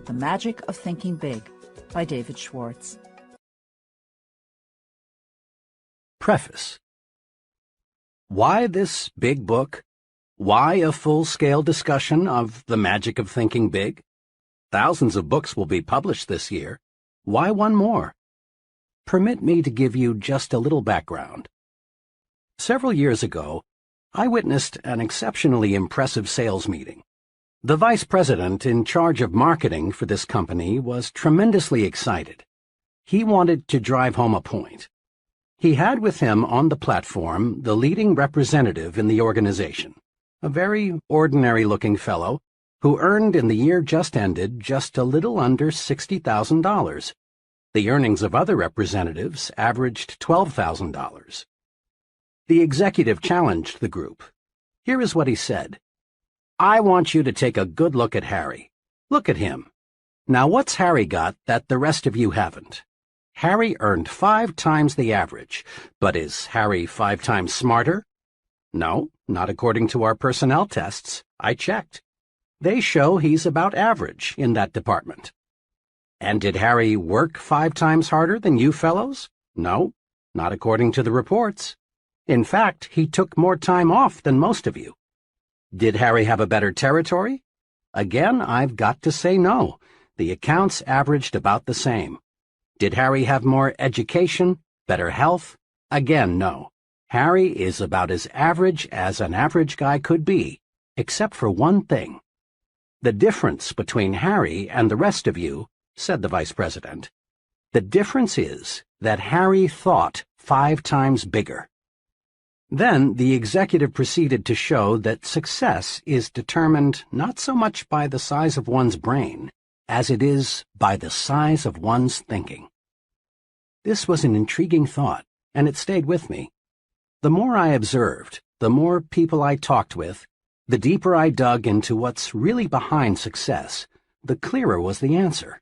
The Magic of Thinking Big by David Schwartz. Preface. Why this big book? Why a full-scale discussion of the magic of thinking big? Thousands of books will be published this year. Why one more? Permit me to give you just a little background. Several years ago, I witnessed an exceptionally impressive sales meeting. The vice president in charge of marketing for this company was tremendously excited. He wanted to drive home a point. He had with him on the platform the leading representative in the organization, a very ordinary-looking fellow who earned in the year just ended just a little under $60,000. The earnings of other representatives averaged $12,000. The executive challenged the group. Here is what he said. I want you to take a good look at Harry. Look at him. Now what's Harry got that the rest of you haven't? Harry earned 5 times the average, but is Harry 5 times smarter? No, not according to our personnel tests. I checked. They show he's about average in that department. And did Harry work 5 times harder than you fellows? No, not according to the reports. In fact, he took more time off than most of you. Did Harry have a better territory? Again, I've got to say no. The accounts averaged about the same. Did Harry have more education, better health? Again, no. Harry is about as average as an average guy could be, except for one thing. The difference between Harry and the rest of you, said the vice president, the difference is that Harry thought 5 times bigger. Then the executive proceeded to show that success is determined not so much by the size of one's brain as it is by the size of one's thinking. This was an intriguing thought, and it stayed with me. The more I observed, the more people I talked with, the deeper I dug into what's really behind success, the clearer was the answer.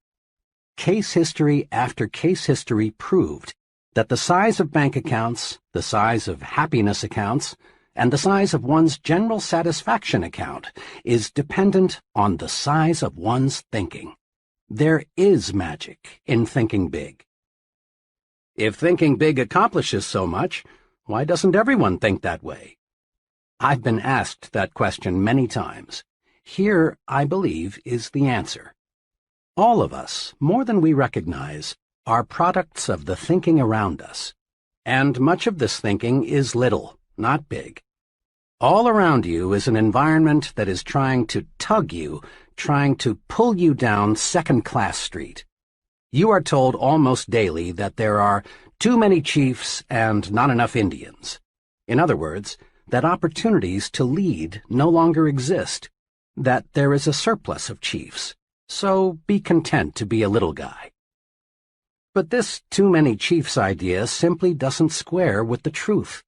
Case history after case history proved that the size of bank accounts, the size of happiness accounts, and the size of one's general satisfaction account is dependent on the size of one's thinking. There is magic in thinking big. If thinking big accomplishes so much, why doesn't everyone think that way? I've been asked that question many times. Here, I believe, is the answer. All of us, more than we recognize, are products of the thinking around us. And much of this thinking is little, not big. All around you is an environment that is trying to tug you, trying to pull you down second-class street. You are told almost daily that there are too many chiefs and not enough Indians. In other words, that opportunities to lead no longer exist, that there is a surplus of chiefs, so be content to be a little guy. But this too many chiefs idea simply doesn't square with the truth.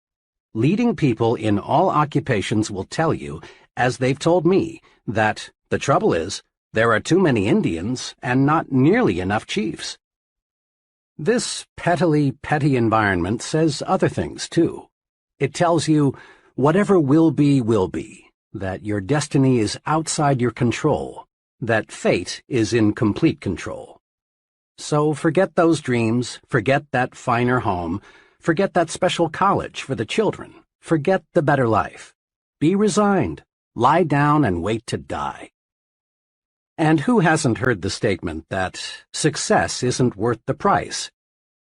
Leading people in all occupations will tell you, as they've told me, that the trouble is, there are too many Indians and not nearly enough chiefs. This petty environment says other things, too. It tells you, whatever will be, that your destiny is outside your control, that fate is in complete control. So forget those dreams, forget that finer home, forget that special college for the children, forget the better life. Be resigned, lie down and wait to die. And who hasn't heard the statement that success isn't worth the price?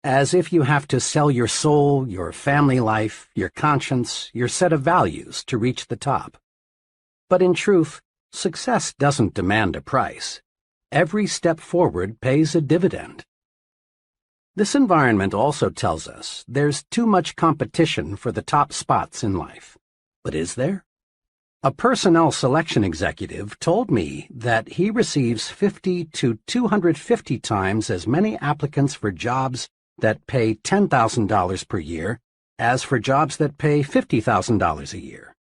As if you have to sell your soul, your family life, your conscience, your set of values to reach the top. But in truth, success doesn't demand a price. Every step forward pays a dividend. This environment also tells us there's too much competition for the top spots in life. But is there? A personnel selection executive told me that he receives 50 to 250 times as many applicants for jobs that pay $10,000 per year as for jobs that pay $50,000 a year.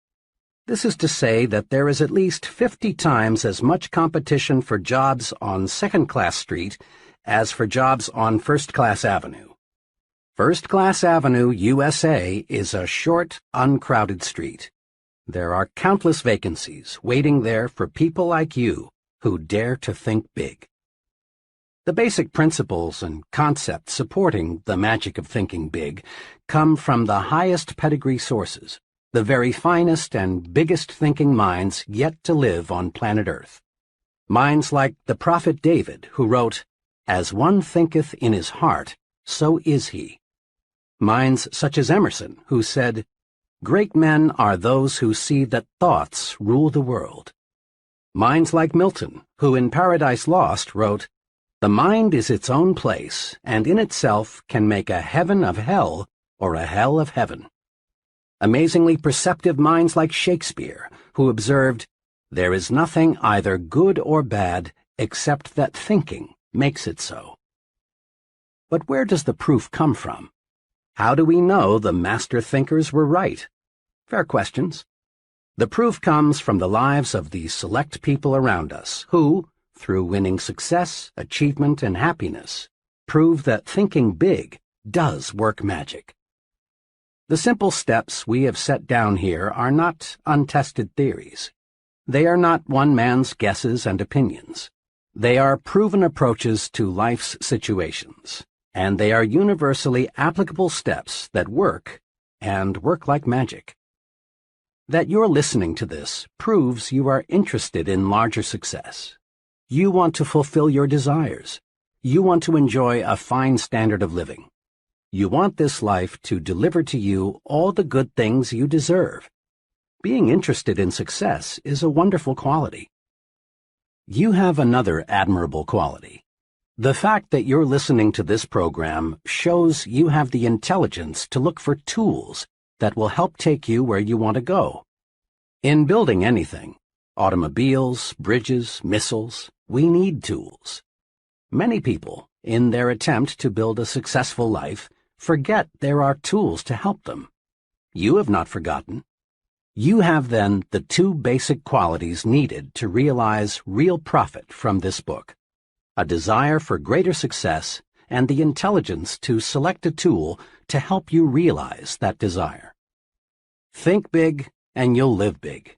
This is to say that there is at least 50 times as much competition for jobs on Second-Class Street as for jobs on First-Class Avenue. First-Class Avenue, USA, is a short, uncrowded street. There are countless vacancies waiting there for people like you who dare to think big. The basic principles and concepts supporting the magic of thinking big come from the highest pedigree sources, the very finest and biggest thinking minds yet to live on planet Earth. Minds like the prophet David, who wrote, "As one thinketh in his heart, so is he." Minds such as Emerson, who said, "Great men are those who see that thoughts rule the world." Minds like Milton, who in Paradise Lost wrote, "The mind is its own place, and in itself can make a heaven of hell or a hell of heaven." Amazingly perceptive minds like Shakespeare, who observed, "There is nothing either good or bad except that thinking makes it so." But where does the proof come from? How do we know the master thinkers were right? Fair questions. The proof comes from the lives of the select people around us who, through winning success, achievement, and happiness, prove that thinking big does work magic. The simple steps we have set down here are not untested theories. They are not one man's guesses and opinions. They are proven approaches to life's situations, and they are universally applicable steps that work, and work like magic. That you're listening to this proves you are interested in larger success. You want to fulfill your desires. You want to enjoy a fine standard of living. You want this life to deliver to you all the good things you deserve. Being interested in success is a wonderful quality. You have another admirable quality. The fact that you're listening to this program shows you have the intelligence to look for tools that will help take you where you want to go. In building anything, automobiles, bridges, missiles, we need tools. Many people, in their attempt to build a successful life, forget there are tools to help them. You have not forgotten. You have, then, the two basic qualities needed to realize real profit from this book: a desire for greater success and the intelligence to select a tool to help you realize that desire. Think big, and you'll live big.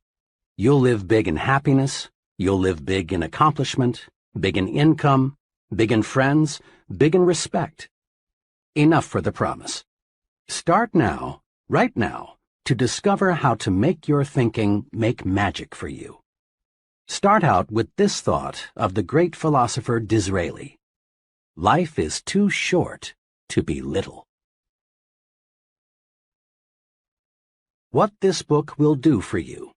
You'll live big in happiness. You'll live big in accomplishment, big in income, big in friends, big in respect. Enough for the promise. Start now, right now, to discover how to make your thinking make magic for you. Start out with this thought of the great philosopher Disraeli: life is too short to be little. What this book will do for you.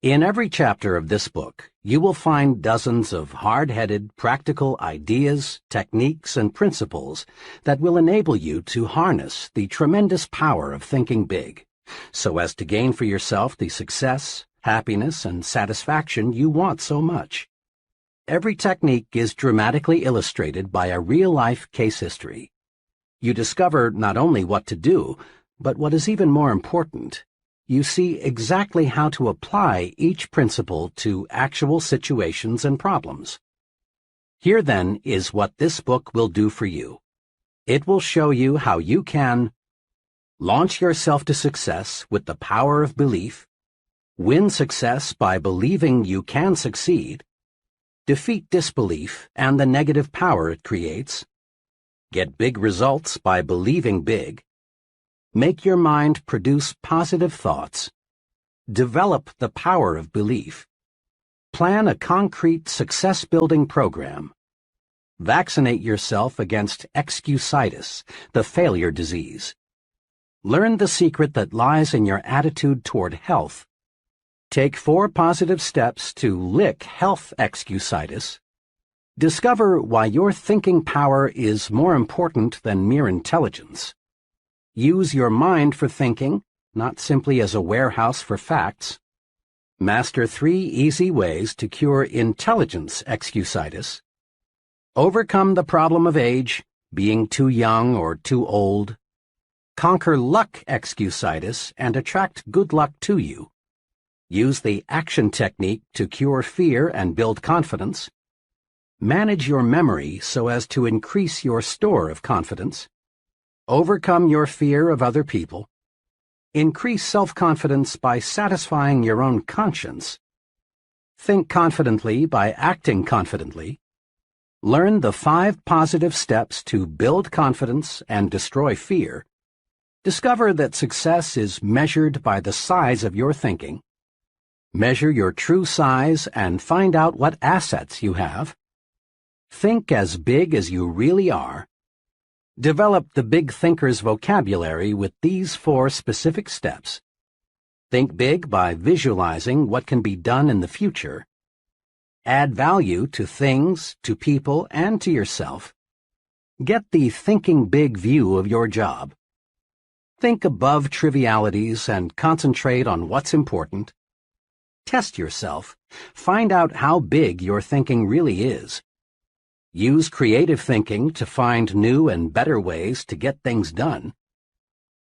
In every chapter of this book, you will find dozens of hard-headed, practical ideas, techniques, and principles that will enable you to harness the tremendous power of thinking big, so as to gain for yourself the success, happiness, and satisfaction you want so much. Every technique is dramatically illustrated by a real-life case history. You discover not only what to do, but what is even more important, you see exactly how to apply each principle to actual situations and problems. Here, then, is what this book will do for you. It will show you how you can launch yourself to success with the power of belief, win success by believing you can succeed, defeat disbelief and the negative power it creates, get big results by believing big, make your mind produce positive thoughts, develop the power of belief, plan a concrete success-building program, vaccinate yourself against Excusitis, the failure disease, learn the secret that lies in your attitude toward health, take 4 positive steps to lick health Excusitis, discover why your thinking power is more important than mere intelligence, use your mind for thinking, not simply as a warehouse for facts. Master 3 easy ways to cure intelligence Excusitis. Overcome the problem of age, being too young or too old. Conquer luck Excusitis and attract good luck to you. Use the action technique to cure fear and build confidence. Manage your memory so as to increase your store of confidence. Overcome your fear of other people. Increase self-confidence by satisfying your own conscience. Think confidently by acting confidently. Learn the 5 positive steps to build confidence and destroy fear. Discover that success is measured by the size of your thinking. Measure your true size and find out what assets you have. Think as big as you really are. Develop the big thinker's vocabulary with these 4 specific steps. Think big by visualizing what can be done in the future. Add value to things, to people, and to yourself. Get the thinking big view of your job. Think above trivialities and concentrate on what's important. Test yourself. Find out how big your thinking really is. Use creative thinking to find new and better ways to get things done.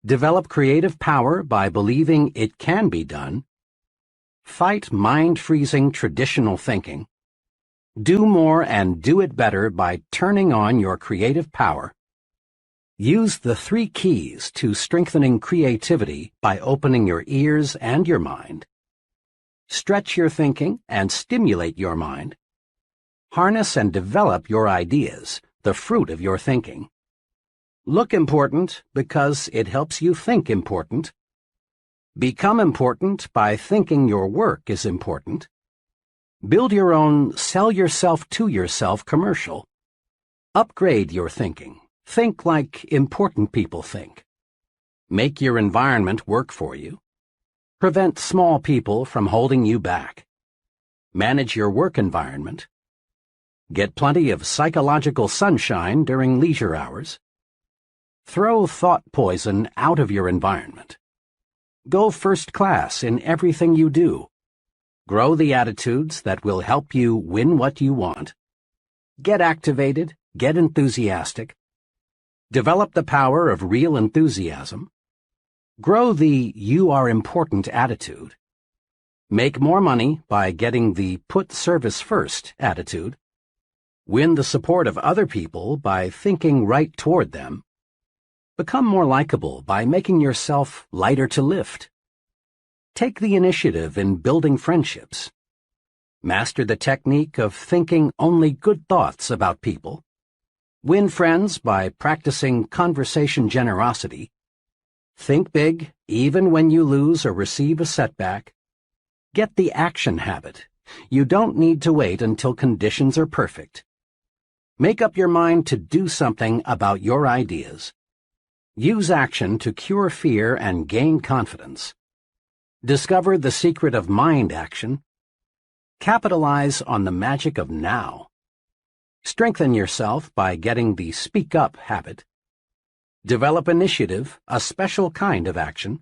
Develop creative power by believing it can be done. Fight mind-freezing traditional thinking. Do more and do it better by turning on your creative power. Use the 3 keys to strengthening creativity by opening your ears and your mind. Stretch your thinking and stimulate your mind. Harness and develop your ideas, the fruit of your thinking. Look important because it helps you think important. Become important by thinking your work is important. Build your own sell yourself to yourself commercial. Upgrade your thinking. Think like important people think. Make your environment work for you. Prevent small people from holding you back. Manage your work environment. Get plenty of psychological sunshine during leisure hours. Throw thought poison out of your environment. Go first class in everything you do. Grow the attitudes that will help you win what you want. Get activated, get enthusiastic. Develop the power of real enthusiasm. Grow the you are important attitude. Make more money by getting the put service first attitude. Win the support of other people by thinking right toward them. Become more likable by making yourself lighter to lift. Take the initiative in building friendships. Master the technique of thinking only good thoughts about people. Win friends by practicing conversation generosity. Think big, even when you lose or receive a setback. Get the action habit. You don't need to wait until conditions are perfect. Make up your mind to do something about your ideas. Use action to cure fear and gain confidence. Discover the secret of mind action. Capitalize on the magic of now. Strengthen yourself by getting the speak up habit. Develop initiative, a special kind of action.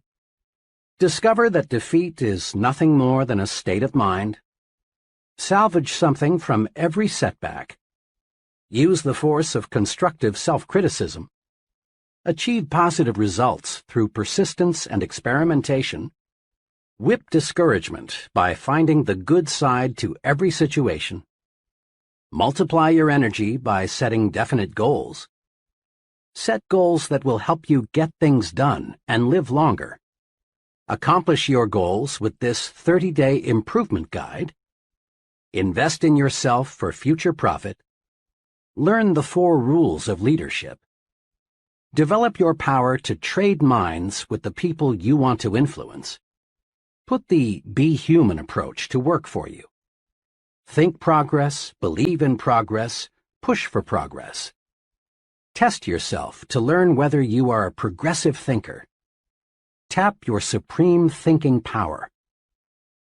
Discover that defeat is nothing more than a state of mind. Salvage something from every setback. Use the force of constructive self-criticism. Achieve positive results through persistence and experimentation. Whip discouragement by finding the good side to every situation. Multiply your energy by setting definite goals. Set goals that will help you get things done and live longer. Accomplish your goals with this 30-day improvement guide. Invest in yourself for future profit. Learn the 4 rules of leadership. Develop your power to trade minds with the people you want to influence. Put the be human approach to work for you. Think progress, believe in progress, push for progress. Test yourself to learn whether you are a progressive thinker. Tap your supreme thinking power.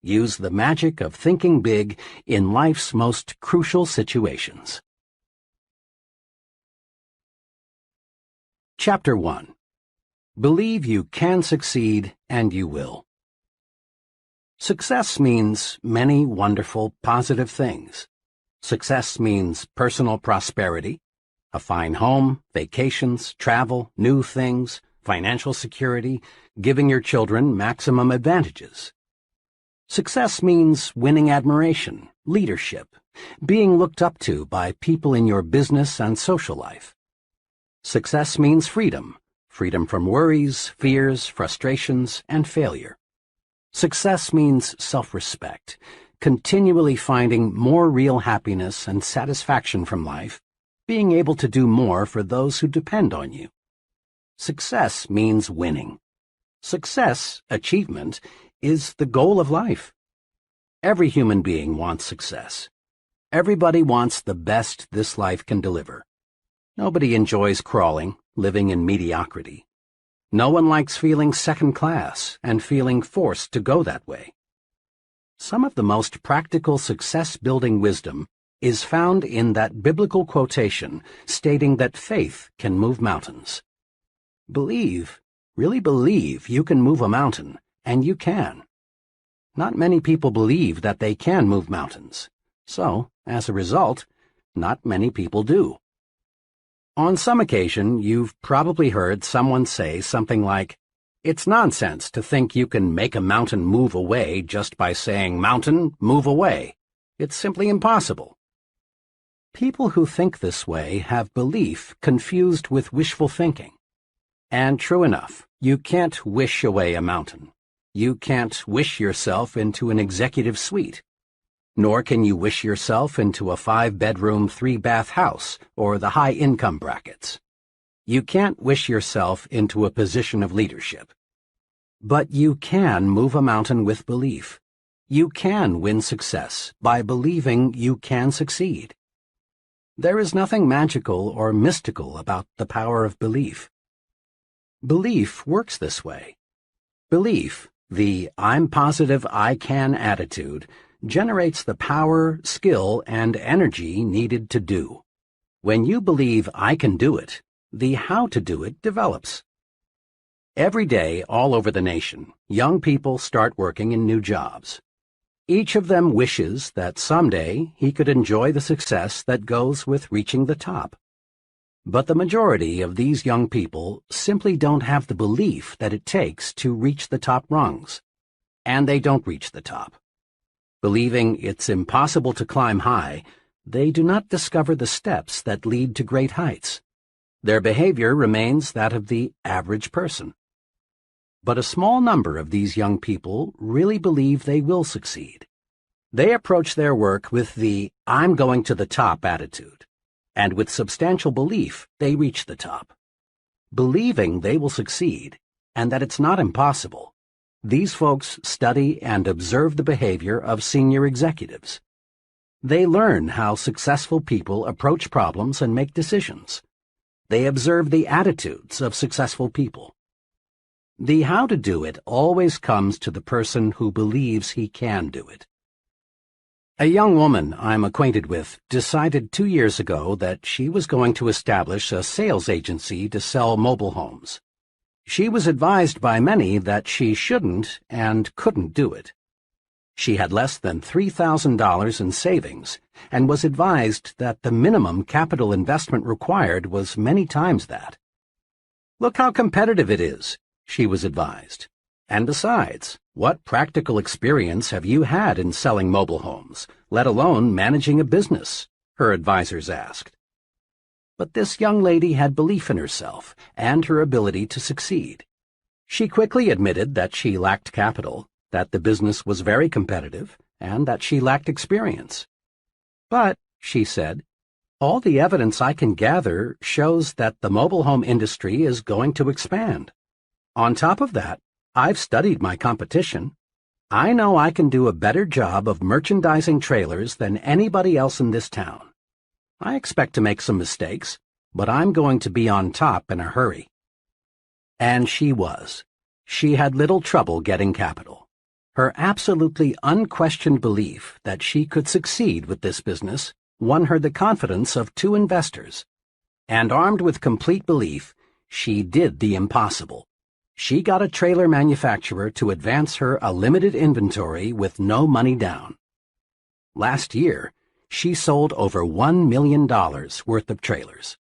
Use the magic of thinking big in life's most crucial situations. Chapter 1. Believe you can succeed and you will. Success means many wonderful, positive things. Success means personal prosperity, a fine home, vacations, travel, new things, financial security, giving your children maximum advantages. Success means winning admiration, leadership, being looked up to by people in your business and social life. Success means freedom, freedom from worries, fears, frustrations, and failure. Success means self-respect, continually finding more real happiness and satisfaction from life, being able to do more for those who depend on you. Success means winning. Success, achievement, is the goal of life. Every human being wants success. Everybody wants the best this life can deliver. Nobody enjoys crawling, living in mediocrity. No one likes feeling second class and feeling forced to go that way. Some of the most practical success-building wisdom is found in that biblical quotation stating that faith can move mountains. Believe, really believe you can move a mountain, and you can. Not many people believe that they can move mountains, so, as a result, not many people do. On some occasion, you've probably heard someone say something like, "It's nonsense to think you can make a mountain move away just by saying, 'Mountain, move away.' It's simply impossible." People who think this way have belief confused with wishful thinking. And true enough, you can't wish away a mountain. You can't wish yourself into an executive suite. Nor can you wish yourself into a 5-bedroom, 3-bath house or the high-income brackets. You can't wish yourself into a position of leadership. But you can move a mountain with belief. You can win success by believing you can succeed. There is nothing magical or mystical about the power of belief. Belief works this way. Belief, the "I'm positive I can" attitude, generates the power, skill, and energy needed to do. When you believe I can do it, the how to do it develops. Every day, all over the nation, young people start working in new jobs. Each of them wishes that someday he could enjoy the success that goes with reaching the top. But the majority of these young people simply don't have the belief that it takes to reach the top rungs. And they don't reach the top. Believing it's impossible to climb high, they do not discover the steps that lead to great heights. Their behavior remains that of the average person. But a small number of these young people really believe they will succeed. They approach their work with the "I'm going to the top" attitude, and with substantial belief they reach the top. Believing they will succeed, and that it's not impossible, these folks study and observe the behavior of senior executives. They learn how successful people approach problems and make decisions. They observe the attitudes of successful people. The how to do it always comes to the person who believes he can do it. A young woman I'm acquainted with decided 2 years ago that she was going to establish a sales agency to sell mobile homes. She was advised by many that she shouldn't and couldn't do it. She had less than $3,000 in savings and was advised that the minimum capital investment required was many times that. "Look how competitive it is," she was advised. "And besides, what practical experience have you had in selling mobile homes, let alone managing a business?" her advisors asked. But this young lady had belief in herself and her ability to succeed. She quickly admitted that she lacked capital, that the business was very competitive, and that she lacked experience. "But," she said, "all the evidence I can gather shows that the mobile home industry is going to expand. On top of that, I've studied my competition. I know I can do a better job of merchandising trailers than anybody else in this town. I expect to make some mistakes, but I'm going to be on top in a hurry." And she was. She had little trouble getting capital. Her absolutely unquestioned belief that she could succeed with this business won her the confidence of 2 investors. And armed with complete belief, she did the impossible. She got a trailer manufacturer to advance her a limited inventory with no money down. Last year, she sold over $1 million worth of trailers.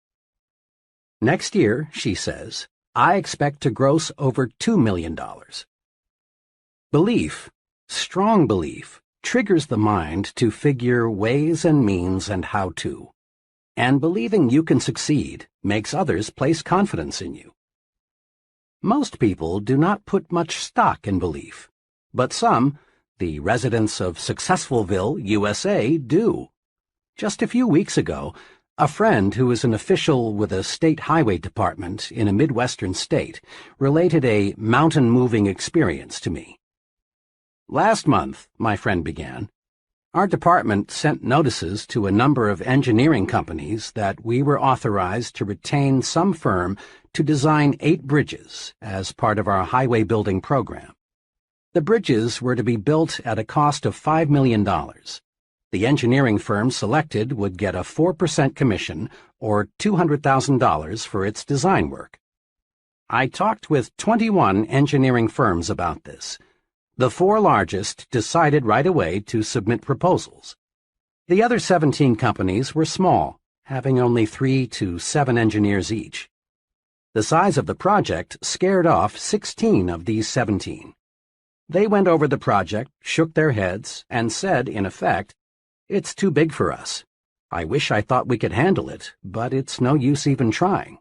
Next year, she says, I expect to gross over $2 million. Belief, strong belief, triggers the mind to figure ways and means and how to. And believing you can succeed makes others place confidence in you. Most people do not put much stock in belief, but some, The residents of Successfulville, USA, do. Just a few weeks ago, a friend who is an official with a state highway department in a Midwestern state related a mountain-moving experience to me. "Last month," my friend began, "our department sent notices to a number of engineering companies that we were authorized to retain some firm to design 8 bridges as part of our highway building program. The bridges were to be built at a cost of $5 million. The engineering firm selected would get a 4% commission, or $200,000 for its design work. I talked with 21 engineering firms about this. The 4 largest decided right away to submit proposals. The other 17 companies were small, having only 3 to 7 engineers each. The size of the project scared off 16 of these 17. They went over the project, shook their heads, and said, in effect, 'It's too big for us. I wish I thought we could handle it, but it's no use even trying.'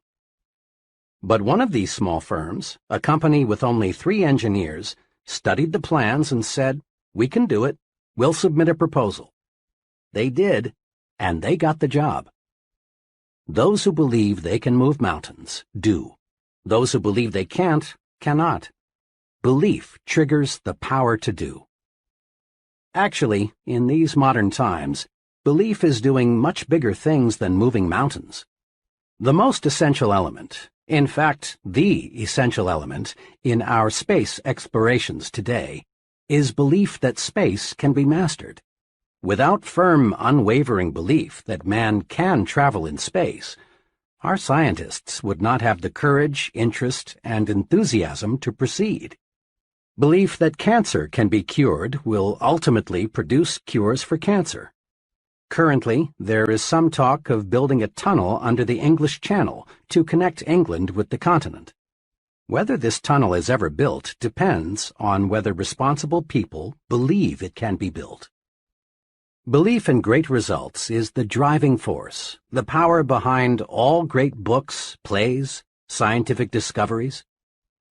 But one of these small firms, a company with only 3 engineers, studied the plans and said, 'We can do it. We'll submit a proposal.' They did, and they got the job. Those who believe they can move mountains do. Those who believe they can't, cannot. Belief triggers the power to do. Actually, in these modern times, belief is doing much bigger things than moving mountains. The most essential element, in fact, the essential element, in our space explorations today, is belief that space can be mastered. Without firm, unwavering belief that man can travel in space, our scientists would not have the courage, interest, and enthusiasm to proceed. Belief that cancer can be cured will ultimately produce cures for cancer. Currently, there is some talk of building a tunnel under the English Channel to connect England with the continent. Whether this tunnel is ever built depends on whether responsible people believe it can be built. Belief in great results is the driving force, the power behind all great books, plays, scientific discoveries.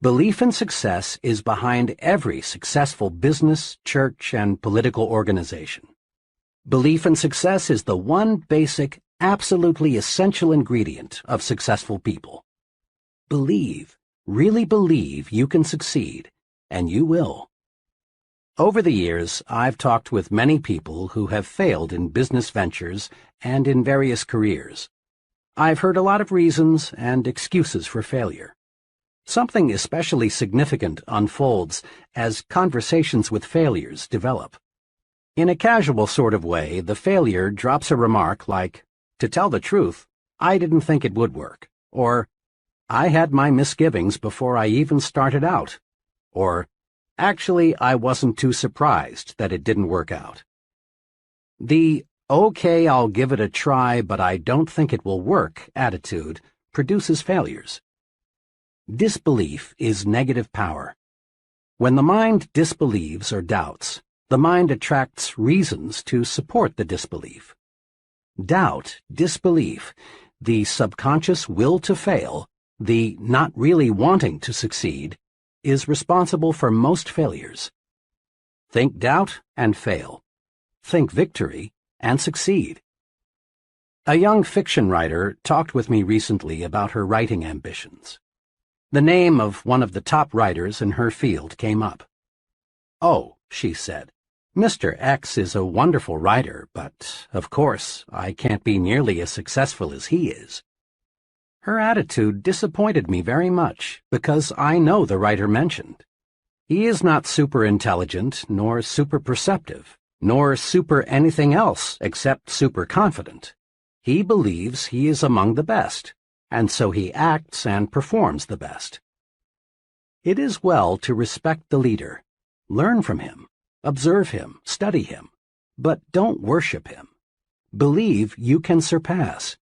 Belief in success is behind every successful business, church, and political organization. Belief in success is the one basic, absolutely essential ingredient of successful people. Believe, really believe you can succeed, and you will. Over the years, I've talked with many people who have failed in business ventures and in various careers. I've heard a lot of reasons and excuses for failure. Something especially significant unfolds as conversations with failures develop. In a casual sort of way, the failure drops a remark like, "To tell the truth, I didn't think it would work," or, "I had my misgivings before I even started out," or, "Actually, I wasn't too surprised that it didn't work out." The "okay, I'll give it a try, but I don't think it will work" attitude produces failures. Disbelief is negative power. When the mind disbelieves or doubts, the mind attracts reasons to support the disbelief. Doubt, disbelief, the subconscious will to fail, the not really wanting to succeed, is responsible for most failures. Think doubt and fail. Think victory and succeed. A young fiction writer talked with me recently about her writing ambitions. The name of one of the top writers in her field came up. "Oh," she said, "Mr. X is a wonderful writer, but, of course, I can't be nearly as successful as he is." Her attitude disappointed me very much, because I know the writer mentioned. He is not super intelligent, nor super perceptive, nor super anything else except super confident. He believes he is among the best, and so he acts and performs the best. It is well to respect the leader, learn from him, observe him, study him, but don't worship him. Believe you can surpass.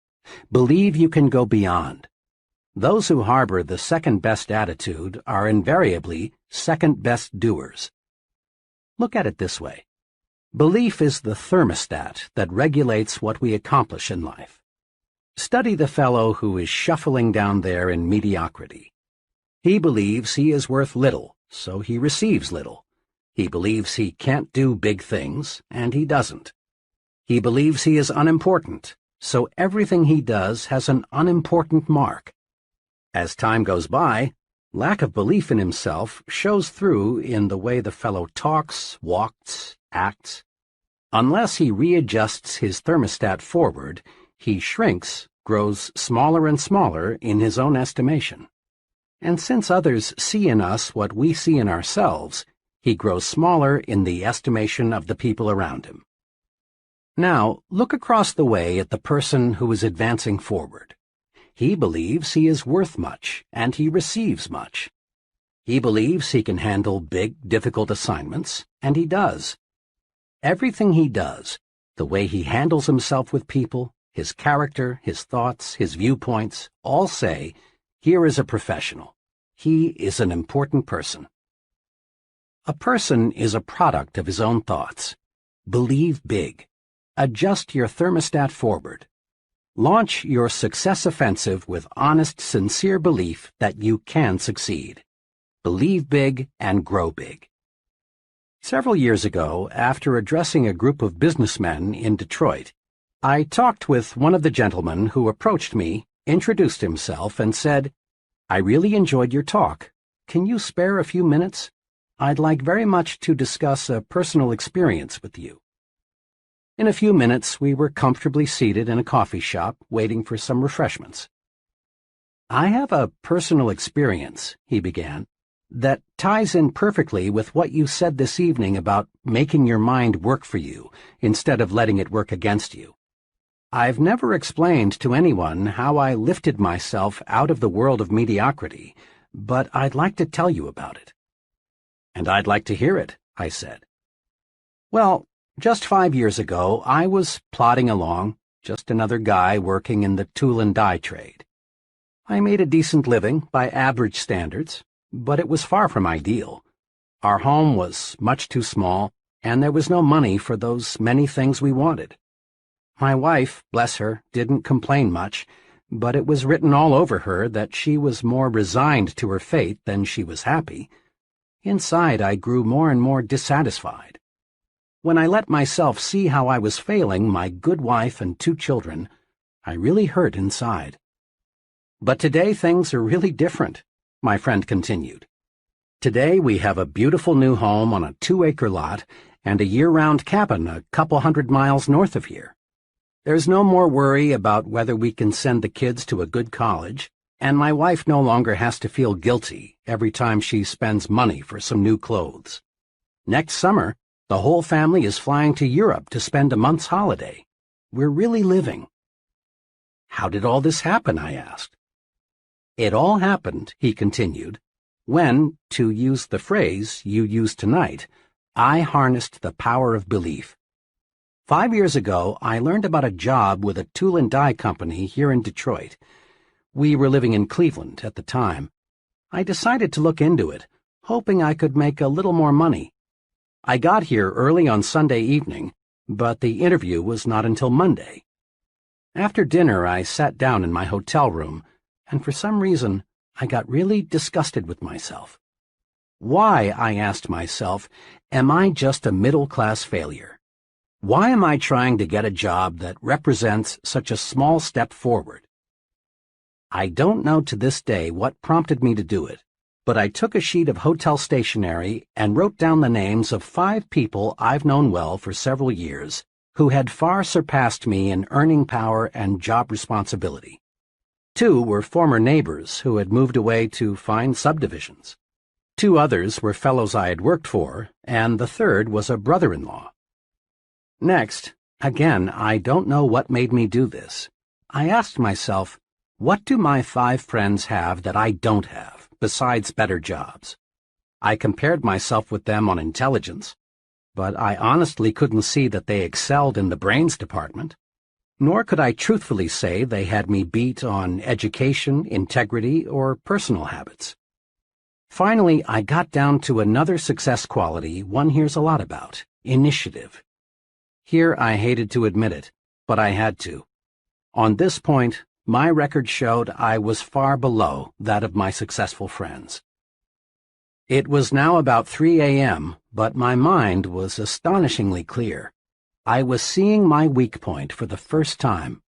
Believe you can go beyond. Those who harbor the second-best attitude are invariably second-best doers. Look at it this way. Belief is the thermostat that regulates what we accomplish in life. Study the fellow who is shuffling down there in mediocrity. He believes he is worth little, so he receives little. He believes he can't do big things, and he doesn't. He believes he is unimportant, so everything he does has an unimportant mark. As time goes by, lack of belief in himself shows through in the way the fellow talks, walks, acts. Unless he readjusts his thermostat forward, he shrinks, grows smaller and smaller in his own estimation. And since others see in us what we see in ourselves, he grows smaller in the estimation of the people around him. Now, look across the way at the person who is advancing forward. He believes he is worth much, and he receives much. He believes he can handle big, difficult assignments, and he does. Everything he does, the way he handles himself with people, his character, his thoughts, his viewpoints, all say, here is a professional. He is an important person. A person is a product of his own thoughts. Believe big. Adjust your thermostat forward. Launch your success offensive with honest, sincere belief that you can succeed. Believe big and grow big. Several years ago, after addressing a group of businessmen in Detroit, I talked with one of the gentlemen who approached me, introduced himself, and said, "I really enjoyed your talk. Can you spare a few minutes? I'd like very much to discuss a personal experience with you." In a few minutes, we were comfortably seated in a coffee shop, waiting for some refreshments. "I have a personal experience," he began, "that ties in perfectly with what you said this evening about making your mind work for you instead of letting it work against you. I've never explained to anyone how I lifted myself out of the world of mediocrity, but I'd like to tell you about it." "And I'd like to hear it," I said. "Well, just 5 years ago, I was plodding along, just another guy working in the tool and die trade. I made a decent living by average standards, but it was far from ideal. Our home was much too small, and there was no money for those many things we wanted. My wife, bless her, didn't complain much, but it was written all over her that she was more resigned to her fate than she was happy. Inside, I grew more and more dissatisfied. When I let myself see how I was failing my good wife and 2 children, I really hurt inside. But today things are really different," my friend continued. "Today we have a beautiful new home on a 2-acre lot and a year-round cabin a couple 100 miles north of here. There's no more worry about whether we can send the kids to a good college, and my wife no longer has to feel guilty every time she spends money for some new clothes. Next summer, the whole family is flying to Europe to spend a month's holiday. We're really living." "How did all this happen?" I asked. "It all happened," he continued, "when, to use the phrase you used tonight, I harnessed the power of belief. 5 years ago, I learned about a job with a tool and die company here in Detroit. We were living in Cleveland at the time. I decided to look into it, hoping I could make a little more money. I got here early on Sunday evening, but the interview was not until Monday. After dinner, I sat down in my hotel room, and for some reason, I got really disgusted with myself. Why, I asked myself, am I just a middle-class failure? Why am I trying to get a job that represents such a small step forward? I don't know to this day what prompted me to do it, but I took a sheet of hotel stationery and wrote down the names of 5 people I've known well for several years who had far surpassed me in earning power and job responsibility. 2 were former neighbors who had moved away to fine subdivisions. 2 others were fellows I had worked for, and the 3rd was a brother-in-law. Next, again, I don't know what made me do this. I asked myself, what do my 5 friends have that I don't have, besides better jobs? I compared myself with them on intelligence, but I honestly couldn't see that they excelled in the brains department. Nor could I truthfully say they had me beat on education, integrity, or personal habits. Finally, I got down to another success quality one hears a lot about: initiative. Here I hated to admit it, but I had to. On this point, my record showed I was far below that of my successful friends. It was now about 3 a.m., but my mind was astonishingly clear. I was seeing my weak point for the first time.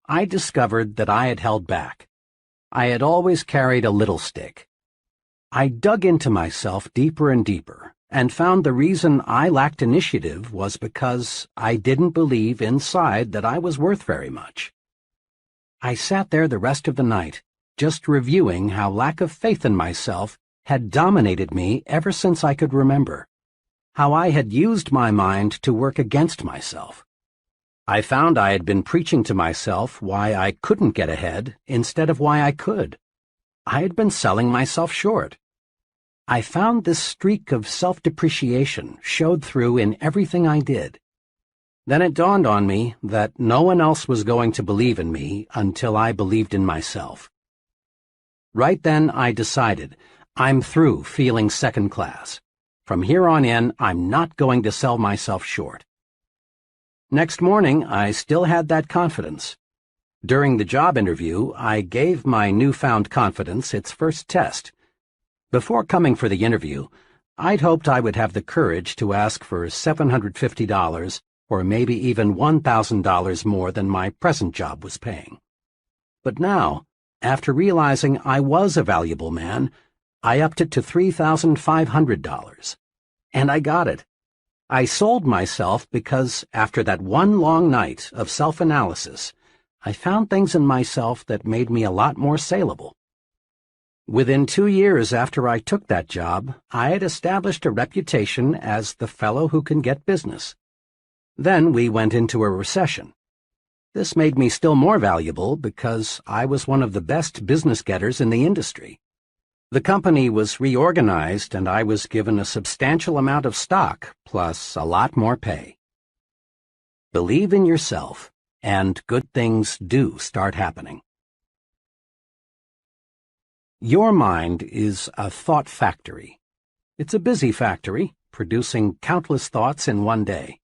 I discovered that I had held back. I had always carried a little stick. I dug into myself deeper and deeper, and found the reason I lacked initiative was because I didn't believe inside that I was worth very much. I sat there the rest of the night, just reviewing how lack of faith in myself had dominated me ever since I could remember, how I had used my mind to work against myself. I found I had been preaching to myself why I couldn't get ahead instead of why I could. I had been selling myself short. I found this streak of self-depreciation showed through in everything I did. Then it dawned on me that no one else was going to believe in me until I believed in myself. Right then I decided, I'm through feeling second class. From here on in, I'm not going to sell myself short. Next morning, I still had that confidence. During the job interview, I gave my newfound confidence its first test. Before coming for the interview, I'd hoped I would have the courage to ask for $750 or maybe even $1,000 more than my present job was paying. But now, after realizing I was a valuable man, I upped it to $3,500. And I got it. I sold myself because after that one long night of self-analysis, I found things in myself that made me a lot more saleable. Within 2 years after I took that job, I had established a reputation as the fellow who can get business. Then we went into a recession. This made me still more valuable because I was one of the best business getters in the industry. The company was reorganized and I was given a substantial amount of stock plus a lot more pay. Believe in yourself, and good things do start happening. Your mind is a thought factory. It's a busy factory, producing countless thoughts in one day.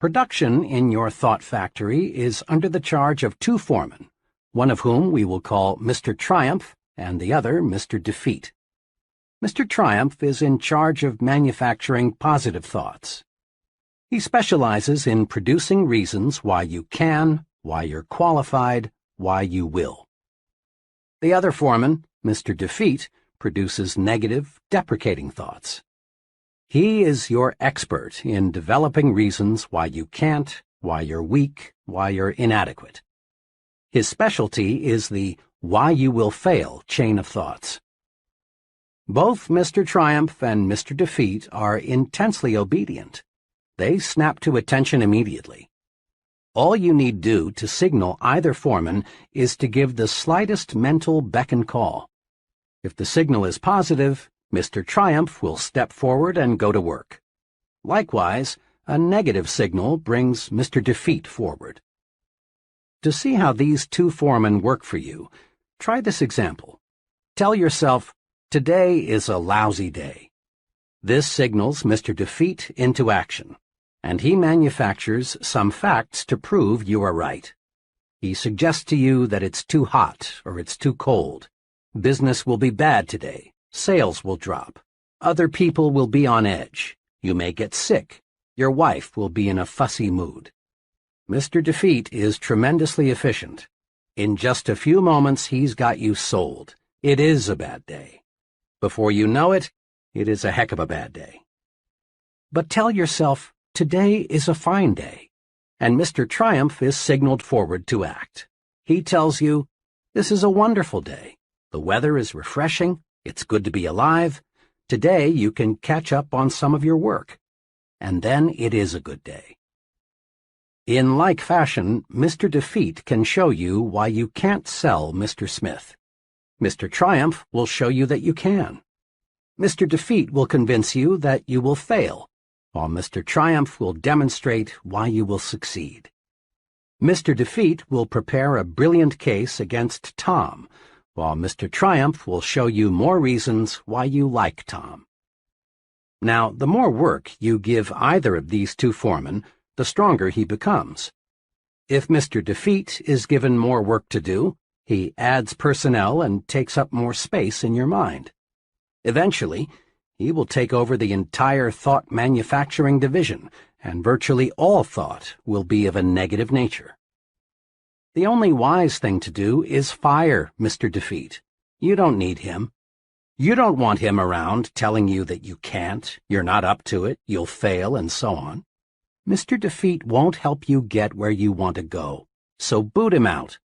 Production in your thought factory is under the charge of 2 foremen, one of whom we will call Mr. Triumph and the other Mr. Defeat. Mr. Triumph is in charge of manufacturing positive thoughts. He specializes in producing reasons why you can, why you're qualified, why you will. The other foreman, Mr. Defeat, produces negative, deprecating thoughts. He is your expert in developing reasons why you can't, why you're weak, why you're inadequate. His specialty is the why you will fail chain of thoughts. Both Mr. Triumph and Mr. Defeat are intensely obedient. They snap to attention immediately. All you need do to signal either foreman is to give the slightest mental beck and call. If the signal is positive, Mr. Triumph will step forward and go to work. Likewise, a negative signal brings Mr. Defeat forward. To see how these 2 foremen work for you, try this example. Tell yourself, today is a lousy day. This signals Mr. Defeat into action, and he manufactures some facts to prove you are right. He suggests to you that it's too hot or it's too cold. Business will be bad today. Sales will drop. Other people will be on edge. You may get sick. Your wife will be in a fussy mood. Mr. Defeat is tremendously efficient. In just a few moments, he's got you sold. It is a bad day. Before you know it, it is a heck of a bad day. But tell yourself, today is a fine day, and Mr. Triumph is signaled forward to act. He tells you, this is a wonderful day. The weather is refreshing. It's good to be alive. Today you can catch up on some of your work. And then it is a good day. In like fashion, Mr. Defeat can show you why you can't sell Mr. Smith. Mr. Triumph will show you that you can. Mr. Defeat will convince you that you will fail, while Mr. Triumph will demonstrate why you will succeed. Mr. Defeat will prepare a brilliant case against Tom, while Mr. Triumph will show you more reasons why you like Tom. Now, the more work you give either of these 2 foremen, the stronger he becomes. If Mr. Defeat is given more work to do, he adds personnel and takes up more space in your mind. Eventually, he will take over the entire thought manufacturing division, and virtually all thought will be of a negative nature. The only wise thing to do is fire Mr. Defeat. You don't need him. You don't want him around telling you that you can't, you're not up to it, you'll fail, and so on. Mr. Defeat won't help you get where you want to go, so boot him out.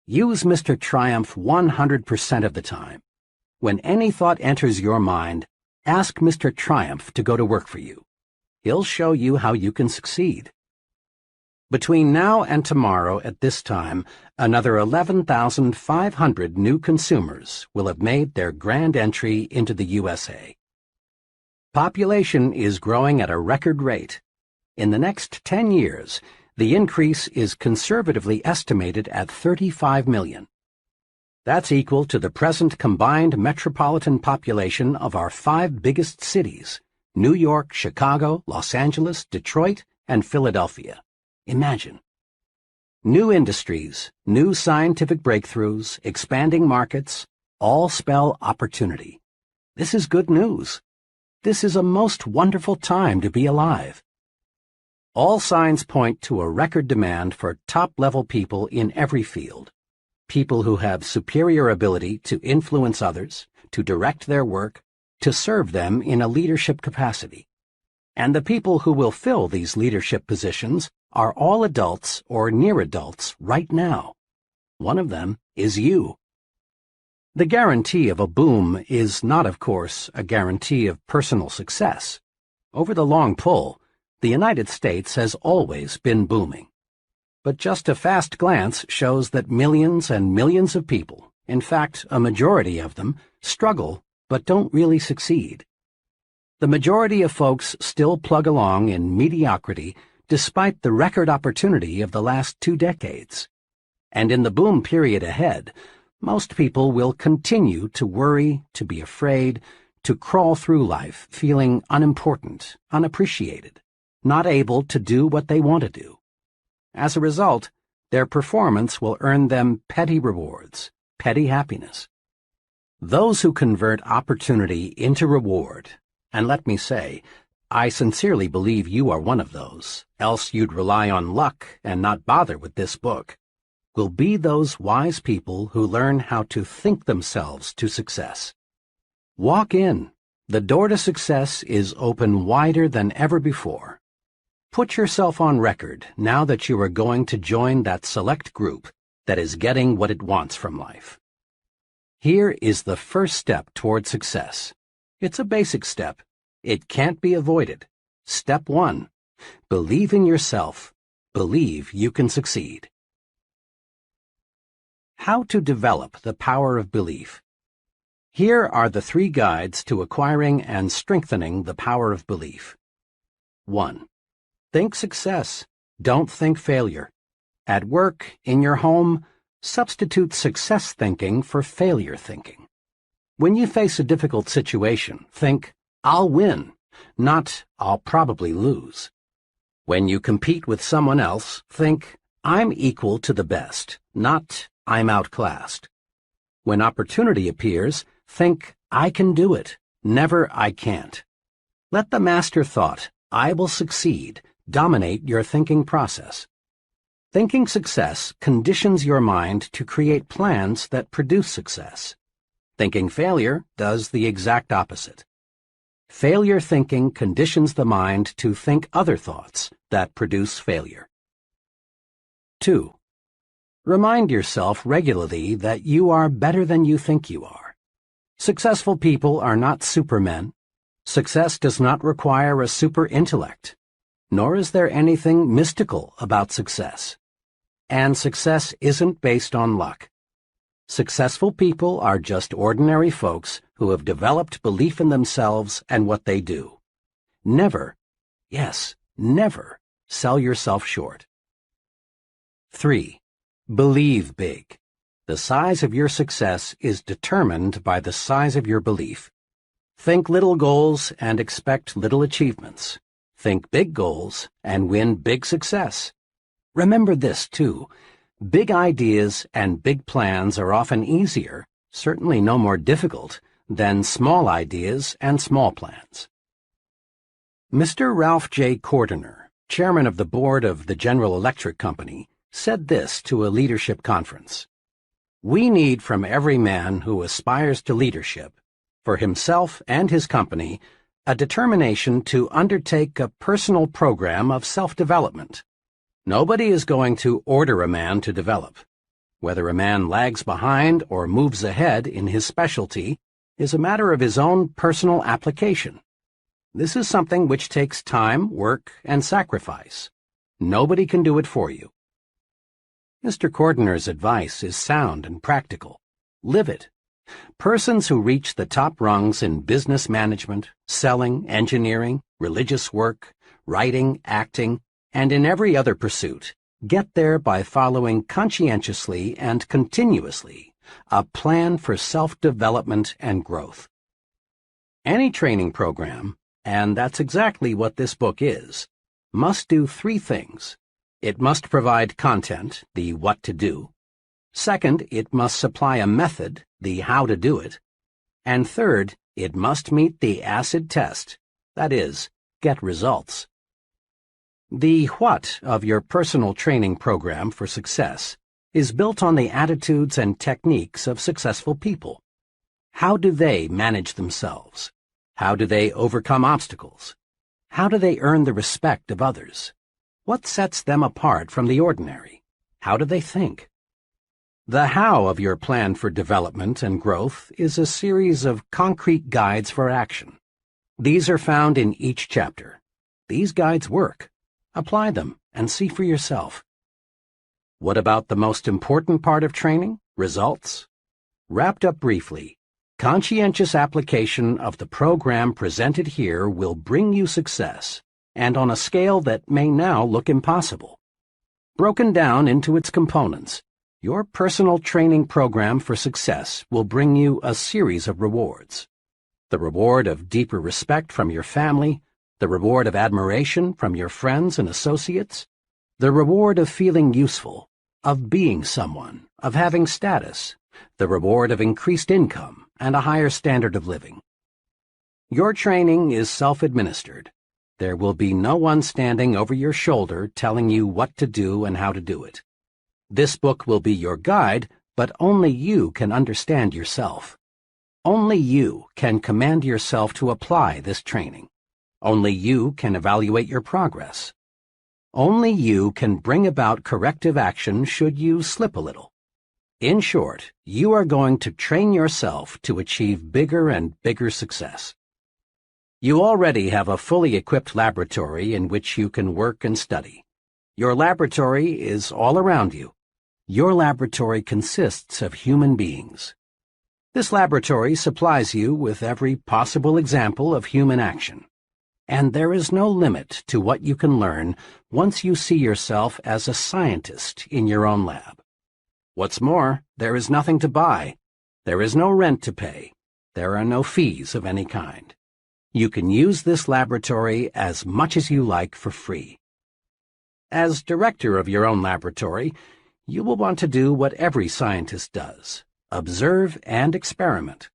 Use Mr. Triumph 100% of the time. When any thought enters your mind, ask Mr. Triumph to go to work for you. He'll show you how you can succeed. Between now and tomorrow at this time, another 11,500 new consumers will have made their grand entry into the USA. Population is growing at a record rate. In the next 10 years, the increase is conservatively estimated at 35 million. That's equal to the present combined metropolitan population of our 5 biggest cities: New York, Chicago, Los Angeles, Detroit, and Philadelphia. Imagine. New industries, new scientific breakthroughs, expanding markets, all spell opportunity. This is good news. This is a most wonderful time to be alive. All signs point to a record demand for top-level people in every field. People who have superior ability to influence others, to direct their work, to serve them in a leadership capacity. And the people who will fill these leadership positions are all adults or near adults right now. One of them is you. The guarantee of a boom is not, of course, a guarantee of personal success. Over the long pull, the United States has always been booming. But just a fast glance shows that millions and millions of people, in fact, a majority of them, struggle but don't really succeed. The majority of folks still plug along in mediocrity despite the record opportunity of the last 2 decades. And in the boom period ahead, most people will continue to worry, to be afraid, to crawl through life feeling unimportant, unappreciated, not able to do what they want to do. As a result, their performance will earn them petty rewards, petty happiness. Those who convert opportunity into reward, and let me say, I sincerely believe you are one of those, else you'd rely on luck and not bother with this book, will be those wise people who learn how to think themselves to success. Walk in. The door to success is open wider than ever before. Put yourself on record now that you are going to join that select group that is getting what it wants from life. Here is the first step toward success. It's a basic step. It can't be avoided. Step 1. Believe in yourself. Believe you can succeed. How to develop the power of belief. Here are the 3 guides to acquiring and strengthening the power of belief. 1. Think success. Don't think failure. At work, in your home, substitute success thinking for failure thinking. When you face a difficult situation, think, I'll win, not I'll probably lose. When you compete with someone else, think, I'm equal to the best, not I'm outclassed. When opportunity appears, think, I can do it, never I can't. Let the master thought, I will succeed, dominate your thinking process. Thinking success conditions your mind to create plans that produce success. Thinking failure does the exact opposite. Failure thinking conditions the mind to think other thoughts that produce failure. 2. Remind yourself regularly that you are better than you think you are. Successful people are not supermen. Success does not require a super intellect, nor is there anything mystical about success. And success isn't based on luck. Successful people are just ordinary folks who have developed belief in themselves and what they do. Never, yes, never, sell yourself short. 3. Believe big. The size of your success is determined by the size of your belief. Think little goals and expect little achievements. Think big goals and win big success. Remember this, too. Big ideas and big plans are often easier, certainly no more difficult, then small ideas and small plans. Mr. Ralph J. Cordiner, chairman of the board of the General Electric Company, said this to a leadership conference: "We need from every man who aspires to leadership, for himself and his company, a determination to undertake a personal program of self-development. Nobody is going to order a man to develop. Whether a man lags behind or moves ahead in his specialty is a matter of his own personal application. This is something which takes time, work, and sacrifice. Nobody can do it for you." Mr. Cordiner's advice is sound and practical. Live it. Persons who reach the top rungs in business management, selling, engineering, religious work, writing, acting, and in every other pursuit get there by following conscientiously and continuously a plan for self-development and growth. Any training program, and that's exactly what this book is, must do three things. It must provide content, the what to do. Second, it must supply a method, the how to do it. And third, it must meet the acid test, that is, get results. The what of your personal training program for success is built on the attitudes and techniques of successful people. How do they manage themselves? How do they overcome obstacles? How do they earn the respect of others? What sets them apart from the ordinary? How do they think? The how of your plan for development and growth is a series of concrete guides for action. These are found in each chapter. These guides work. Apply them and see for yourself. What about the most important part of training? Results? Wrapped up briefly, conscientious application of the program presented here will bring you success, and on a scale that may now look impossible. Broken down into its components, your personal training program for success will bring you a series of rewards. The reward of deeper respect from your family, the reward of admiration from your friends and associates, the reward of feeling useful, of being someone, of having status, the reward of increased income and a higher standard of living. Your training is self-administered. There will be no one standing over your shoulder telling you what to do and how to do it. This book will be your guide, but only you can understand yourself. Only you can command yourself to apply this training. Only you can evaluate your progress. Only you can bring about corrective action should you slip a little. In short, you are going to train yourself to achieve bigger and bigger success. You already have a fully equipped laboratory in which you can work and study. Your laboratory is all around you. Your laboratory consists of human beings. This laboratory supplies you with every possible example of human action. And there is no limit to what you can learn once you see yourself as a scientist in your own lab. What's more, there is nothing to buy. There is no rent to pay. There are no fees of any kind. You can use this laboratory as much as you like for free. As director of your own laboratory, you will want to do what every scientist does: observe and experiment.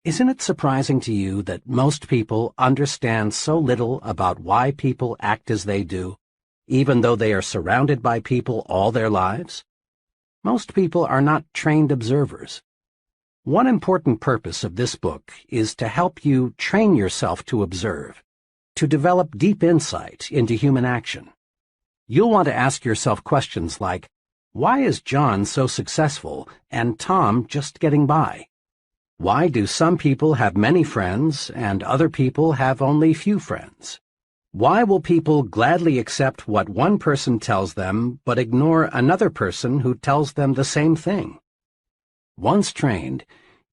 Isn't it surprising to you that most people understand so little about why people act as they do, even though they are surrounded by people all their lives? Most people are not trained observers. One important purpose of this book is to help you train yourself to observe, to develop deep insight into human action. You'll want to ask yourself questions like, why is John so successful and Tom just getting by? Why do some people have many friends and other people have only few friends? Why will people gladly accept what one person tells them but ignore another person who tells them the same thing? Once trained,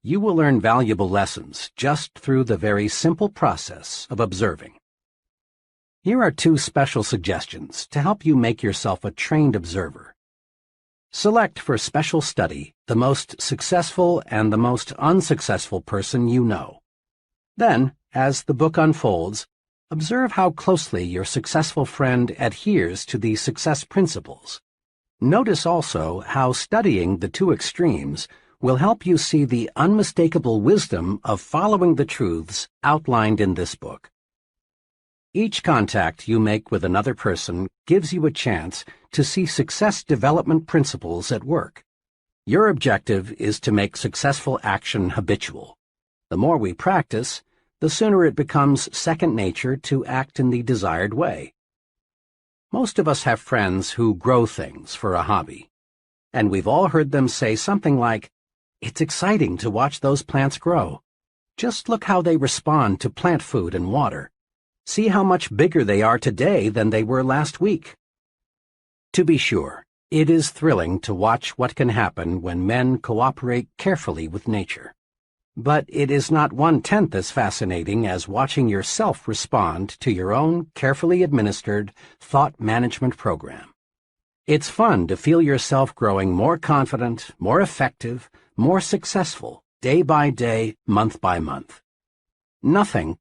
you will learn valuable lessons just through the very simple process of observing. Here are two special suggestions to help you make yourself a trained observer. Select for special study the most successful and the most unsuccessful person you know. Then, as the book unfolds, observe how closely your successful friend adheres to the success principles. Notice also how studying the two extremes will help you see the unmistakable wisdom of following the truths outlined in this book. Each contact you make with another person gives you a chance to see success development principles at work. Your objective is to make successful action habitual. The more we practice, the sooner it becomes second nature to act in the desired way. Most of us have friends who grow things for a hobby, and we've all heard them say something like, "It's exciting to watch those plants grow. Just look how they respond to plant food and water. See how much bigger they are today than they were last week." To be sure, it is thrilling to watch what can happen when men cooperate carefully with nature. But it is not 1/10 as fascinating as watching yourself respond to your own carefully administered thought management program. It's fun to feel yourself growing more confident, more effective, more successful, day by day, month by month. Nothing,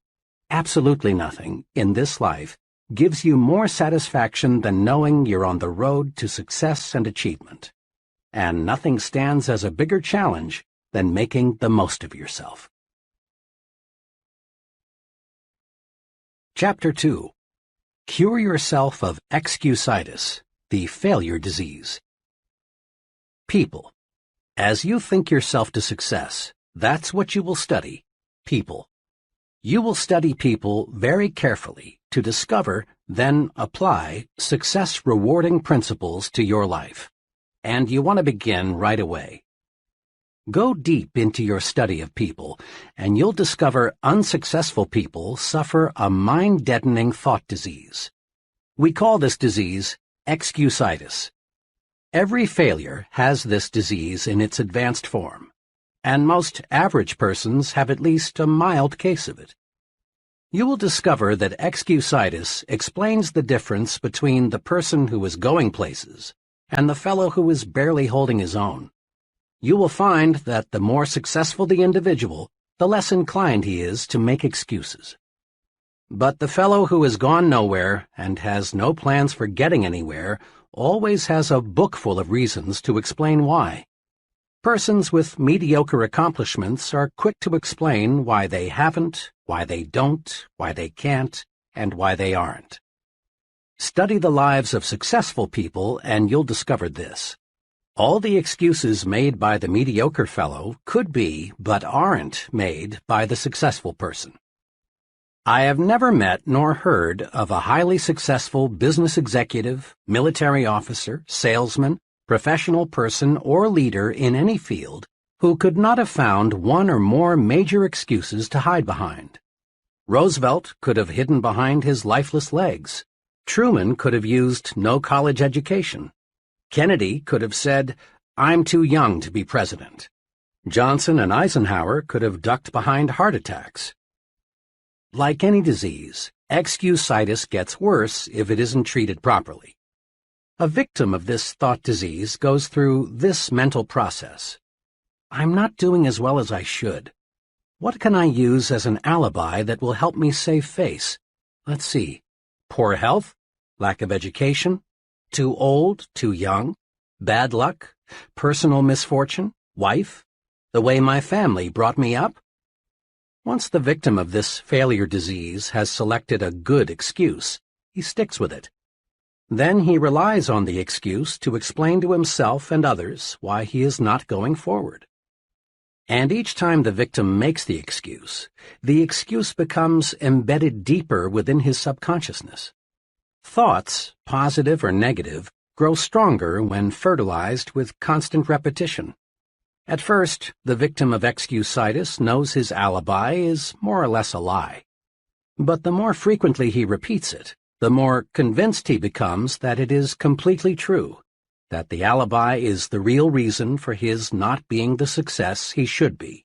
absolutely nothing, in this life gives you more satisfaction than knowing you're on the road to success and achievement. And nothing stands as a bigger challenge than making the most of yourself. Chapter 2. Cure yourself of Excusitis, the failure disease. People. As you think yourself to success, that's what you will study, people. You will study people very carefully to discover, then apply, success-rewarding principles to your life. And you want to begin right away. Go deep into your study of people, and you'll discover unsuccessful people suffer a mind-deadening thought disease. We call this disease Excusitis. Every failure has this disease in its advanced form, and most average persons have at least a mild case of it. You will discover that Excusitis explains the difference between the person who is going places and the fellow who is barely holding his own. You will find that the more successful the individual, the less inclined he is to make excuses. But the fellow who has gone nowhere and has no plans for getting anywhere always has a book full of reasons to explain why. Persons with mediocre accomplishments are quick to explain why they haven't, why they don't, why they can't, and why they aren't. Study the lives of successful people and you'll discover this. All the excuses made by the mediocre fellow could be, but aren't, made by the successful person. I have never met nor heard of a highly successful business executive, military officer, salesman, professional person, or leader in any field who could not have found one or more major excuses to hide behind. Roosevelt could have hidden behind his lifeless legs. Truman could have used no college education. Kennedy could have said, "I'm too young to be president." Johnson and Eisenhower could have ducked behind heart attacks. Like any disease, Excusitis gets worse if it isn't treated properly. A victim of this thought disease goes through this mental process. I'm not doing as well as I should. What can I use as an alibi that will help me save face? Let's see. Poor health? Lack of education? Too old? Too young? Bad luck? Personal misfortune? Wife? The way my family brought me up? Once the victim of this failure disease has selected a good excuse, he sticks with it. Then he relies on the excuse to explain to himself and others why he is not going forward. And each time the victim makes the excuse becomes embedded deeper within his subconsciousness. Thoughts, positive or negative, grow stronger when fertilized with constant repetition. At first, the victim of Excusitis knows his alibi is more or less a lie. But the more frequently he repeats it, the more convinced he becomes that it is completely true, that the alibi is the real reason for his not being the success he should be.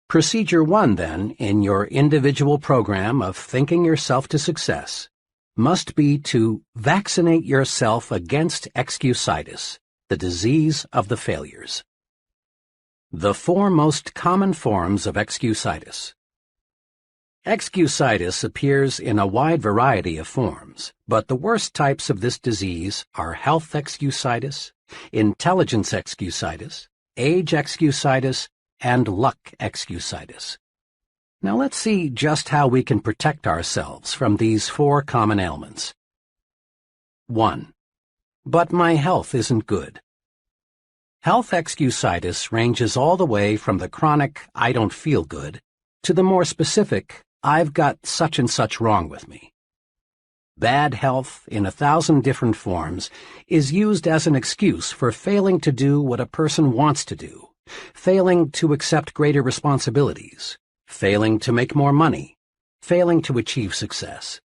Procedure 1, then, in your individual program of thinking yourself to success, must be to vaccinate yourself against Excusitis, the disease of the failures. The 4 most common forms of Excusitis. Excusitis appears in a wide variety of forms, but the worst types of this disease are health Excusitis, intelligence Excusitis, age excusitis, and luck excusitis. Now let's see just how we can protect ourselves from these 4 common ailments. 1. But my health isn't good. Health excusitis ranges all the way from the chronic I don't feel good to the more specific I've got such and such wrong with me. Bad health, in 1,000 different forms, is used as an excuse for failing to do what a person wants to do, failing to accept greater responsibilities, failing to make more money, failing to achieve success.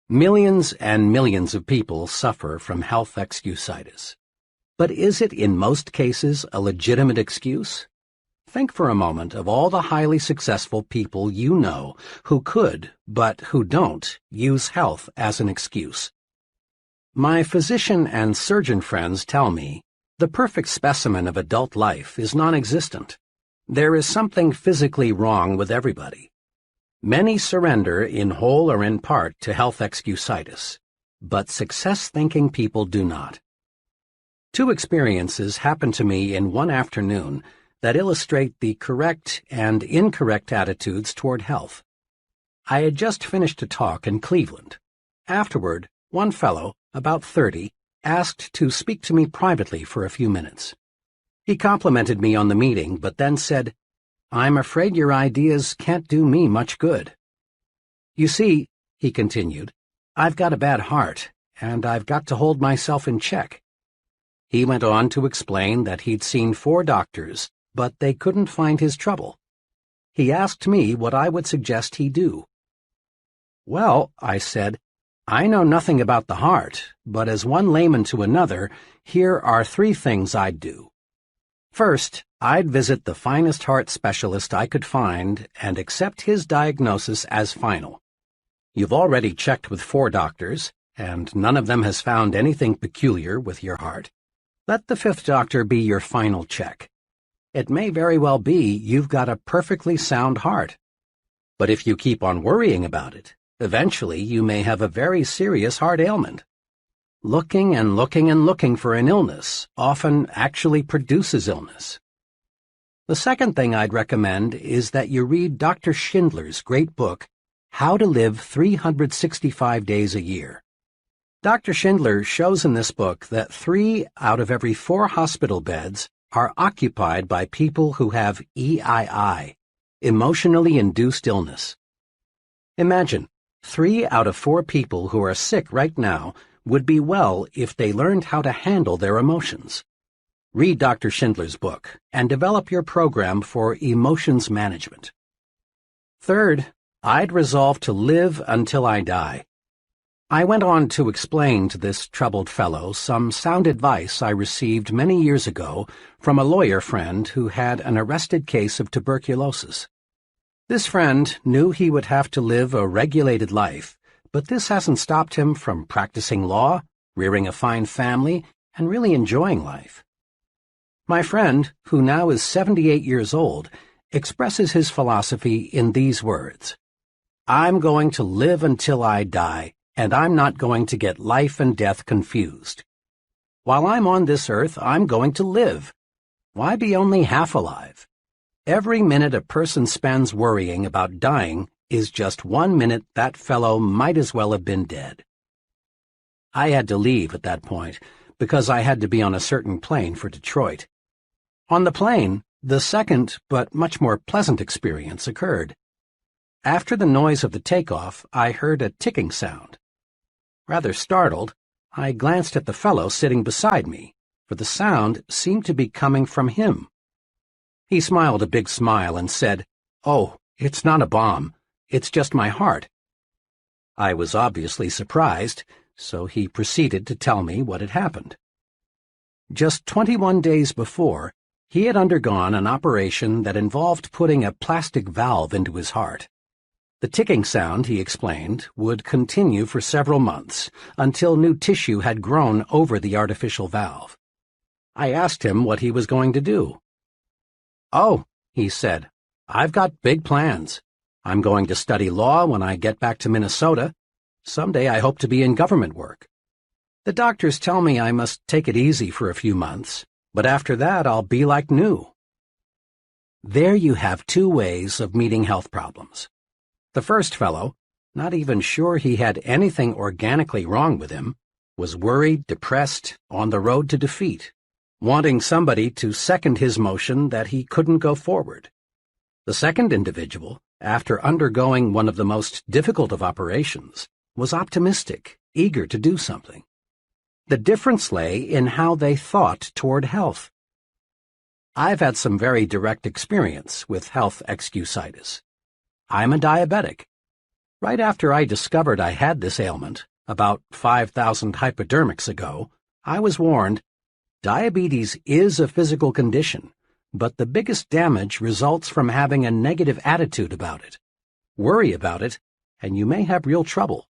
Millions and millions of people suffer from health excusitis. But is it in most cases a legitimate excuse? Think for a moment of all the highly successful people you know who could, but who don't, use health as an excuse. My physician and surgeon friends tell me the perfect specimen of adult life is non-existent. There is something physically wrong with everybody. Many surrender in whole or in part to health excusitis, but success-thinking people do not. 2 experiences happened to me in one afternoon that illustrate the correct and incorrect attitudes toward health. I had just finished a talk in Cleveland. Afterward, one fellow, about 30, asked to speak to me privately for a few minutes. He complimented me on the meeting, but then said, "I'm afraid your ideas can't do me much good." "You see," he continued, "I've got a bad heart, and I've got to hold myself in check." He went on to explain that he'd seen 4 doctors, but they couldn't find his trouble. He asked me what I would suggest he do. "Well," I said, "I know nothing about the heart, but as one layman to another, here are 3 things I'd do. First, I'd visit the finest heart specialist I could find and accept his diagnosis as final. You've already checked with 4 doctors, and none of them has found anything peculiar with your heart. Let the 5th doctor be your final check. It may very well be you've got a perfectly sound heart. But if you keep on worrying about it, eventually you may have a very serious heart ailment. Looking and looking and looking for an illness often actually produces illness." The second thing I'd recommend is that you read Dr. Schindler's great book, How to Live 365 Days a Year. Dr. Schindler shows in this book that 3 out of every 4 hospital beds are occupied by people who have EII, emotionally induced illness. Imagine, 3 out of 4 people who are sick right now would be well if they learned how to handle their emotions. Read Dr. Schindler's book and develop your program for emotions management. Third, I'd resolve to live until I die. I went on to explain to this troubled fellow some sound advice I received many years ago from a lawyer friend who had an arrested case of tuberculosis. This friend knew he would have to live a regulated life, but this hasn't stopped him from practicing law, rearing a fine family, and really enjoying life. My friend, who now is 78 years old, expresses his philosophy in these words: "I'm going to live until I die, and I'm not going to get life and death confused. While I'm on this earth, I'm going to live. Why be only half alive? Every minute a person spends worrying about dying is just 1 minute that fellow might as well have been dead." I had to leave at that point because I had to be on a certain plane for Detroit. On the plane, the second but much more pleasant experience occurred. After the noise of the takeoff, I heard a ticking sound. Rather startled, I glanced at the fellow sitting beside me, for the sound seemed to be coming from him. He smiled a big smile and said, "Oh, it's not a bomb. It's just my heart." I was obviously surprised, so he proceeded to tell me what had happened. Just 21 days before, he had undergone an operation that involved putting a plastic valve into his heart. The ticking sound, he explained, would continue for several months until new tissue had grown over the artificial valve. I asked him what he was going to do. "Oh," he said, "I've got big plans. I'm going to study law when I get back to Minnesota. Someday I hope to be in government work. The doctors tell me I must take it easy for a few months, but after that I'll be like new. There you have two ways of meeting health problems. The first fellow, not even sure he had anything organically wrong with him, was worried, depressed, on the road to defeat, wanting somebody to second his motion that he couldn't go forward. The second individual, after undergoing one of the most difficult of operations, was optimistic, eager to do something. The difference lay in how they thought toward health. I've had some very direct experience with health excusitis. I'm a diabetic. Right after I discovered I had this ailment, about 5,000 hypodermics ago, I was warned, diabetes is a physical condition, but the biggest damage results from having a negative attitude about it. Worry about it, and you may have real trouble.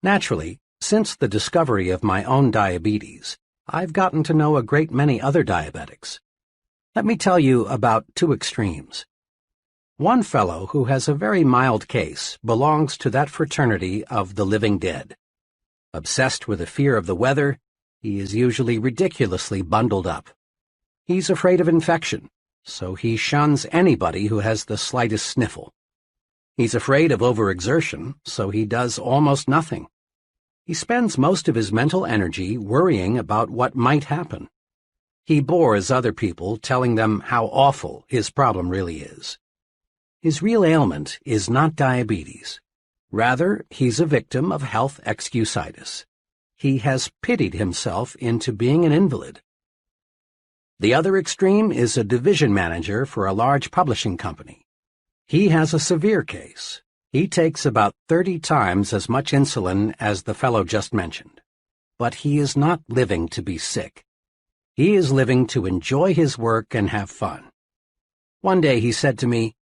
Naturally, since the discovery of my own diabetes, I've gotten to know a great many other diabetics. Let me tell you about two extremes. One fellow who has a very mild case belongs to that fraternity of the living dead. Obsessed with a fear of the weather, he is usually ridiculously bundled up. He's afraid of infection, so he shuns anybody who has the slightest sniffle. He's afraid of overexertion, so he does almost nothing. He spends most of his mental energy worrying about what might happen. He bores other people telling them how awful his problem really is. His real ailment is not diabetes. Rather, he's a victim of health excusitis. He has pitied himself into being an invalid. The other extreme is a division manager for a large publishing company. He has a severe case. He takes about 30 times as much insulin as the fellow just mentioned. But he is not living to be sick. He is living to enjoy his work and have fun. One day he said to me,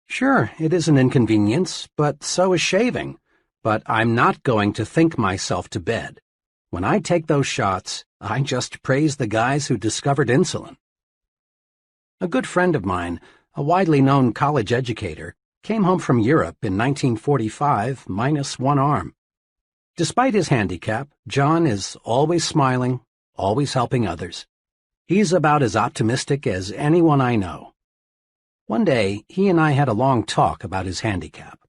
"Sure, it is an inconvenience, but so is shaving. But I'm not going to think myself to bed. When I take those shots, I just praise the guys who discovered insulin." A good friend of mine, a widely known college educator, came home from Europe in 1945 minus one arm. Despite his handicap, John is always smiling, always helping others. He's about as optimistic as anyone I know. One day, he and I had a long talk about his handicap.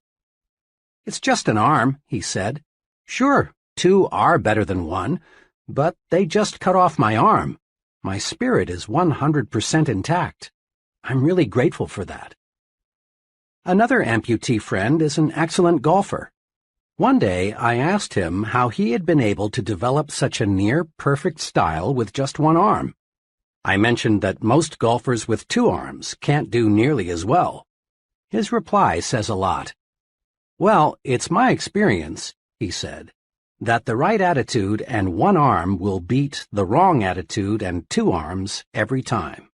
"It's just an arm," he said. "Sure, two are better than one, but they just cut off my arm. My spirit is 100% intact. I'm really grateful for that." Another amputee friend is an excellent golfer. One day, I asked him how he had been able to develop such a near-perfect style with just one arm. I mentioned that most golfers with two arms can't do nearly as well. His reply says a lot. "Well, it's my experience," he said, "that the right attitude and one arm will beat the wrong attitude and two arms every time."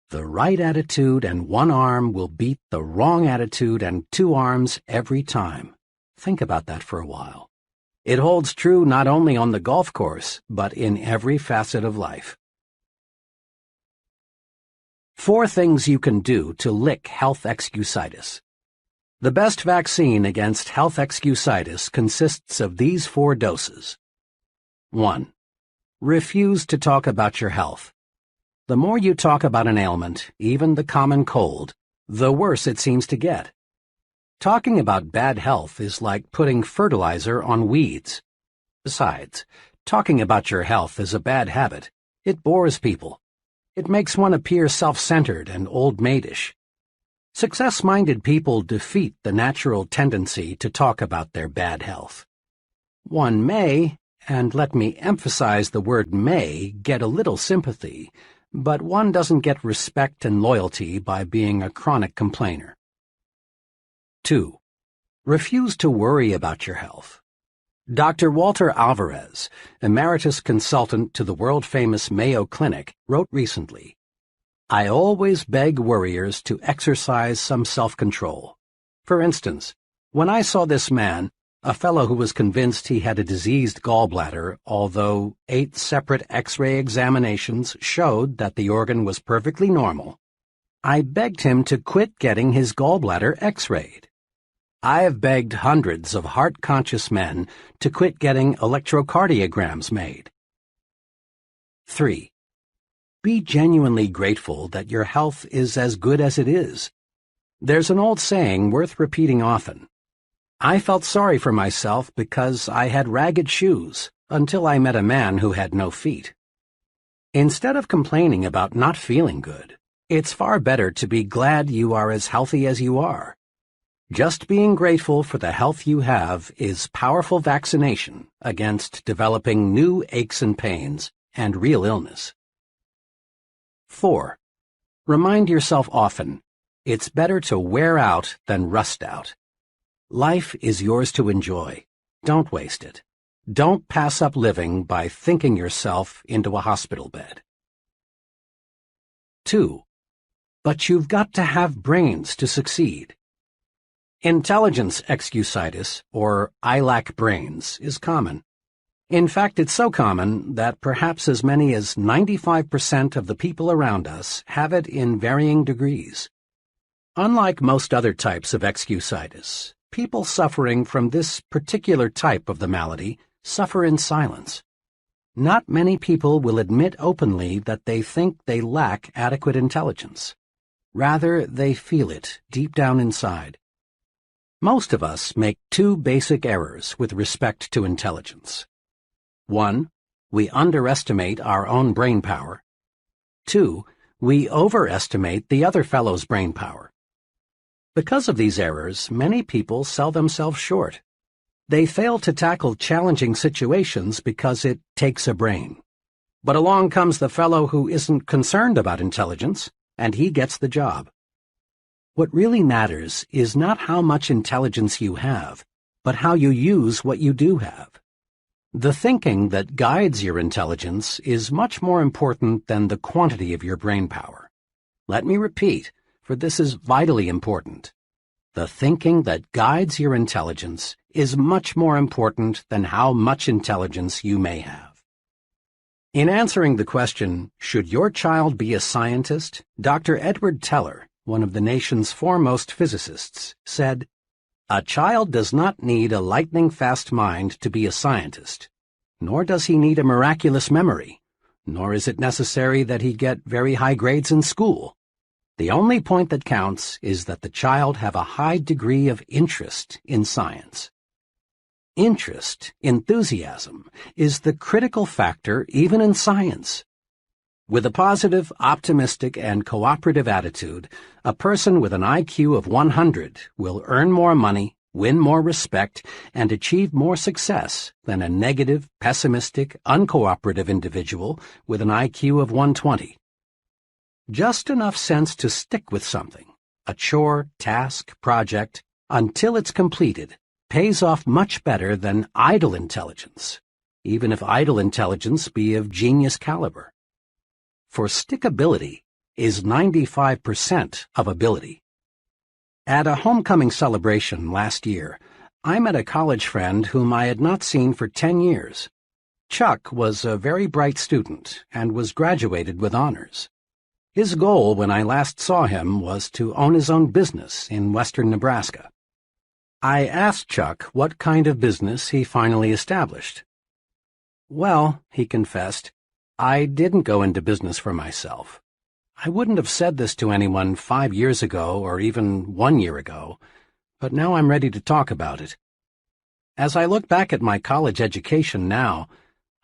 The right attitude and one arm will beat the wrong attitude and two arms every time. Think about that for a while. It holds true not only on the golf course, but in every facet of life. 4 things you can do to lick health excusitis. The best vaccine against health excusitis consists of these 4 doses. 1. Refuse to talk about your health. The more you talk about an ailment, even the common cold, the worse it seems to get. Talking about bad health is like putting fertilizer on weeds. Besides, talking about your health is a bad habit. It bores people. It makes one appear self-centered and old-maidish. Success-minded people defeat the natural tendency to talk about their bad health. One may, and let me emphasize the word may, get a little sympathy, but one doesn't get respect and loyalty by being a chronic complainer. 2. Refuse to worry about your health. Dr. Walter Alvarez, emeritus consultant to the world-famous Mayo Clinic, wrote recently, "I always beg worriers to exercise some self-control. For instance, when I saw this man, a fellow who was convinced he had a diseased gallbladder, although 8 separate X-ray examinations showed that the organ was perfectly normal, I begged him to quit getting his gallbladder X-rayed. I have begged hundreds of heart-conscious men to quit getting electrocardiograms made." 3. Be genuinely grateful that your health is as good as it is. There's an old saying worth repeating often. I felt sorry for myself because I had ragged shoes until I met a man who had no feet. Instead of complaining about not feeling good, it's far better to be glad you are as healthy as you are. Just being grateful for the health you have is powerful vaccination against developing new aches and pains and real illness. 4. Remind yourself often, it's better to wear out than rust out. Life is yours to enjoy. Don't waste it. Don't pass up living by thinking yourself into a hospital bed. 2. But you've got to have brains to succeed. Intelligence excusitis, or I lack brains, is common. In fact, it's so common that perhaps as many as 95% of the people around us have it in varying degrees. Unlike most other types of excusitis, people suffering from this particular type of the malady suffer in silence. Not many people will admit openly that they think they lack adequate intelligence. Rather, they feel it deep down inside. Most of us make two basic errors with respect to intelligence. 1. We underestimate our own brain power. 2. We overestimate the other fellow's brain power. Because of these errors, many people sell themselves short. They fail to tackle challenging situations because it takes a brain. But along comes the fellow who isn't concerned about intelligence, and he gets the job. What really matters is not how much intelligence you have, but how you use what you do have. The thinking that guides your intelligence is much more important than the quantity of your brain power. Let me repeat, for this is vitally important. The thinking that guides your intelligence is much more important than how much intelligence you may have. In answering the question, should your child be a scientist, Dr. Edward Teller, one of the nation's foremost physicists, said, "A child does not need a lightning-fast mind to be a scientist, nor does he need a miraculous memory, nor is it necessary that he get very high grades in school. The only point that counts is that the child have a high degree of interest in science." Interest, enthusiasm, is the critical factor even in science. With a positive, optimistic, and cooperative attitude, a person with an IQ of 100 will earn more money, win more respect, and achieve more success than a negative, pessimistic, uncooperative individual with an IQ of 120. Just enough sense to stick with something, a chore, task, project, until it's completed, pays off much better than idle intelligence, even if idle intelligence be of genius caliber. For stickability is 95% of ability. At a homecoming celebration last year, I met a college friend whom I had not seen for 10 years. Chuck was a very bright student and was graduated with honors. His goal when I last saw him was to own his own business in western Nebraska. I asked Chuck what kind of business he finally established. "Well," he confessed, "I didn't go into business for myself. I wouldn't have said this to anyone 5 years ago or even 1 year ago, but now I'm ready to talk about it. As I look back at my college education now,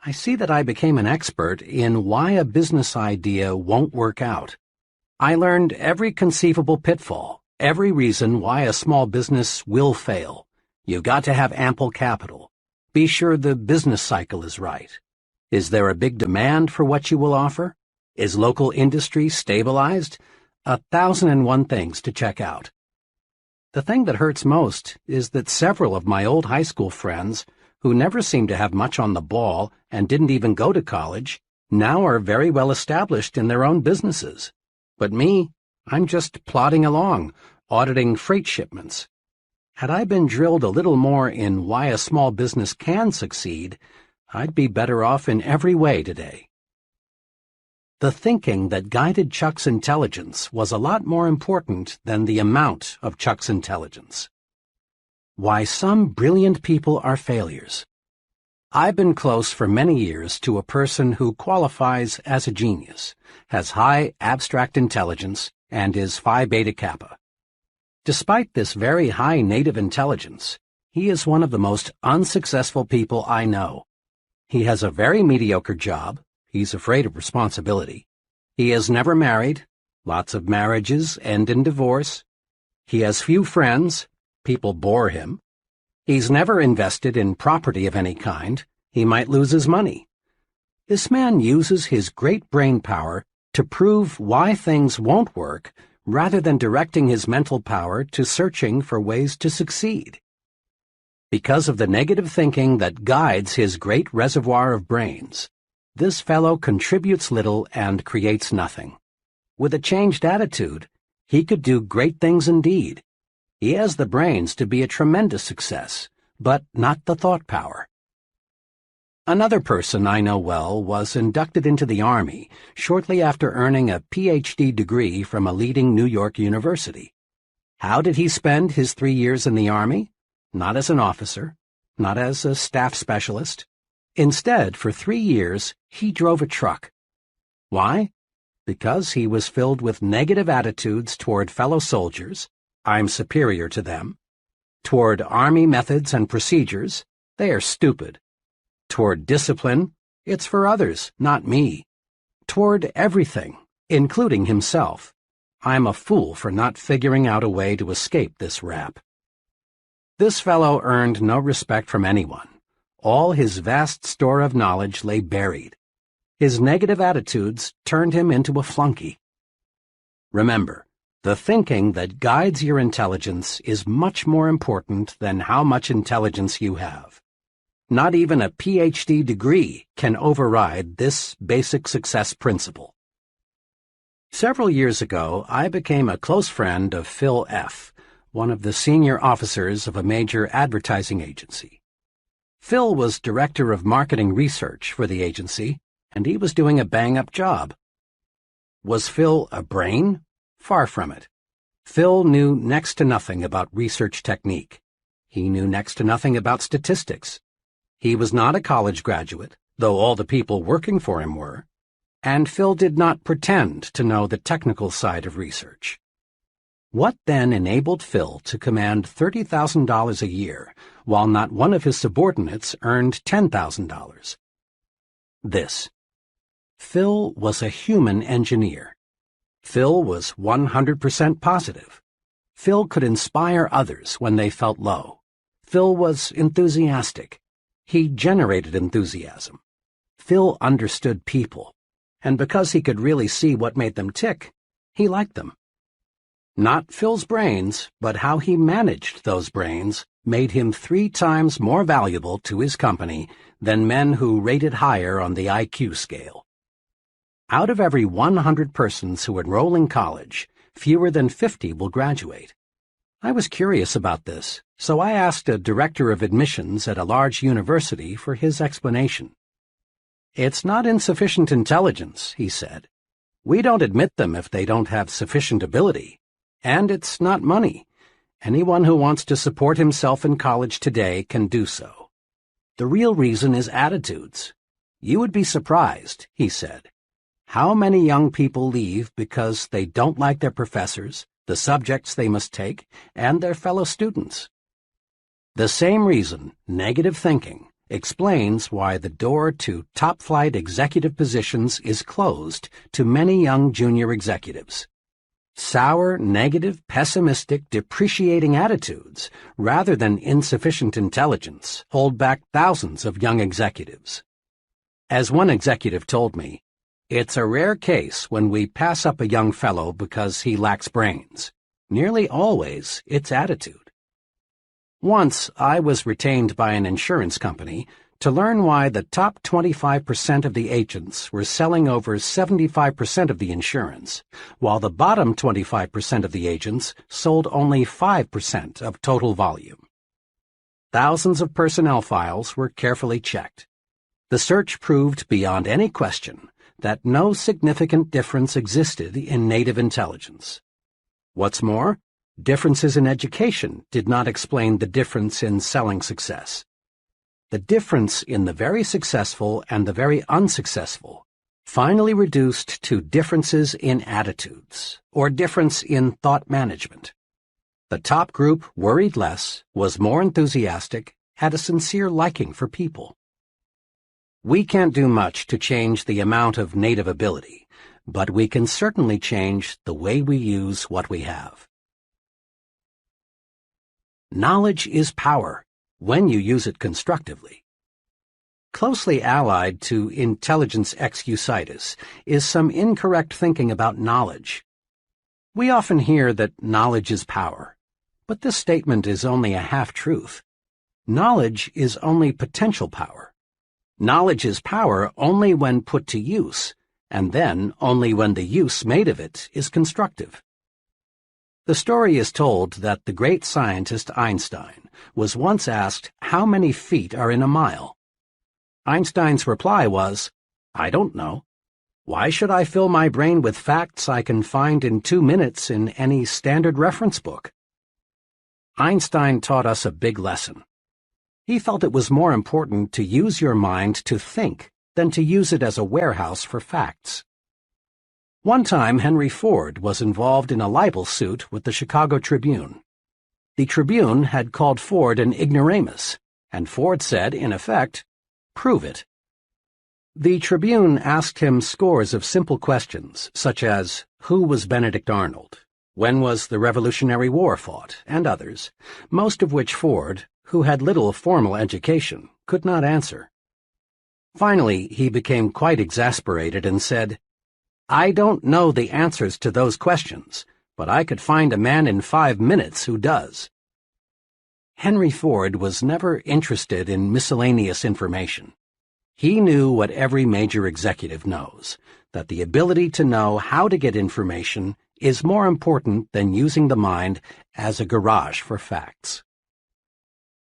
I see that I became an expert in why a business idea won't work out. I learned every conceivable pitfall, every reason why a small business will fail. You've got to have ample capital. Be sure the business cycle is right. Is there a big demand for what you will offer? Is local industry stabilized? 1,001 things to check out. The thing that hurts most is that several of my old high school friends, who never seemed to have much on the ball and didn't even go to college, now are very well established in their own businesses. But me, I'm just plodding along, auditing freight shipments. Had I been drilled a little more in why a small business can succeed, I'd be better off in every way today. The thinking that guided Chuck's intelligence was a lot more important than the amount of Chuck's intelligence. Why some brilliant people are failures. I've been close for many years to a person who qualifies as a genius, has high abstract intelligence, and is Phi Beta Kappa. Despite this very high native intelligence, he is one of the most unsuccessful people I know. He has a very mediocre job. He's afraid of responsibility. He is never married. Lots of marriages end in divorce. He has few friends. People bore him. He's never invested in property of any kind. He might lose his money. This man uses his great brain power to prove why things won't work rather than directing his mental power to searching for ways to succeed. Because of the negative thinking that guides his great reservoir of brains, this fellow contributes little and creates nothing. With a changed attitude, he could do great things indeed. He has the brains to be a tremendous success, but not the thought power. Another person I know well was inducted into the Army shortly after earning a PhD degree from a leading New York university. How did he spend his 3 years in the Army? Not as an officer, not as a staff specialist. Instead, for 3 years, he drove a truck. Why? Because he was filled with negative attitudes toward fellow soldiers, I'm superior to them. Toward Army methods and procedures, they are stupid. Toward discipline, it's for others, not me. Toward everything, including himself, I'm a fool for not figuring out a way to escape this rap. This fellow earned no respect from anyone. All his vast store of knowledge lay buried. His negative attitudes turned him into a flunky. Remember, the thinking that guides your intelligence is much more important than how much intelligence you have. Not even a PhD degree can override this basic success principle. Several years ago, I became a close friend of Phil F., one of the senior officers of a major advertising agency. Phil was director of marketing research for the agency, and he was doing a bang-up job. Was Phil a brain? Far from it. Phil knew next to nothing about research technique. He knew next to nothing about statistics. He was not a college graduate, though all the people working for him were, and Phil did not pretend to know the technical side of research. What then enabled Phil to command $30,000 a year, while not one of his subordinates earned $10,000? This. Phil was a human engineer. Phil was 100% positive. Phil could inspire others when they felt low. Phil was enthusiastic. He generated enthusiasm. Phil understood people, and because he could really see what made them tick, he liked them. Not Phil's brains, but how he managed those brains made him 3 times more valuable to his company than men who rated higher on the IQ scale. Out of every 100 persons who enroll in college, fewer than 50 will graduate. I was curious about this, so I asked a director of admissions at a large university for his explanation. It's not insufficient intelligence, he said. We don't admit them if they don't have sufficient ability. And it's not money. Anyone who wants to support himself in college today can do so. The real reason is attitudes. You would be surprised, he said, how many young people leave because they don't like their professors, the subjects they must take, and their fellow students. The same reason, negative thinking, explains why the door to top-flight executive positions is closed to many young junior executives. Sour, negative, pessimistic, depreciating attitudes, rather than insufficient intelligence, hold back thousands of young executives. As one executive told me, it's a rare case when we pass up a young fellow because he lacks brains. Nearly always, it's attitude. Once, I was retained by an insurance company to learn why the top 25% of the agents were selling over 75% of the insurance, while the bottom 25% of the agents sold only 5% of total volume. Thousands of personnel files were carefully checked. The search proved beyond any question that no significant difference existed in native intelligence. What's more, differences in education did not explain the difference in selling success. the difference in the very successful and the very unsuccessful finally reduced to differences in attitudes, or difference in thought management. The top group worried less, was more enthusiastic, had a sincere liking for people. We can't do much to change the amount of native ability, but we can certainly change the way we use what we have. Knowledge is power, when you use it constructively. Closely allied to intelligence excusitis is some incorrect thinking about knowledge. We often hear that knowledge is power, but this statement is only a half-truth. Knowledge is only potential power. Knowledge is power only when put to use, and then only when the use made of it is constructive. The story is told that the great scientist Einstein was once asked how many feet are in a mile. Einstein's reply was, "I don't know. Why should I fill my brain with facts I can find in 2 minutes in any standard reference book?" Einstein taught us a big lesson. He felt it was more important to use your mind to think than to use it as a warehouse for facts. One time, Henry Ford was involved in a libel suit with the Chicago Tribune. The Tribune had called Ford an ignoramus, and Ford said, in effect, "Prove it." The Tribune asked him scores of simple questions, such as, who was Benedict Arnold? When was the Revolutionary War fought? And others, most of which Ford, who had little formal education, could not answer. Finally, he became quite exasperated and said, "I don't know the answers to those questions, but I could find a man in 5 minutes who does." Henry Ford was never interested in miscellaneous information. He knew what every major executive knows, that the ability to know how to get information is more important than using the mind as a garage for facts.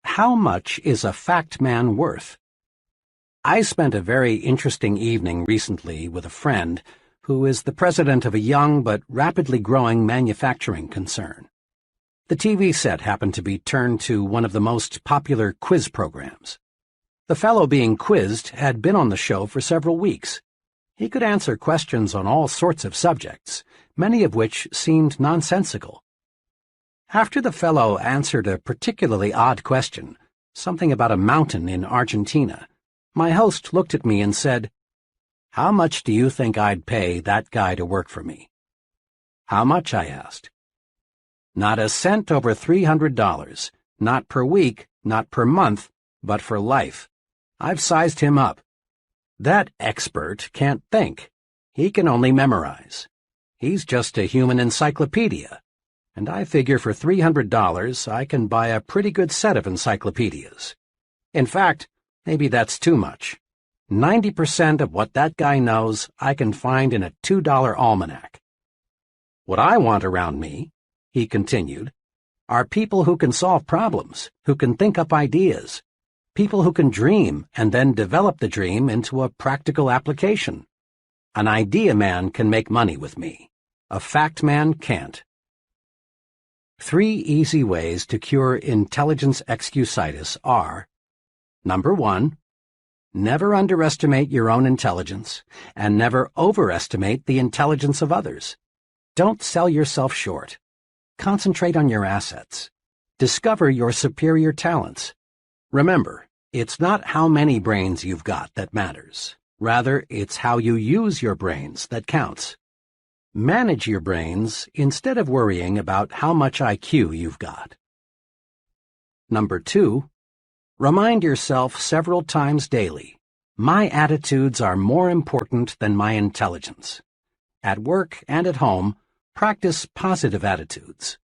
How much is a fact man worth? I spent a very interesting evening recently with a friend who is the president of a young but rapidly growing manufacturing concern. The TV set happened to be turned to one of the most popular quiz programs. The fellow being quizzed had been on the show for several weeks. He could answer questions on all sorts of subjects, many of which seemed nonsensical. After the fellow answered a particularly odd question, something about a mountain in Argentina, my host looked at me and said, "How much do you think I'd pay that guy to work for me?" "How much?" I asked. "Not a cent over $300, not per week, not per month, but for life. I've sized him up. That expert can't think. He can only memorize. He's just a human encyclopedia. And I figure for $300 I can buy a pretty good set of encyclopedias. In fact, maybe that's too much. 90% of what that guy knows I can find in a $2 almanac. What I want around me," he continued, "are people who can solve problems, who can think up ideas, people who can dream and then develop the dream into a practical application. An idea man can make money with me. A fact man can't." 3 easy ways to cure intelligence excusitis are: Number 1, never underestimate your own intelligence, and never overestimate the intelligence of others. Don't sell yourself short. Concentrate on your assets. Discover your superior talents. Remember, it's not how many brains you've got that matters. Rather, it's how you use your brains that counts. Manage your brains instead of worrying about how much IQ you've got. Number 2, remind yourself several times daily, my attitudes are more important than my intelligence. At work and at home, practice positive attitudes.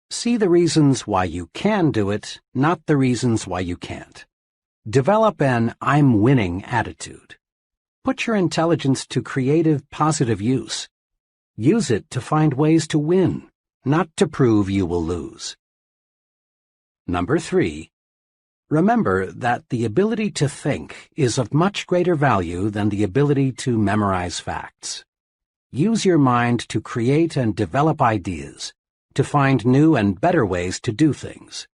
See the reasons why you can do it, not the reasons why you can't. Develop an I'm winning attitude. Put your intelligence to creative, positive use. Use it to find ways to win, not to prove you will lose. Number 3, remember that the ability to think is of much greater value than the ability to memorize facts. Use your mind to create and develop ideas, to find new and better ways to do things.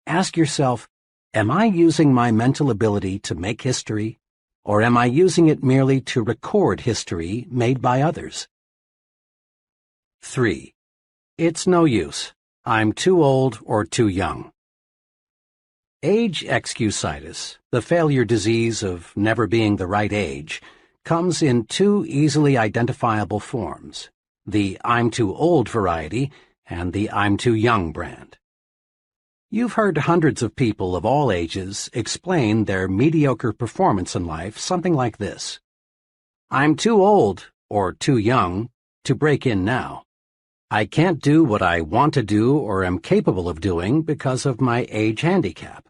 Ask yourself, Am I using my mental ability to make history, or am I using it merely to record history made by others? 3. It's no use. I'm too old or too young. Age excusitis, the failure disease of never being the right age, comes in two easily identifiable forms, the I'm too old variety and the I'm too young brand. You've heard hundreds of people of all ages explain their mediocre performance in life something like this. I'm too old, or too young, to break in now. I can't do what I want to do or am capable of doing because of my age handicap.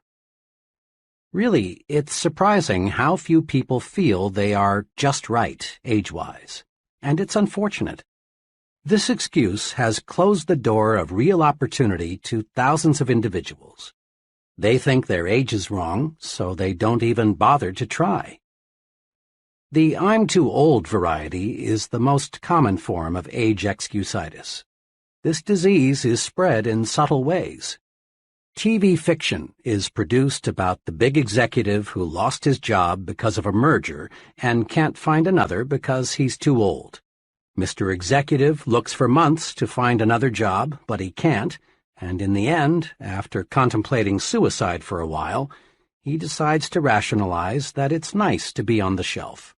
Really, it's surprising how few people feel they are just right, age-wise, and it's unfortunate. This excuse has closed the door of real opportunity to thousands of individuals. They think their age is wrong, so they don't even bother to try. The I'm too old variety is the most common form of age excusitis. This disease is spread in subtle ways. TV fiction is produced about the big executive who lost his job because of a merger and can't find another because he's too old. Mr. Executive looks for months to find another job, but he can't, and in the end, after contemplating suicide for a while, he decides to rationalize that it's nice to be on the shelf.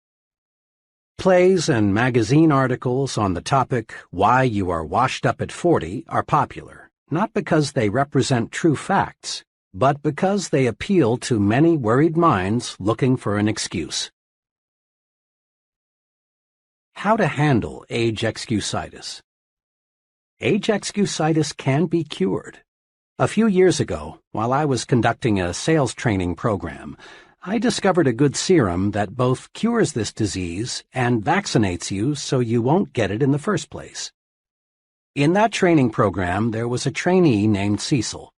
Plays and magazine articles on the topic, Why You Are Washed Up at 40, are popular, not because they represent true facts, but because they appeal to many worried minds looking for an excuse. How to handle age excusitis. Age excusitis can be cured. A few years ago, while I was conducting a sales training program, I discovered a good serum that both cures this disease and vaccinates you so you won't get it in the first place. In that training program, there was a trainee named Cecil.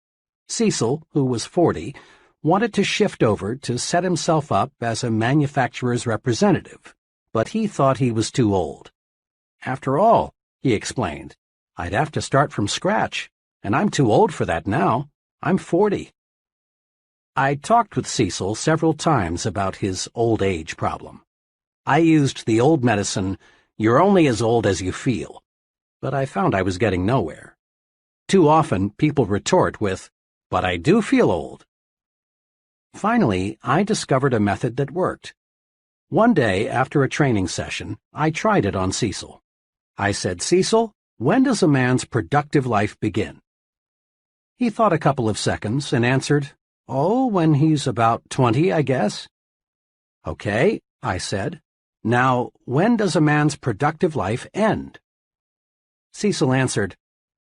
Cecil, who was 40, wanted to shift over to set himself up as a manufacturer's representative, but he thought he was too old. After all, he explained, I'd have to start from scratch, and I'm too old for that now. I'm 40. I talked with Cecil several times about his old age problem. I used the old medicine, you're only as old as you feel, but I found I was getting nowhere. Too often, people retort with, but I do feel old. Finally, I discovered a method that worked. One day, after a training session, I tried it on Cecil. I said, Cecil, when does a man's productive life begin? He thought a couple of seconds and answered, Oh, when he's about 20, I guess. Okay, I said. Now, when does a man's productive life end? Cecil answered,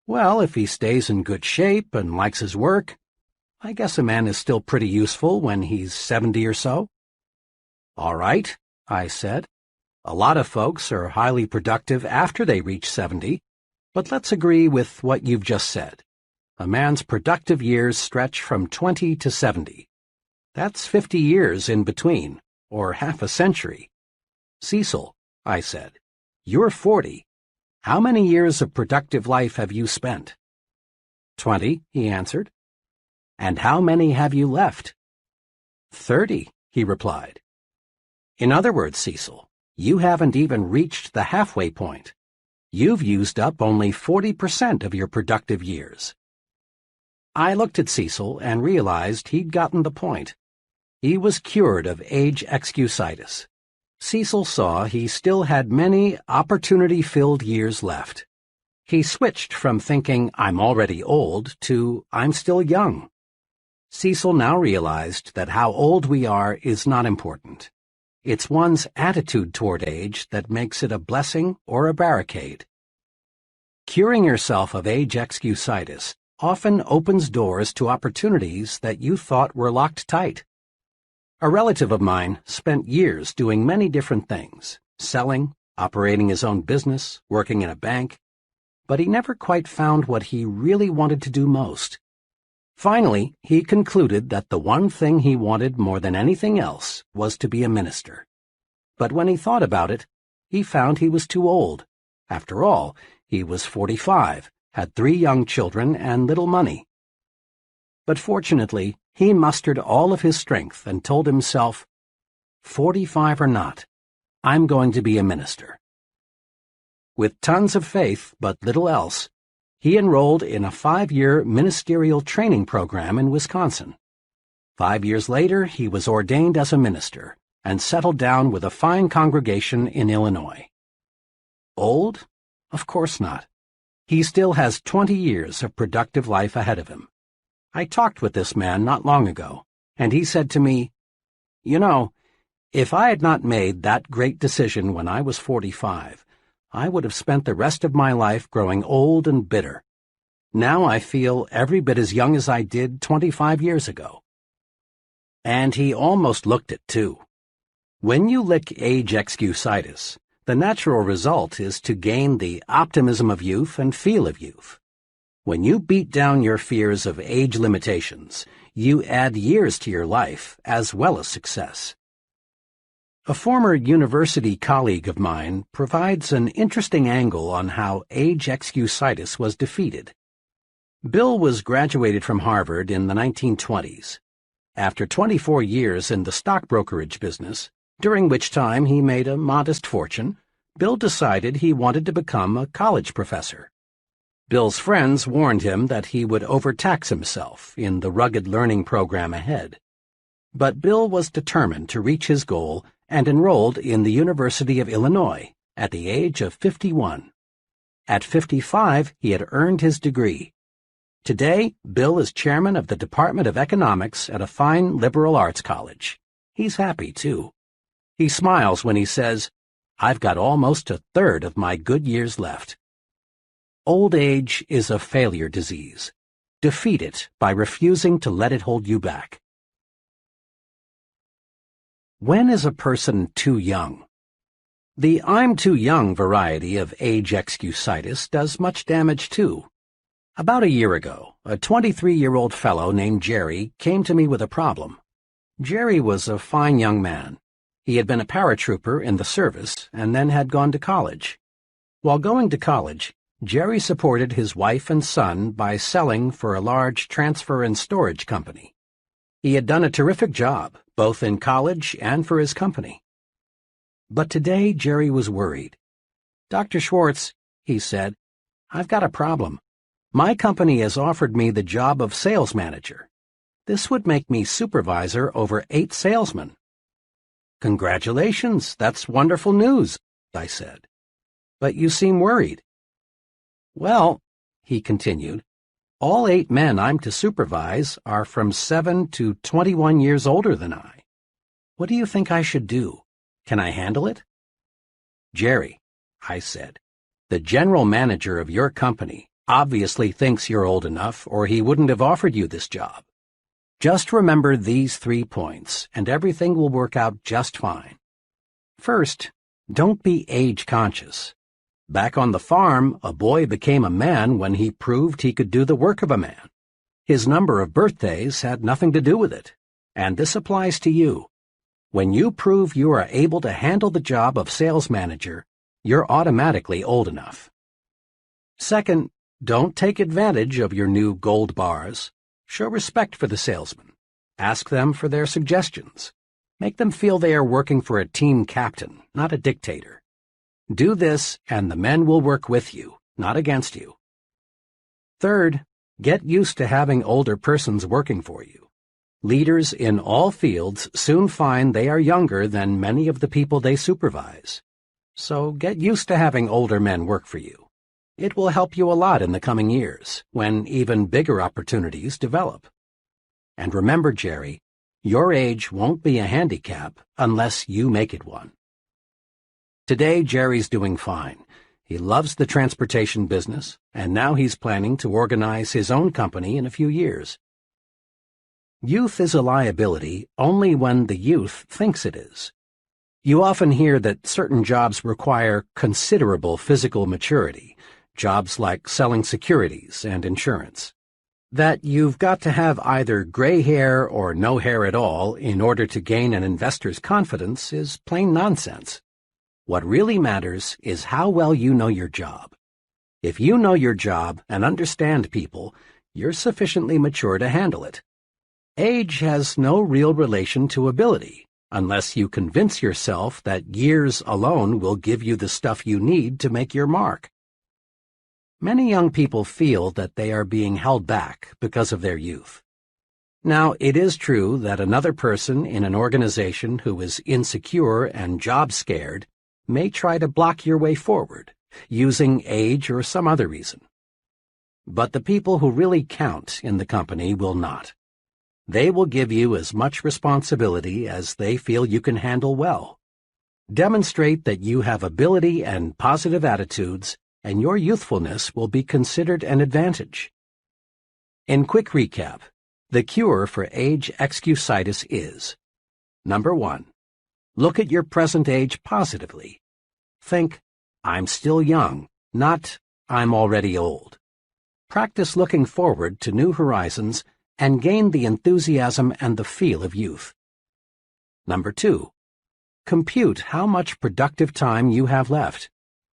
Well, if he stays in good shape and likes his work, I guess a man is still pretty useful when he's 70 or so. All right, I said. A lot of folks are highly productive after they reach 70, but let's agree with what you've just said. A man's productive years stretch from 20 to 70. That's 50 years in between, or half a century. Cecil, I said, you're 40. How many years of productive life have you spent? 20, he answered. And how many have you left? 30, he replied. In other words, Cecil, you haven't even reached the halfway point. You've used up only 40% of your productive years. I looked at Cecil and realized he'd gotten the point. He was cured of age excusitis. Cecil saw he still had many opportunity-filled years left. He switched from thinking, I'm already old, to I'm still young. Cecil now realized that how old we are is not important. It's one's attitude toward age that makes it a blessing or a barricade. Curing yourself of age excusitis often opens doors to opportunities that you thought were locked tight. A relative of mine spent years doing many different things, selling, operating his own business, working in a bank, but he never quite found what he really wanted to do most. Finally, he concluded that the one thing he wanted more than anything else was to be a minister. But when he thought about it, he found he was too old. After all, he was 45, had 3 young children, and little money. But fortunately, He mustered all of his strength and told himself, 45 or not, I'm going to be a minister. With tons of faith but little else, he enrolled in a 5-year ministerial training program in Wisconsin. 5 years later, he was ordained as a minister and settled down with a fine congregation in Illinois. Old? Of course not. He still has 20 years of productive life ahead of him. I talked with this man not long ago, and he said to me, "You know, if I had not made that great decision when I was 45, I would have spent the rest of my life growing old and bitter. Now I feel every bit as young as I did 25 years ago." And he almost looked it, too. When you lick age excusitis, the natural result is to gain the optimism of youth and feel of youth. When you beat down your fears of age limitations, you add years to your life as well as success. A former university colleague of mine provides an interesting angle on how age excusitis was defeated. Bill was graduated from Harvard in the 1920s. After 24 years in the stock brokerage business, during which time he made a modest fortune, Bill decided he wanted to become a college professor. Bill's friends warned him that he would overtax himself in the rugged learning program ahead. But Bill was determined to reach his goal and enrolled in the University of Illinois at the age of 51. At 55, he had earned his degree. Today, Bill is chairman of the Department of Economics at a fine liberal arts college. He's happy, too. He smiles when he says, "I've got almost a third of my good years left." Old age is a failure disease. Defeat it by refusing to let it hold you back. When is a person too young? The "I'm too young" variety of age excusitis does much damage, too. About a year ago, a 23-year-old fellow named Jerry came to me with a problem. Jerry was a fine young man. He had been a paratrooper in the service and then had gone to college. While going to college, Jerry supported his wife and son by selling for a large transfer and storage company. He had done a terrific job, both in college and for his company. But today Jerry was worried. "Dr. Schwartz," he said, "I've got a problem. My company has offered me the job of sales manager. This would make me supervisor over 8 salesmen." "Congratulations, that's wonderful news," I said. "But you seem worried." "Well," he continued, "all 8 men I'm to supervise are from 7 to 21 years older than I. What do you think I should do? Can I handle it?" "Jerry," I said, "the general manager of your company obviously thinks you're old enough, or he wouldn't have offered you this job. Just remember these 3 points, and everything will work out just fine. First, don't be age-conscious. Back on the farm, a boy became a man when he proved he could do the work of a man. His number of birthdays had nothing to do with it, and this applies to you. When you prove you are able to handle the job of sales manager, you're automatically old enough. Second, don't take advantage of your new gold bars. Show respect for the salesman. Ask them for their suggestions. Make them feel they are working for a team captain, not a dictator. Do this, and the men will work with you, not against you. Third, get used to having older persons working for you. Leaders in all fields soon find they are younger than many of the people they supervise. So get used to having older men work for you. It will help you a lot in the coming years, when even bigger opportunities develop. And remember, Jerry, your age won't be a handicap unless you make it one. Today, Jerry's doing fine. He loves the transportation business, and now he's planning to organize his own company in a few years. Youth is a liability only when the youth thinks it is. You often hear that certain jobs require considerable physical maturity, jobs like selling securities and insurance. That you've got to have either gray hair or no hair at all in order to gain an investor's confidence is plain nonsense. What really matters is how well you know your job. If you know your job and understand people, you're sufficiently mature to handle it. Age has no real relation to ability, unless you convince yourself that years alone will give you the stuff you need to make your mark. Many young people feel that they are being held back because of their youth. Now, it is true that another person in an organization who is insecure and job-scared may try to block your way forward, using age or some other reason. But the people who really count in the company will not. They will give you as much responsibility as they feel you can handle well. Demonstrate that you have ability and positive attitudes, and your youthfulness will be considered an advantage. In quick recap, the cure for age excusitis is: Number 1. Look at your present age positively. Think, I'm still young, not I'm already old. Practice looking forward to new horizons and gain the enthusiasm and the feel of youth. Number 2. Compute how much productive time you have left.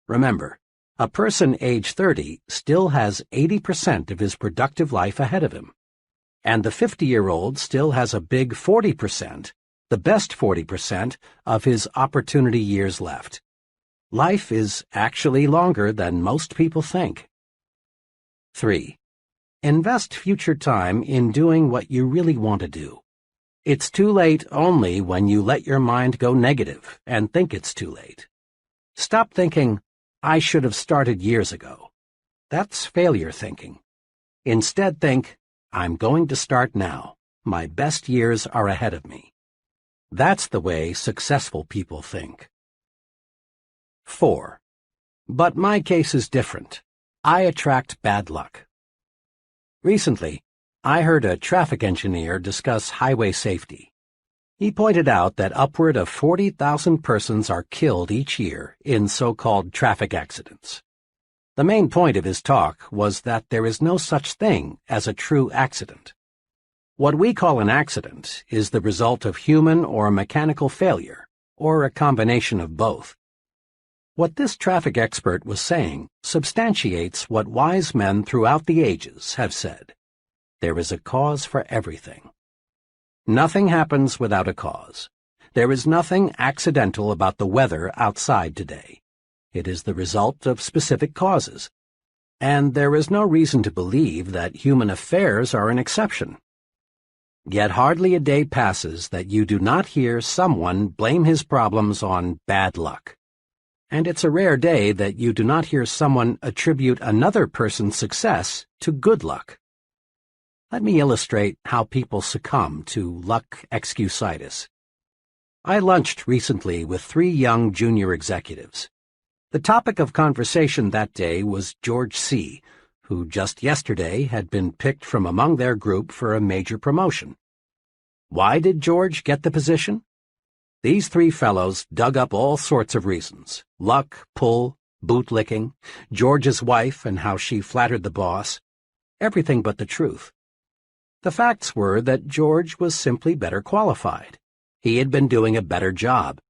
Remember, a person age 30 still has 80% of his productive life ahead of him. And the 50-year-old still has a big 40%, the best 40%, of his opportunity years left. Life is actually longer than most people think. 3. Invest future time in doing what you really want to do. It's too late only when you let your mind go negative and think it's too late. Stop thinking, I should have started years ago. That's failure thinking. Instead think, I'm going to start now. My best years are ahead of me. That's the way successful people think. 4. But my case is different. I attract bad luck. Recently, I heard a traffic engineer discuss highway safety. He pointed out that upward of 40,000 persons are killed each year in so-called traffic accidents. The main point of his talk was that there is no such thing as a true accident. What we call an accident is the result of human or mechanical failure, or a combination of both. What this traffic expert was saying substantiates what wise men throughout the ages have said. There is a cause for everything. Nothing happens without a cause. There is nothing accidental about the weather outside today. It is the result of specific causes. And there is no reason to believe that human affairs are an exception. Yet hardly a day passes that you do not hear someone blame his problems on bad luck. And it's a rare day that you do not hear someone attribute another person's success to good luck. Let me illustrate how people succumb to luck excusitis. I lunched recently with 3 young junior executives. The topic of conversation that day was George C., who just yesterday had been picked from among their group for a major promotion. Why did George get the position? These 3 fellows dug up all sorts of reasons: luck, pull, bootlicking, George's wife and how she flattered the boss, everything but the truth. The facts were that George was simply better qualified. He had been doing a better job.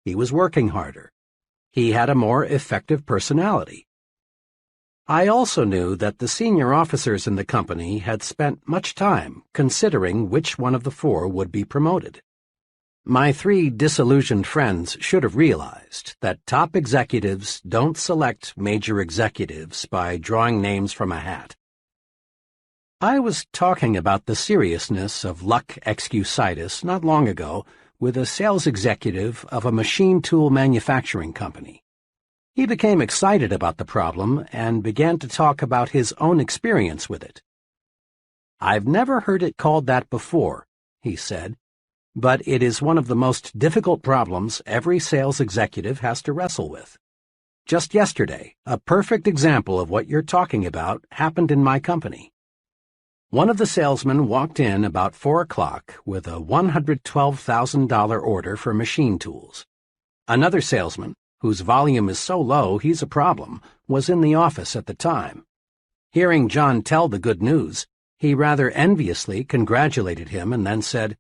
He was working harder. He had a more effective personality. I also knew that the senior officers in the company had spent much time considering which one of the 4 would be promoted. My 3 disillusioned friends should have realized that top executives don't select major executives by drawing names from a hat. I was talking about the seriousness of luck excusitis not long ago with a sales executive of a machine tool manufacturing company. He became excited about the problem and began to talk about his own experience with it. I've never heard it called that before, he said, but it is one of the most difficult problems every sales executive has to wrestle with. Just yesterday, a perfect example of what you're talking about happened in my company. One of the salesmen walked in about 4 o'clock with a $112,000 order for machine tools. Another salesman, whose volume is so low he's a problem, was in the office at the time. Hearing John tell the good news, he rather enviously congratulated him and then said,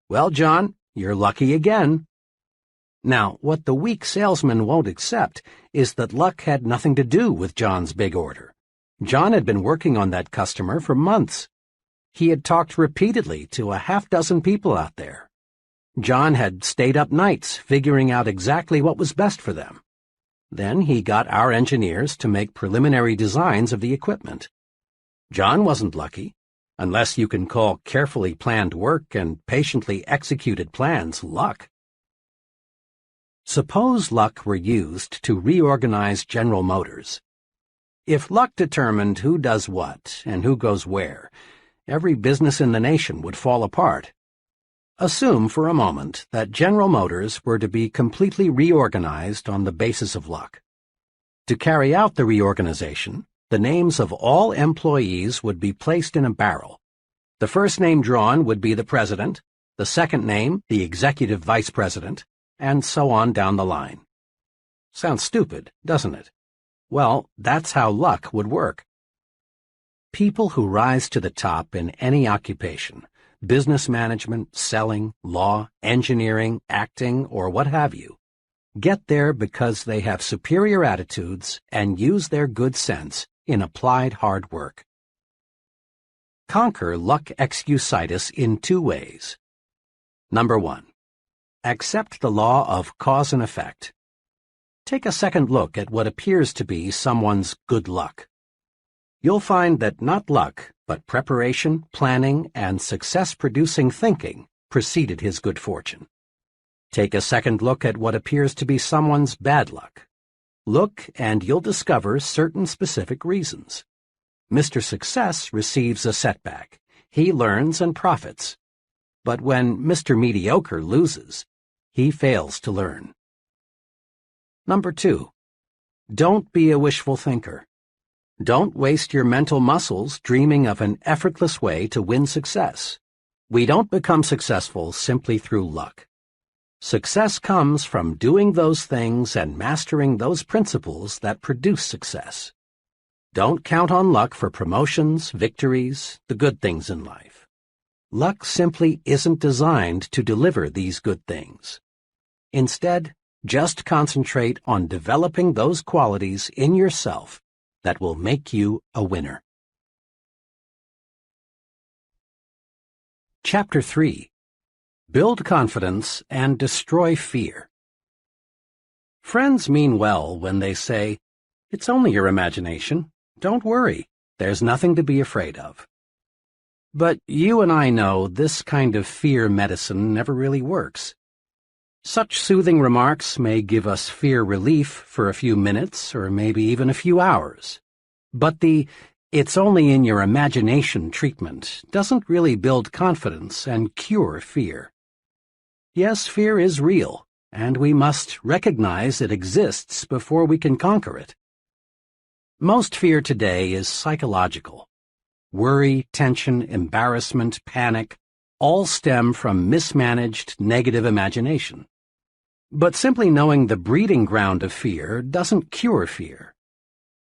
"Well, John, you're lucky again." Now, what the weak salesman won't accept is that luck had nothing to do with John's big order. John had been working on that customer for months. He had talked repeatedly to a half-dozen people out there. John had stayed up nights figuring out exactly what was best for them. Then he got our engineers to make preliminary designs of the equipment. John wasn't lucky, unless you can call carefully planned work and patiently executed plans luck. Suppose luck were used to reorganize General Motors. If luck determined who does what and who goes where, every business in the nation would fall apart. Assume for a moment that General Motors were to be completely reorganized on the basis of luck. To carry out the reorganization, the names of all employees would be placed in a barrel. The first name drawn would be the president, the second name the executive vice president, and so on down the line. Sounds stupid, doesn't it? Well, that's how luck would work. People who rise to the top in any occupation, business management, selling, law, engineering, acting, or what have you, get there because they have superior attitudes and use their good sense in applied hard work. Conquer luck excusitis in 2 ways. Number 1. Accept the law of cause and effect. Take a second look at what appears to be someone's good luck. You'll find that not luck, but preparation, planning, and success-producing thinking preceded his good fortune. Take a second look at what appears to be someone's bad luck. Look, and you'll discover certain specific reasons. Mr. Success receives a setback. He learns and profits. But when Mr. Mediocre loses, he fails to learn. Number 2. Don't be a wishful thinker. Don't waste your mental muscles dreaming of an effortless way to win success. We don't become successful simply through luck. Success comes from doing those things and mastering those principles that produce success. Don't count on luck for promotions, victories, the good things in life. Luck simply isn't designed to deliver these good things. Instead, just concentrate on developing those qualities in yourself that will make you a winner. Chapter 3. Build confidence and destroy fear. Friends mean well when they say, "It's only your imagination. Don't worry. There's nothing to be afraid of." But you and I know this kind of fear medicine never really works. Such soothing remarks may give us fear relief for a few minutes or maybe even a few hours. But the "it's only in your imagination" treatment doesn't really build confidence and cure fear. Yes, fear is real, and we must recognize it exists before we can conquer it. Most fear today is psychological. Worry, tension, embarrassment, panic all stem from mismanaged negative imagination. But simply knowing the breeding ground of fear doesn't cure fear.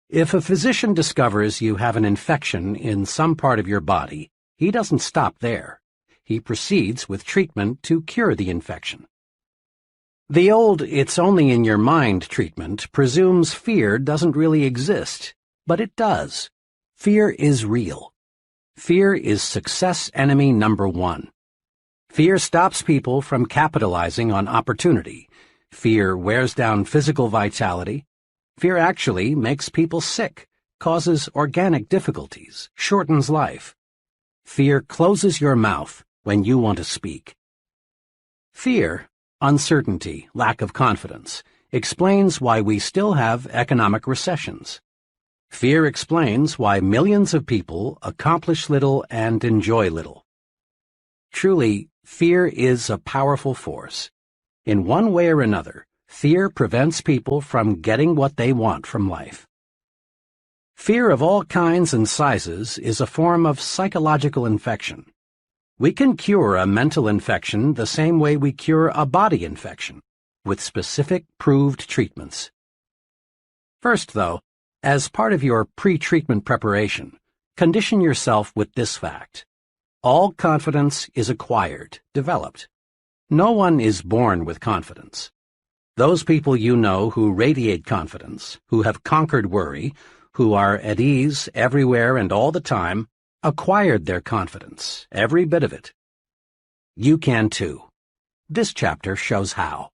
If a physician discovers you have an infection in some part of your body, he doesn't stop there. He proceeds with treatment to cure the infection. The old "it's only in your mind" treatment presumes fear doesn't really exist, but it does. Fear is real. Fear is success enemy number 1. Fear stops people from capitalizing on opportunity. Fear wears down physical vitality. Fear actually makes people sick, causes organic difficulties, shortens life. Fear closes your mouth when you want to speak. Fear, uncertainty, lack of confidence, explains why we still have economic recessions. Fear explains why millions of people accomplish little and enjoy little. Truly, fear is a powerful force. In one way or another, fear prevents people from getting what they want from life. Fear of all kinds and sizes is a form of psychological infection. We can cure a mental infection the same way we cure a body infection, with specific, proved treatments. First, though, as part of your pre-treatment preparation, condition yourself with this fact. All confidence is acquired, developed. No one is born with confidence. Those people you know who radiate confidence, who have conquered worry, who are at ease everywhere and all the time, acquired their confidence, every bit of it. You can too. This chapter shows how.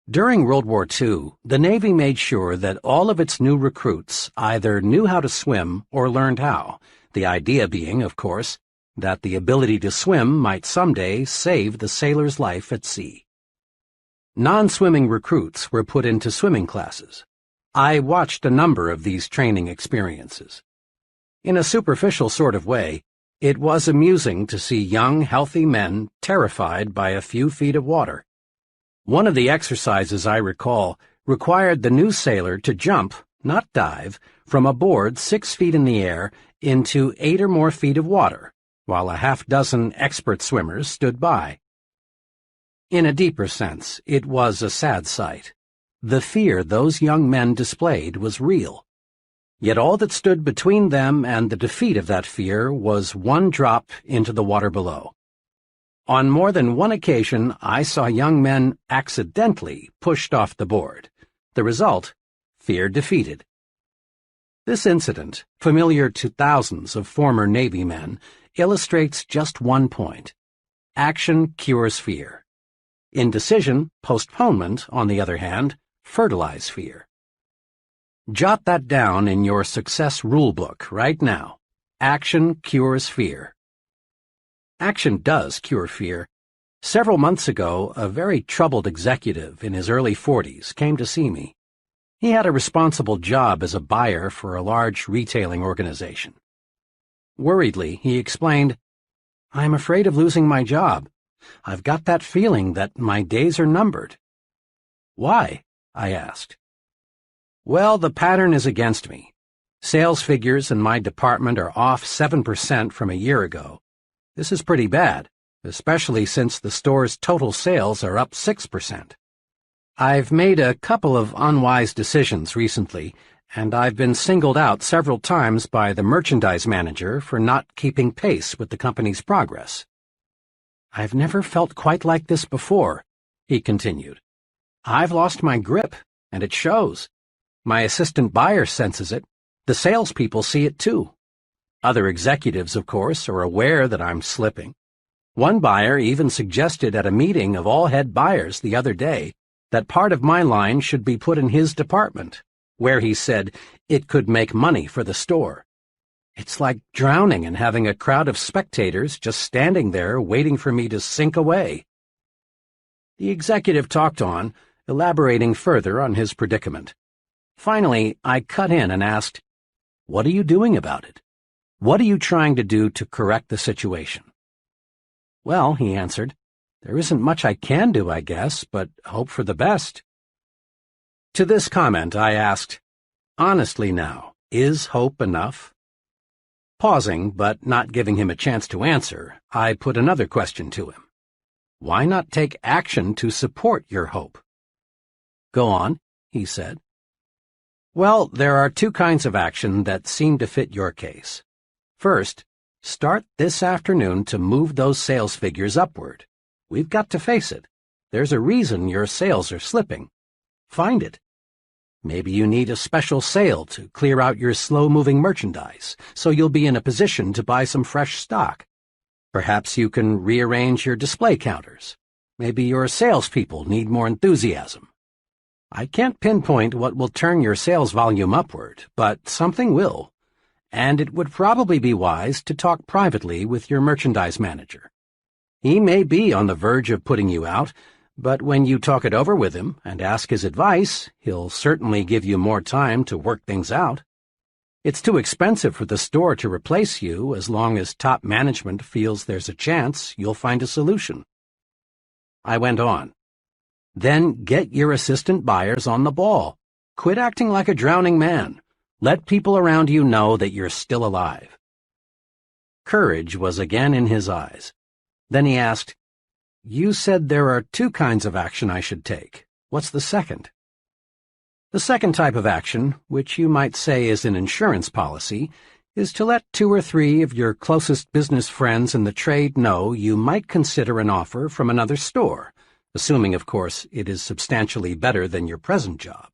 During World War II, the Navy made sure that all of its new recruits either knew how to swim or learned how, the idea being, of course, that the ability to swim might someday save the sailor's life at sea. Non-swimming recruits were put into swimming classes. I watched a number of these training experiences. In a superficial sort of way, it was amusing to see young, healthy men terrified by a few feet of water. One of the exercises I recall required the new sailor to jump, not dive, from a board 6 feet in the air into 8 or more feet of water, while a half-dozen expert swimmers stood by. In a deeper sense, it was a sad sight. The fear those young men displayed was real. Yet all that stood between them and the defeat of that fear was one drop into the water below. On more than one occasion, I saw young men accidentally pushed off the board. The result, fear defeated. This incident, familiar to thousands of former Navy men, illustrates just one point. Action cures fear. Indecision, postponement, on the other hand, fertilize fear. Jot that down in your success rulebook right now. Action cures fear. Action does cure fear. Several months ago, a very troubled executive in his early 40s came to see me. He had a responsible job as a buyer for a large retailing organization. Worriedly, he explained, "I'm afraid of losing my job. I've got that feeling that my days are numbered." "Why?" I asked. "Well, the pattern is against me. Sales figures in my department are off 7% from a year ago. This is pretty bad, especially since the store's total sales are up 6%. I've made a couple of unwise decisions recently, and I've been singled out several times by the merchandise manager for not keeping pace with the company's progress." "I've never felt quite like this before," he continued. "I've lost my grip, and it shows. My assistant buyer senses it. The salespeople see it too. Other executives, of course, are aware that I'm slipping. One buyer even suggested at a meeting of all head buyers the other day that part of my line should be put in his department, where he said it could make money for the store. It's like drowning and having a crowd of spectators just standing there waiting for me to sink away." The executive talked on, elaborating further on his predicament. Finally, I cut in and asked, "What are you doing about it? What are you trying to do to correct the situation?" "Well," he answered, "there isn't much I can do, I guess, but hope for the best." To this comment, I asked, "Honestly now, is hope enough?" Pausing, but not giving him a chance to answer, I put another question to him. "Why not take action to support your hope?" "Go on," he said. "Well, there are two kinds of action that seem to fit your case. First, start this afternoon to move those sales figures upward. We've got to face it. There's a reason your sales are slipping. Find it. Maybe you need a special sale to clear out your slow-moving merchandise, so you'll be in a position to buy some fresh stock. Perhaps you can rearrange your display counters. Maybe your salespeople need more enthusiasm. I can't pinpoint what will turn your sales volume upward, but something will, and it would probably be wise to talk privately with your merchandise manager. He may be on the verge of putting you out, but when you talk it over with him and ask his advice, he'll certainly give you more time to work things out. It's too expensive for the store to replace you as long as top management feels there's a chance you'll find a solution." I went on. "Then get your assistant buyers on the ball. Quit acting like a drowning man. Let people around you know that you're still alive." Courage was again in his eyes. Then he asked, "You said there are two kinds of action I should take. What's the second?" "The second type of action, which you might say is an insurance policy, is to let 2 or 3 of your closest business friends in the trade know you might consider an offer from another store, assuming, of course, it is substantially better than your present job.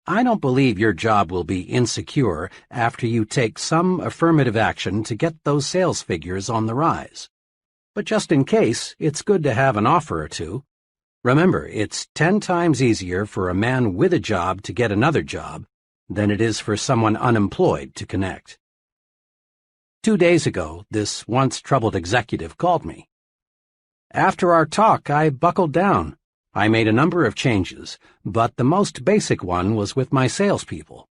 I don't believe your job will be insecure after you take some affirmative action to get those sales figures on the rise. But just in case, it's good to have an offer or two. Remember, it's 10 times easier for a man with a job to get another job than it is for someone unemployed to connect. 2 days ago, this once troubled executive called me. After our talk, I buckled down. I made a number of changes, but the most basic one was with my salespeople.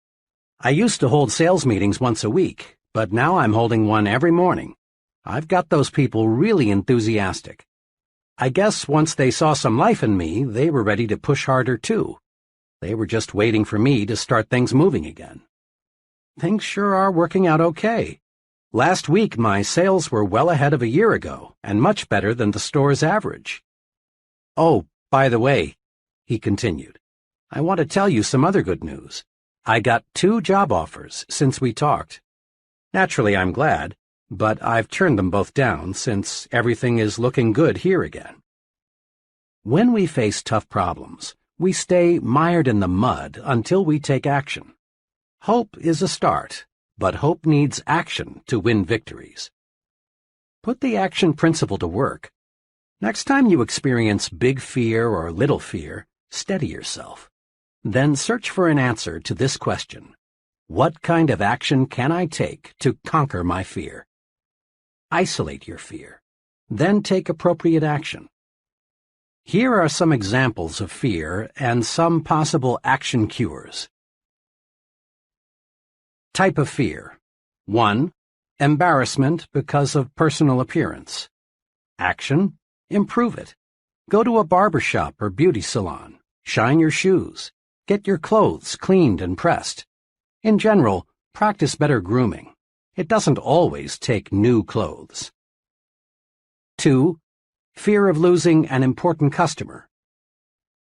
I used to hold sales meetings once a week, but now I'm holding one every morning. I've got those people really enthusiastic. I guess once they saw some life in me, they were ready to push harder too. They were just waiting for me to start things moving again. Things sure are working out okay. Last week, my sales were well ahead of a year ago, and much better than the store's average. Oh, by the way, he continued, I want to tell you some other good news. I got 2 job offers since we talked. Naturally, I'm glad, but I've turned them both down since everything is looking good here again. When we face tough problems, we stay mired in the mud until we take action. Hope is a start, but hope needs action to win victories. Put the action principle to work. Next time you experience big fear or little fear, steady yourself. Then search for an answer to this question. What kind of action can I take to conquer my fear? Isolate your fear. Then take appropriate action. Here are some examples of fear and some possible action cures. Type of fear. 1. Embarrassment because of personal appearance. Action. Improve it. Go to a barber shop or beauty salon. Shine your shoes. Get your clothes cleaned and pressed. In general, practice better grooming. It doesn't always take new clothes. 2. Fear of losing an important customer.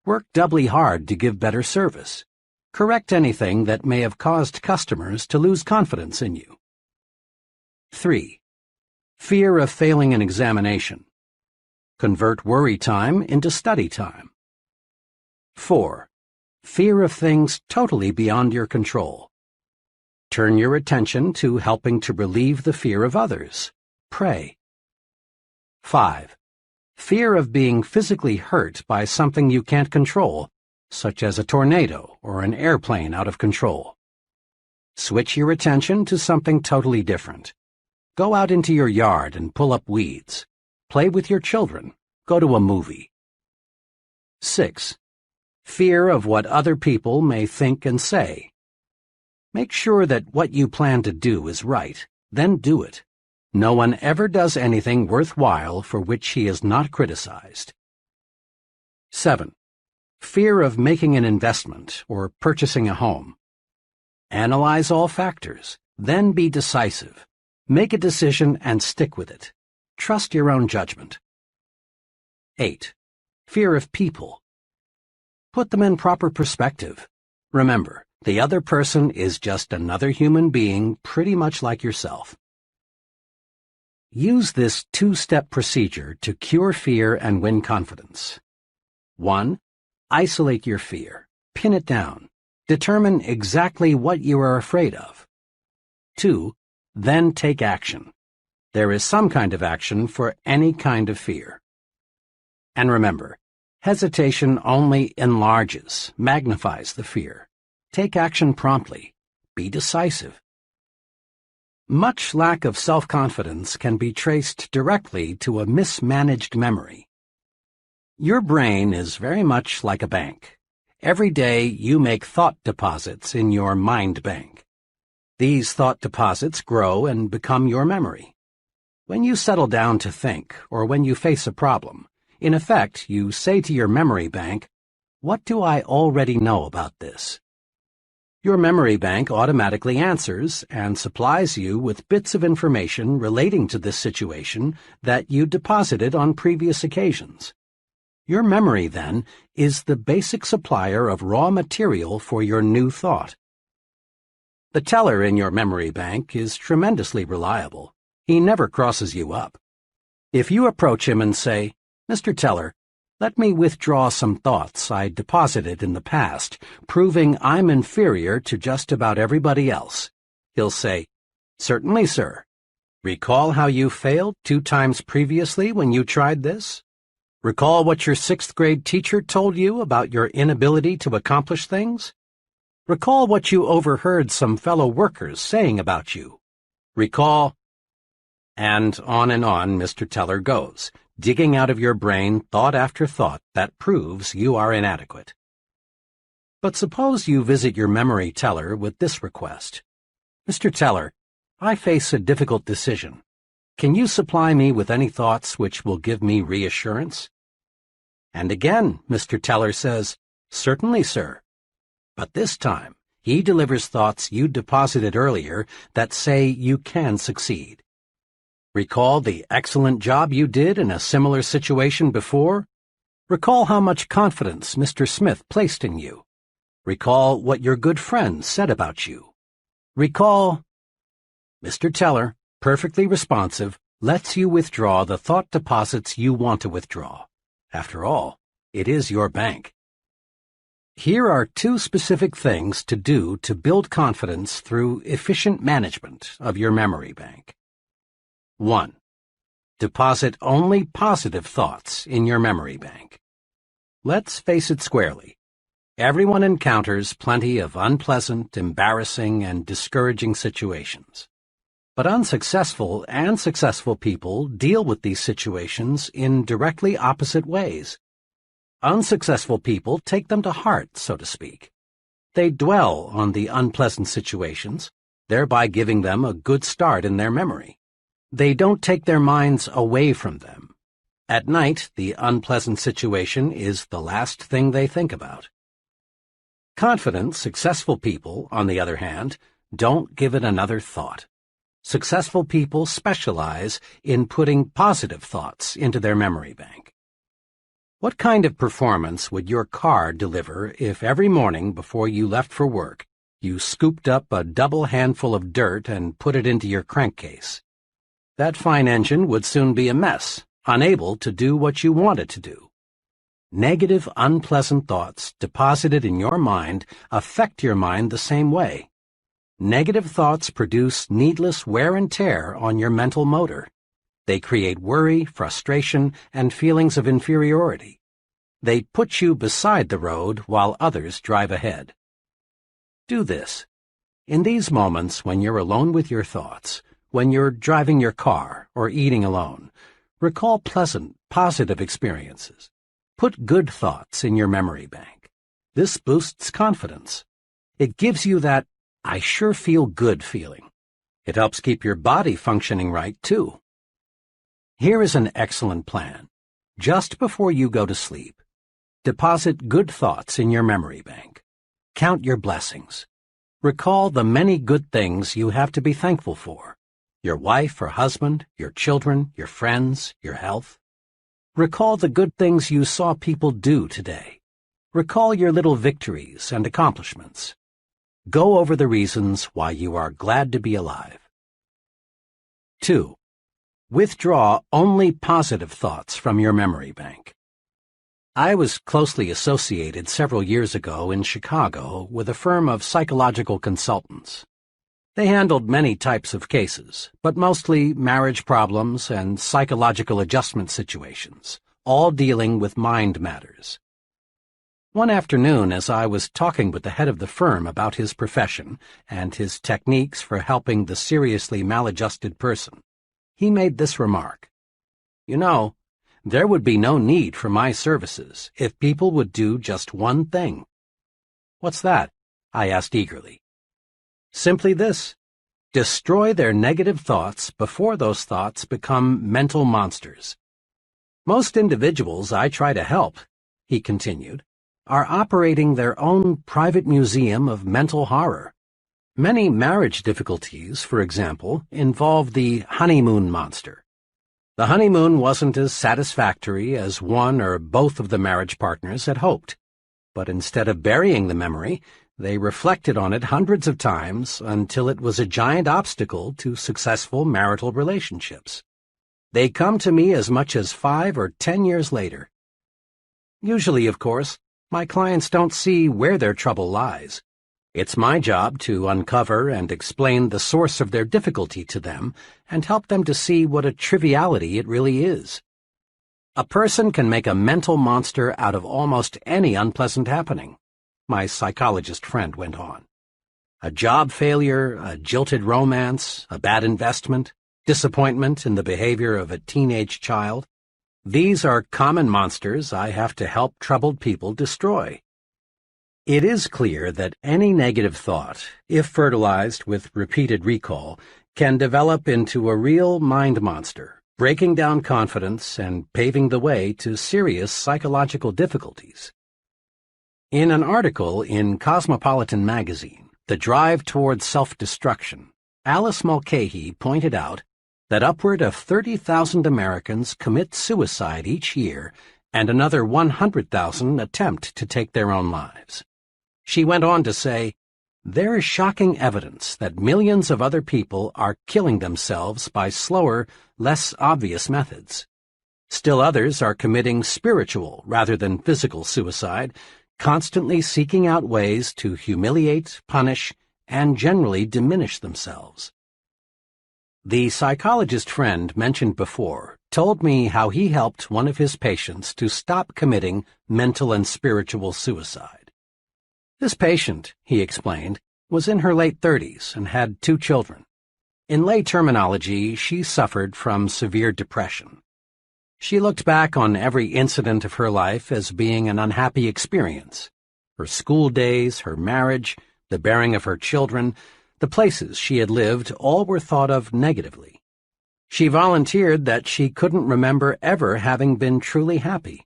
Work doubly hard to give better service. Correct anything that may have caused customers to lose confidence in you. 3. Fear of failing an examination. Convert worry time into study time. 4. Fear of things totally beyond your control. Turn your attention to helping to relieve the fear of others. Pray. 5. Fear of being physically hurt by something you can't control, such as a tornado or an airplane out of control. Switch your attention to something totally different. Go out into your yard and pull up weeds. Play with your children. Go to a movie. 6. Fear of what other people may think and say. Make sure that what you plan to do is right, then do it. No one ever does anything worthwhile for which he is not criticized. 7. Fear of making an investment or purchasing a home. Analyze all factors, then be decisive. Make a decision and stick with it. Trust your own judgment. 8. Fear of people. Put them in proper perspective. Remember, the other person is just another human being pretty much like yourself. Use this 2-step procedure to cure fear and win confidence. 1. Isolate your fear. Pin it down. Determine exactly what you are afraid of. 2. Then take action. There is some kind of action for any kind of fear. And remember, hesitation only enlarges, magnifies the fear. Take action promptly. Be decisive. Much lack of self-confidence can be traced directly to a mismanaged memory. Your brain is very much like a bank. Every day you make thought deposits in your mind bank. These thought deposits grow and become your memory. When you settle down to think, or when you face a problem, in effect, you say to your memory bank, "What do I already know about this?" Your memory bank automatically answers and supplies you with bits of information relating to this situation that you deposited on previous occasions. Your memory, then, is the basic supplier of raw material for your new thought. The teller in your memory bank is tremendously reliable. He never crosses you up. If you approach him and say, "Mr. Teller, Let me withdraw some thoughts I deposited in the past, proving I'm inferior to just about everybody else. He'll say, "Certainly, sir. Recall how you failed 2 times previously when you tried this? Recall what your 6th grade teacher told you about your inability to accomplish things? Recall what you overheard some fellow workers saying about you. Recall—" And on Mr. Teller goes, digging out of your brain thought after thought that proves you are inadequate. But suppose you visit your memory teller with this request. "Mr. Teller, I face a difficult decision. Can you supply me with any thoughts which will give me reassurance?" And again, Mr. Teller says, "Certainly, sir." But this time, he delivers thoughts you deposited earlier that say you can succeed. Recall the excellent job you did in a similar situation before? Recall how much confidence Mr. Smith placed in you. Recall what your good friends said about you. Recall— Mr. Teller, perfectly responsive, lets you withdraw the thought deposits you want to withdraw. After all, it is your bank. Here are 2 specific things to do to build confidence through efficient management of your memory bank. 1. Deposit only positive thoughts in your memory bank. Let's face it squarely. Everyone encounters plenty of unpleasant, embarrassing, and discouraging situations. But unsuccessful and successful people deal with these situations in directly opposite ways. Unsuccessful people take them to heart, so to speak. They dwell on the unpleasant situations, thereby giving them a good start in their memory. They don't take their minds away from them. At night, the unpleasant situation is the last thing they think about. Confident, successful people, on the other hand, don't give it another thought. Successful people specialize in putting positive thoughts into their memory bank. What kind of performance would your car deliver if every morning before you left for work, you scooped up a double handful of dirt and put it into your crankcase? That fine engine would soon be a mess, unable to do what you want it to do. Negative, unpleasant thoughts deposited in your mind affect your mind the same way. Negative thoughts produce needless wear and tear on your mental motor. They create worry, frustration, and feelings of inferiority. They put you beside the road while others drive ahead. Do this. In these moments when you're alone with your thoughts, when you're driving your car or eating alone, recall pleasant, positive experiences. Put good thoughts in your memory bank. This boosts confidence. It gives you that "I sure feel good" feeling. It helps keep your body functioning right, too. Here is an excellent plan. Just before you go to sleep, deposit good thoughts in your memory bank. Count your blessings. Recall the many good things you have to be thankful for. Your wife or husband, your children, your friends, your health. Recall the good things you saw people do today. Recall your little victories and accomplishments. Go over the reasons why you are glad to be alive. 2. Withdraw only positive thoughts from your memory bank. I was closely associated several years ago in Chicago with a firm of psychological consultants. They handled many types of cases, but mostly marriage problems and psychological adjustment situations, all dealing with mind matters. One afternoon, as I was talking with the head of the firm about his profession and his techniques for helping the seriously maladjusted person, he made this remark: "You know, there would be no need for my services if people would do just one thing." "What's that?" I asked eagerly. "Simply this: destroy their negative thoughts before those thoughts become mental monsters. Most individuals I try to help," he continued, "are operating their own private museum of mental horror. Many marriage difficulties, for example, involve the honeymoon monster. The honeymoon wasn't as satisfactory as one or both of the marriage partners had hoped, but instead of burying the memory, they reflected on it hundreds of times until it was a giant obstacle to successful marital relationships. They come to me as much as 5 or 10 years later. Usually, of course, my clients don't see where their trouble lies. It's my job to uncover and explain the source of their difficulty to them and help them to see what a triviality it really is. A person can make a mental monster out of almost any unpleasant happening, my psychologist friend went on. A job failure, a jilted romance, a bad investment, disappointment in the behavior of a teenage child. These are common monsters I have to help troubled people destroy. It is clear that any negative thought, if fertilized with repeated recall, can develop into a real mind monster, breaking down confidence and paving the way to serious psychological difficulties. In an article in Cosmopolitan magazine, The Drive Toward Self-Destruction, Alice Mulcahy pointed out that upward of 30,000 Americans commit suicide each year and another 100,000 attempt to take their own lives. She went on to say, "There is shocking evidence that millions of other people are killing themselves by slower, less obvious methods. Still others are committing spiritual rather than physical suicide, constantly seeking out ways to humiliate, punish, and generally diminish themselves." The psychologist friend mentioned before told me how he helped one of his patients to stop committing mental and spiritual suicide. This patient, he explained, was in her late 30s and had 2 children. In lay terminology, she suffered from severe depression. She looked back on every incident of her life as being an unhappy experience. Her school days, her marriage, the bearing of her children, the places she had lived, all were thought of negatively. She volunteered that she couldn't remember ever having been truly happy.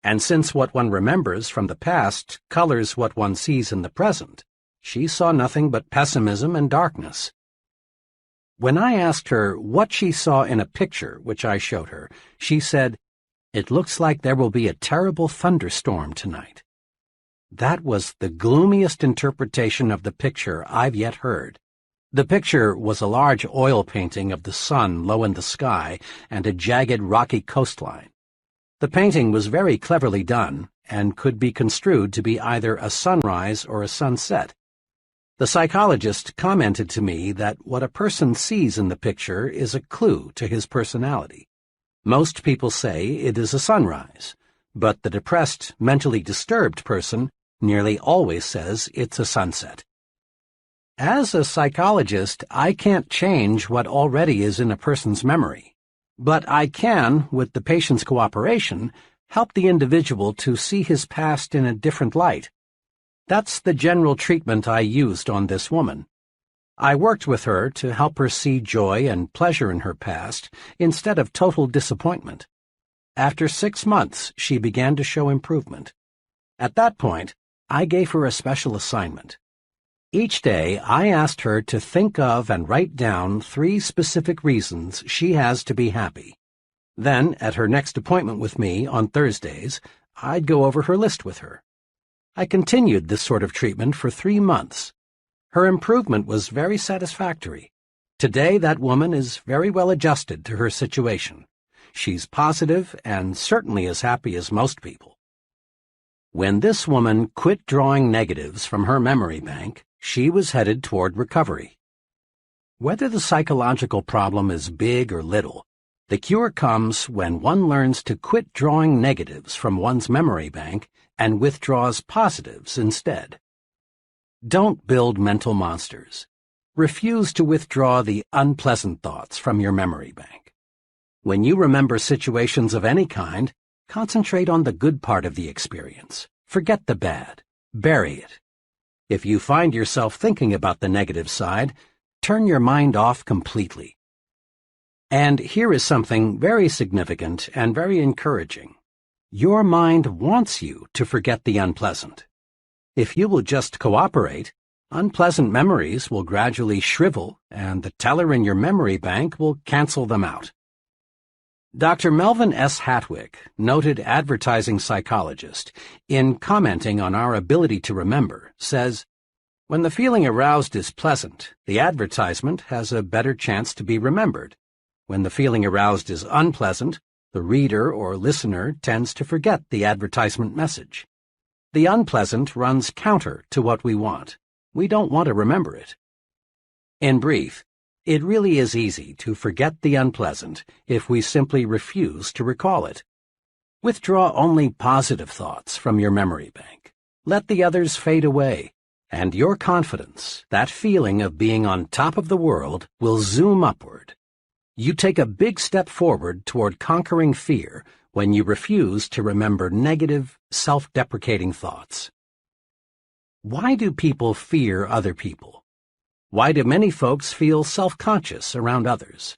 And since what one remembers from the past colors what one sees in the present, she saw nothing but pessimism and darkness. When I asked her what she saw in a picture which I showed her, she said, "It looks like there will be a terrible thunderstorm tonight." That was the gloomiest interpretation of the picture I've yet heard. The picture was a large oil painting of the sun low in the sky and a jagged rocky coastline. The painting was very cleverly done and could be construed to be either a sunrise or a sunset. The psychologist commented to me that what a person sees in the picture is a clue to his personality. Most people say it is a sunrise, but the depressed, mentally disturbed person nearly always says it's a sunset. As a psychologist, I can't change what already is in a person's memory. But I can, with the patient's cooperation, help the individual to see his past in a different light. That's the general treatment I used on this woman. I worked with her to help her see joy and pleasure in her past instead of total disappointment. After 6 months, she began to show improvement. At that point, I gave her a special assignment. Each day, I asked her to think of and write down 3 specific reasons she has to be happy. Then, at her next appointment with me on Thursdays, I'd go over her list with her. I continued this sort of treatment for 3 months. Her improvement was very satisfactory. Today, that woman is very well adjusted to her situation. She's positive and certainly as happy as most people. When this woman quit drawing negatives from her memory bank, she was headed toward recovery. Whether the psychological problem is big or little, the cure comes when one learns to quit drawing negatives from one's memory bank and withdraws positives instead. Don't build mental monsters. Refuse to withdraw the unpleasant thoughts from your memory bank. When you remember situations of any kind, concentrate on the good part of the experience. Forget the bad. Bury it. If you find yourself thinking about the negative side, turn your mind off completely. And here is something very significant and very encouraging. Your mind wants you to forget the unpleasant. If you will just cooperate, unpleasant memories will gradually shrivel and the teller in your memory bank will cancel them out. Dr. Melvin S. Hatwick, noted advertising psychologist, in commenting on our ability to remember, says, "When the feeling aroused is pleasant, the advertisement has a better chance to be remembered. When the feeling aroused is unpleasant, The reader or listener tends to forget the advertisement message. The unpleasant runs counter to what we want. We don't want to remember it. In brief, it really is easy to forget the unpleasant if we simply refuse to recall it. Withdraw only positive thoughts from your memory bank. Let the others fade away, and your confidence, that feeling of being on top of the world, will zoom upward. You take a big step forward toward conquering fear when you refuse to remember negative, self-deprecating thoughts. Why do people fear other people? Why do many folks feel self-conscious around others?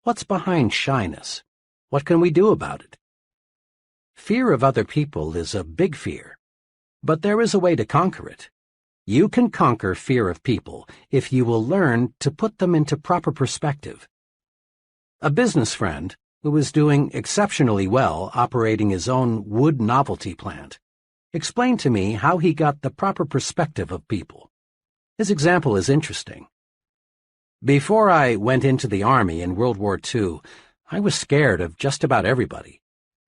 What's behind shyness? What can we do about it? Fear of other people is a big fear, but there is a way to conquer it. You can conquer fear of people if you will learn to put them into proper perspective. A business friend, who was doing exceptionally well operating his own wood novelty plant, explained to me how he got the proper perspective of people. His example is interesting. Before I went into the Army in World War II, I was scared of just about everybody.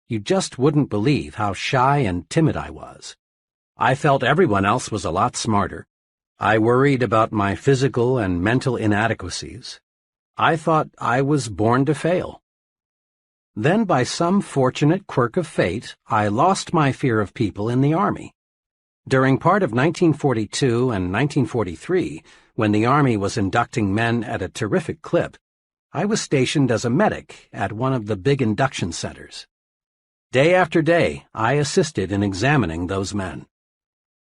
You just wouldn't believe how shy and timid I was. I felt everyone else was a lot smarter. I worried about my physical and mental inadequacies. I thought I was born to fail. Then, by some fortunate quirk of fate, I lost my fear of people in the Army. During part of 1942 and 1943, when the Army was inducting men at a terrific clip, I was stationed as a medic at one of the big induction centers. Day after day, I assisted in examining those men.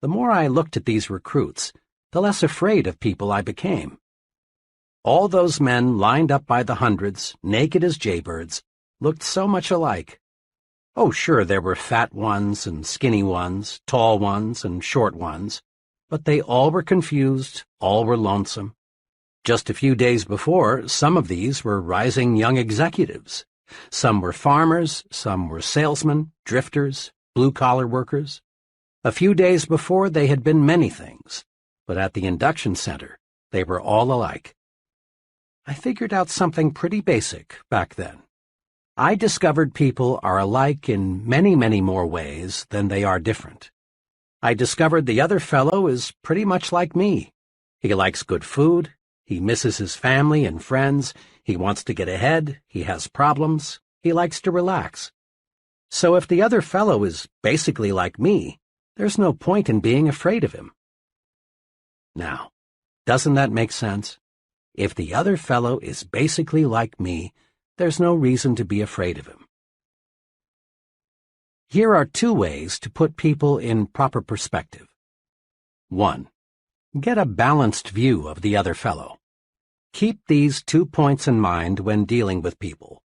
The more I looked at these recruits, the less afraid of people I became. All those men lined up by the hundreds, naked as jaybirds, looked so much alike. Oh, sure, there were fat ones and skinny ones, tall ones and short ones, but they all were confused, all were lonesome. Just a few days before, some of these were rising young executives. Some were farmers, some were salesmen, drifters, blue-collar workers. A few days before, they had been many things, but at the induction center, they were all alike. I figured out something pretty basic back then. I discovered people are alike in many, many more ways than they are different. I discovered the other fellow is pretty much like me. He likes good food, he misses his family and friends, he wants to get ahead, he has problems, he likes to relax. So if the other fellow is basically like me, there's no point in being afraid of him. Now, doesn't that make sense? If the other fellow is basically like me, there's no reason to be afraid of him. Here are 2 ways to put people in proper perspective. 1. Get a balanced view of the other fellow. Keep these 2 points in mind when dealing with people.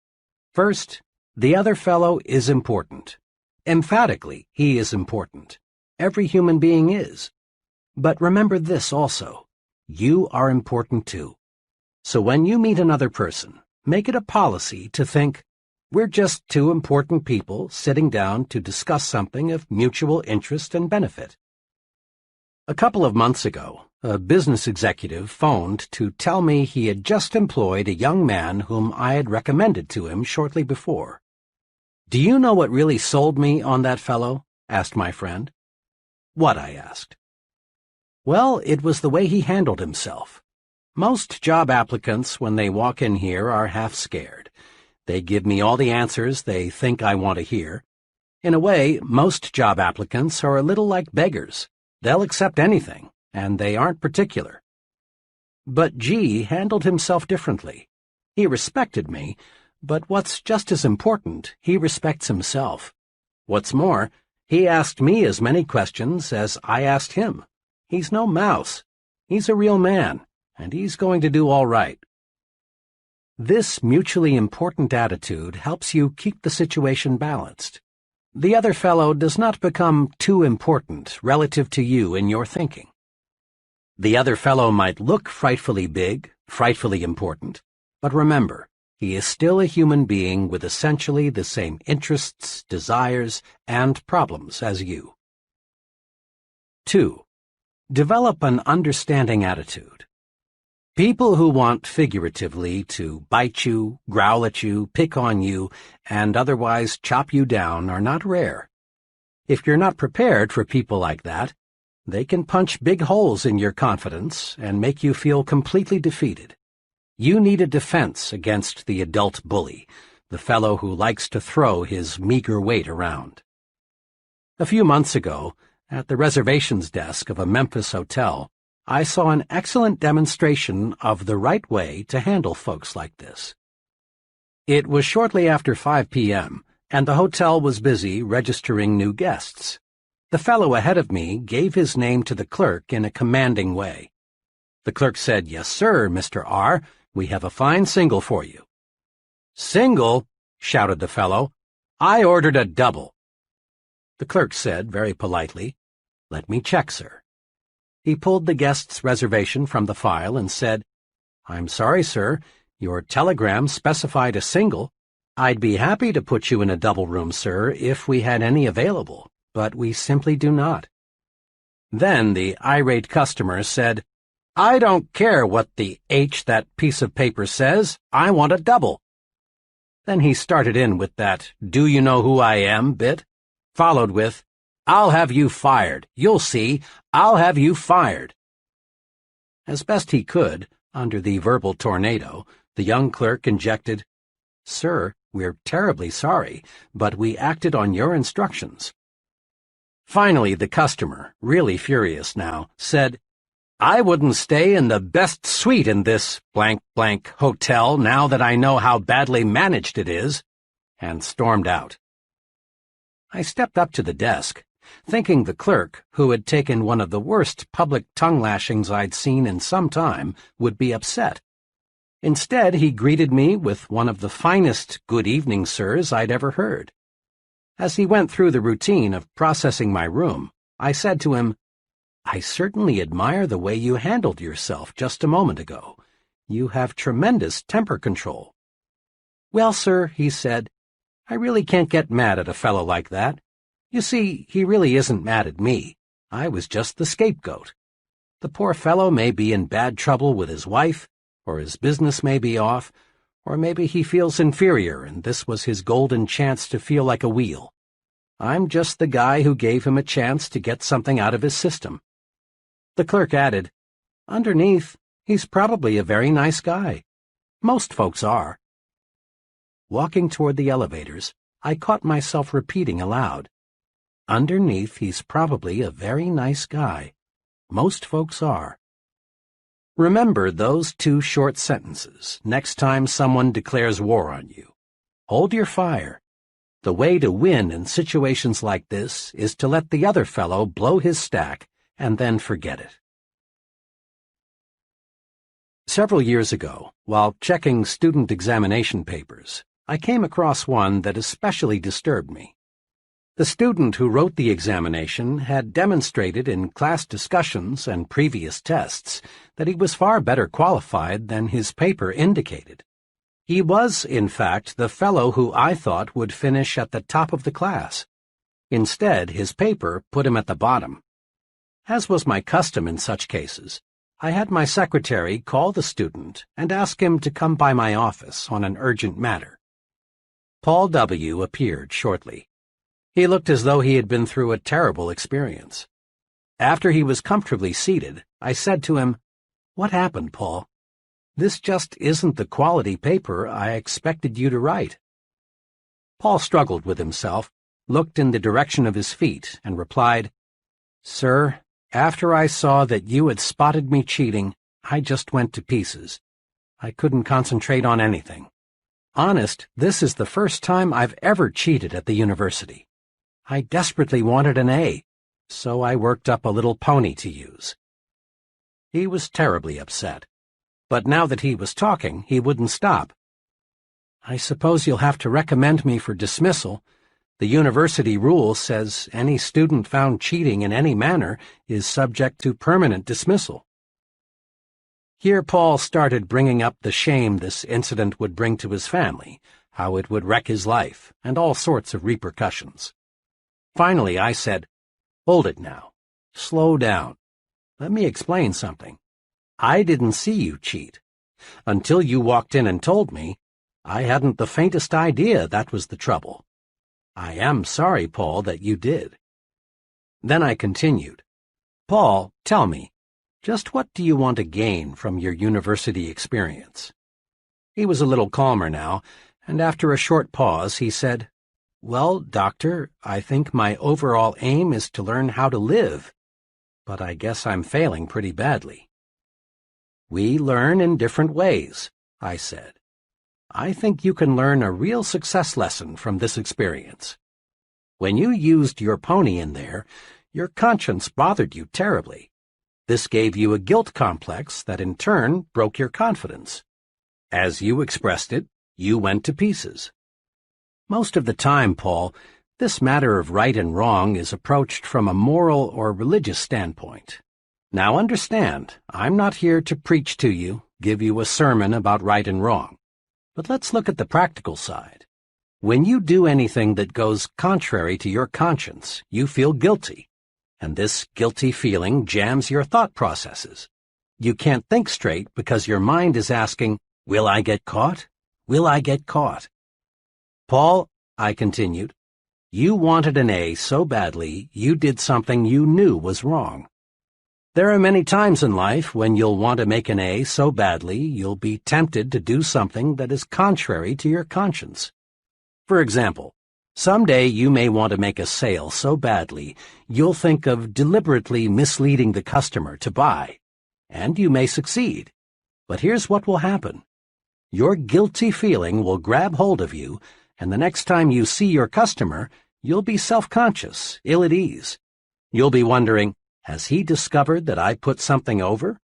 First, the other fellow is important. Emphatically, he is important. Every human being is. But remember this also. You are important too. So when you meet another person, make it a policy to think, we're just 2 important people sitting down to discuss something of mutual interest and benefit. A couple of months ago, a business executive phoned to tell me he had just employed a young man whom I had recommended to him shortly before. "Do you know what really sold me on that fellow?" asked my friend. "What?" I asked. "Well, it was the way he handled himself. Most job applicants, when they walk in here, are half scared. They give me all the answers they think I want to hear. In a way, most job applicants are a little like beggars. They'll accept anything, and they aren't particular. But G handled himself differently. He respected me, but what's just as important, he respects himself. What's more, he asked me as many questions as I asked him. He's no mouse. He's a real man, and he's going to do all right." This mutually important attitude helps you keep the situation balanced. The other fellow does not become too important relative to you in your thinking. The other fellow might look frightfully big, frightfully important, but remember, he is still a human being with essentially the same interests, desires, and problems as you. 2. Develop an understanding attitude. People who want figuratively to bite you, growl at you, pick on you, and otherwise chop you down are not rare. If you're not prepared for people like that, they can punch big holes in your confidence and make you feel completely defeated. You need a defense against the adult bully, the fellow who likes to throw his meager weight around. A few months ago, at the reservations desk of a Memphis hotel, I saw an excellent demonstration of the right way to handle folks like this. It was shortly after 5 p.m., and the hotel was busy registering new guests. The fellow ahead of me gave his name to the clerk in a commanding way. The clerk said, "Yes, sir, Mr. R., we have a fine single for you." "Single?" shouted the fellow. "I ordered a double." The clerk said, very politely, "Let me check, sir." He pulled the guest's reservation from the file and said, "I'm sorry, sir, your telegram specified a single. I'd be happy to put you in a double room, sir, if we had any available, but we simply do not." Then the irate customer said, "I don't care what the H that piece of paper says, I want a double." Then he started in with that "do you know who I am" bit, followed with, "I'll have you fired. You'll see. I'll have you fired." As best he could, under the verbal tornado, the young clerk injected, "Sir, we're terribly sorry, but we acted on your instructions." Finally, the customer, really furious now, said, "I wouldn't stay in the best suite in this blank hotel now that I know how badly managed it is," and stormed out. I stepped up to the desk, thinking the clerk, who had taken one of the worst public tongue-lashings I'd seen in some time, would be upset. Instead, he greeted me with one of the finest "good evening, sirs" I'd ever heard. As he went through the routine of processing my room, I said to him, "I certainly admire the way you handled yourself just a moment ago. You have tremendous temper control." "Well, sir," he said, "I really can't get mad at a fellow like that. You see, he really isn't mad at me. I was just the scapegoat. The poor fellow may be in bad trouble with his wife, or his business may be off, or maybe he feels inferior and this was his golden chance to feel like a wheel. I'm just the guy who gave him a chance to get something out of his system." The clerk added, "Underneath, he's probably a very nice guy. Most folks are." Walking toward the elevators, I caught myself repeating aloud, "Underneath, he's probably a very nice guy. Most folks are." Remember those two short sentences next time someone declares war on you. Hold your fire. The way to win in situations like this is to let the other fellow blow his stack and then forget it. Several years ago, while checking student examination papers, I came across one that especially disturbed me. The student who wrote the examination had demonstrated in class discussions and previous tests that he was far better qualified than his paper indicated. He was, in fact, the fellow who I thought would finish at the top of the class. Instead, his paper put him at the bottom. As was my custom in such cases, I had my secretary call the student and ask him to come by my office on an urgent matter. Paul W. appeared shortly. He looked as though he had been through a terrible experience. After he was comfortably seated, I said to him, "What happened, Paul? This just isn't the quality paper I expected you to write." Paul struggled with himself, looked in the direction of his feet, and replied, "Sir, after I saw that you had spotted me cheating, I just went to pieces. I couldn't concentrate on anything. Honest, this is the first time I've ever cheated at the university. I desperately wanted an A, so I worked up a little pony to use." He was terribly upset, but now that he was talking, he wouldn't stop. "I suppose you'll have to recommend me for dismissal. The university rule says any student found cheating in any manner is subject to permanent dismissal." Here Paul started bringing up the shame this incident would bring to his family, how it would wreck his life, and all sorts of repercussions. Finally, I said, "Hold it now. Slow down. Let me explain something. I didn't see you cheat. Until you walked in and told me, I hadn't the faintest idea that was the trouble. I am sorry, Paul, that you did." Then I continued, "Paul, tell me, just what do you want to gain from your university experience?" He was a little calmer now, and after a short pause he said, "Well, Doctor, I think my overall aim is to learn how to live, but I guess I'm failing pretty badly." "We learn in different ways," I said. "I think you can learn a real success lesson from this experience. When you used your pony in there, your conscience bothered you terribly. This gave you a guilt complex that in turn broke your confidence. As you expressed it, you went to pieces. Most of the time, Paul, this matter of right and wrong is approached from a moral or religious standpoint. Now understand, I'm not here to preach to you, give you a sermon about right and wrong. But let's look at the practical side. When you do anything that goes contrary to your conscience, you feel guilty, and this guilty feeling jams your thought processes. You can't think straight because your mind is asking, "Will I get caught? Will I get caught?" "Paul," I continued, "you wanted an A so badly you did something you knew was wrong. There are many times in life when you'll want to make an A so badly you'll be tempted to do something that is contrary to your conscience. For example, someday you may want to make a sale so badly you'll think of deliberately misleading the customer to buy, and you may succeed. But here's what will happen. Your guilty feeling will grab hold of you, and the next time you see your customer, you'll be self-conscious, ill at ease. You'll be wondering, has he discovered that I put something over?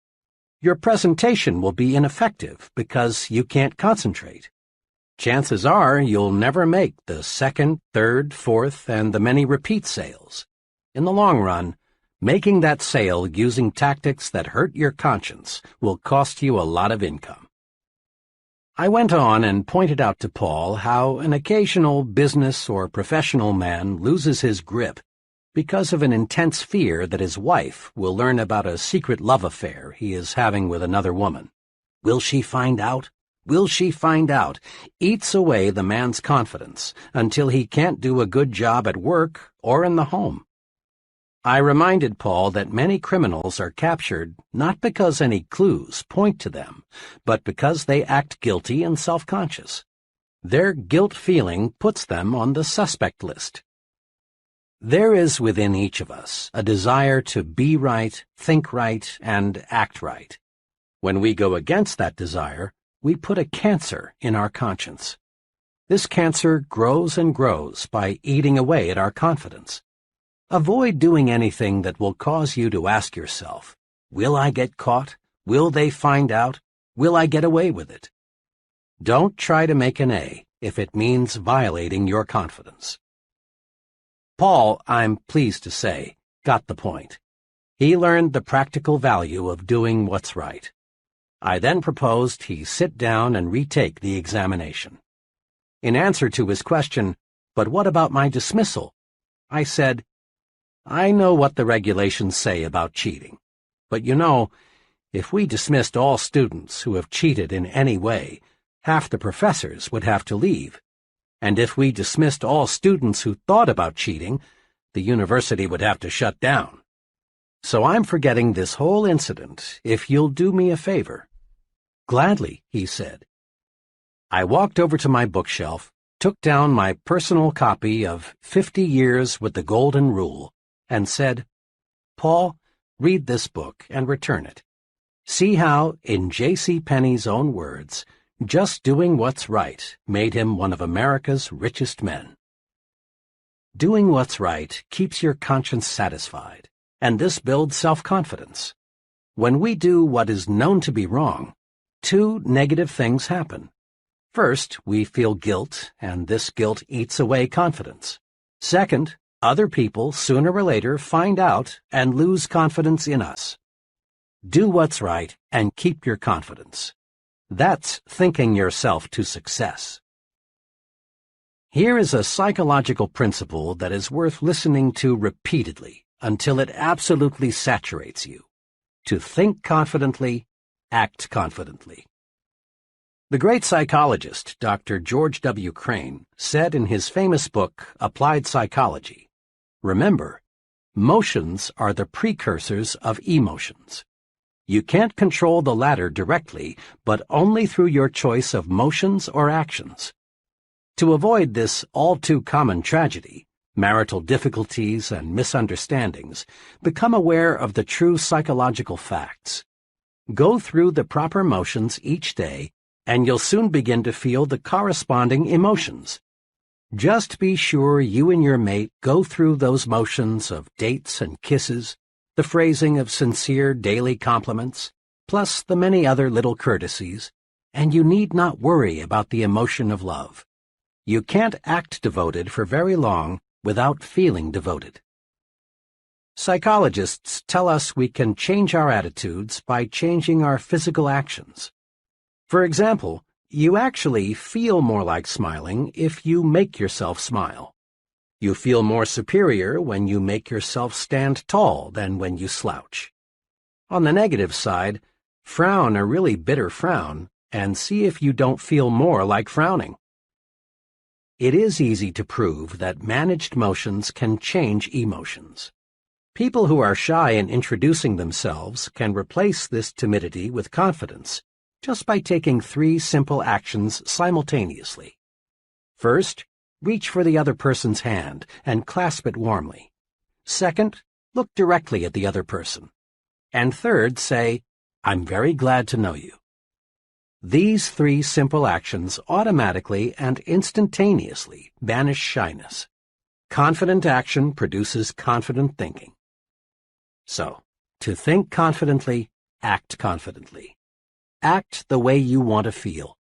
Your presentation will be ineffective because you can't concentrate. Chances are you'll never make the second, third, fourth, and the many repeat sales. In the long run, making that sale using tactics that hurt your conscience will cost you a lot of income." I went on and pointed out to Paul how an occasional business or professional man loses his grip because of an intense fear that his wife will learn about a secret love affair he is having with another woman. Will she find out? Will she find out? Eats away the man's confidence until he can't do a good job at work or in the home. I reminded Paul that many criminals are captured not because any clues point to them, but because they act guilty and self-conscious. Their guilt feeling puts them on the suspect list. There is within each of us a desire to be right, think right, and act right. When we go against that desire, we put a cancer in our conscience. This cancer grows and grows by eating away at our confidence. Avoid doing anything that will cause you to ask yourself, "Will I get caught? Will they find out? Will I get away with it?" Don't try to make an A if it means violating your confidence. Paul, I'm pleased to say, got the point. He learned the practical value of doing what's right. I then proposed he sit down and retake the examination. In answer to his question, "But what about my dismissal?" I said, "I know what the regulations say about cheating, but you know, if we dismissed all students who have cheated in any way, half the professors would have to leave. And if we dismissed all students who thought about cheating, the university would have to shut down. So I'm forgetting this whole incident if you'll do me a favor." "Gladly," he said. I walked over to my bookshelf, took down my personal copy of 50 Years with the Golden Rule, and said, "Paul, read this book and return it. See how, in J.C. Penney's own words, just doing what's right made him one of America's richest men." Doing what's right keeps your conscience satisfied, and this builds self-confidence. When we do what is known to be wrong, two negative things happen. First, we feel guilt, and this guilt eats away confidence. Second, other people sooner or later find out and lose confidence in us. Do what's right and keep your confidence. That's thinking yourself to success. Here is a psychological principle that is worth listening to repeatedly until it absolutely saturates you. To think confidently, act confidently. The great psychologist, Dr. George W. Crane, said in his famous book, Applied Psychology, "Remember, motions are the precursors of emotions. You can't control the latter directly, but only through your choice of motions or actions. To avoid this all-too-common tragedy, marital difficulties and misunderstandings, become aware of the true psychological facts. Go through the proper motions each day, and you'll soon begin to feel the corresponding emotions. Just be sure you and your mate go through those motions of dates and kisses, the phrasing of sincere daily compliments, plus the many other little courtesies, and you need not worry about the emotion of love. You can't act devoted for very long without feeling devoted." Psychologists tell us we can change our attitudes by changing our physical actions. For example, you actually feel more like smiling if you make yourself smile. You feel more superior when you make yourself stand tall than when you slouch. On the negative side, frown a really bitter frown and see if you don't feel more like frowning. It is easy to prove that managed motions can change emotions. People who are shy in introducing themselves can replace this timidity with confidence just by taking 3 simple actions simultaneously. First, reach for the other person's hand and clasp it warmly. Second, look directly at the other person. And third, say, "I'm very glad to know you." These 3 simple actions automatically and instantaneously banish shyness. Confident action produces confident thinking. So, to think confidently, act confidently. Act the way you want to feel.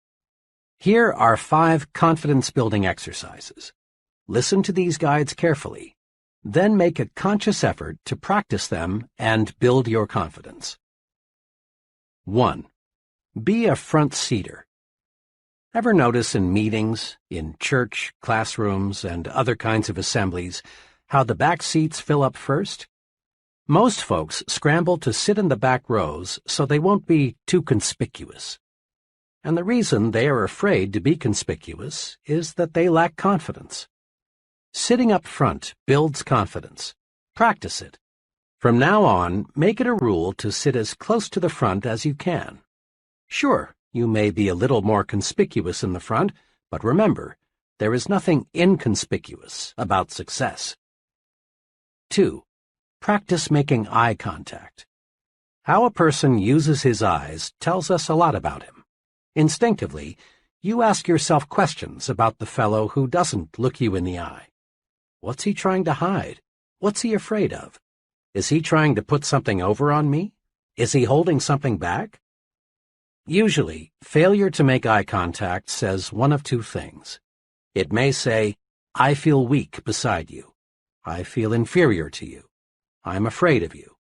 Here are 5 confidence-building exercises. Listen to these guides carefully, then make a conscious effort to practice them and build your confidence. 1. Be a front-seater. Ever notice in meetings, in church, classrooms, and other kinds of assemblies, how the back seats fill up first? Most folks scramble to sit in the back rows so they won't be too conspicuous. And the reason they are afraid to be conspicuous is that they lack confidence. Sitting up front builds confidence. Practice it. From now on, make it a rule to sit as close to the front as you can. Sure, you may be a little more conspicuous in the front, but remember, there is nothing inconspicuous about success. 2. Practice making eye contact. How a person uses his eyes tells us a lot about him. Instinctively, you ask yourself questions about the fellow who doesn't look you in the eye. What's he trying to hide? What's he afraid of? Is he trying to put something over on me? Is he holding something back? Usually, failure to make eye contact says one of 2 things. It may say, "I feel weak beside you. I feel inferior to you. I'm afraid of you."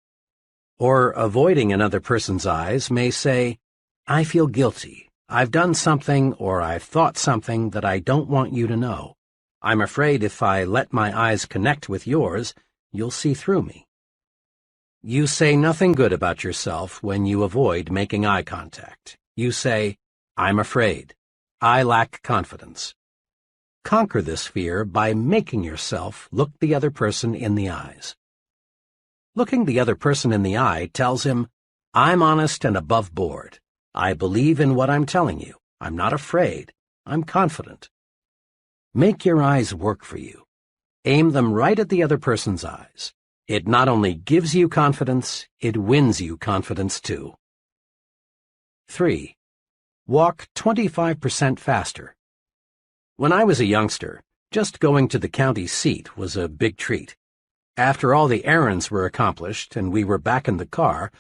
Or avoiding another person's eyes may say, "I feel guilty. I've done something or I've thought something that I don't want you to know. I'm afraid if I let my eyes connect with yours, you'll see through me." You say nothing good about yourself when you avoid making eye contact. You say, "I'm afraid. I lack confidence." Conquer this fear by making yourself look the other person in the eyes. Looking the other person in the eye tells him, "I'm honest and above board. I believe in what I'm telling you. I'm not afraid. I'm confident." Make your eyes work for you. Aim them right at the other person's eyes. It not only gives you confidence, it wins you confidence too. 3. Walk 25% faster. When I was a youngster, just going to the county seat was a big treat. After all the errands were accomplished and we were back in the car,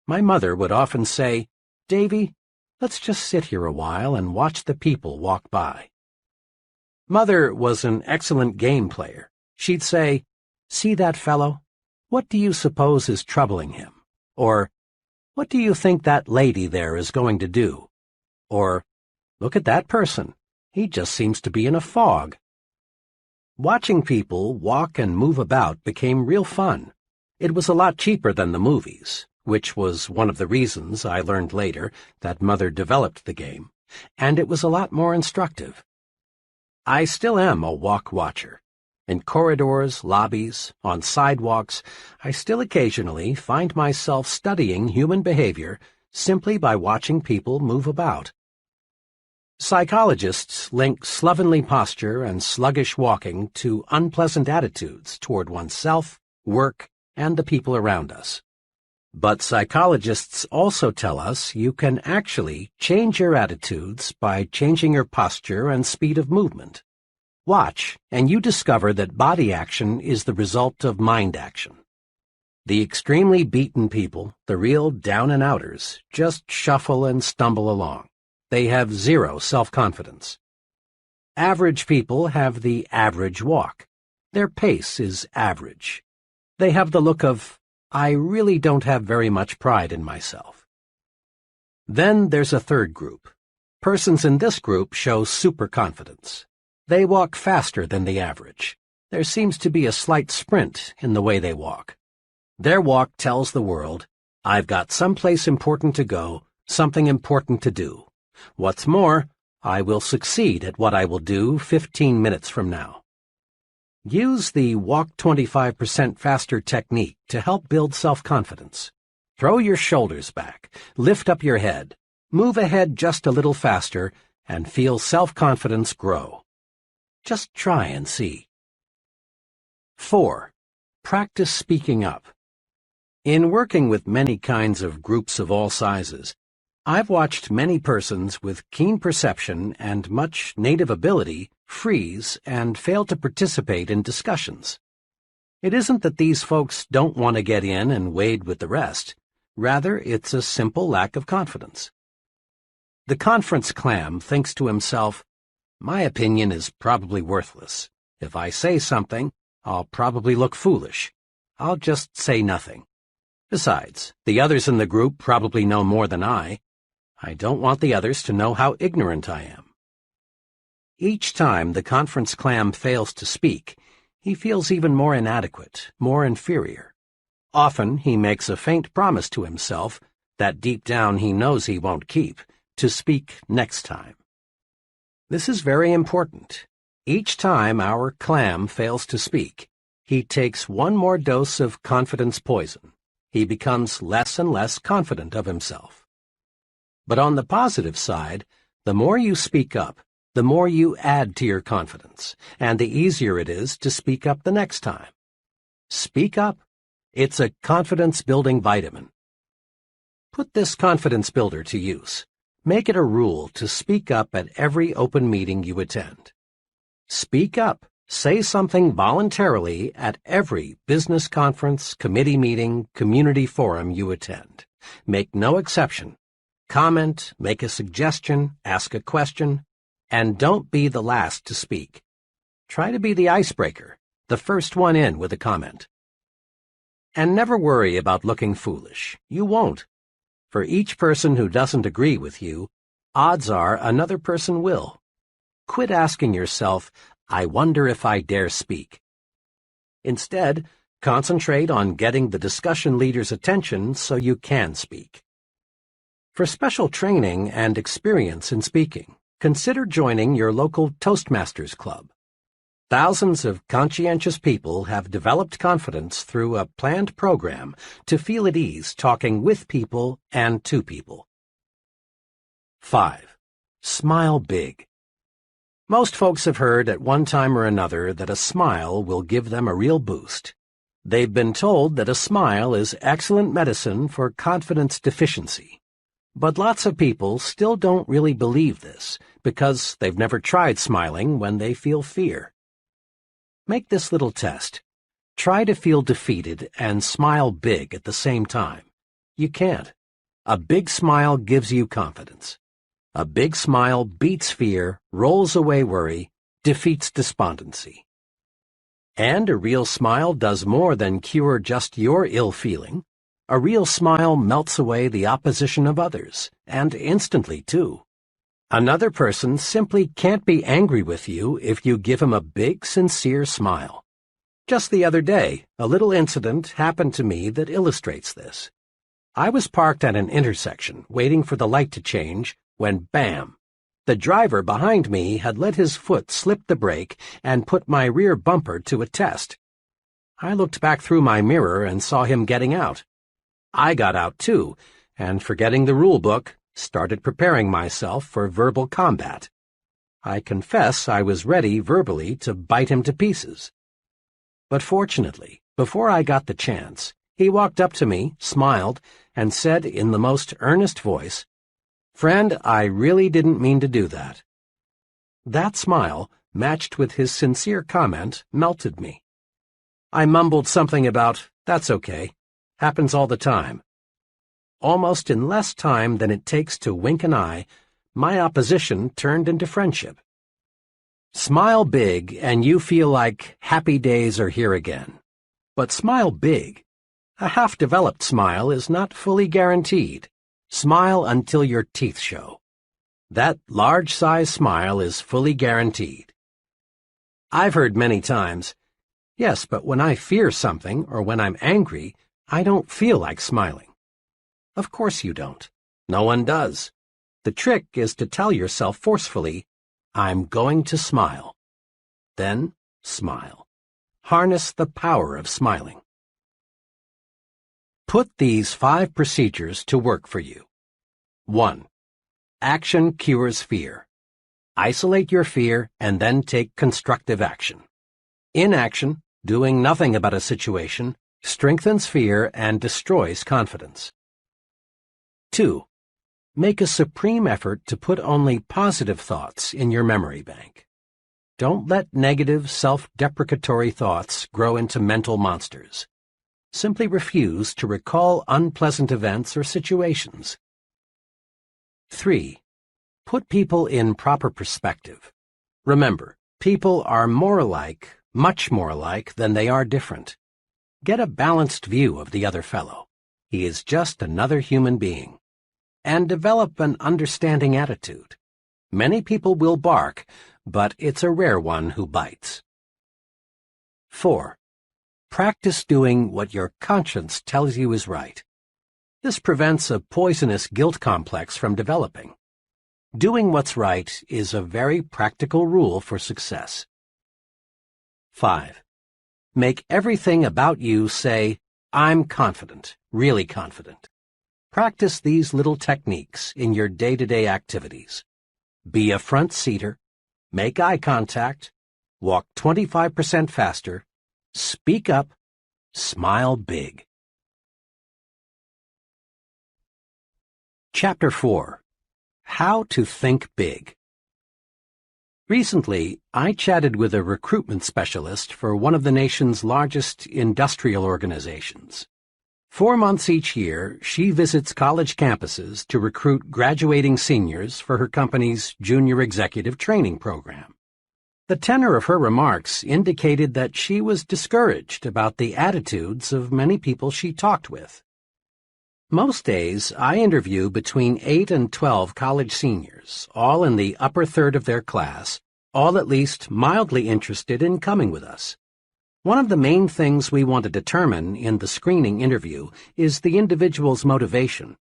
my mother would often say, "Davy, let's just sit here a while and watch the people walk by." Mother was an excellent game player. She'd say, "See that fellow? What do you suppose is troubling him?" Or, "What do you think that lady there is going to do?" Or, "Look at that person. He just seems to be in a fog." Watching people walk and move about became real fun. It was a lot cheaper than the movies. which was one of the reasons I learned later that Mother developed the game, and it was a lot more instructive. I still am a walk watcher. In corridors, lobbies, on sidewalks, I still occasionally find myself studying human behavior simply by watching people move about. Psychologists link slovenly posture and sluggish walking to unpleasant attitudes toward oneself, work, and the people around us. But psychologists also tell us you can actually change your attitudes by changing your posture and speed of movement. Watch, and you discover that body action is the result of mind action. The extremely beaten people, the real down-and-outers, just shuffle and stumble along. They have zero self-confidence. Average people have the average walk. Their pace is average. They have the look of, I really don't have very much pride in myself. Then there's a third group. Persons in this group show superconfidence. They walk faster than the average. There seems to be a slight sprint in the way they walk. Their walk tells the world, I've got someplace important to go, something important to do. What's more, I will succeed at what I will do 15 minutes from now. Use the walk 25% faster technique to help build self-confidence. Throw your shoulders back, lift up your head, move ahead just a little faster, and feel self-confidence grow. Just try and see. 4. Practice speaking up. In working with many kinds of groups of all sizes, I've watched many persons with keen perception and much native ability freeze and fail to participate in discussions. It isn't that these folks don't want to get in and wade with the rest. Rather, it's a simple lack of confidence. The conference clam thinks to himself, my opinion is probably worthless. If I say something, I'll probably look foolish. I'll just say nothing. Besides, the others in the group probably know more than I. I don't want the others to know how ignorant I am. Each time the conference clam fails to speak, he feels even more inadequate, more inferior. Often he makes a faint promise to himself that deep down he knows he won't keep, to speak next time. This is very important. Each time our clam fails to speak, he takes one more dose of confidence poison. He becomes less and less confident of himself. But on the positive side, the more you speak up, the more you add to your confidence, and the easier it is to speak up the next time. Speak up. It's a confidence-building vitamin. Put this confidence builder to use. Make it a rule to speak up at every open meeting you attend. Speak up. Say something voluntarily at every business conference, committee meeting, community forum you attend. Make no exception. Comment, make a suggestion, ask a question, and don't be the last to speak. Try to be the icebreaker, the first one in with a comment. And never worry about looking foolish. You won't. For each person who doesn't agree with you, odds are another person will. Quit asking yourself, I wonder if I dare speak. Instead, concentrate on getting the discussion leader's attention so you can speak. For special training and experience in speaking, consider joining your local Toastmasters Club. Thousands of conscientious people have developed confidence through a planned program to feel at ease talking with people and to people. 5. Smile big. Most folks have heard at one time or another that a smile will give them a real boost. They've been told that a smile is excellent medicine for confidence deficiency. But lots of people still don't really believe this because they've never tried smiling when they feel fear. Make this little test. Try to feel defeated and smile big at the same time. You can't. A big smile gives you confidence. A big smile beats fear, rolls away worry, defeats despondency. And a real smile does more than cure just your ill feeling. A real smile melts away the opposition of others, and instantly, too. Another person simply can't be angry with you if you give him a big, sincere smile. Just the other day, a little incident happened to me that illustrates this. I was parked at an intersection, waiting for the light to change, when bam! The driver behind me had let his foot slip the brake and put my rear bumper to a test. I looked back through my mirror and saw him getting out. I got out too, and forgetting the rule book, started preparing myself for verbal combat. I confess I was ready verbally to bite him to pieces. But fortunately, before I got the chance, he walked up to me, smiled, and said in the most earnest voice, "Friend, I really didn't mean to do that." That smile, matched with his sincere comment, melted me. I mumbled something about, "That's okay. Happens all the time." Almost in less time than it takes to wink an eye, my opposition turned into friendship. Smile big and you feel like happy days are here again. But smile big. A half-developed smile is not fully guaranteed. Smile until your teeth show. That large-size smile is fully guaranteed. I've heard many times, "Yes, but when I fear something or when I'm angry, I don't feel like smiling." Of course you don't. No one does. The trick is to tell yourself forcefully, "I'm going to smile." Then smile. Harness the power of smiling. Put these 5 procedures to work for you. 1. Action cures fear. Isolate your fear and then take constructive action. Inaction, doing nothing about a situation, strengthens fear and destroys confidence. 2. Make a supreme effort to put only positive thoughts in your memory bank. Don't let negative, self-deprecatory thoughts grow into mental monsters. Simply refuse to recall unpleasant events or situations. 3. Put people in proper perspective. Remember, people are more alike, much more alike, than they are different. Get a balanced view of the other fellow. He is just another human being. And develop an understanding attitude. Many people will bark, but it's a rare one who bites. 4. Practice doing what your conscience tells you is right. This prevents a poisonous guilt complex from developing. Doing what's right is a very practical rule for success. 5. Make everything about you say, "I'm confident, really confident." Practice these little techniques in your day-to-day activities. Be a front-seater, make eye contact, walk 25% faster, speak up, smile big. Chapter 4. How to Think Big. Recently, I chatted with a recruitment specialist for one of the nation's largest industrial organizations. 4 months each year, she visits college campuses to recruit graduating seniors for her company's junior executive training program. The tenor of her remarks indicated that she was discouraged about the attitudes of many people she talked with. Most days, I interview between 8 and 12 college seniors, all in the upper third of their class, all at least mildly interested in coming with us. One of the main things we want to determine in the screening interview is the individual's motivation.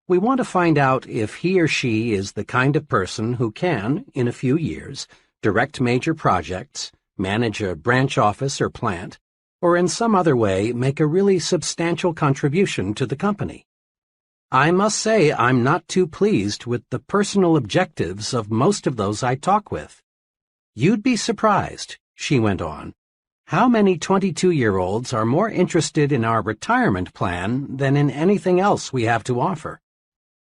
We want to find out if he or she is the kind of person who can, in a few years, direct major projects, manage a branch office or plant, or in some other way make a really substantial contribution to the company. I must say I'm not too pleased with the personal objectives of most of those I talk with. "You'd be surprised," she went on, "how many 22-year-olds are more interested in our retirement plan than in anything else we have to offer.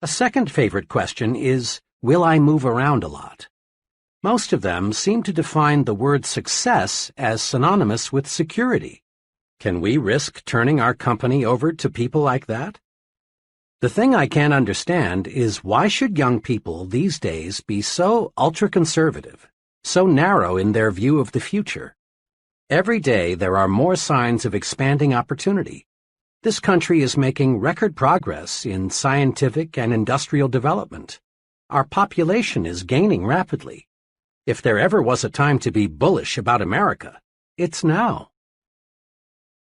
A second favorite question is, will I move around a lot? Most of them seem to define the word success as synonymous with security. Can we risk turning our company over to people like that? The thing I can't understand is why should young people these days be so ultra-conservative, so narrow in their view of the future? Every day there are more signs of expanding opportunity. This country is making record progress in scientific and industrial development. Our population is gaining rapidly. If there ever was a time to be bullish about America, it's now.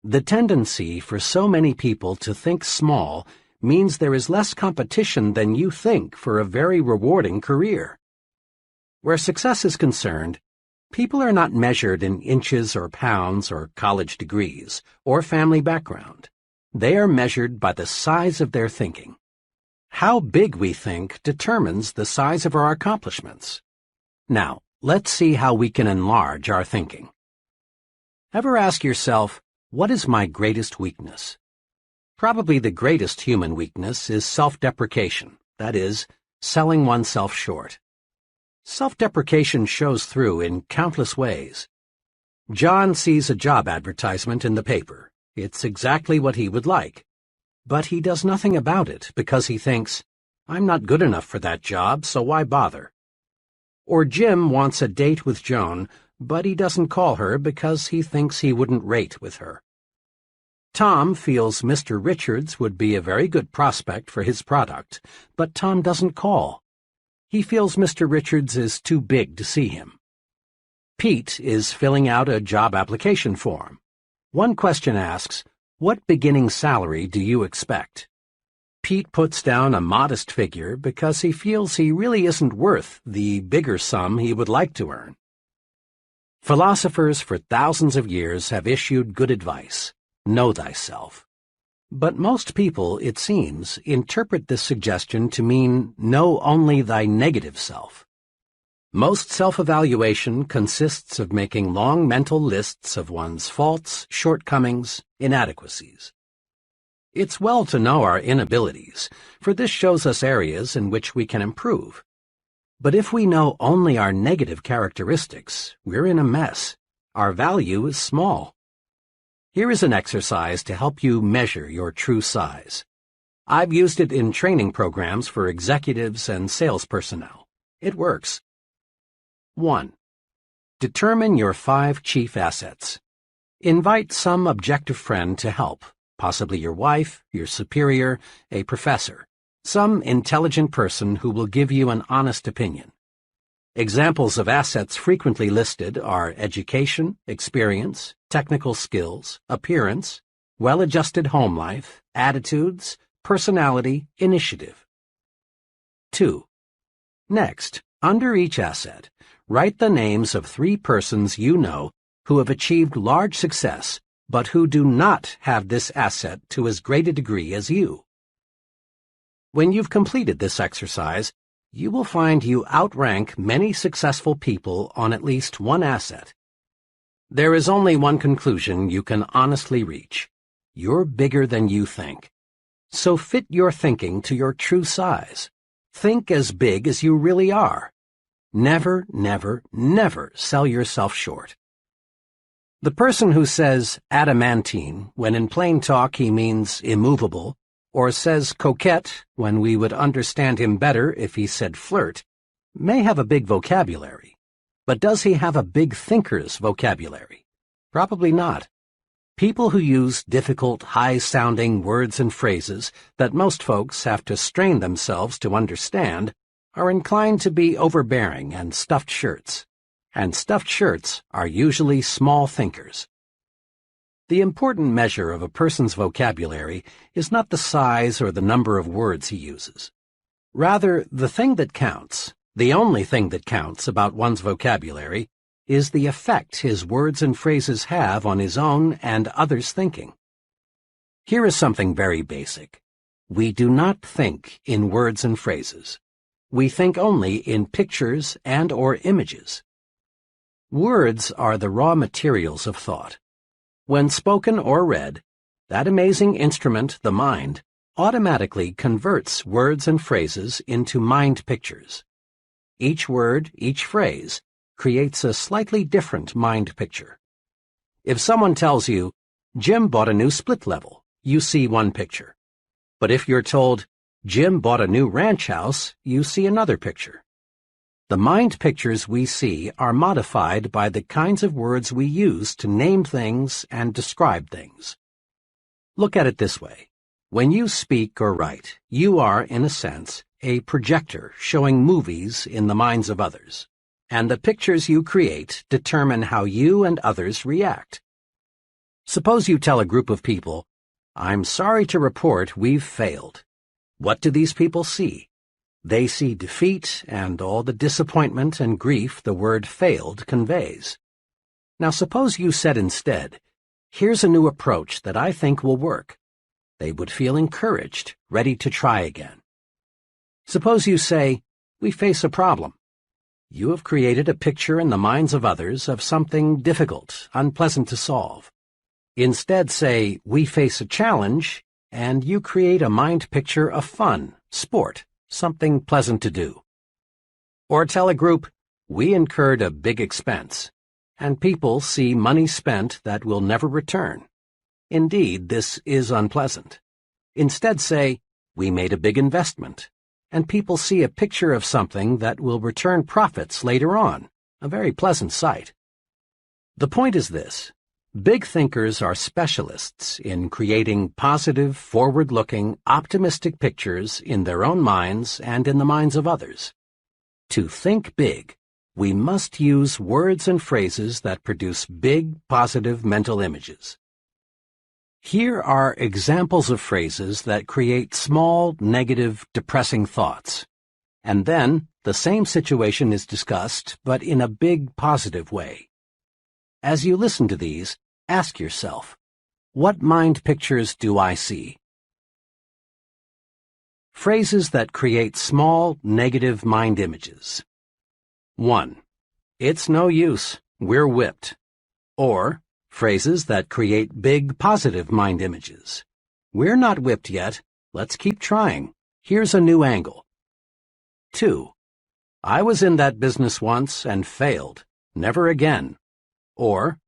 The tendency for so many people to think small means there is less competition than you think for a very rewarding career. Where success is concerned, people are not measured in inches or pounds or college degrees or family background. They are measured by the size of their thinking. How big we think determines the size of our accomplishments. Now, let's see how we can enlarge our thinking. Ever ask yourself, what is my greatest weakness? Probably the greatest human weakness is self-deprecation, that is, selling oneself short. Self-deprecation shows through in countless ways. John sees a job advertisement in the paper. It's exactly what he would like. But he does nothing about it because he thinks, I'm not good enough for that job, so why bother? Or Jim wants a date with Joan, but he doesn't call her because he thinks he wouldn't rate with her. Tom feels Mr. Richards would be a very good prospect for his product, but Tom doesn't call. He feels Mr. Richards is too big to see him. Pete is filling out a job application form. One question asks, what beginning salary do you expect? Pete puts down a modest figure because he feels he really isn't worth the bigger sum he would like to earn. Philosophers for thousands of years have issued good advice. Know thyself. But most people, it seems, interpret this suggestion to mean know only thy negative self. Most self-evaluation consists of making long mental lists of one's faults, shortcomings, inadequacies. It's well to know our inabilities, for this shows us areas in which we can improve. But if we know only our negative characteristics, we're in a mess. Our value is small. Here is an exercise to help you measure your true size. I've used it in training programs for executives and sales personnel. It works. 1. Determine your 5 chief assets. Invite some objective friend to help, possibly your wife, your superior, a professor, some intelligent person who will give you an honest opinion. Examples of assets frequently listed are education, experience, technical skills, appearance, well-adjusted home life, attitudes, personality, initiative. 2. Next, under each asset, write the names of 3 persons you know who have achieved large success, but who do not have this asset to as great a degree as you. When you've completed this exercise, you will find you outrank many successful people on at least one asset. There is only one conclusion you can honestly reach. You're bigger than you think. So fit your thinking to your true size. Think as big as you really are. Never, never, never sell yourself short. The person who says adamantine when in plain talk he means immovable, or says coquette when we would understand him better if he said flirt, may have a big vocabulary. But does he have a big thinker's vocabulary? Probably not. People who use difficult, high-sounding words and phrases that most folks have to strain themselves to understand are inclined to be overbearing and stuffed shirts. And stuffed shirts are usually small thinkers. The important measure of a person's vocabulary is not the size or the number of words he uses. Rather, the thing that counts, the only thing that counts about one's vocabulary, is the effect his words and phrases have on his own and others' thinking. Here is something very basic. We do not think in words and phrases. We think only in pictures and/or images. Words are the raw materials of thought. When spoken or read, that amazing instrument, the mind, automatically converts words and phrases into mind pictures. Each word, each phrase, creates a slightly different mind picture. If someone tells you, Jim bought a new split level, you see one picture. But if you're told, Jim bought a new ranch house, you see another picture. The mind pictures we see are modified by the kinds of words we use to name things and describe things. Look at it this way. When you speak or write, you are, in a sense, a projector showing movies in the minds of others. And the pictures you create determine how you and others react. Suppose you tell a group of people, I'm sorry to report we've failed. What do these people see? They see defeat and all the disappointment and grief the word failed conveys. Now suppose you said instead, here's a new approach that I think will work. They would feel encouraged, ready to try again. Suppose you say, we face a problem. You have created a picture in the minds of others of something difficult, unpleasant to solve. Instead say, we face a challenge, and you create a mind picture of fun, sport, something pleasant to do. Or tell a group, we incurred a big expense, and people see money spent that will never return. Indeed, this is unpleasant. Instead say, we made a big investment, and people see a picture of something that will return profits later on, a very pleasant sight. The point is this. Big thinkers are specialists in creating positive, forward-looking, optimistic pictures in their own minds and in the minds of others. To think big, we must use words and phrases that produce big, positive mental images. Here are examples of phrases that create small, negative, depressing thoughts. And then, the same situation is discussed, but in a big, positive way. As you listen to these, ask yourself, what mind pictures do I see? Phrases that create small, negative mind images. 1. It's no use, we're whipped. Or, phrases that create big, positive mind images. We're not whipped yet, let's keep trying. Here's a new angle. 2. I was in that business once and failed. Never again. Or,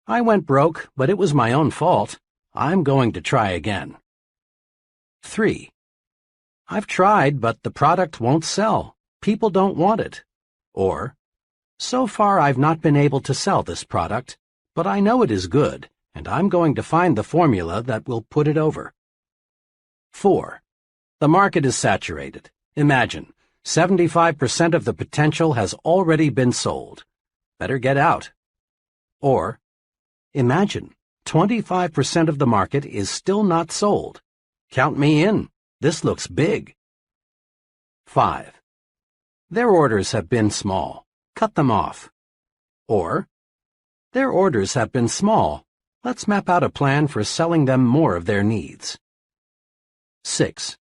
I went broke, but it was my own fault. I'm going to try again. 3. I've tried, but the product won't sell. People don't want it. Or, so far I've not been able to sell this product, but I know it is good, and I'm going to find the formula that will put it over. 4. The market is saturated. Imagine, 75% of the potential has already been sold. Better get out. Or, imagine, 25% of the market is still not sold. Count me in. This looks big. 5. Their orders have been small. Cut them off. Or, their orders have been small. Let's map out a plan for selling them more of their needs. 6.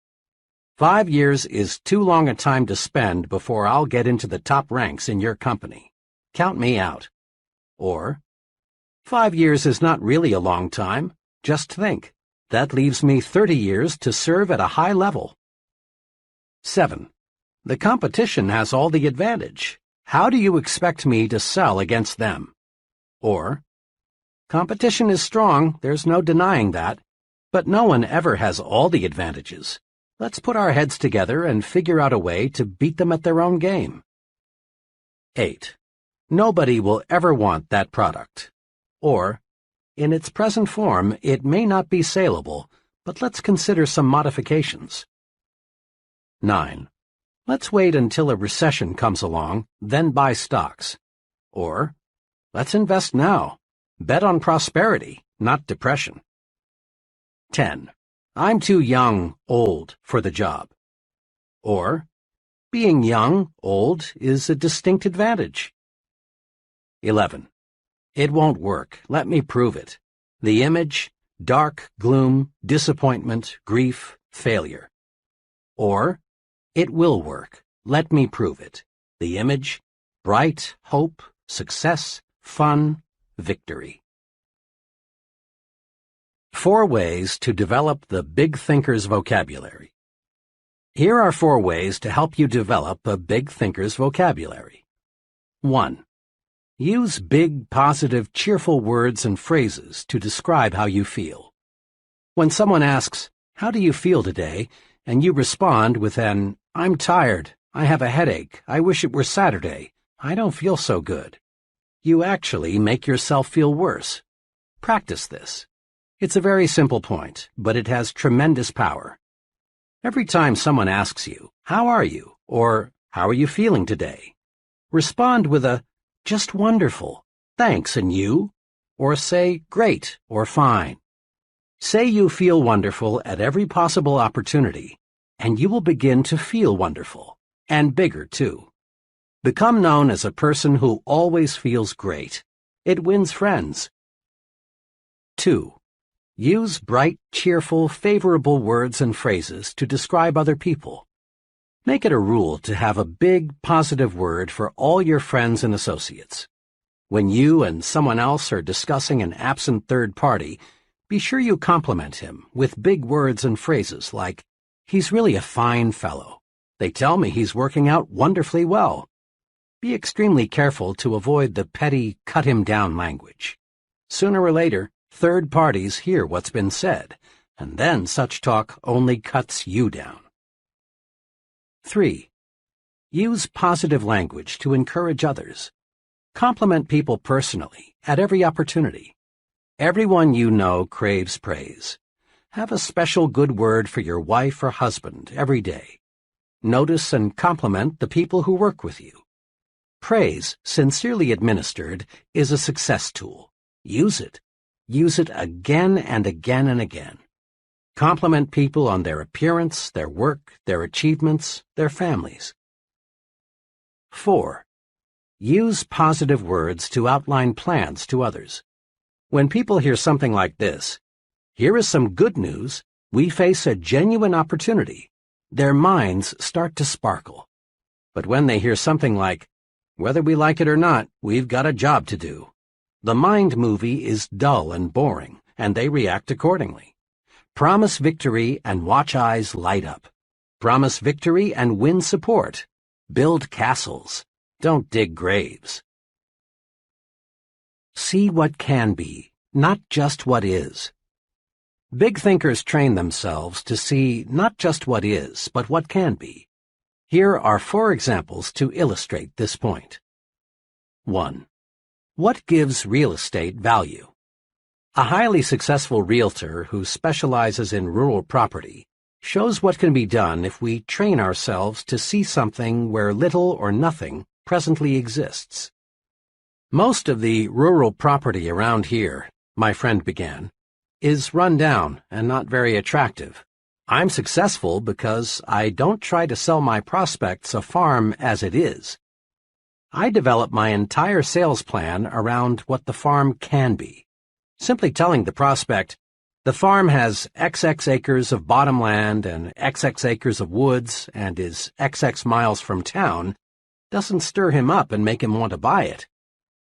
5 years is too long a time to spend before I'll get into the top ranks in your company. Count me out. Or, 5 years is not really a long time. Just think. That leaves me 30 years to serve at a high level. 7. The competition has all the advantage. How do you expect me to sell against them? Or, competition is strong, there's no denying that, but no one ever has all the advantages. Let's put our heads together and figure out a way to beat them at their own game. 8. Nobody will ever want that product. Or, in its present form, it may not be saleable, but let's consider some modifications. 9. Let's wait until a recession comes along, then buy stocks. Or, let's invest now. Bet on prosperity, not depression. 10. I'm too young, old, for the job. Or, being young, old, is a distinct advantage. 11. It won't work. Let me prove it. The image, dark, gloom, disappointment, grief, failure. Or, it will work. Let me prove it. The image, bright, hope, success, fun, victory. 4 ways to develop the big thinker's vocabulary. Here are 4 ways to help you develop a big thinker's vocabulary. 1. Use big, positive, cheerful words and phrases to describe how you feel. When someone asks, "How do you feel today?" and you respond with an, "I'm tired, I have a headache, I wish it were Saturday, I don't feel so good," you actually make yourself feel worse. Practice this. It's a very simple point, but it has tremendous power. Every time someone asks you, "How are you?" or "How are you feeling today?" respond with a, "Just wonderful, thanks, and you?" Or say, "Great," or "Fine." Say you feel wonderful at every possible opportunity, and you will begin to feel wonderful, and bigger too. Become known as a person who always feels great. It wins friends. 2. Use bright, cheerful, favorable words and phrases to describe other people. Make it a rule to have a big, positive word for all your friends and associates. When you and someone else are discussing an absent third party, be sure you compliment him with big words and phrases like, "He's really a fine fellow. They tell me he's working out wonderfully well." Be extremely careful to avoid the petty, cut-him-down language. Sooner or later, third parties hear what's been said, and then such talk only cuts you down. 3. Use positive language to encourage others. Compliment people personally, at every opportunity. Everyone you know craves praise. Have a special good word for your wife or husband every day. Notice and compliment the people who work with you. Praise, sincerely administered, is a success tool. Use it. Use it again and again and again. Compliment people on their appearance, their work, their achievements, their families. 4. Use positive words to outline plans to others. When people hear something like this, "Here is some good news. We face a genuine opportunity," their minds start to sparkle. But when they hear something like, "Whether we like it or not, we've got a job to do," the mind movie is dull and boring, and they react accordingly. Promise victory and watch eyes light up. Promise victory and win support. Build castles. Don't dig graves. See what can be, not just what is. Big thinkers train themselves to see not just what is, but what can be. Here are 4 examples to illustrate this point. 1. What gives real estate value? A highly successful realtor who specializes in rural property shows what can be done if we train ourselves to see something where little or nothing presently exists. "Most of the rural property around here," my friend began, "is run down and not very attractive. I'm successful because I don't try to sell my prospects a farm as it is. I develop my entire sales plan around what the farm can be. Simply telling the prospect, 'The farm has XX acres of bottom land and XX acres of woods and is XX miles from town,' doesn't stir him up and make him want to buy it.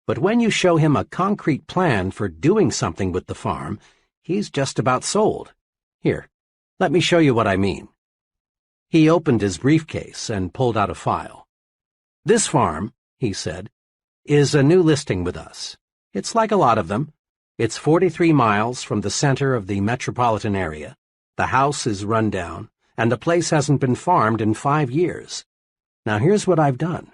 But when you show him a concrete plan for doing something with the farm, he's just about sold. Here, let me show you what I mean." He opened his briefcase and pulled out a file. "This farm," he said, "is a new listing with us. It's like a lot of them. It's 43 miles from the center of the metropolitan area. The house is run down, and the place hasn't been farmed in 5 years. Now here's what I've done.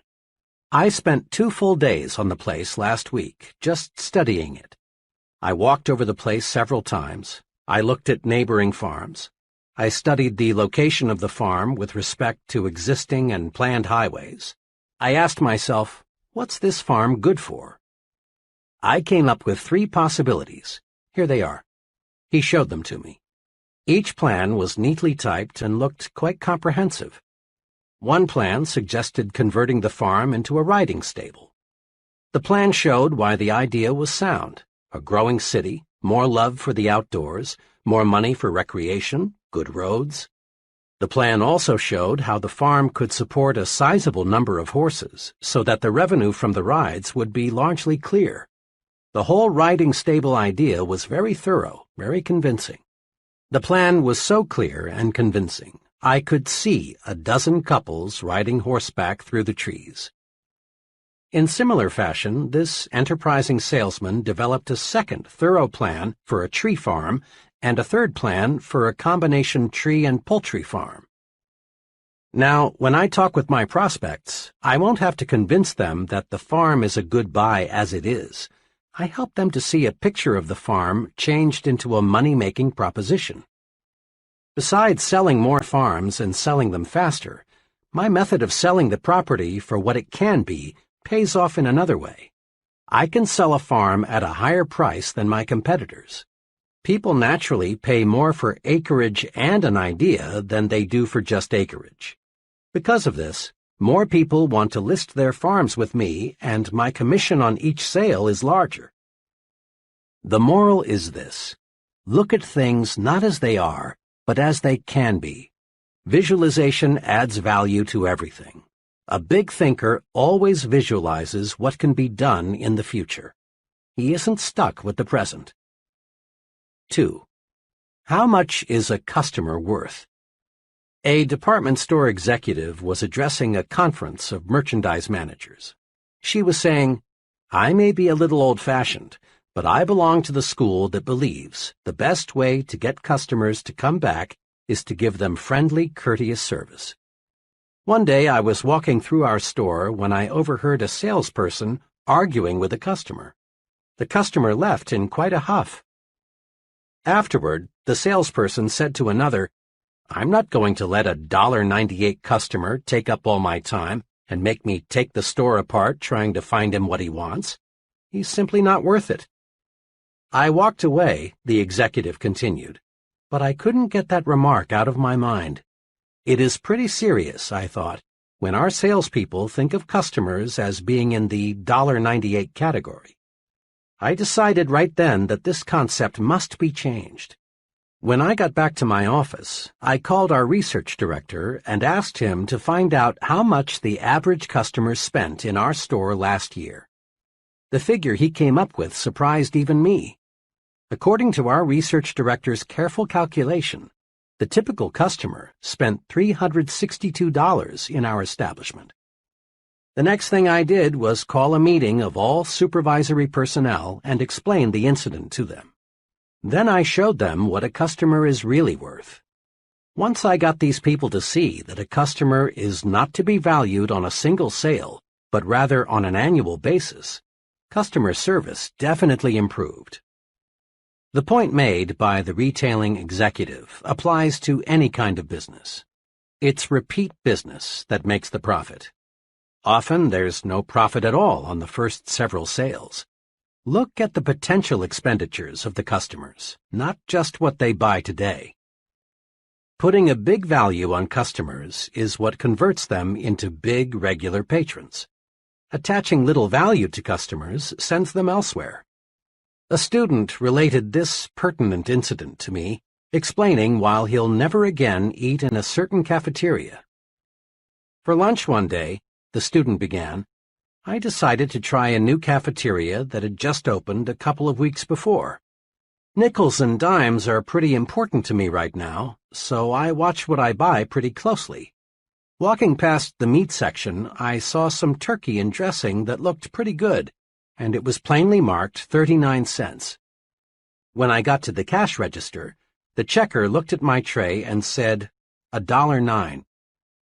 I spent 2 full days on the place last week, just studying it. I walked over the place several times. I looked at neighboring farms. I studied the location of the farm with respect to existing and planned highways. I asked myself, what's this farm good for? I came up with 3 possibilities. Here they are." He showed them to me. Each plan was neatly typed and looked quite comprehensive. One plan suggested converting the farm into a riding stable. The plan showed why the idea was sound: a growing city, more love for the outdoors, more money for recreation, good roads. The plan also showed how the farm could support a sizable number of horses so that the revenue from the rides would be largely clear. The whole riding stable idea was very thorough, very convincing. The plan was so clear and convincing, I could see a dozen couples riding horseback through the trees. In similar fashion, this enterprising salesman developed a second thorough plan for a tree farm and a third plan for a combination tree and poultry farm. Now, when I talk with my prospects, I won't have to convince them that the farm is a good buy as it is. I help them to see a picture of the farm changed into a money-making proposition. Besides selling more farms and selling them faster, my method of selling the property for what it can be pays off in another way. I can sell a farm at a higher price than my competitors. People naturally pay more for acreage and an idea than they do for just acreage. Because of this, more people want to list their farms with me, and my commission on each sale is larger. The moral is this: look at things not as they are, but as they can be. Visualization adds value to everything. A big thinker always visualizes what can be done in the future. He isn't stuck with the present. 2. How much is a customer worth? A department store executive was addressing a conference of merchandise managers. She was saying, "I may be a little old-fashioned, but I belong to the school that believes the best way to get customers to come back is to give them friendly, courteous service." One day I was walking through our store when I overheard a salesperson arguing with a customer. The customer left in quite a huff. Afterward, the salesperson said to another, "I'm not going to let a $1.98 customer take up all my time and make me take the store apart trying to find him what he wants. He's simply not worth it." I walked away, the executive continued, but I couldn't get that remark out of my mind. It is pretty serious, I thought, when our salespeople think of customers as being in the $1.98 category. I decided right then that this concept must be changed. When I got back to my office, I called our research director and asked him to find out how much the average customer spent in our store last year. The figure he came up with surprised even me. According to our research director's careful calculation, the typical customer spent $362 in our establishment. The next thing I did was call a meeting of all supervisory personnel and explain the incident to them. Then I showed them what a customer is really worth. Once I got these people to see that a customer is not to be valued on a single sale, but rather on an annual basis, customer service definitely improved. The point made by the retailing executive applies to any kind of business. It's repeat business that makes the profit. Often there's no profit at all on the first several sales. Look at the potential expenditures of the customers, not just what they buy today. Putting a big value on customers is what converts them into big regular patrons. Attaching little value to customers sends them elsewhere. A student related this pertinent incident to me, explaining why he'll never again eat in a certain cafeteria. For lunch one day, the student began, I decided to try a new cafeteria that had just opened a couple of weeks before. Nickels and dimes are pretty important to me right now, so I watch what I buy pretty closely. Walking past the meat section, I saw some turkey and dressing that looked pretty good, and it was plainly marked 39 cents. When I got to the cash register, the checker looked at my tray and said, $1.09.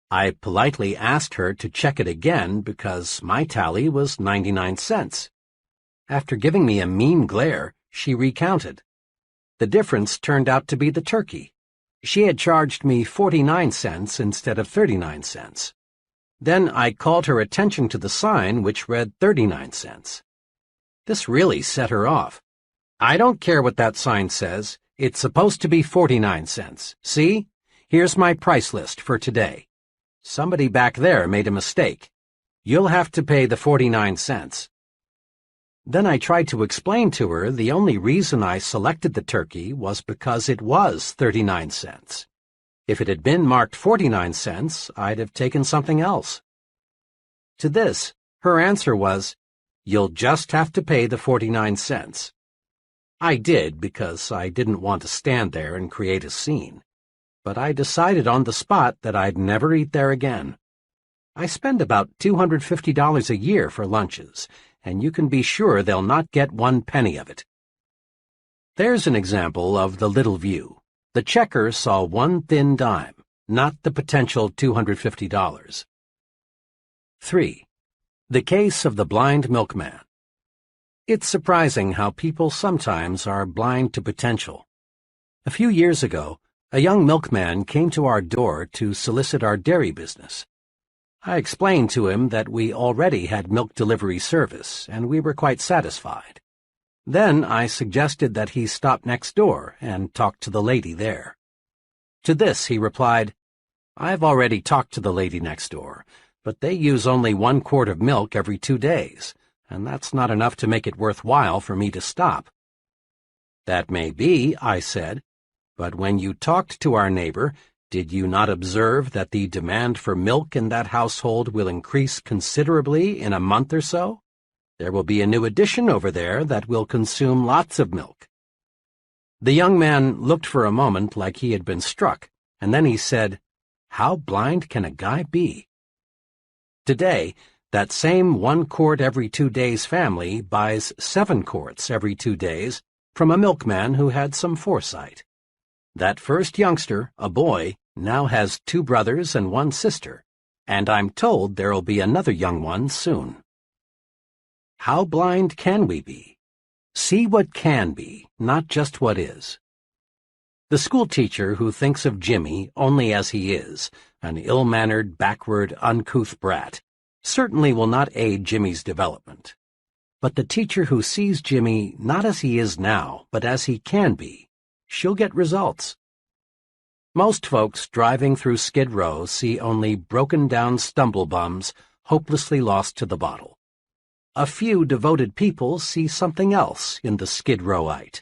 I politely asked her to check it again because my tally was 99 cents. After giving me a mean glare, she recounted. The difference turned out to be the turkey. She had charged me 49 cents instead of 39 cents. Then I called her attention to the sign which read 39 cents. This really set her off. I don't care what that sign says. It's supposed to be 49 cents. See? Here's my price list for today. Somebody back there made a mistake. You'll have to pay the 49 cents. Then I tried to explain to her the only reason I selected the turkey was because it was 39 cents. If it had been marked 49 cents, I'd have taken something else. To this, her answer was, "You'll just have to pay the 49 cents. I did because I didn't want to stand there and create a scene. But I decided on the spot that I'd never eat there again. I spend about $250 a year for lunches, and you can be sure they'll not get 1 penny of it. There's an example of the little view. The checker saw one thin dime, not the potential $250. 3. The case of the blind milkman. It's surprising how people sometimes are blind to potential. A few years ago, a young milkman came to our door to solicit our dairy business. I explained to him that we already had milk delivery service, and we were quite satisfied. Then I suggested that he stop next door and talk to the lady there. To this he replied, "I've already talked to the lady next door, but they use only 1 quart of milk every 2 days, and that's not enough to make it worthwhile for me to stop." "That may be," I said, "but when you talked to our neighbor, did you not observe that the demand for milk in that household will increase considerably in a month or so? There will be a new addition over there that will consume lots of milk." The young man looked for a moment like he had been struck, and then he said, "How blind can a guy be?" Today, that same 1 quart every 2 days family buys 7 quarts every 2 days from a milkman who had some foresight. That first youngster, a boy, now has 2 brothers and 1 sister, and I'm told there'll be another young one soon. How blind can we be? See what can be, not just what is. The schoolteacher who thinks of Jimmy only as he is, an ill-mannered, backward, uncouth brat, certainly will not aid Jimmy's development. But the teacher who sees Jimmy not as he is now, but as he can be, she'll get results. Most folks driving through Skid Row see only broken-down stumble-bums hopelessly lost to the bottle. A few devoted people see something else in the Skid Rowite.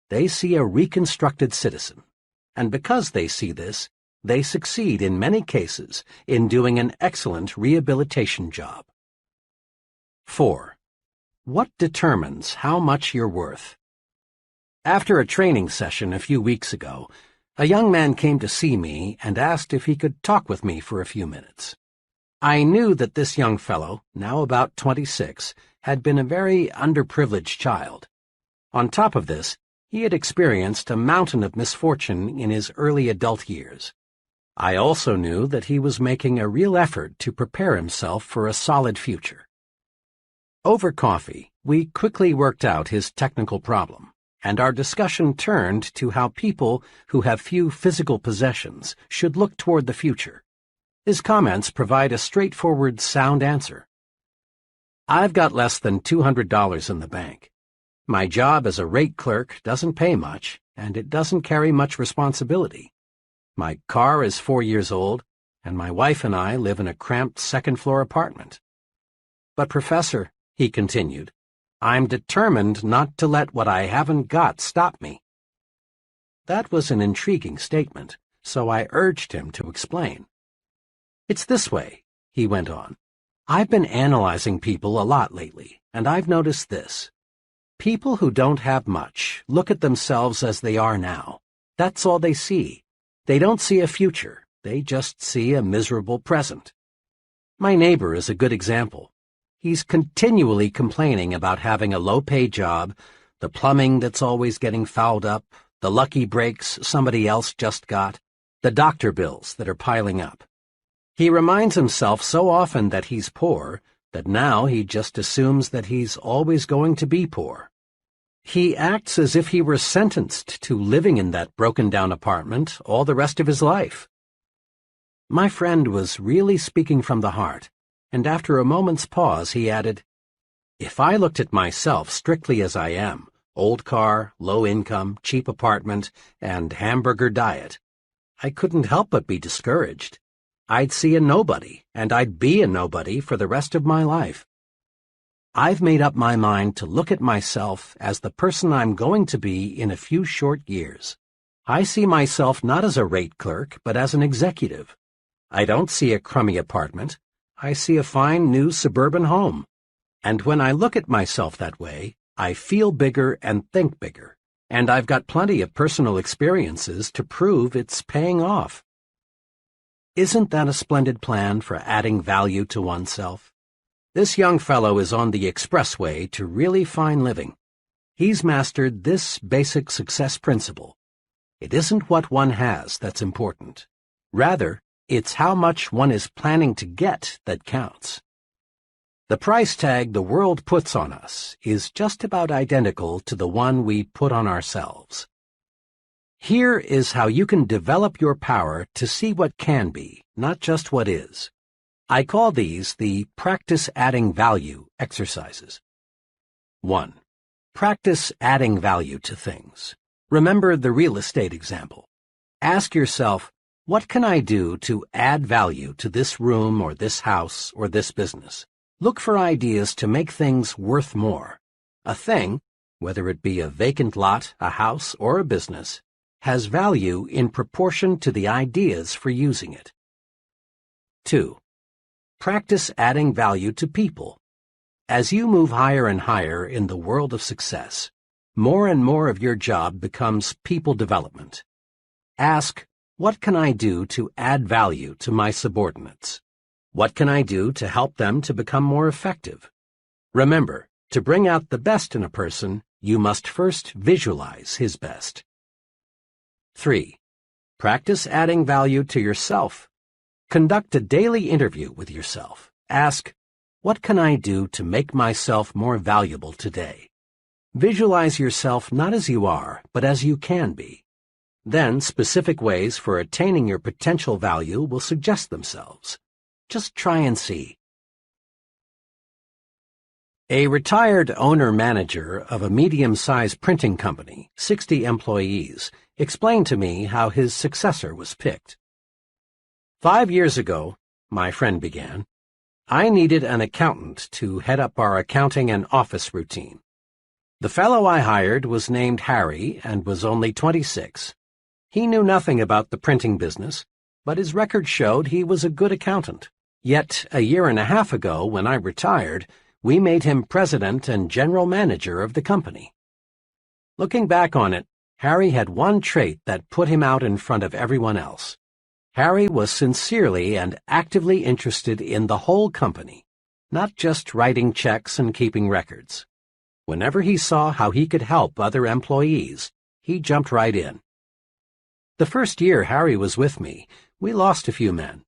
They see a reconstructed citizen, and because they see this, they succeed in many cases in doing an excellent rehabilitation job. 4. What determines how much you're worth? After a training session a few weeks ago, a young man came to see me and asked if he could talk with me for a few minutes. I knew that this young fellow, now about 26, had been a very underprivileged child. On top of this, he had experienced a mountain of misfortune in his early adult years. I also knew that he was making a real effort to prepare himself for a solid future. Over coffee, we quickly worked out his technical problem, and our discussion turned to how people who have few physical possessions should look toward the future. His comments provide a straightforward, sound answer. "I've got less than $200 in the bank. My job as a rate clerk doesn't pay much, and it doesn't carry much responsibility. My car is 4 years old, and my wife and I live in a cramped second-floor apartment. But, Professor," he continued, "I'm determined not to let what I haven't got stop me." That was an intriguing statement, so I urged him to explain. "It's this way," he went on. "I've been analyzing people a lot lately, and I've noticed this. People who don't have much look at themselves as they are now. That's all they see. They don't see a future. They just see a miserable present. My neighbor is a good example. He's continually complaining about having a low-pay job, the plumbing that's always getting fouled up, the lucky breaks somebody else just got, the doctor bills that are piling up. He reminds himself so often that he's poor that now he just assumes that he's always going to be poor. He acts as if he were sentenced to living in that broken-down apartment all the rest of his life." My friend was really speaking from the heart, and after a moment's pause he added, "If I looked at myself strictly as I am, old car, low income, cheap apartment, and hamburger diet, I couldn't help but be discouraged. I'd see a nobody, and I'd be a nobody for the rest of my life. I've made up my mind to look at myself as the person I'm going to be in a few short years. I see myself not as a rate clerk, but as an executive. I don't see a crummy apartment. I see a fine new suburban home. And when I look at myself that way, I feel bigger and think bigger, and I've got plenty of personal experiences to prove it's paying off." Isn't that a splendid plan for adding value to oneself? This young fellow is on the expressway to really fine living. He's mastered this basic success principle. It isn't what one has that's important. Rather, it's how much one is planning to get that counts. The price tag the world puts on us is just about identical to the one we put on ourselves. Here is how you can develop your power to see what can be, not just what is. I call these the practice adding value exercises. 1. Practice adding value to things. Remember the real estate example. Ask yourself, what can I do to add value to this room or this house or this business? Look for ideas to make things worth more. A thing, whether it be a vacant lot, a house, or a business, has value in proportion to the ideas for using it. 2. Practice adding value to people. As you move higher and higher in the world of success, more and more of your job becomes people development. Ask, what can I do to add value to my subordinates? What can I do to help them to become more effective? Remember, to bring out the best in a person, you must first visualize his best. 3. Practice adding value to yourself. Conduct a daily interview with yourself. Ask, what can I do to make myself more valuable today? Visualize yourself not as you are, but as you can be. Then specific ways for attaining your potential value will suggest themselves. Just try and see. A retired owner-manager of a medium-sized printing company, 60 employees, explained to me how his successor was picked. 5 years ago, my friend began, I needed an accountant to head up our accounting and office routine. The fellow I hired was named Harry and was only 26. He knew nothing about the printing business, but his record showed he was a good accountant. Yet, a year and a half ago, when I retired, we made him president and general manager of the company. Looking back on it, Harry had one trait that put him out in front of everyone else. Harry was sincerely and actively interested in the whole company, not just writing checks and keeping records. Whenever he saw how he could help other employees, he jumped right in. The first year Harry was with me, we lost a few men.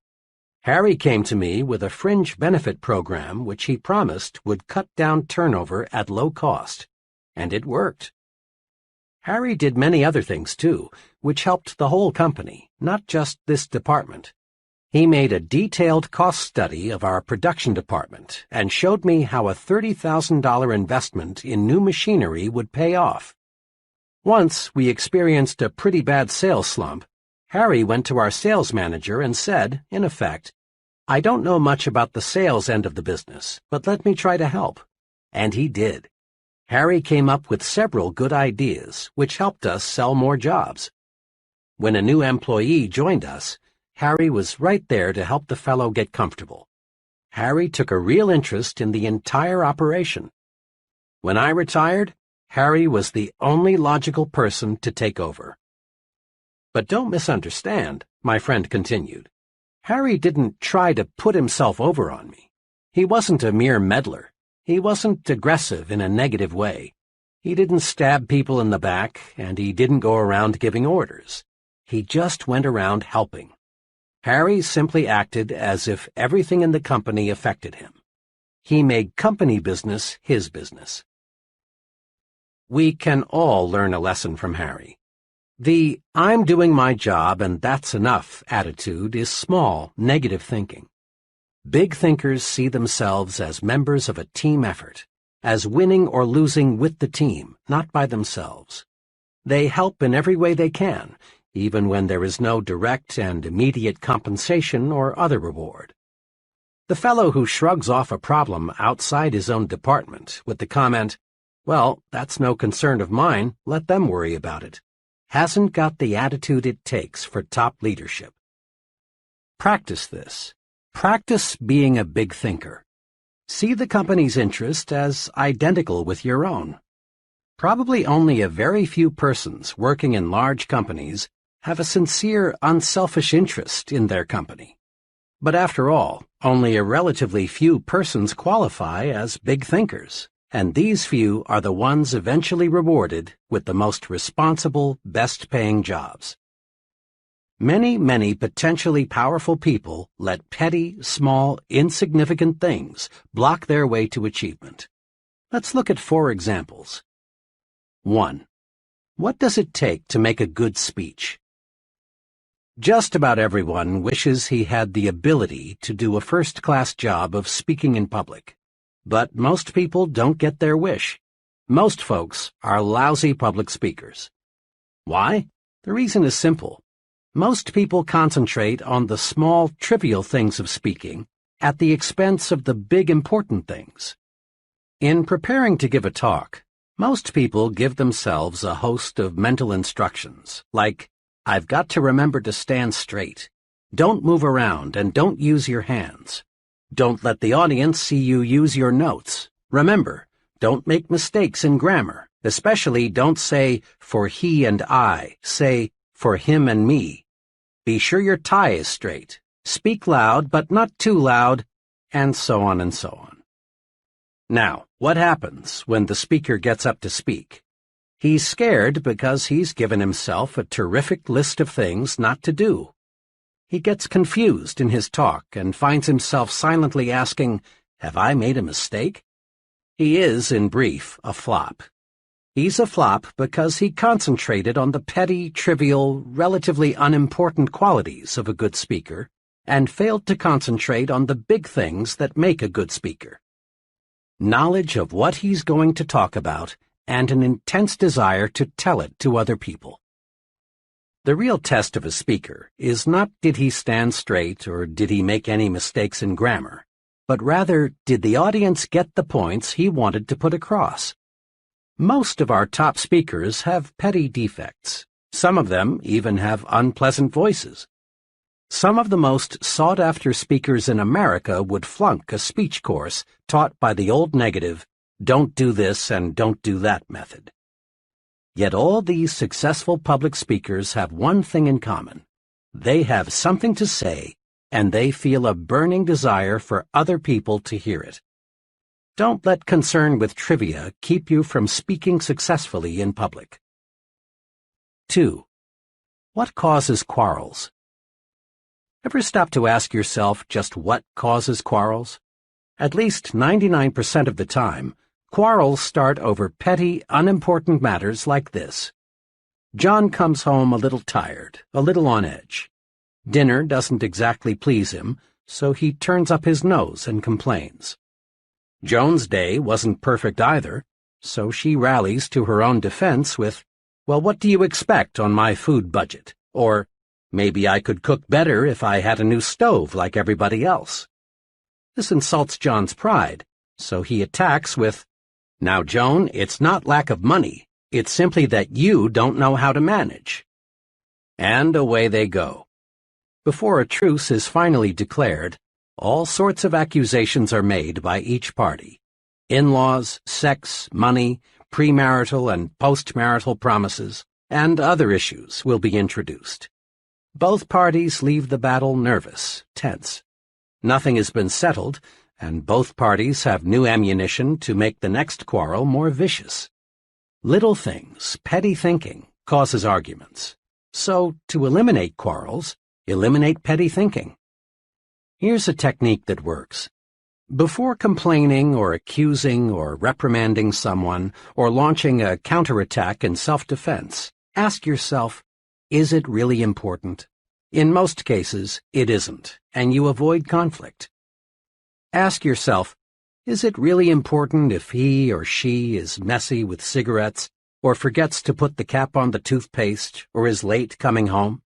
Harry came to me with a fringe benefit program which he promised would cut down turnover at low cost, and it worked. Harry did many other things, too, which helped the whole company, not just this department. He made a detailed cost study of our production department and showed me how a $30,000 investment in new machinery would pay off. Once we experienced a pretty bad sales slump. Harry went to our sales manager and said, in effect, I don't know much about the sales end of the business, but let me try to help. And he did. Harry came up with several good ideas, which helped us sell more jobs. When a new employee joined us, Harry was right there to help the fellow get comfortable. Harry took a real interest in the entire operation. When I retired, Harry was the only logical person to take over. But don't misunderstand, my friend continued. Harry didn't try to put himself over on me. He wasn't a mere meddler. He wasn't aggressive in a negative way. He didn't stab people in the back, and he didn't go around giving orders. He just went around helping. Harry simply acted as if everything in the company affected him. He made company business his business. We can all learn a lesson from Harry. The I'm doing my job and that's enough attitude is small, negative thinking. Big thinkers see themselves as members of a team effort, as winning or losing with the team, not by themselves. They help in every way they can, even when there is no direct and immediate compensation or other reward. The fellow who shrugs off a problem outside his own department with the comment, well, that's no concern of mine, let them worry about it, hasn't got the attitude it takes for top leadership. Practice this. Practice being a big thinker. See the company's interest as identical with your own. Probably only a very few persons working in large companies have a sincere, unselfish interest in their company. But after all, only a relatively few persons qualify as big thinkers, and these few are the ones eventually rewarded with the most responsible, best-paying jobs. Many potentially powerful people let petty, small, insignificant things block their way to achievement. Let's look at 4 examples. 1. What does it take to make a good speech? Just about everyone wishes he had the ability to do a first-class job of speaking in public. But most people don't get their wish. Most folks are lousy public speakers. Why? The reason is simple. Most people concentrate on the small, trivial things of speaking at the expense of the big, important things. In preparing to give a talk, most people give themselves a host of mental instructions, like, I've got to remember to stand straight. Don't move around and don't use your hands. Don't let the audience see you use your notes. Remember, don't make mistakes in grammar. Especially don't say, for he and I. Say, for him and me. Be sure your tie is straight. Speak loud, but not too loud, and so on and so on. Now, what happens when the speaker gets up to speak? He's scared because he's given himself a terrific list of things not to do. He gets confused in his talk and finds himself silently asking, have I made a mistake? He is, in brief, a flop. He's a flop because he concentrated on the petty, trivial, relatively unimportant qualities of a good speaker and failed to concentrate on the big things that make a good speaker. Knowledge of what he's going to talk about and an intense desire to tell it to other people. The real test of a speaker is not did he stand straight or did he make any mistakes in grammar, but rather did the audience get the points he wanted to put across. Most of our top speakers have petty defects. Some of them even have unpleasant voices. Some of the most sought-after speakers in America would flunk a speech course taught by the old negative, don't do this and don't do that method. Yet all these successful public speakers have one thing in common. They have something to say, and they feel a burning desire for other people to hear it. Don't let concern with trivia keep you from speaking successfully in public. 2. What causes quarrels? Ever stop to ask yourself just what causes quarrels? At least 99% of the time, quarrels start over petty, unimportant matters like this. John comes home a little tired, a little on edge. Dinner doesn't exactly please him, so he turns up his nose and complains. Joan's day wasn't perfect either, so she rallies to her own defense with, well, what do you expect on my food budget? Or, maybe I could cook better if I had a new stove like everybody else. This insults John's pride, so he attacks with, now, Joan, it's not lack of money. It's simply that you don't know how to manage. And away they go. Before a truce is finally declared, all sorts of accusations are made by each party. In-laws, sex, money, premarital and postmarital promises, and other issues will be introduced. Both parties leave the battle nervous, tense. Nothing has been settled, and both parties have new ammunition to make the next quarrel more vicious. Little things, petty thinking, causes arguments. So, to eliminate quarrels, eliminate petty thinking. Here's a technique that works. Before complaining or accusing or reprimanding someone or launching a counterattack in self-defense, ask yourself, is it really important? In most cases, it isn't, and you avoid conflict. Ask yourself, is it really important if he or she is messy with cigarettes or forgets to put the cap on the toothpaste or is late coming home?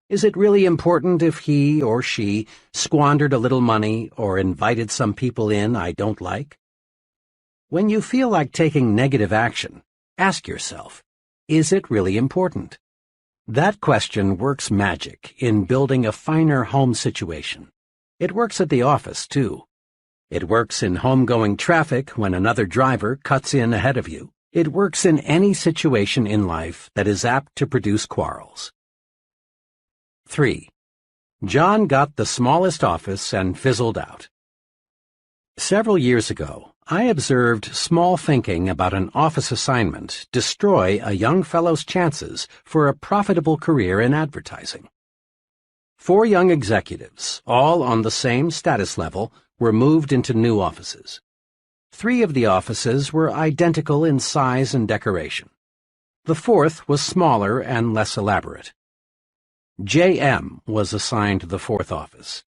Is it really important if he or she squandered a little money or invited some people in I don't like? When you feel like taking negative action, ask yourself, is it really important? That question works magic in building a finer home situation. It works at the office, too. It works in homegoing traffic when another driver cuts in ahead of you. It works in any situation in life that is apt to produce quarrels. 3. John got the smallest office and fizzled out. Several years ago, I observed small thinking about an office assignment destroy a young fellow's chances for a profitable career in advertising. 4 young executives, all on the same status level, were moved into new offices. 3 of the offices were identical in size and decoration. The 4th was smaller and less elaborate. J.M. was assigned the 4th office.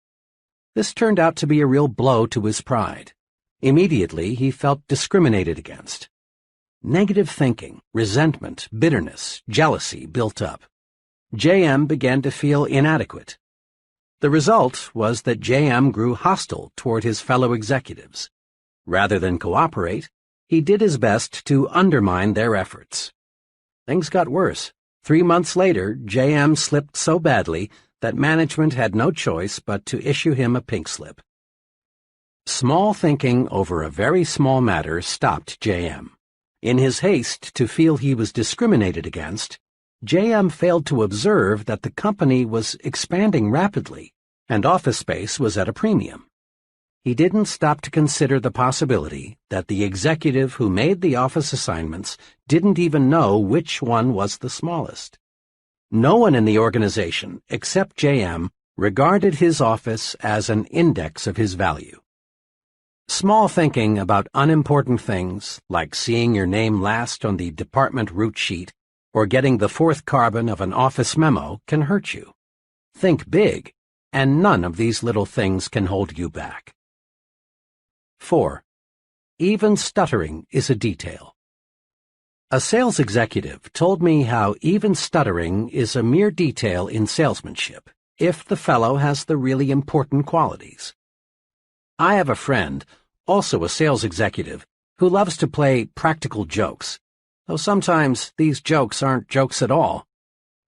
This turned out to be a real blow to his pride. Immediately, he felt discriminated against. Negative thinking, resentment, bitterness, jealousy built up. JM began to feel inadequate. The result was that JM grew hostile toward his fellow executives. Rather than cooperate, he did his best to undermine their efforts. Things got worse. 3 months later, JM slipped so badly that management had no choice but to issue him a pink slip. Small thinking over a very small matter stopped JM. In his haste to feel he was discriminated against, JM failed to observe that the company was expanding rapidly and office space was at a premium. He didn't stop to consider the possibility that the executive who made the office assignments didn't even know which one was the smallest. No one in the organization, except JM, regarded his office as an index of his value. Small thinking about unimportant things, like seeing your name last on the department route sheet or getting the fourth carbon of an office memo, can hurt you. Think big, and none of these little things can hold you back. 4. Even stuttering is a detail. A sales executive told me how even stuttering is a mere detail in salesmanship, if the fellow has the really important qualities. I have a friend, also a sales executive, who loves to play practical jokes, though sometimes these jokes aren't jokes at all.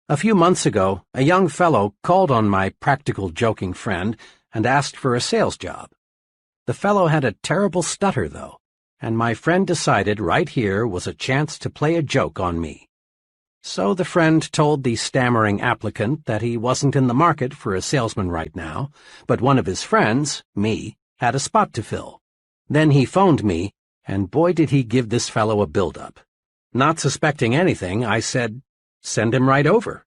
A few months ago, a young fellow called on my practical joking friend and asked for a sales job. The fellow had a terrible stutter, though, and my friend decided right here was a chance to play a joke on me. So the friend told the stammering applicant that he wasn't in the market for a salesman right now, but one of his friends, me, had a spot to fill. Then he phoned me, and boy did he give this fellow a build-up. Not suspecting anything, I said, "Send him right over."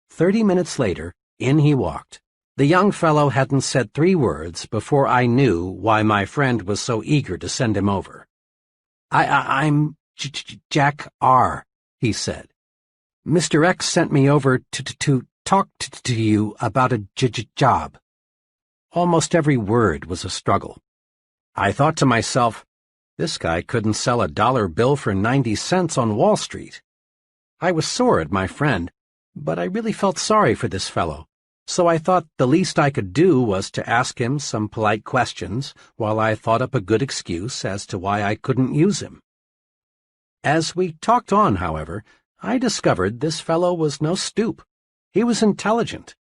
30 minutes later, in he walked. The young fellow hadn't said 3 words before I knew why my friend was so eager to send him over. I'm Jack R., he said. "Mr. X sent me over to talk to you about a job." Almost every word was a struggle. I thought to myself, this guy couldn't sell a dollar bill for 90 cents on Wall Street. I was sore at my friend, but I really felt sorry for this fellow. So I thought the least I could do was to ask him some polite questions while I thought up a good excuse as to why I couldn't use him. As we talked on, however, I discovered this fellow was no stoop. He was intelligent.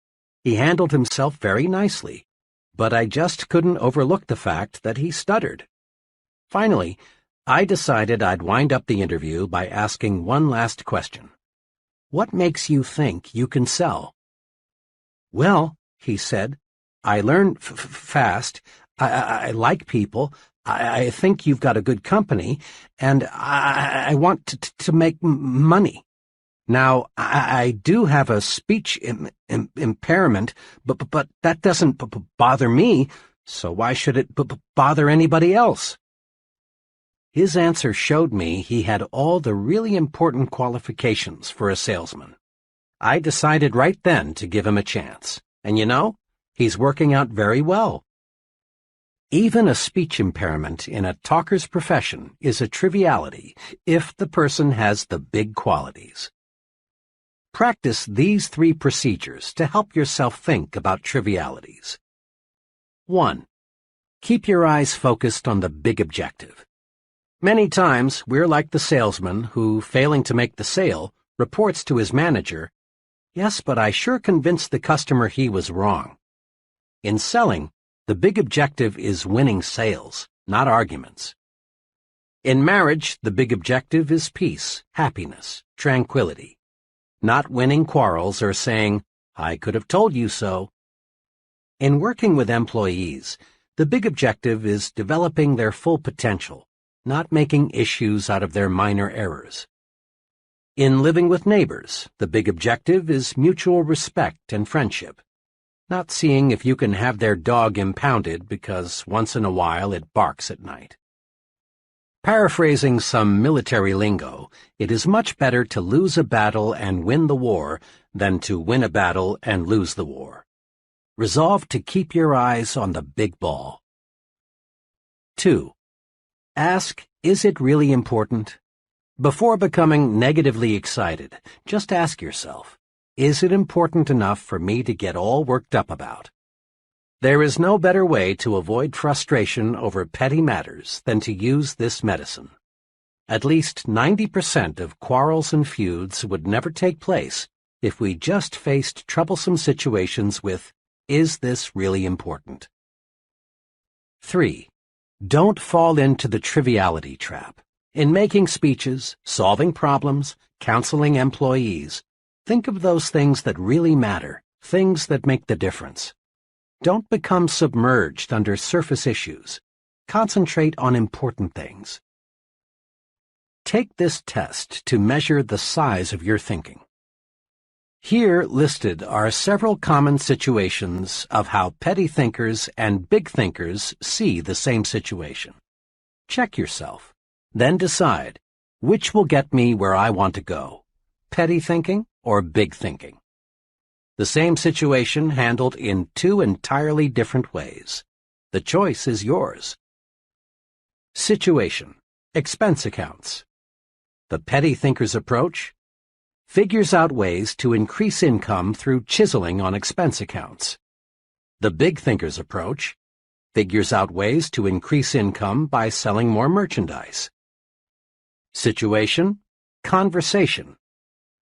He handled himself very nicely, but I just couldn't overlook the fact that he stuttered. Finally, I decided I'd wind up the interview by asking one last question. "What makes you think you can sell?" "Well," he said, "I learn fast, I like people, I think you've got a good company, and I want to make money. Now, I do have a speech impairment, but that doesn't bother me, so why should it bother anybody else?" His answer showed me he had all the really important qualifications for a salesman. I decided right then to give him a chance, and you know, he's working out very well. Even a speech impairment in a talker's profession is a triviality if the person has the big qualities. Practice these 3 procedures to help yourself think about trivialities. 1. Keep your eyes focused on the big objective. Many times, we're like the salesman who, failing to make the sale, reports to his manager, "Yes, but I sure convinced the customer he was wrong." In selling, the big objective is winning sales, not arguments. In marriage, the big objective is peace, happiness, tranquility, not winning quarrels or saying, "I could have told you so." In working with employees, the big objective is developing their full potential, not making issues out of their minor errors. In living with neighbors, the big objective is mutual respect and friendship, not seeing if you can have their dog impounded because once in a while it barks at night. Paraphrasing some military lingo, it is much better to lose a battle and win the war than to win a battle and lose the war. Resolve to keep your eyes on the big ball. 2. Ask Is it really important? Before becoming negatively excited, just ask yourself, is it important enough for me to get all worked up about? There is no better way to avoid frustration over petty matters than to use this medicine. At least 90% of quarrels and feuds would never take place if we just faced troublesome situations with, is this really important? 3. Don't fall into the triviality trap. In making speeches, solving problems, counseling employees, think of those things that really matter, things that make the difference. Don't become submerged under surface issues. Concentrate on important things. Take this test to measure the size of your thinking. Here listed are several common situations of how petty thinkers and big thinkers see the same situation. Check yourself, then decide which will get me where I want to go, petty thinking or big thinking. The same situation handled in two entirely different ways. The choice is yours. Situation: expense accounts. The petty thinker's approach figures out ways to increase income through chiseling on expense accounts. The big thinker's approach figures out ways to increase income by selling more merchandise. Situation: conversation.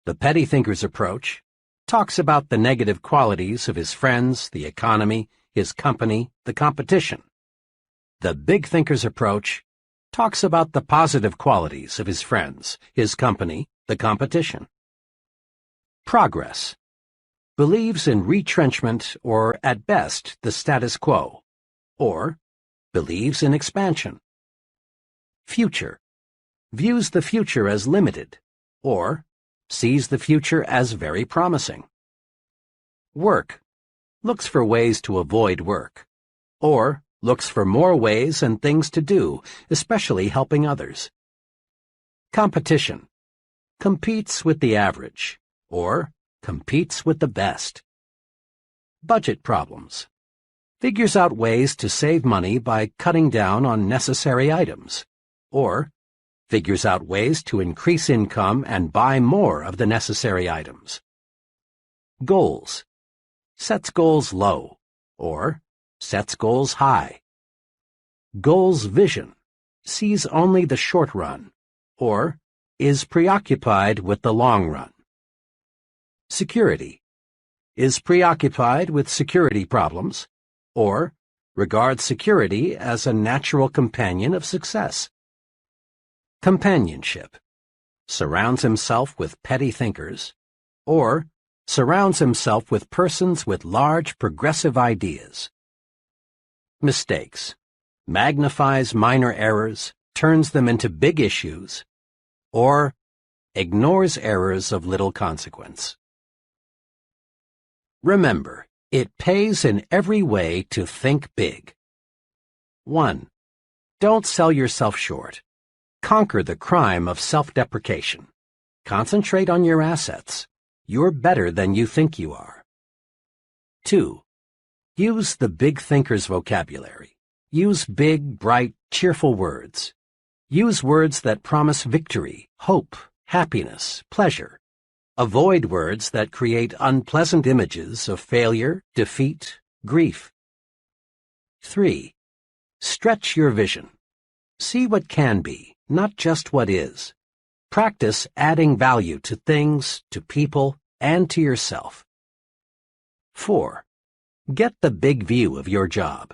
The petty thinker's approach talks about the negative qualities of his friends, the economy, his company, the competition. The big thinker's approach talks about the positive qualities of his friends, his company, the competition. Progress. Believes in retrenchment or, at best, the status quo, or believes in expansion. Future. Views the future as limited, or sees the future as very promising. Work. Looks for ways to avoid work, or looks for more ways and things to do, especially helping others. Competition. Competes with the average, or competes with the best. Budget problems. Figures out ways to save money by cutting down on necessary items, or figures out ways to increase income and buy more of the necessary items. Goals. Sets goals low, or sets goals high. Goals vision. Sees only the short run, or is preoccupied with the long run. Security. Is preoccupied with security problems, or regards security as a natural companion of success. Companionship. Surrounds himself with petty thinkers, or surrounds himself with persons with large progressive ideas. Mistakes. Magnifies minor errors, turns them into big issues, or ignores errors of little consequence. Remember, it pays in every way to think big. 1. Don't sell yourself short. Conquer the crime of self-deprecation. Concentrate on your assets. You're better than you think you are. 2. Use the big thinker's vocabulary. Use big, bright, cheerful words. Use words that promise victory, hope, happiness, pleasure. Avoid words that create unpleasant images of failure, defeat, grief. 3. Stretch your vision. See what can be, not just what is. Practice adding value to things, to people, and to yourself. 4. Get the big view of your job.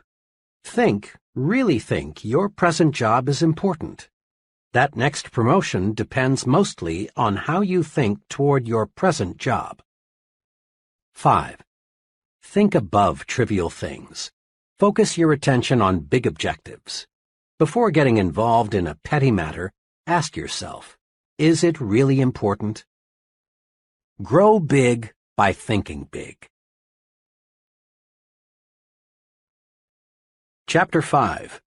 Really think your present job is important. That next promotion depends mostly on how you think toward your present job. 5. Think above trivial things. Focus your attention on big objectives. Before getting involved in a petty matter, ask yourself, is it really important? Grow big by thinking big. Chapter 5.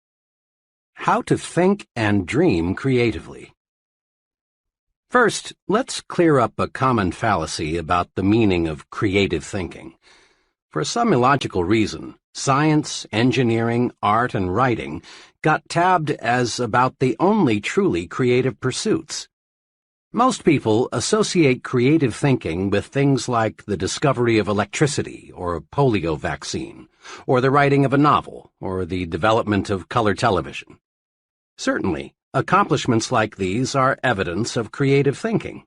How to Think and Dream Creatively. First, let's clear up a common fallacy about the meaning of creative thinking. For some illogical reason, Science, engineering, art, and writing got tabbed as about the only truly creative pursuits. Most people associate creative thinking with things like the discovery of electricity or a polio vaccine, or the writing of a novel, or the development of color television. Certainly, accomplishments like these are evidence of creative thinking.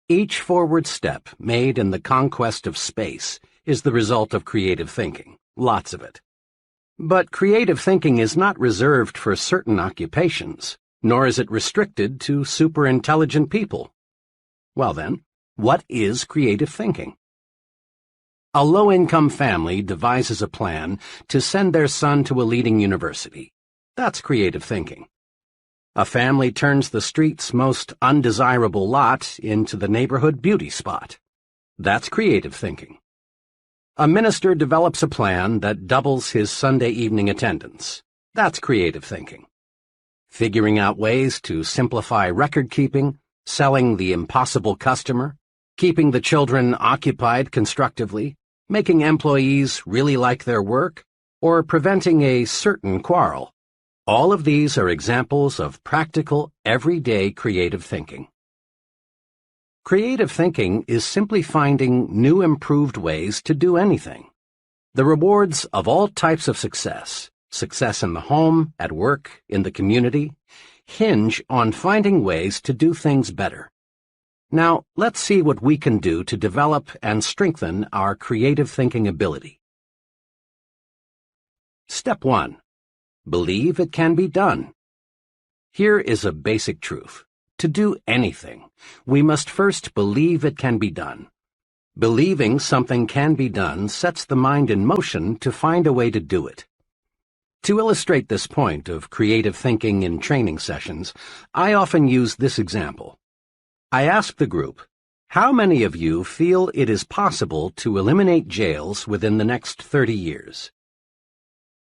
Each forward step made in the conquest of space is the result of creative thinking, lots of it. But creative thinking is not reserved for certain occupations, nor is it restricted to super-intelligent people. Well then, what is creative thinking? A low-income family devises a plan to send their son to a leading university. That's creative thinking. A family turns the street's most undesirable lot into the neighborhood beauty spot. That's creative thinking. A minister develops a plan that doubles his Sunday evening attendance. That's creative thinking. Figuring out ways to simplify record-keeping, selling the impossible customer, keeping the children occupied constructively, making employees really like their work, or preventing a certain quarrel. All of these are examples of practical, everyday creative thinking. Creative thinking is simply finding new improved ways to do anything. The rewards of all types of success in the home, at work, in the community, hinge on finding ways to do things better. Now, let's see what we can do to develop and strengthen our creative thinking ability. Step 1. Believe it can be done. Here is a basic truth. To do anything, we must first believe it can be done. Believing something can be done sets the mind in motion to find a way to do it. To illustrate this point of creative thinking in training sessions, I often use this example. I ask the group, how many of you feel it is possible to eliminate jails within the next 30 years?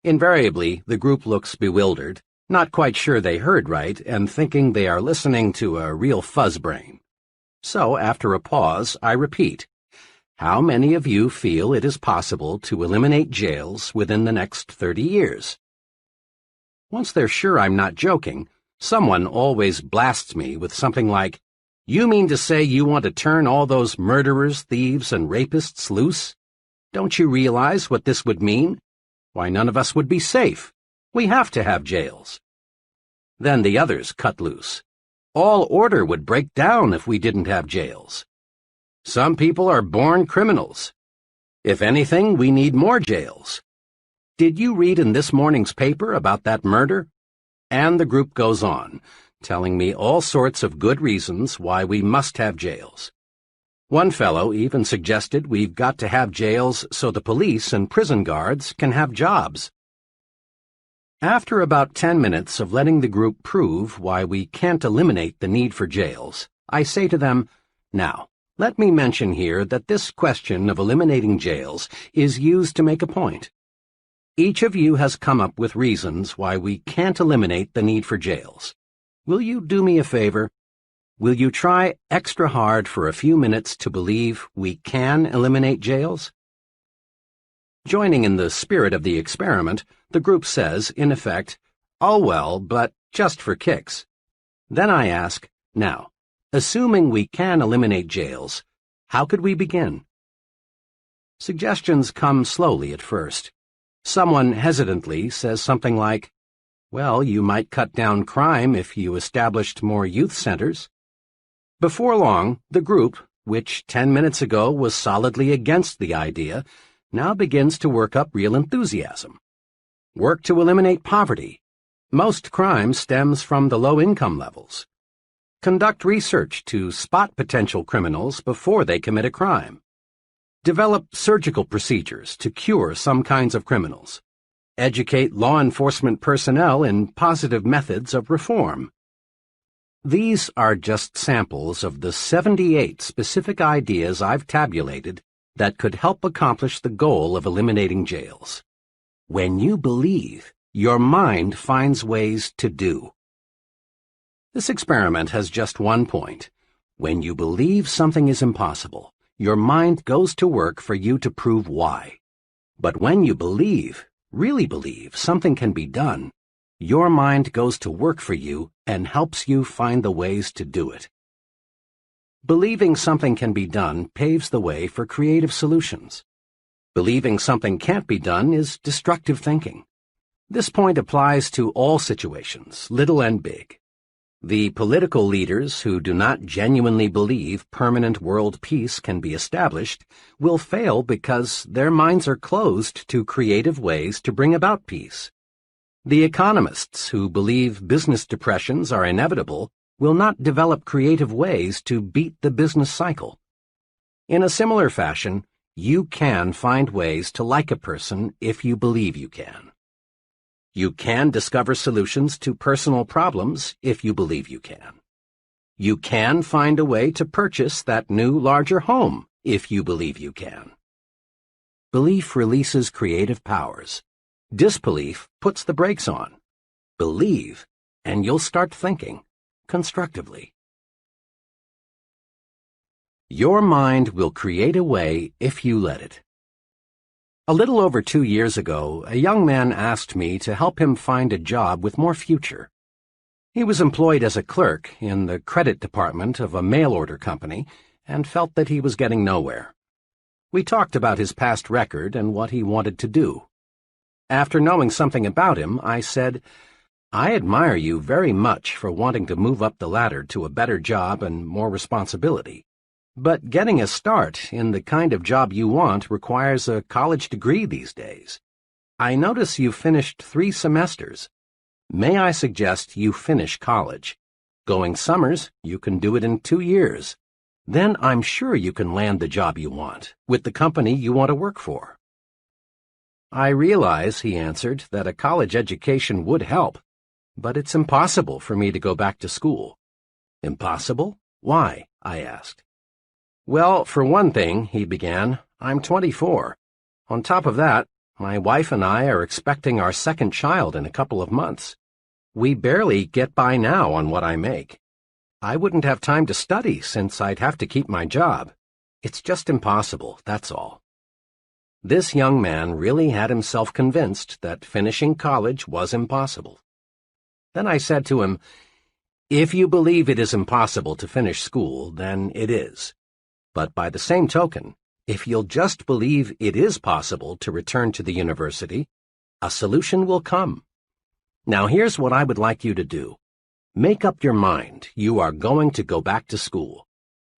Invariably, the group looks bewildered, not quite sure they heard right, and thinking they are listening to a real fuzzbrain. So, after a pause, I repeat, how many of you feel it is possible to eliminate jails within the next 30 years? Once they're sure I'm not joking, someone always blasts me with something like, "You mean to say you want to turn all those murderers, thieves, and rapists loose? Don't you realize what this would mean? Why, none of us would be safe. We have to have jails." Then the others cut loose. All order would break down if we didn't have jails. Some people are born criminals. If anything, we need more jails. Did you read in this morning's paper about that murder? And the group goes on, telling me all sorts of good reasons why we must have jails. One fellow even suggested we've got to have jails so the police and prison guards can have jobs. After about 10 minutes of letting the group prove why we can't eliminate the need for jails, I say to them, now, let me mention here that this question of eliminating jails is used to make a point. Each of you has come up with reasons why we can't eliminate the need for jails. Will you do me a favor? Will you try extra hard for a few minutes to believe we can eliminate jails? Joining in the spirit of the experiment, the group says, in effect, "Oh well, but just for kicks." Then I ask, now, assuming we can eliminate jails, how could we begin? Suggestions come slowly at first. Someone hesitantly says something like, well, you might cut down crime if you established more youth centers. Before long, the group, which 10 minutes ago was solidly against the idea, now begins to work up real enthusiasm. Work to eliminate poverty. Most crime stems from the low income levels. Conduct research to spot potential criminals before they commit a crime. Develop surgical procedures to cure some kinds of criminals. Educate law enforcement personnel in positive methods of reform. These are just samples of the 78 specific ideas I've tabulated that could help accomplish the goal of eliminating jails. When you believe, your mind finds ways to do. This experiment has just one point. When you believe something is impossible, your mind goes to work for you to prove why. But when you believe, really believe, something can be done, your mind goes to work for you and helps you find the ways to do it. Believing something can be done paves the way for creative solutions. Believing something can't be done is destructive thinking. This point applies to all situations, little and big. The political leaders who do not genuinely believe permanent world peace can be established will fail because their minds are closed to creative ways to bring about peace. The economists who believe business depressions are inevitable will not develop creative ways to beat the business cycle. In a similar fashion, you can find ways to like a person if you believe you can. You can discover solutions to personal problems if you believe you can. You can find a way to purchase that new, larger home if you believe you can. Belief releases creative powers. Disbelief puts the brakes on. Believe, and you'll start thinking constructively. Your mind will create a way if you let it. A little over 2 years ago, a young man asked me to help him find a job with more future. He was employed as a clerk in the credit department of a mail-order company and felt that he was getting nowhere. We talked about his past record and what he wanted to do. After knowing something about him, I said, "I admire you very much for wanting to move up the ladder to a better job and more responsibility. But getting a start in the kind of job you want requires a college degree these days. I notice you finished 3 semesters. May I suggest you finish college? Going summers, you can do it in 2 years. Then I'm sure you can land the job you want, with the company you want to work for." "I realize," he answered, "that a college education would help, but it's impossible for me to go back to school." "Impossible? Why?" I asked. "Well, for one thing," he began, "I'm 24. On top of that, my wife and I are expecting our second child in a couple of months. We barely get by now on what I make. I wouldn't have time to study since I'd have to keep my job. It's just impossible, that's all." This young man really had himself convinced that finishing college was impossible. Then I said to him, "If you believe it is impossible to finish school, then it is. But by the same token, if you'll just believe it is possible to return to the university, a solution will come. Now here's what I would like you to do. Make up your mind you are going to go back to school.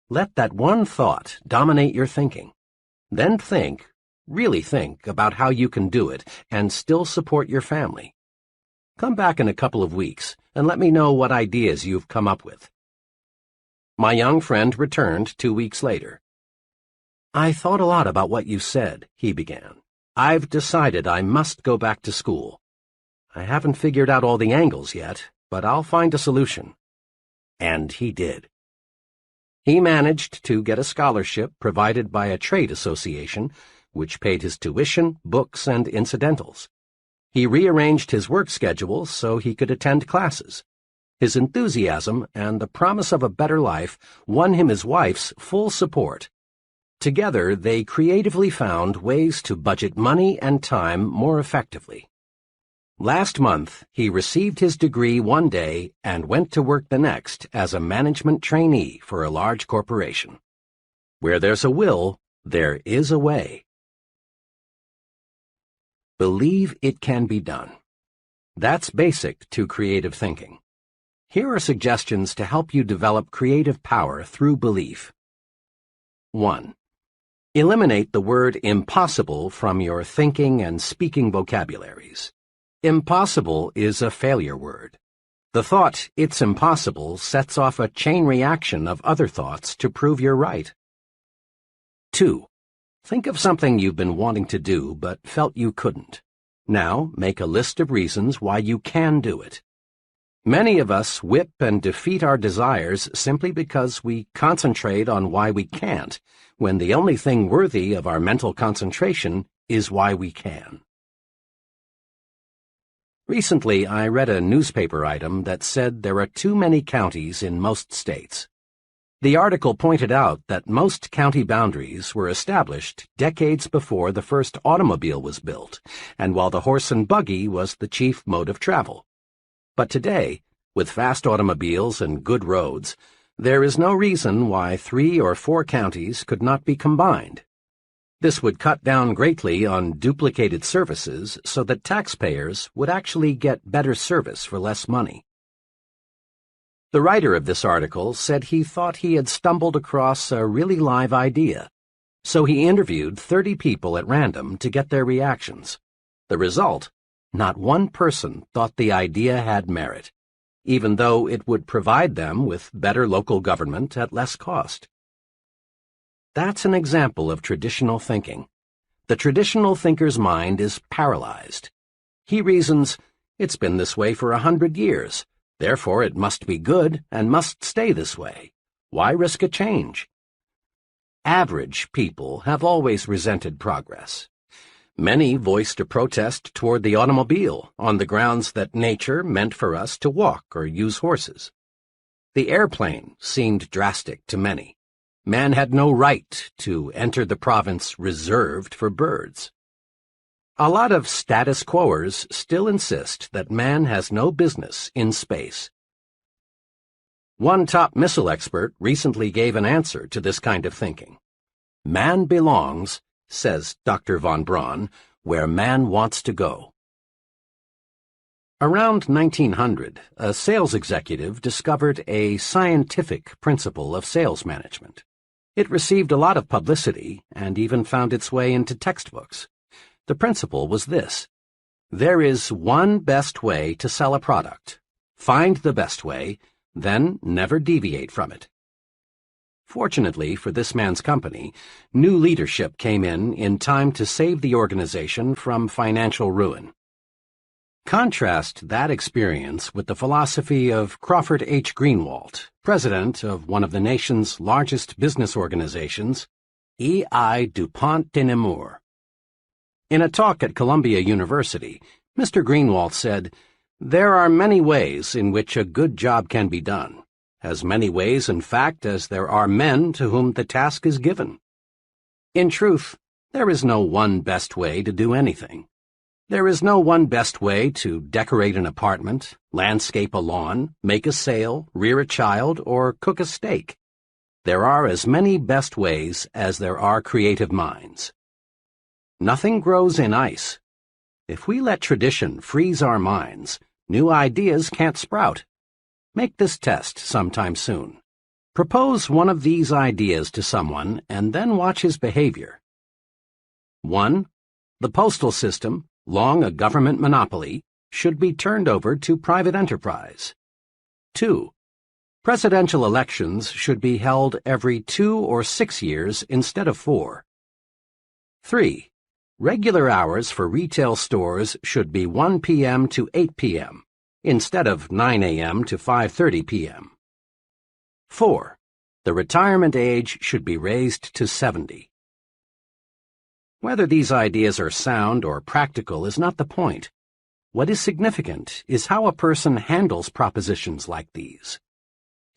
Let that one thought dominate your thinking. Then think, really think, about how you can do it and still support your family. Come back in a couple of weeks and let me know what ideas you've come up with." My young friend returned 2 weeks later. "I thought a lot about what you said," he began. "I've decided I must go back to school. I haven't figured out all the angles yet, but I'll find a solution." And he did. He managed to get a scholarship provided by a trade association, which paid his tuition, books, and incidentals. He rearranged his work schedule so he could attend classes. His enthusiasm and the promise of a better life won him his wife's full support. Together, they creatively found ways to budget money and time more effectively. Last month, he received his degree one day and went to work the next as a management trainee for a large corporation. Where there's a will, there is a way. Believe it can be done. That's basic to creative thinking. Here are suggestions to help you develop creative power through belief. 1. Eliminate the word impossible from your thinking and speaking vocabularies. Impossible is a failure word. The thought, "it's impossible," sets off a chain reaction of other thoughts to prove you're right. 2. Think of something you've been wanting to do but felt you couldn't. Now make a list of reasons why you can do it. Many of us whip and defeat our desires simply because we concentrate on why we can't, when the only thing worthy of our mental concentration is why we can. Recently, I read a newspaper item that said there are too many counties in most states. The article pointed out that most county boundaries were established decades before the first automobile was built, and while the horse and buggy was the chief mode of travel. But today, with fast automobiles and good roads, there is no reason why 3 or 4 counties could not be combined. This would cut down greatly on duplicated services so that taxpayers would actually get better service for less money. The writer of this article said he thought he had stumbled across a really live idea, so he interviewed 30 people at random to get their reactions. The result? Not one person thought the idea had merit, even though it would provide them with better local government at less cost. That's an example of traditional thinking. The traditional thinker's mind is paralyzed. He reasons, it's been this way for 100 years. Therefore, it must be good and must stay this way. Why risk a change? Average people have always resented progress. Many voiced a protest toward the automobile on the grounds that nature meant for us to walk or use horses. The airplane seemed drastic to many. Man had no right to enter the province reserved for birds. A lot of status quoers still insist that man has no business in space. One top missile expert recently gave an answer to this kind of thinking. Man belongs, says Dr. von Braun, where man wants to go. Around 1900, a sales executive discovered a scientific principle of sales management. It received a lot of publicity and even found its way into textbooks. The principle was this: there is one best way to sell a product. Find the best way, then never deviate from it. Fortunately for this man's company, new leadership came in time to save the organization from financial ruin. Contrast that experience with the philosophy of Crawford H. Greenwalt, president of one of the nation's largest business organizations, E.I. DuPont de Nemours. In a talk at Columbia University, Mr. Greenwalt said, "There are many ways in which a good job can be done, as many ways, in fact, as there are men to whom the task is given. In truth, there is no one best way to do anything. There is no one best way to decorate an apartment, landscape a lawn, make a sale, rear a child, or cook a steak. There are as many best ways as there are creative minds. Nothing grows in ice. If we let tradition freeze our minds, new ideas can't sprout. Make this test sometime soon. Propose one of these ideas to someone and then watch his behavior. 1. The postal system, long a government monopoly, should be turned over to private enterprise. 2. Presidential elections should be held every 2 or 6 years instead of 4. 3. Regular hours for retail stores should be 1 p.m. to 8 p.m. instead of 9 a.m. to 5:30 p.m. 4. The retirement age should be raised to 70. Whether these ideas are sound or practical is not the point. What is significant is how a person handles propositions like these.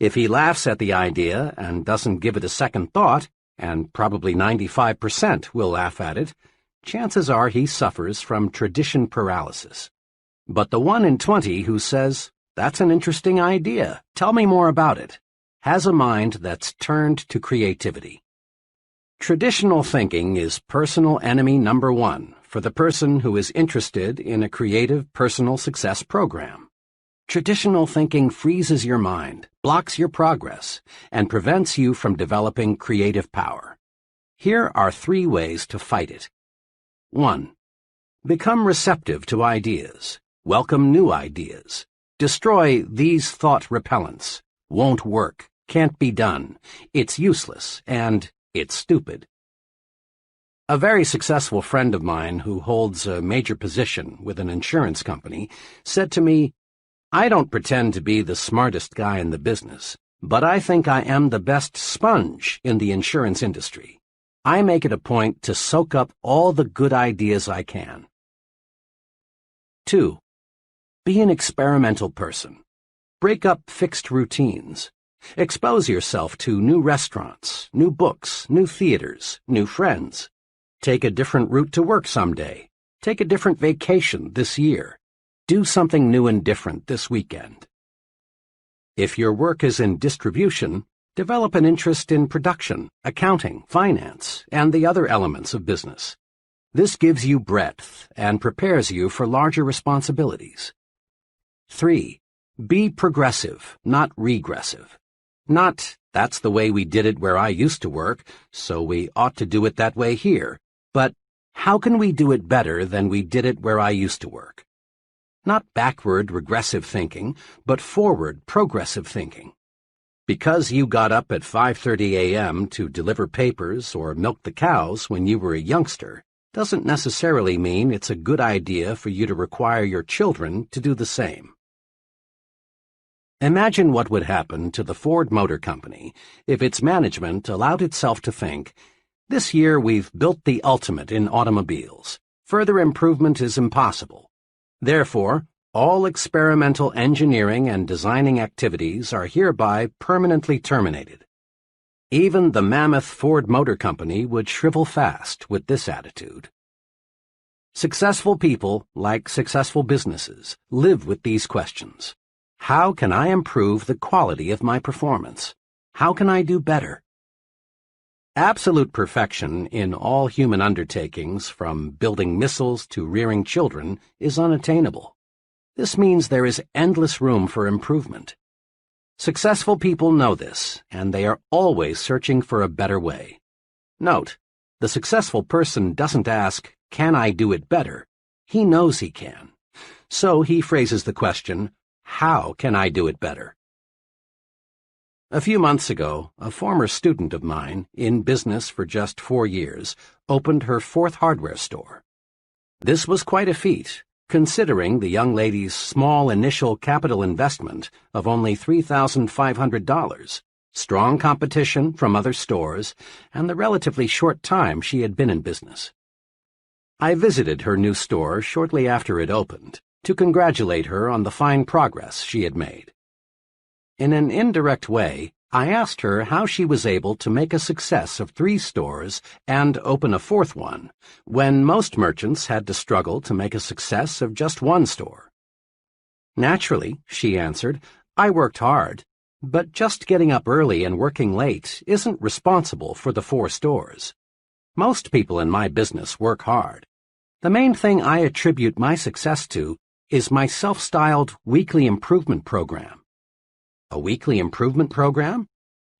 If he laughs at the idea and doesn't give it a second thought, and probably 95% will laugh at it, chances are he suffers from tradition paralysis. But the 1 in 20 who says, "That's an interesting idea, tell me more about it," has a mind that's turned to creativity. Traditional thinking is personal enemy number 1 for the person who is interested in a creative personal success program. Traditional thinking freezes your mind, blocks your progress, and prevents you from developing creative power. Here are 3 ways to fight it. 1. Become receptive to ideas. Welcome new ideas. Destroy these thought repellents. Won't work. Can't be done. It's useless. And it's stupid. A very successful friend of mine who holds a major position with an insurance company said to me, "I don't pretend to be the smartest guy in the business, but I think I am the best sponge in the insurance industry. I make it a point to soak up all the good ideas I can." 2. Be an experimental person. Break up fixed routines. Expose yourself to new restaurants, new books, new theaters, new friends. Take a different route to work someday. Take a different vacation this year. Do something new and different this weekend. If your work is in distribution, develop an interest in production, accounting, finance, and the other elements of business. This gives you breadth and prepares you for larger responsibilities. 3. Be progressive, not regressive. Not, that's the way we did it where I used to work, so we ought to do it that way here, but how can we do it better than we did it where I used to work? Not backward, regressive thinking, but forward, progressive thinking. Because you got up at 5:30 a.m. to deliver papers or milk the cows when you were a youngster doesn't necessarily mean it's a good idea for you to require your children to do the same. Imagine what would happen to the Ford Motor Company if its management allowed itself to think, "This year we've built the ultimate in automobiles. Further improvement is impossible. Therefore, all experimental engineering and designing activities are hereby permanently terminated." Even the mammoth Ford Motor Company would shrivel fast with this attitude. Successful people, like successful businesses, live with these questions. How can I improve the quality of my performance? How can I do better? Absolute perfection in all human undertakings, from building missiles to rearing children, is unattainable. This means there is endless room for improvement. Successful people know this, and they are always searching for a better way. Note, the successful person doesn't ask, "Can I do it better?" He knows he can. So he phrases the question, "How can I do it better?" A few months ago, a former student of mine, in business for just 4 years, opened her 4th hardware store. This was quite a feat, considering the young lady's small initial capital investment of only $3,500, strong competition from other stores, and the relatively short time she had been in business. I visited her new store shortly after it opened to congratulate her on the fine progress she had made. In an indirect way, I asked her how she was able to make a success of 3 stores and open a 4th one, when most merchants had to struggle to make a success of just 1 store. "Naturally," she answered, "I worked hard, but just getting up early and working late isn't responsible for the 4 stores. Most people in my business work hard. The main thing I attribute my success to is my self-styled weekly improvement program." "A weekly improvement program?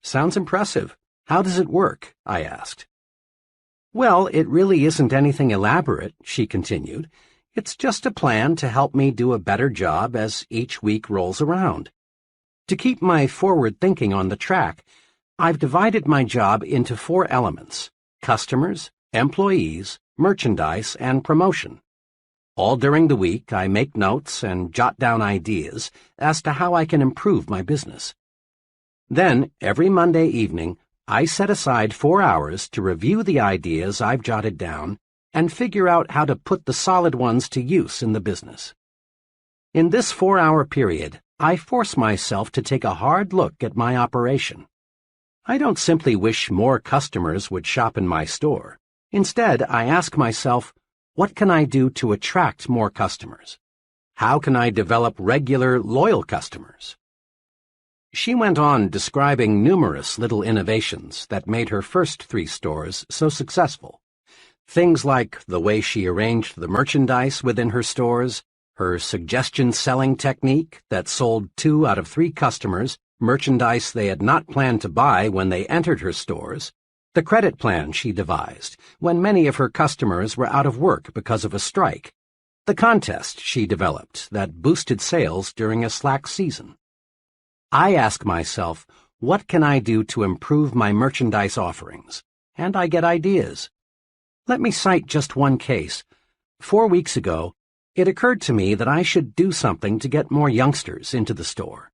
Sounds impressive. How does it work?" I asked. "Well, it really isn't anything elaborate," she continued. "It's just a plan to help me do a better job as each week rolls around. To keep my forward thinking on the track, I've divided my job into 4 elements: customers, employees, merchandise, and promotion. All during the week, I make notes and jot down ideas as to how I can improve my business. Then, every Monday evening, I set aside 4 hours to review the ideas I've jotted down and figure out how to put the solid ones to use in the business. In this 4-hour period, I force myself to take a hard look at my operation. I don't simply wish more customers would shop in my store. Instead, I ask myself, what can I do to attract more customers? How can I develop regular, loyal customers? She went on describing numerous little innovations that made her first 3 stores so successful. Things like the way she arranged the merchandise within her stores, her suggestion selling technique that sold 2 out of 3 customers merchandise they had not planned to buy when they entered her stores, the credit plan she devised when many of her customers were out of work because of a strike, the contest she developed that boosted sales during a slack season. I ask myself, what can I do to improve my merchandise offerings? And I get ideas. Let me cite just one case. 4 weeks ago, it occurred to me that I should do something to get more youngsters into the store.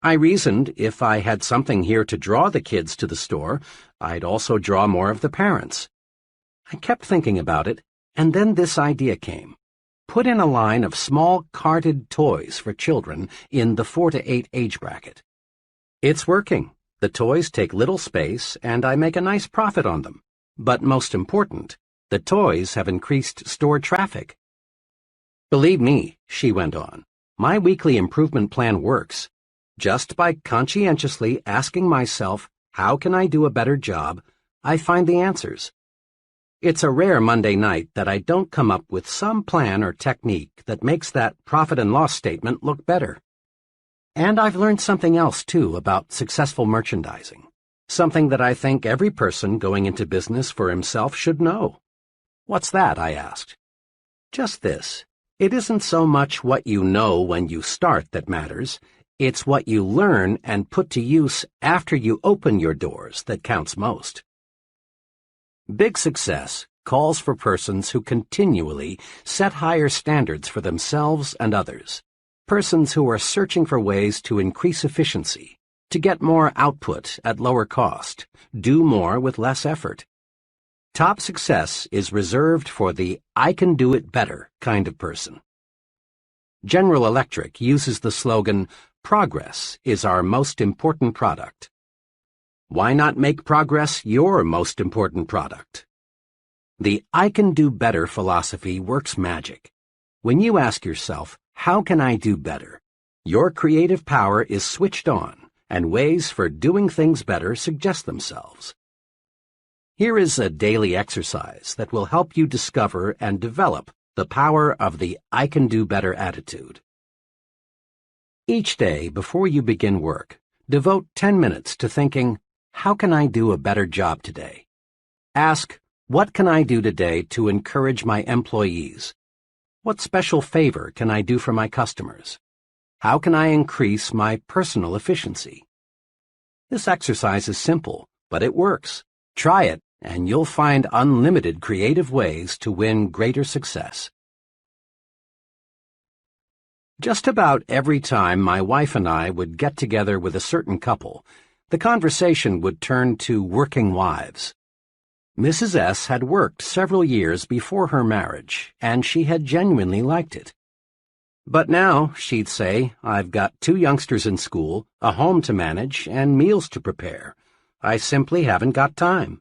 I reasoned if I had something here to draw the kids to the store, I'd also draw more of the parents. I kept thinking about it, and then this idea came. Put in a line of small carded toys for children in the 4 to 8 age bracket. It's working. The toys take little space, and I make a nice profit on them. But most important, the toys have increased store traffic. Believe me, she went on, my weekly improvement plan works. Just by conscientiously asking myself, how can I do a better job, I find the answers. It's a rare Monday night that I don't come up with some plan or technique that makes that profit and loss statement look better. And I've learned something else, too, about successful merchandising. Something that I think every person going into business for himself should know. What's that? I asked. Just this. It isn't so much what you know when you start that matters. It's what you learn and put to use after you open your doors that counts most. Big success calls for persons who continually set higher standards for themselves and others. Persons who are searching for ways to increase efficiency, to get more output at lower cost, do more with less effort. Top success is reserved for the I can do it better kind of person. General Electric uses the slogan, progress is our most important product. Why not make progress your most important product? The I can do better philosophy works magic. When you ask yourself, how can I do better? Your creative power is switched on, and ways for doing things better suggest themselves. Here is a daily exercise that will help you discover and develop the power of the I can do better attitude. Each day before you begin work, devote 10 minutes to thinking, how can I do a better job today? Ask, what can I do today to encourage my employees? What special favor can I do for my customers? How can I increase my personal efficiency? This exercise is simple, but it works. Try it, and you'll find unlimited creative ways to win greater success. Just about every time my wife and I would get together with a certain couple, the conversation would turn to working wives. Mrs. S. had worked several years before her marriage, and she had genuinely liked it. But now, she'd say, I've got 2 youngsters in school, a home to manage, and meals to prepare. I simply haven't got time.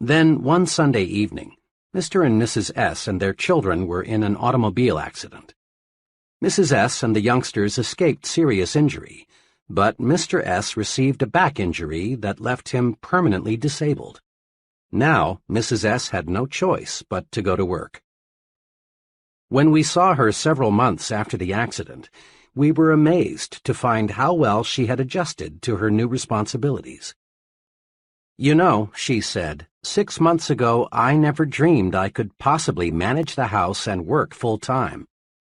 Then, one Sunday evening, Mr. and Mrs. S. and their children were in an automobile accident. Mrs. S. and the youngsters escaped serious injury, but Mr. S. received a back injury that left him permanently disabled. Now, Mrs. S. had no choice but to go to work. When we saw her several months after the accident, we were amazed to find how well she had adjusted to her new responsibilities. You know, she said, 6 months ago I never dreamed I could possibly manage the house and work full-time.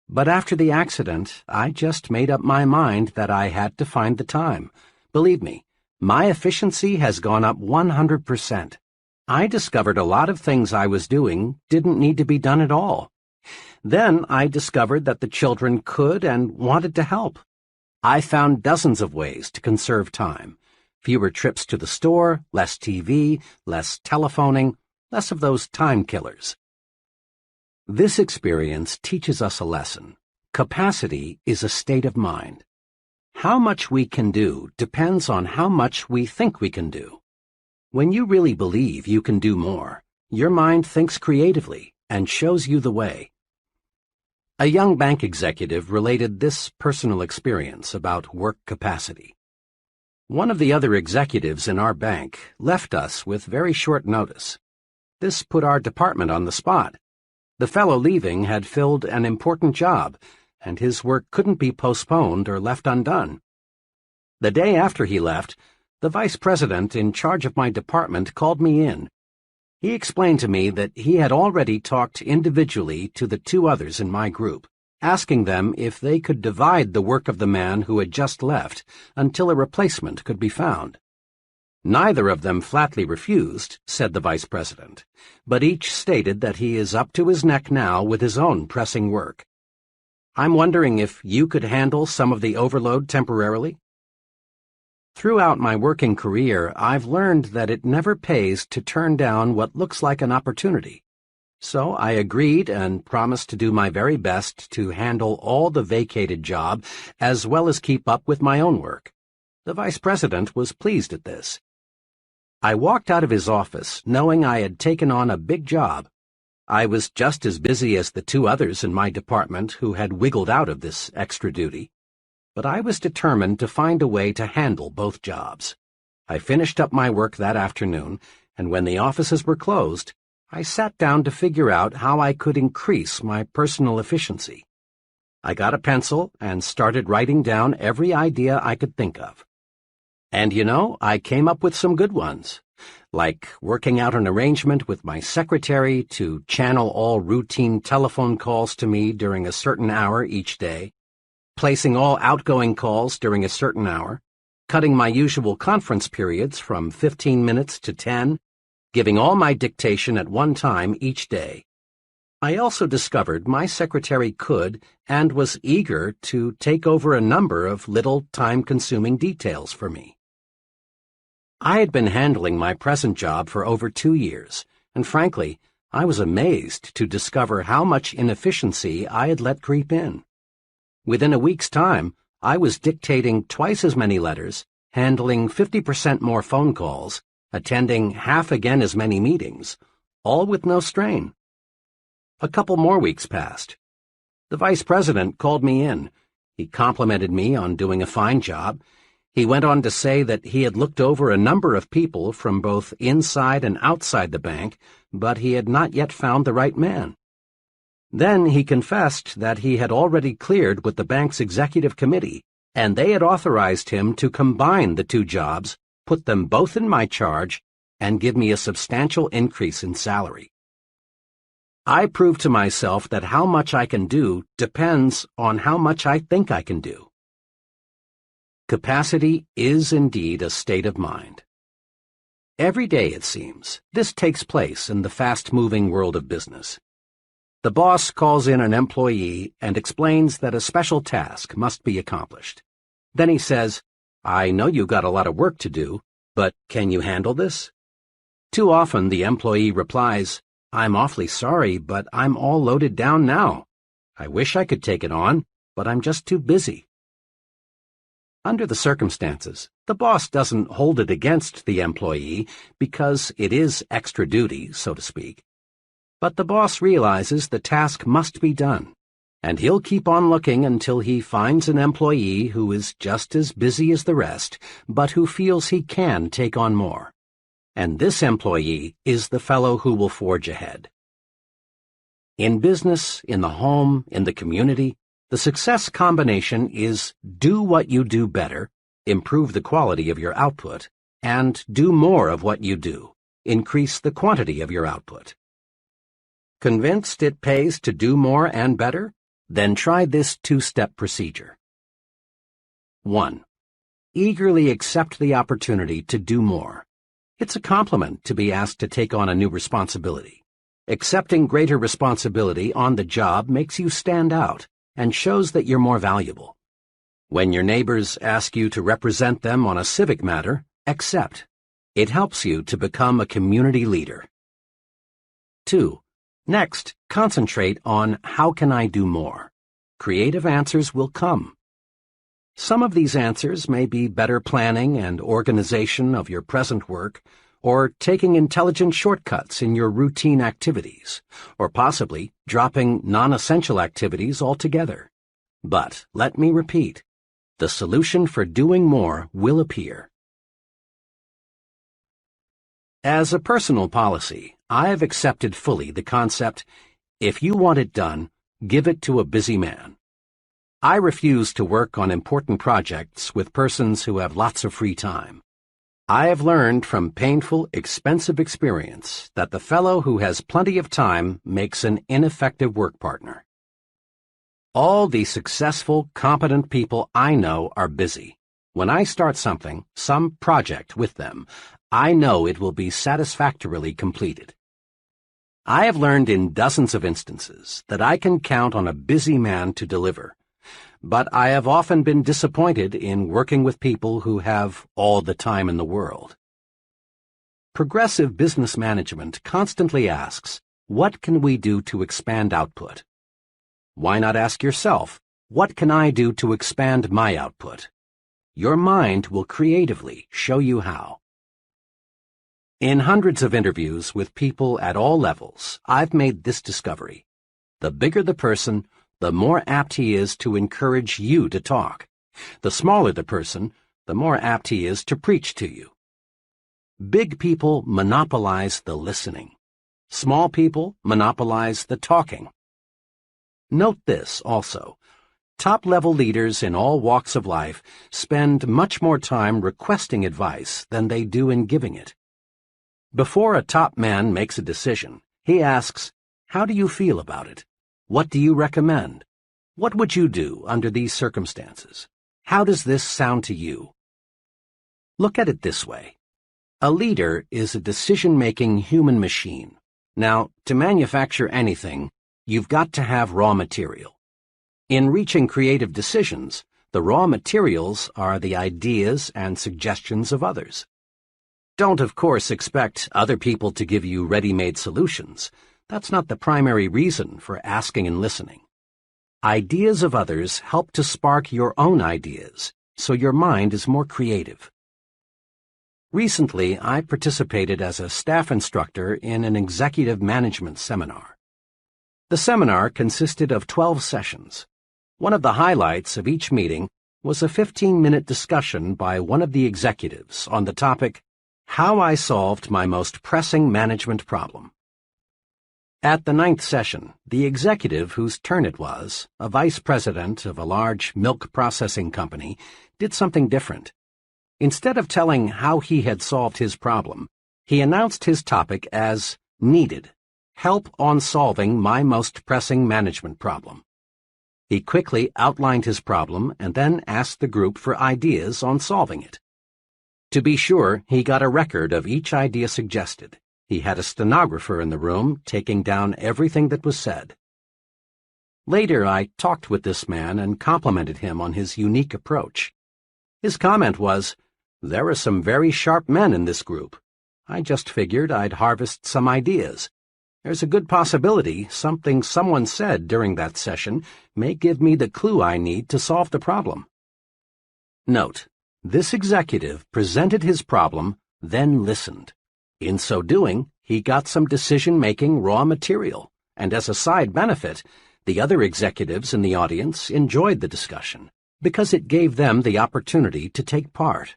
But after the accident, I just made up my mind that I had to find the time. Believe me, my efficiency has gone up 100%. I discovered a lot of things I was doing didn't need to be done at all. Then I discovered that the children could and wanted to help. I found dozens of ways to conserve time. Fewer trips to the store, less TV, less telephoning, less of those time killers. This experience teaches us a lesson. Capacity is a state of mind. How much we can do depends on how much we think we can do. When you really believe you can do more, your mind thinks creatively and shows you the way. A young bank executive related this personal experience about work capacity. One of the other executives in our bank left us with very short notice. This put our department on the spot. The fellow leaving had filled an important job, and his work couldn't be postponed or left undone. The day after he left, the vice president in charge of my department called me in. He explained to me that he had already talked individually to the 2 others in my group, asking them if they could divide the work of the man who had just left until a replacement could be found. Neither of them flatly refused, said the vice president, but each stated that he is up to his neck now with his own pressing work. I'm wondering if you could handle some of the overload temporarily? Throughout my working career, I've learned that it never pays to turn down what looks like an opportunity. So I agreed and promised to do my very best to handle all the vacated job as well as keep up with my own work. The vice president was pleased at this. I walked out of his office knowing I had taken on a big job. I was just as busy as the two others in my department who had wiggled out of this extra duty, but I was determined to find a way to handle both jobs. I finished up my work that afternoon, and when the offices were closed, I sat down to figure out how I could increase my personal efficiency. I got a pencil and started writing down every idea I could think of. And I came up with some good ones, like working out an arrangement with my secretary to channel all routine telephone calls to me during a certain hour each day, placing all outgoing calls during a certain hour, cutting my usual conference periods from 15 minutes to 10, giving all my dictation at one time each day. I also discovered my secretary could and was eager to take over a number of little time-consuming details for me. I had been handling my present job for over 2 years, and frankly, I was amazed to discover how much inefficiency I had let creep in. Within a week's time, I was dictating twice as many letters, handling 50% more phone calls, attending half again as many meetings, all with no strain. A couple more weeks passed. The vice president called me in. He complimented me on doing a fine job. He went on to say that he had looked over a number of people from both inside and outside the bank, but he had not yet found the right man. Then he confessed that he had already cleared with the bank's executive committee, and they had authorized him to combine the two jobs, put them both in my charge, and give me a substantial increase in salary. I proved to myself that how much I can do depends on how much I think I can do. Capacity is indeed a state of mind. Every day, it seems, this takes place in the fast-moving world of business. The boss calls in an employee and explains that a special task must be accomplished. Then he says, "I know you got a lot of work to do, but can you handle this?" Too often the employee replies, "I'm awfully sorry, but I'm all loaded down now. I wish I could take it on, but I'm just too busy." Under the circumstances, the boss doesn't hold it against the employee because it is extra duty, so to speak. But the boss realizes the task must be done, and he'll keep on looking until he finds an employee who is just as busy as the rest, but who feels he can take on more. And this employee is the fellow who will forge ahead. In business, in the home, in the community, the success combination is do what you do better, improve the quality of your output, and do more of what you do, increase the quantity of your output. Convinced it pays to do more and better? Then try this two-step procedure. 1. Eagerly accept the opportunity to do more. It's a compliment to be asked to take on a new responsibility. Accepting greater responsibility on the job makes you stand out and shows that you're more valuable. When your neighbors ask you to represent them on a civic matter, accept. It helps you to become a community leader. 2. Next, concentrate on how can I do more. Creative answers will come. Some of these answers may be better planning and organization of your present work, or taking intelligent shortcuts in your routine activities, or possibly dropping non-essential activities altogether. But, let me repeat, the solution for doing more will appear. As a personal policy, I have accepted fully the concept, if you want it done, give it to a busy man. I refuse to work on important projects with persons who have lots of free time. I have learned from painful, expensive experience that the fellow who has plenty of time makes an ineffective work partner. All the successful, competent people I know are busy. When I start something, some project with them, I know it will be satisfactorily completed. I have learned in dozens of instances that I can count on a busy man to deliver, but I have often been disappointed in working with people who have all the time in the world. Progressive business management constantly asks, what can we do to expand output? Why not ask yourself, what can I do to expand my output? Your mind will creatively show you how. In hundreds of interviews with people at all levels, I've made this discovery. The bigger the person, the more apt he is to encourage you to talk. The smaller the person, the more apt he is to preach to you. Big people monopolize the listening. Small people monopolize the talking. Note this also. Top-level leaders in all walks of life spend much more time requesting advice than they do in giving it. Before a top man makes a decision, he asks, "How do you feel about it? What do you recommend? What would you do under these circumstances? How does this sound to you?" Look at it this way. A leader is a decision-making human machine. Now, to manufacture anything, you've got to have raw material. In reaching creative decisions, the raw materials are the ideas and suggestions of others. Don't, of course, expect other people to give you ready-made solutions. That's not the primary reason for asking and listening. Ideas of others help to spark your own ideas, so your mind is more creative. Recently, I participated as a staff instructor in an executive management seminar. The seminar consisted of 12 sessions. One of the highlights of each meeting was a 15-minute discussion by one of the executives on the topic, "How I Solved My Most Pressing Management Problem." At the 9th session, the executive whose turn it was, a vice president of a large milk processing company, did something different. Instead of telling how he had solved his problem, he announced his topic as "Needed. Help on solving my most pressing management problem." He quickly outlined his problem and then asked the group for ideas on solving it. To be sure, he got a record of each idea suggested. He had a stenographer in the room taking down everything that was said. Later, I talked with this man and complimented him on his unique approach. His comment was, "There are some very sharp men in this group. I just figured I'd harvest some ideas. There's a good possibility something someone said during that session may give me the clue I need to solve the problem." Note, this executive presented his problem, then listened. In so doing, he got some decision-making raw material, and as a side benefit, the other executives in the audience enjoyed the discussion, because it gave them the opportunity to take part.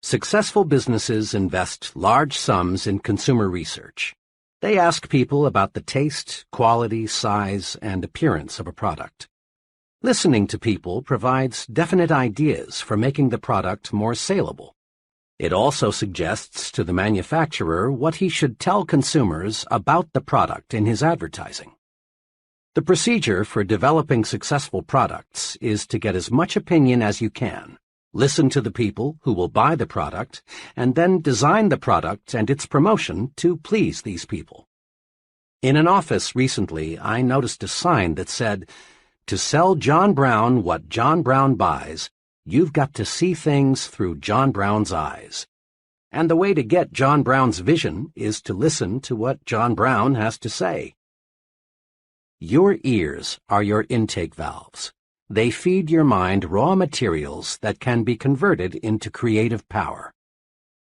Successful businesses invest large sums in consumer research. They ask people about the taste, quality, size, and appearance of a product. Listening to people provides definite ideas for making the product more saleable. It also suggests to the manufacturer what he should tell consumers about the product in his advertising. The procedure for developing successful products is to get as much opinion as you can, listen to the people who will buy the product, and then design the product and its promotion to please these people. In an office recently, I noticed a sign that said, "To sell John Brown what John Brown buys, you've got to see things through John Brown's eyes." And the way to get John Brown's vision is to listen to what John Brown has to say. Your ears are your intake valves. They feed your mind raw materials that can be converted into creative power.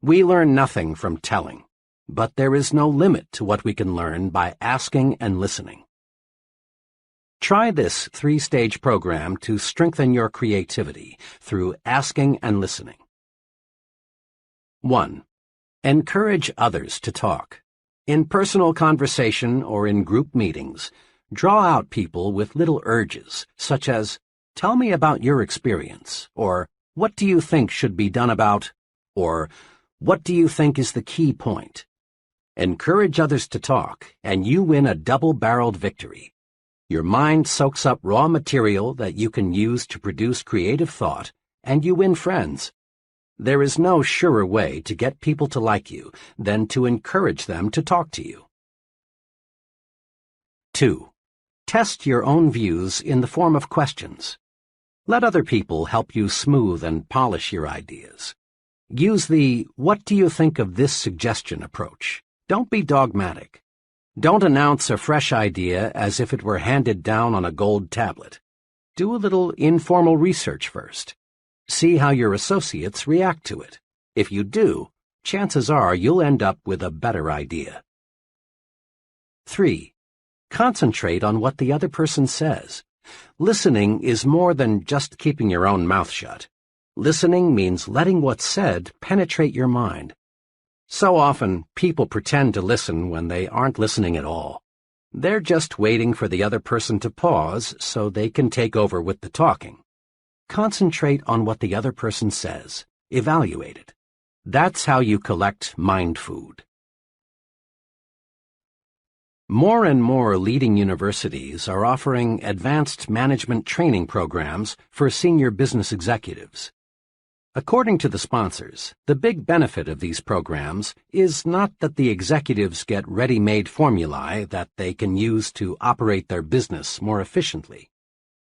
We learn nothing from telling, but there is no limit to what we can learn by asking and listening. Try this 3-stage program to strengthen your creativity through asking and listening. 1. Encourage others to talk. In personal conversation or in group meetings, draw out people with little urges, such as, "Tell me about your experience," or "What do you think should be done about," or "What do you think is the key point?" Encourage others to talk, and you win a double-barreled victory. Your mind soaks up raw material that you can use to produce creative thought, and you win friends. There is no surer way to get people to like you than to encourage them to talk to you. 2. Test your own views in the form of questions. Let other people help you smooth and polish your ideas. Use the "What do you think of this suggestion" approach. Don't be dogmatic. Don't announce a fresh idea as if it were handed down on a gold tablet. Do a little informal research first. See how your associates react to it. If you do, chances are you'll end up with a better idea. 3. Concentrate on what the other person says. Listening is more than just keeping your own mouth shut. Listening means letting what's said penetrate your mind. So often, people pretend to listen when they aren't listening at all. They're just waiting for the other person to pause so they can take over with the talking. Concentrate on what the other person says. Evaluate it. That's how you collect mind food. More and more leading universities are offering advanced management training programs for senior business executives. According to the sponsors, the big benefit of these programs is not that the executives get ready-made formulae that they can use to operate their business more efficiently.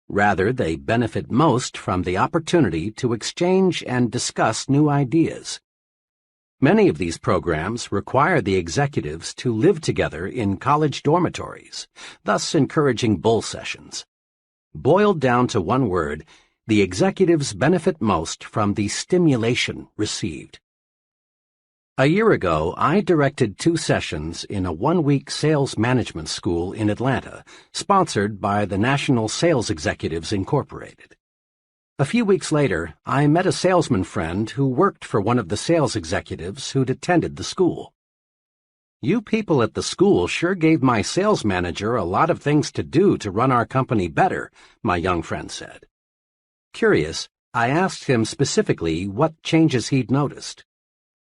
Rather, they benefit most from the opportunity to exchange and discuss new ideas. Many of these programs require the executives to live together in college dormitories, thus encouraging bull sessions. Boiled down to one word, the executives benefit most from the stimulation received. A year ago, I directed 2 sessions in a 1-week sales management school in Atlanta, sponsored by the National Sales Executives Incorporated. A few weeks later, I met a salesman friend who worked for one of the sales executives who'd attended the school. "You people at the school sure gave my sales manager a lot of things to do to run our company better," my young friend said. Curious, I asked him specifically what changes he'd noticed.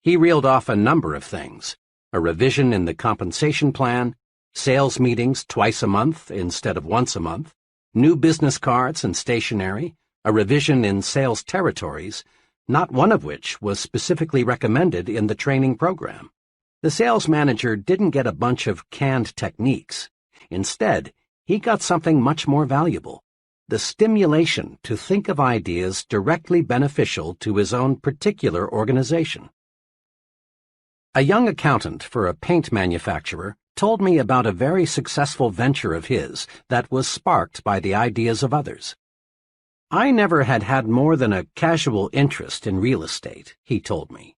He reeled off a number of things: a revision in the compensation plan, sales meetings twice a month instead of once a month, new business cards and stationery, a revision in sales territories, not one of which was specifically recommended in the training program. The sales manager didn't get a bunch of canned techniques. Instead, he got something much more valuable: the stimulation to think of ideas directly beneficial to his own particular organization. A young accountant for a paint manufacturer told me about a very successful venture of his that was sparked by the ideas of others. "I never had more than a casual interest in real estate," he told me.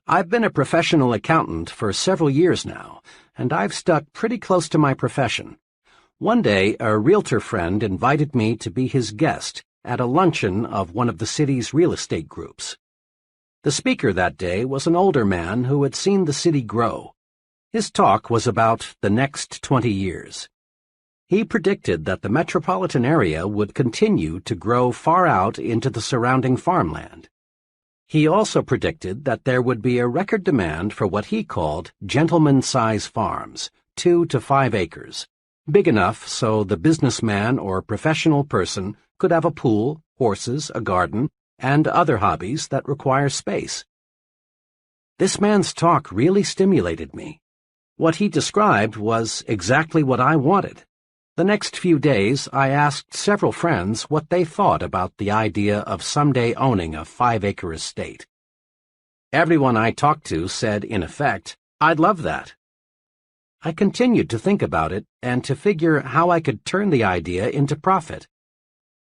"I've been a professional accountant for several years now, and I've stuck pretty close to my profession. One day, a realtor friend invited me to be his guest at a luncheon of one of the city's real estate groups. The speaker that day was an older man who had seen the city grow. His talk was about the next 20 years. He predicted that the metropolitan area would continue to grow far out into the surrounding farmland. He also predicted that there would be a record demand for what he called gentleman-size farms, 2 to 5 acres, big enough so the businessman or professional person could have a pool, horses, a garden, and other hobbies that require space. This man's talk really stimulated me. What he described was exactly what I wanted. The next few days, I asked several friends what they thought about the idea of someday owning a 5-acre estate. Everyone I talked to said, in effect, "I'd love that." I continued to think about it and to figure how I could turn the idea into profit.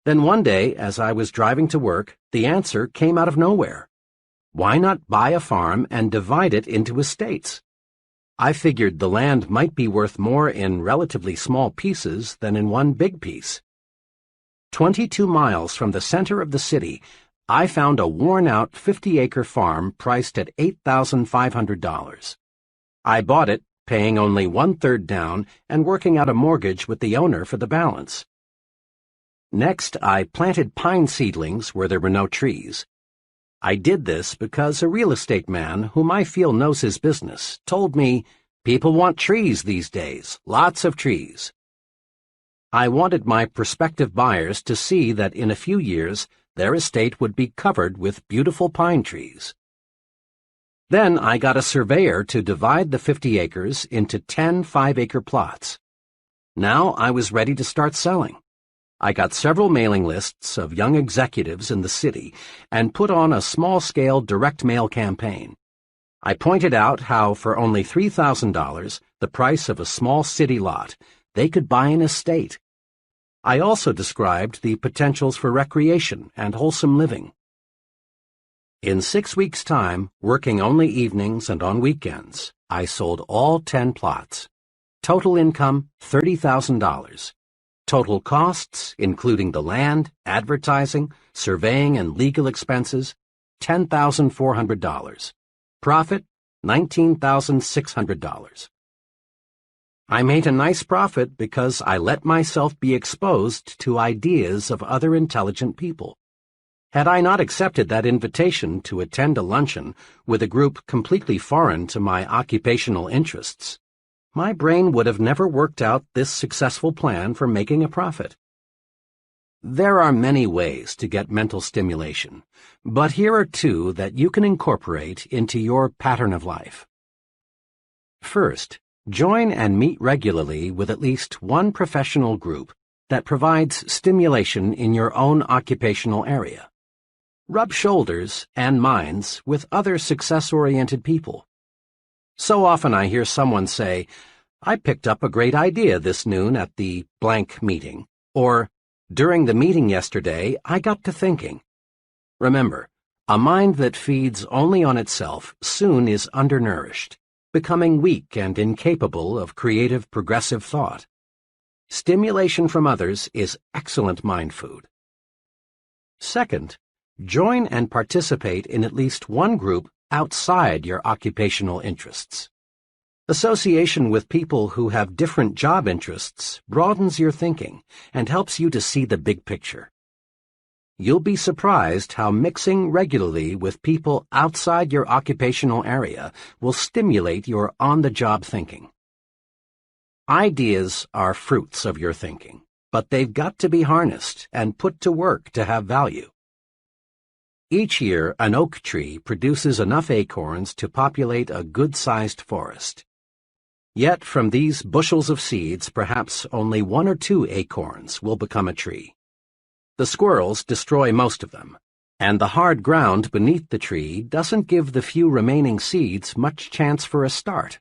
Then one day, as I was driving to work, the answer came out of nowhere. Why not buy a farm and divide it into estates? I figured the land might be worth more in relatively small pieces than in one big piece. 22 miles from the center of the city, I found a worn-out 50-acre farm priced at $8,500. I bought it, paying only 1/3 down and working out a mortgage with the owner for the balance. Next, I planted pine seedlings where there were no trees. I did this because a real estate man whom I feel knows his business told me, "People want trees these days, lots of trees." I wanted my prospective buyers to see that in a few years their estate would be covered with beautiful pine trees. Then I got a surveyor to divide the 50 acres into 10 5-acre plots. Now I was ready to start selling. I got several mailing lists of young executives in the city and put on a small-scale direct mail campaign. I pointed out how for only $3,000, the price of a small city lot, they could buy an estate. I also described the potentials for recreation and wholesome living. In 6 weeks' time, working only evenings and on weekends, I sold all 10 plots. Total income, $30,000. Total costs, including the land, advertising, surveying, and legal expenses, $10,400. Profit, $19,600. I made a nice profit because I let myself be exposed to ideas of other intelligent people. Had I not accepted that invitation to attend a luncheon with a group completely foreign to my occupational interests, my brain would have never worked out this successful plan for making a profit. There are many ways to get mental stimulation, but here are 2 that you can incorporate into your pattern of life. First, join and meet regularly with at least one professional group that provides stimulation in your own occupational area. Rub shoulders and minds with other success-oriented people. So often I hear someone say, "I picked up a great idea this noon at the blank meeting," or, "During the meeting yesterday, I got to thinking." Remember, a mind that feeds only on itself soon is undernourished, becoming weak and incapable of creative, progressive thought. Stimulation from others is excellent mind food. Second, join and participate in at least one group outside your occupational interests. Association with people who have different job interests broadens your thinking and helps you to see the big picture. You'll be surprised how mixing regularly with people outside your occupational area will stimulate your on-the-job thinking. Ideas are fruits of your thinking, but they've got to be harnessed and put to work to have value. Each year, an oak tree produces enough acorns to populate a good-sized forest. Yet from these bushels of seeds, perhaps only 1 or 2 acorns will become a tree. The squirrels destroy most of them, and the hard ground beneath the tree doesn't give the few remaining seeds much chance for a start.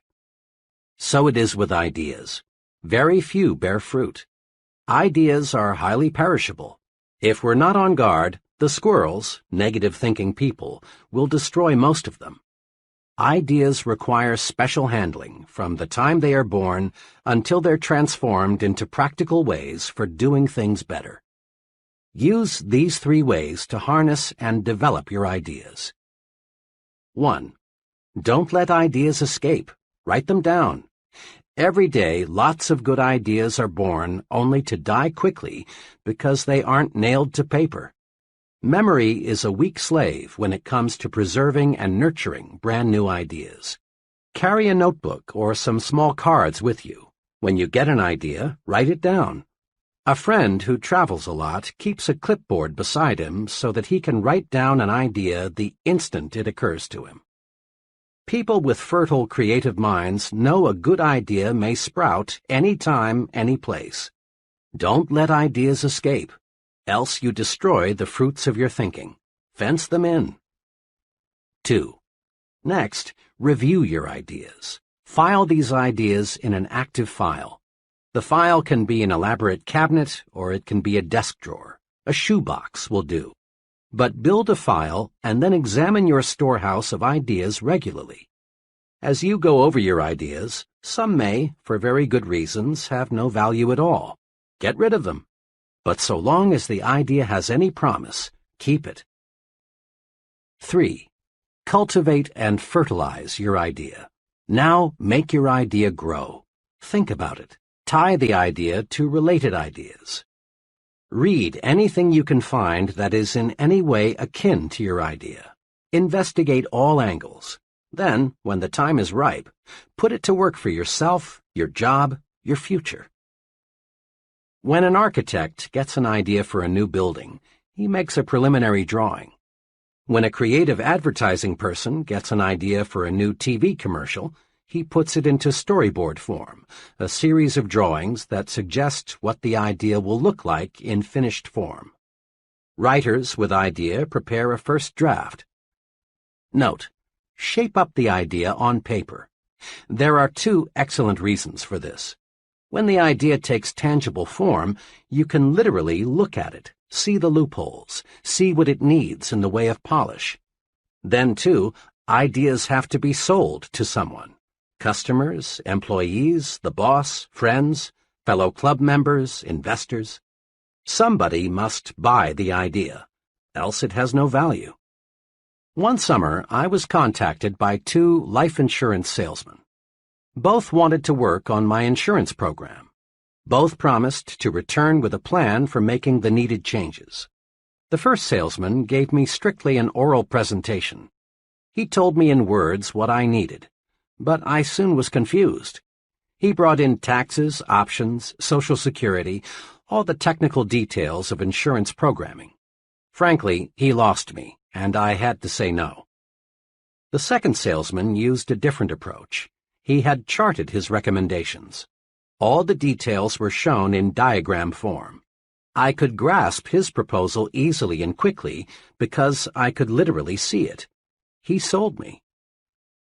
So it is with ideas. Very few bear fruit. Ideas are highly perishable. If we're not on guard, the squirrels, negative-thinking people, will destroy most of them. Ideas require special handling from the time they are born until they're transformed into practical ways for doing things better. Use these 3 ways to harness and develop your ideas. 1. Don't let ideas escape. Write them down. Every day, lots of good ideas are born only to die quickly because they aren't nailed to paper. Memory is a weak slave when it comes to preserving and nurturing brand new ideas. Carry a notebook or some small cards with you. When you get an idea, write it down. A friend who travels a lot keeps a clipboard beside him so that he can write down an idea the instant it occurs to him. People with fertile creative minds know a good idea may sprout any time, any place. Don't let ideas escape, else you destroy the fruits of your thinking. Fence them in. 2. Next, review your ideas. File these ideas in an active file. The file can be an elaborate cabinet or it can be a desk drawer. A shoebox will do. But build a file and then examine your storehouse of ideas regularly. As you go over your ideas, some may, for very good reasons, have no value at all. Get rid of them. But so long as the idea has any promise, keep it. 3. Cultivate and fertilize your idea. Now make your idea grow. Think about it. Tie the idea to related ideas. Read anything you can find that is in any way akin to your idea. Investigate all angles. Then, when the time is ripe, put it to work for yourself, your job, your future. When an architect gets an idea for a new building, he makes a preliminary drawing. When a creative advertising person gets an idea for a new TV commercial, he puts it into storyboard form, a series of drawings that suggest what the idea will look like in finished form. Writers with idea prepare a first draft. Note: shape up the idea on paper. There are 2 excellent reasons for this. When the idea takes tangible form, you can literally look at it, see the loopholes, see what it needs in the way of polish. Then, too, ideas have to be sold to someone. Customers, employees, the boss, friends, fellow club members, investors. Somebody must buy the idea, else it has no value. One summer, I was contacted by 2 life insurance salesmen. Both wanted to work on my insurance program. Both promised to return with a plan for making the needed changes. The first salesman gave me strictly an oral presentation. He told me in words what I needed, but I soon was confused. He brought in taxes, options, Social Security, all the technical details of insurance programming. Frankly, he lost me, and I had to say no. The second salesman used a different approach. He had charted his recommendations. All the details were shown in diagram form. I could grasp his proposal easily and quickly because I could literally see it. He sold me.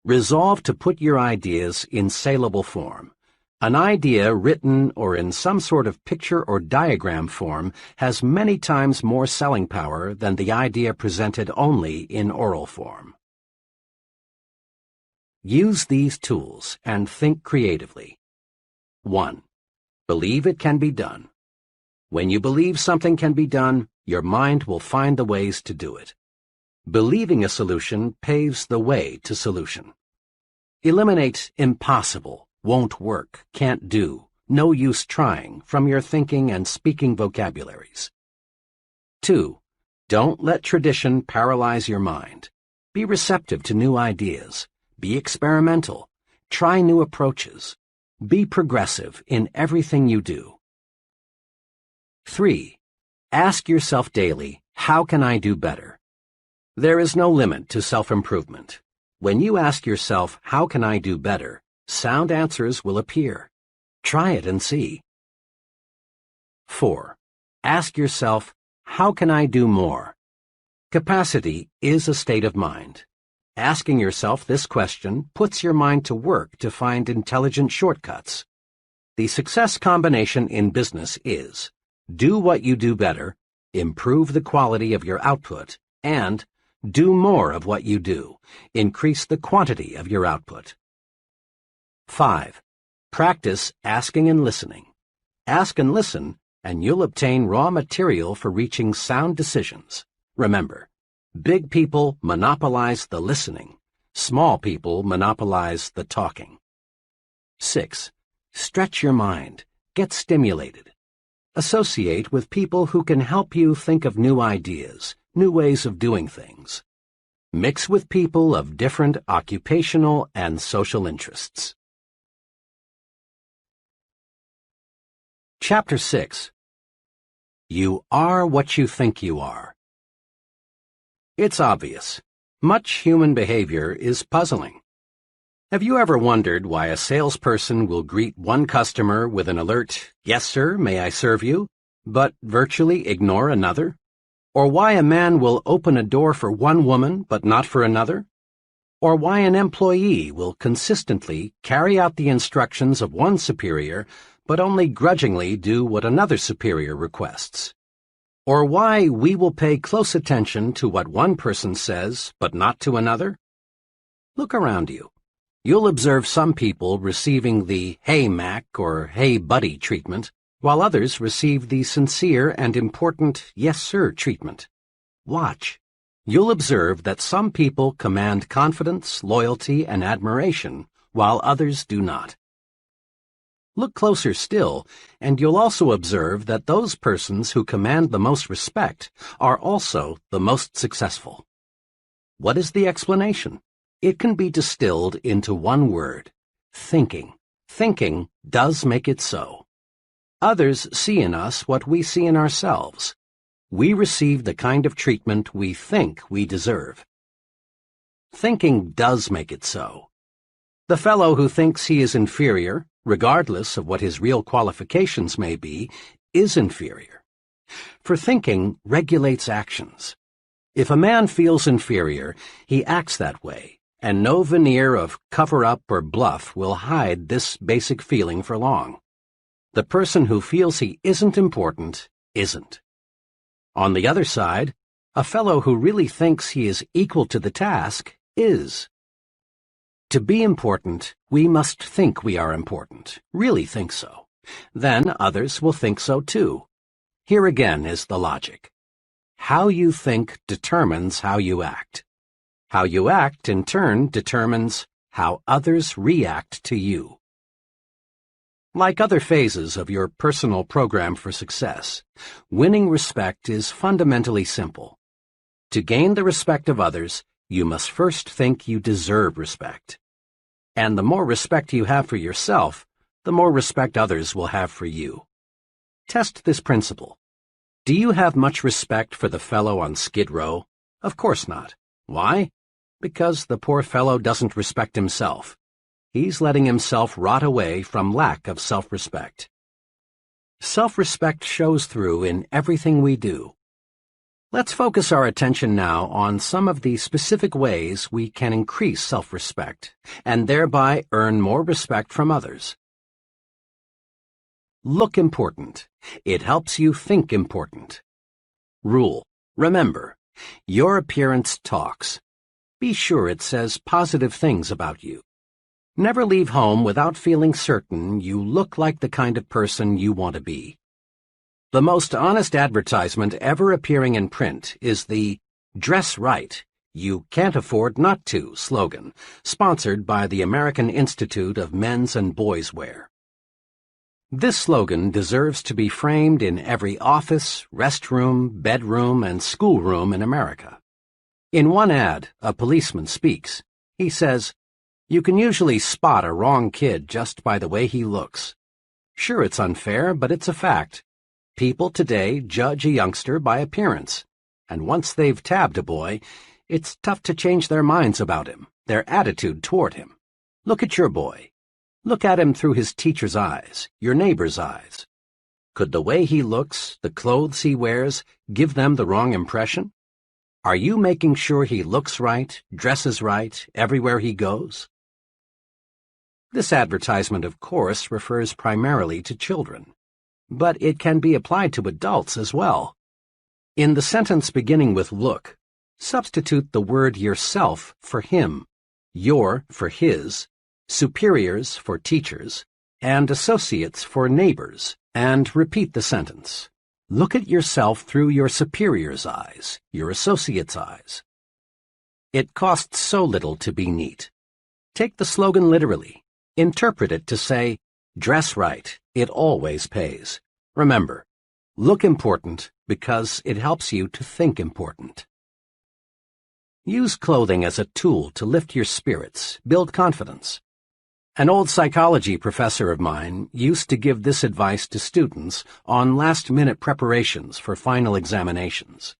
Resolve to put your ideas in saleable form. An idea written or in some sort of picture or diagram form has many times more selling power than the idea presented only in oral form. Use these tools and think creatively. 1. Believe it can be done. When you believe something can be done, your mind will find the ways to do it. Believing a solution paves the way to solution. Eliminate impossible, won't work, can't do, no use trying from your thinking and speaking vocabularies. 2. Don't let tradition paralyze your mind. Be receptive to new ideas. Be experimental. Try new approaches. Be progressive in everything you do. 3. Ask yourself daily, how can I do better? There is no limit to self-improvement. When you ask yourself, how can I do better, sound answers will appear. Try it and see. 4. Ask yourself, how can I do more? Capacity is a state of mind. Asking yourself this question puts your mind to work to find intelligent shortcuts. The success combination in business is do what you do better, improve the quality of your output, and do more of what you do, increase the quantity of your output. 5. Practice asking and listening. Ask and listen, and you'll obtain raw material for reaching sound decisions. Remember, big people monopolize the listening. Small people monopolize the talking. 6. Stretch your mind. Get stimulated. Associate with people who can help you think of new ideas, new ways of doing things. Mix with people of different occupational and social interests. Chapter 6. You are what you think you are. It's obvious. Much human behavior is puzzling. Have you ever wondered why a salesperson will greet one customer with an alert, "Yes, sir, may I serve you?" but virtually ignore another? Or why a man will open a door for one woman but not for another? Or why an employee will consistently carry out the instructions of one superior but only grudgingly do what another superior requests? Or why we will pay close attention to what one person says but not to another? Look around you. You'll observe some people receiving the "Hey, Mac" or "Hey, buddy" treatment, while others receive the sincere and important "Yes, sir" treatment. Watch. You'll observe that some people command confidence, loyalty, and admiration, while others do not. Look closer still, and you'll also observe that those persons who command the most respect are also the most successful. What is the explanation? It can be distilled into one word: thinking. Thinking does make it so. Others see in us what we see in ourselves. We receive the kind of treatment we think we deserve. Thinking does make it so. The fellow who thinks he is inferior, regardless of what his real qualifications may be, is inferior. For thinking regulates actions. If a man feels inferior, he acts that way, and no veneer of cover-up or bluff will hide this basic feeling for long. The person who feels he isn't important isn't. On the other side, A fellow who really thinks he is equal to the task is. To be important, we must think we are important, really think so. Then others will think so too. Here again is the logic. How you think determines how you act. How you act, in turn, determines how others react to you. Like other phases of your personal program for success, winning respect is fundamentally simple. To gain the respect of others, you must first think you deserve respect. And the more respect you have for yourself, the more respect others will have for you. Test this principle. Do you have much respect for the fellow on Skid Row? Of course not. Why? Because the poor fellow doesn't respect himself. He's letting himself rot away from lack of self-respect. Self-respect shows through in everything we do. Let's focus our attention now on some of the specific ways we can increase self-respect and thereby earn more respect from others. Look important. It helps you think important. Rule. Remember, your appearance talks. Be sure it says positive things about you. Never leave home without feeling certain you look like the kind of person you want to be. The most honest advertisement ever appearing in print is the "Dress Right, You Can't Afford Not to" slogan, sponsored by the American Institute of Men's and Boys' Wear. This slogan deserves to be framed in every office, restroom, bedroom, and schoolroom in America. In one ad, a policeman speaks. He says, "You can usually spot a wrong kid just by the way he looks. Sure, it's unfair, but it's a fact. People today judge a youngster by appearance, and once they've tabbed a boy, it's tough to change their minds about him, their attitude toward him. Look at your boy. Look at him through his teacher's eyes, your neighbor's eyes. Could the way he looks, the clothes he wears, give them the wrong impression? Are you making sure he looks right, dresses right, everywhere he goes?" This advertisement, of course, refers primarily to children, but it can be applied to adults as well. In the sentence beginning with "look," substitute the word yourself for him, your for his, superiors for teachers, and associates for neighbors, and repeat the sentence. Look at yourself through your superior's eyes, your associate's eyes. It costs so little to be neat. Take the slogan literally. Interpret it to say, "Dress right, it always pays." Remember, look important because it helps you to think important. Use clothing as a tool to lift your spirits, build confidence. An old psychology professor of mine used to give this advice to students on last-minute preparations for final examinations.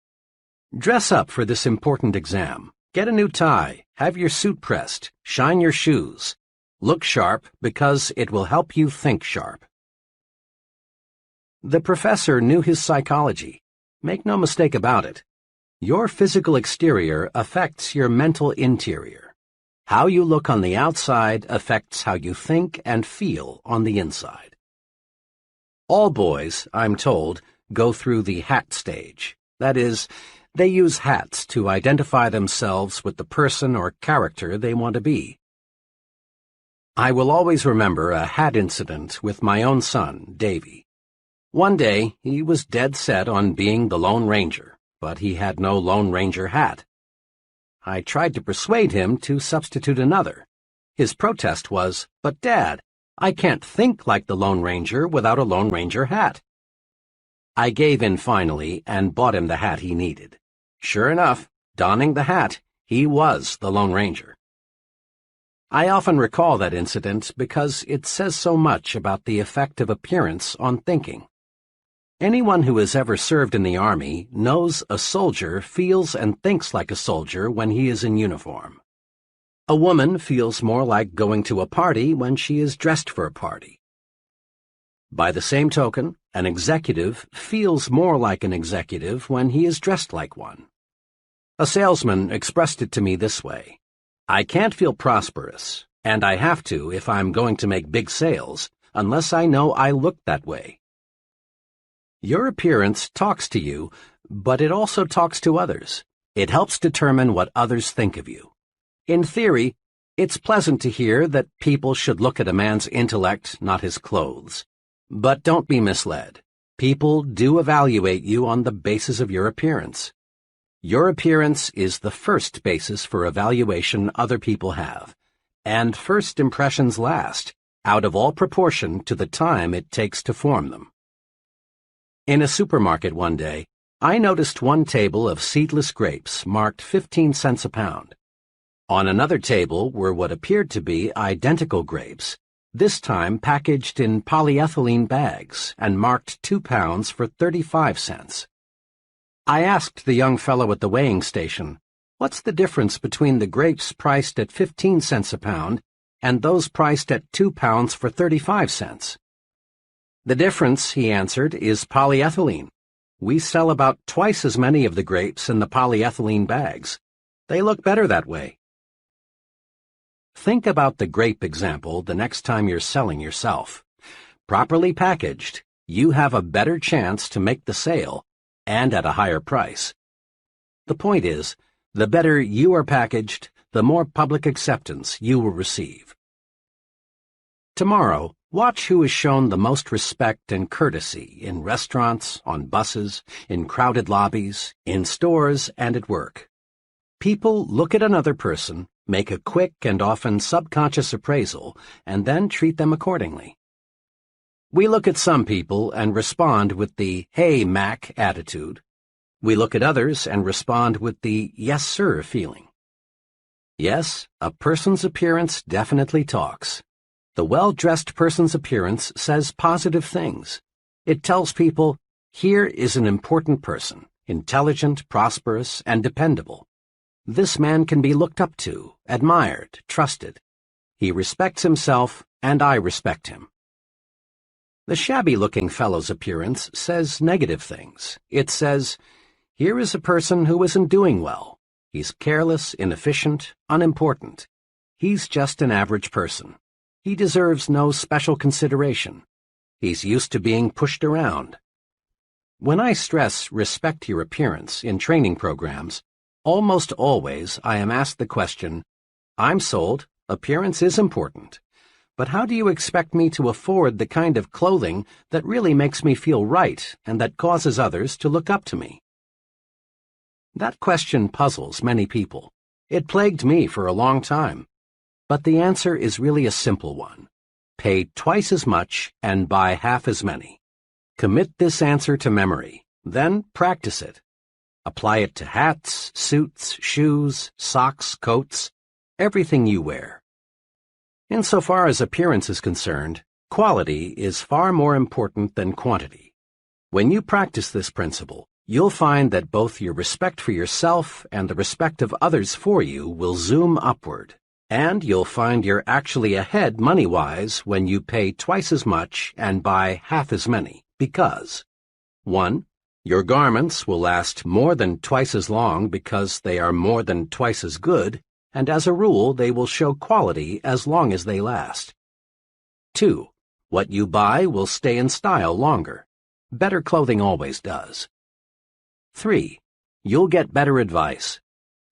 Dress up for this important exam. Get a new tie, have your suit pressed, shine your shoes. Look sharp because it will help you think sharp. The professor knew his psychology. Make no mistake about it. Your physical exterior affects your mental interior. How you look on the outside affects how you think and feel on the inside. All boys, I'm told, go through the hat stage. That is, they use hats to identify themselves with the person or character they want to be. I will always remember a hat incident with my own son, Davy. One day, he was dead set on being the Lone Ranger, but he had no Lone Ranger hat. I tried to persuade him to substitute another. His protest was, "But Dad, I can't think like the Lone Ranger without a Lone Ranger hat." I gave in finally and bought him the hat he needed. Sure enough, donning the hat, he was the Lone Ranger. I often recall that incident because it says so much about the effect of appearance on thinking. Anyone who has ever served in the Army knows a soldier feels and thinks like a soldier when he is in uniform. A woman feels more like going to a party when she is dressed for a party. By the same token, an executive feels more like an executive when he is dressed like one. A salesman expressed it to me this way: "I can't feel prosperous, and I have to if I'm going to make big sales, unless I know I look that way." Your appearance talks to you, but it also talks to others. It helps determine what others think of you. In theory, it's pleasant to hear that people should look at a man's intellect, not his clothes. But don't be misled. People do evaluate you on the basis of your appearance. Your appearance is the first basis for evaluation other people have, and first impressions last, out of all proportion to the time it takes to form them. In a supermarket one day, I noticed one table of seedless grapes marked 15 cents a pound. On another table were what appeared to be identical grapes, this time packaged in polyethylene bags and marked 2 pounds for 35 cents. I asked the young fellow at the weighing station, "What's the difference between the grapes priced at 15 cents a pound and those priced at 2 pounds for 35 cents? "The difference," he answered, "is polyethylene. We sell about twice as many of the grapes in the polyethylene bags. They look better that way." Think about the grape example the next time you're selling yourself. Properly packaged, you have a better chance to make the sale, and at a higher price. The point is, the better you are packaged, the more public acceptance you will receive. Tomorrow, watch who is shown the most respect and courtesy in restaurants, on buses, in crowded lobbies, in stores, and at work. People look at another person, make a quick and often subconscious appraisal, and then treat them accordingly. We look at some people and respond with the "Hey, Mac" attitude. We look at others and respond with the "Yes, sir" feeling. Yes, a person's appearance definitely talks. The well-dressed person's appearance says positive things. It tells people, here is an important person, intelligent, prosperous, and dependable. This man can be looked up to, admired, trusted. He respects himself, and I respect him. The shabby-looking fellow's appearance says negative things. It says, here is a person who isn't doing well. He's careless, inefficient, unimportant. He's just an average person. He deserves no special consideration. He's used to being pushed around. When I stress respect your appearance in training programs, almost always I am asked the question, I'm sold, appearance is important, but how do you expect me to afford the kind of clothing that really makes me feel right and that causes others to look up to me? That question puzzles many people. It plagued me for a long time. But the answer is really a simple one. Pay twice as much and buy half as many. Commit this answer to memory, then practice it. Apply it to hats, suits, shoes, socks, coats, everything you wear. Insofar as appearance is concerned, quality is far more important than quantity. When you practice this principle, you'll find that both your respect for yourself and the respect of others for you will zoom upward, and you'll find you're actually ahead money-wise when you pay twice as much and buy half as many, because 1. Your garments will last more than twice as long because they are more than twice as good, and as a rule they will show quality as long as they last. 2. What you buy will stay in style longer. Better clothing always does. 3. You'll get better advice.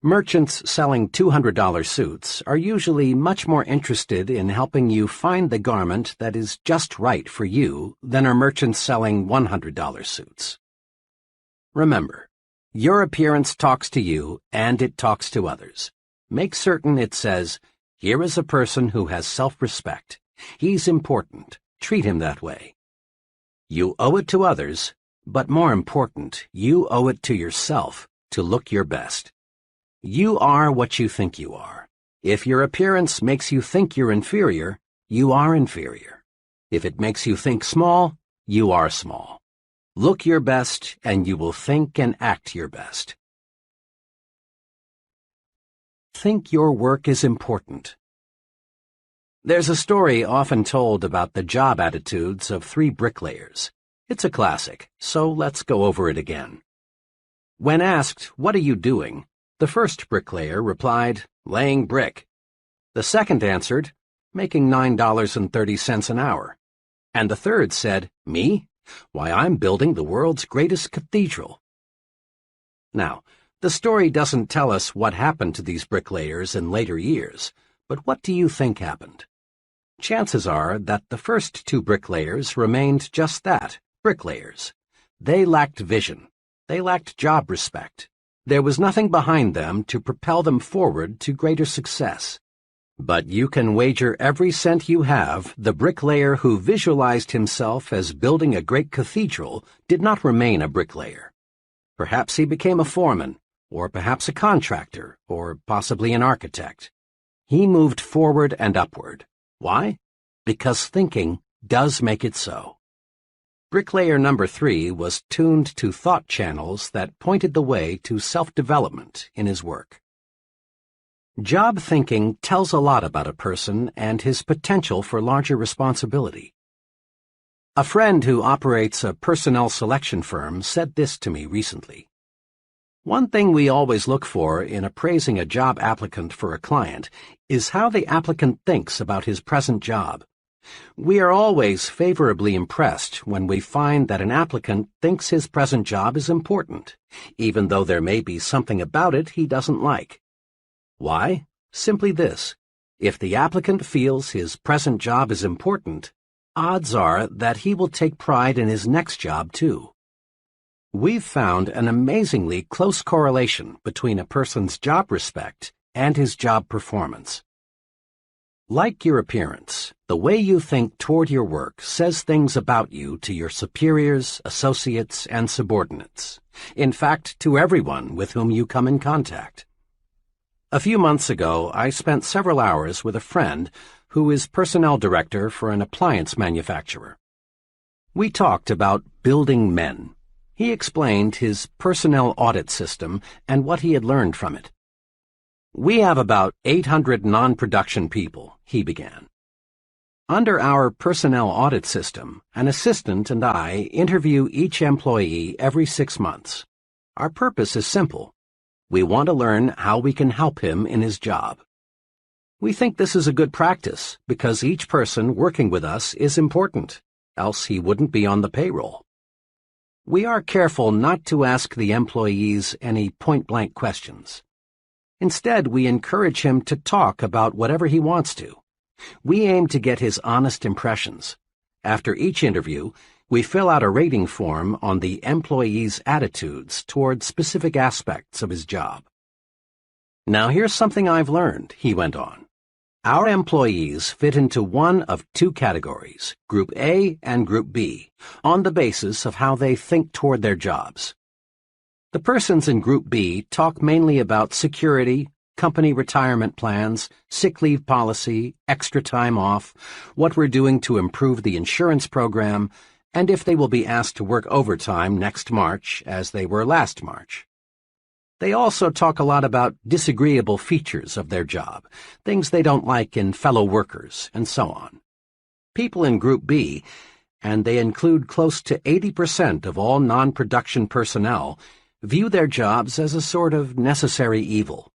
Merchants selling $200 suits are usually much more interested in helping you find the garment that is just right for you than are merchants selling $100 suits. Remember, your appearance talks to you and it talks to others. Make certain it says, here is a person who has self-respect. He's important. Treat him that way. You owe it to others, but more important, you owe it to yourself to look your best. You are what you think you are. If your appearance makes you think you're inferior, you are inferior. If it makes you think small, you are small. Look your best, and you will think and act your best. Think your work is important. There's a story often told about the job attitudes of 3 bricklayers. It's a classic, so let's go over it again. When asked, what are you doing? The first bricklayer replied, laying brick. The second answered, making $9.30 an hour. And the third said, me? Why, I'm building the world's greatest cathedral. Now, the story doesn't tell us what happened to these bricklayers in later years, but what do you think happened? Chances are that the first two bricklayers remained just that, bricklayers. They lacked vision. They lacked job respect. There was nothing behind them to propel them forward to greater success. But you can wager every cent you have the bricklayer who visualized himself as building a great cathedral did not remain a bricklayer. Perhaps he became a foreman, or perhaps a contractor, or possibly an architect. He moved forward and upward. Why? Because thinking does make it so. Bricklayer number 3 was tuned to thought channels that pointed the way to self-development in his work. Job thinking tells a lot about a person and his potential for larger responsibility. A friend who operates a personnel selection firm said this to me recently. One thing we always look for in appraising a job applicant for a client is how the applicant thinks about his present job. We are always favorably impressed when we find that an applicant thinks his present job is important, even though there may be something about it he doesn't like. Why? Simply this. If the applicant feels his present job is important, odds are that he will take pride in his next job too. We've found an amazingly close correlation between a person's job respect and his job performance. Like your appearance, the way you think toward your work says things about you to your superiors, associates, and subordinates. In fact, to everyone with whom you come in contact. A few months ago, I spent several hours with a friend who is personnel director for an appliance manufacturer. We talked about building men. He explained his personnel audit system and what he had learned from it. We have about 800 non-production people, he began. Under our personnel audit system, an assistant and I interview each employee every 6 months. Our purpose is simple. We want to learn how we can help him in his job. We think this is a good practice because each person working with us is important, else he wouldn't be on the payroll. We are careful not to ask the employees any point-blank questions. Instead, we encourage him to talk about whatever he wants to. We aim to get his honest impressions. After each interview, we fill out a rating form on the employee's attitudes toward specific aspects of his job. Now here's something I've learned, he went on. Our employees fit into one of 2 categories, Group A and Group B, on the basis of how they think toward their jobs. The persons in Group B talk mainly about security, company retirement plans, sick leave policy, extra time off, what we're doing to improve the insurance program, and if they will be asked to work overtime next March as they were last March. They also talk a lot about disagreeable features of their job, things they don't like in fellow workers, and so on. People in Group B, and they include close to 80% of all non-production personnel, view their jobs as a sort of necessary evil.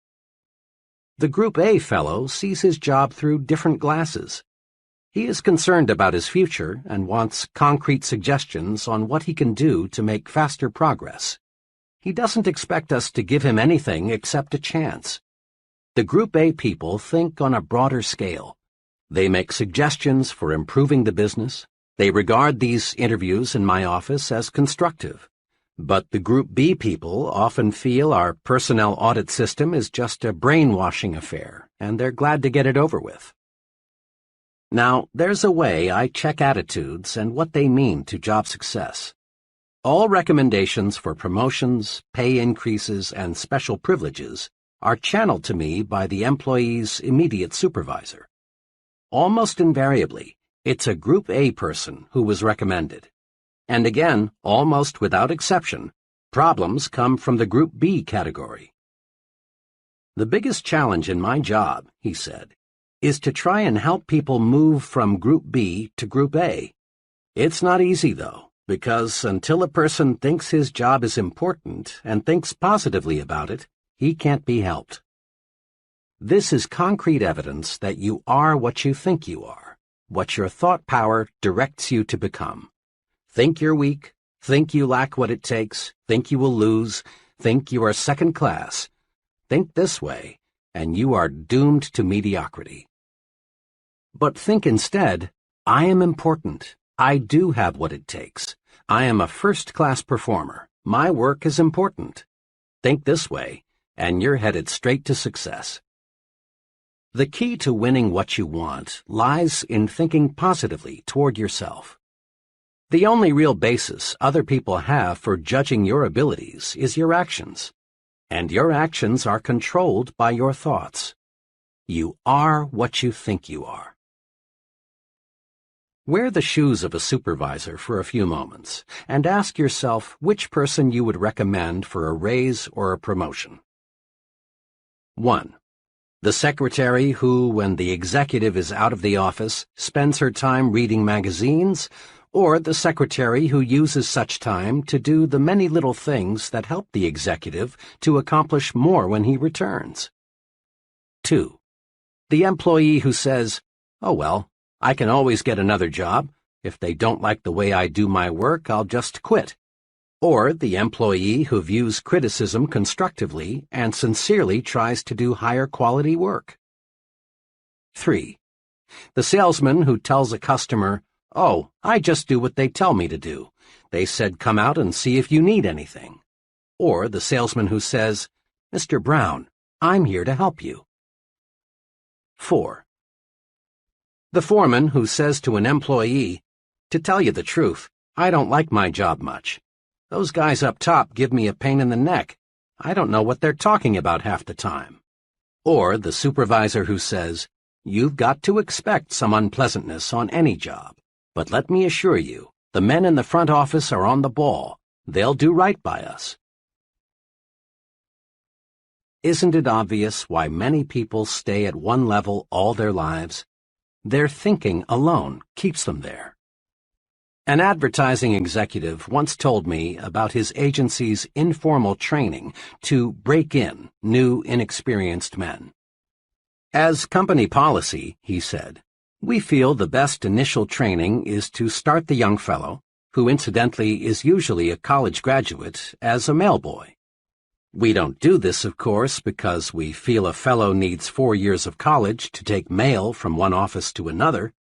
The Group A fellow sees his job through different glasses. He is concerned about his future and wants concrete suggestions on what he can do to make faster progress. He doesn't expect us to give him anything except a chance. The Group A people think on a broader scale. They make suggestions for improving the business. They regard these interviews in my office as constructive. But the Group B people often feel our personnel audit system is just a brainwashing affair, and they're glad to get it over with. Now, there's a way I check attitudes and what they mean to job success. All recommendations for promotions, pay increases, and special privileges are channeled to me by the employee's immediate supervisor. Almost invariably, it's a Group A person who was recommended. And again, almost without exception, problems come from the Group B category. The biggest challenge in my job, he said, is to try and help people move from Group B to Group A. It's not easy, though, because until a person thinks his job is important and thinks positively about it, he can't be helped. This is concrete evidence that you are what you think you are, what your thought power directs you to become. Think you're weak, think you lack what it takes, think you will lose, think you are second class. Think this way, and you are doomed to mediocrity. But think instead, I am important. I do have what it takes. I am a first-class performer. My work is important. Think this way, and you're headed straight to success. The key to winning what you want lies in thinking positively toward yourself. The only real basis other people have for judging your abilities is your actions, and your actions are controlled by your thoughts. You are what you think you are. Wear the shoes of a supervisor for a few moments and ask yourself which person you would recommend for a raise or a promotion. 1. The secretary who, when the executive is out of the office, spends her time reading magazines, or the secretary who uses such time to do the many little things that help the executive to accomplish more when he returns. 2. The employee who says, "Oh well, I can always get another job. If they don't like the way I do my work, I'll just quit." Or the employee who views criticism constructively and sincerely tries to do higher quality work. 3. The salesman who tells a customer, "Oh, I just do what they tell me to do. They said come out and see if you need anything." Or the salesman who says, "Mr. Brown, I'm here to help you." 4. The foreman who says to an employee, "To tell you the truth, I don't like my job much. Those guys up top give me a pain in the neck. I don't know what they're talking about half the time." Or the supervisor who says, "You've got to expect some unpleasantness on any job, but let me assure you, the men in the front office are on the ball. They'll do right by us." Isn't it obvious why many people stay at one level all their lives? Their thinking alone keeps them there. An advertising executive once told me about his agency's informal training to break in new, inexperienced men. "As company policy," he said, "we feel the best initial training is to start the young fellow, who incidentally is usually a college graduate, as a mailboy. We don't do this, of course, because we feel a fellow needs 4 years of college to take mail from one office to another.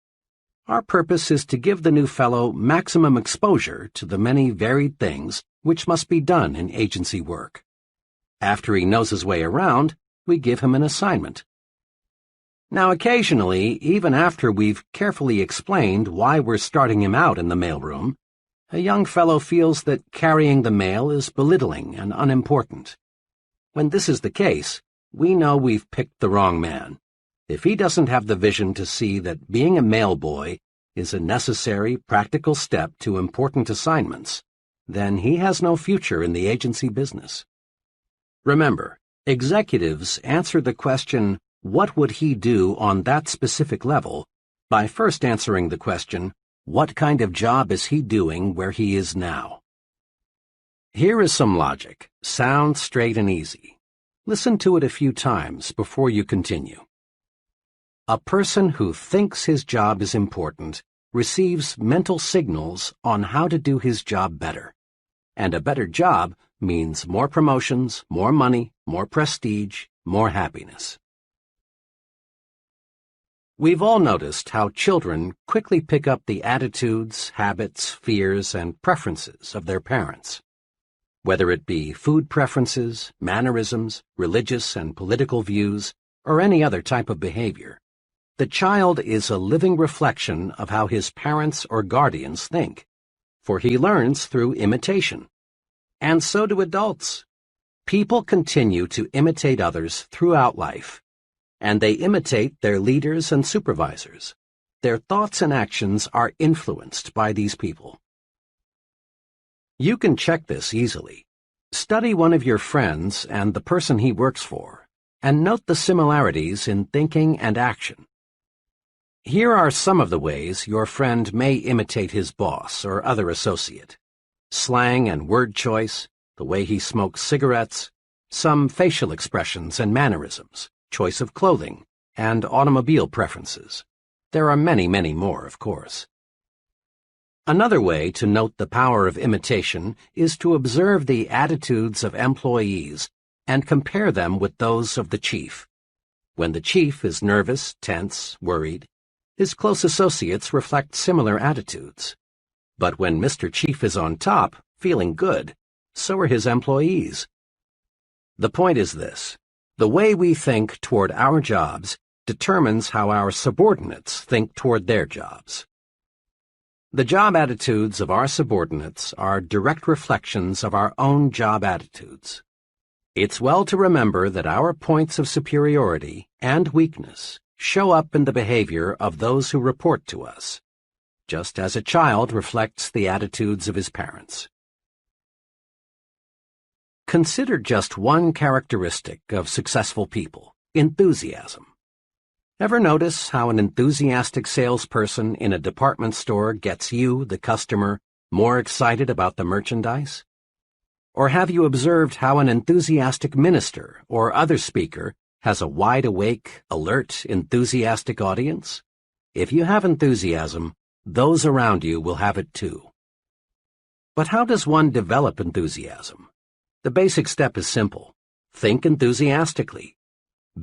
Our purpose is to give the new fellow maximum exposure to the many varied things which must be done in agency work. After he knows his way around, we give him an assignment. Now occasionally, even after we've carefully explained why we're starting him out in the mailroom, a young fellow feels that carrying the mail is belittling and unimportant. When this is the case, we know we've picked the wrong man. If he doesn't have the vision to see that being a mailboy is a necessary, practical step to important assignments, then he has no future in the agency business. Remember, executives answer the question, "What would he do on that specific level?" by first answering the question, "What kind of job is he doing where he is now?" Here is some logic, sound, straight, and easy. Listen to it a few times before you continue. A person who thinks his job is important receives mental signals on how to do his job better. And a better job means more promotions, more money, more prestige, more happiness. We've all noticed how children quickly pick up the attitudes, habits, fears, and preferences of their parents. Whether it be food preferences, mannerisms, religious and political views, or any other type of behavior, the child is a living reflection of how his parents or guardians think, for he learns through imitation. And so do adults. People continue to imitate others throughout life, and they imitate their leaders and supervisors. Their thoughts and actions are influenced by these people. You can check this easily. Study one of your friends and the person he works for, and note the similarities in thinking and action. Here are some of the ways your friend may imitate his boss or other associate: slang and word choice, the way he smokes cigarettes, some facial expressions and mannerisms, choice of clothing, and automobile preferences. There are many, many more, of course. Another way to note the power of imitation is to observe the attitudes of employees and compare them with those of the chief. When the chief is nervous, tense, worried, his close associates reflect similar attitudes. But when Mr. Chief is on top, feeling good, so are his employees. The point is this: the way we think toward our jobs determines how our subordinates think toward their jobs. The job attitudes of our subordinates are direct reflections of our own job attitudes. It's well to remember that our points of superiority and weakness show up in the behavior of those who report to us, just as a child reflects the attitudes of his parents. Consider just one characteristic of successful people: enthusiasm. Ever notice how an enthusiastic salesperson in a department store gets you, the customer, more excited about the merchandise? Or have you observed how an enthusiastic minister or other speaker has a wide-awake, alert, enthusiastic audience? If you have enthusiasm, those around you will have it too. But how does one develop enthusiasm? The basic step is simple. Think enthusiastically.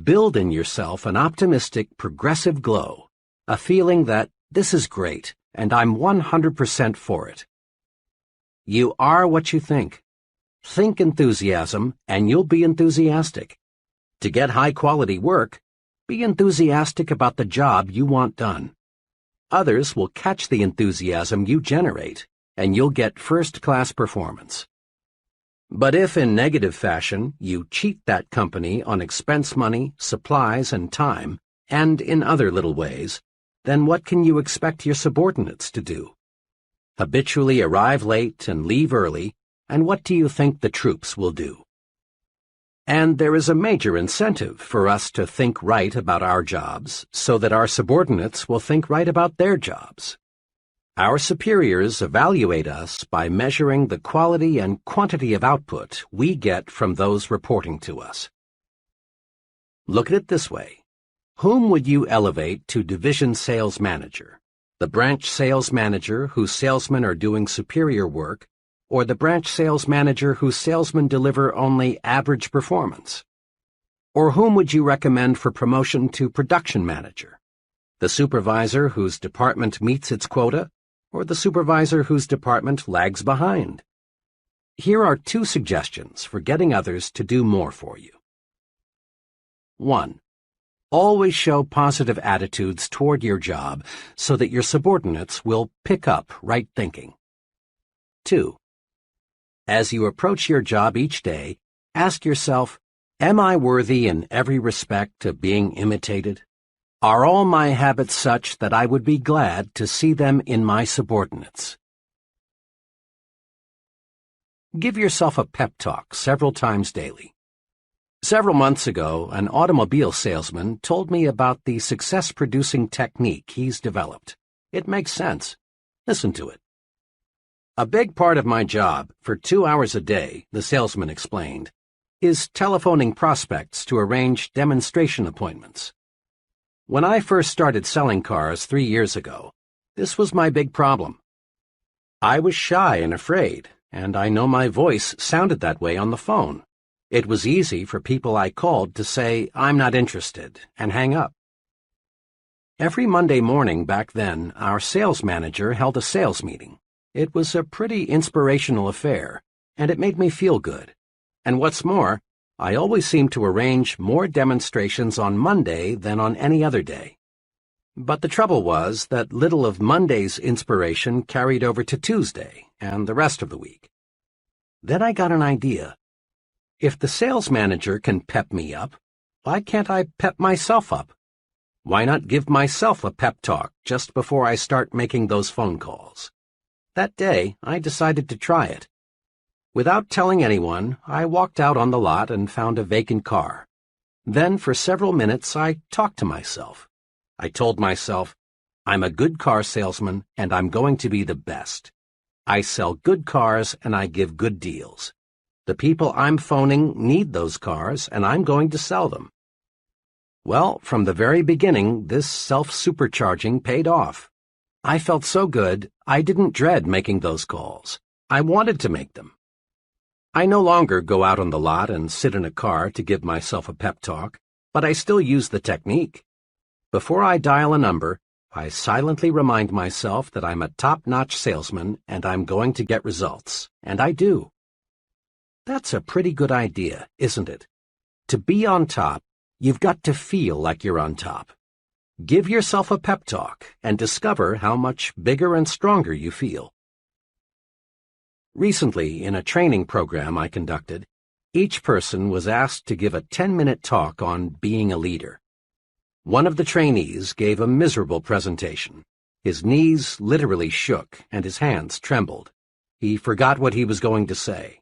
Build in yourself an optimistic, progressive glow, a feeling that this is great and I'm 100% for it. You are what you think. Think enthusiasm and you'll be enthusiastic. To get high-quality work, be enthusiastic about the job you want done. Others will catch the enthusiasm you generate, and you'll get first-class performance. But if in negative fashion you cheat that company on expense money, supplies, and time, and in other little ways, then what can you expect your subordinates to do? Habitually arrive late and leave early, and what do you think the troops will do? And there is a major incentive for us to think right about our jobs so that our subordinates will think right about their jobs. Our superiors evaluate us by measuring the quality and quantity of output we get from those reporting to us. Look at it this way. Whom would you elevate to division sales manager? The branch sales manager whose salesmen are doing superior work, or the branch sales manager whose salesmen deliver only average performance? Or whom would you recommend for promotion to production manager? The supervisor whose department meets its quota, or the supervisor whose department lags behind? Here are 2 suggestions for getting others to do more for you. 1. Always show positive attitudes toward your job so that your subordinates will pick up right thinking. 2. As you approach your job each day, ask yourself, am I worthy in every respect of being imitated? Are all my habits such that I would be glad to see them in my subordinates? Give yourself a pep talk several times daily. Several months ago, an automobile salesman told me about the success-producing technique he's developed. It makes sense. Listen to it. A big part of my job, for 2 hours a day, the salesman explained, is telephoning prospects to arrange demonstration appointments. When I first started selling cars 3 years ago, this was my big problem. I was shy and afraid, and I know my voice sounded that way on the phone. It was easy for people I called to say, "I'm not interested," and hang up. Every Monday morning back then, our sales manager held a sales meeting. It was a pretty inspirational affair, and it made me feel good. And what's more, I always seemed to arrange more demonstrations on Monday than on any other day. But the trouble was that little of Monday's inspiration carried over to Tuesday and the rest of the week. Then I got an idea. If the sales manager can pep me up, why can't I pep myself up? Why not give myself a pep talk just before I start making those phone calls? That day, I decided to try it. Without telling anyone, I walked out on the lot and found a vacant car. Then, for several minutes, I talked to myself. I told myself, I'm a good car salesman, and I'm going to be the best. I sell good cars, and I give good deals. The people I'm phoning need those cars, and I'm going to sell them. Well, from the very beginning, this self-supercharging paid off. I felt so good, I didn't dread making those calls. I wanted to make them. I no longer go out on the lot and sit in a car to give myself a pep talk, but I still use the technique. Before I dial a number, I silently remind myself that I'm a top-notch salesman and I'm going to get results, and I do. That's a pretty good idea, isn't it? To be on top, you've got to feel like you're on top. Give yourself a pep talk and discover how much bigger and stronger you feel. Recently, in a training program I conducted, each person was asked to give a 10-minute talk on being a leader. One of the trainees gave a miserable presentation. His knees literally shook and his hands trembled. He forgot what he was going to say.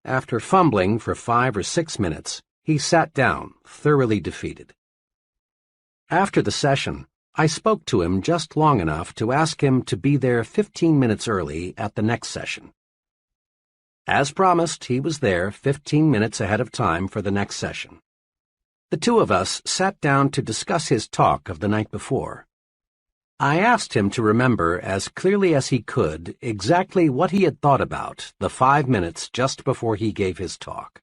After fumbling for 5 or 6 minutes, he sat down, thoroughly defeated. After the session, I spoke to him just long enough to ask him to be there 15 minutes early at the next session. As promised, he was there 15 minutes ahead of time for the next session. The two of us sat down to discuss his talk of the night before. I asked him to remember as clearly as he could exactly what he had thought about the 5 minutes just before he gave his talk.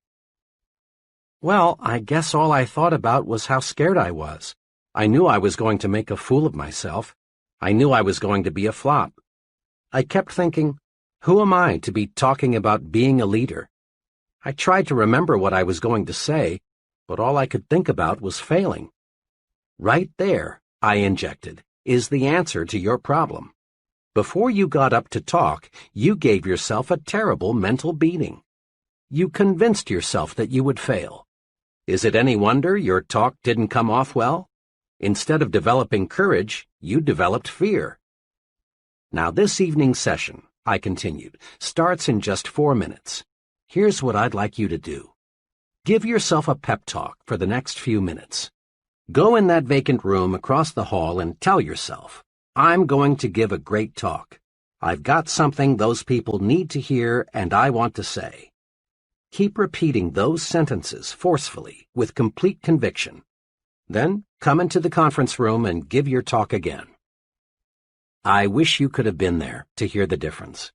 Well, I guess all I thought about was how scared I was. I knew I was going to make a fool of myself. I knew I was going to be a flop. I kept thinking, who am I to be talking about being a leader? I tried to remember what I was going to say, but all I could think about was failing. Right there, I injected, is the answer to your problem. Before you got up to talk, you gave yourself a terrible mental beating. You convinced yourself that you would fail. Is it any wonder your talk didn't come off well? Instead of developing courage, you developed fear. Now this evening's session, I continued, starts in just 4 minutes. Here's what I'd like you to do. Give yourself a pep talk for the next few minutes. Go in that vacant room across the hall and tell yourself, I'm going to give a great talk. I've got something those people need to hear and I want to say. Keep repeating those sentences forcefully, with complete conviction. Then come into the conference room and give your talk again. I wish you could have been there to hear the difference.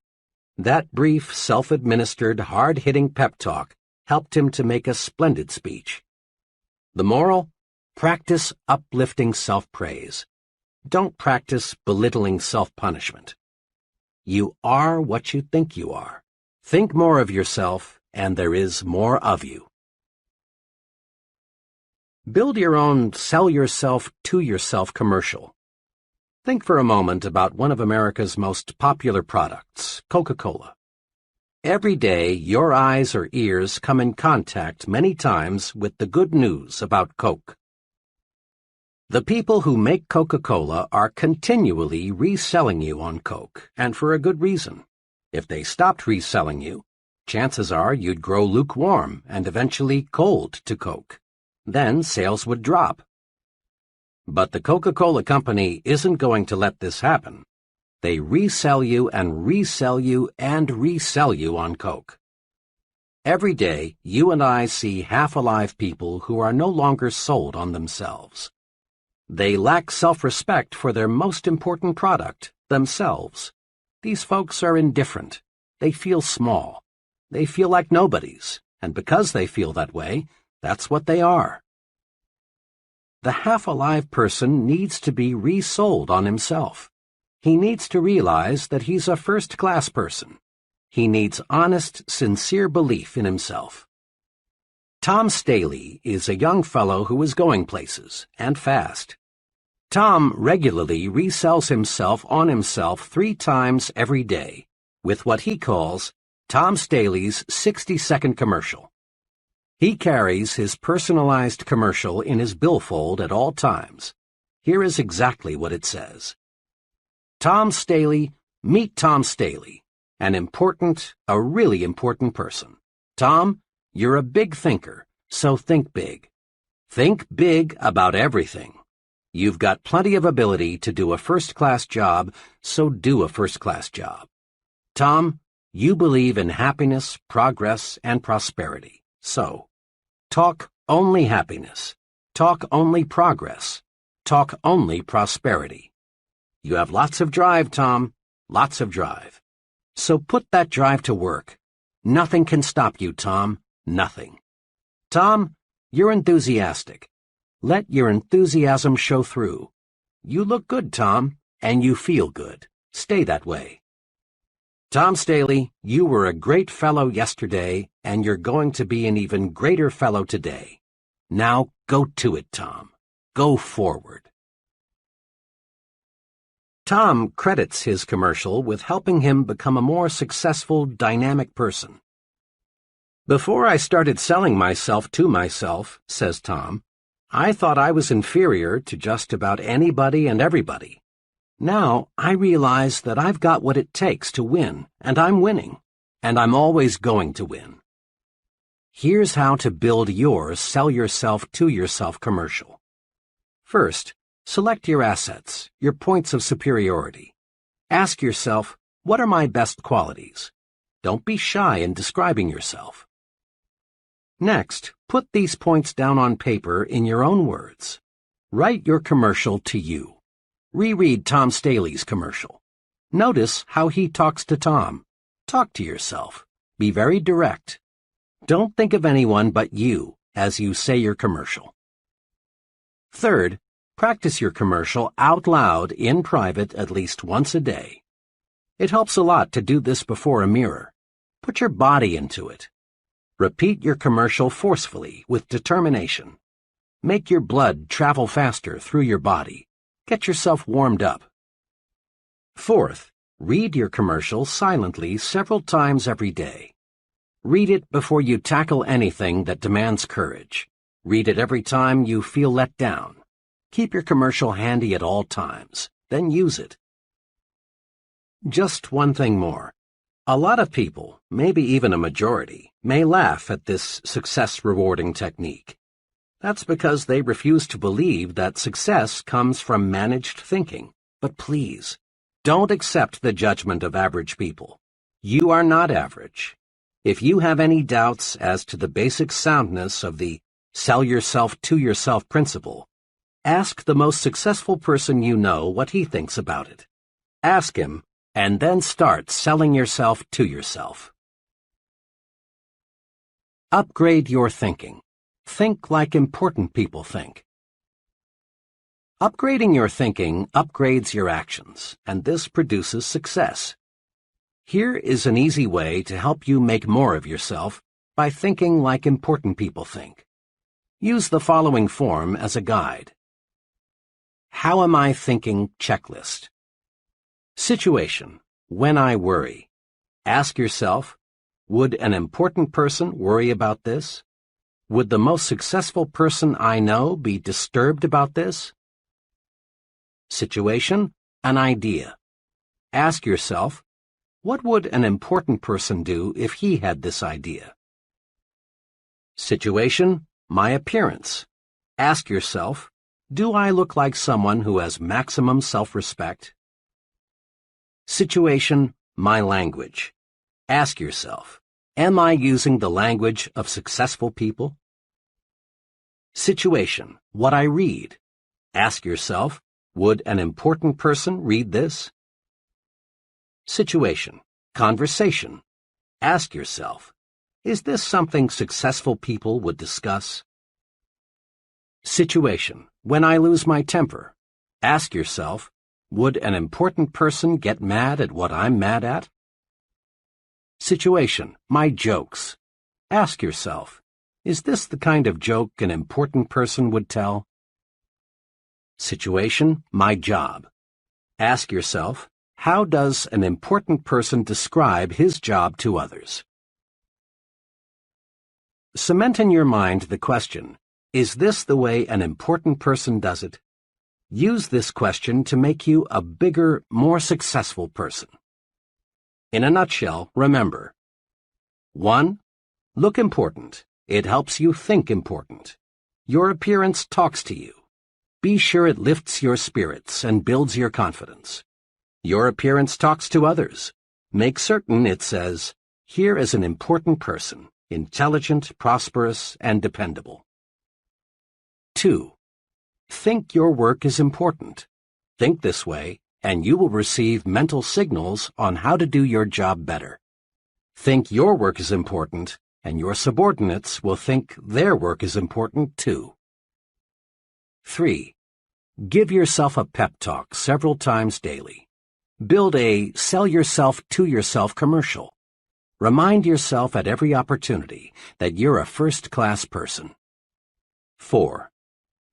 That brief, self-administered, hard-hitting pep talk helped him to make a splendid speech. The moral? Practice uplifting self-praise. Don't practice belittling self-punishment. You are what you think you are. Think more of yourself, and there is more of you. Build your own sell yourself to yourself commercial. Think for a moment about one of America's most popular products, Coca-Cola. Every day, your eyes or ears come in contact many times with the good news about Coke. The people who make Coca-Cola are continually reselling you on Coke, and for a good reason. If they stopped reselling you, chances are you'd grow lukewarm and eventually cold to Coke. Then sales would drop. But the Coca-Cola Company isn't going to let this happen. They resell you and resell you and resell you on Coke. Every day, you and I see half-alive people who are no longer sold on themselves. They lack self-respect for their most important product, themselves. These folks are indifferent. They feel small. They feel like nobodies, and because they feel that way, that's what they are. The half-alive person needs to be resold on himself. He needs to realize that he's a first-class person. He needs honest, sincere belief in himself. Tom Staley is a young fellow who is going places, and fast. Tom regularly resells himself on himself 3 times every day, with what he calls Tom Staley's 60-second commercial. He carries his personalized commercial in his billfold at all times. Here is exactly what it says. Tom Staley, meet Tom Staley, a really important person. Tom, you're a big thinker, so think big. Think big about everything. You've got plenty of ability to do a first-class job, so do a first-class job. Tom, you believe in happiness, progress, and prosperity. So, talk only happiness. Talk only progress. Talk only prosperity. You have lots of drive, Tom. Lots of drive. So put that drive to work. Nothing can stop you, Tom. Nothing. Tom, you're enthusiastic. Let your enthusiasm show through. You look good, Tom, and you feel good. Stay that way. Tom Staley, you were a great fellow yesterday, and you're going to be an even greater fellow today. Now go to it, Tom. Go forward. Tom credits his commercial with helping him become a more successful, dynamic person. Before I started selling myself to myself, says Tom, I thought I was inferior to just about anybody and everybody. Now I realize that I've got what it takes to win, and I'm winning, and I'm always going to win. Here's how to build your sell yourself to yourself commercial. First, select your assets, your points of superiority. Ask yourself, what are my best qualities? Don't be shy in describing yourself. Next, put these points down on paper in your own words. Write your commercial to you. Reread Tom Staley's commercial. Notice how he talks to Tom. Talk to yourself. Be very direct. Don't think of anyone but you as you say your commercial. Third, practice your commercial out loud in private at least once a day. It helps a lot to do this before a mirror. Put your body into it. Repeat your commercial forcefully with determination. Make your blood travel faster through your body. Get yourself warmed up. Fourth, read your commercial silently several times every day. Read it before you tackle anything that demands courage. Read it every time you feel let down. Keep your commercial handy at all times, then use it. Just one thing more. A lot of people, maybe even a majority, may laugh at this success-rewarding technique. That's because they refuse to believe that success comes from managed thinking. But please, don't accept the judgment of average people. You are not average. If you have any doubts as to the basic soundness of the sell yourself to yourself principle, ask the most successful person you know what he thinks about it. Ask him, and then start selling yourself to yourself. Upgrade your thinking. Think like important people think. Upgrading your thinking upgrades your actions, and this produces success. Here is an easy way to help you make more of yourself by thinking like important people think. Use the following form as a guide. How am I thinking checklist. Situation, when I worry. Ask yourself, would an important person worry about this? Would the most successful person I know be disturbed about this? Situation, an idea. Ask yourself, what would an important person do if he had this idea? Situation, my appearance. Ask yourself, do I look like someone who has maximum self-respect? Situation, my language. Ask yourself, am I using the language of successful people? Situation, what I read. Ask yourself, would an important person read this? Situation, conversation. Ask yourself, is this something successful people would discuss? Situation, when I lose my temper. Ask yourself, would an important person get mad at what I'm mad at? Situation, my jokes. Ask yourself, is this the kind of joke an important person would tell? Situation, my job. Ask yourself, how does an important person describe his job to others? Cement in your mind the question, is this the way an important person does it? Use this question to make you a bigger, more successful person. In a nutshell, remember. 1. Look important. It helps you think important. Your appearance talks to you. Be sure it lifts your spirits and builds your confidence. Your appearance talks to others. Make certain it says, here is an important person, intelligent, prosperous, and dependable. 2. Think your work is important. Think this way, and you will receive mental signals on how to do your job better. Think your work is important, and your subordinates will think their work is important too. 3. Give yourself a pep talk several times daily. Build a sell yourself to yourself commercial. Remind yourself at every opportunity that you're a first-class person. 4.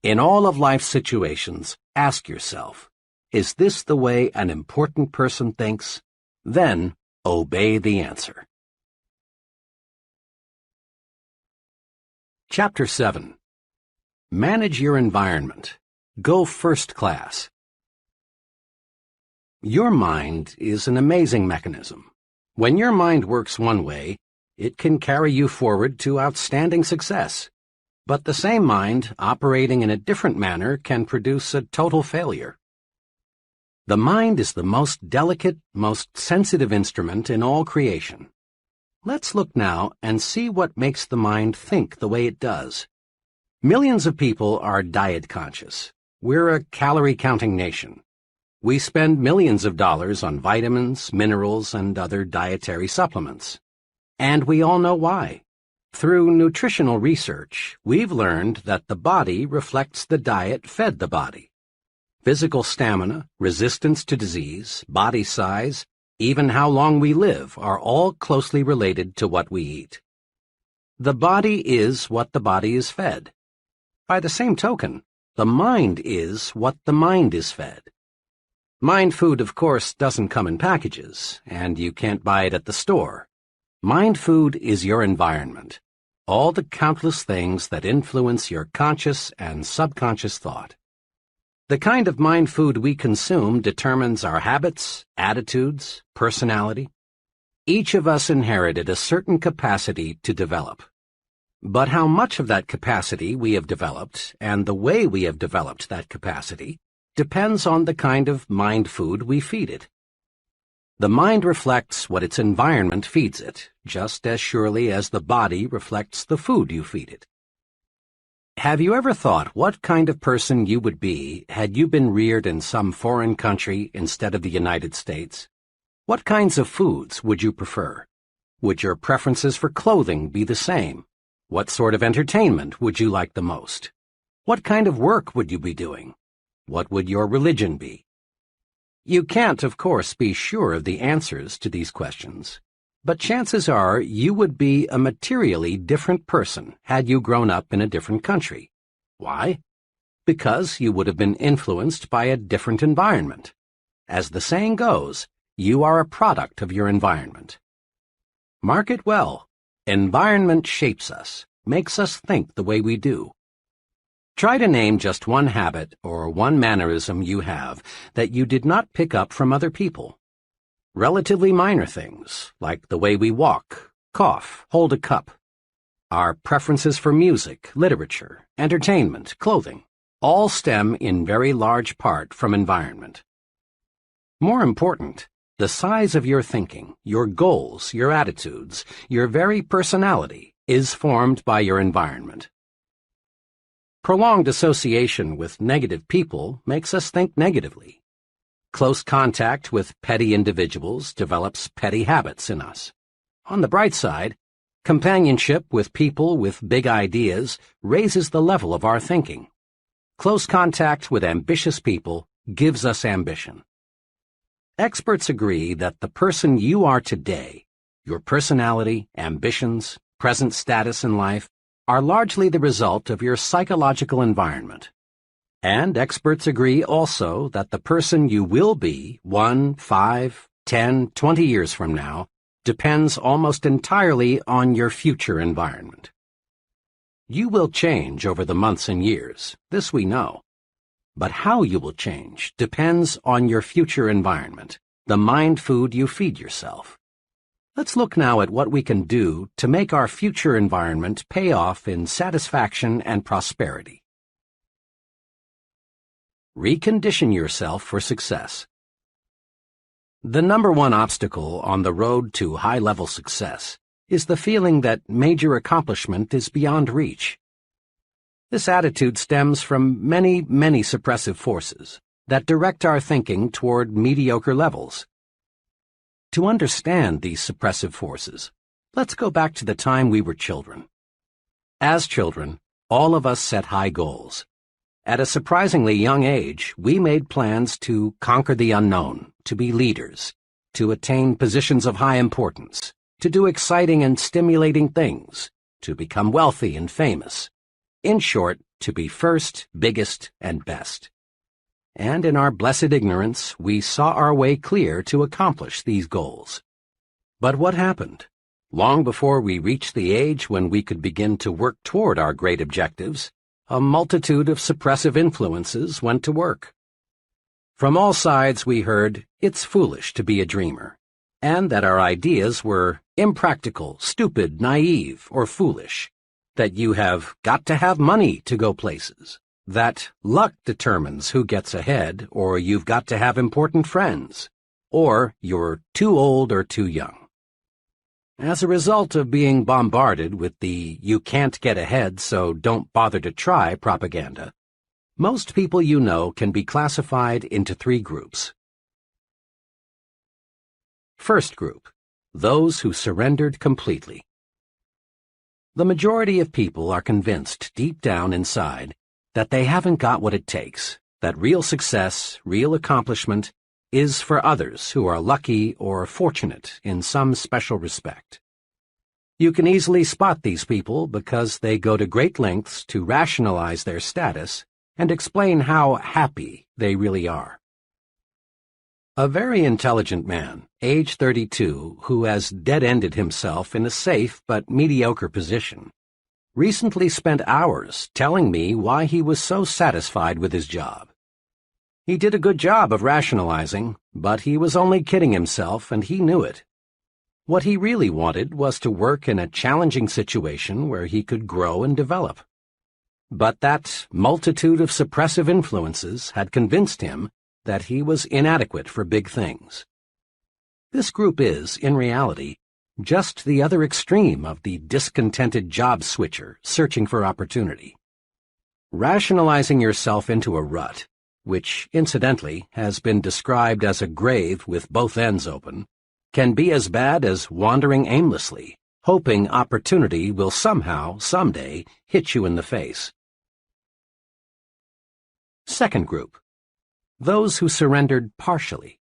In all of life's situations, ask yourself, is this the way an important person thinks? Then, obey the answer. Chapter 7. Manage your environment. Go first class. Your mind is an amazing mechanism. When your mind works one way, it can carry you forward to outstanding success. But the same mind operating in a different manner can produce a total failure. The mind is the most delicate, most sensitive instrument in all creation. Let's look now and see what makes the mind think the way it does. Millions of people are diet conscious. We're a calorie-counting nation. We spend millions of dollars on vitamins, minerals, and other dietary supplements. And we all know why. Through nutritional research, we've learned that the body reflects the diet fed the body. Physical stamina, resistance to disease, body size, even how long we live are all closely related to what we eat. The body is what the body is fed. By the same token, the mind is what the mind is fed. Mind food, of course, doesn't come in packages, and you can't buy it at the store. Mind food is your environment, all the countless things that influence your conscious and subconscious thought. The kind of mind food we consume determines our habits, attitudes, personality. Each of us inherited a certain capacity to develop. But how much of that capacity we have developed, and the way we have developed that capacity, depends on the kind of mind food we feed it. The mind reflects what its environment feeds it, just as surely as the body reflects the food you feed it. Have you ever thought what kind of person you would be had you been reared in some foreign country instead of the United States? What kinds of foods would you prefer? Would your preferences for clothing be the same? What sort of entertainment would you like the most? What kind of work would you be doing? What would your religion be? You can't, of course, be sure of the answers to these questions, but chances are you would be a materially different person had you grown up in a different country. Why? Because you would have been influenced by a different environment. As the saying goes, you are a product of your environment. Mark it well. Environment shapes us, makes us think the way we do. Try to name just one habit or one mannerism you have that you did not pick up from other people. Relatively minor things, like the way we walk, cough, hold a cup. Our preferences for music, literature, entertainment, clothing, all stem in very large part from environment. More important, the size of your thinking, your goals, your attitudes, your very personality is formed by your environment. Prolonged association with negative people makes us think negatively. Close contact with petty individuals develops petty habits in us. On the bright side, companionship with people with big ideas raises the level of our thinking. Close contact with ambitious people gives us ambition. Experts agree that the person you are today, your personality, ambitions, present status in life, are largely the result of your psychological environment. And experts agree also that the person you will be 1, 5, 10, 20 years from now depends almost entirely on your future environment. You will change over the months and years, this we know. But how you will change depends on your future environment, the mind food you feed yourself. Let's look now at what we can do to make our future environment pay off in satisfaction and prosperity. Recondition yourself for success. The number one obstacle on the road to high-level success is the feeling that major accomplishment is beyond reach. This attitude stems from many, many suppressive forces, that direct our thinking toward mediocre levels. To understand these suppressive forces, let's go back to the time we were children. As children, all of us set high goals. At a surprisingly young age, we made plans to conquer the unknown, to be leaders, to attain positions of high importance, to do exciting and stimulating things, to become wealthy and famous. In short, to be first, biggest, and best. And in our blessed ignorance, we saw our way clear to accomplish these goals. But what happened? Long before we reached the age when we could begin to work toward our great objectives, a multitude of suppressive influences went to work. From all sides we heard, it's foolish to be a dreamer, and that our ideas were impractical, stupid, naive, or foolish, that you have got to have money to go places, that luck determines who gets ahead, or you've got to have important friends, or you're too old or too young. As a result of being bombarded with the "you can't get ahead, so don't bother to try" propaganda, most people you know can be classified into 3 groups. First group, those who surrendered completely. The majority of people are convinced deep down inside that they haven't got what it takes, that real success, real accomplishment, is for others who are lucky or fortunate in some special respect. You can easily spot these people because they go to great lengths to rationalize their status and explain how happy they really are. A very intelligent man, age 32, who has dead-ended himself in a safe but mediocre position, recently spent hours telling me why he was so satisfied with his job. He did a good job of rationalizing, but he was only kidding himself, and he knew it. What he really wanted was to work in a challenging situation where he could grow and develop. But that multitude of suppressive influences had convinced him that he was inadequate for big things. This group is, in reality, just the other extreme of the discontented job switcher searching for opportunity. Rationalizing yourself into a rut, which, incidentally, has been described as a grave with both ends open, can be as bad as wandering aimlessly, hoping opportunity will somehow, someday, hit you in the face. Second group, those who surrendered partially.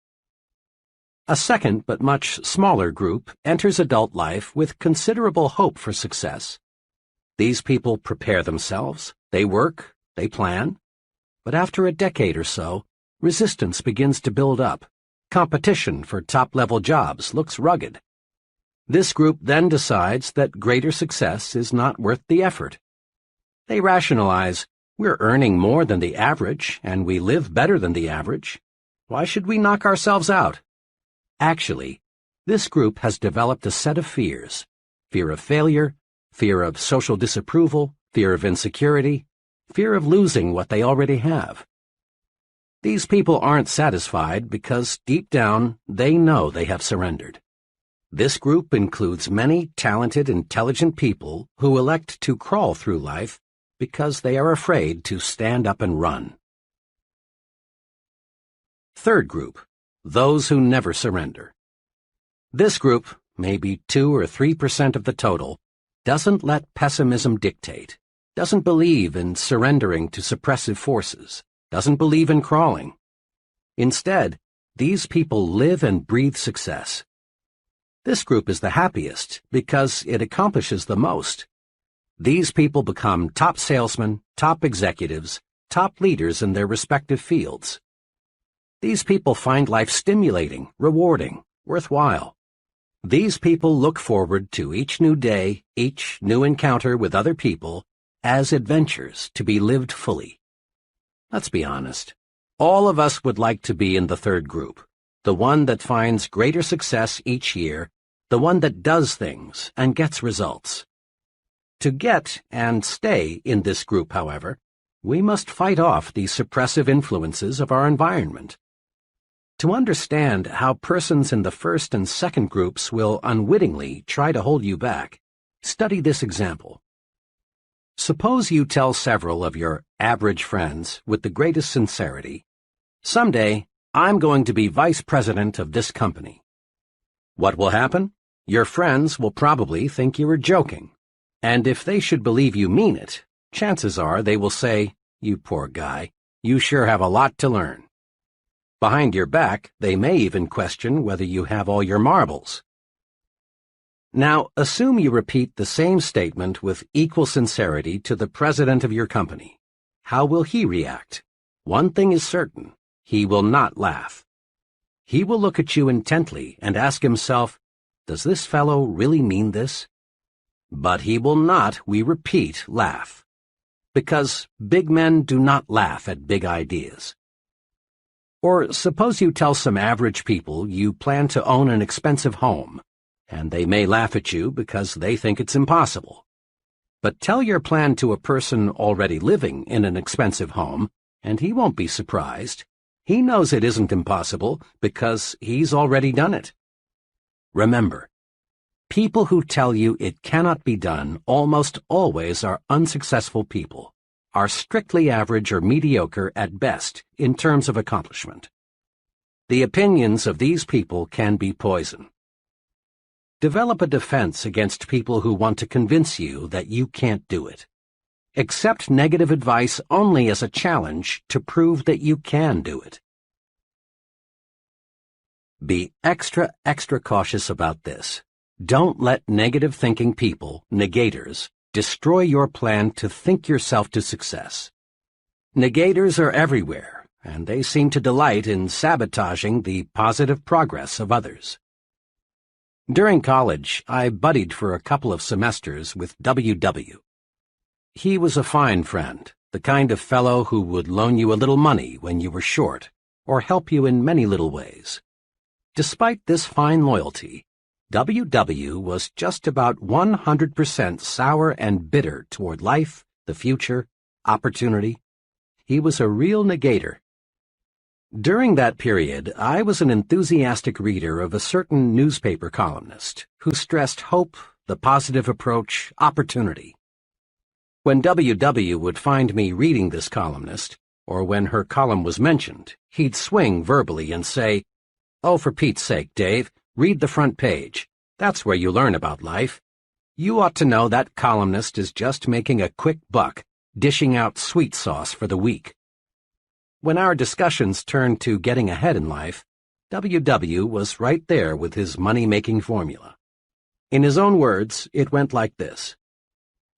A second but much smaller group enters adult life with considerable hope for success. These people prepare themselves, they work, they plan, but after a decade or so, resistance begins to build up. Competition for top-level jobs looks rugged. This group then decides that greater success is not worth the effort. They rationalize, we're earning more than the average, and we live better than the average. Why should we knock ourselves out? Actually, this group has developed a set of fears: fear of failure, fear of social disapproval, fear of insecurity, fear of losing what they already have. These people aren't satisfied because deep down they know they have surrendered. This group includes many talented, intelligent people who elect to crawl through life because they are afraid to stand up and run. Third group, those who never surrender. This group, maybe 2 or 3% of the total, doesn't let pessimism dictate, doesn't believe in surrendering to suppressive forces, doesn't believe in crawling. Instead, these people live and breathe success. This group is the happiest because it accomplishes the most. These people become top salesmen, top executives, top leaders in their respective fields. These people find life stimulating, rewarding, worthwhile. These people look forward to each new day, each new encounter with other people, as adventures to be lived fully. Let's be honest. All of us would like to be in the third group, the one that finds greater success each year, the one that does things and gets results. To get and stay in this group, however, we must fight off the suppressive influences of our environment. To understand how persons in the first and second groups will unwittingly try to hold you back, study this example. Suppose you tell several of your average friends with the greatest sincerity, Someday, I'm going to be vice president of this company. What will happen? Your friends will probably think you are joking. And if they should believe you mean it, chances are they will say, "You poor guy, you sure have a lot to learn." Behind your back, they may even question whether you have all your marbles. Now, assume you repeat the same statement with equal sincerity to the president of your company. How will he react? One thing is certain. He will not laugh. He will look at you intently and ask himself, "Does this fellow really mean this?" But he will not, we repeat, laugh. Because big men do not laugh at big ideas. Or suppose you tell some average people you plan to own an expensive home, and they may laugh at you because they think it's impossible. But tell your plan to a person already living in an expensive home, and he won't be surprised. He knows it isn't impossible because he's already done it. Remember, people who tell you it cannot be done almost always are unsuccessful people, are strictly average or mediocre at best in terms of accomplishment. The opinions of these people can be poison. Develop a defense against people who want to convince you that you can't do it. Accept negative advice only as a challenge to prove that you can do it. Be extra cautious about this. Don't let negative thinking people, negators, destroy your plan to think yourself to success. Negators are everywhere, and they seem to delight in sabotaging the positive progress of others. During college, I buddied for a couple of semesters with W.W. He was a fine friend, the kind of fellow who would loan you a little money when you were short, or help you in many little ways. Despite this fine loyalty, W.W. was just about 100% sour and bitter toward life, the future, opportunity. He was a real negator. During that period, I was an enthusiastic reader of a certain newspaper columnist who stressed hope, the positive approach, opportunity. When W.W. would find me reading this columnist, or when her column was mentioned, he'd swing verbally and say, "Oh, for Pete's sake, Dave, read the front page. That's where you learn about life. You ought to know that columnist is just making a quick buck, dishing out sweet sauce for the weak." When our discussions turned to getting ahead in life, W.W. was right there with his money-making formula. In his own words, it went like this.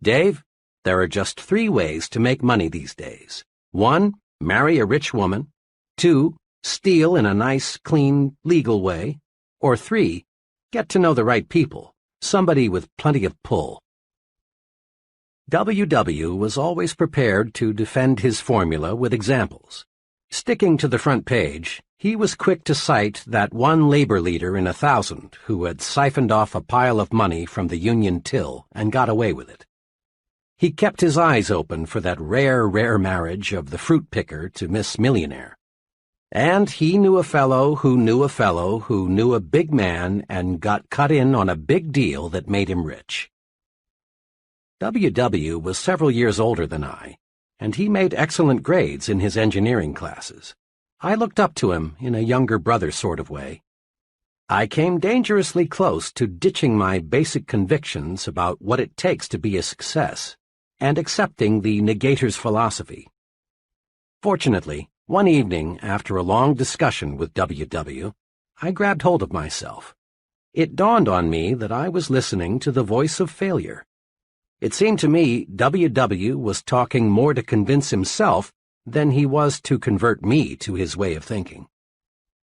"Dave, there are just 3 ways to make money these days. 1, marry a rich woman. 2, steal in a nice, clean, legal way. Or 3, get to know the right people, somebody with plenty of pull." W.W. was always prepared to defend his formula with examples. Sticking to the front page, he was quick to cite that one labor leader in 1,000 who had siphoned off a pile of money from the union till and got away with it. He kept his eyes open for that rare marriage of the fruit picker to Miss Millionaire. And he knew a fellow who knew a fellow who knew a big man and got cut in on a big deal that made him rich. W.W. was several years older than I, and he made excellent grades in his engineering classes. I looked up to him in a younger brother sort of way. I came dangerously close to ditching my basic convictions about what it takes to be a success, and accepting the negator's philosophy. Fortunately, one evening, after a long discussion with W.W., I grabbed hold of myself. It dawned on me that I was listening to the voice of failure. It seemed to me W.W. was talking more to convince himself than he was to convert me to his way of thinking.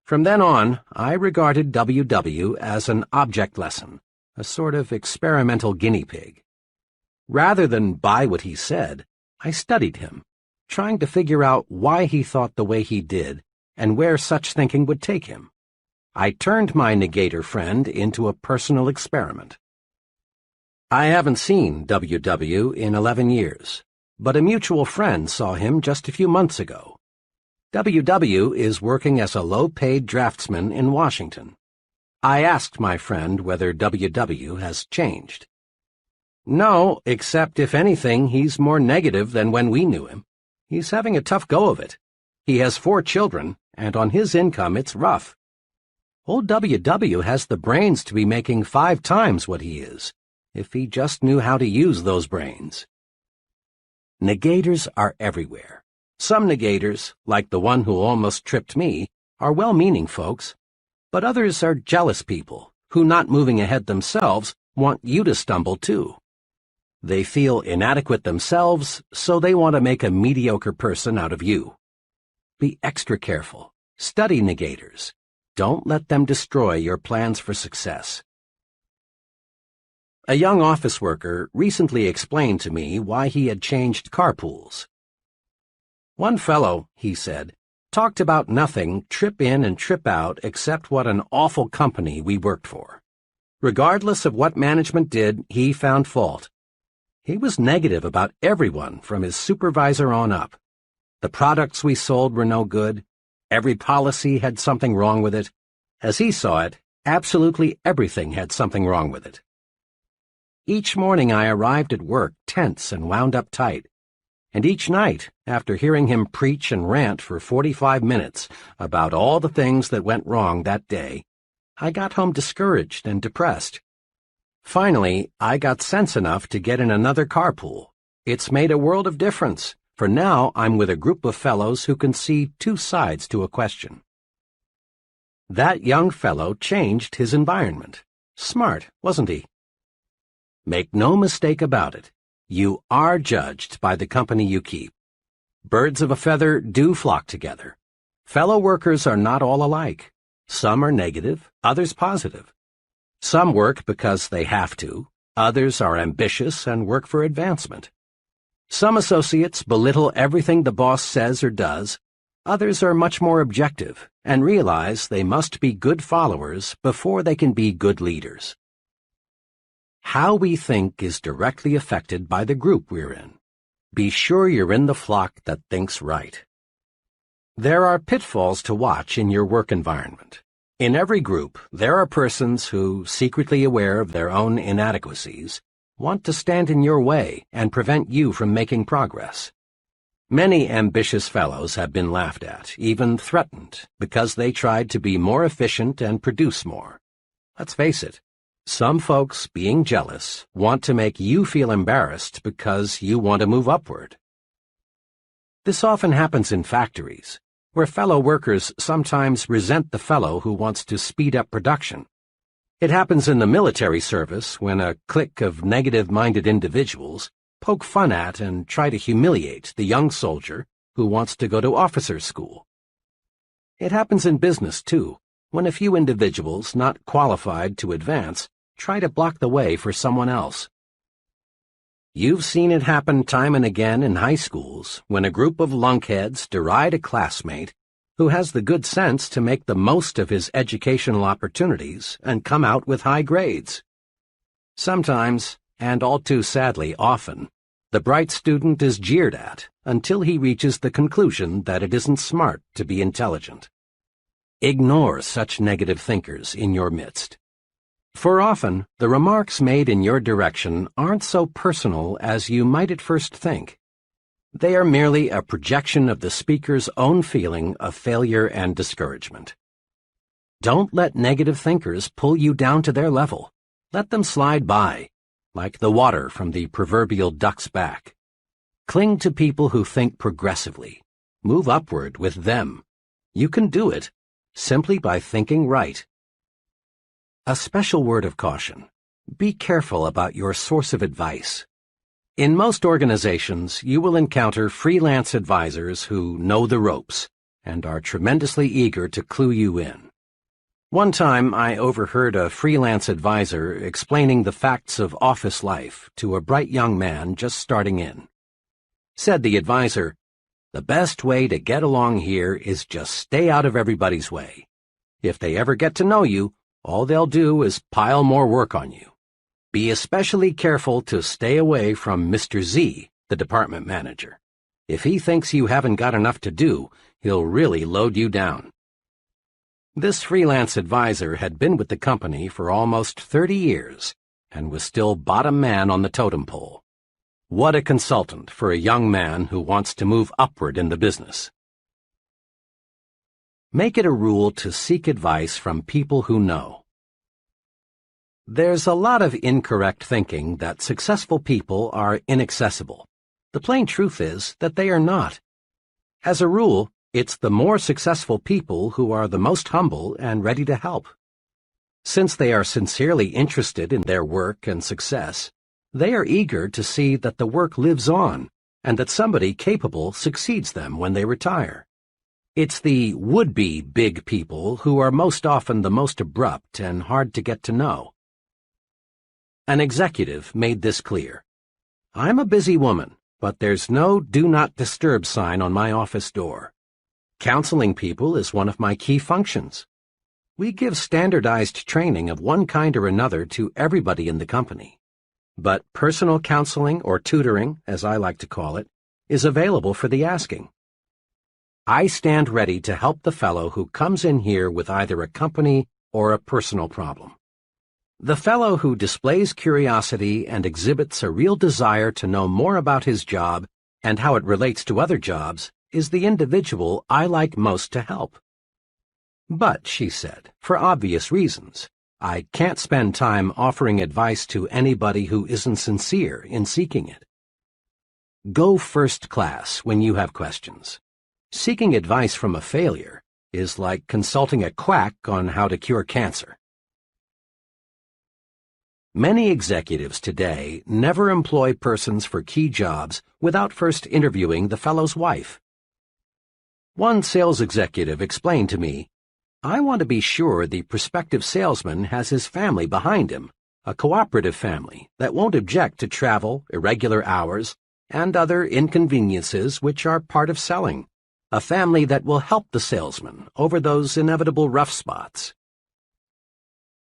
From then on, I regarded W.W. as an object lesson, a sort of experimental guinea pig. Rather than buy what he said, I studied him, trying to figure out why he thought the way he did and where such thinking would take him. I turned my negator friend into a personal experiment. I haven't seen W.W. in 11 years, but a mutual friend saw him just a few months ago. W.W. is working as a low-paid draftsman in Washington. I asked my friend whether W.W. has changed. No, except if anything, he's more negative than when we knew him. He's having a tough go of it. He has 4 children, and on his income it's rough. Old W.W. has the brains to be making 5 times what he is, if he just knew how to use those brains. Negators are everywhere. Some negators, like the one who almost tripped me, are well-meaning folks, but others are jealous people who, not moving ahead themselves, want you to stumble too. They feel inadequate themselves, so they want to make a mediocre person out of you. Be extra careful. Study negators. Don't let them destroy your plans for success. A young office worker recently explained to me why he had changed carpools. One fellow, he said, talked about nothing trip in and trip out except what an awful company we worked for. Regardless of what management did, he found fault. He was negative about everyone from his supervisor on up. The products we sold were no good. Every policy had something wrong with it. As he saw it, absolutely everything had something wrong with it. Each morning I arrived at work tense and wound up tight. And each night, after hearing him preach and rant for 45 minutes about all the things that went wrong that day, I got home discouraged and depressed. Finally, I got sense enough to get in another carpool. It's made a world of difference, for now I'm with a group of fellows who can see 2 sides to a question. That young fellow changed his environment. Smart, wasn't he? Make no mistake about it. You are judged by the company you keep. Birds of a feather do flock together. Fellow workers are not all alike. Some are negative, others positive. Some work because they have to. Others are ambitious and work for advancement. Some associates belittle everything the boss says or does. Others are much more objective and realize they must be good followers before they can be good leaders. How we think is directly affected by the group we're in. Be sure you're in the flock that thinks right. There are pitfalls to watch in your work environment. In every group, there are persons who, secretly aware of their own inadequacies, want to stand in your way and prevent you from making progress. Many ambitious fellows have been laughed at, even threatened, because they tried to be more efficient and produce more. Let's face it, some folks, being jealous, want to make you feel embarrassed because you want to move upward. This often happens in factories, where fellow workers sometimes resent the fellow who wants to speed up production. It happens in the military service when a clique of negative-minded individuals poke fun at and try to humiliate the young soldier who wants to go to officer's school. It happens in business, too, when a few individuals not qualified to advance try to block the way for someone else. You've seen it happen time and again in high schools when a group of lunkheads deride a classmate who has the good sense to make the most of his educational opportunities and come out with high grades. Sometimes, and all too sadly often, the bright student is jeered at until he reaches the conclusion that it isn't smart to be intelligent. Ignore such negative thinkers in your midst. For often, the remarks made in your direction aren't so personal as you might at first think. They are merely a projection of the speaker's own feeling of failure and discouragement. Don't let negative thinkers pull you down to their level. Let them slide by, like the water from the proverbial duck's back. Cling to people who think progressively. Move upward with them. You can do it simply by thinking right. A special word of caution. Be careful about your source of advice. In most organizations, you will encounter freelance advisors who know the ropes and are tremendously eager to clue you in. One time, I overheard a freelance advisor explaining the facts of office life to a bright young man just starting in. Said the advisor, "The best way to get along here is just stay out of everybody's way. If they ever get to know you, all they'll do is pile more work on you. Be especially careful to stay away from Mr. Z, the department manager. If he thinks you haven't got enough to do, he'll really load you down." This freelance advisor had been with the company for almost 30 years and was still bottom man on the totem pole. What a consultant for a young man who wants to move upward in the business. Make it a rule to seek advice from people who know. There's a lot of incorrect thinking that successful people are inaccessible. The plain truth is that they are not. As a rule, it's the more successful people who are the most humble and ready to help. Since they are sincerely interested in their work and success, they are eager to see that the work lives on and that somebody capable succeeds them when they retire. It's the would-be big people who are most often the most abrupt and hard to get to know. An executive made this clear. I'm a busy woman, but there's no do not disturb sign on my office door. Counseling people is one of my key functions. We give standardized training of one kind or another to everybody in the company. But personal counseling, or tutoring, as I like to call it, is available for the asking. I stand ready to help the fellow who comes in here with either a company or a personal problem. The fellow who displays curiosity and exhibits a real desire to know more about his job and how it relates to other jobs is the individual I like most to help. But, she said, for obvious reasons, I can't spend time offering advice to anybody who isn't sincere in seeking it. Go first class when you have questions. Seeking advice from a failure is like consulting a quack on how to cure cancer. Many executives today never employ persons for key jobs without first interviewing the fellow's wife. One sales executive explained to me, I want to be sure the prospective salesman has his family behind him, a cooperative family that won't object to travel, irregular hours, and other inconveniences which are part of selling. A family that will help the salesman over those inevitable rough spots.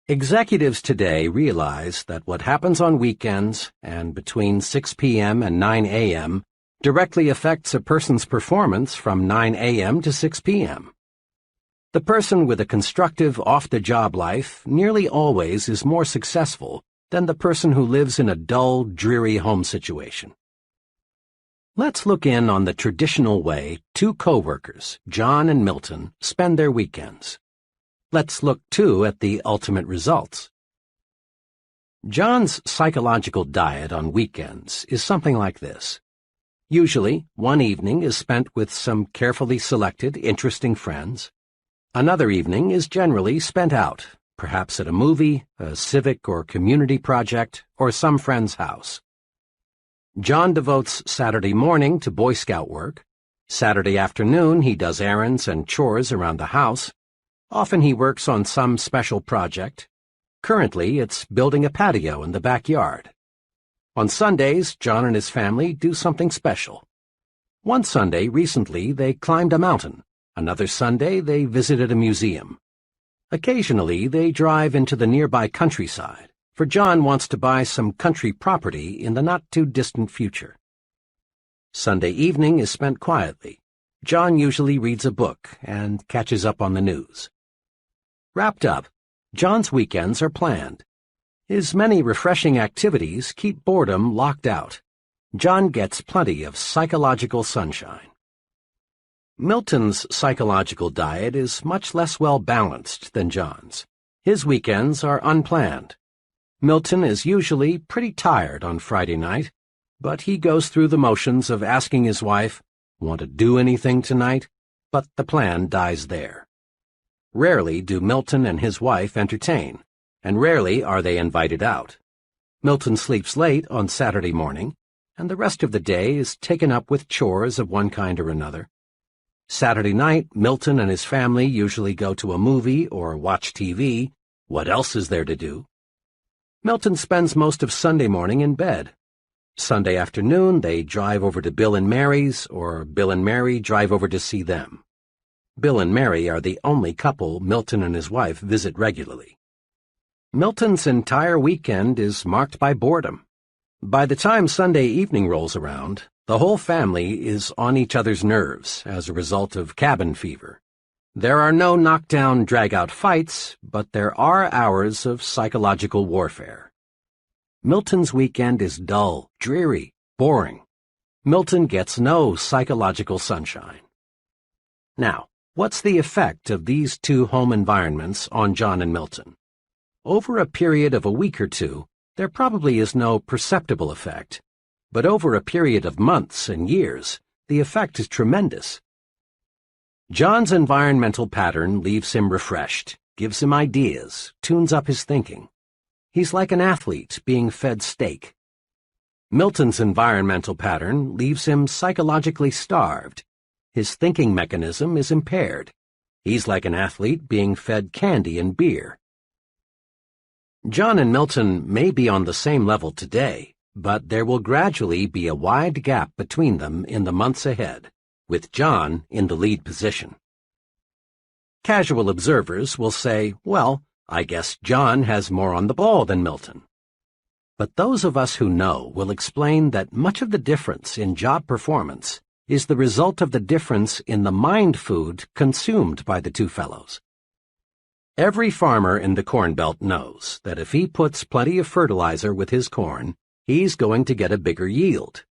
Executives today realize that what happens on weekends and between 6 p.m. and 9 a.m. directly affects a person's performance from 9 a.m. to 6 p.m. The person with a constructive off-the-job life nearly always is more successful than the person who lives in a dull, dreary home situation. Let's look in on the traditional way two co-workers, John and Milton, spend their weekends. Let's look, too, at the ultimate results. John's psychological diet on weekends is something like this. Usually, one evening is spent with some carefully selected, interesting friends. Another evening is generally spent out, perhaps at a movie, a civic or community project, or some friend's house. John devotes Saturday morning to Boy Scout work. Saturday afternoon he does errands and chores around the house. Often he works on some special project. Currently it's building a patio in the backyard. On Sundays, John and his family do something special. One Sunday recently they climbed a mountain. Another Sunday they visited a museum. Occasionally they drive into the nearby countryside, for John wants to buy some country property in the not-too-distant future. Sunday evening is spent quietly. John usually reads a book and catches up on the news. Wrapped up, John's weekends are planned. His many refreshing activities keep boredom locked out. John gets plenty of psychological sunshine. Milton's psychological diet is much less well-balanced than John's. His weekends are unplanned. Milton is usually pretty tired on Friday night, but he goes through the motions of asking his wife, "Want to do anything tonight?" But the plan dies there. Rarely do Milton and his wife entertain, and rarely are they invited out. Milton sleeps late on Saturday morning, and the rest of the day is taken up with chores of one kind or another. Saturday night, Milton and his family usually go to a movie or watch TV. What else is there to do? Milton spends most of Sunday morning in bed. Sunday afternoon, they drive over to Bill and Mary's, or Bill and Mary drive over to see them. Bill and Mary are the only couple Milton and his wife visit regularly. Milton's entire weekend is marked by boredom. By the time Sunday evening rolls around, the whole family is on each other's nerves as a result of cabin fever. There are no knockdown, drag-out fights, but there are hours of psychological warfare. Milton's weekend is dull, dreary, boring. Milton gets no psychological sunshine. Now, What's the effect of these two home environments on John and Milton? Over a period of a week or two, there probably is no perceptible effect. But over a period of months and years, the effect is tremendous. John's environmental pattern leaves him refreshed, gives him ideas, tunes up his thinking. He's like an athlete being fed steak. Milton's environmental pattern leaves him psychologically starved. His thinking mechanism is impaired. He's like an athlete being fed candy and beer. John and Milton may be on the same level today, but there will gradually be a wide gap between them in the months ahead, with John in the lead position. Casual observers will say, well, I guess John has more on the ball than Milton. But those of us who know will explain that much of the difference in job performance is the result of the difference in the mind food consumed by the two fellows. Every farmer in the Corn Belt knows that if he puts plenty of fertilizer with his corn, he's going to get a bigger yield.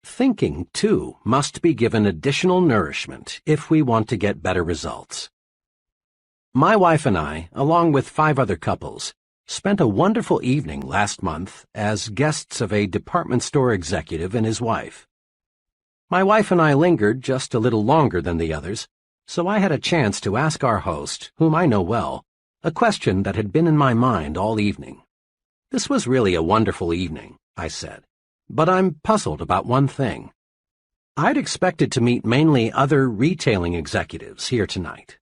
Thinking, too, must be given additional nourishment if we want to get better results. My wife and I, along with 5 other couples, spent a wonderful evening last month as guests of a department store executive and his wife. My wife and I lingered just a little longer than the others, so I had a chance to ask our host, whom I know well, a question that had been in my mind all evening. This was really a wonderful evening, I said, but I'm puzzled about one thing. I'd expected to meet mainly other retailing executives here tonight,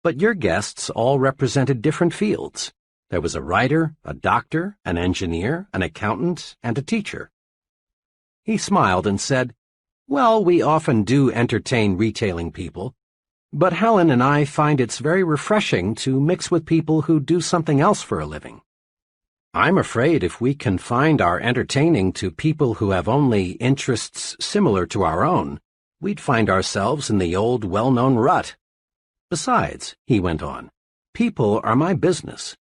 but your guests all represented different fields. There was a writer, a doctor, an engineer, an accountant, and a teacher. He smiled and said, well, we often do entertain retailing people, but Helen and I find it's very refreshing to mix with people who do something else for a living. I'm afraid if we confined our entertaining to people who have only interests similar to our own, we'd find ourselves in the old well-known rut. Besides, he went on, people are my business.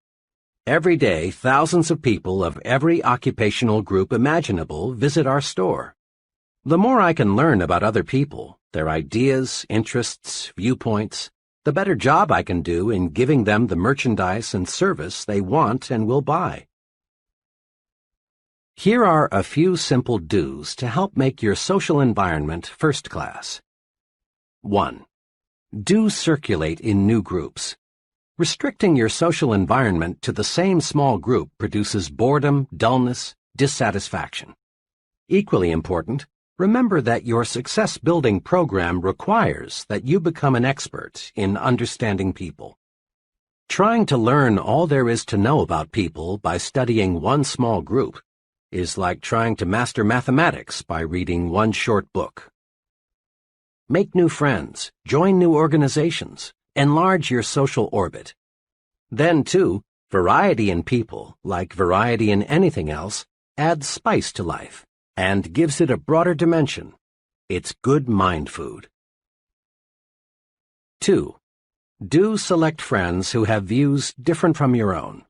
Every day, thousands of people of every occupational group imaginable visit our store. The more I can learn about other people, their ideas, interests, viewpoints, the better job I can do in giving them the merchandise and service they want and will buy. Here are a few simple do's to help make your social environment first class. 1. Do circulate in new groups. Restricting your social environment to the same small group produces boredom, dullness, dissatisfaction. Equally important, remember that your success-building program requires that you become an expert in understanding people. Trying to learn all there is to know about people by studying one small group is like trying to master mathematics by reading one short book. Make new friends, join new organizations, enlarge your social orbit. Then, too, variety in people, like variety in anything else, adds spice to life and gives it a broader dimension. It's good mind food. 2. Do select friends who have views different from your own.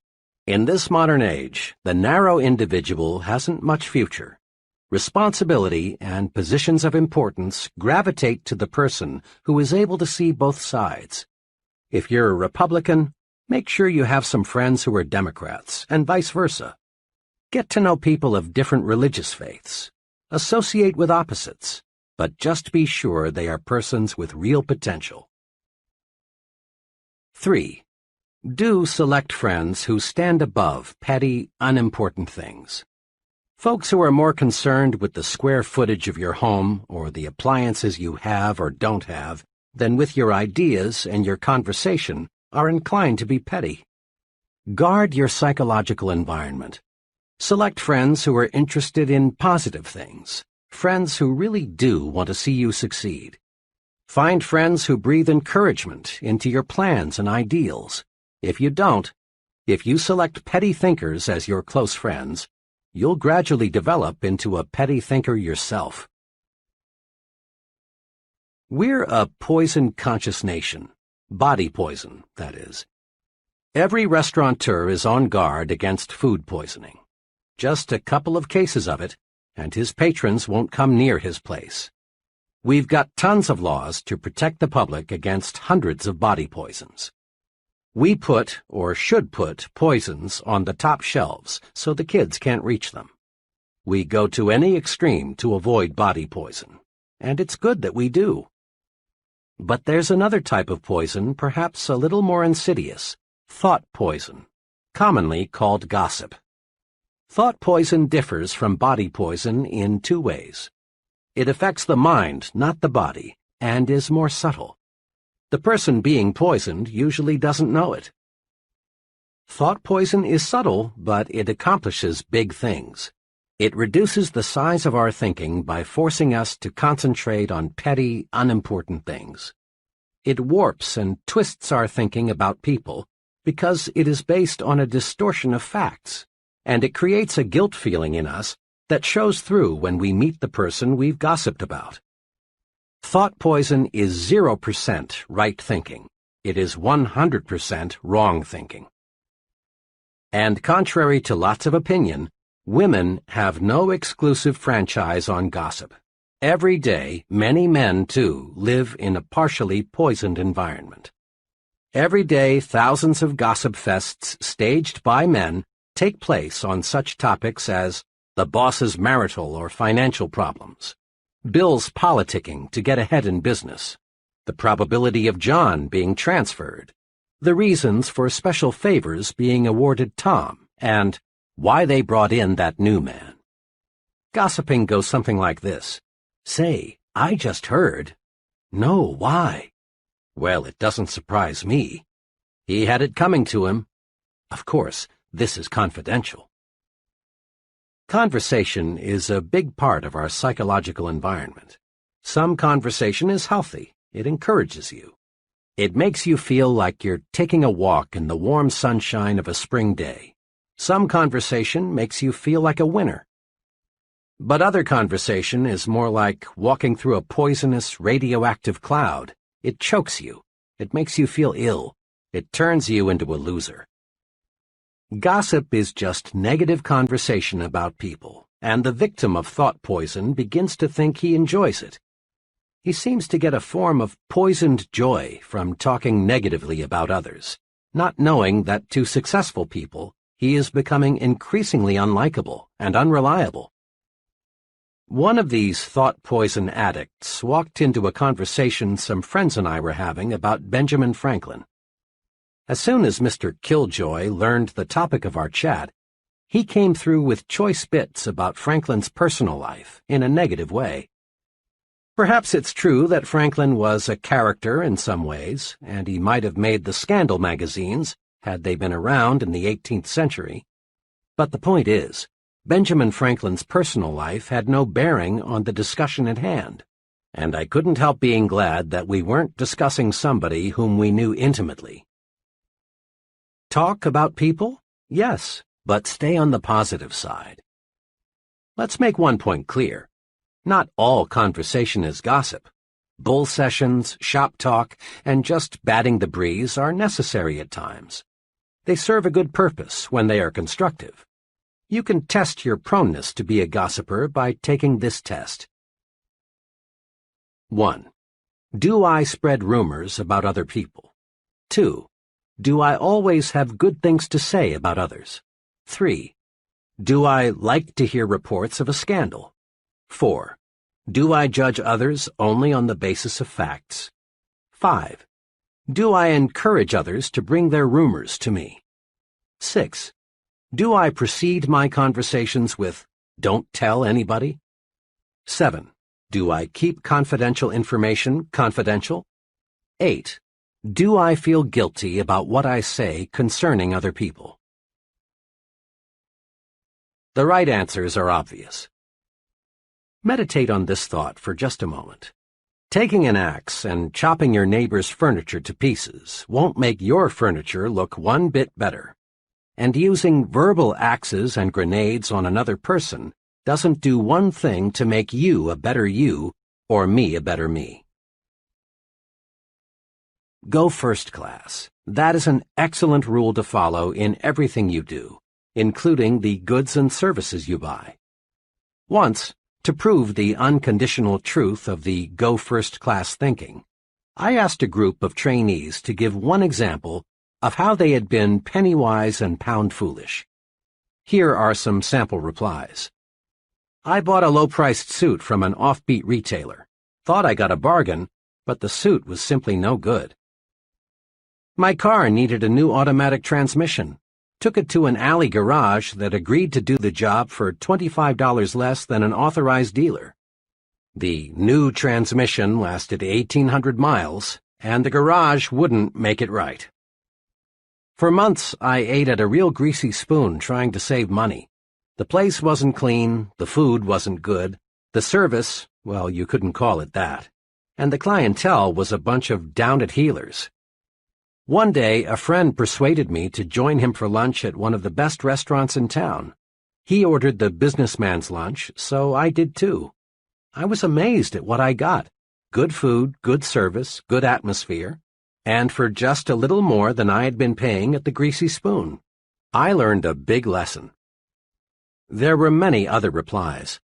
In this modern age, the narrow individual hasn't much future. Responsibility and positions of importance gravitate to the person who is able to see both sides. If you're a Republican, make sure you have some friends who are Democrats, and vice versa. Get to know people of different religious faiths. Associate with opposites, but just be sure they are persons with real potential. 3. Do select friends who stand above petty, unimportant things. Folks who are more concerned with the square footage of your home or the appliances you have or don't have than with your ideas and your conversation are inclined to be petty. Guard your psychological environment. Select friends who are interested in positive things, friends who really do want to see you succeed. Find friends who breathe encouragement into your plans and ideals. If you don't, if you select petty thinkers as your close friends, you'll gradually develop into a petty thinker yourself. We're a poison-conscious nation. Body poison, that is. Every restaurateur is on guard against food poisoning. Just a couple of cases of it, and his patrons won't come near his place. We've got tons of laws to protect the public against hundreds of body poisons. We put, or should put, poisons on the top shelves so the kids can't reach them. We go to any extreme to avoid body poison, and it's good that we do. But there's another type of poison, perhaps a little more insidious, thought poison, commonly called gossip. Thought poison differs from body poison in two ways. It affects the mind, not the body, and is more subtle. The person being poisoned usually doesn't know it. Thought poison is subtle, but it accomplishes big things. It reduces the size of our thinking by forcing us to concentrate on petty, unimportant things. It warps and twists our thinking about people because it is based on a distortion of facts, and it creates a guilt feeling in us that shows through when we meet the person we've gossiped about. Thought poison is 0% right thinking. It is 100% wrong thinking. And contrary to lots of opinion, women have no exclusive franchise on gossip. Every day, many men, too, live in a partially poisoned environment. Every day, thousands of gossip fests staged by men take place on such topics as the boss's marital or financial problems, Bill's politicking to get ahead in business, the probability of John being transferred, the reasons for special favors being awarded Tom, and why they brought in that new man. Gossiping goes something like this. Say, I just heard. No, why? Well, it doesn't surprise me. He had it coming to him. Of course, this is confidential. Conversation is a big part of our psychological environment. Some conversation is healthy. It encourages you. It makes you feel like you're taking a walk in the warm sunshine of a spring day. Some conversation makes you feel like a winner. But other conversation is more like walking through a poisonous, radioactive cloud. It chokes you. It makes you feel ill. It turns you into a loser. Gossip is just negative conversation about people, and the victim of thought poison begins to think he enjoys it. He seems to get a form of poisoned joy from talking negatively about others, not knowing that to successful people, he is becoming increasingly unlikable and unreliable. One of these thought poison addicts walked into a conversation some friends and I were having about Benjamin Franklin. As soon as Mr. Killjoy learned the topic of our chat, he came through with choice bits about Franklin's personal life in a negative way. Perhaps it's true that Franklin was a character in some ways, and he might have made the scandal magazines had they been around in the 18th century. But the point is, Benjamin Franklin's personal life had no bearing on the discussion at hand, and I couldn't help being glad that we weren't discussing somebody whom we knew intimately. Talk about people? Yes, but stay on the positive side. Let's make one point clear. Not all conversation is gossip. Bull sessions, shop talk, and just batting the breeze are necessary at times. They serve a good purpose when they are constructive. You can test your proneness to be a gossiper by taking this test. 1. Do I spread rumors about other people? 2. Do I always have good things to say about others? 3. Do I like to hear reports of a scandal? 4. Do I judge others only on the basis of facts? 5. Do I encourage others to bring their rumors to me? 6. Do I precede my conversations with, "Don't tell anybody"? 7. Do I keep confidential information confidential? 8. Do I feel guilty about what I say concerning other people? The right answers are obvious. Meditate on this thought for just a moment. Taking an axe and chopping your neighbor's furniture to pieces won't make your furniture look one bit better. And using verbal axes and grenades on another person doesn't do one thing to make you a better you or me a better me. Go first class. That is an excellent rule to follow in everything you do, including the goods and services you buy. Once, To prove the unconditional truth of the go first class thinking, I asked a group of trainees to give one example of how they had been penny-wise and pound-foolish. Here are some sample replies. I bought a low-priced suit from an offbeat retailer. Thought I got a bargain, but the suit was simply no good. My car needed a new automatic transmission. Took it to an alley garage that agreed to do the job for $25 less than an authorized dealer. The new transmission lasted 1,800 miles, and the garage wouldn't make it right. For months, I ate at a real greasy spoon trying to save money. The place wasn't clean, the food wasn't good, the service, well, you couldn't call it that, and the clientele was a bunch of down-at-heelers. One day, a friend persuaded me to join him for lunch at one of the best restaurants in town. He ordered the businessman's lunch, so I did too. I was amazed at what I got. Good food, good service, good atmosphere, and for just a little more than I had been paying at the Greasy Spoon. I learned a big lesson. There were many other replies.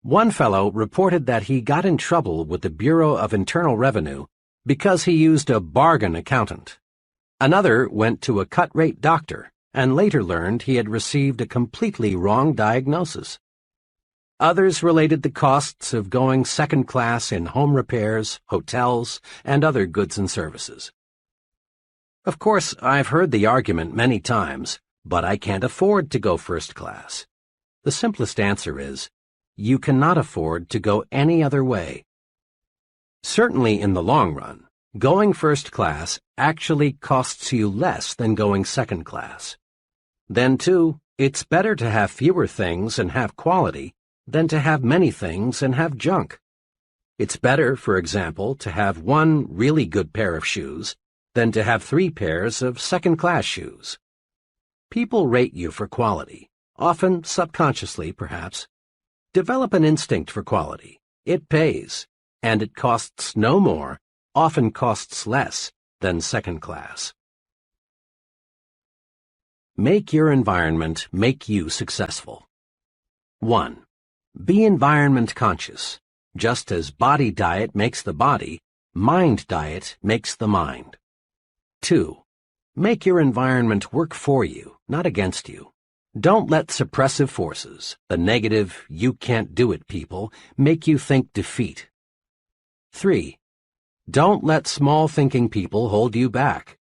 One fellow reported that he got in trouble with the Bureau of Internal Revenue because he used a bargain accountant. Another went to a cut-rate doctor and later learned he had received a completely wrong diagnosis. Others related the costs of going second class in home repairs, hotels, and other goods and services. Of course, I've heard the argument many times, but I can't afford to go first class. The simplest answer is, you cannot afford to go any other way. Certainly in the long run, going first class actually costs you less than going second class. Then, too, it's better to have fewer things and have quality than to have many things and have junk. It's better, for example, to have one really good pair of shoes than to have 3 pairs of second-class shoes. People rate you for quality, often subconsciously, perhaps. Develop an instinct for quality. It pays, and it costs no more, often costs less, than second class. Make your environment make you successful. 1. Be environment conscious. Just as body diet makes the body, mind diet makes the mind. 2. Make your environment work for you, not against you. Don't let suppressive forces, the negative, you can't do it people, make you think defeat. 3. Don't let small-thinking people hold you back.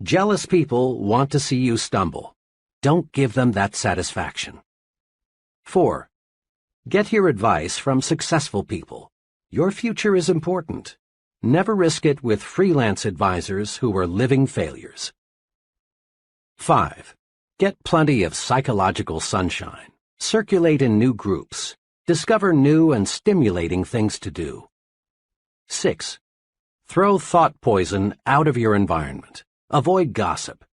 Jealous people want to see you stumble. Don't give them that satisfaction. 4. Get your advice from successful people. Your future is important. Never risk it with freelance advisors who are living failures. 5. Get plenty of psychological sunshine. Circulate in new groups. Discover new and stimulating things to do. 6. Throw thought poison out of your environment. Avoid gossip.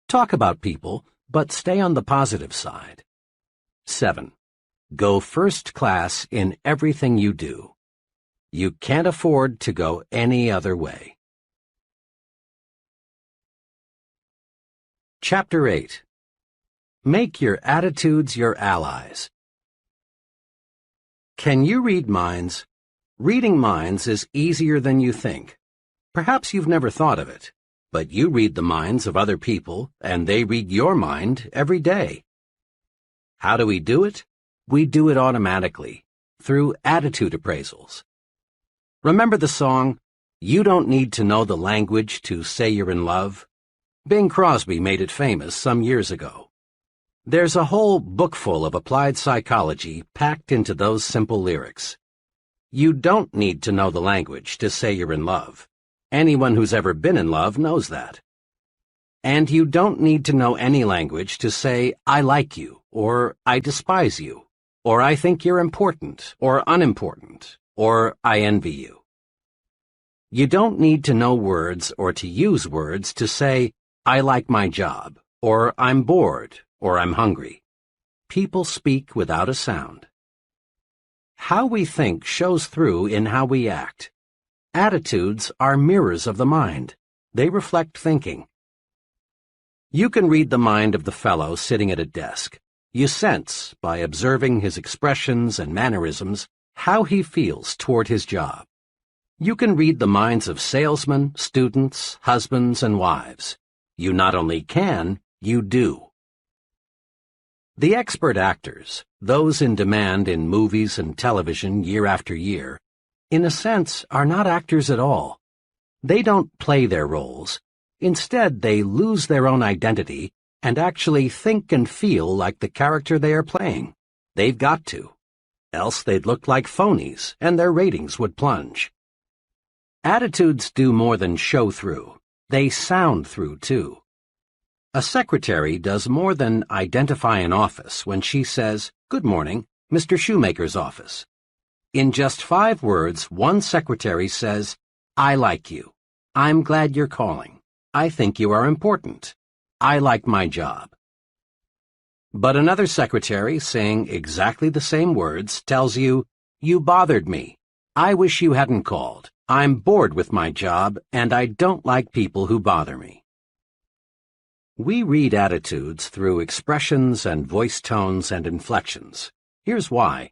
Talk about people, but stay on the positive side. 7. Go first class in everything you do. You can't afford to go any other way. Chapter 8. Make your attitudes your allies. Can you read minds? Reading minds is easier than you think. Perhaps you've never thought of it, but you read the minds of other people, and they read your mind every day. How do we do it? We do it automatically, through attitude appraisals. Remember the song, "You Don't Need to Know the Language to Say You're in Love"? Bing Crosby made it famous some years ago. There's a whole bookful of applied psychology packed into those simple lyrics. You don't need to know the language to say you're in love. Anyone who's ever been in love knows that. And you don't need to know any language to say, I like you, or I despise you, or I think you're important, or unimportant, or I envy you. You don't need to know words or to use words to say, I like my job, or I'm bored, or I'm hungry. People speak without a sound. How we think shows through in how we act. Attitudes are mirrors of the mind. They reflect thinking. You can read the mind of the fellow sitting at a desk. You sense, by observing his expressions and mannerisms, how he feels toward his job. You can read the minds of salesmen, students, husbands, and wives. You not only can, you do. The expert actors, those in demand in movies and television year after year, in a sense are not actors at all. They don't play their roles. Instead, they lose their own identity and actually think and feel like the character they are playing. They've got to. Else they'd look like phonies, and their ratings would plunge. Attitudes do more than show through. They sound through, too. A secretary does more than identify an office when she says, "Good morning, Mr. Shoemaker's office." In just 5 words, one secretary says, "I like you. I'm glad you're calling. I think you are important. I like my job." But another secretary, saying exactly the same words, tells you, "You bothered me. I wish you hadn't called. I'm bored with my job, and I don't like people who bother me." We read attitudes through expressions and voice tones and inflections. Here's why.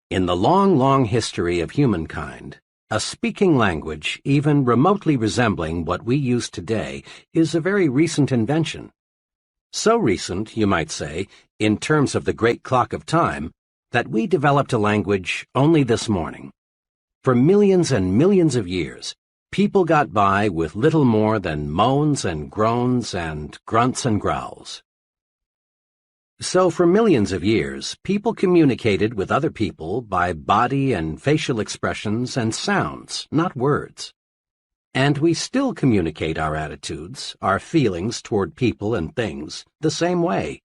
In the long, long history of humankind, a speaking language, even remotely resembling what we use today, is a very recent invention. So recent, you might say, in terms of the great clock of time, that we developed a language only this morning. For millions and millions of years, people got by with little more than moans and groans and grunts and growls. So for millions of years, people communicated with other people by body and facial expressions and sounds, not words. And we still communicate our attitudes, our feelings toward people and things, the same way.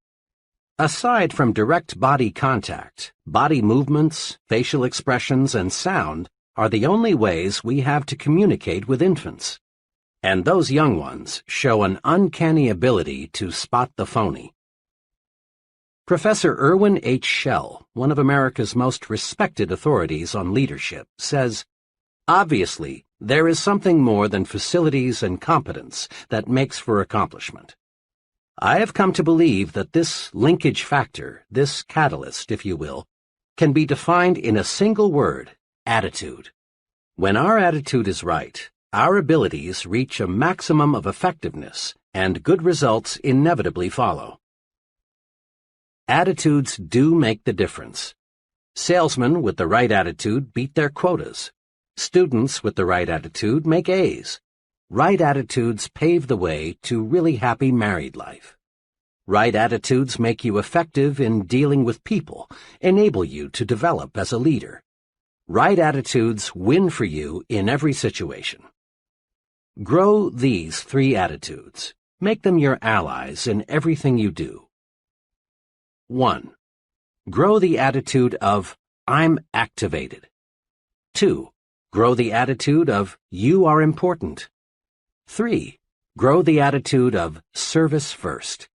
Aside from direct body contact, body movements, facial expressions, and sound are the only ways we have to communicate with infants. And those young ones show an uncanny ability to spot the phony. Professor Irwin H. Schell, one of America's most respected authorities on leadership, says, "Obviously, there is something more than facilities and competence that makes for accomplishment. I have come to believe that this linkage factor, this catalyst, if you will, can be defined in a single word: attitude. When our attitude is right, our abilities reach a maximum of effectiveness, and good results inevitably follow." Attitudes do make the difference. Salesmen with the right attitude beat their quotas. Students with the right attitude make A's. Right attitudes pave the way to really happy married life. Right attitudes make you effective in dealing with people, enable you to develop as a leader. Right attitudes win for you in every situation. Grow these 3 attitudes. Make them your allies in everything you do. 1. Grow the attitude of, "I'm activated." 2. Grow the attitude of, "You are important." 3. Grow the attitude of, "Service first."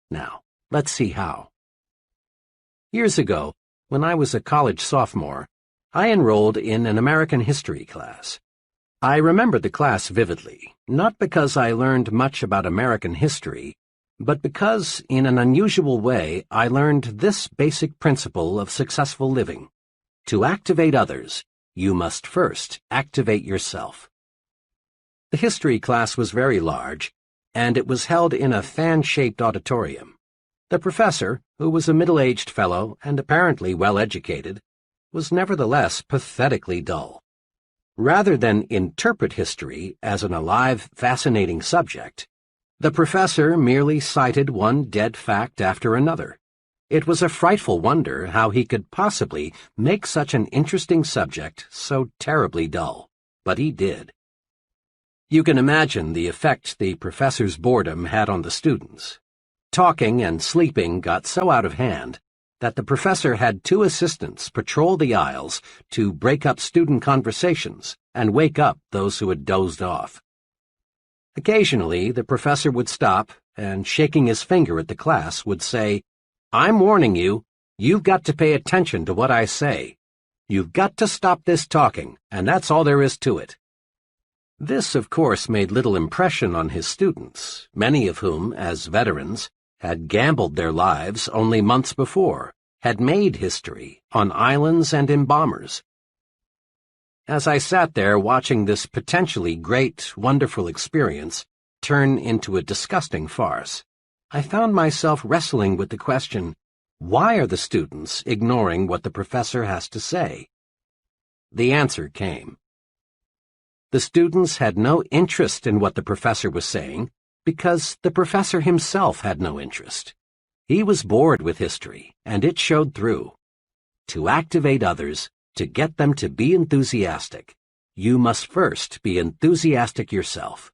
Now, let's see how. Years ago, when I was a college sophomore, I enrolled in an American history class. I remember the class vividly, not because I learned much about American history, but because, in an unusual way, I learned this basic principle of successful living. To activate others, you must first activate yourself. The history class was very large, and it was held in a fan-shaped auditorium. The professor, who was a middle-aged fellow and apparently well-educated, was nevertheless pathetically dull. Rather than interpret history as an alive, fascinating subject, the professor merely cited one dead fact after another. It was a frightful wonder how he could possibly make such an interesting subject so terribly dull, but he did. You can imagine the effect the professor's boredom had on the students. Talking and sleeping got so out of hand that the professor had 2 assistants patrol the aisles to break up student conversations and wake up those who had dozed off. Occasionally, the professor would stop and, shaking his finger at the class, would say, "I'm warning you, you've got to pay attention to what I say. You've got to stop this talking, and that's all there is to it." This, of course, made little impression on his students, many of whom, as veterans, had gambled their lives only months before, had made history on islands and in bombers. As I sat there watching this potentially great, wonderful experience turn into a disgusting farce, I found myself wrestling with the question, why are the students ignoring what the professor has to say? The answer came. The students had no interest in what the professor was saying because the professor himself had no interest. He was bored with history, and it showed through. To activate others, to get them to be enthusiastic, you must first be enthusiastic yourself.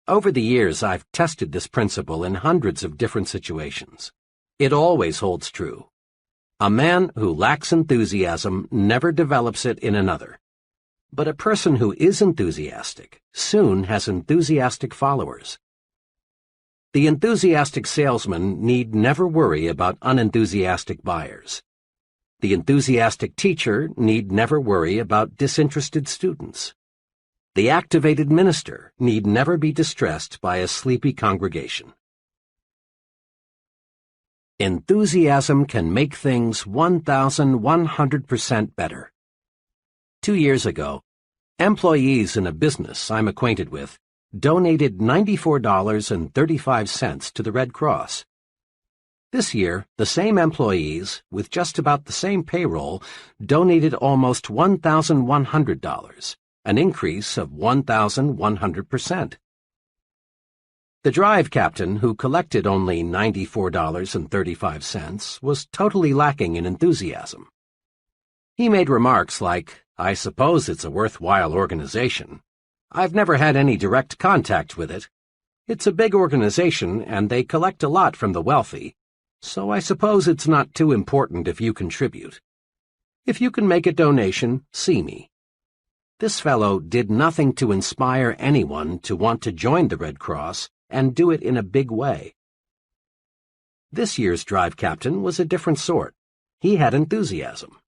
Over the years, I've tested this principle in hundreds of different situations. It always holds true. A man who lacks enthusiasm never develops it in another. But a person who is enthusiastic soon has enthusiastic followers. The enthusiastic salesman need never worry about unenthusiastic buyers. The enthusiastic teacher need never worry about disinterested students. The activated minister need never be distressed by a sleepy congregation. Enthusiasm can make things 1,100% better. 2 years ago, employees in a business I'm acquainted with donated $94.35 to the Red Cross. This year, the same employees, with just about the same payroll, donated almost $1,100, an increase of 1,100%. The drive captain, who collected only $94.35, was totally lacking in enthusiasm. He made remarks like, "I suppose it's a worthwhile organization. I've never had any direct contact with it. It's a big organization and they collect a lot from the wealthy, so I suppose it's not too important if you contribute. If you can make a donation, see me." This fellow did nothing to inspire anyone to want to join the Red Cross and do it in a big way. This year's drive captain was a different sort. He had enthusiasm.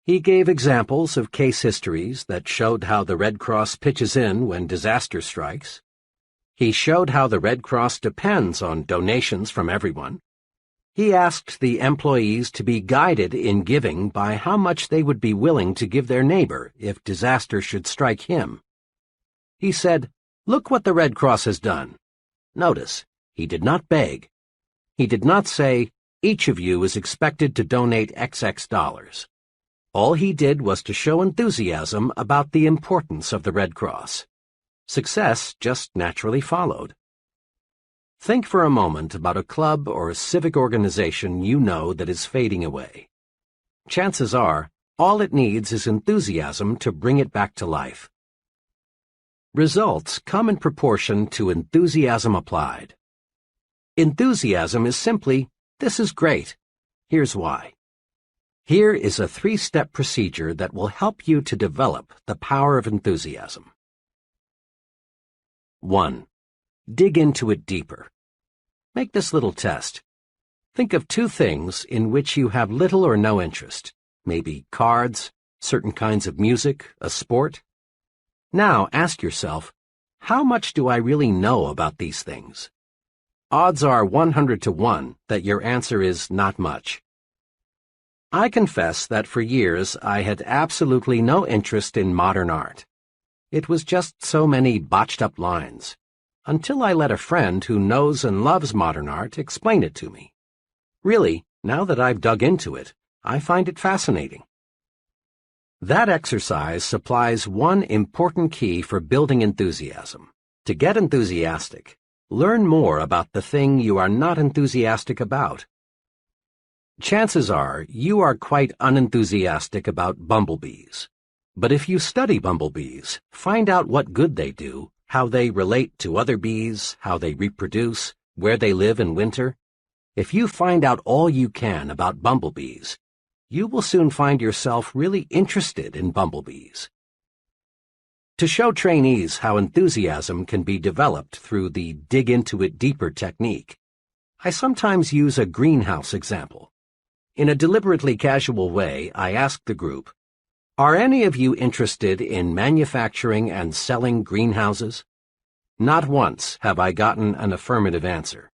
He gave examples of case histories that showed how the Red Cross pitches in when disaster strikes. He showed how the Red Cross depends on donations from everyone. He asked the employees to be guided in giving by how much they would be willing to give their neighbor if disaster should strike him. He said, "Look what the Red Cross has done." Notice, he did not beg. He did not say, "Each of you is expected to donate XX dollars." All he did was to show enthusiasm about the importance of the Red Cross. Success just naturally followed. Think for a moment about a club or a civic organization you know that is fading away. Chances are, all it needs is enthusiasm to bring it back to life. Results come in proportion to enthusiasm applied. Enthusiasm is simply, "This is great. Here's why." Here is a 3-step procedure that will help you to develop the power of enthusiasm. 1. Dig into it deeper. Make this little test. Think of 2 things in which you have little or no interest, maybe cards, certain kinds of music, a sport. Now ask yourself, how much do I really know about these things? Odds are 100 to 1 that your answer is not much. I confess that for years I had absolutely no interest in modern art. It was just so many botched-up lines. Until I let a friend who knows and loves modern art explain it to me. Really, now that I've dug into it, I find it fascinating. That exercise supplies one important key for building enthusiasm. To get enthusiastic, learn more about the thing you are not enthusiastic about. Chances are you are quite unenthusiastic about bumblebees. But if you study bumblebees, find out what good they do, how they relate to other bees, how they reproduce, where they live in winter. If you find out all you can about bumblebees, you will soon find yourself really interested in bumblebees. To show trainees how enthusiasm can be developed through the dig into it deeper technique, I sometimes use a greenhouse example. In a deliberately casual way, I ask the group, "Are any of you interested in manufacturing and selling greenhouses?" Not once have I gotten an affirmative answer.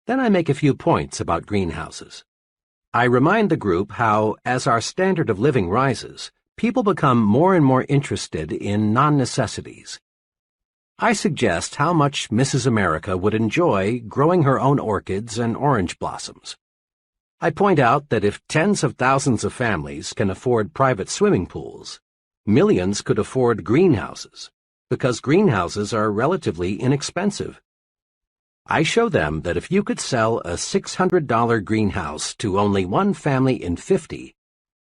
Then I make a few points about greenhouses. I remind the group how, as our standard of living rises, people become more and more interested in non-necessities. I suggest how much Mrs. America would enjoy growing her own orchids and orange blossoms. I point out that if tens of thousands of families can afford private swimming pools, millions could afford greenhouses, because greenhouses are relatively inexpensive. I show them that if you could sell a $600 greenhouse to only one family in 50,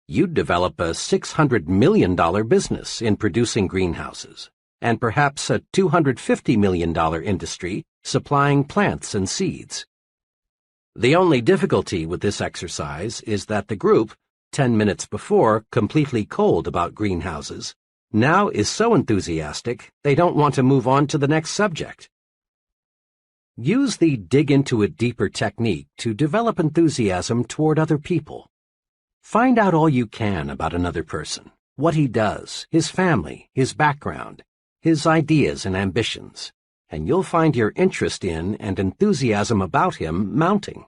you'd develop a $600 million business in producing greenhouses, and perhaps a $250 million industry supplying plants and seeds. The only difficulty with this exercise is that the group, 10 minutes before completely cold about greenhouses, now is so enthusiastic they don't want to move on to the next subject. Use the dig into it deeper technique to develop enthusiasm toward other people. Find out all you can about another person, what he does, his family, his background, his ideas and ambitions, and you'll find your interest in and enthusiasm about him mounting.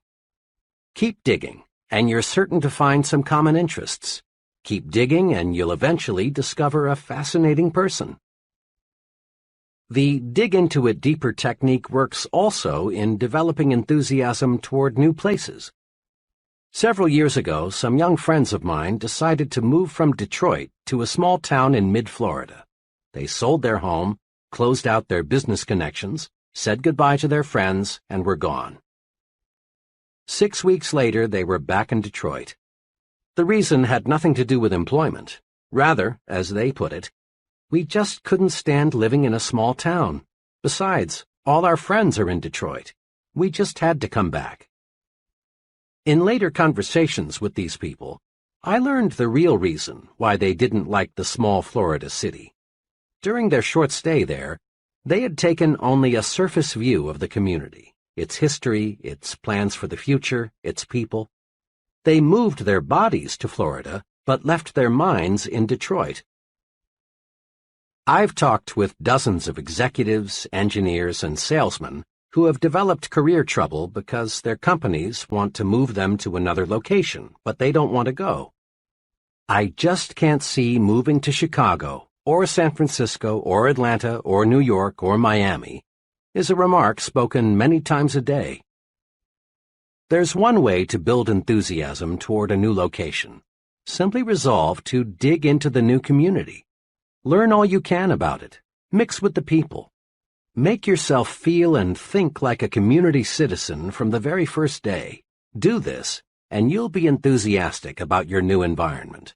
Keep digging, and you're certain to find some common interests. Keep digging, and you'll eventually discover a fascinating person. The dig into it deeper technique works also in developing enthusiasm toward new places. Several years ago, some young friends of mine decided to move from Detroit to a small town in mid-Florida. They sold their home, closed out their business connections, said goodbye to their friends, and were gone. 6 weeks later, they were back in Detroit. The reason had nothing to do with employment. Rather, as they put it, we just couldn't stand living in a small town. Besides, all our friends are in Detroit. We just had to come back. In later conversations with these people, I learned the real reason why they didn't like the small Florida city. During their short stay there, they had taken only a surface view of the community, its history, its plans for the future, its people. They moved their bodies to Florida, but left their minds in Detroit. I've talked with dozens of executives, engineers, and salesmen who have developed career trouble because their companies want to move them to another location, but they don't want to go. I just can't see moving to Chicago, or San Francisco, or Atlanta, or New York, or Miami, is a remark spoken many times a day. There's one way to build enthusiasm toward a new location. Simply resolve to dig into the new community. Learn all you can about it. Mix with the people. Make yourself feel and think like a community citizen from the very first day. Do this, and you'll be enthusiastic about your new environment.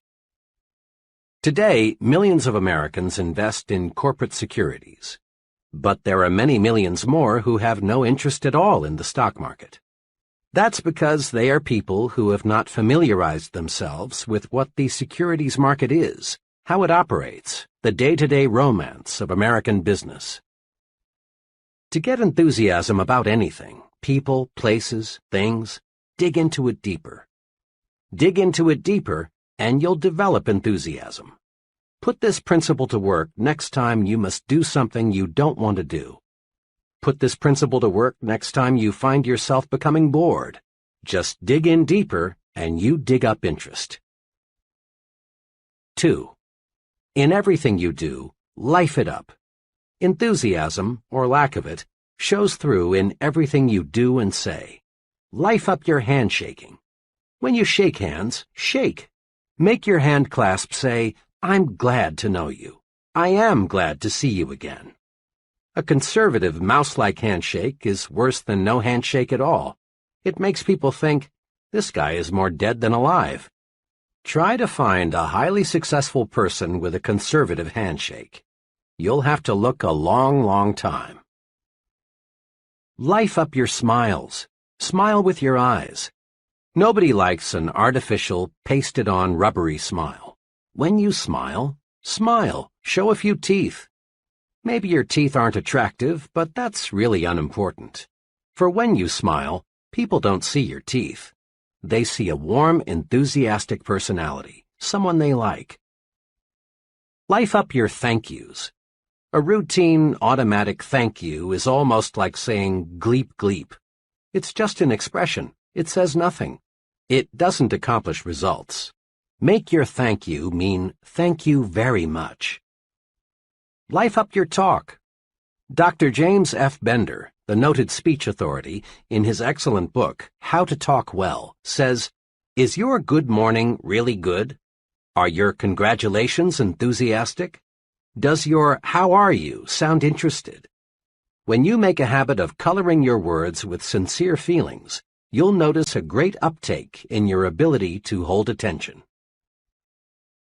Today, millions of Americans invest in corporate securities. But there are many millions more who have no interest at all in the stock market. That's because they are people who have not familiarized themselves with what the securities market is, how it operates, the day-to-day romance of American business. To get enthusiasm about anything, people, places, things, dig into it deeper. Dig into it deeper, and you'll develop enthusiasm. Put this principle to work next time you must do something you don't want to do. Put this principle to work next time you find yourself becoming bored. Just dig in deeper, and you dig up interest. 2. In everything you do, life it up. Enthusiasm, or lack of it, shows through in everything you do and say. Life up your handshaking. When you shake hands, shake. Make your hand clasp say, "I'm glad to know you. I am glad to see you again." A conservative, mouse-like handshake is worse than no handshake at all. It makes people think, this guy is more dead than alive. Try to find a highly successful person with a conservative handshake. You'll have to look a long, long time. Life up your smiles. Smile with your eyes. Nobody likes an artificial, pasted-on, rubbery smile. When you smile, smile. Show a few teeth. Maybe your teeth aren't attractive, but that's really unimportant. For when you smile, people don't see your teeth. They see a warm, enthusiastic personality, someone they like. Life up your thank yous. A routine, automatic thank you is almost like saying gleep gleep. It's just an expression. It says nothing. It doesn't accomplish results. Make your thank you mean thank you very much. Life up your talk. Dr. James F. Bender, the noted speech authority, in his excellent book, How to Talk Well, says, "Is your good morning really good? Are your congratulations enthusiastic? Does your how are you sound interested? When you make a habit of coloring your words with sincere feelings, you'll notice a great uptake in your ability to hold attention."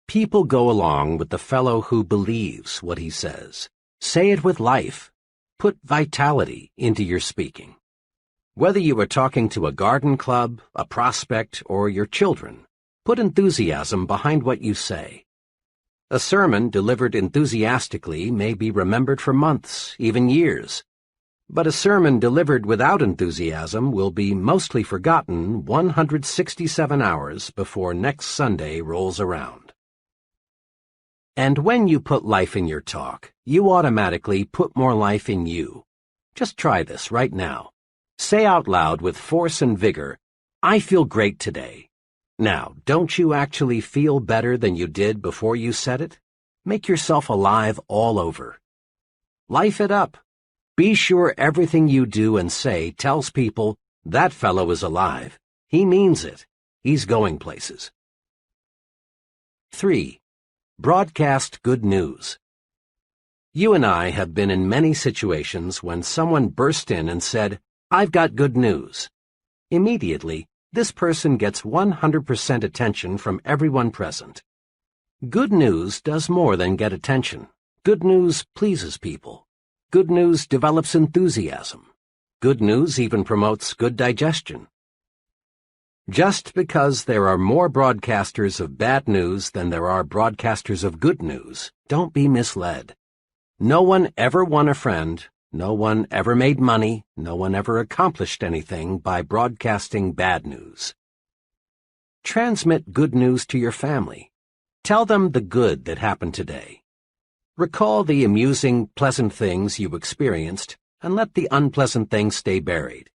People go along with the fellow who believes what he says. Say it with life. Put vitality into your speaking. Whether you are talking to a garden club, a prospect, or your children, put enthusiasm behind what you say. A sermon delivered enthusiastically may be remembered for months, even years. But a sermon delivered without enthusiasm will be mostly forgotten 167 hours before next Sunday rolls around. And when you put life in your talk, you automatically put more life in you. Just try this right now. Say out loud with force and vigor, "I feel great today." Now, don't you actually feel better than you did before you said it? Make yourself alive all over. Life it up. Be sure everything you do and say tells people, "That fellow is alive. He means it. He's going places." 3. Broadcast good news. You and I have been in many situations when someone burst in and said, "I've got good news." Immediately, this person gets 100% attention from everyone present. Good news does more than get attention. Good news pleases people. Good news develops enthusiasm. Good news even promotes good digestion. Just because there are more broadcasters of bad news than there are broadcasters of good news, don't be misled. No one ever won a friend. No one ever made money, no one ever accomplished anything by broadcasting bad news. Transmit good news to your family. Tell them the good that happened today. Recall the amusing, pleasant things you experienced, and let the unpleasant things stay buried.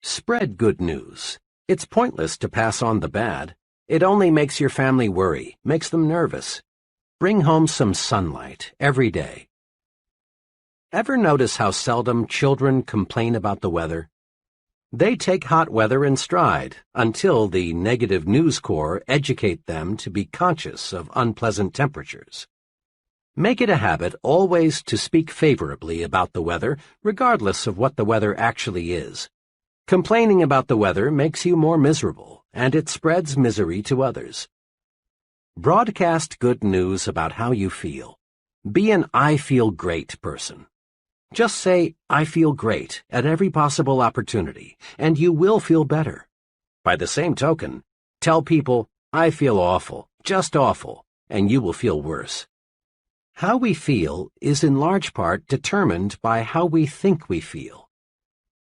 Spread good news. It's pointless to pass on the bad. It only makes your family worry, makes them nervous. Bring home some sunlight every day. Ever notice how seldom children complain about the weather? They take hot weather in stride until the negative news corps educate them to be conscious of unpleasant temperatures. Make it a habit always to speak favorably about the weather, regardless of what the weather actually is. Complaining about the weather makes you more miserable, and it spreads misery to others. Broadcast good news about how you feel. Be an "I feel great" person. Just say, "I feel great" at every possible opportunity, and you will feel better. By the same token, tell people, "I feel awful, just awful," and you will feel worse. How we feel is in large part determined by how we think we feel.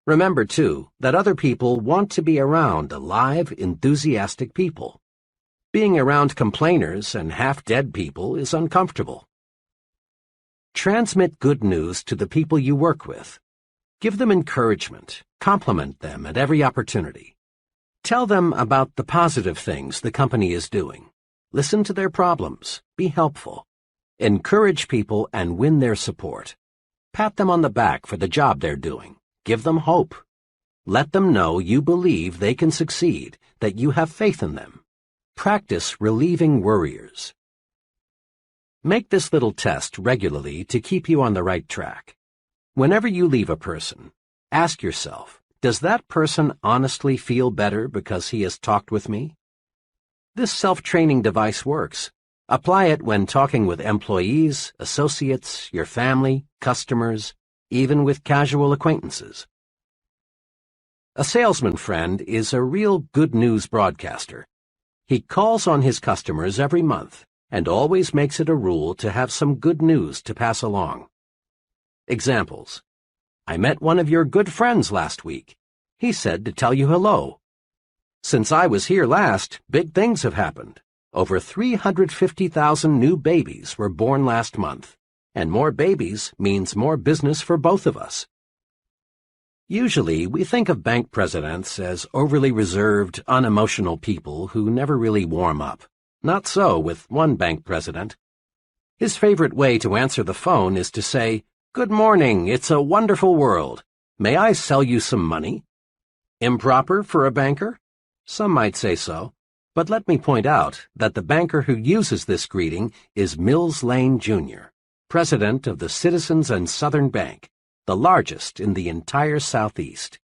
Remember, too, that other people want to be around alive, enthusiastic people. Being around complainers and half-dead people is uncomfortable. Transmit good news to the people you work with. Give them encouragement. Compliment them at every opportunity. Tell them about the positive things the company is doing. Listen to their problems. Be helpful. Encourage people and win their support. Pat them on the back for the job they're doing. Give them hope. Let them know you believe they can succeed, that you have faith in them. Practice relieving worriers. Make this little test regularly to keep you on the right track. Whenever you leave a person, ask yourself, does that person honestly feel better because he has talked with me? This self-training device works. Apply it when talking with employees, associates, your family, customers, even with casual acquaintances. A salesman friend is a real good news broadcaster. He calls on his customers every month and always makes it a rule to have some good news to pass along. Examples. I met one of your good friends last week. He said to tell you hello. Since I was here last, big things have happened. Over 350,000 new babies were born last month, and more babies means more business for both of us. Usually, we think of bank presidents as overly reserved, unemotional people who never really warm up. Not so with one bank president. His favorite way to answer the phone is to say, "Good morning, it's a wonderful world. May I sell you some money?" Improper for a banker? Some might say so. But let me point out that the banker who uses this greeting is Mills Lane, Jr., president of the Citizens and Southern Bank, the largest in the entire Southeast.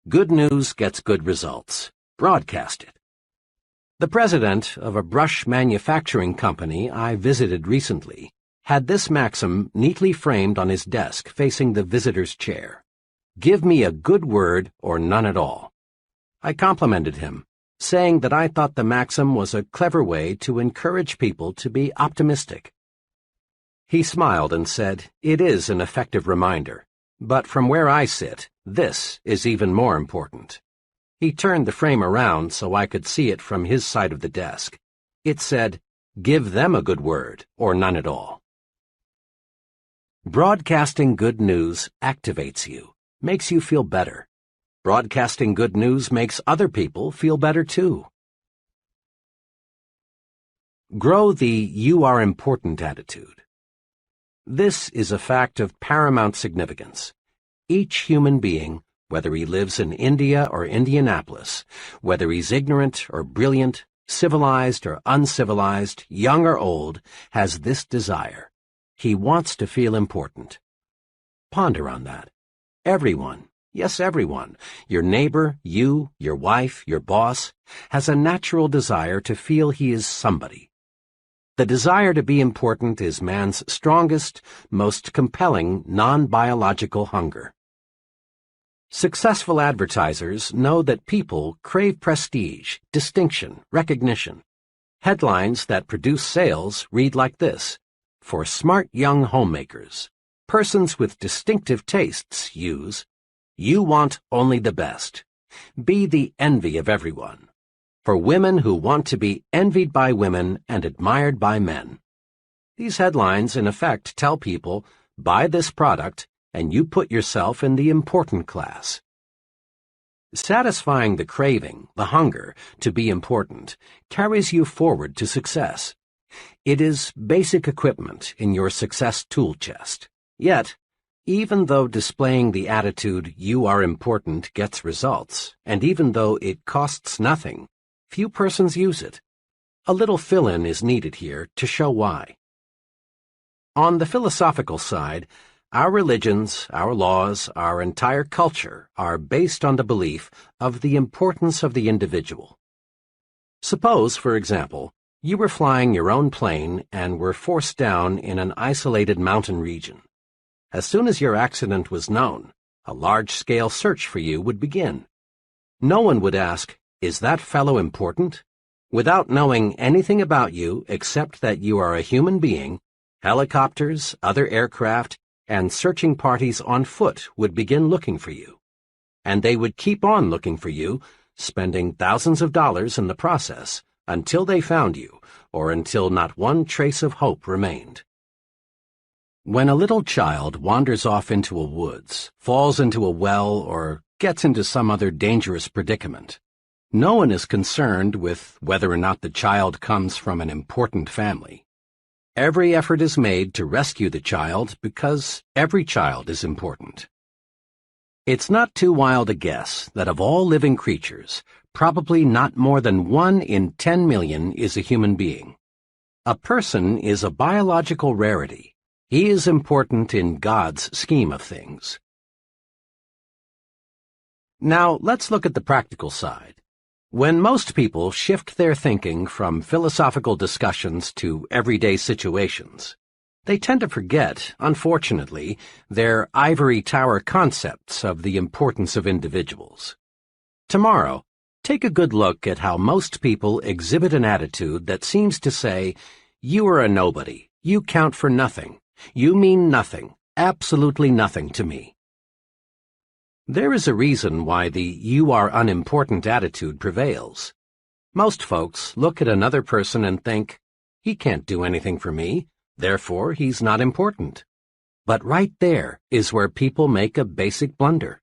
Good news gets good results. Broadcast it. The president of a brush manufacturing company I visited recently had this maxim neatly framed on his desk facing the visitor's chair. "Give me a good word or none at all." I complimented him, saying that I thought the maxim was a clever way to encourage people to be optimistic. He smiled and said, "It is an effective reminder, but from where I sit, this is even more important." He turned the frame around so I could see it from his side of the desk. It said, "Give them a good word, or none at all." Broadcasting good news activates you, makes you feel better. Broadcasting good news makes other people feel better too. Grow the "you are important" attitude. This is a fact of paramount significance. Each human being, whether he lives in India or Indianapolis, whether he's ignorant or brilliant, civilized or uncivilized, young or old, has this desire. He wants to feel important. Ponder on that. Everyone, yes, everyone, your neighbor, you, your wife, your boss, has a natural desire to feel he is somebody. The desire to be important is man's strongest, most compelling non-biological hunger. Successful advertisers know that people crave prestige, distinction, recognition. Headlines that produce sales read like this: "For smart young homemakers, persons with distinctive tastes use, you want only the best. Be the envy of everyone. For women who want to be envied by women and admired by men." These headlines, in effect, tell people, buy this product and you put yourself in the important class. Satisfying the craving, the hunger, to be important, carries you forward to success. It is basic equipment in your success tool chest. Yet, even though displaying the attitude "you are important" gets results, and even though it costs nothing, few persons use it. A little fill-in is needed here to show why. On the philosophical side, our religions, our laws, our entire culture are based on the belief of the importance of the individual. Suppose, for example, you were flying your own plane and were forced down in an isolated mountain region. As soon as your accident was known, a large-scale search for you would begin. No one would ask, "Is that fellow important?" Without knowing anything about you except that you are a human being, helicopters, other aircraft, and searching parties on foot would begin looking for you. And they would keep on looking for you, spending thousands of dollars in the process, until they found you, or until not one trace of hope remained. When a little child wanders off into a woods, falls into a well, or gets into some other dangerous predicament, no one is concerned with whether or not the child comes from an important family. Every effort is made to rescue the child because every child is important. It's not too wild a guess that of all living creatures, probably not more than 1 in 10 million is a human being. A person is a biological rarity. He is important in God's scheme of things. Now, let's look at the practical side. When most people shift their thinking from philosophical discussions to everyday situations, they tend to forget, unfortunately, their ivory tower concepts of the importance of individuals. Tomorrow, take a good look at how most people exhibit an attitude that seems to say, "You are a nobody, you count for nothing, you mean nothing, absolutely nothing to me." There is a reason why the "you are unimportant" attitude prevails. Most folks look at another person and think, "He can't do anything for me, therefore he's not important." But right there is where people make a basic blunder.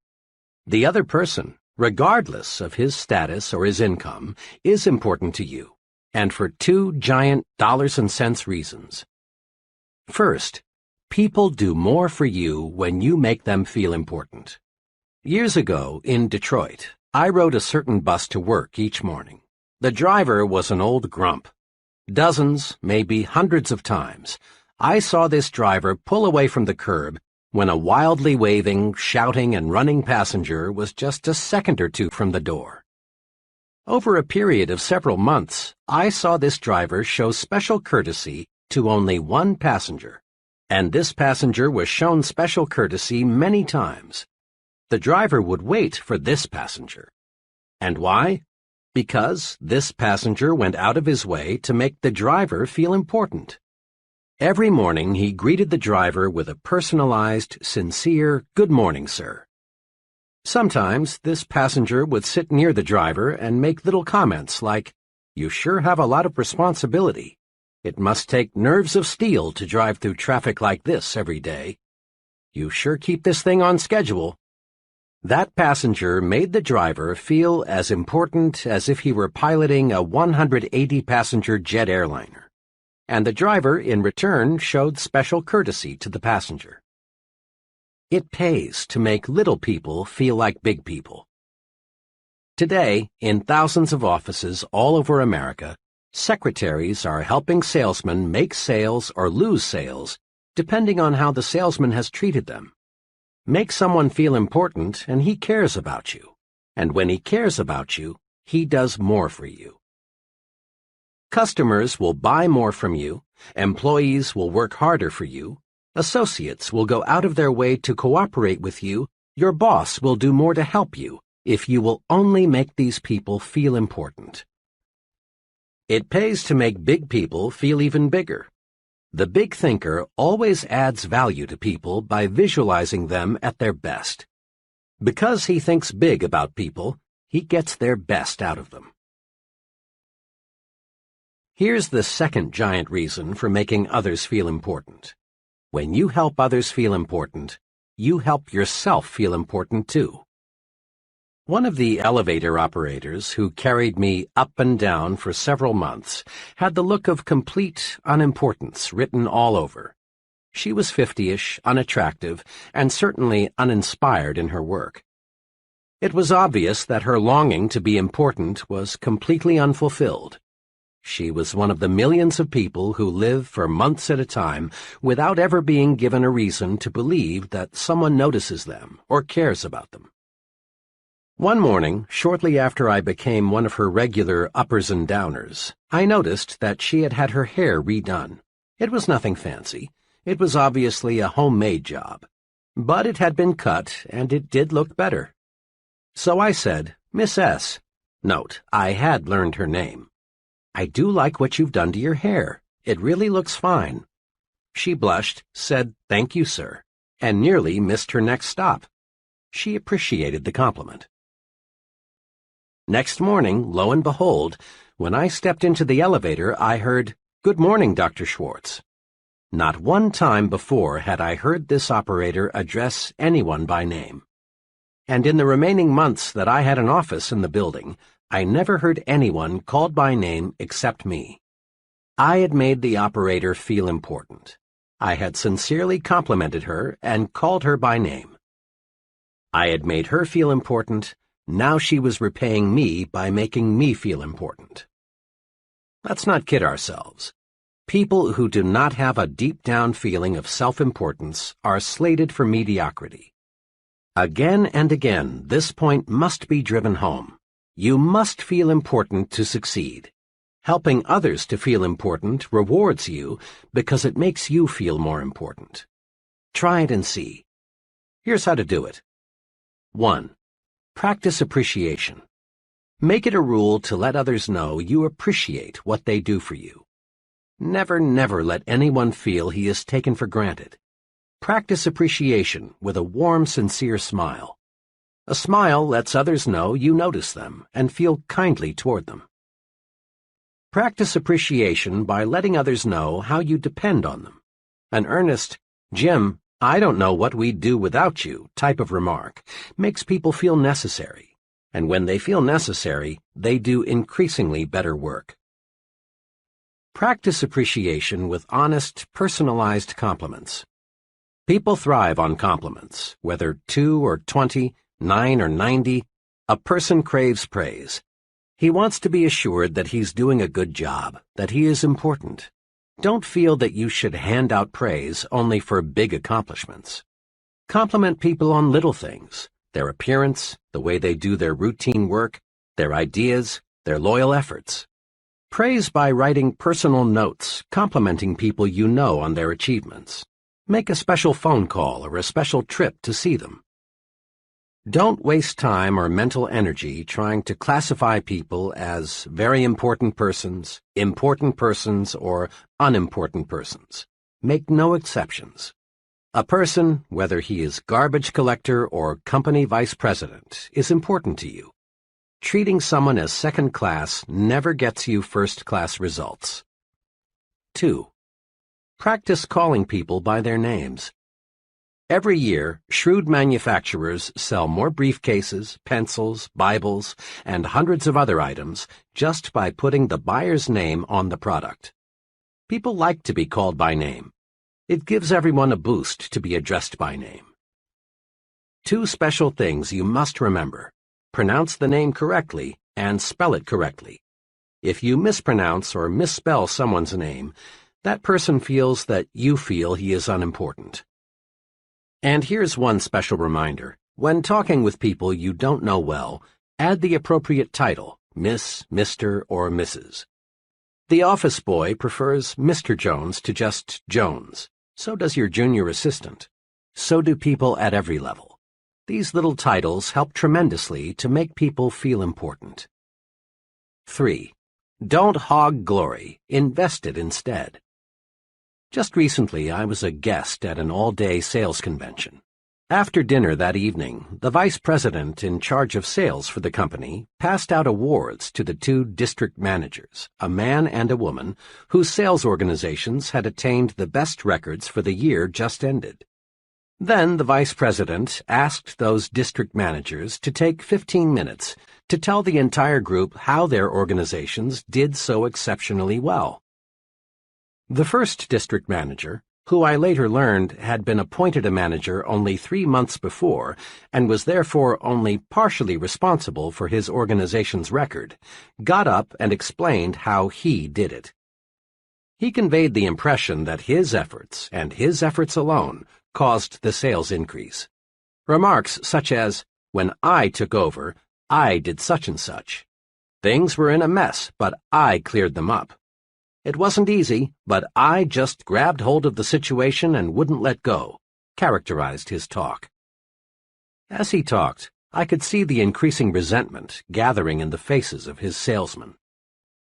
The other person, regardless of his status or his income, is important to you, and for two giant dollars and cents reasons. First, people do more for you when you make them feel important. Years ago, in Detroit, I rode a certain bus to work each morning. The driver was an old grump. Dozens, maybe hundreds of times, I saw this driver pull away from the curb when a wildly waving, shouting, and running passenger was just a second or two from the door. Over a period of several months, I saw this driver show special courtesy to only one passenger, and this passenger was shown special courtesy many times. The driver would wait for this passenger. And why? Because this passenger went out of his way to make the driver feel important. Every morning he greeted the driver with a personalized, sincere, "Good morning, sir." Sometimes this passenger would sit near the driver and make little comments like, "You sure have a lot of responsibility. It must take nerves of steel to drive through traffic like this every day. You sure keep this thing on schedule." That passenger made the driver feel as important as if he were piloting a 180-passenger jet airliner, and the driver, in return, showed special courtesy to the passenger. It pays to make little people feel like big people. Today, in thousands of offices all over America, secretaries are helping salesmen make sales or lose sales, depending on how the salesman has treated them. Make someone feel important and he cares about you. And when he cares about you, he does more for you. Customers will buy more from you, employees will work harder for you, associates will go out of their way to cooperate with you, your boss will do more to help you if you will only make these people feel important. It pays to make big people feel even bigger. The big thinker always adds value to people by visualizing them at their best. Because he thinks big about people, he gets their best out of them. Here's the second giant reason for making others feel important. When you help others feel important, you help yourself feel important too. One of the elevator operators who carried me up and down for several months had the look of complete unimportance written all over. She was 50-ish, unattractive, and certainly uninspired in her work. It was obvious that her longing to be important was completely unfulfilled. She was one of the millions of people who live for months at a time without ever being given a reason to believe that someone notices them or cares about them. One morning, shortly after I became one of her regular uppers and downers, I noticed that she had had her hair redone. It was nothing fancy. It was obviously a homemade job. But it had been cut, and it did look better. So I said, "Miss S." Note, I had learned her name. "I do like what you've done to your hair. It really looks fine." She blushed, said, "Thank you, sir," and nearly missed her next stop. She appreciated the compliment. Next morning, lo and behold, when I stepped into the elevator, I heard, "Good morning, Dr. Schwartz." Not one time before had I heard this operator address anyone by name. And in the remaining months that I had an office in the building, I never heard anyone called by name except me. I had made the operator feel important. I had sincerely complimented her and called her by name. I had made her feel important. Now she was repaying me by making me feel important. Let's not kid ourselves. People who do not have a deep-down feeling of self-importance are slated for mediocrity. Again and again, this point must be driven home. You must feel important to succeed. Helping others to feel important rewards you because it makes you feel more important. Try it and see. Here's how to do it. 1. Practice appreciation. Make it a rule to let others know you appreciate what they do for you. Never, never let anyone feel he is taken for granted. Practice appreciation with a warm, sincere smile. A smile lets others know you notice them and feel kindly toward them. Practice appreciation by letting others know how you depend on them. An earnest, "Jim, "I don't know what we'd do without you" type of remark makes people feel necessary, and when they feel necessary, they do increasingly better work. Practice appreciation with honest, personalized compliments. People thrive on compliments, whether 2 or 20, 9 or 90. A person craves praise. He wants to be assured that he's doing a good job, that he is important. Don't feel that you should hand out praise only for big accomplishments. Compliment people on little things: their appearance, the way they do their routine work, their ideas, their loyal efforts. Praise by writing personal notes, complimenting people you know on their achievements. Make a special phone call or a special trip to see them. Don't waste time or mental energy trying to classify people as very important persons, or unimportant persons. Make no exceptions. A person, whether he is garbage collector or company vice president, is important to you. Treating someone as second class never gets you first-class results. 2. Practice calling people by their names. Every year, shrewd manufacturers sell more briefcases, pencils, Bibles, and hundreds of other items just by putting the buyer's name on the product. People like to be called by name. It gives everyone a boost to be addressed by name. 2 special things you must remember: pronounce the name correctly and spell it correctly. If you mispronounce or misspell someone's name, that person feels that you feel he is unimportant. And here's one special reminder. When talking with people you don't know well, add the appropriate title: Miss, Mr., or Mrs. The office boy prefers Mr. Jones to just Jones. So does your junior assistant. So do people at every level. These little titles help tremendously to make people feel important. 3. Don't hog glory. Invest it instead. Just recently, I was a guest at an all-day sales convention. After dinner that evening, the vice president in charge of sales for the company passed out awards to the 2 district managers, a man and a woman, whose sales organizations had attained the best records for the year just ended. Then the vice president asked those district managers to take 15 minutes to tell the entire group how their organizations did so exceptionally well. The first district manager, who I later learned had been appointed a manager only 3 months before and was therefore only partially responsible for his organization's record, got up and explained how he did it. He conveyed the impression that his efforts, and his efforts alone, caused the sales increase. Remarks such as, "When I took over, I did such and such. Things were in a mess, but I cleared them up. It wasn't easy, but I just grabbed hold of the situation and wouldn't let go," characterized his talk. As he talked, I could see the increasing resentment gathering in the faces of his salesmen.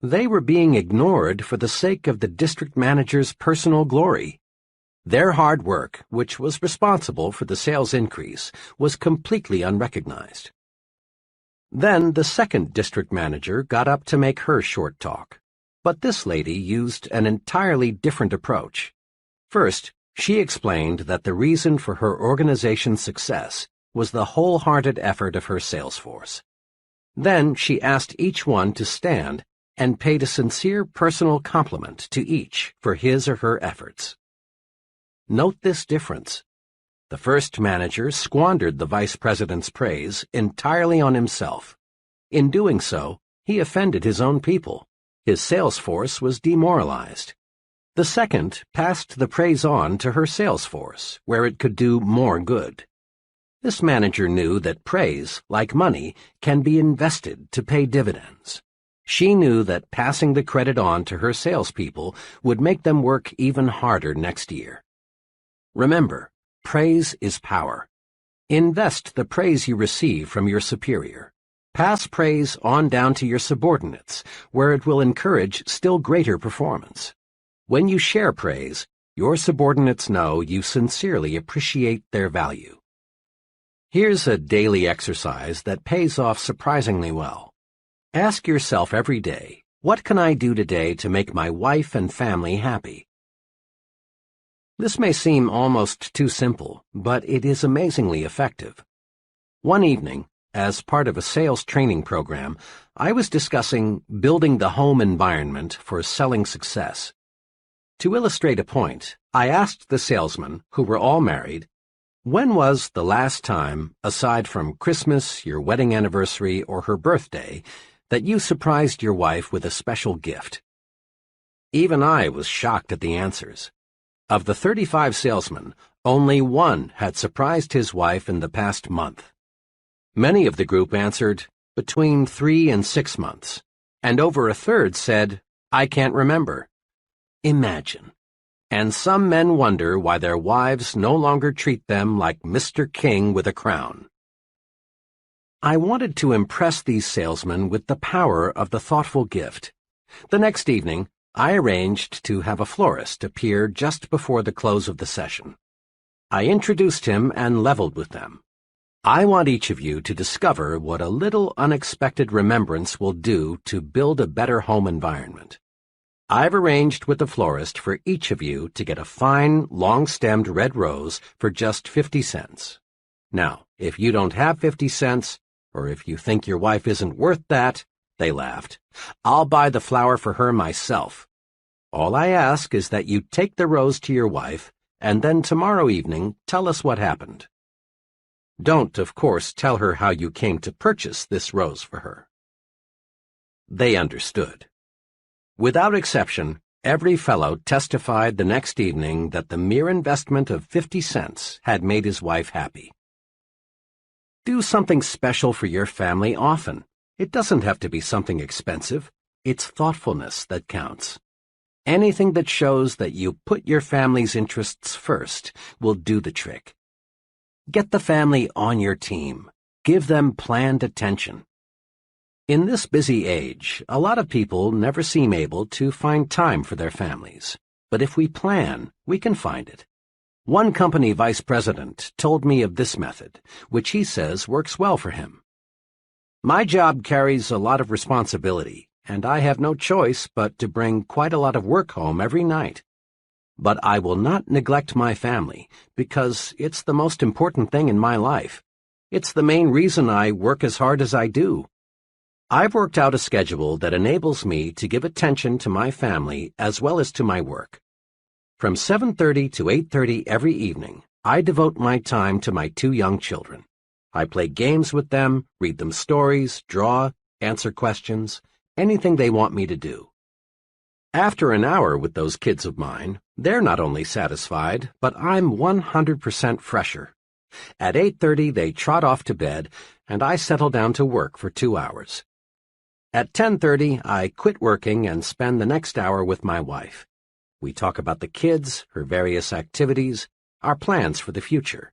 They were being ignored for the sake of the district manager's personal glory. Their hard work, which was responsible for the sales increase, was completely unrecognized. Then the second district manager got up to make her short talk. But this lady used an entirely different approach. First, she explained that the reason for her organization's success was the wholehearted effort of her sales force. Then she asked each one to stand and paid a sincere personal compliment to each for his or her efforts. Note this difference. The first manager squandered the vice president's praise entirely on himself. In doing so, he offended his own people. His sales force was demoralized. The second passed the praise on to her sales force, where it could do more good. This manager knew that praise, like money, can be invested to pay dividends. She knew that passing the credit on to her salespeople would make them work even harder next year. Remember, praise is power. Invest the praise you receive from your superior. Pass praise on down to your subordinates, where it will encourage still greater performance. When you share praise, your subordinates know you sincerely appreciate their value. Here's a daily exercise that pays off surprisingly well. Ask yourself every day, what can I do today to make my wife and family happy? This may seem almost too simple, but it is amazingly effective. One evening, as part of a sales training program, I was discussing building the home environment for selling success. To illustrate a point, I asked the salesmen, who were all married, when was the last time, aside from Christmas, your wedding anniversary, or her birthday, that you surprised your wife with a special gift? Even I was shocked at the answers. Of the 35 salesmen, only one had surprised his wife in the past month. Many of the group answered between 3 and 6 months, and over a third said, "I can't remember." Imagine. And some men wonder why their wives no longer treat them like Mr. King with a crown. I wanted to impress these salesmen with the power of the thoughtful gift. The next evening, I arranged to have a florist appear just before the close of the session. I introduced him and leveled with them. I want each of you to discover what a little unexpected remembrance will do to build a better home environment. I've arranged with the florist for each of you to get a fine, long-stemmed red rose for just 50 cents. Now, if you don't have 50 cents, or if you think your wife isn't worth that, they laughed, I'll buy the flower for her myself. All I ask is that you take the rose to your wife, and then tomorrow evening tell us what happened. Don't, of course, tell her how you came to purchase this rose for her. They understood. Without exception, every fellow testified the next evening that the mere investment of 50 cents had made his wife happy. Do something special for your family often. It doesn't have to be something expensive. It's thoughtfulness that counts. Anything that shows that you put your family's interests first will do the trick. Get the family on your team. Give them planned attention. In this busy age, a lot of people never seem able to find time for their families. But if we plan, we can find it. One company vice president told me of this method, which he says works well for him. My job carries a lot of responsibility, and I have no choice but to bring quite a lot of work home every night. But I will not neglect my family, because it's the most important thing in my life. It's the main reason I work as hard as I do. I've worked out a schedule that enables me to give attention to my family as well as to my work. From 7:30 to 8:30 every evening, I devote my time to my 2 young children. I play games with them, read them stories, draw, answer questions, anything they want me to do. After an hour with those kids of mine, they're not only satisfied, but I'm 100% fresher. At 8:30 they trot off to bed, and I settle down to work for 2 hours. At 10:30, I quit working and spend the next hour with my wife. We talk about the kids, her various activities, our plans for the future.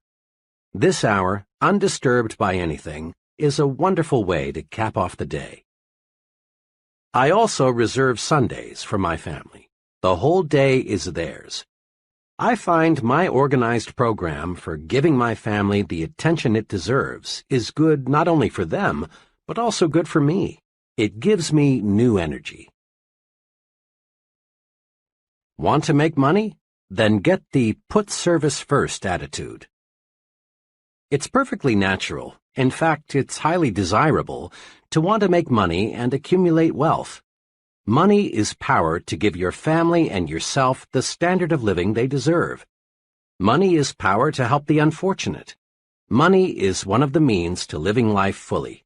This hour, undisturbed by anything, is a wonderful way to cap off the day. I also reserve Sundays for my family. The whole day is theirs. I find my organized program for giving my family the attention it deserves is good not only for them, but also good for me. It gives me new energy. Want to make money? Then get the put service first attitude. It's perfectly natural, in fact, it's highly desirable, to want to make money and accumulate wealth. Money is power to give your family and yourself the standard of living they deserve. Money is power to help the unfortunate. Money is one of the means to living life fully.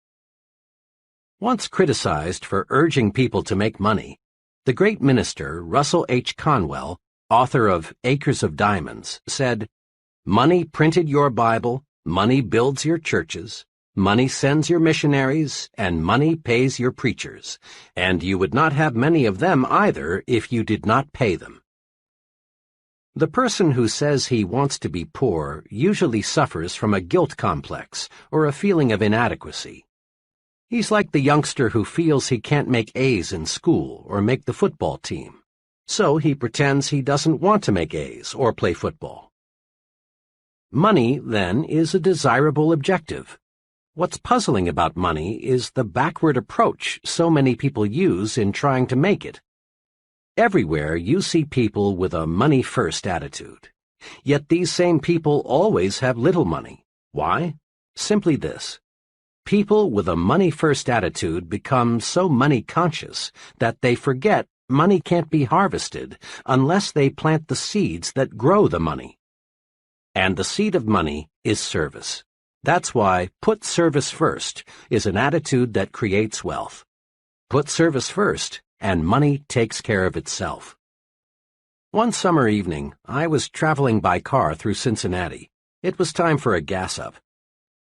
Once criticized for urging people to make money, the great minister Russell H. Conwell, author of Acres of Diamonds, said, "Money printed your Bible, money builds your churches, money sends your missionaries, and money pays your preachers, and you would not have many of them either if you did not pay them." The person who says he wants to be poor usually suffers from a guilt complex or a feeling of inadequacy. He's like the youngster who feels he can't make A's in school or make the football team, so he pretends he doesn't want to make A's or play football. Money, then, is a desirable objective. What's puzzling about money is the backward approach so many people use in trying to make it. Everywhere you see people with a money-first attitude. Yet these same people always have little money. Why? Simply this. People with a money-first attitude become so money-conscious that they forget money can't be harvested unless they plant the seeds that grow the money. And the seed of money is service. That's why put service first is an attitude that creates wealth. Put service first, and money takes care of itself. One summer evening, I was traveling by car through Cincinnati. It was time for a gas-up.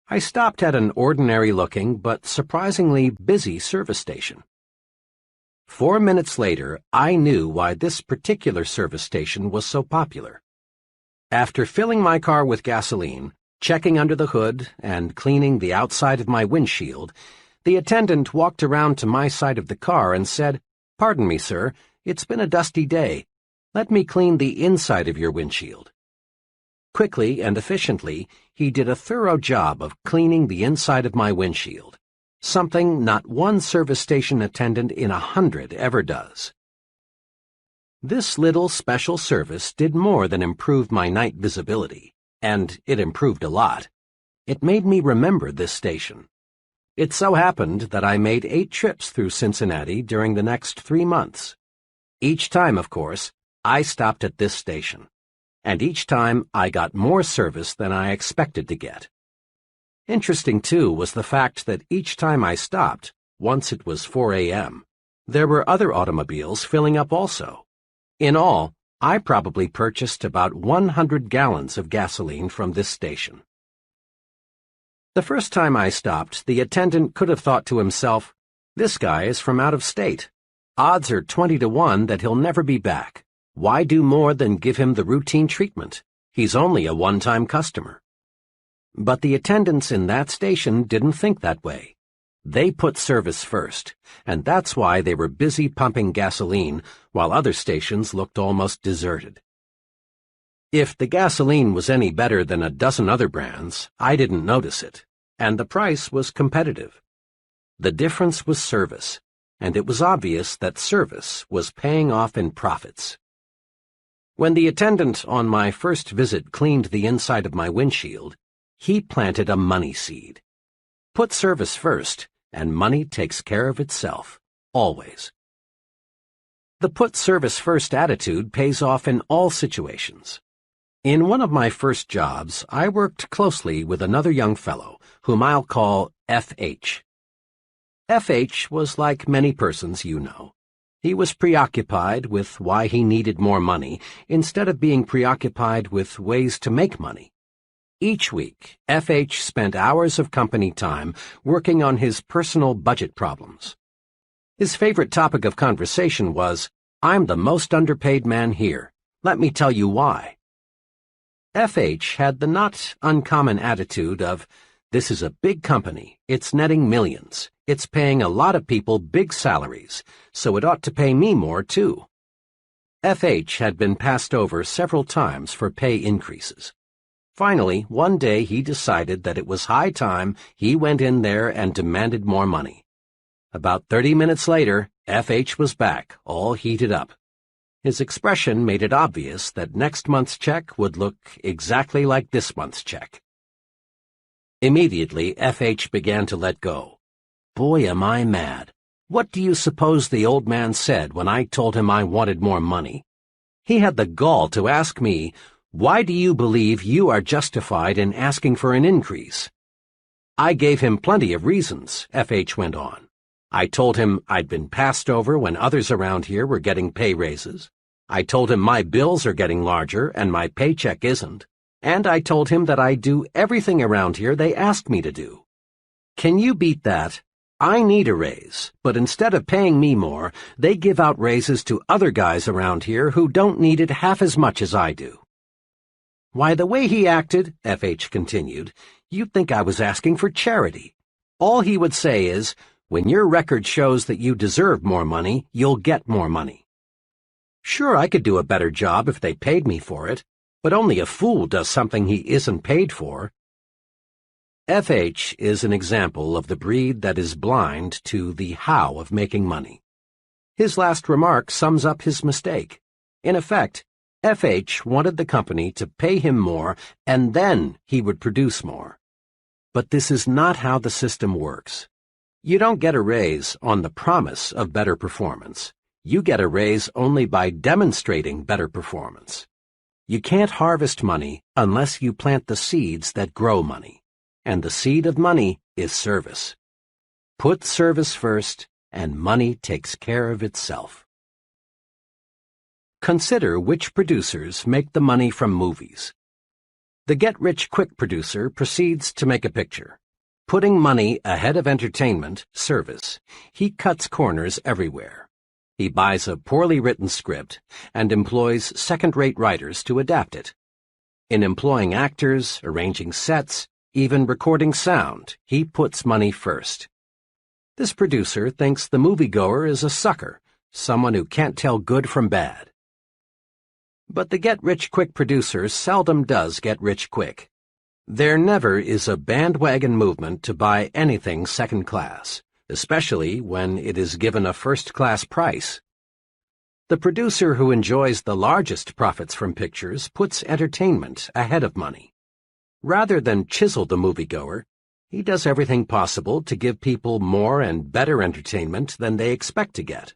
I stopped at an ordinary-looking but surprisingly busy service station. 4 minutes later, I knew why this particular service station was so popular. After filling my car with gasoline, checking under the hood, and cleaning the outside of my windshield, the attendant walked around to my side of the car and said, "Pardon me, sir, it's been a dusty day. Let me clean the inside of your windshield." Quickly and efficiently, he did a thorough job of cleaning the inside of my windshield, something not one service station attendant in 100 ever does. This little special service did more than improve my night visibility, and it improved a lot. It made me remember this station. It so happened that I made 8 trips through Cincinnati during the next 3 months. Each time, of course, I stopped at this station, and each time I got more service than I expected to get. Interesting, too, was the fact that each time I stopped, once it was 4 a.m., there were other automobiles filling up also. In all, I probably purchased about 100 gallons of gasoline from this station. The first time I stopped, the attendant could have thought to himself, "This guy is from out of state. Odds are 20 to 1 that he'll never be back. Why do more than give him the routine treatment? He's only a one-time customer." But the attendants in that station didn't think that way. They put service first, and that's why they were busy pumping gasoline while other stations looked almost deserted. If the gasoline was any better than a dozen other brands, I didn't notice it, and the price was competitive. The difference was service, and it was obvious that service was paying off in profits. When the attendant on my first visit cleaned the inside of my windshield, he planted a money seed. Put service first, and money takes care of itself, always. The put service first attitude pays off in all situations. In one of my first jobs, I worked closely with another young fellow, whom I'll call F.H. F.H. was like many persons you know. He was preoccupied with why he needed more money instead of being preoccupied with ways to make money. Each week, F.H. spent hours of company time working on his personal budget problems. His favorite topic of conversation was, "I'm the most underpaid man here. Let me tell you why." F.H. had the not uncommon attitude of, "This is a big company, it's netting millions, it's paying a lot of people big salaries, so it ought to pay me more too." F.H. had been passed over several times for pay increases. Finally, one day he decided that it was high time he went in there and demanded more money. About 30 minutes later, F.H. was back, all heated up. His expression made it obvious that next month's check would look exactly like this month's check. Immediately, F.H. began to let go. Boy, am I mad. What do you suppose the old man said when I told him I wanted more money? He had the gall to ask me, "Why do you believe you are justified in asking for an increase?" I gave him plenty of reasons, F.H. went on. I told him I'd been passed over when others around here were getting pay raises. I told him my bills are getting larger and my paycheck isn't. And I told him that I do everything around here they ask me to do. Can you beat that? I need a raise, but instead of paying me more, they give out raises to other guys around here who don't need it half as much as I do. Why, the way he acted, F.H. continued, you'd think I was asking for charity. All he would say is, "When your record shows that you deserve more money, you'll get more money." Sure, I could do a better job if they paid me for it, but only a fool does something he isn't paid for. F.H. is an example of the breed that is blind to the how of making money. His last remark sums up his mistake. In effect, FH wanted the company to pay him more and then he would produce more. But this is not how the system works. You don't get a raise on the promise of better performance. You get a raise only by demonstrating better performance. You can't harvest money unless you plant the seeds that grow money. And the seed of money is service. Put service first, and money takes care of itself. Consider which producers make the money from movies. The get-rich-quick producer proceeds to make a picture. Putting money ahead of entertainment, service, he cuts corners everywhere. He buys a poorly written script and employs second-rate writers to adapt it. In employing actors, arranging sets, even recording sound, he puts money first. This producer thinks the moviegoer is a sucker, someone who can't tell good from bad. But the get-rich-quick producer seldom does get rich quick. There never is a bandwagon movement to buy anything second class, especially when it is given a first-class price. The producer who enjoys the largest profits from pictures puts entertainment ahead of money. Rather than chisel the moviegoer, he does everything possible to give people more and better entertainment than they expect to get.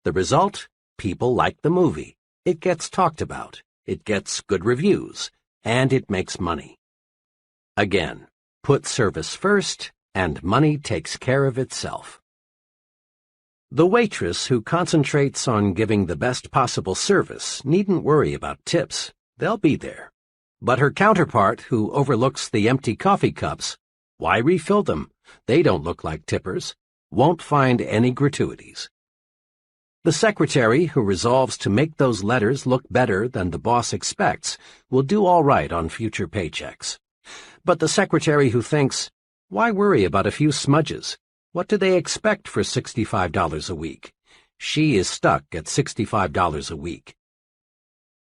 The result? People like the movie. It gets talked about, it gets good reviews, and it makes money. Again, put service first, and money takes care of itself. The waitress who concentrates on giving the best possible service needn't worry about tips. They'll be there. But her counterpart who overlooks the empty coffee cups, why refill them? They don't look like tippers. Won't find any gratuities. The secretary who resolves to make those letters look better than the boss expects will do all right on future paychecks. But the secretary who thinks, why worry about a few smudges? What do they expect for $65 a week? She is stuck at $65 a week.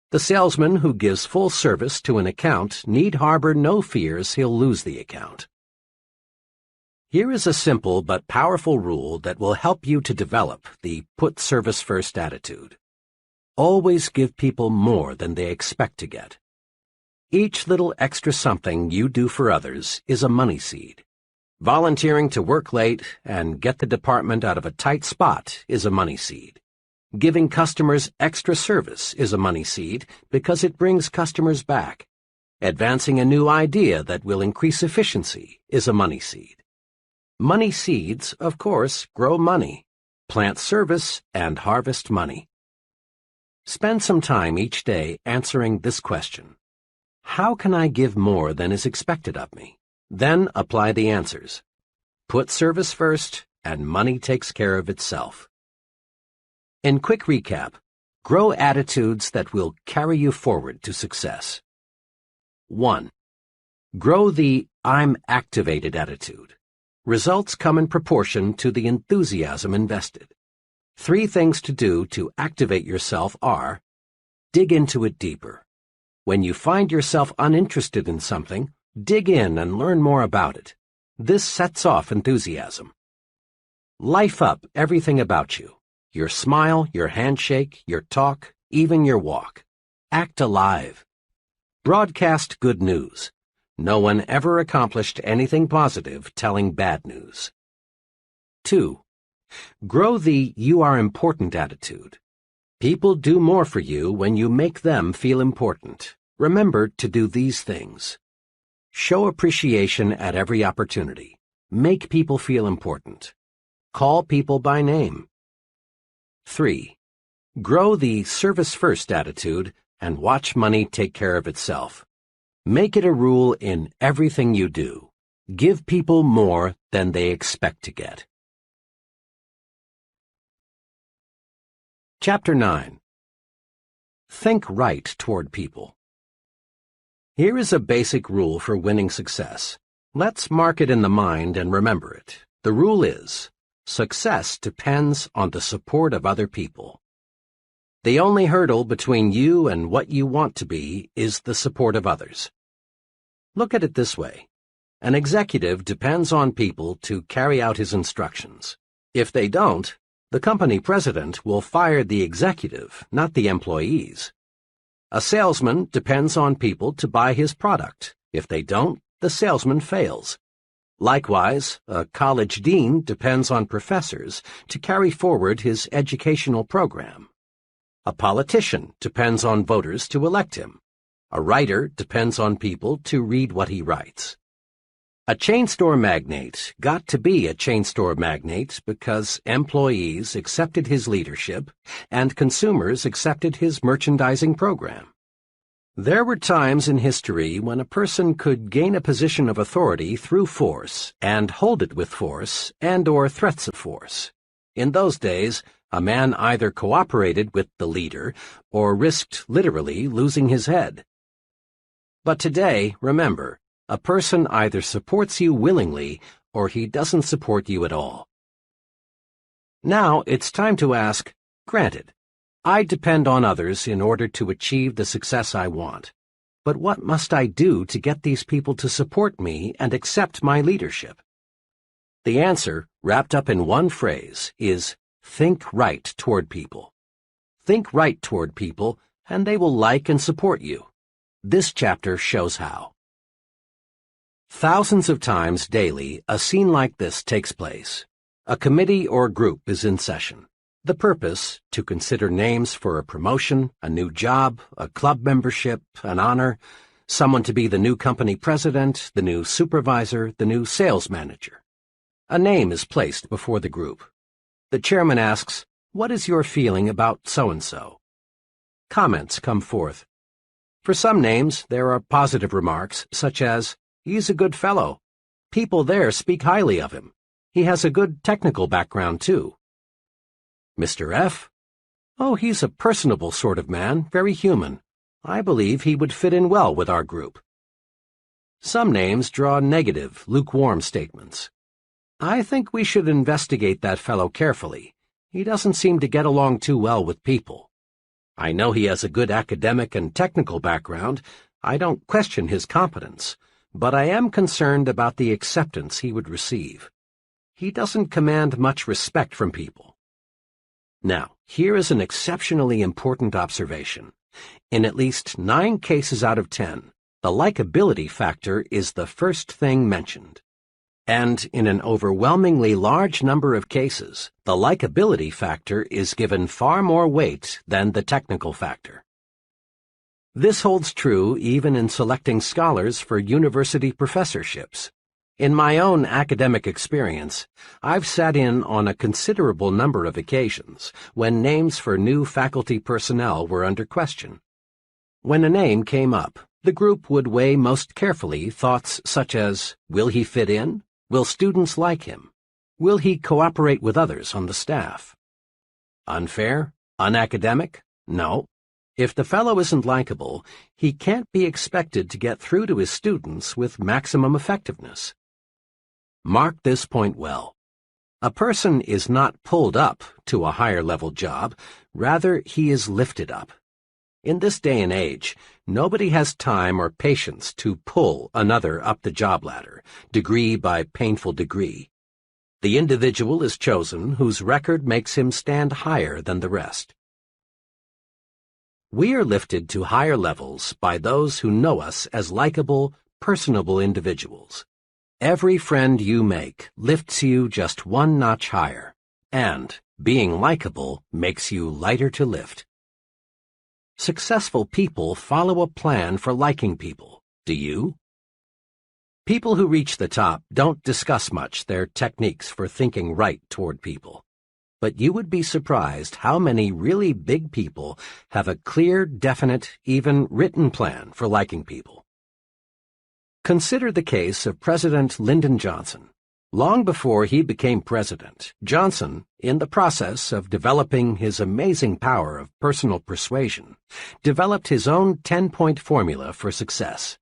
The salesman who gives full service to an account need harbor no fears he'll lose the account. Here is a simple but powerful rule that will help you to develop the put service first attitude. Always give people more than they expect to get. Each little extra something you do for others is a money seed. Volunteering to work late and get the department out of a tight spot is a money seed. Giving customers extra service is a money seed because it brings customers back. Advancing a new idea that will increase efficiency is a money seed. Money seeds, of course, grow money. Plant service and harvest money. Spend some time each day answering this question. How can I give more than is expected of me? Then apply the answers. Put service first, and money takes care of itself. In quick recap, grow attitudes that will carry you forward to success. 1. Grow the I'm activated attitude. Results come in proportion to the enthusiasm invested. 3 things to do to activate yourself are: dig into it deeper. When you find yourself uninterested in something, dig in and learn more about it. This sets off enthusiasm. Life up everything about you. Your smile, your handshake, your talk, even your walk. Act alive. Broadcast good news. No one ever accomplished anything positive telling bad news. 2. Grow the you are important attitude. People do more for you when you make them feel important. Remember to do these things. Show appreciation at every opportunity. Make people feel important. Call people by name. 3. Grow the service-first attitude and watch money take care of itself. Make it a rule in everything you do. Give people more than they expect to get. Chapter 9. Think right toward people. Here is a basic rule for winning success. Let's mark it in the mind and remember it. The rule is, success depends on the support of other people. The only hurdle between you and what you want to be is the support of others. Look at it this way. An executive depends on people to carry out his instructions. If they don't, the company president will fire the executive, not the employees. A salesman depends on people to buy his product. If they don't, the salesman fails. Likewise, a college dean depends on professors to carry forward his educational program. A politician depends on voters to elect him. A writer depends on people to read what he writes. A chain store magnate got to be a chain store magnate because employees accepted his leadership and consumers accepted his merchandising program. There were times in history when a person could gain a position of authority through force and hold it with force and/or threats of force. In those days, a man either cooperated with the leader or risked literally losing his head. But today, remember, a person either supports you willingly or he doesn't support you at all. Now it's time to ask, granted, I depend on others in order to achieve the success I want. But what must I do to get these people to support me and accept my leadership? The answer, wrapped up in one phrase, is think right toward people. Think right toward people, and they will like and support you. This chapter shows how. Thousands of times daily, a scene like this takes place. A committee or group is in session. The purpose, to consider names for a promotion, a new job, a club membership, an honor, someone to be the new company president, the new supervisor, the new sales manager. A name is placed before the group. The chairman asks, "What is your feeling about so-and-so?" Comments come forth. For some names, there are positive remarks, such as, "He's a good fellow. People there speak highly of him. He has a good technical background, too." Mr. F. "Oh, he's a personable sort of man, very human. I believe he would fit in well with our group." Some names draw negative, lukewarm statements. "I think we should investigate that fellow carefully. He doesn't seem to get along too well with people. I know he has a good academic and technical background. I don't question his competence, but I am concerned about the acceptance he would receive. He doesn't command much respect from people." Now, here is an exceptionally important observation. In at least 9 cases out of 10, the likability factor is the first thing mentioned. And in an overwhelmingly large number of cases, the likability factor is given far more weight than the technical factor. This holds true even in selecting scholars for university professorships. In my own academic experience, I've sat in on a considerable number of occasions when names for new faculty personnel were under question. When a name came up, the group would weigh most carefully thoughts such as, will he fit in? Will students like him? Will he cooperate with others on the staff? Unfair? Unacademic? No. If the fellow isn't likable, he can't be expected to get through to his students with maximum effectiveness. Mark this point well. A person is not pulled up to a higher-level job, rather he is lifted up. In this day and age, nobody has time or patience to pull another up the job ladder, degree by painful degree. The individual is chosen whose record makes him stand higher than the rest. We are lifted to higher levels by those who know us as likable, personable individuals. Every friend you make lifts you just one notch higher, and being likable makes you lighter to lift. Successful people follow a plan for liking people. Do you? People who reach the top don't discuss much their techniques for thinking right toward people. But you would be surprised how many really big people have a clear, definite, even written plan for liking people. Consider the case of President Lyndon Johnson. Long before he became president, Johnson, in the process of developing his amazing power of personal persuasion, developed his own 10-point formula for success.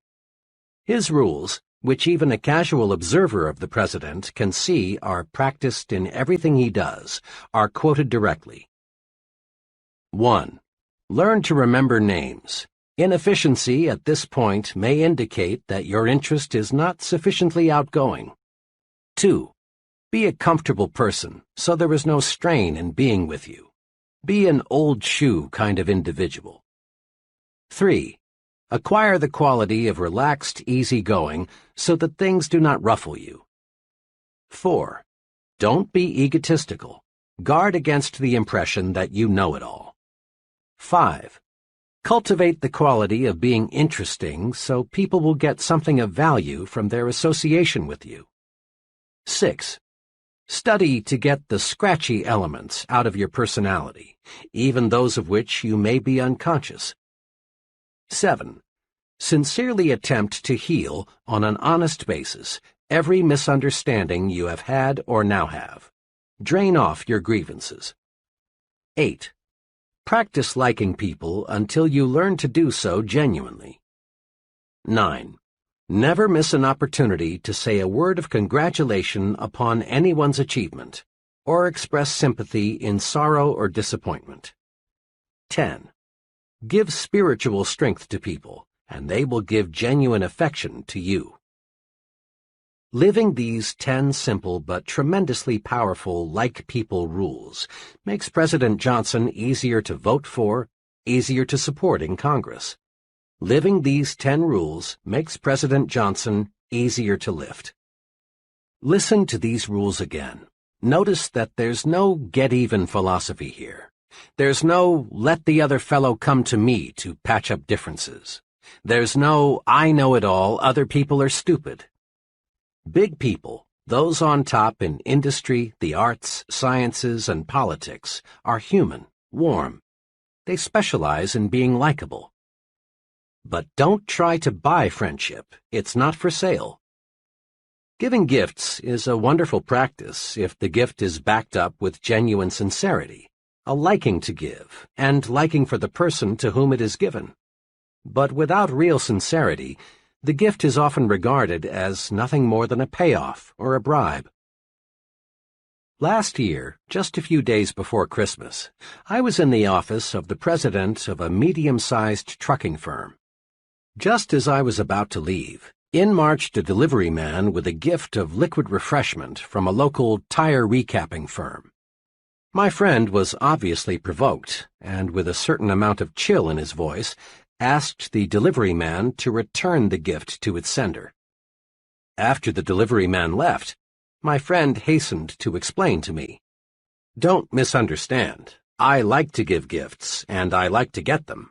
His rules, which even a casual observer of the president can see are practiced in everything he does, are quoted directly. 1. Learn to remember names. Inefficiency at this point may indicate that your interest is not sufficiently outgoing. 2. Be a comfortable person, so there is no strain in being with you. Be an old shoe kind of individual. 3. Acquire the quality of relaxed easygoing so that things do not ruffle you. 4. Don't be egotistical. Guard against the impression that you know it all. 5. Cultivate the quality of being interesting so people will get something of value from their association with you. 6. Study to get the scratchy elements out of your personality, even those of which you may be unconscious. 7. Sincerely attempt to heal on an honest basis every misunderstanding you have had or now have. Drain off your grievances. 8. Practice liking people until you learn to do so genuinely. 9. Never miss an opportunity to say a word of congratulation upon anyone's achievement, or express sympathy in sorrow or disappointment. 10. Give spiritual strength to people, and they will give genuine affection to you. Living these 10 simple but tremendously powerful like-people rules makes President Johnson easier to vote for, easier to support in Congress. Living these 10 rules makes President Johnson easier to lift. Listen to these rules again. Notice that there's no get-even philosophy here. There's no let the other fellow come to me to patch up differences. There's no I know it all, other people are stupid. Big people, those on top in industry, the arts, sciences, and politics, are human, warm. They specialize in being likable. But don't try to buy friendship. It's not for sale. Giving gifts is a wonderful practice if the gift is backed up with genuine sincerity, a liking to give, and liking for the person to whom it is given. But without real sincerity, the gift is often regarded as nothing more than a payoff or a bribe. Last year, just a few days before Christmas, I was in the office of the president of a medium-sized trucking firm. Just as I was about to leave, in marched a delivery man with a gift of liquid refreshment from a local tire recapping firm. My friend was obviously provoked, and with a certain amount of chill in his voice, asked the delivery man to return the gift to its sender. After the delivery man left, my friend hastened to explain to me, "Don't misunderstand. I like to give gifts, and I like to get them."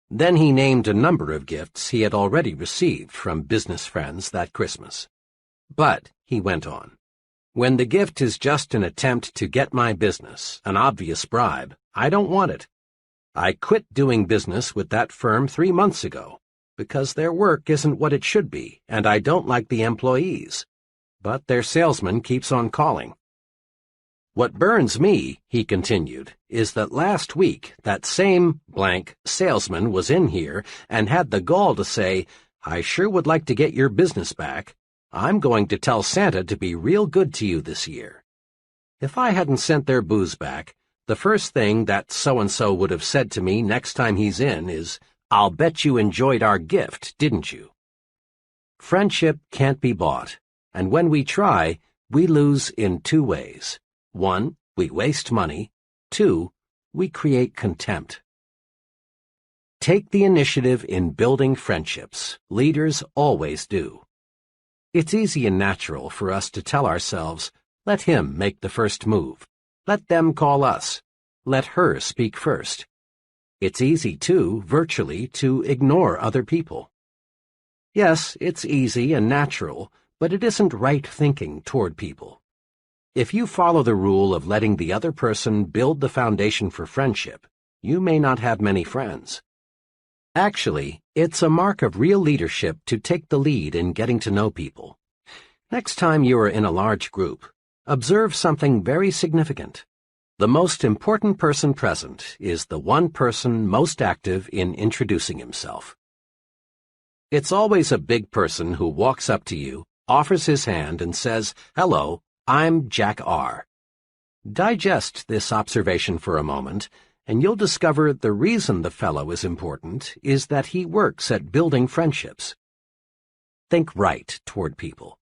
Then he named a number of gifts he had already received from business friends that Christmas. "But," he went on, "when the gift is just an attempt to get my business, an obvious bribe, I don't want it. I quit doing business with that firm 3 months ago, because their work isn't what it should be, and I don't like the employees. But their salesman keeps on calling. What burns me," he continued, "is that last week that same blank salesman was in here and had the gall to say, 'I sure would like to get your business back. I'm going to tell Santa to be real good to you this year.' If I hadn't sent their booze back, the first thing that so-and-so would have said to me next time he's in is, 'I'll bet you enjoyed our gift, didn't you?' Friendship can't be bought, and when we try, we lose in 2 ways. 1, we waste money. 2, we create contempt. Take the initiative in building friendships. Leaders always do. It's easy and natural for us to tell ourselves, let him make the first move. Let them call us. Let her speak first. It's easy, too, virtually, to ignore other people. Yes, it's easy and natural, but it isn't right thinking toward people. If you follow the rule of letting the other person build the foundation for friendship, you may not have many friends. Actually, it's a mark of real leadership to take the lead in getting to know people. Next time you are in a large group, observe something very significant. The most important person present is the one person most active in introducing himself. It's always a big person who walks up to you, offers his hand, and says, "Hello, I'm Jack R." Digest this observation for a moment, and you'll discover the reason the fellow is important is that he works at building friendships. Think right toward people.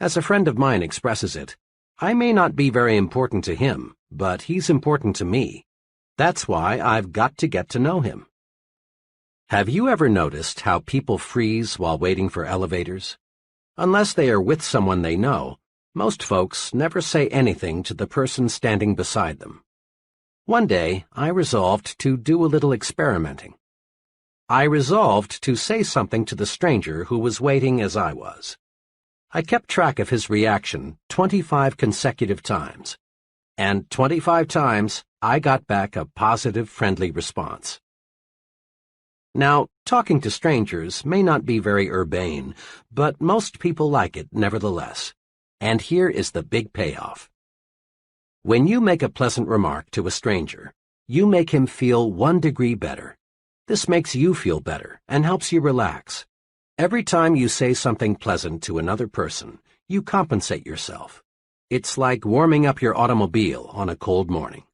As a friend of mine expresses it, I may not be very important to him, but he's important to me. That's why I've got to get to know him. Have you ever noticed how people freeze while waiting for elevators? Unless they are with someone they know, most folks never say anything to the person standing beside them. One day, I resolved to do a little experimenting. I resolved to say something to the stranger who was waiting as I was. I kept track of his reaction 25 consecutive times, and 25 times I got back a positive, friendly response. Now, talking to strangers may not be very urbane, but most people like it nevertheless. And here is the big payoff. When you make a pleasant remark to a stranger, you make him feel 1 degree better. This makes you feel better and helps you relax. Every time you say something pleasant to another person, you compensate yourself. It's like warming up your automobile on a cold morning.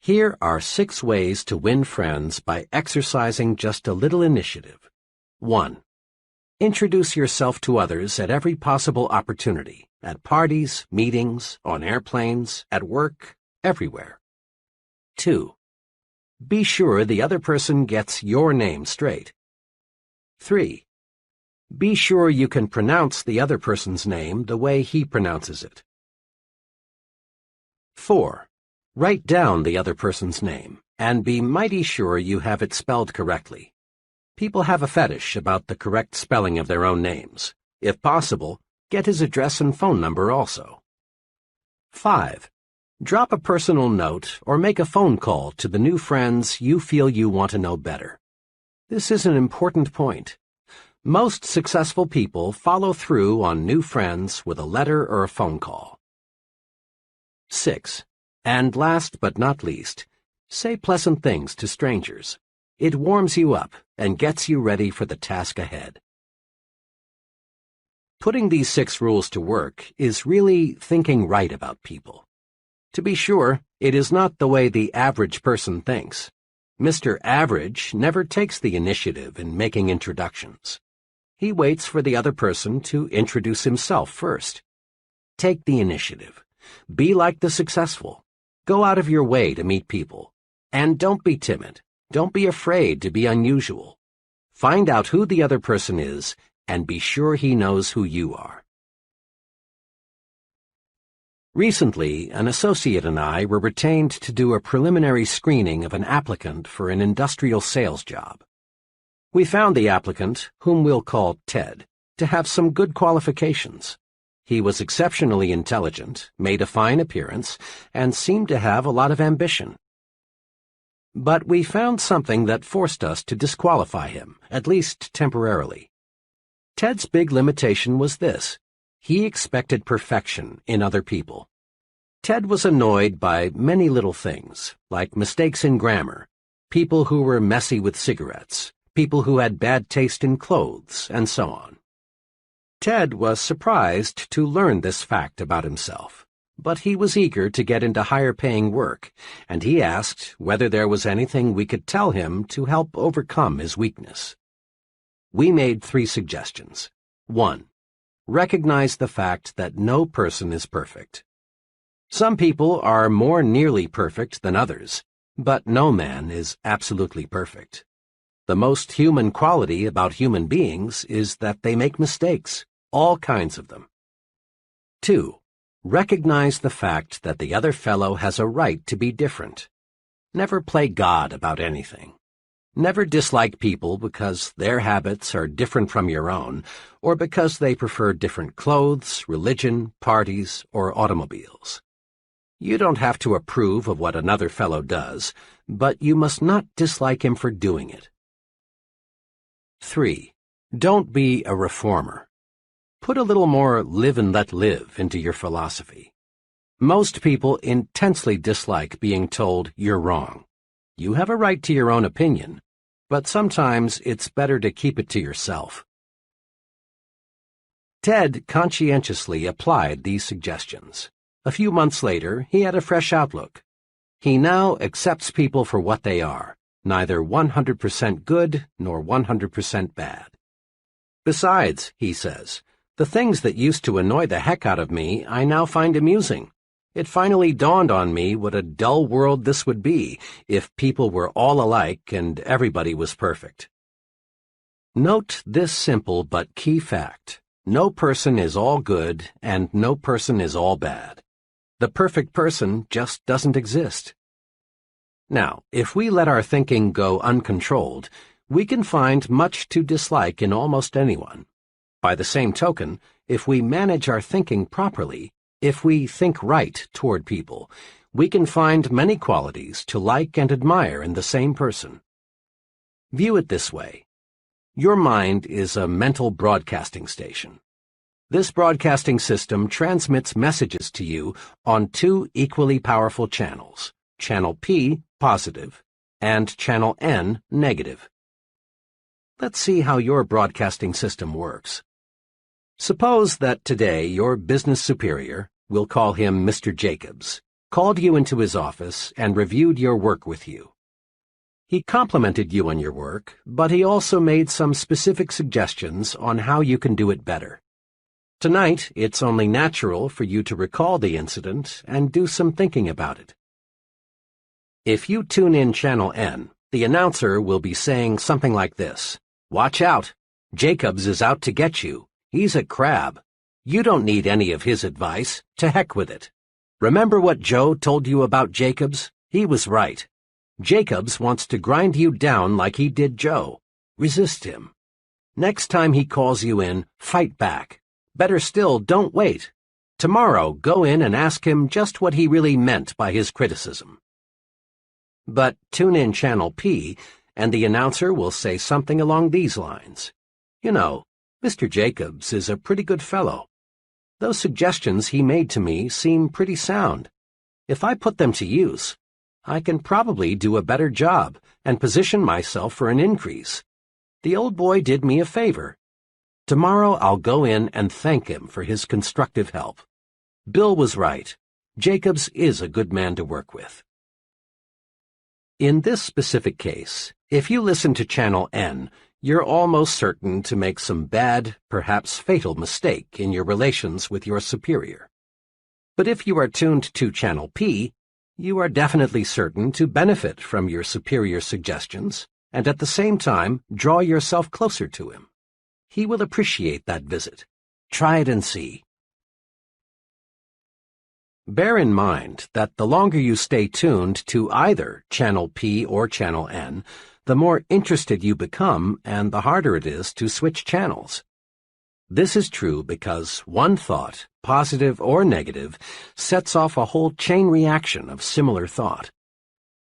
Here are 6 ways to win friends by exercising just a little initiative. 1. Introduce yourself to others at every possible opportunity, at parties, meetings, on airplanes, at work, everywhere. 2. Be sure the other person gets your name straight. 3. Be sure you can pronounce the other person's name the way he pronounces it. 4. Write down the other person's name, and be mighty sure you have it spelled correctly. People have a fetish about the correct spelling of their own names. If possible, get his address and phone number also. 5. Drop a personal note or make a phone call to the new friends you feel you want to know better. This is an important point. Most successful people follow through on new friends with a letter or a phone call. 6. And last but not least, say pleasant things to strangers. It warms you up and gets you ready for the task ahead. Putting these 6 rules to work is really thinking right about people. To be sure, it is not the way the average person thinks. Mr. Average never takes the initiative in making introductions. He waits for the other person to introduce himself first. Take the initiative. Be like the successful. Go out of your way to meet people. And don't be timid. Don't be afraid to be unusual. Find out who the other person is and be sure he knows who you are. Recently, an associate and I were retained to do a preliminary screening of an applicant for an industrial sales job. We found the applicant, whom we'll call Ted, to have some good qualifications. He was exceptionally intelligent, made a fine appearance, and seemed to have a lot of ambition. But we found something that forced us to disqualify him, at least temporarily. Ted's big limitation was this: he expected perfection in other people. Ted was annoyed by many little things, like mistakes in grammar, people who were messy with cigarettes, people who had bad taste in clothes, and so on. Ted was surprised to learn this fact about himself, but he was eager to get into higher-paying work, and he asked whether there was anything we could tell him to help overcome his weakness. We made 3 suggestions. 1. Recognize the fact that no person is perfect. Some people are more nearly perfect than others, but no man is absolutely perfect. The most human quality about human beings is that they make mistakes, all kinds of them. 2. Recognize the fact that the other fellow has a right to be different. Never play God about anything. Never dislike people because their habits are different from your own, or because they prefer different clothes, religion, parties, or automobiles. You don't have to approve of what another fellow does, but you must not dislike him for doing it. 3. Don't be a reformer. Put a little more live and let live into your philosophy. Most people intensely dislike being told you're wrong. You have a right to your own opinion, but sometimes it's better to keep it to yourself. Ted conscientiously applied these suggestions. A few months later, he had a fresh outlook. He now accepts people for what they are, neither 100% good nor 100% bad. Besides, he says, the things that used to annoy the heck out of me I now find amusing. It finally dawned on me what a dull world this would be if people were all alike and everybody was perfect. Note this simple but key fact. No person is all good and no person is all bad. The perfect person just doesn't exist. Now, if we let our thinking go uncontrolled, we can find much to dislike in almost anyone. By the same token, if we manage our thinking properly, if we think right toward people, we can find many qualities to like and admire in the same person. View it this way. Your mind is a mental broadcasting station. This broadcasting system transmits messages to you on two equally powerful channels, Channel P, positive, and Channel N, negative. Let's see how your broadcasting system works. Suppose that today your business superior, we'll call him Mr. Jacobs, called you into his office and reviewed your work with you. He complimented you on your work, but he also made some specific suggestions on how you can do it better. Tonight, it's only natural for you to recall the incident and do some thinking about it. If you tune in Channel N, the announcer will be saying something like this. Watch out! Jacobs is out to get you. He's a crab. You don't need any of his advice. To heck with it. Remember what Joe told you about Jacobs? He was right. Jacobs wants to grind you down like he did Joe. Resist him. Next time he calls you in, fight back. Better still, don't wait. Tomorrow, go in and ask him just what he really meant by his criticism. But tune in Channel P, and the announcer will say something along these lines. You know, Mr. Jacobs is a pretty good fellow. Those suggestions he made to me seem pretty sound. If I put them to use, I can probably do a better job and position myself for an increase. The old boy did me a favor. Tomorrow I'll go in and thank him for his constructive help. Bill was right. Jacobs is a good man to work with. In this specific case, if you listen to Channel N, you're almost certain to make some bad, perhaps fatal mistake in your relations with your superior. But if you are tuned to Channel P, you are definitely certain to benefit from your superior's suggestions and at the same time draw yourself closer to him. He will appreciate that visit. Try it and see. Bear in mind that the longer you stay tuned to either Channel P or Channel N, the more interested you become and the harder it is to switch channels. This is true because one thought, positive or negative, sets off a whole chain reaction of similar thought.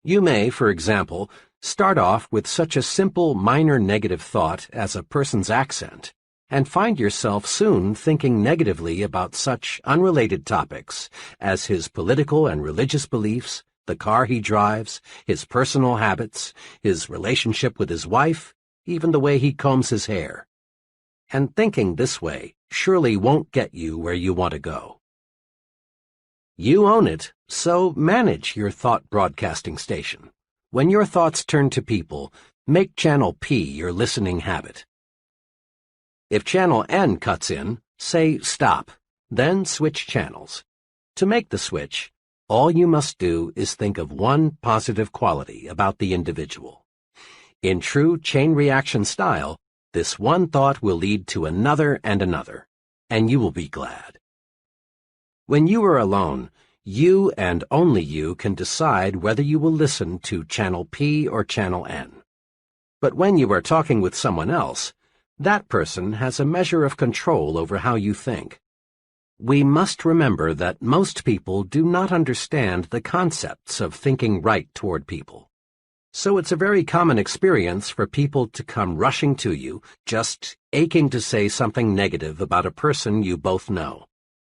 You may, for example, start off with such a simple minor negative thought as a person's accent, and find yourself soon thinking negatively about such unrelated topics as his political and religious beliefs, the car he drives, his personal habits, his relationship with his wife, even the way he combs his hair. And thinking this way surely won't get you where you want to go. You own it, so manage your thought broadcasting station. When your thoughts turn to people, make Channel P your listening habit. If Channel N cuts in, say stop, then switch channels. To make the switch, all you must do is think of one positive quality about the individual. In true chain reaction style, this one thought will lead to another and another, and you will be glad. When you are alone, you and only you can decide whether you will listen to Channel P or Channel N. But when you are talking with someone else, that person has a measure of control over how you think. We must remember that most people do not understand the concepts of thinking right toward people. So it's a very common experience for people to come rushing to you, just aching to say something negative about a person you both know.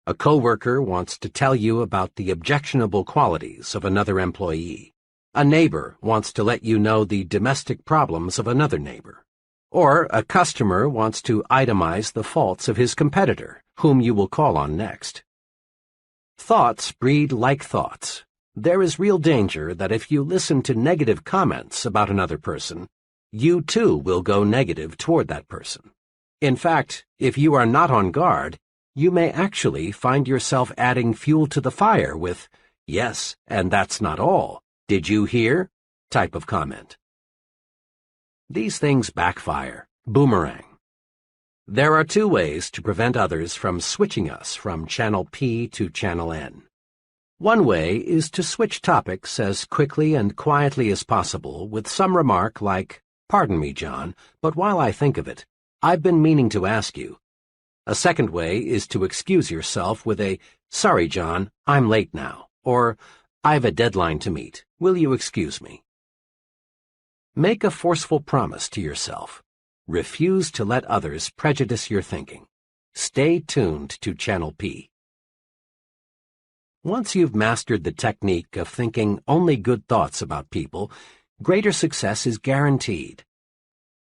A coworker wants to tell you about the objectionable qualities of another employee. A neighbor wants to let you know the domestic problems of another neighbor. Or a customer wants to itemize the faults of his competitor, whom you will call on next. Thoughts breed like thoughts. There is real danger that if you listen to negative comments about another person, you too will go negative toward that person. In fact, if you are not on guard, you may actually find yourself adding fuel to the fire with, "Yes, and that's not all. Did you hear?" type of comment. These things backfire, boomerang. There are two ways to prevent others from switching us from Channel P to Channel N. One way is to switch topics as quickly and quietly as possible with some remark like, "Pardon me, John, but while I think of it, I've been meaning to ask you." A second way is to excuse yourself with a, "Sorry, John, I'm late now," or, "I've a deadline to meet. Will you excuse me?" Make a forceful promise to yourself. Refuse to let others prejudice your thinking. Stay tuned to Channel P. Once you've mastered the technique of thinking only good thoughts about people, greater success is guaranteed.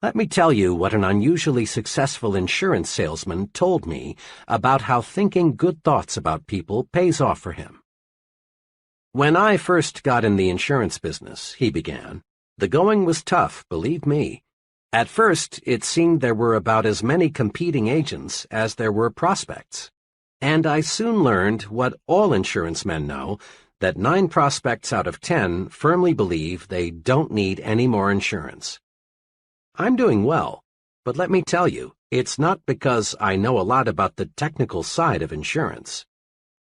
Let me tell you what an unusually successful insurance salesman told me about how thinking good thoughts about people pays off for him. "When I first got in the insurance business," he began, "the going was tough, believe me. At first, it seemed there were about as many competing agents as there were prospects. And I soon learned what all insurance men know, that 9 prospects out of 10 firmly believe they don't need any more insurance. I'm doing well, but let me tell you, it's not because I know a lot about the technical side of insurance.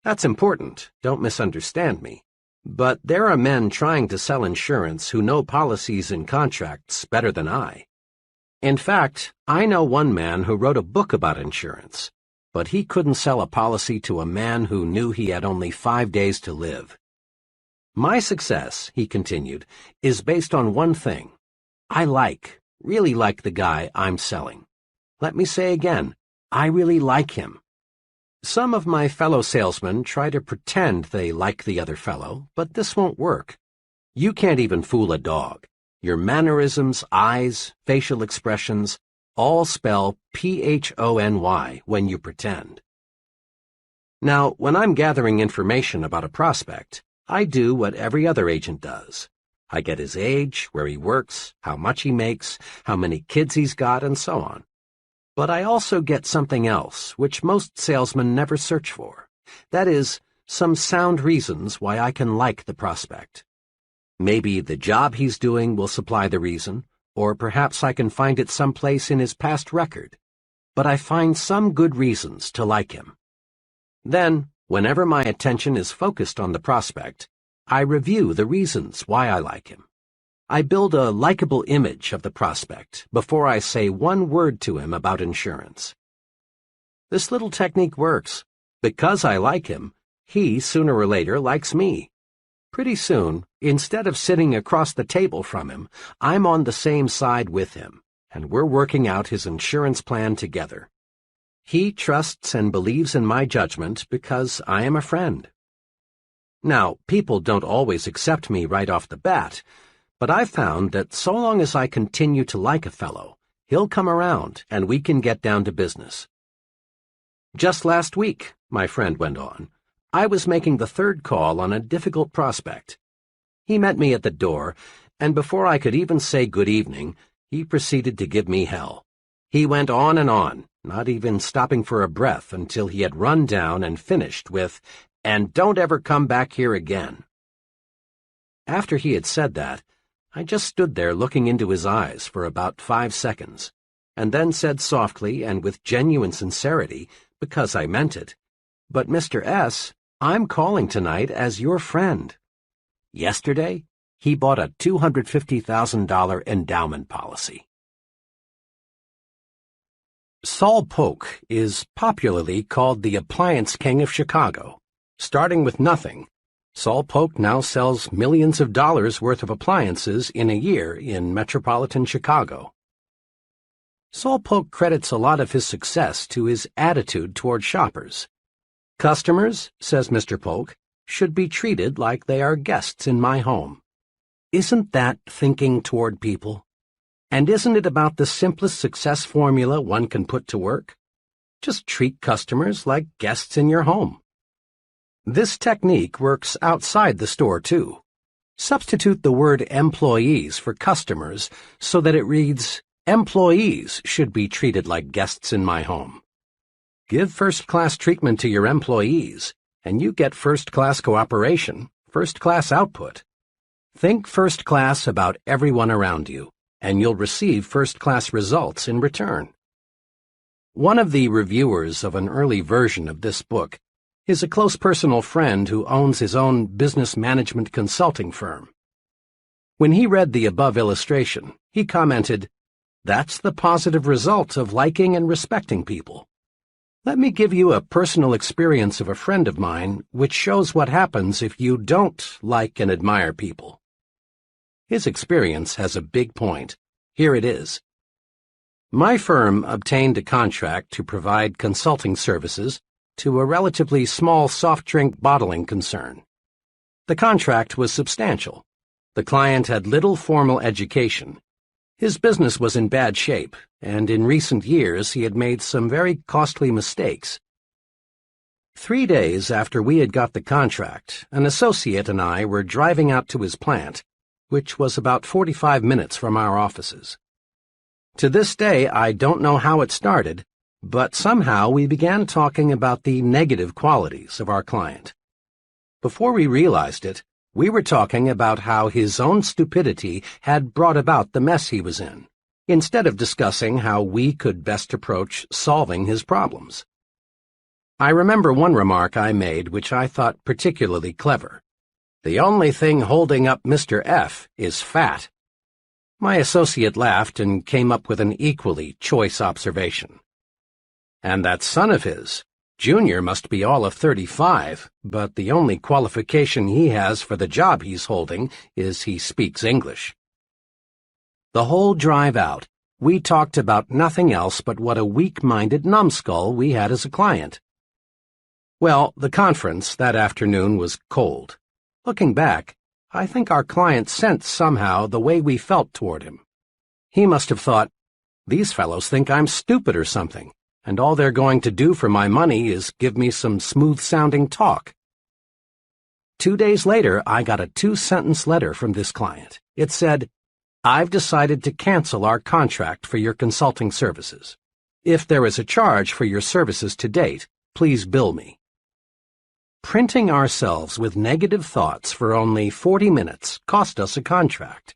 That's important, don't misunderstand me. But there are men trying to sell insurance who know policies and contracts better than I. In fact, I know one man who wrote a book about insurance, but he couldn't sell a policy to a man who knew he had only 5 days to live. My success," he continued, "is based on one thing. I really like the guy I'm selling. Let me say again, I really like him. Some of my fellow salesmen try to pretend they like the other fellow, but this won't work. You can't even fool a dog. Your mannerisms, eyes, facial expressions, all spell PHONY when you pretend. Now, when I'm gathering information about a prospect, I do what every other agent does. I get his age, where he works, how much he makes, how many kids he's got, and so on. But I also get something else, which most salesmen never search for. That is, some sound reasons why I can like the prospect. Maybe the job he's doing will supply the reason, or perhaps I can find it someplace in his past record. But I find some good reasons to like him. Then, whenever my attention is focused on the prospect, I review the reasons why I like him. I build a likable image of the prospect before I say one word to him about insurance. This little technique works. Because I like him, he sooner or later likes me. Pretty soon, instead of sitting across the table from him, I'm on the same side with him, and we're working out his insurance plan together. He trusts and believes in my judgment because I am a friend. Now, people don't always accept me right off the bat, but I've found that so long as I continue to like a fellow, he'll come around and we can get down to business. Just last week, my friend went on, I was making the 3rd call on a difficult prospect. He met me at the door, and before I could even say good evening, he proceeded to give me hell. He went on, not even stopping for a breath until he had run down and finished with, "And don't ever come back here again." After he had said that, I just stood there looking into his eyes for about 5 seconds, and then said softly and with genuine sincerity, because I meant it, "But Mr. S., I'm calling tonight as your friend." Yesterday, he bought a $250,000 endowment policy. Saul Polk is popularly called the appliance king of Chicago. Starting with nothing, Saul Polk now sells millions of dollars worth of appliances in a year in metropolitan Chicago. Saul Polk credits a lot of his success to his attitude toward shoppers. "Customers," says Mr. Polk, "should be treated like they are guests in my home." Isn't that thinking toward people? And isn't it about the simplest success formula one can put to work? Just treat customers like guests in your home. This technique works outside the store, too. Substitute the word employees for customers so that it reads, "Employees should be treated like guests in my home." Give first-class treatment to your employees, and you get first-class cooperation, first-class output. Think first-class about everyone around you, and you'll receive first-class results in return. One of the reviewers of an early version of this book is a close personal friend who owns his own business management consulting firm. When he read the above illustration, he commented, "That's the positive result of liking and respecting people." Let me give you a personal experience of a friend of mine which shows what happens if you don't like and admire people. His experience has a big point. Here it is. My firm obtained a contract to provide consulting services to a relatively small soft drink bottling concern. The contract was substantial. The client had little formal education. His business was in bad shape, and in recent years he had made some very costly mistakes. 3 days after we had got the contract, an associate and I were driving out to his plant, which was about 45 minutes from our offices. To this day, I don't know how it started, but somehow we began talking about the negative qualities of our client. Before we realized it, we were talking about how his own stupidity had brought about the mess he was in, instead of discussing how we could best approach solving his problems. I remember one remark I made which I thought particularly clever. "The only thing holding up Mr. F is fat." My associate laughed and came up with an equally choice observation. "And that son of his, Junior, must be all of 35, but the only qualification he has for the job he's holding is he speaks English." The whole drive out, we talked about nothing else but what a weak-minded numbskull we had as a client. Well, the conference that afternoon was cold. Looking back, I think our client sensed somehow the way we felt toward him. He must have thought, "These fellows think I'm stupid or something, and all they're going to do for my money is give me some smooth-sounding talk." 2 days later, I got a 2-sentence letter from this client. It said, "I've decided to cancel our contract for your consulting services. If there is a charge for your services to date, please bill me." Printing ourselves with negative thoughts for only 40 minutes cost us a contract.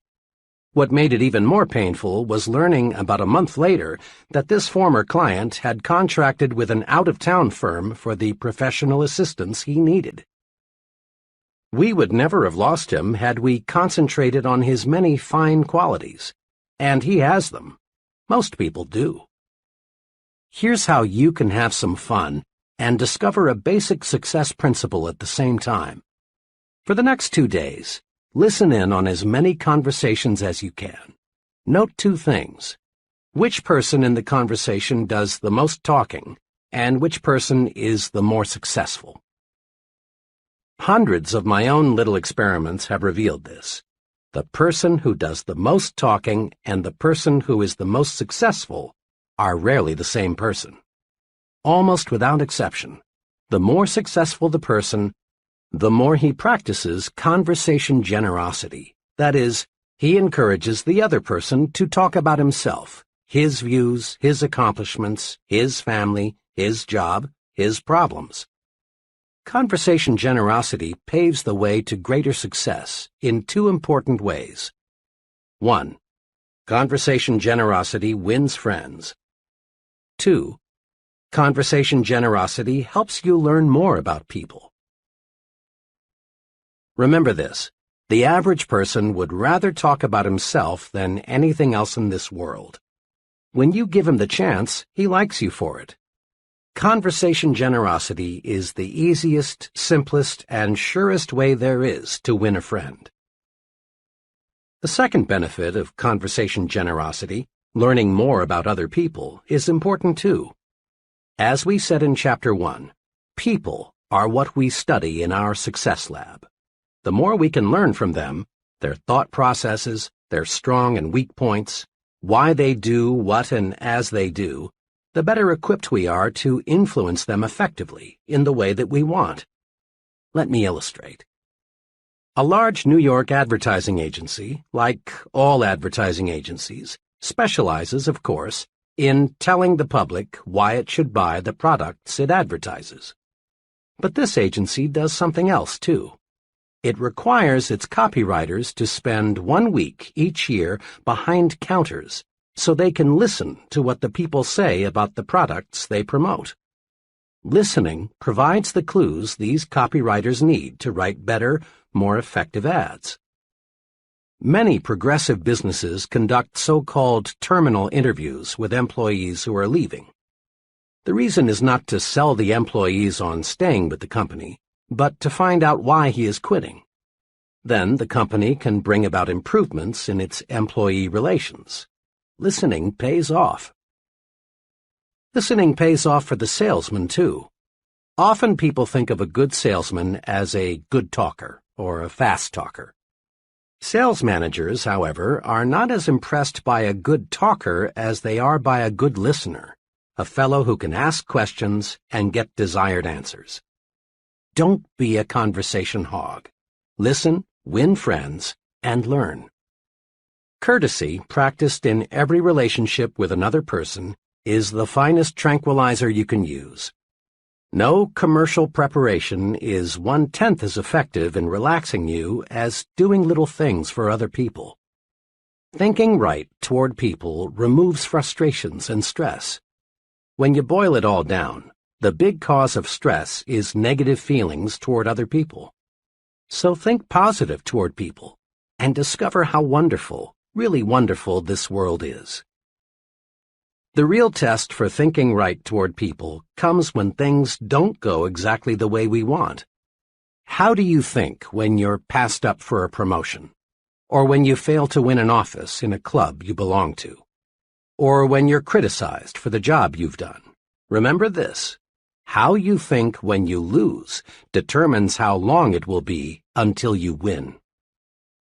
What made it even more painful was learning about a month later that this former client had contracted with an out-of-town firm for the professional assistance he needed. We would never have lost him had we concentrated on his many fine qualities, and he has them. Most people do. Here's how you can have some fun and discover a basic success principle at the same time. For the next 2 days, listen in on as many conversations as you can. Note 2 things. Which person in the conversation does the most talking, and which person is the more successful. Hundreds of my own little experiments have revealed this. The person who does the most talking and the person who is the most successful are rarely the same person. Almost without exception, the more successful the person, the more he practices conversation generosity. That is, he encourages the other person to talk about himself, his views, his accomplishments, his family, his job, his problems. Conversation generosity paves the way to greater success in 2 important ways. 1. Conversation generosity wins friends. 2. Conversation generosity helps you learn more about people. Remember this, the average person would rather talk about himself than anything else in this world. When you give him the chance, he likes you for it. Conversation generosity is the easiest, simplest, and surest way there is to win a friend. The second benefit of conversation generosity, learning more about other people, is important too. As we said in Chapter 1, people are what we study in our success lab. The more we can learn from them, their thought processes, their strong and weak points, why they do what and as they do, the better equipped we are to influence them effectively in the way that we want. Let me illustrate. A large New York advertising agency, like all advertising agencies, specializes, of course, in telling the public why it should buy the products it advertises. But this agency does something else, too. It requires its copywriters to spend 1 week each year behind counters so they can listen to what the people say about the products they promote. Listening provides the clues these copywriters need to write better, more effective ads. Many progressive businesses conduct so-called terminal interviews with employees who are leaving. The reason is not to sell the employees on staying with the company, but to find out why he is quitting. Then the company can bring about improvements in its employee relations. Listening pays off. Listening pays off for the salesman, too. Often people think of a good salesman as a good talker or a fast talker. Sales managers, however, are not as impressed by a good talker as they are by a good listener, a fellow who can ask questions and get desired answers. Don't be a conversation hog. Listen, win friends, and learn. Courtesy, practiced in every relationship with another person, is the finest tranquilizer you can use. No commercial preparation is 1/10 as effective in relaxing you as doing little things for other people. Thinking right toward people removes frustrations and stress. When you boil it all down, the big cause of stress is negative feelings toward other people. So think positive toward people and discover how wonderful, really wonderful this world is. The real test for thinking right toward people comes when things don't go exactly the way we want. How do you think when you're passed up for a promotion? Or when you fail to win an office in a club you belong to? Or when you're criticized for the job you've done? Remember this: how you think when you lose determines how long it will be until you win.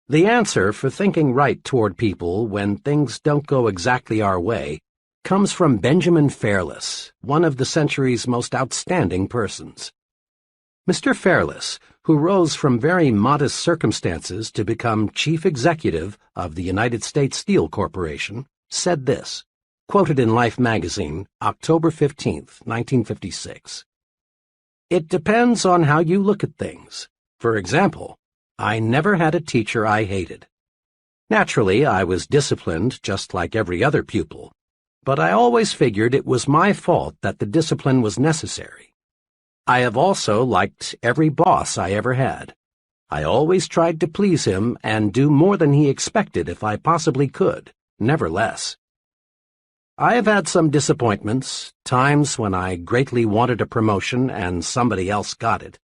The answer for thinking right toward people when things don't go exactly our way comes from Benjamin Fairless, one of the century's most outstanding persons. Mr. Fairless, who rose from very modest circumstances to become chief executive of the United States Steel Corporation, said this, quoted in Life magazine, October 15, 1956. "It depends on how you look at things. For example, I never had a teacher I hated. Naturally, I was disciplined just like every other pupil, but I always figured it was my fault that the discipline was necessary. I have also liked every boss I ever had. I always tried to please him and do more than he expected if I possibly could, never less. I have had some disappointments, times when I greatly wanted a promotion and somebody else got it.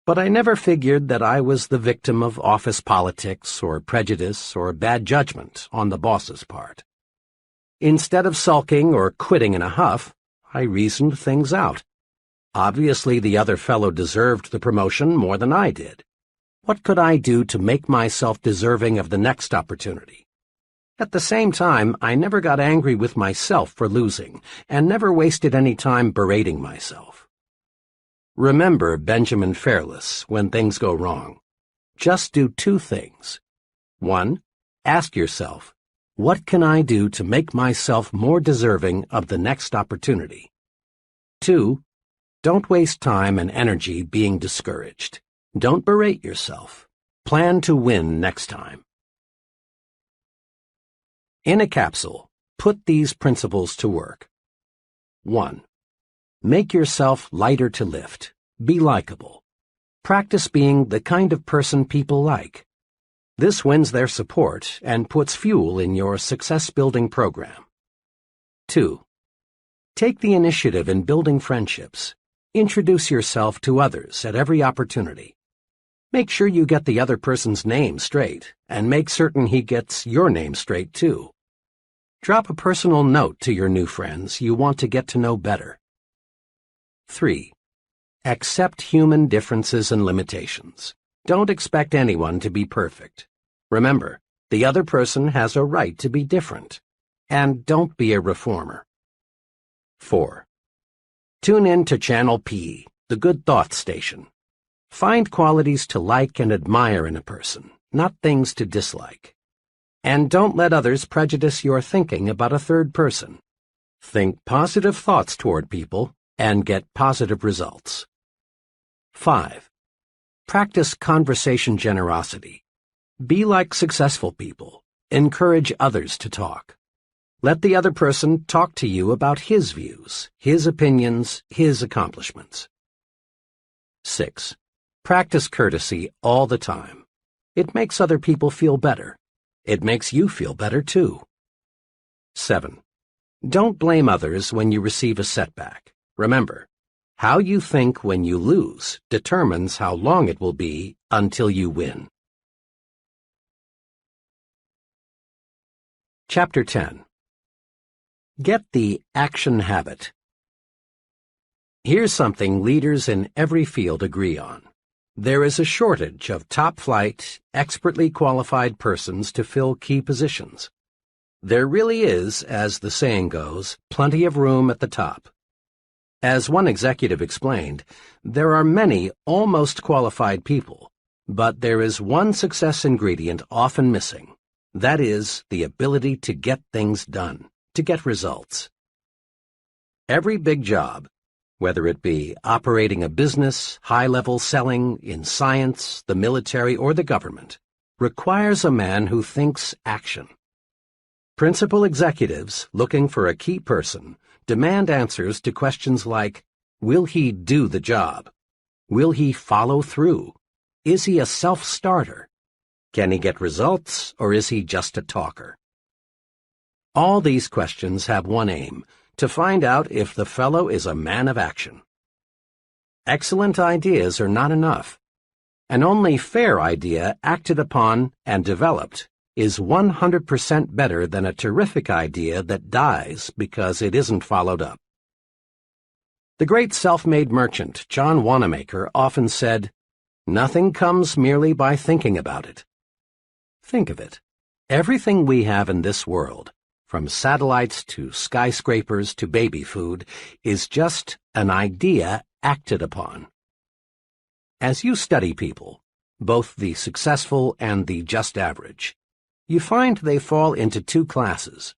But I never figured that I was the victim of office politics or prejudice or bad judgment on the boss's part. Instead of sulking or quitting in a huff, I reasoned things out. Obviously, the other fellow deserved the promotion more than I did. What could I do to make myself deserving of the next opportunity? At the same time, I never got angry with myself for losing, and never wasted any time berating myself. Remember Benjamin Fairless when things go wrong. Just do 2 things. 1. Ask yourself, what can I do to make myself more deserving of the next opportunity? 2. Don't waste time and energy being discouraged. Don't berate yourself. Plan to win next time. In a capsule, put these principles to work. 1. Make yourself lighter to lift. Be likable. Practice being the kind of person people like. This wins their support and puts fuel in your success-building program. 2. Take the initiative in building friendships. Introduce yourself to others at every opportunity. Make sure you get the other person's name straight, and make certain he gets your name straight, too. Drop a personal note to your new friends you want to get to know better. 3. Accept human differences and limitations. Don't expect anyone to be perfect. Remember, the other person has a right to be different. And don't be a reformer. 4. Tune in to Channel P, the Good Thought Station. Find qualities to like and admire in a person, not things to dislike. And don't let others prejudice your thinking about a third person. Think positive thoughts toward people and get positive results. 5. Practice conversation generosity. Be like successful people. Encourage others to talk. Let the other person talk to you about his views, his opinions, his accomplishments. 6. Practice courtesy all the time. It makes other people feel better. It makes you feel better, too. 7. Don't blame others when you receive a setback. Remember, how you think when you lose determines how long it will be until you win. Chapter 10. Get the action habit. Here's something leaders in every field agree on. There is a shortage of top-flight, expertly qualified persons to fill key positions. There really is, as the saying goes, plenty of room at the top. As one executive explained, there are many almost qualified people, but there is one success ingredient often missing. That is, the ability to get things done, to get results. Every big job, whether it be operating a business, high-level selling, in science, the military, or the government, requires a man who thinks action. Principal executives, looking for a key person, demand answers to questions like, will he do the job? Will he follow through? Is he a self-starter? Can he get results, or is he just a talker? All these questions have one aim, to find out if the fellow is a man of action. Excellent ideas are not enough. An only fair idea acted upon and developed is 100% better than a terrific idea that dies because it isn't followed up. The great self-made merchant John Wanamaker often said, "Nothing comes merely by thinking about it." Think of it. Everything we have in this world, from satellites to skyscrapers to baby food, is just an idea acted upon. As you study people, both the successful and the just average, you find they fall into two classes.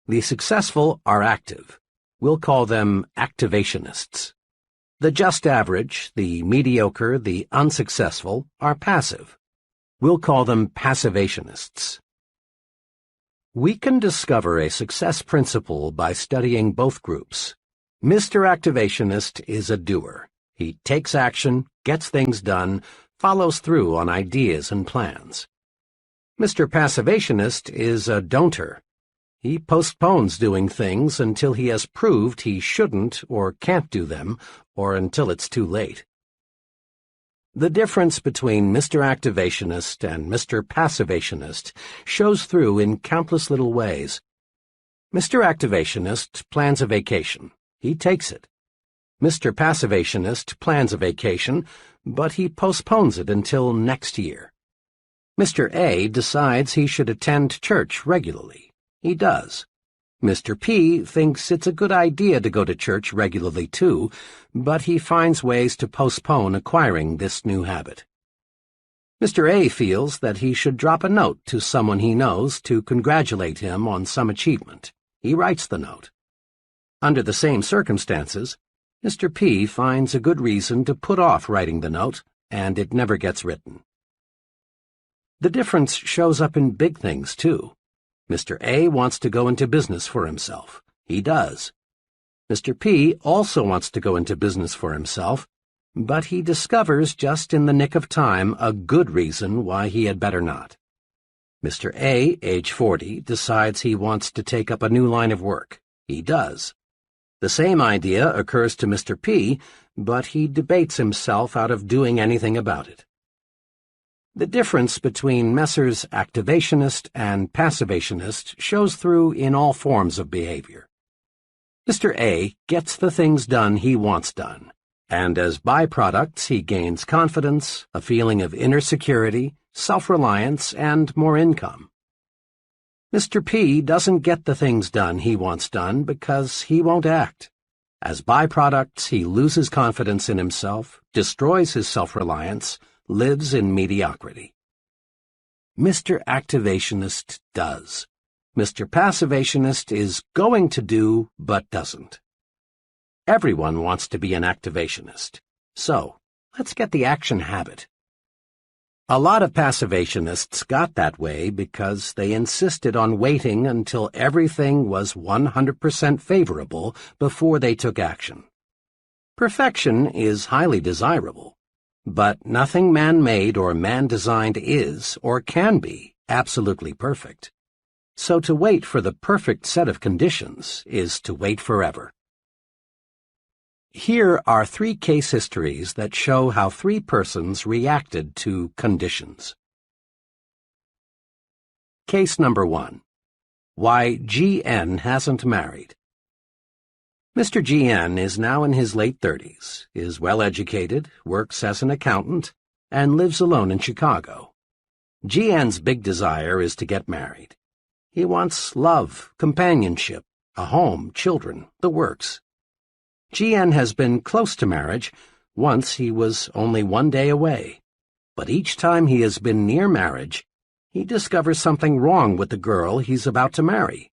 The successful are active. We'll call them activationists. The just average, the mediocre, the unsuccessful, are passive. We'll call them passivationists. We can discover a success principle by studying both groups. Mr. Activationist is a doer. He takes action, gets things done, follows through on ideas and plans. Mr. Passivationist is a don'ter. He postpones doing things until he has proved he shouldn't or can't do them, or until it's too late. The difference between Mr. Activationist and Mr. Passivationist shows through in countless little ways. Mr. Activationist plans a vacation. He takes it. Mr. Passivationist plans a vacation, but he postpones it until next year. Mr. A decides he should attend church regularly. He does. Mr. P thinks it's a good idea to go to church regularly too, but he finds ways to postpone acquiring this new habit. Mr. A feels that he should drop a note to someone he knows to congratulate him on some achievement. He writes the note. Under the same circumstances, Mr. P finds a good reason to put off writing the note, and it never gets written. The difference shows up in big things, too. Mr. A wants to go into business for himself. He does. Mr. P also wants to go into business for himself, but he discovers just in the nick of time a good reason why he had better not. Mr. A, age 40, decides he wants to take up a new line of work. He does. The same idea occurs to Mr. P, but he debates himself out of doing anything about it. The difference between Messrs. Activationist and Passivationist shows through in all forms of behavior. Mr. A gets the things done he wants done, and as byproducts he gains confidence, a feeling of inner security, self-reliance, and more income. Mr. P doesn't get the things done he wants done because he won't act. As byproducts, he loses confidence in himself, destroys his self-reliance, lives in mediocrity. Mr. Activationist does. Mr. Passivationist is going to do but doesn't. Everyone wants to be an activationist, so let's get the action habit. A lot of passivationists got that way because they insisted on waiting until everything was 100% favorable before they took action. Perfection is highly desirable, but nothing man-made or man-designed is or can be absolutely perfect. So to wait for the perfect set of conditions is to wait forever. Here are 3 case histories that show how 3 persons reacted to conditions. Case number 1. Why G.N. hasn't married. Mr. G.N. is now in his late 30s, is well-educated, works as an accountant, and lives alone in Chicago. G.N.'s big desire is to get married. He wants love, companionship, a home, children, the works. G.N. has been close to marriage. Once he was only 1 day away. But each time he has been near marriage, he discovers something wrong with the girl he's about to marry.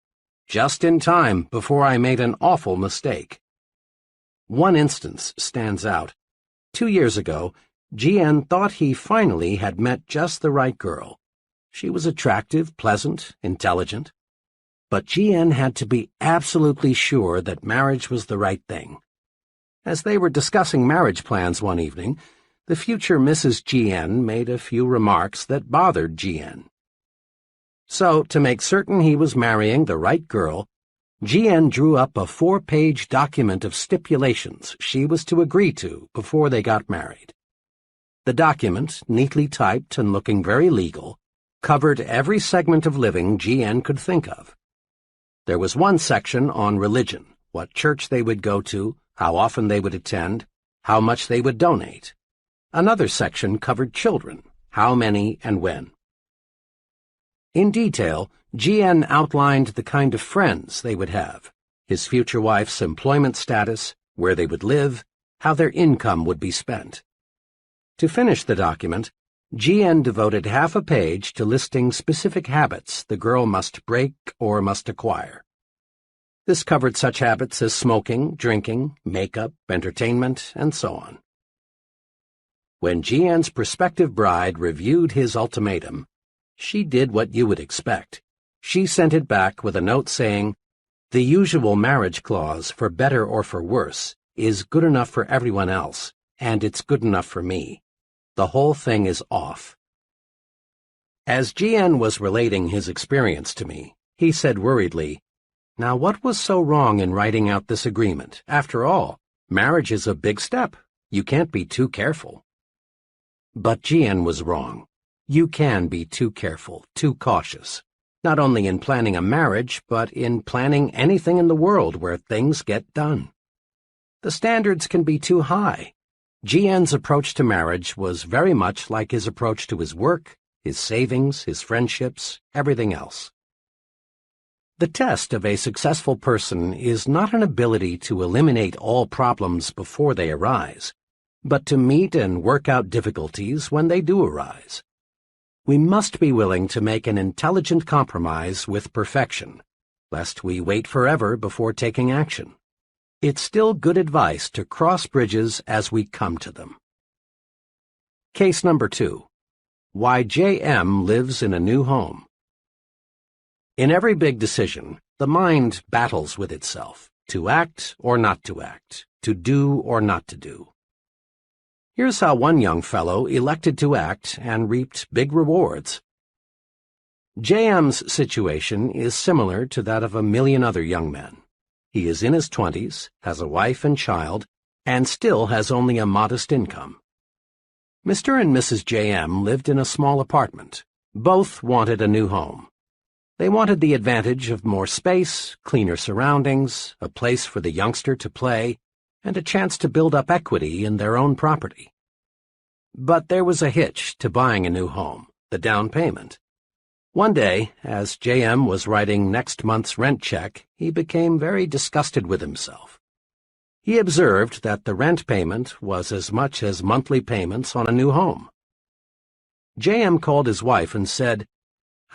Just in time before I made an awful mistake. One instance stands out. 2 years ago, G.N. thought he finally had met just the right girl. She was attractive, pleasant, intelligent. But G.N. had to be absolutely sure that marriage was the right thing. As they were discussing marriage plans one evening, the future Mrs. G.N. made a few remarks that bothered G.N. So, to make certain he was marrying the right girl, G.N. drew up a 4-page document of stipulations she was to agree to before they got married. The document, neatly typed and looking very legal, covered every segment of living G.N. could think of. There was one section on religion, what church they would go to, how often they would attend, how much they would donate. Another section covered children, how many and when. In detail, G.N. outlined the kind of friends they would have, his future wife's employment status, where they would live, how their income would be spent. To finish the document, G.N. devoted half a page to listing specific habits the girl must break or must acquire. This covered such habits as smoking, drinking, makeup, entertainment, and so on. When G.N.'s prospective bride reviewed his ultimatum, she did what you would expect. She sent it back with a note saying, "The usual marriage clause, for better or for worse, is good enough for everyone else, and it's good enough for me. The whole thing is off." As G.N. was relating his experience to me, he said worriedly, "Now what was so wrong in writing out this agreement? After all, marriage is a big step. You can't be too careful." But G.N. was wrong. You can be too careful, too cautious, not only in planning a marriage, but in planning anything in the world where things get done. The standards can be too high. G.N.'s approach to marriage was very much like his approach to his work, his savings, his friendships, everything else. The test of a successful person is not an ability to eliminate all problems before they arise, but to meet and work out difficulties when they do arise. We must be willing to make an intelligent compromise with perfection, lest we wait forever before taking action. It's still good advice to cross bridges as we come to them. Case number 2. Why J.M. lives in a new home. In every big decision, the mind battles with itself, to act or not to act, to do or not to do. Here's how one young fellow elected to act and reaped big rewards. J.M.'s situation is similar to that of a million other young men. He is in his 20s, has a wife and child, and still has only a modest income. Mr. and Mrs. J.M. lived in a small apartment. Both wanted a new home. They wanted the advantage of more space, cleaner surroundings, a place for the youngster to play, and a chance to build up equity in their own property. But there was a hitch to buying a new home, the down payment. One day, as J.M. was writing next month's rent check, he became very disgusted with himself. He observed that the rent payment was as much as monthly payments on a new home. J.M. called his wife and said,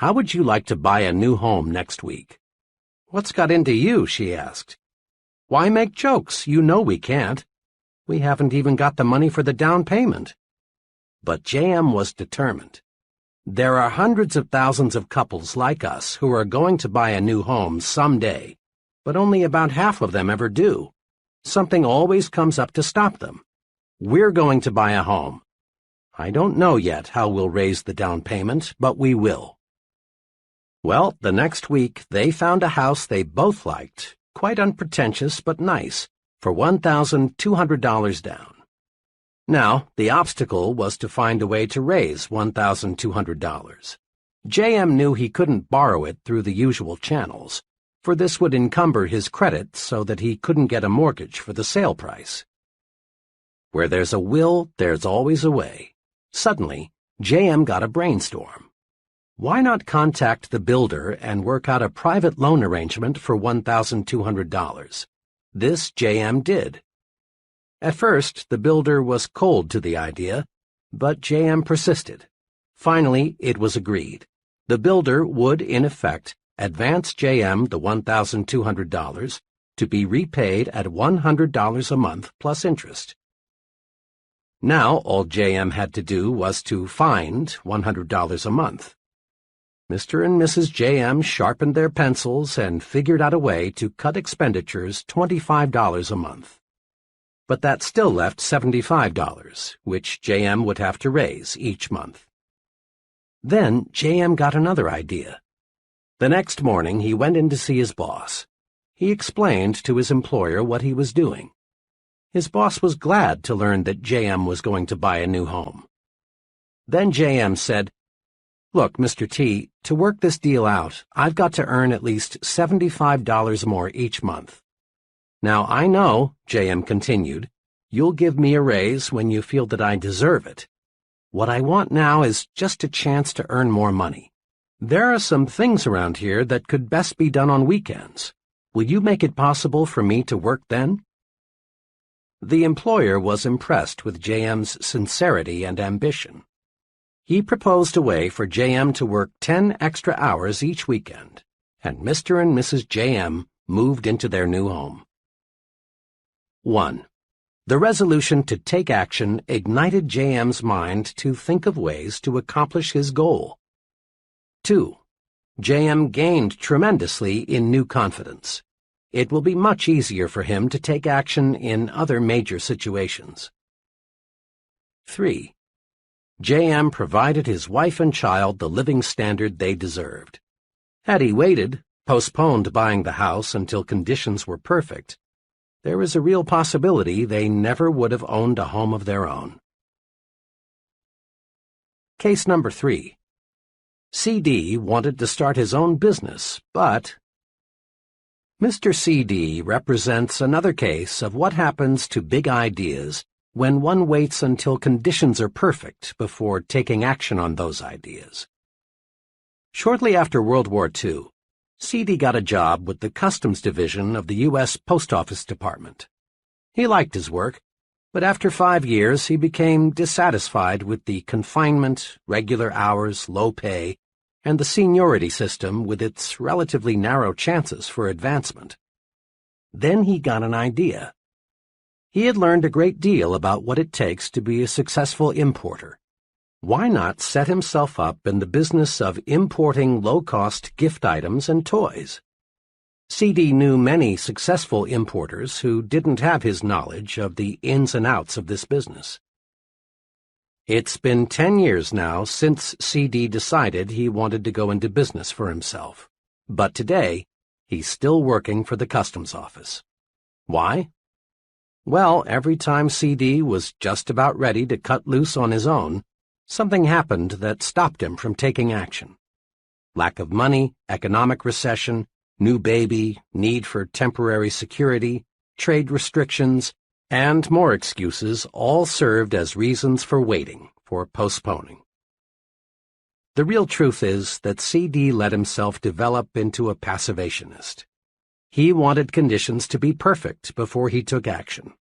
"How would you like to buy a new home next week?" "What's got into you?" she asked. "Why make jokes? You know we can't. We haven't even got the money for the down payment." But J.M. was determined. There are hundreds of thousands of couples like us who are going to buy a new home someday, but only about half of them ever do. Something always comes up to stop them. We're going to buy a home. I don't know yet how we'll raise the down payment, but we will. Well, the next week they found a house they both liked, quite unpretentious but nice, for $1,200 down. Now, the obstacle was to find a way to raise $1,200. J.M. knew he couldn't borrow it through the usual channels, for this would encumber his credit so that he couldn't get a mortgage for the sale price. Where there's a will, there's always a way. Suddenly, J.M. got a brainstorm. Why not contact the builder and work out a private loan arrangement for $1,200? This J.M. did. At first, the builder was cold to the idea, but J.M. persisted. Finally, it was agreed. The builder would, in effect, advance J.M. the $1,200 to be repaid at $100 a month plus interest. Now, all J.M. had to do was to find $100 a month. Mr. and Mrs. J.M. sharpened their pencils and figured out a way to cut expenditures $25 a month. But that still left $75, which J.M. would have to raise each month. Then J.M. got another idea. The next morning he went in to see his boss. He explained to his employer what he was doing. His boss was glad to learn that J.M. was going to buy a new home. Then J.M. said, "Look, Mr. T, to work this deal out, I've got to earn at least $75 more each month. Now, I know," J.M. continued, "you'll give me a raise when you feel that I deserve it. What I want now is just a chance to earn more money. There are some things around here that could best be done on weekends. Will you make it possible for me to work then?" The employer was impressed with J.M.'s sincerity and ambition. He proposed a way for J.M. to work 10 extra hours each weekend, and Mr. and Mrs. J.M. moved into their new home. 1. The resolution to take action ignited J.M.'s mind to think of ways to accomplish his goal. 2. J.M. gained tremendously in new confidence. It will be much easier for him to take action in other major situations. 3. J.M. provided his wife and child the living standard they deserved. Had he waited, postponed buying the house until conditions were perfect, there is a real possibility they never would have owned a home of their own. Case number 3. C.D. wanted to start his own business, but Mr. C.D. represents another case of what happens to big ideas when one waits until conditions are perfect before taking action on those ideas. Shortly after World War II, C.D. got a job with the Customs Division of the U.S. Post Office Department. He liked his work, but after 5 years he became dissatisfied with the confinement, regular hours, low pay, and the seniority system with its relatively narrow chances for advancement. Then he got an idea. He had learned a great deal about what it takes to be a successful importer. Why not set himself up in the business of importing low-cost gift items and toys? C.D. knew many successful importers who didn't have his knowledge of the ins and outs of this business. It's been 10 years now since C.D. decided he wanted to go into business for himself, but today he's still working for the customs office. Why? Well, every time C.D. was just about ready to cut loose on his own, something happened that stopped him from taking action. Lack of money, economic recession, new baby, need for temporary security, trade restrictions, and more excuses all served as reasons for waiting, for postponing. The real truth is that C.D. let himself develop into a passivationist. He wanted conditions to be perfect before he took action.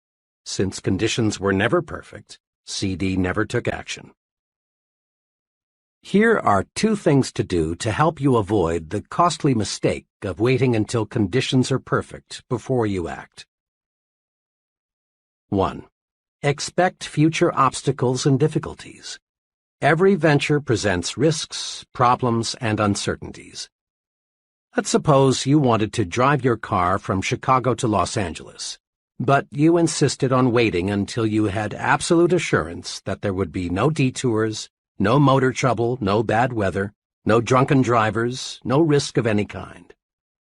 Since conditions were never perfect, C.D. never took action. Here are 2 things to do to help you avoid the costly mistake of waiting until conditions are perfect before you act. 1. Expect future obstacles and difficulties. Every venture presents risks, problems, and uncertainties. Let's suppose you wanted to drive your car from Chicago to Los Angeles, but you insisted on waiting until you had absolute assurance that there would be no detours, no motor trouble, no bad weather, no drunken drivers, no risk of any kind.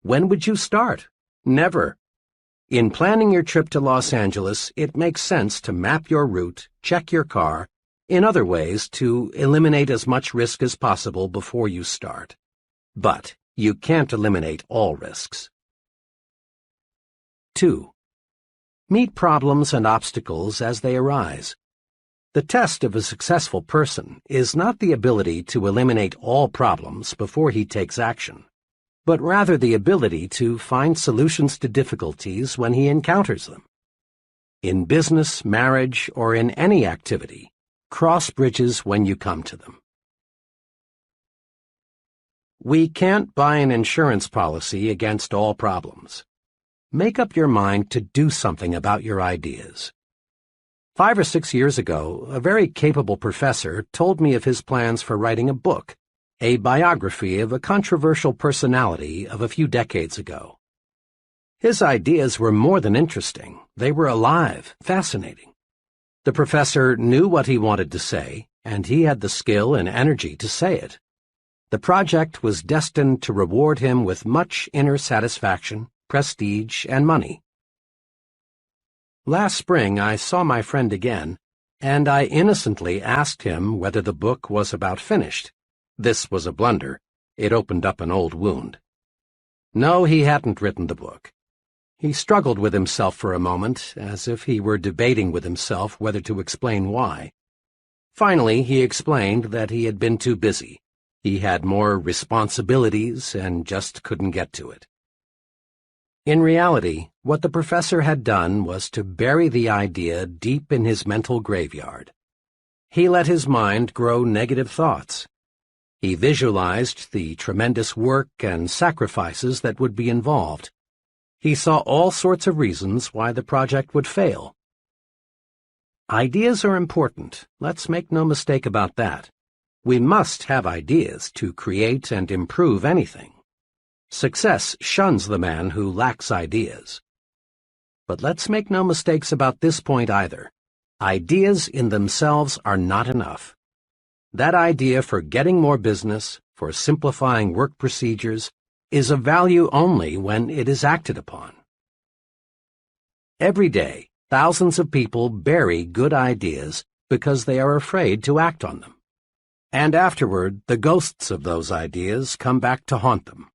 When would you start? Never. In planning your trip to Los Angeles, it makes sense to map your route, check your car, in other ways to eliminate as much risk as possible before you start. But you can't eliminate all risks. 2. Meet problems and obstacles as they arise. The test of a successful person is not the ability to eliminate all problems before he takes action, but rather the ability to find solutions to difficulties when he encounters them. In business, marriage, or in any activity, cross bridges when you come to them. We can't buy an insurance policy against all problems. Make up your mind to do something about your ideas. 5 or 6 years ago, a very capable professor told me of his plans for writing a book, a biography of a controversial personality of a few decades ago. His ideas were more than interesting. They were alive, fascinating. The professor knew what he wanted to say, and he had the skill and energy to say it. The project was destined to reward him with much inner satisfaction, prestige, and money. Last spring I saw my friend again, and I innocently asked him whether the book was about finished. This was a blunder. It opened up an old wound. No, he hadn't written the book. He struggled with himself for a moment, as if he were debating with himself whether to explain why. Finally, he explained that he had been too busy. He had more responsibilities and just couldn't get to it. In reality, what the professor had done was to bury the idea deep in his mental graveyard. He let his mind grow negative thoughts. He visualized the tremendous work and sacrifices that would be involved. He saw all sorts of reasons why the project would fail. Ideas are important. Let's make no mistake about that. We must have ideas to create and improve anything. Success shuns the man who lacks ideas. But let's make no mistakes about this point either. Ideas in themselves are not enough. That idea for getting more business, for simplifying work procedures, is of value only when it is acted upon. Every day, thousands of people bury good ideas because they are afraid to act on them. And afterward, the ghosts of those ideas come back to haunt them.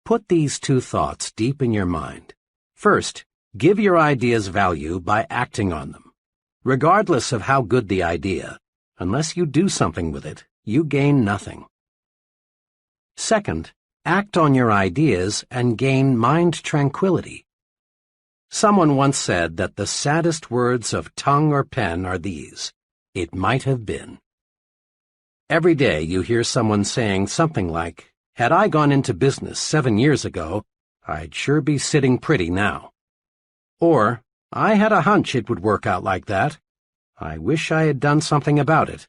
Put these 2 thoughts deep in your mind. First, give your ideas value by acting on them. Regardless of how good the idea, unless you do something with it, you gain nothing. Second, act on your ideas and gain mind tranquility. Someone once said that the saddest words of tongue or pen are these: "It might have been." Every day you hear someone saying something like, "Had I gone into business 7 years ago, I'd sure be sitting pretty now." Or, "I had a hunch it would work out like that. I wish I had done something about it."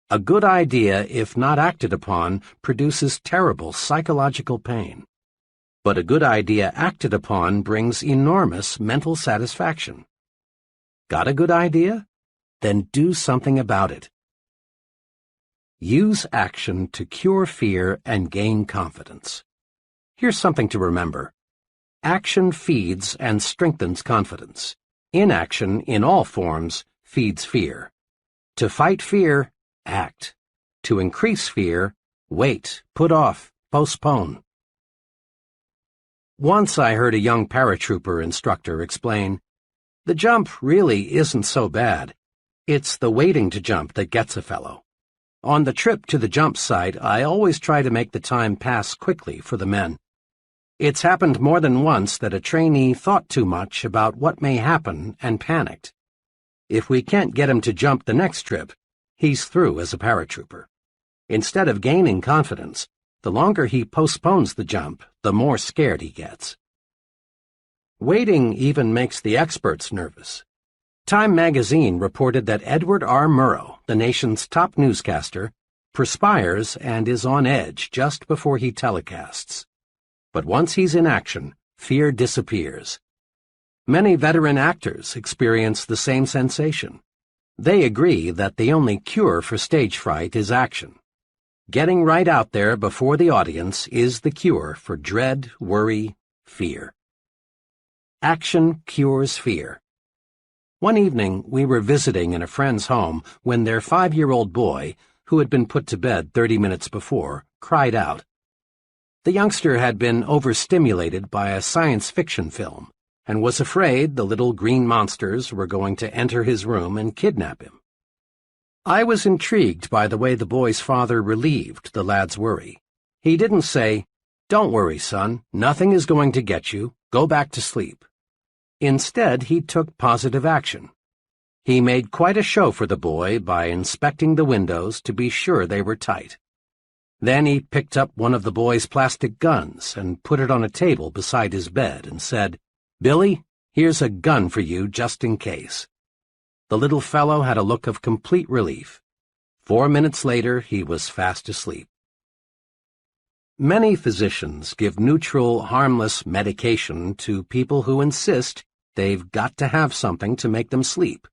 A good idea, if not acted upon, produces terrible psychological pain. But a good idea acted upon brings enormous mental satisfaction. Got a good idea? Then do something about it. Use action to cure fear and gain confidence. Here's something to remember. Action feeds and strengthens confidence. Inaction, in all forms, feeds fear. To fight fear, act. To increase fear, wait, put off, postpone. Once I heard a young paratrooper instructor explain, "The jump really isn't so bad. It's the waiting to jump that gets a fellow." On the trip to the jump site, I always try to make the time pass quickly for the men. It's happened more than once that a trainee thought too much about what may happen and panicked. If we can't get him to jump the next trip, he's through as a paratrooper. Instead of gaining confidence, the longer he postpones the jump, the more scared he gets. Waiting even makes the experts nervous. Time magazine reported that Edward R. Murrow, the nation's top newscaster, perspires and is on edge just before he telecasts. But once he's in action, fear disappears. Many veteran actors experience the same sensation. They agree that the only cure for stage fright is action. Getting right out there before the audience is the cure for dread, worry, fear. Action cures fear. One evening, we were visiting in a friend's home when their 5-year-old boy, who had been put to bed 30 minutes before, cried out. The youngster had been overstimulated by a science fiction film and was afraid the little green monsters were going to enter his room and kidnap him. I was intrigued by the way the boy's father relieved the lad's worry. He didn't say, "Don't worry, son, nothing is going to get you, go back to sleep." Instead, he took positive action. He made quite a show for the boy by inspecting the windows to be sure they were tight. Then he picked up one of the boy's plastic guns and put it on a table beside his bed and said, "Billy, here's a gun for you just in case." The little fellow had a look of complete relief. 4 minutes later, he was fast asleep. Many physicians give neutral, harmless medication to people who insist they've got to have something to make them sleep.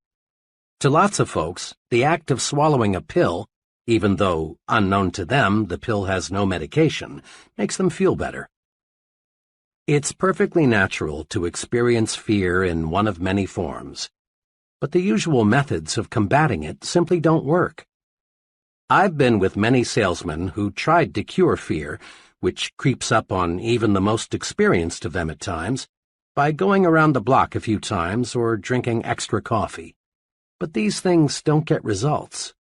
To lots of folks, the act of swallowing a pill, even though, unknown to them, the pill has no medication, makes them feel better. It's perfectly natural to experience fear in one of many forms, but the usual methods of combating it simply don't work. I've been with many salesmen who tried to cure fear, which creeps up on even the most experienced of them at times, by going around the block a few times or drinking extra coffee. But these things don't get results.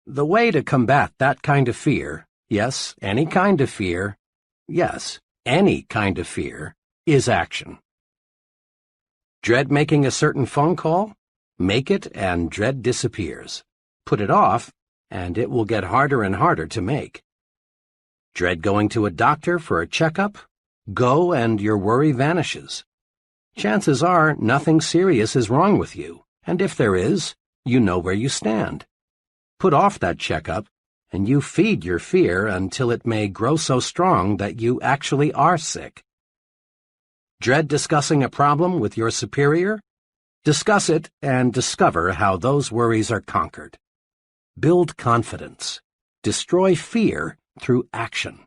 The way to combat that kind of fear, yes, any kind of fear, is action. Dread making a certain phone call? Make it and dread disappears. Put it off, and it will get harder and harder to make. Dread going to a doctor for a checkup? Go and your worry vanishes. Chances are nothing serious is wrong with you, and if there is, you know where you stand. Put off that checkup, and you feed your fear until it may grow so strong that you actually are sick. Dread discussing a problem with your superior? Discuss it and discover how those worries are conquered. Build confidence. Destroy fear through action.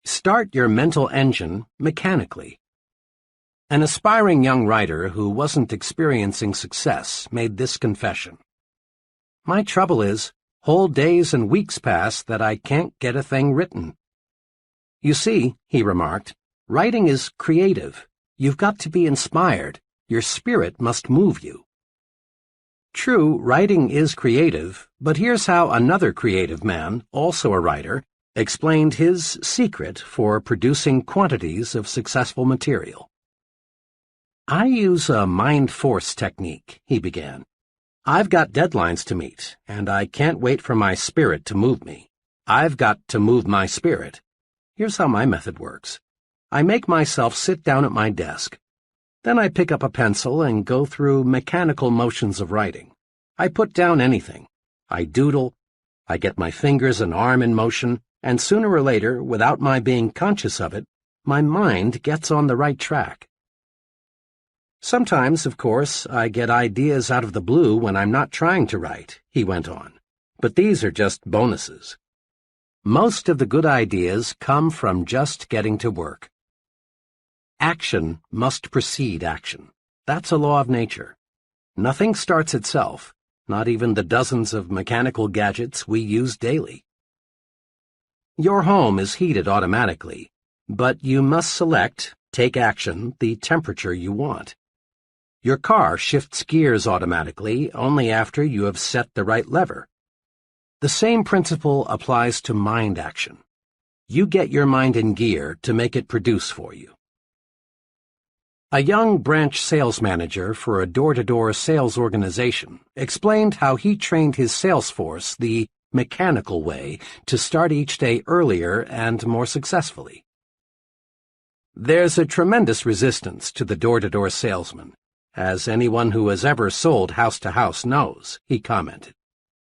Start your mental engine mechanically. An aspiring young writer who wasn't experiencing success made this confession. My trouble is, whole days and weeks pass that I can't get a thing written. You see, he remarked, writing is creative. You've got to be inspired. Your spirit must move you. True, writing is creative, but here's how another creative man, also a writer, explained his secret for producing quantities of successful material. I use a mind force technique, he began. I've got deadlines to meet, and I can't wait for my spirit to move me. I've got to move my spirit. Here's how my method works. I make myself sit down at my desk. Then I pick up a pencil and go through mechanical motions of writing. I put down anything. I doodle. I get my fingers and arm in motion, and sooner or later, without my being conscious of it, my mind gets on the right track. Sometimes, of course, I get ideas out of the blue when I'm not trying to write, he went on, but these are just bonuses. Most of the good ideas come from just getting to work. Action must precede action. That's a law of nature. Nothing starts itself, not even the dozens of mechanical gadgets we use daily. Your home is heated automatically, but you must select, take action, the temperature you want. Your car shifts gears automatically only after you have set the right lever. The same principle applies to mind action. You get your mind in gear to make it produce for you. A young branch sales manager for a door-to-door sales organization explained how he trained his sales force the mechanical way to start each day earlier and more successfully. There's a tremendous resistance to the door-to-door salesman, as anyone who has ever sold house-to-house knows, he commented.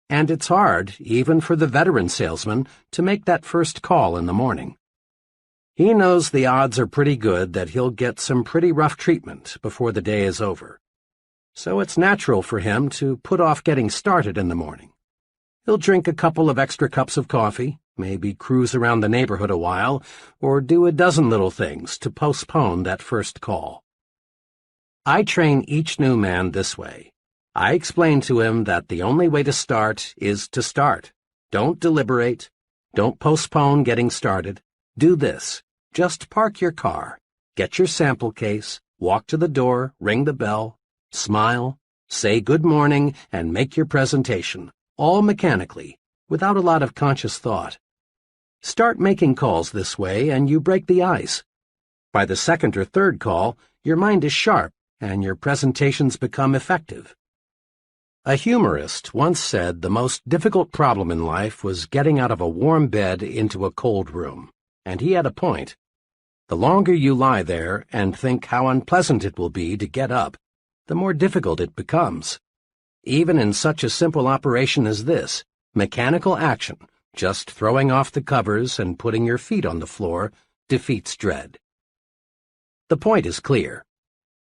And it's hard, even for the veteran salesman, to make that first call in the morning. He knows the odds are pretty good that he'll get some pretty rough treatment before the day is over. So it's natural for him to put off getting started in the morning. He'll drink a couple of extra cups of coffee, maybe cruise around the neighborhood a while, or do a dozen little things to postpone that first call. I train each new man this way. I explain to him that the only way to start is to start. Don't deliberate. Don't postpone getting started. Do this. Just park your car, get your sample case, walk to the door, ring the bell, smile, say good morning, and make your presentation, all mechanically, without a lot of conscious thought. Start making calls this way and you break the ice. By the second or third call, your mind is sharp and your presentations become effective. A humorist once said the most difficult problem in life was getting out of a warm bed into a cold room, and he had a point. The longer you lie there and think how unpleasant it will be to get up, the more difficult it becomes. Even in such a simple operation as this, mechanical action, just throwing off the covers and putting your feet on the floor, defeats dread. The point is clear.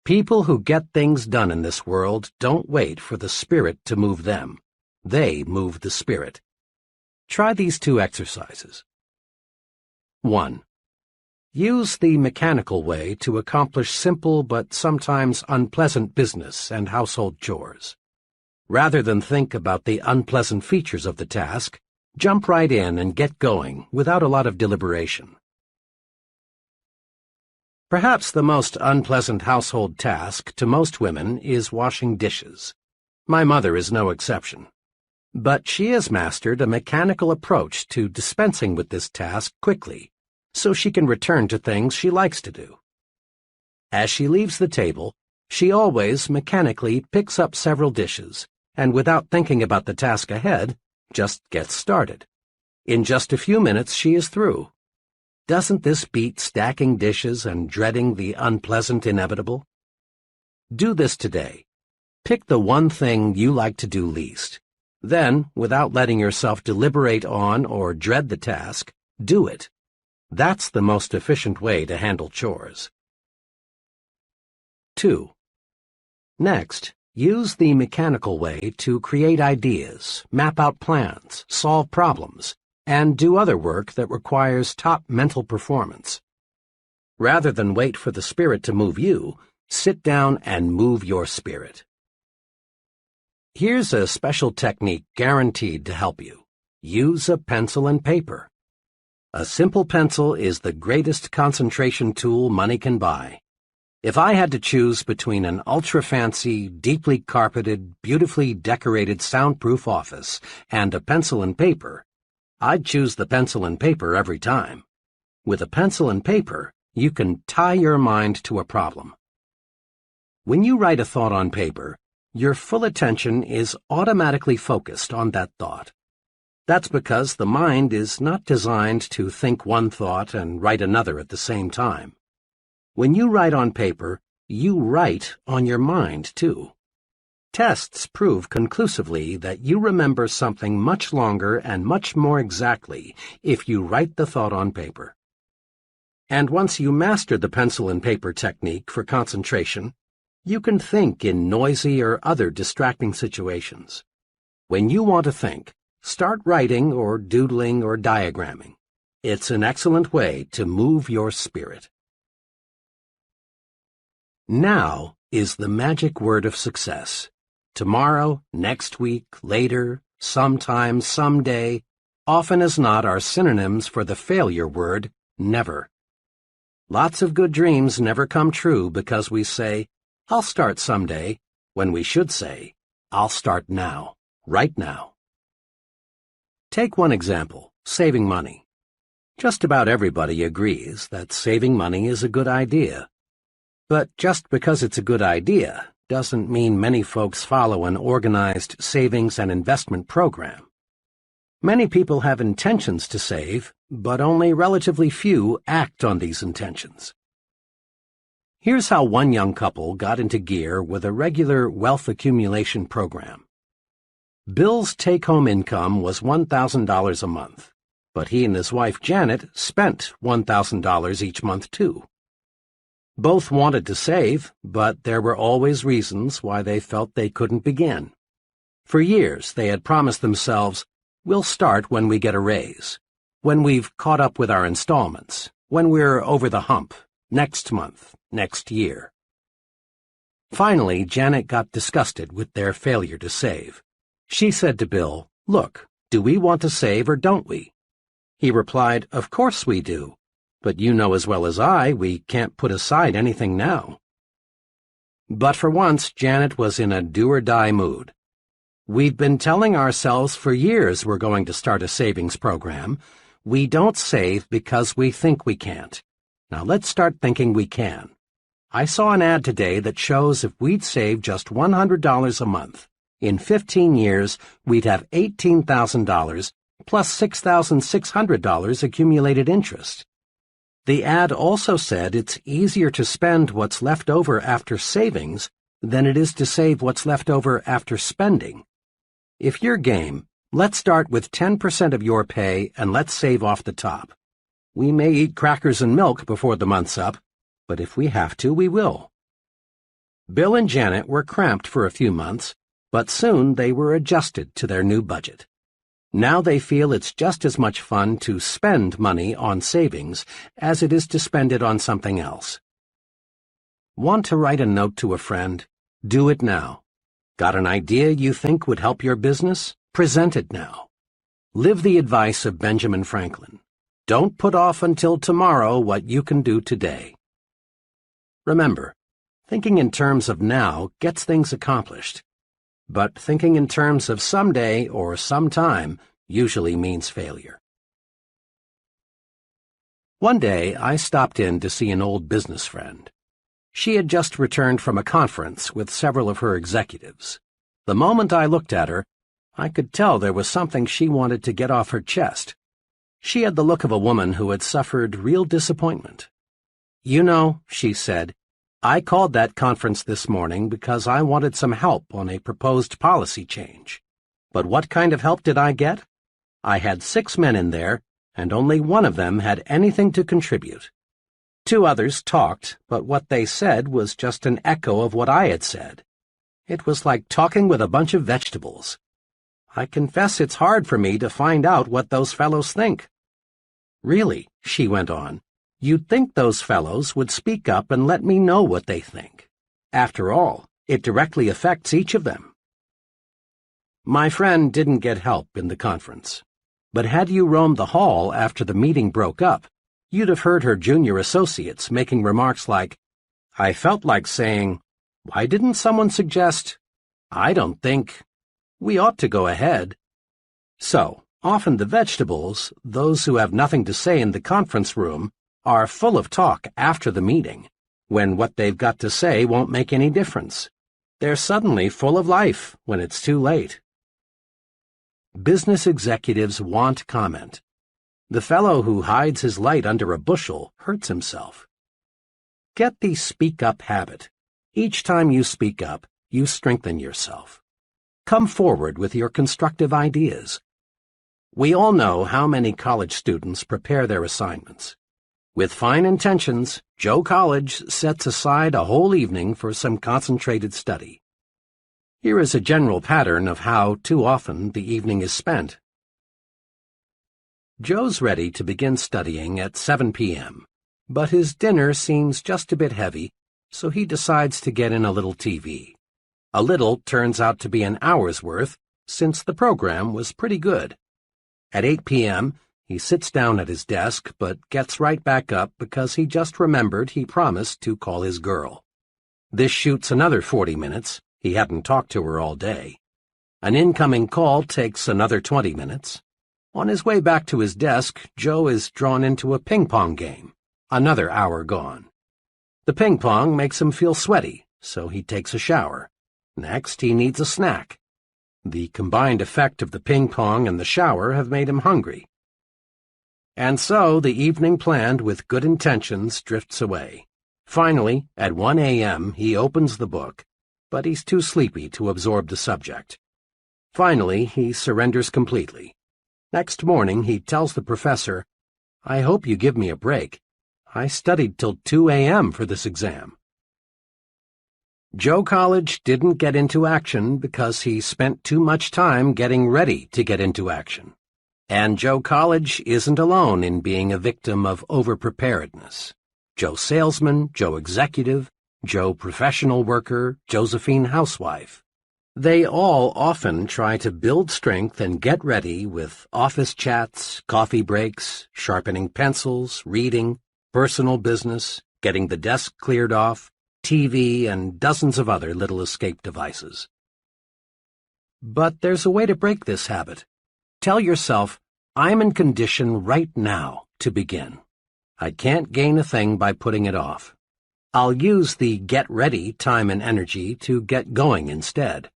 People who get things done in this world don't wait for the spirit to move them. They move the spirit. Try these two exercises. 1. Use the mechanical way to accomplish simple but sometimes unpleasant business and household chores. Rather than think about the unpleasant features of the task, jump right in and get going without a lot of deliberation. Perhaps the most unpleasant household task to most women is washing dishes. My mother is no exception. But she has mastered a mechanical approach to dispensing with this task quickly, so she can return to things she likes to do. As she leaves the table, she always mechanically picks up several dishes, and without thinking about the task ahead, just gets started. In just a few minutes she is through. Doesn't this beat stacking dishes and dreading the unpleasant inevitable? Do this today. Pick the one thing you like to do least. Then, without letting yourself deliberate on or dread the task, do it. That's the most efficient way to handle chores. 2. Next, use the mechanical way to create ideas, map out plans, solve problems, and do other work that requires top mental performance. Rather than wait for the spirit to move you, sit down and move your spirit. Here's a special technique guaranteed to help you. Use a pencil and paper. A simple pencil is the greatest concentration tool money can buy. If I had to choose between an ultra-fancy, deeply carpeted, beautifully decorated soundproof office and a pencil and paper, I'd choose the pencil and paper every time. With a pencil and paper, you can tie your mind to a problem. When you write a thought on paper, your full attention is automatically focused on that thought. That's because the mind is not designed to think one thought and write another at the same time. When you write on paper, you write on your mind, too. Tests prove conclusively that you remember something much longer and much more exactly if you write the thought on paper. And once you master the pencil and paper technique for concentration, you can think in noisy or other distracting situations. When you want to think, start writing or doodling or diagramming. It's an excellent way to move your spirit. Now is the magic word of success. Tomorrow, next week, later, sometime, someday, often as not are synonyms for the failure word, never. Lots of good dreams never come true because we say, I'll start someday, when we should say, I'll start now, right now. Take one example, saving money. Just about everybody agrees that saving money is a good idea. But just because it's a good idea doesn't mean many folks follow an organized savings and investment program. Many people have intentions to save, but only relatively few act on these intentions. Here's how one young couple got into gear with a regular wealth accumulation program. Bill's take-home income was $1,000 a month, but he and his wife Janet spent $1,000 each month too. Both wanted to save, but there were always reasons why they felt they couldn't begin. For years they had promised themselves, "We'll start when we get a raise, when we've caught up with our installments, when we're over the hump, next month, next year." Finally, Janet got disgusted with their failure to save. She said to Bill, "Look, do we want to save or don't we?" He replied, "Of course we do, but you know as well as I we can't put aside anything now." But for once, Janet was in a do-or-die mood. "We've been telling ourselves for years we're going to start a savings program. We don't save because we think we can't. Now let's start thinking we can. I saw an ad today that shows if we'd save just $100 a month, in 15 years we'd have $18,000 plus $6,600 accumulated interest." The ad also said it's easier to spend what's left over after savings than it is to save what's left over after spending. If you're game, let's start with 10% of your pay and let's save off the top. We may eat crackers and milk before the month's up, but if we have to, we will. Bill and Janet were cramped for a few months, but soon they were adjusted to their new budget. Now they feel it's just as much fun to spend money on savings as it is to spend it on something else. Want to write a note to a friend? Do it now. Got an idea you think would help your business? Present it now. Live the advice of Benjamin Franklin. Don't put off until tomorrow what you can do today. Remember, thinking in terms of now gets things accomplished. But thinking in terms of someday or sometime usually means failure. One day, I stopped in to see an old business friend. She had just returned from a conference with several of her executives. The moment I looked at her, I could tell there was something she wanted to get off her chest. She had the look of a woman who had suffered real disappointment. "You know," she said, "I called that conference this morning because I wanted some help on a proposed policy change. But what kind of help did I get? I had 6 men in there, and only one of them had anything to contribute. 2 others talked, but what they said was just an echo of what I had said. It was like talking with a bunch of vegetables. I confess it's hard for me to find out what those fellows think." "Really," she went on, "you'd think those fellows would speak up and let me know what they think. After all, it directly affects each of them." My friend didn't get help in the conference, but had you roamed the hall after the meeting broke up, you'd have heard her junior associates making remarks like, "I felt like saying, why didn't someone suggest, I don't think, we ought to go ahead." So, often the vegetables, those who have nothing to say in the conference room, are full of talk after the meeting, when what they've got to say won't make any difference. They're suddenly full of life when it's too late. Business executives want comment. The fellow who hides his light under a bushel hurts himself. Get the speak-up habit. Each time you speak up, you strengthen yourself. Come forward with your constructive ideas. We all know how many college students prepare their assignments. With fine intentions, Joe College sets aside a whole evening for some concentrated study. Here is a general pattern of how, too often, the evening is spent. Joe's ready to begin studying at 7 p.m., but his dinner seems just a bit heavy, so he decides to get in a little TV. A little turns out to be an hour's worth, since the program was pretty good. At 8 p.m., he sits down at his desk, but gets right back up because he just remembered he promised to call his girl. This shoots another 40 minutes. He hadn't talked to her all day. An incoming call takes another 20 minutes. On his way back to his desk, Joe is drawn into a ping-pong game. Another hour gone. The ping-pong makes him feel sweaty, so he takes a shower. Next, he needs a snack. The combined effect of the ping pong and the shower have made him hungry. And so the evening planned with good intentions drifts away. Finally, at 1 a.m., he opens the book, but he's too sleepy to absorb the subject. Finally, he surrenders completely. Next morning, he tells the professor, "I hope you give me a break. I studied till 2 a.m. for this exam." Joe College didn't get into action because he spent too much time getting ready to get into action. And Joe College isn't alone in being a victim of overpreparedness. Joe Salesman, Joe Executive, Joe Professional Worker, Josephine Housewife. They all often try to build strength and get ready with office chats, coffee breaks, sharpening pencils, reading, personal business, getting the desk cleared off, TV, and dozens of other little escape devices. But there's a way to break this habit. Tell yourself, "I'm in condition right now to begin. I can't gain a thing by putting it off. I'll use the get ready time and energy to get going instead."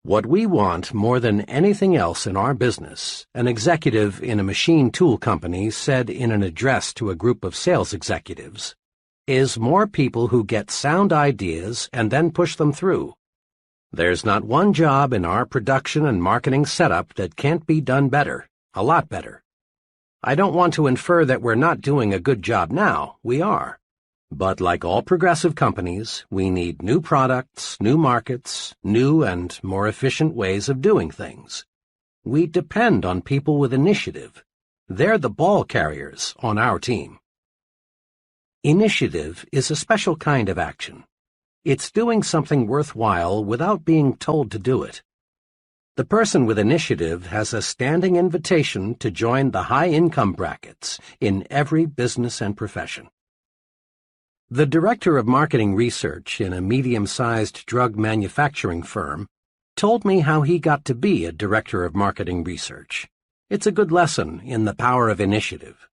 What we want more than anything else in our business, an executive in a machine tool company said in an address to a group of sales executives, is more people who get sound ideas and then push them through. There's not one job in our production and marketing setup that can't be done better, a lot better. I don't want to infer that we're not doing a good job now. We are. But like all progressive companies, we need new products, new markets, new and more efficient ways of doing things. We depend on people with initiative. They're the ball carriers on our team. Initiative is a special kind of action. It's doing something worthwhile without being told to do it. The person with initiative has a standing invitation to join the high-income brackets in every business and profession. The director of marketing research in a medium-sized drug manufacturing firm told me how he got to be a director of marketing research. It's a good lesson in the power of initiative.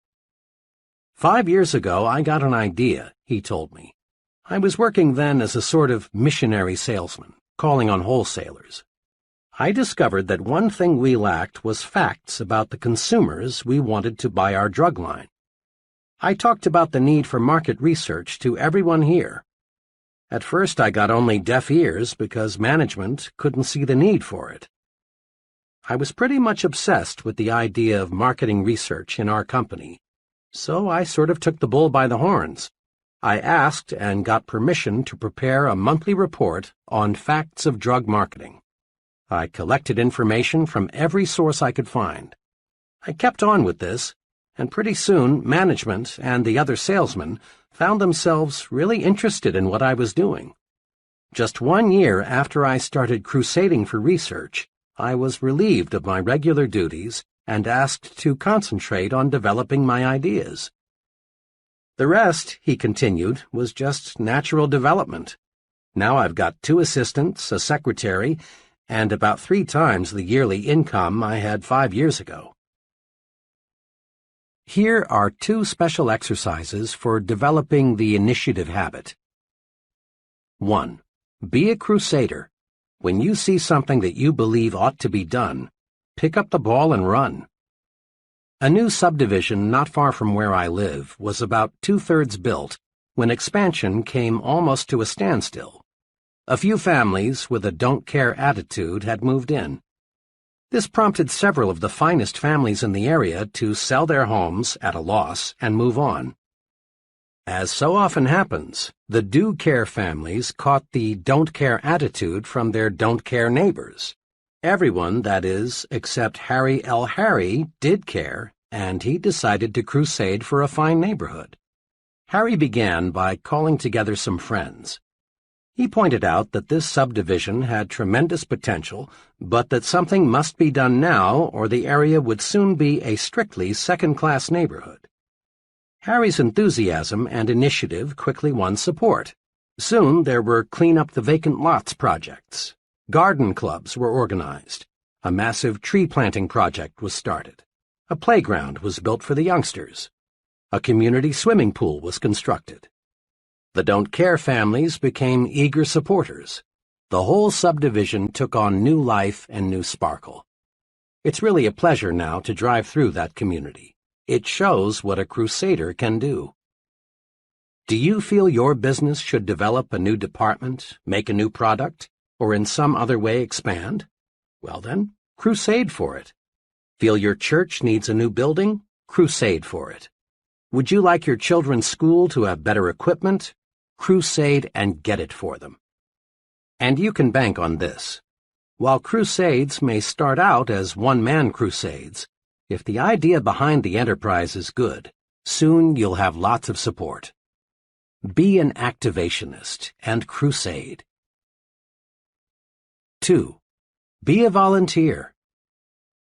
5 years ago, I got an idea, he told me. I was working then as a sort of missionary salesman, calling on wholesalers. I discovered that one thing we lacked was facts about the consumers we wanted to buy our drug line. I talked about the need for market research to everyone here. At first I got only deaf ears because management couldn't see the need for it. I was pretty much obsessed with the idea of marketing research in our company, so I sort of took the bull by the horns. I asked and got permission to prepare a monthly report on facts of drug marketing. I collected information from every source I could find. I kept on with this, and pretty soon management and the other salesmen found themselves really interested in what I was doing. Just 1 year after I started crusading for research, I was relieved of my regular duties and asked to concentrate on developing my ideas. The rest, he continued, was just natural development. Now I've got 2 assistants, a secretary, and about 3 times the yearly income I had 5 years ago. Here are 2 special exercises for developing the initiative habit. 1. Be a crusader. When you see something that you believe ought to be done, pick up the ball and run. A new subdivision not far from where I live was about 2/3 built when expansion came almost to a standstill. A few families with a don't-care attitude had moved in. This prompted several of the finest families in the area to sell their homes at a loss and move on. As so often happens, the do-care families caught the don't-care attitude from their don't-care neighbors. Everyone, that is, except Harry L. Harry, did care, and he decided to crusade for a fine neighborhood. Harry began by calling together some friends. He pointed out that this subdivision had tremendous potential, but that something must be done now or the area would soon be a strictly second-class neighborhood. Harry's enthusiasm and initiative quickly won support. Soon there were clean-up-the-vacant lots projects. Garden clubs were organized. A massive tree-planting project was started. A playground was built for the youngsters. A community swimming pool was constructed. The don't-care families became eager supporters. The whole subdivision took on new life and new sparkle. It's really a pleasure now to drive through that community. It shows what a crusader can do. Do you feel your business should develop a new department, make a new product, or in some other way expand? Well then, crusade for it. Feel your church needs a new building? Crusade for it. Would you like your children's school to have better equipment? Crusade and get it for them. And you can bank on this. While crusades may start out as one-man crusades, if the idea behind the enterprise is good, soon you'll have lots of support. Be an activationist and crusade. 2. Be a volunteer.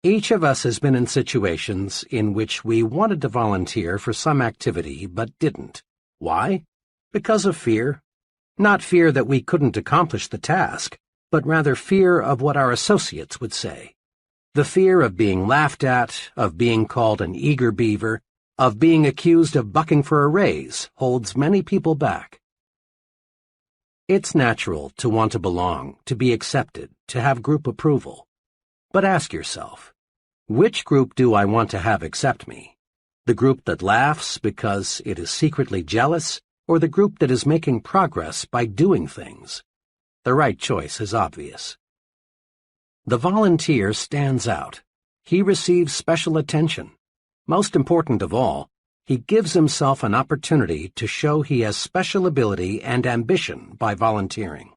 Each of us has been in situations in which we wanted to volunteer for some activity but didn't. Why? Because of fear. Not fear that we couldn't accomplish the task, but rather fear of what our associates would say. The fear of being laughed at, of being called an eager beaver, of being accused of bucking for a raise holds many people back. It's natural to want to belong, to be accepted, to have group approval. But ask yourself, which group do I want to have accept me? The group that laughs because it is secretly jealous, or the group that is making progress by doing things? The right choice is obvious. The volunteer stands out. He receives special attention. Most important of all, he gives himself an opportunity to show he has special ability and ambition by volunteering.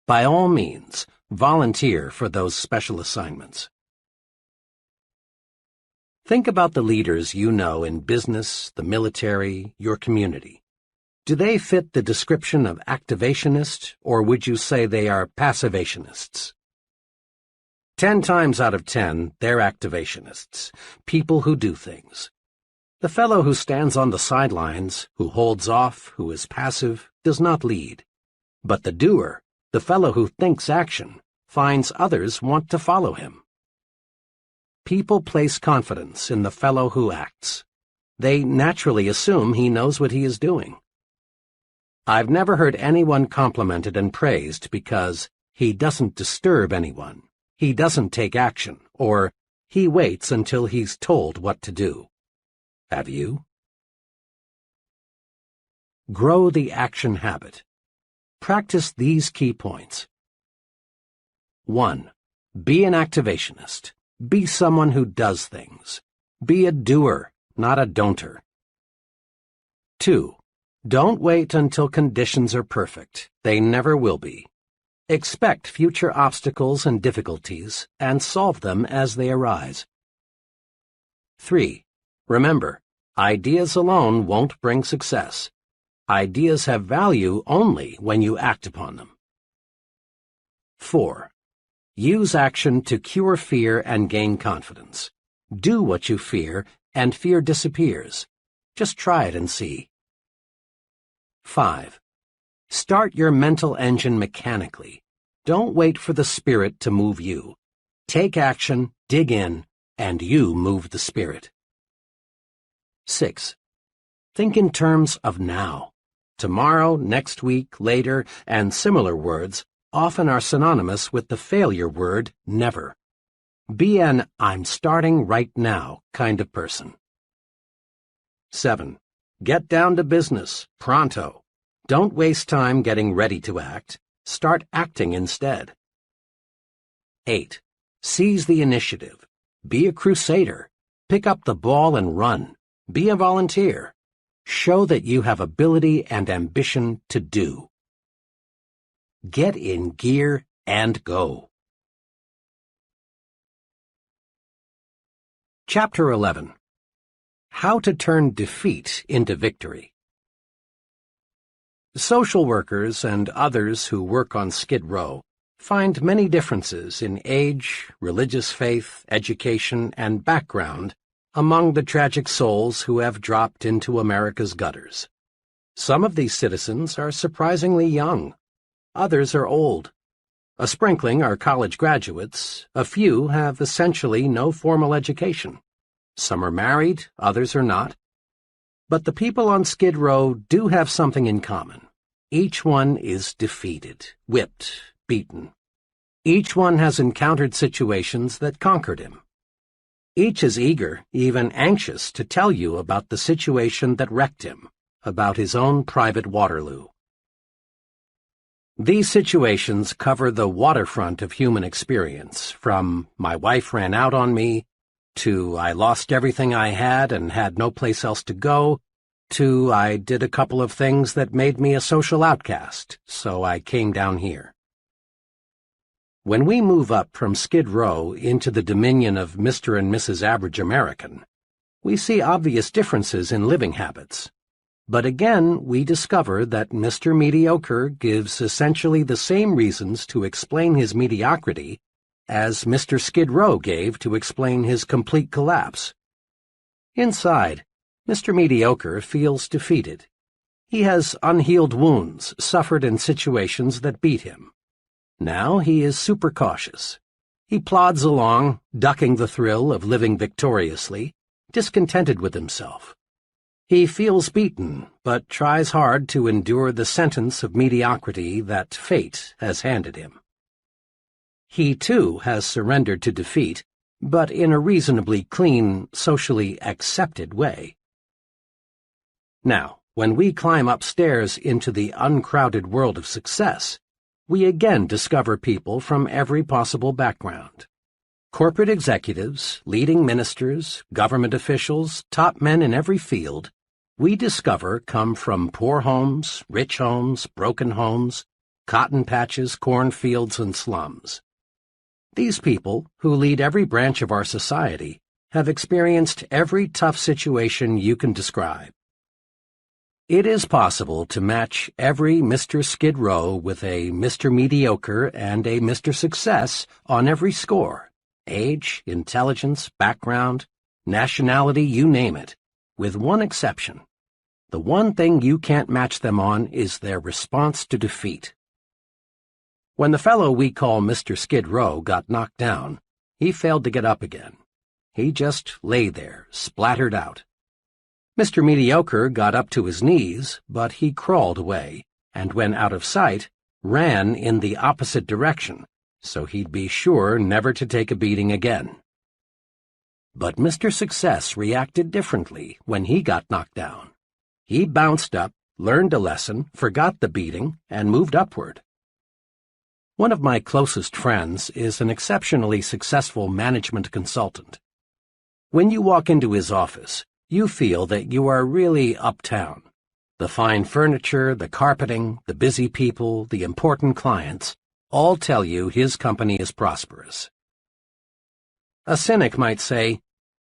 By all means, volunteer for those special assignments. Think about the leaders you know in business, the military, your community. Do they fit the description of activationist, or would you say they are passivationists? 10 times out of 10, they're activationists, people who do things. The fellow who stands on the sidelines, who holds off, who is passive, does not lead. But the doer, the fellow who thinks action, finds others want to follow him. People place confidence in the fellow who acts. They naturally assume he knows what he is doing. I've never heard anyone complimented and praised because he doesn't disturb anyone, he doesn't take action, or he waits until he's told what to do. Have you? Grow the action habit. Practice these key points. 1. Be an activationist. Be someone who does things. Be a doer, not a don'ter. 2. Don't wait until conditions are perfect. They never will be. Expect future obstacles and difficulties and solve them as they arise. 3. Remember, ideas alone won't bring success. Ideas have value only when you act upon them. 4. Use action to cure fear and gain confidence. Do what you fear, and fear disappears. Just try it and see. 5. Start your mental engine mechanically. Don't wait for the spirit to move you. Take action, dig in, and you move the spirit. 6. Think in terms of now. Tomorrow, next week, later, and similar words often are synonymous with the failure word never. Be an I'm starting right now kind of person. 7. Get down to business, pronto. Don't waste time getting ready to act. Start acting instead. 8. Seize the initiative. Be a crusader. Pick up the ball and run. Be a volunteer. Show that you have ability and ambition to do. Get in gear and go. Chapter 11. How to turn defeat into victory. Social workers and others who work on Skid Row find many differences in age, religious faith, education, and background among the tragic souls who have dropped into America's gutters. Some of these citizens are surprisingly young. Others are old. A sprinkling are college graduates. A few have essentially no formal education. Some are married, others are not. But the people on Skid Row do have something in common. Each one is defeated, whipped, beaten. Each one has encountered situations that conquered him. Each is eager, even anxious, to tell you about the situation that wrecked him, about his own private Waterloo. These situations cover the waterfront of human experience, from "my wife ran out on me," to "I lost everything I had and had no place else to go," to "I did a couple of things that made me a social outcast, so I came down here." When we move up from Skid Row into the dominion of Mr. and Mrs. Average American, we see obvious differences in living habits. But again, we discover that Mr. Mediocre gives essentially the same reasons to explain his mediocrity as Mr. Skid Row gave to explain his complete collapse. Inside, Mr. Mediocre feels defeated. He has unhealed wounds suffered in situations that beat him. Now he is super cautious. He plods along, ducking the thrill of living victoriously, discontented with himself. He feels beaten, but tries hard to endure the sentence of mediocrity that fate has handed him. He, too, has surrendered to defeat, but in a reasonably clean, socially accepted way. Now, when we climb upstairs into the uncrowded world of success, we again discover people from every possible background. Corporate executives, leading ministers, government officials, top men in every field, we discover come from poor homes, rich homes, broken homes, cotton patches, cornfields, and slums. These people, who lead every branch of our society, have experienced every tough situation you can describe. It is possible to match every Mr. Skid Row with a Mr. Mediocre and a Mr. Success on every score: age, intelligence, background, nationality, you name it, with one exception. The one thing you can't match them on is their response to defeat. When the fellow we call Mr. Skid Row got knocked down, he failed to get up again. He just lay there, splattered out. Mr. Mediocre got up to his knees, but he crawled away, and when out of sight, ran in the opposite direction, so he'd be sure never to take a beating again. But Mr. Success reacted differently when he got knocked down. He bounced up, learned a lesson, forgot the beating, and moved upward. One of my closest friends is an exceptionally successful management consultant. When you walk into his office, you feel that you are really uptown. The fine furniture, the carpeting, the busy people, the important clients, all tell you his company is prosperous. A cynic might say,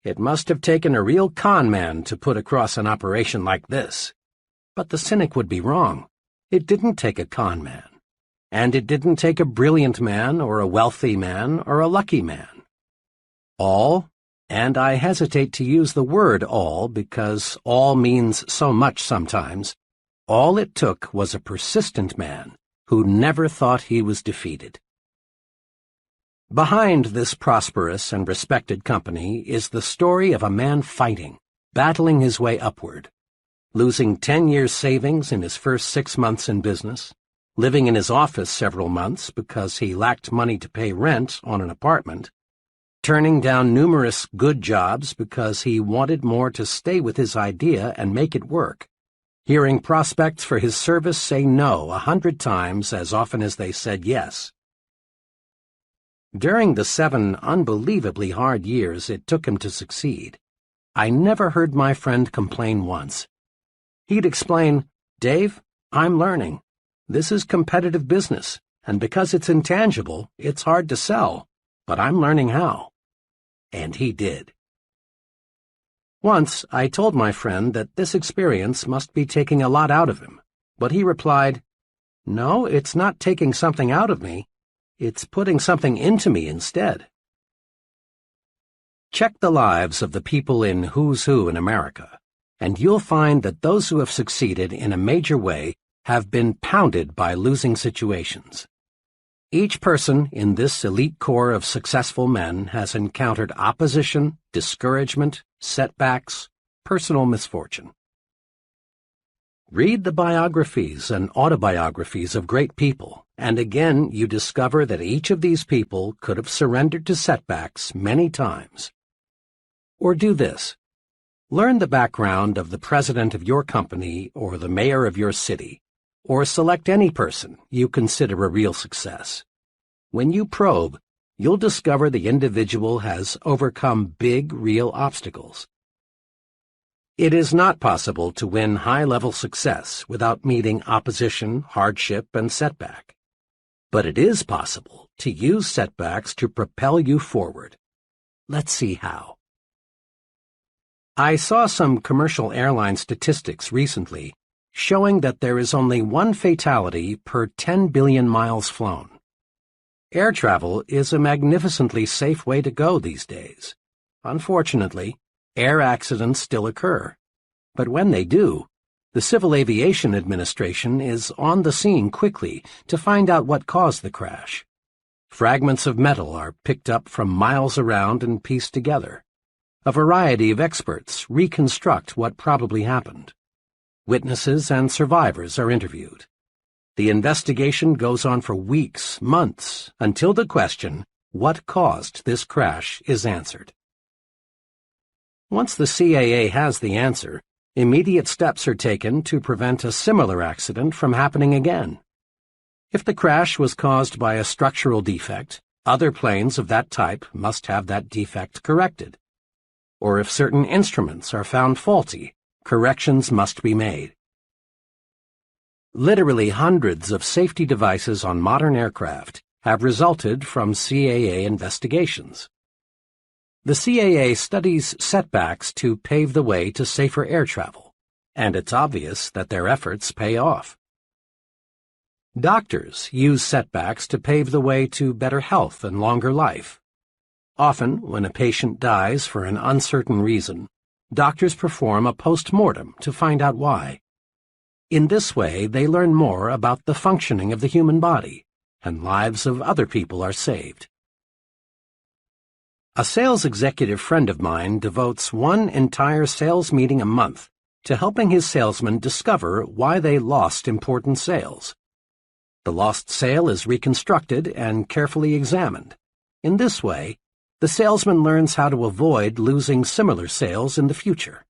"It must have taken a real con man to put across an operation like this." But the cynic would be wrong. It didn't take a con man. And it didn't take a brilliant man or a wealthy man or a lucky man. All, and I hesitate to use the word all because all means so much sometimes, all it took was a persistent man who never thought he was defeated. Behind this prosperous and respected company is the story of a man fighting, battling his way upward, losing 10 years' savings in his first 6 months in business, living in his office several months because he lacked money to pay rent on an apartment, turning down numerous good jobs because he wanted more to stay with his idea and make it work, hearing prospects for his service say no 100 times as often as they said yes. During the 7 unbelievably hard years it took him to succeed, I never heard my friend complain once. He'd explain, "Dave, I'm learning. This is competitive business, and because it's intangible, it's hard to sell, but I'm learning how." And he did. Once I told my friend that this experience must be taking a lot out of him, but he replied, "No, it's not taking something out of me. It's putting something into me instead." Check the lives of the people in Who's Who in America, and you'll find that those who have succeeded in a major way have been pounded by losing situations. Each person in this elite core of successful men has encountered opposition, discouragement, setbacks, personal misfortune. Read the biographies and autobiographies of great people, and again you discover that each of these people could have surrendered to setbacks many times. Or do this. Learn the background of the president of your company or the mayor of your city, or select any person you consider a real success. When you probe, you'll discover the individual has overcome big, real obstacles. It is not possible to win high-level success without meeting opposition, hardship, and setback. But it is possible to use setbacks to propel you forward. Let's see how. I saw some commercial airline statistics recently showing that there is only one fatality per 10 billion miles flown. Air travel is a magnificently safe way to go these days. Unfortunately, air accidents still occur. But when they do, the Civil Aviation Administration is on the scene quickly to find out what caused the crash. Fragments of metal are picked up from miles around and pieced together. A variety of experts reconstruct what probably happened. Witnesses and survivors are interviewed. The investigation goes on for weeks, months, until the question, what caused this crash, is answered. Once the CAA has the answer, immediate steps are taken to prevent a similar accident from happening again. If the crash was caused by a structural defect, other planes of that type must have that defect corrected. Or if certain instruments are found faulty, corrections must be made. Literally hundreds of safety devices on modern aircraft have resulted from CAA investigations. The CAA studies setbacks to pave the way to safer air travel, and it's obvious that their efforts pay off. Doctors use setbacks to pave the way to better health and longer life. Often, when a patient dies for an uncertain reason, doctors perform a post-mortem to find out why. In this way, they learn more about the functioning of the human body, and lives of other people are saved. A sales executive friend of mine devotes one entire sales meeting a month to helping his salesmen discover why they lost important sales. The lost sale is reconstructed and carefully examined. In this way, the salesman learns how to avoid losing similar sales in the future.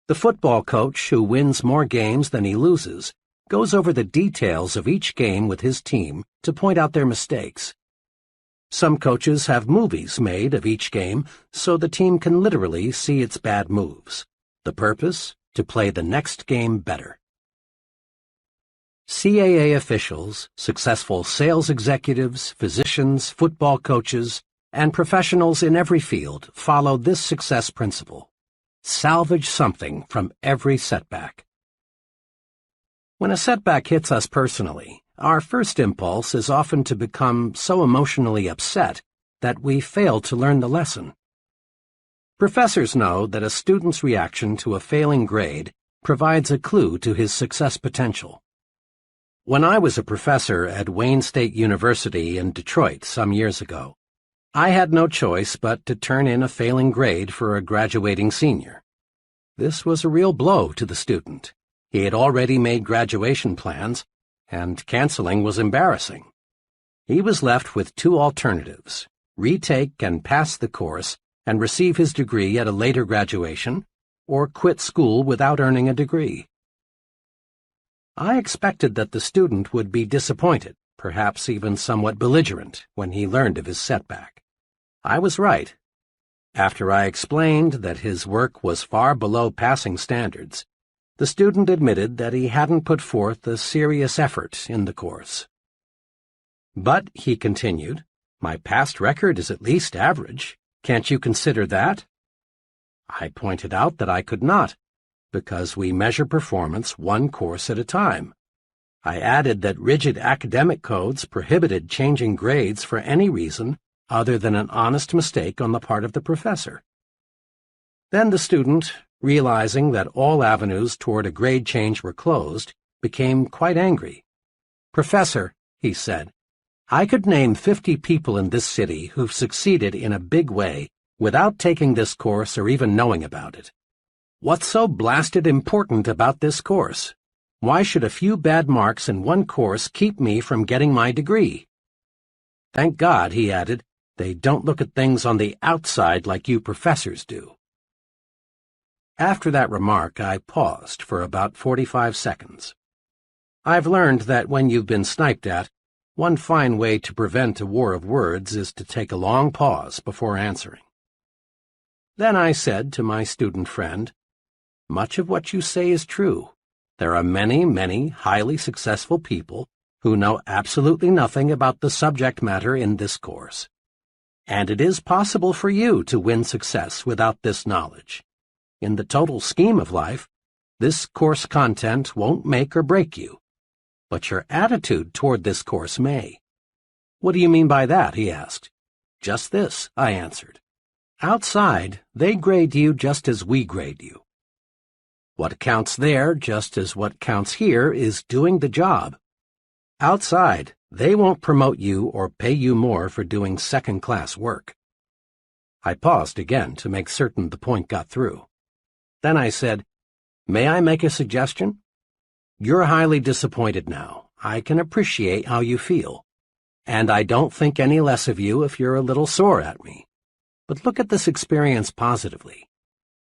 The football coach who wins more games than he loses goes over the details of each game with his team to point out their mistakes. Some coaches have movies made of each game so the team can literally see its bad moves. The purpose? To play the next game better. CAA officials, successful sales executives, physicians, football coaches, and professionals in every field follow this success principle. Salvage something from every setback. When a setback hits us personally, our first impulse is often to become so emotionally upset that we fail to learn the lesson. Professors know that a student's reaction to a failing grade provides a clue to his success potential. When I was a professor at Wayne State University in Detroit some years ago, I had no choice but to turn in a failing grade for a graduating senior. This was a real blow to the student. He had already made graduation plans, and canceling was embarrassing. He was left with two alternatives: retake and pass the course and receive his degree at a later graduation, or quit school without earning a degree. I expected that the student would be disappointed, perhaps even somewhat belligerent, when he learned of his setback. I was right. After I explained that his work was far below passing standards, the student admitted that he hadn't put forth a serious effort in the course. But, he continued, my past record is at least average. Can't you consider that? I pointed out that I could not, because we measure performance one course at a time. I added that rigid academic codes prohibited changing grades for any reason other than an honest mistake on the part of the professor. Then the student, realizing that all avenues toward a grade change were closed, became quite angry. "Professor," he said, "I could name 50 people in this city who've succeeded in a big way without taking this course or even knowing about it. What's so blasted important about this course? Why should a few bad marks in one course keep me from getting my degree? Thank God, he added, they don't look at things on the outside like you professors do. After that remark, I paused for about 45 seconds. I've learned that when you've been sniped at, one fine way to prevent a war of words is to take a long pause before answering. Then I said to my student friend, "Much of what you say is true. There are many, many highly successful people who know absolutely nothing about the subject matter in this course. And it is possible for you to win success without this knowledge. In the total scheme of life, this course content won't make or break you. But your attitude toward this course may." "What do you mean by that?" he asked. "Just this," I answered. "Outside, they grade you just as we grade you. What counts there, just as what counts here, is doing the job. Outside, they won't promote you or pay you more for doing second-class work." I paused again to make certain the point got through. Then I said, "May I make a suggestion? You're highly disappointed now. I can appreciate how you feel. And I don't think any less of you if you're a little sore at me. But look at this experience positively.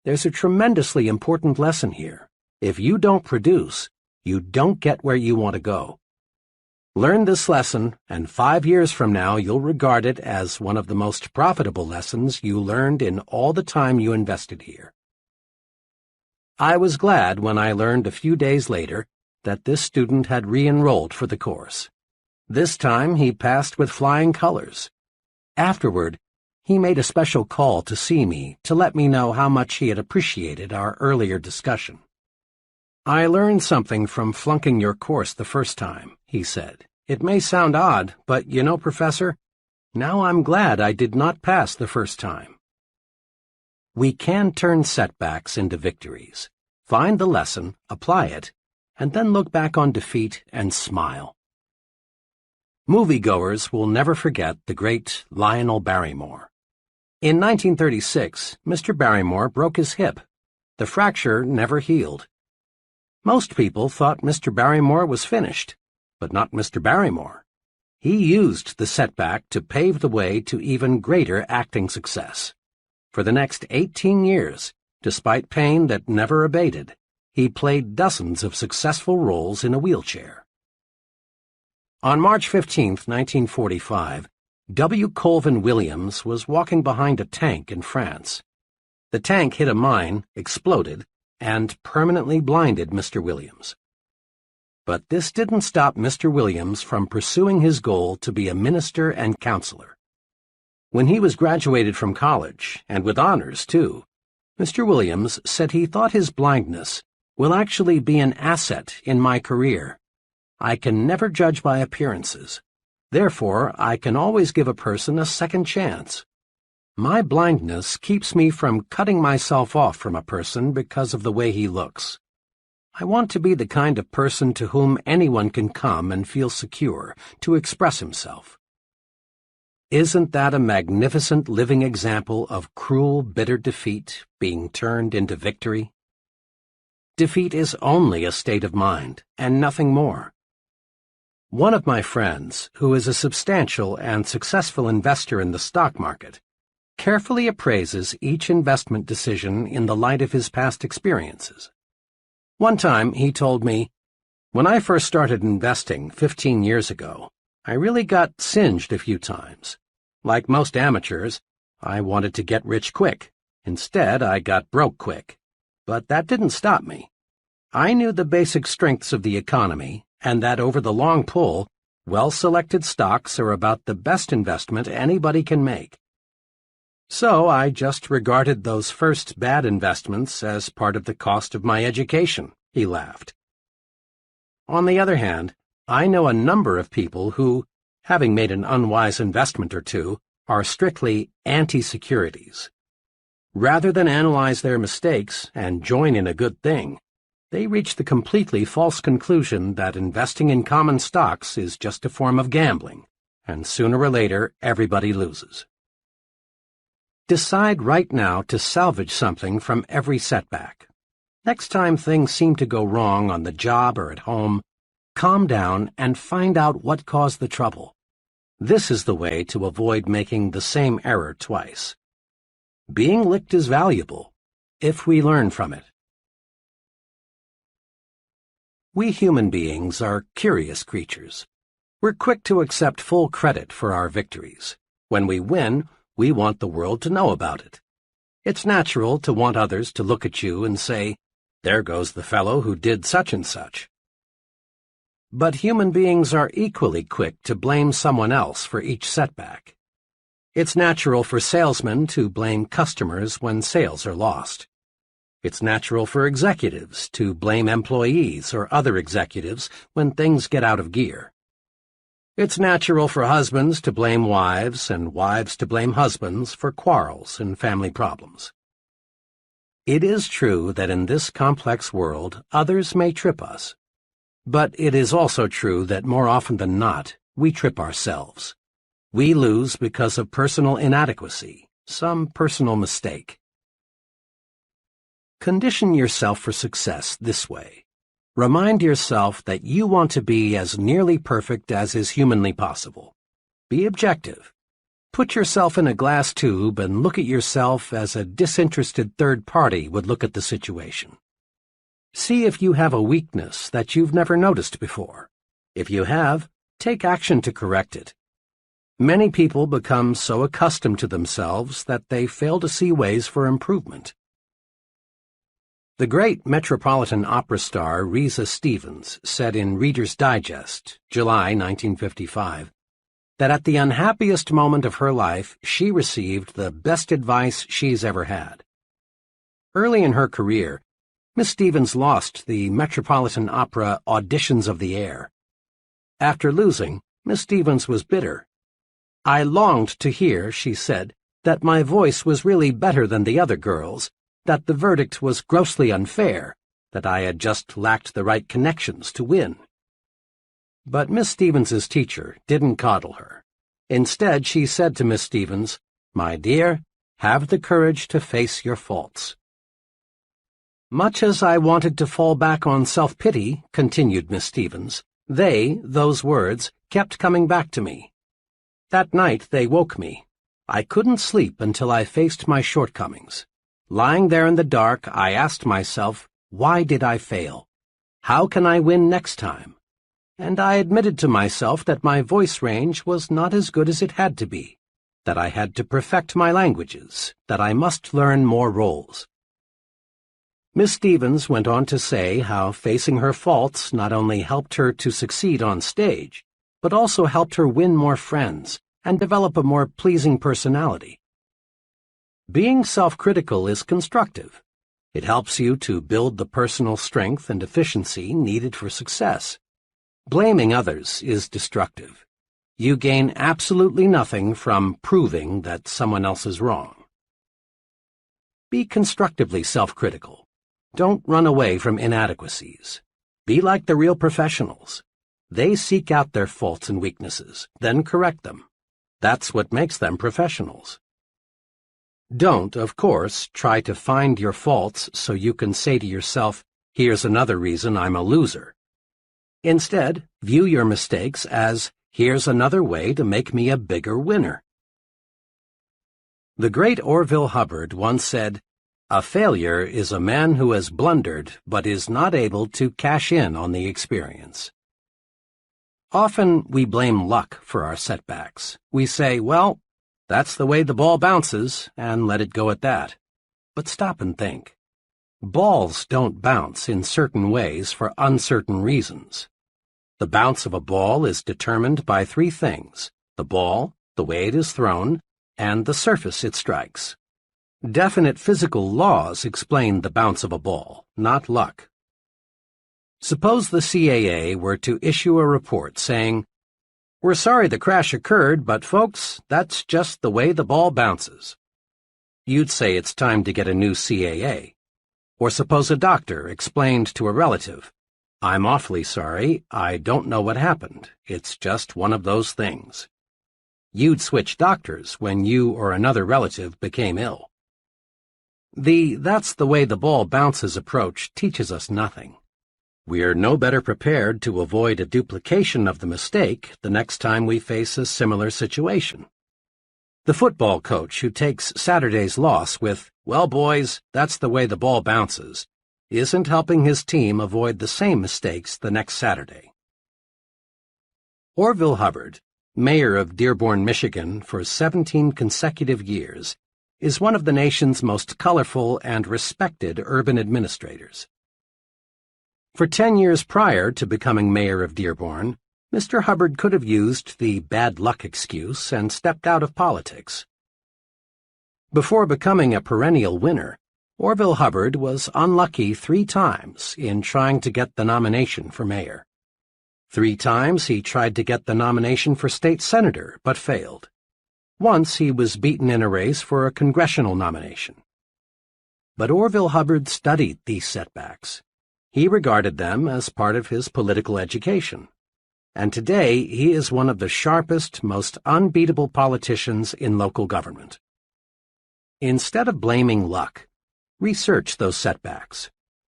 There's a tremendously important lesson here. If you don't produce, you don't get where you want to go. Learn this lesson, and 5 years from now you'll regard it as one of the most profitable lessons you learned in all the time you invested here." I was glad when I learned a few days later that this student had re-enrolled for the course. This time he passed with flying colors. Afterward, he made a special call to see me to let me know how much he had appreciated our earlier discussion. "I learned something from flunking your course the first time," he said. "It may sound odd, but you know, Professor, now I'm glad I did not pass the first time." We can turn setbacks into victories, find the lesson, apply it, and then look back on defeat and smile. Moviegoers will never forget the great Lionel Barrymore. In 1936, Mr. Barrymore broke his hip. The fracture never healed. Most people thought Mr. Barrymore was finished, but not Mr. Barrymore. He used the setback to pave the way to even greater acting success. For the next 18 years, despite pain that never abated, he played dozens of successful roles in a wheelchair. On March 15, 1945, W. Colvin Williams was walking behind a tank in France. The tank hit a mine, exploded, and permanently blinded Mr. Williams. But this didn't stop Mr. Williams from pursuing his goal to be a minister and counselor. When he was graduated from college, and with honors too, Mr. Williams said he thought his blindness will actually be an asset in my career. I can never judge by appearances. Therefore, I can always give a person a second chance. My blindness keeps me from cutting myself off from a person because of the way he looks. I want to be the kind of person to whom anyone can come and feel secure to express himself. Isn't that a magnificent living example of cruel, bitter defeat being turned into victory? Defeat is only a state of mind, and nothing more. One of my friends, who is a substantial and successful investor in the stock market, carefully appraises each investment decision in the light of his past experiences. One time he told me, "When I first started investing 15 years ago, I really got singed a few times. Like most amateurs, I wanted to get rich quick. Instead, I got broke quick. But that didn't stop me. I knew the basic strengths of the economy, and that over the long pull, well-selected stocks are about the best investment anybody can make. So I just regarded those first bad investments as part of the cost of my education," he laughed. On the other hand, I know a number of people who, having made an unwise investment or two, are strictly anti-securities. Rather than analyze their mistakes and join in a good thing, they reach the completely false conclusion that investing in common stocks is just a form of gambling, and sooner or later everybody loses. Decide right now to salvage something from every setback. Next time things seem to go wrong on the job or at home, calm down and find out what caused the trouble. This is the way to avoid making the same error twice. Being licked is valuable, if we learn from it. We human beings are curious creatures. We're quick to accept full credit for our victories. When we win, we want the world to know about it. It's natural to want others to look at you and say, "There goes the fellow who did such and such." But human beings are equally quick to blame someone else for each setback. It's natural for salesmen to blame customers when sales are lost. It's natural for executives to blame employees or other executives when things get out of gear. It's natural for husbands to blame wives and wives to blame husbands for quarrels and family problems. It is true that in this complex world, others may trip us. But it is also true that more often than not, we trip ourselves. We lose because of personal inadequacy, some personal mistake. Condition yourself for success this way. Remind yourself that you want to be as nearly perfect as is humanly possible. Be objective. Put yourself in a glass tube and look at yourself as a disinterested third party would look at the situation. See if you have a weakness that you've never noticed before. If you have, take action to correct it. Many people become so accustomed to themselves that they fail to see ways for improvement. The great Metropolitan Opera star Risa Stevens said in Reader's Digest, July 1955, that at the unhappiest moment of her life, she received the best advice she's ever had. Early in her career, Miss Stevens lost the Metropolitan Opera Auditions of the Air. After losing, Miss Stevens was bitter. "I longed to hear," she said, "that my voice was really better than the other girls, that the verdict was grossly unfair, that I had just lacked the right connections to win." But Miss Stevens's teacher didn't coddle her. Instead, she said to Miss Stevens, "My dear, have the courage to face your faults." Much as I wanted to fall back on self-pity, continued Miss Stevens, those words, kept coming back to me. That night they woke me. I couldn't sleep until I faced my shortcomings. Lying there in the dark, I asked myself, why did I fail? How can I win next time? And I admitted to myself that my voice range was not as good as it had to be, that I had to perfect my languages, that I must learn more roles. Miss Stevens went on to say how facing her faults not only helped her to succeed on stage, but also helped her win more friends and develop a more pleasing personality. Being self-critical is constructive. It helps you to build the personal strength and efficiency needed for success. Blaming others is destructive. You gain absolutely nothing from proving that someone else is wrong. Be constructively self-critical. Don't run away from inadequacies. Be like the real professionals. They seek out their faults and weaknesses, then correct them. That's what makes them professionals. Don't, of course, try to find your faults so you can say to yourself, "Here's another reason I'm a loser." Instead, view your mistakes as, "Here's another way to make me a bigger winner." The great Orville Hubbard once said, "A failure is a man who has blundered but is not able to cash in on the experience." Often we blame luck for our setbacks. We say, "Well, that's the way the ball bounces," and let it go at that. But stop and think. Balls don't bounce in certain ways for uncertain reasons. The bounce of a ball is determined by three things: the ball, the way it is thrown, and the surface it strikes. Definite physical laws explain the bounce of a ball, not luck. Suppose the CAA were to issue a report saying, "We're sorry the crash occurred, but folks, that's just the way the ball bounces." You'd say it's time to get a new CAA. Or suppose a doctor explained to a relative, "I'm awfully sorry, I don't know what happened. It's just one of those things." You'd switch doctors when you or another relative became ill. The "that's the way the ball bounces" approach teaches us nothing. We're no better prepared to avoid a duplication of the mistake the next time we face a similar situation. The football coach who takes Saturday's loss with, "Well, boys, that's the way the ball bounces," isn't helping his team avoid the same mistakes the next Saturday. Orville Hubbard, mayor of Dearborn, Michigan for 17 consecutive years, is one of the nation's most colorful and respected urban administrators. For 10 years prior to becoming mayor of Dearborn, Mr. Hubbard could have used the bad luck excuse and stepped out of politics. Before becoming a perennial winner, Orville Hubbard was unlucky 3 times in trying to get the nomination for mayor. 3 times he tried to get the nomination for state senator, but failed. Once he was beaten in a race for a congressional nomination. But Orville Hubbard studied these setbacks. He regarded them as part of his political education. And today he is one of the sharpest, most unbeatable politicians in local government. Instead of blaming luck, research those setbacks.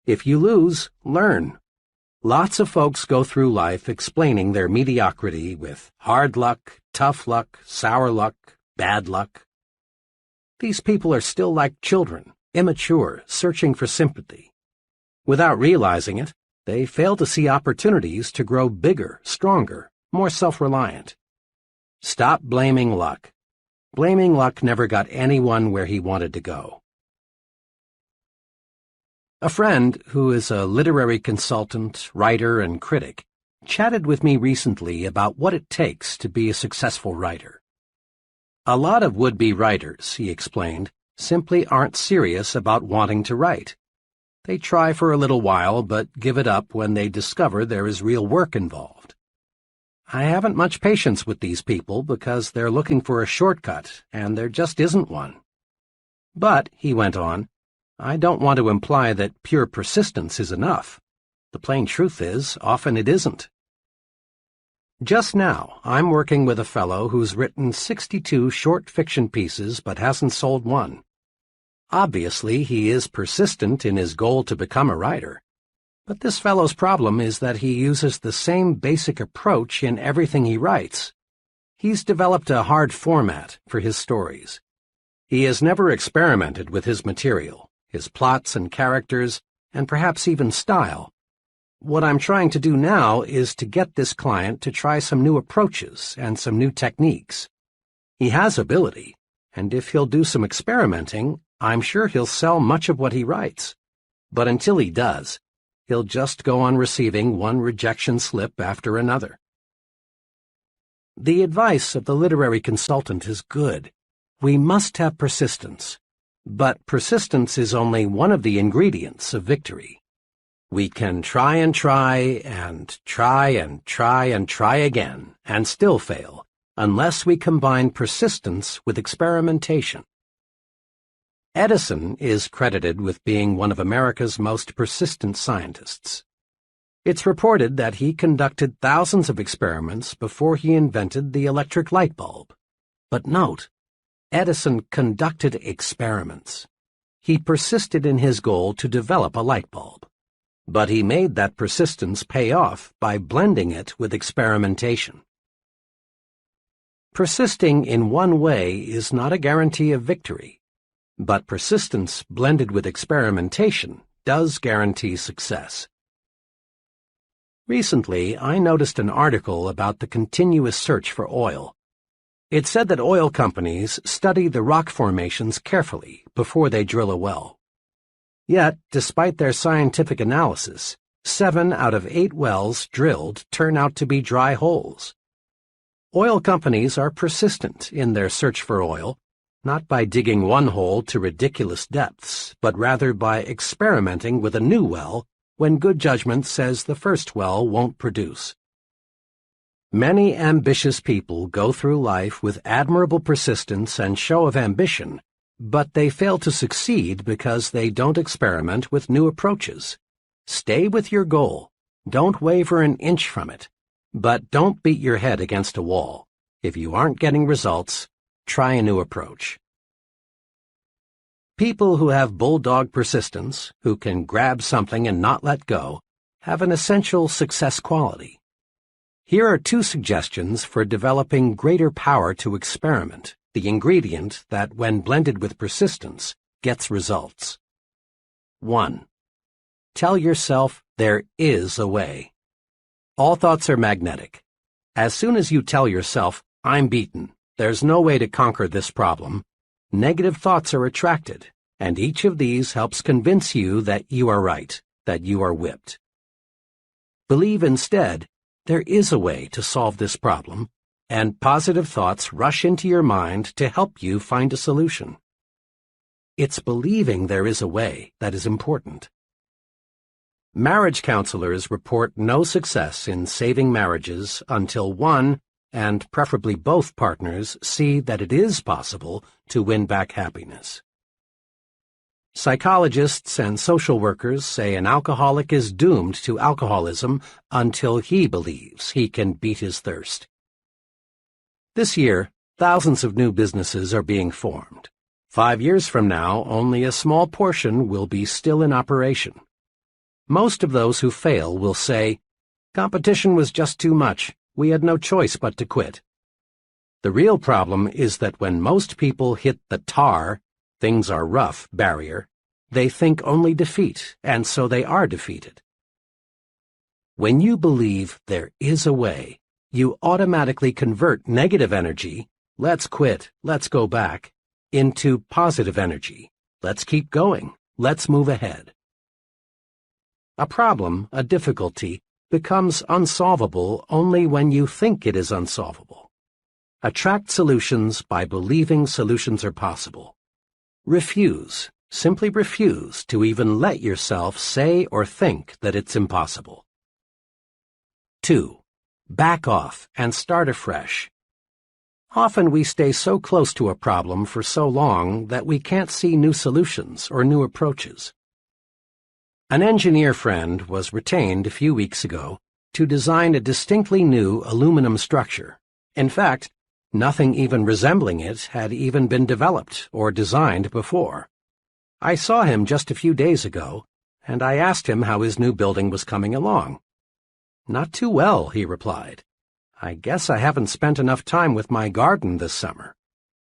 If you lose, learn. Lots of folks go through life explaining their mediocrity with hard luck, tough luck, sour luck, bad luck. These people are still like children, immature, searching for sympathy. Without realizing it, they fail to see opportunities to grow bigger, stronger, more self-reliant. Stop blaming luck. Blaming luck never got anyone where he wanted to go. A friend, who is a literary consultant, writer, and critic, chatted with me recently about what it takes to be a successful writer. A lot of would-be writers, he explained, simply aren't serious about wanting to write. They try for a little while, but give it up when they discover there is real work involved. I haven't much patience with these people because they're looking for a shortcut, and there just isn't one. But, he went on, I don't want to imply that pure persistence is enough. The plain truth is, often it isn't. Just now, I'm working with a fellow who's written 62 short fiction pieces but hasn't sold one. Obviously, he is persistent in his goal to become a writer. But this fellow's problem is that he uses the same basic approach in everything he writes. He's developed a hard format for his stories. He has never experimented with his material, his plots and characters, and perhaps even style. What I'm trying to do now is to get this client to try some new approaches and some new techniques. He has ability, and if he'll do some experimenting, I'm sure he'll sell much of what he writes. But until he does, he'll just go on receiving one rejection slip after another. The advice of the literary consultant is good. We must have persistence. But persistence is only one of the ingredients of victory. We can try and try and try and try and try again and still fail, unless we combine persistence with experimentation. Edison is credited with being one of America's most persistent scientists. It's reported that he conducted thousands of experiments before he invented the electric light bulb. But note, Edison conducted experiments. He persisted in his goal to develop a light bulb. But he made that persistence pay off by blending it with experimentation. Persisting in one way is not a guarantee of victory. But persistence blended with experimentation does guarantee success. Recently, I noticed an article about the continuous search for oil. It said that oil companies study the rock formations carefully before they drill a well. Yet, despite their scientific analysis, 7 out of 8 wells drilled turn out to be dry holes. Oil companies are persistent in their search for oil, not by digging one hole to ridiculous depths, but rather by experimenting with a new well when good judgment says the first well won't produce. Many ambitious people go through life with admirable persistence and show of ambition, but they fail to succeed because they don't experiment with new approaches. Stay with your goal. Don't waver an inch from it. But don't beat your head against a wall. If you aren't getting results, try a new approach. People who have bulldog persistence, who can grab something and not let go, have an essential success quality. Here are 2 suggestions for developing greater power to experiment, the ingredient that, when blended with persistence, gets results. 1. Tell yourself there is a way. All thoughts are magnetic. As soon as you tell yourself, I'm beaten, there's no way to conquer this problem, negative thoughts are attracted, and each of these helps convince you that you are right, that you are whipped. Believe instead, there is a way to solve this problem, and positive thoughts rush into your mind to help you find a solution. It's believing there is a way that is important. Marriage counselors report no success in saving marriages until one, and preferably both partners, see that it is possible to win back happiness. Psychologists and social workers say an alcoholic is doomed to alcoholism until he believes he can beat his thirst. This year, thousands of new businesses are being formed. 5 years from now, only a small portion will be still in operation. Most of those who fail will say, "Competition was just too much. We had no choice but to quit." The real problem is that when most people hit the tar, things are rough barrier, they think only defeat, and so they are defeated. When you believe there is a way, you automatically convert negative energy, let's quit, let's go back, into positive energy, let's keep going, let's move ahead. A problem, a difficulty, becomes unsolvable only when you think it is unsolvable. Attract solutions by believing solutions are possible. Refuse, simply refuse to even let yourself say or think that it's impossible. 2. Back off and start afresh. Often we stay so close to a problem for so long that we can't see new solutions or new approaches. An engineer friend was retained a few weeks ago to design a distinctly new aluminum structure. In fact, nothing even resembling it had even been developed or designed before. I saw him just a few days ago, and I asked him how his new building was coming along. "Not too well," he replied. "I guess I haven't spent enough time with my garden this summer.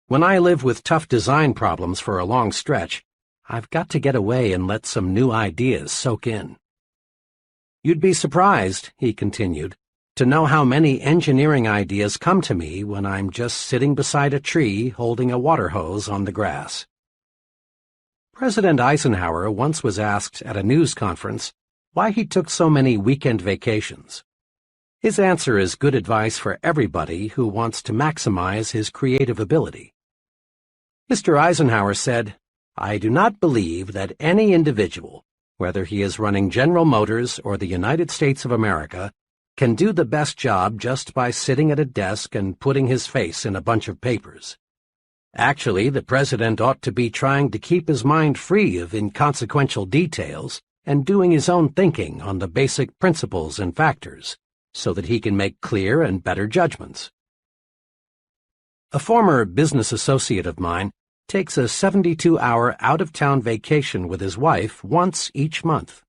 When I live with tough design problems for a long stretch, I've got to get away and let some new ideas soak in." "You'd be surprised," he continued, "to know how many engineering ideas come to me when I'm just sitting beside a tree holding a water hose on the grass." President Eisenhower once was asked at a news conference why he took so many weekend vacations. His answer is good advice for everybody who wants to maximize his creative ability. Mr. Eisenhower said, "I do not believe that any individual, whether he is running General Motors or the United States of America, can do the best job just by sitting at a desk and putting his face in a bunch of papers. Actually, the president ought to be trying to keep his mind free of inconsequential details and doing his own thinking on the basic principles and factors, so that he can make clear and better judgments." A former business associate of mine takes a 72-hour out-of-town vacation with his wife once each month.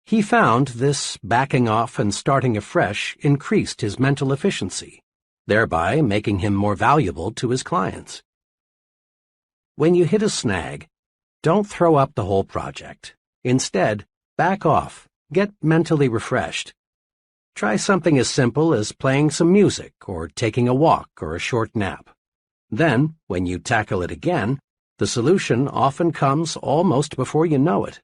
He found this backing off and starting afresh increased his mental efficiency, thereby making him more valuable to his clients. When you hit a snag, don't throw up the whole project. Instead, back off, get mentally refreshed. Try something as simple as playing some music or taking a walk or a short nap. Then, when you tackle it again, the solution often comes almost before you know it.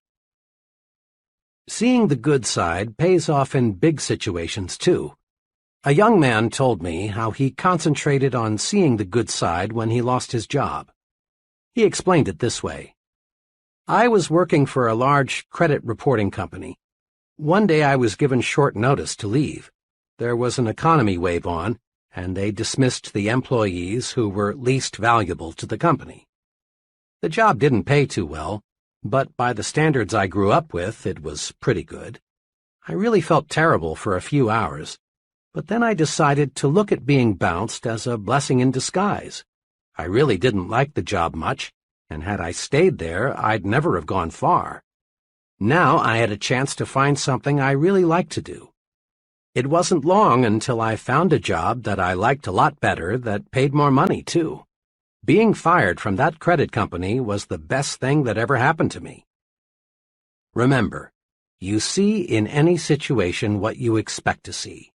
Seeing the good side pays off in big situations, too. A young man told me how he concentrated on seeing the good side when he lost his job. He explained it this way. "I was working for a large credit reporting company. One day I was given short notice to leave. There was an economy wave on, and they dismissed the employees who were least valuable to the company. The job didn't pay too well, but by the standards I grew up with, it was pretty good. I really felt terrible for a few hours, but then I decided to look at being bounced as a blessing in disguise. I really didn't like the job much, and had I stayed there, I'd never have gone far. Now I had a chance to find something I really liked to do. It wasn't long until I found a job that I liked a lot better that paid more money, too. Being fired from that credit company was the best thing that ever happened to me. Remember, you see in any situation what you expect to see.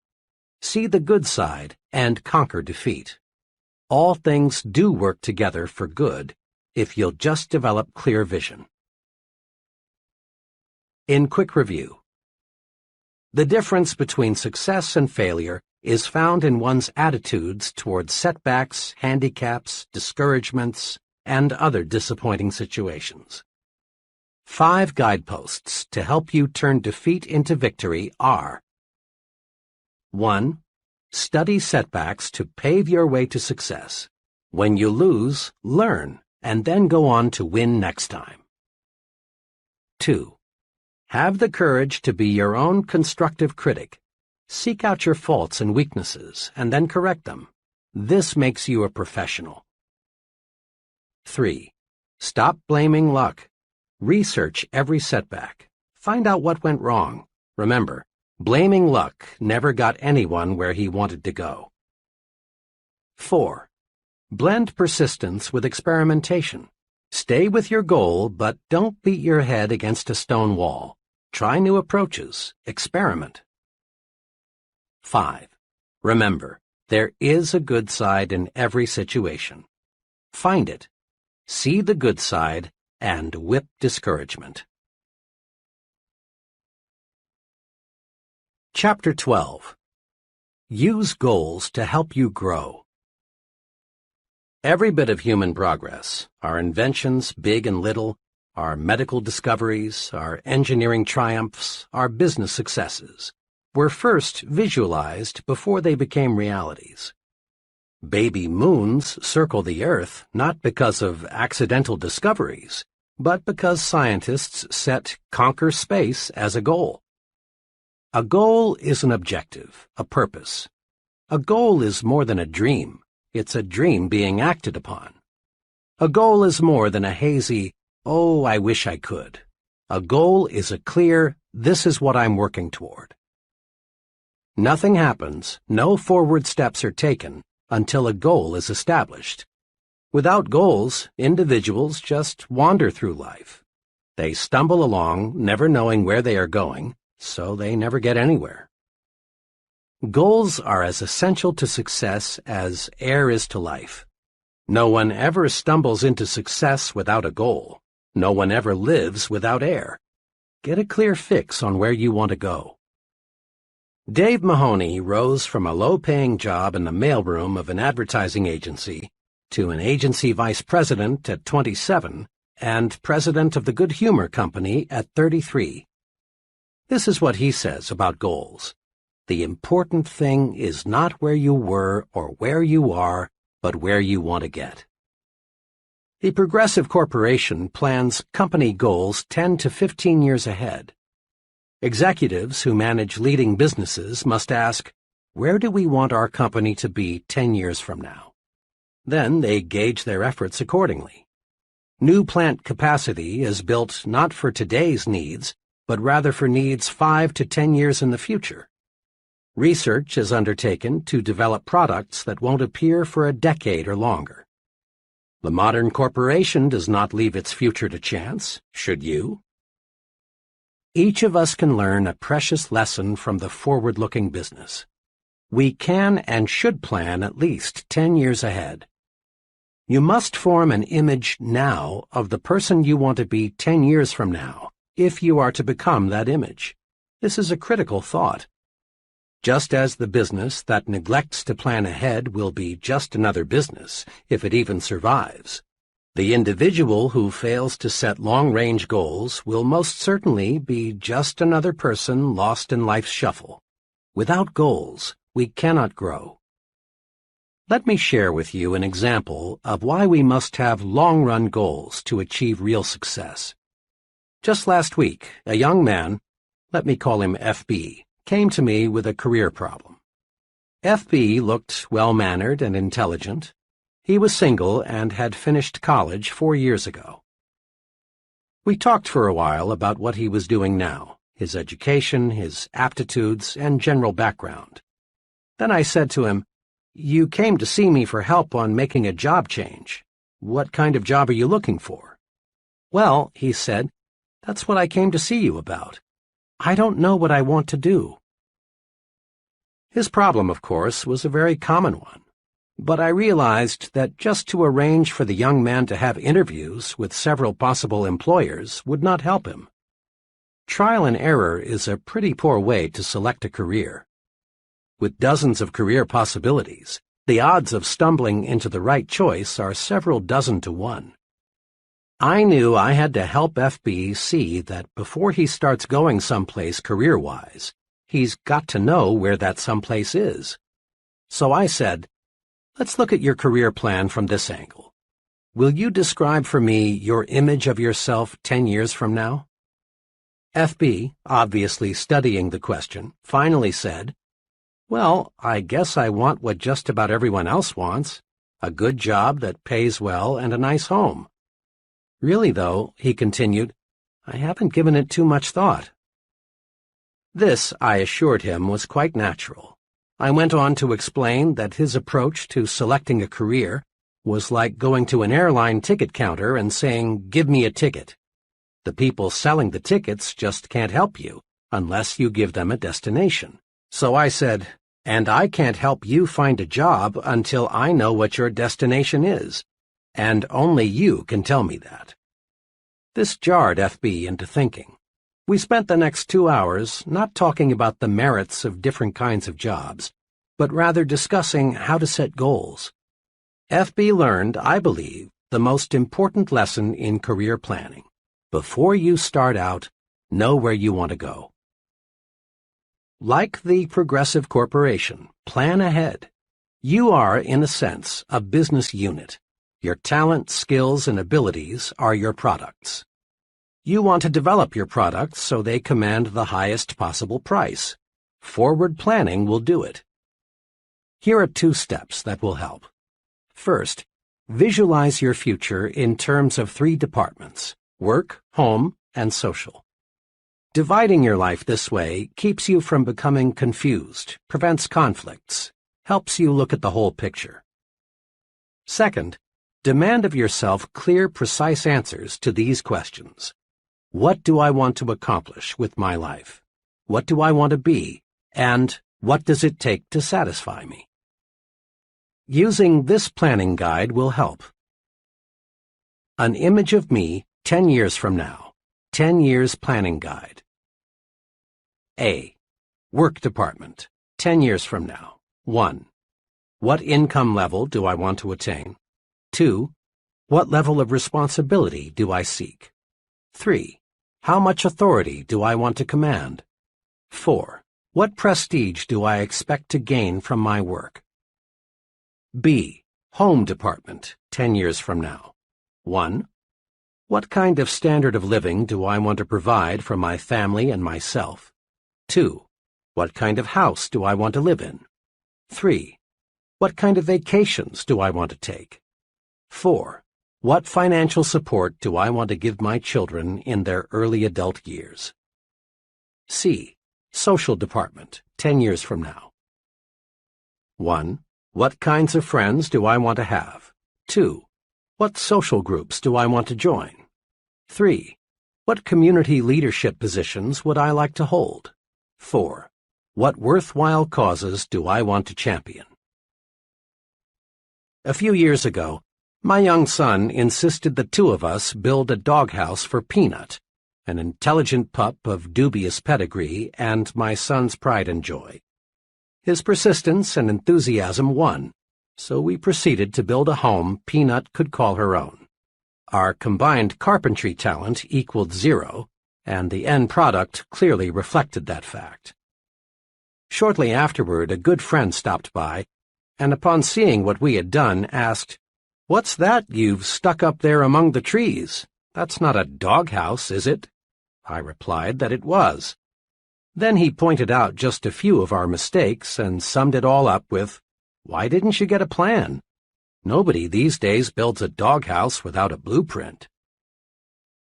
See the good side and conquer defeat. All things do work together for good if you'll just develop clear vision. In quick review, the difference between success and failure is found in one's attitudes towards setbacks, handicaps, discouragements, and other disappointing situations. 5 guideposts to help you turn defeat into victory are: 1. Study setbacks to pave your way to success. When you lose, learn, and then go on to win next time. 2. Have the courage to be your own constructive critic. Seek out your faults and weaknesses, and then correct them. This makes you a professional. 3. Stop blaming luck. Research every setback. Find out what went wrong. Remember, blaming luck never got anyone where he wanted to go. 4. Blend persistence with experimentation. Stay with your goal, but don't beat your head against a stone wall. Try new approaches. Experiment. 5. Remember, there is a good side in every situation. Find it. See the good side and whip discouragement. Chapter 12. Use goals to help you grow. Every bit of human progress, our inventions, big and little, our medical discoveries, our engineering triumphs, our business successes, were first visualized before they became realities. Baby moons circle the Earth not because of accidental discoveries, but because scientists set conquer space as a goal. A goal is an objective, a purpose. A goal is more than a dream. It's a dream being acted upon. A goal is more than a hazy, "Oh, I wish I could." A goal is a clear, "This is what I'm working toward." Nothing happens, no forward steps are taken, until a goal is established. Without goals, individuals just wander through life. They stumble along, never knowing where they are going, so they never get anywhere. Goals are as essential to success as air is to life. No one ever stumbles into success without a goal. No one ever lives without air. Get a clear fix on where you want to go. Dave Mahoney rose from a low-paying job in the mailroom of an advertising agency to an agency vice president at 27 and president of the Good Humor Company at 33. This is what he says about goals. The important thing is not where you were or where you are, but where you want to get. The Progressive Corporation plans company goals 10 to 15 years ahead. Executives who manage leading businesses must ask, where do we want our company to be 10 years from now? Then they gauge their efforts accordingly. New plant capacity is built not for today's needs, but rather for needs 5 to 10 years in the future. Research is undertaken to develop products that won't appear for a decade or longer. The modern corporation does not leave its future to chance, should you? Each of us can learn a precious lesson from the forward-looking business. We can and should plan at least 10 years ahead. You must form an image now of the person you want to be 10 years from now, if you are to become that image. This is a critical thought. Just as the business that neglects to plan ahead will be just another business, if it even survives, the individual who fails to set long-range goals will most certainly be just another person lost in life's shuffle. Without goals, we cannot grow. Let me share with you an example of why we must have long-run goals to achieve real success. Just last week, a young man, let me call him FB, came to me with a career problem. FB looked well-mannered and intelligent. He was single and had finished college 4 years ago. We talked for a while about what he was doing now, his education, his aptitudes, and general background. Then I said to him, "You came to see me for help on making a job change. What kind of job are you looking for?" "Well," he said, "that's what I came to see you about. I don't know what I want to do." His problem, of course, was a very common one, but I realized that just to arrange for the young man to have interviews with several possible employers would not help him. Trial and error is a pretty poor way to select a career. With dozens of career possibilities, the odds of stumbling into the right choice are several dozen to 1. I knew I had to help FB see that before he starts going someplace career-wise, he's got to know where that someplace is. So I said, "Let's look at your career plan from this angle. Will you describe for me your image of yourself 10 years from now?" FB, obviously studying the question, finally said, "Well, I guess I want what just about everyone else wants, a good job that pays well and a nice home. Really, though," he continued, "I haven't given it too much thought." This, I assured him, was quite natural. I went on to explain that his approach to selecting a career was like going to an airline ticket counter and saying, "Give me a ticket." The people selling the tickets just can't help you unless you give them a destination. So I said, "And I can't help you find a job until I know what your destination is, and only you can tell me that." This jarred FB into thinking. We spent the next 2 hours not talking about the merits of different kinds of jobs, but rather discussing how to set goals. FB learned, I believe, the most important lesson in career planning. Before you start out, know where you want to go. Like the Progressive Corporation, plan ahead. You are, in a sense, a business unit. Your talent, skills, and abilities are your products. You want to develop your products so they command the highest possible price. Forward planning will do it. Here are 2 steps that will help. First, visualize your future in terms of 3 departments: work, home, and social. Dividing your life this way keeps you from becoming confused, prevents conflicts, helps you look at the whole picture. Second, demand of yourself clear, precise answers to these questions. What do I want to accomplish with my life? What do I want to be? And what does it take to satisfy me? Using this planning guide will help. An image of me 10 years from now. 10 years planning guide. A. Work department. 10 years from now. 1. What income level do I want to attain? 2. What level of responsibility do I seek? 3. How much authority do I want to command? 4. What prestige do I expect to gain from my work? B. Home department, 10 years from now. 1. What kind of standard of living do I want to provide for my family and myself? 2. What kind of house do I want to live in? 3. What kind of vacations do I want to take? 4. What financial support do I want to give my children in their early adult years? C. Social department, 10 years from now. 1. What kinds of friends do I want to have? 2. What social groups do I want to join? 3. What community leadership positions would I like to hold? 4. What worthwhile causes do I want to champion? A few years ago, my young son insisted the 2 of us build a doghouse for Peanut, an intelligent pup of dubious pedigree and my son's pride and joy. His persistence and enthusiasm won, so we proceeded to build a home Peanut could call her own. Our combined carpentry talent equaled 0, and the end product clearly reflected that fact. Shortly afterward, a good friend stopped by, and upon seeing what we had done, asked, "What's that you've stuck up there among the trees? That's not a doghouse, is it?" I replied that it was. Then he pointed out just a few of our mistakes and summed it all up with, "Why didn't you get a plan?" Nobody these days builds a doghouse without a blueprint.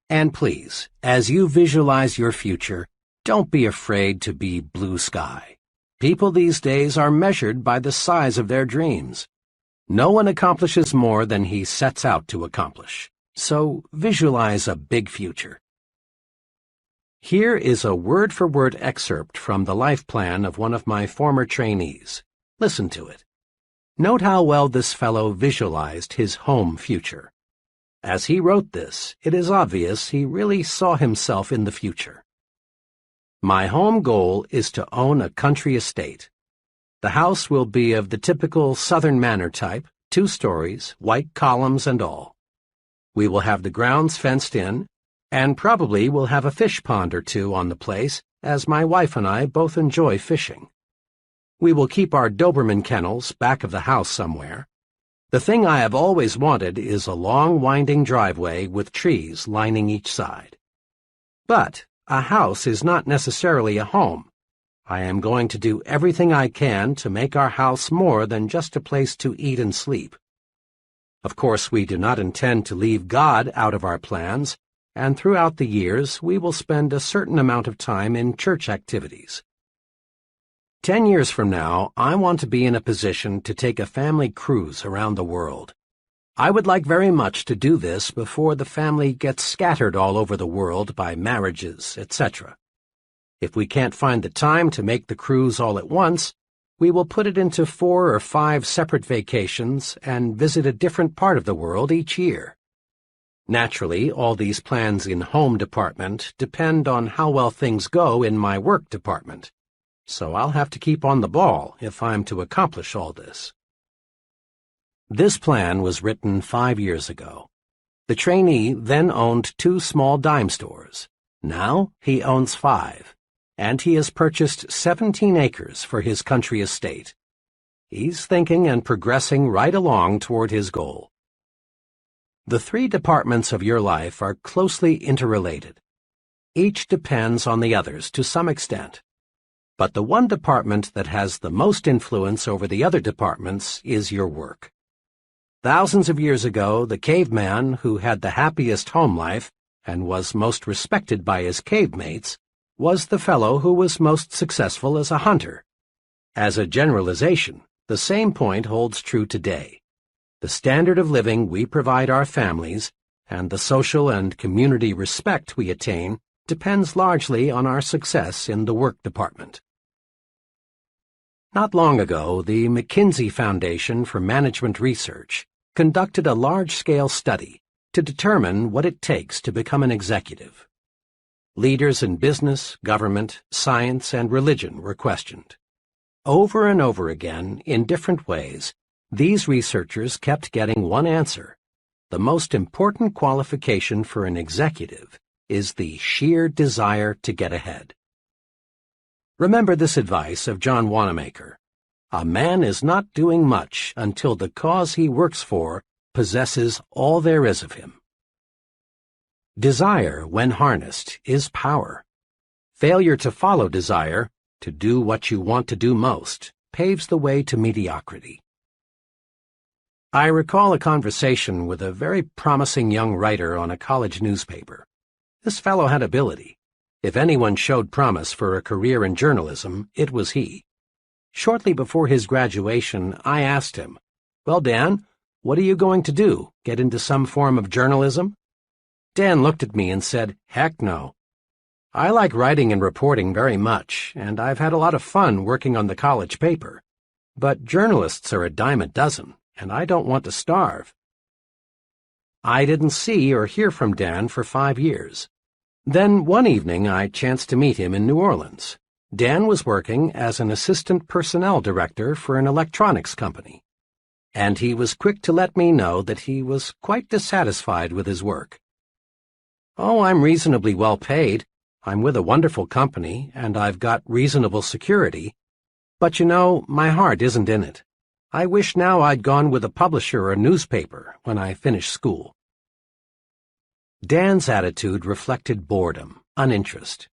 And please, as you visualize your future, don't be afraid to be blue sky. People these days are measured by the size of their dreams. No one accomplishes more than he sets out to accomplish. So visualize a big future. Here is a word-for-word excerpt from the life plan of one of my former trainees. Listen to it. Note how well this fellow visualized his home future. As he wrote this, it is obvious he really saw himself in the future. My home goal is to own a country estate. The house will be of the typical Southern manor type, 2 stories, white columns and all. We will have the grounds fenced in, and probably we'll have a fish pond or 2 on the place, as my wife and I both enjoy fishing. We will keep our Doberman kennels back of the house somewhere. The thing I have always wanted is a long winding driveway with trees lining each side. But a house is not necessarily a home. I am going to do everything I can to make our house more than just a place to eat and sleep. Of course, we do not intend to leave God out of our plans, and throughout the years we will spend a certain amount of time in church activities. 10 years from now, I want to be in a position to take a family cruise around the world. I would like very much to do this before the family gets scattered all over the world by marriages, etc. If we can't find the time to make the cruise all at once, we will put it into 4 or 5 separate vacations and visit a different part of the world each year. Naturally, all these plans in home department depend on how well things go in my work department, so I'll have to keep on the ball if I'm to accomplish all this. This plan was written 5 years ago. The trainee then owned 2 small dime stores. Now he owns 5, and he has purchased 17 acres for his country estate. He's thinking and progressing right along toward his goal. The 3 departments of your life are closely interrelated. Each depends on the others to some extent. But the one department that has the most influence over the other departments is your work. Thousands of years ago, the caveman who had the happiest home life and was most respected by his cave mates was the fellow who was most successful as a hunter. As a generalization, the same point holds true today. The standard of living we provide our families and the social and community respect we attain depends largely on our success in the work department. Not long ago, the McKinsey Foundation for Management Research conducted a large-scale study to determine what it takes to become an executive. Leaders in business, government, science, and religion were questioned. Over and over again, in different ways, these researchers kept getting one answer. The most important qualification for an executive is the sheer desire to get ahead. Remember this advice of John Wanamaker. A man is not doing much until the cause he works for possesses all there is of him. Desire, when harnessed, is power. Failure to follow desire, to do what you want to do most, paves the way to mediocrity. I recall a conversation with a very promising young writer on a college newspaper. This fellow had ability. If anyone showed promise for a career in journalism, it was he. Shortly before his graduation, I asked him, "Well, Dan, what are you going to do? Get into some form of journalism?" Dan looked at me and said, "Heck no. I like writing and reporting very much, and I've had a lot of fun working on the college paper. But journalists are a dime a dozen, and I don't want to starve." I didn't see or hear from Dan for 5 years. Then one evening I chanced to meet him in New Orleans. Dan was working as an assistant personnel director for an electronics company, and he was quick to let me know that he was quite dissatisfied with his work. "Oh, I'm reasonably well paid. I'm with a wonderful company, and I've got reasonable security. But you know, my heart isn't in it. I wish now I'd gone with a publisher or a newspaper when I finished school." Dan's attitude reflected boredom, uninterest.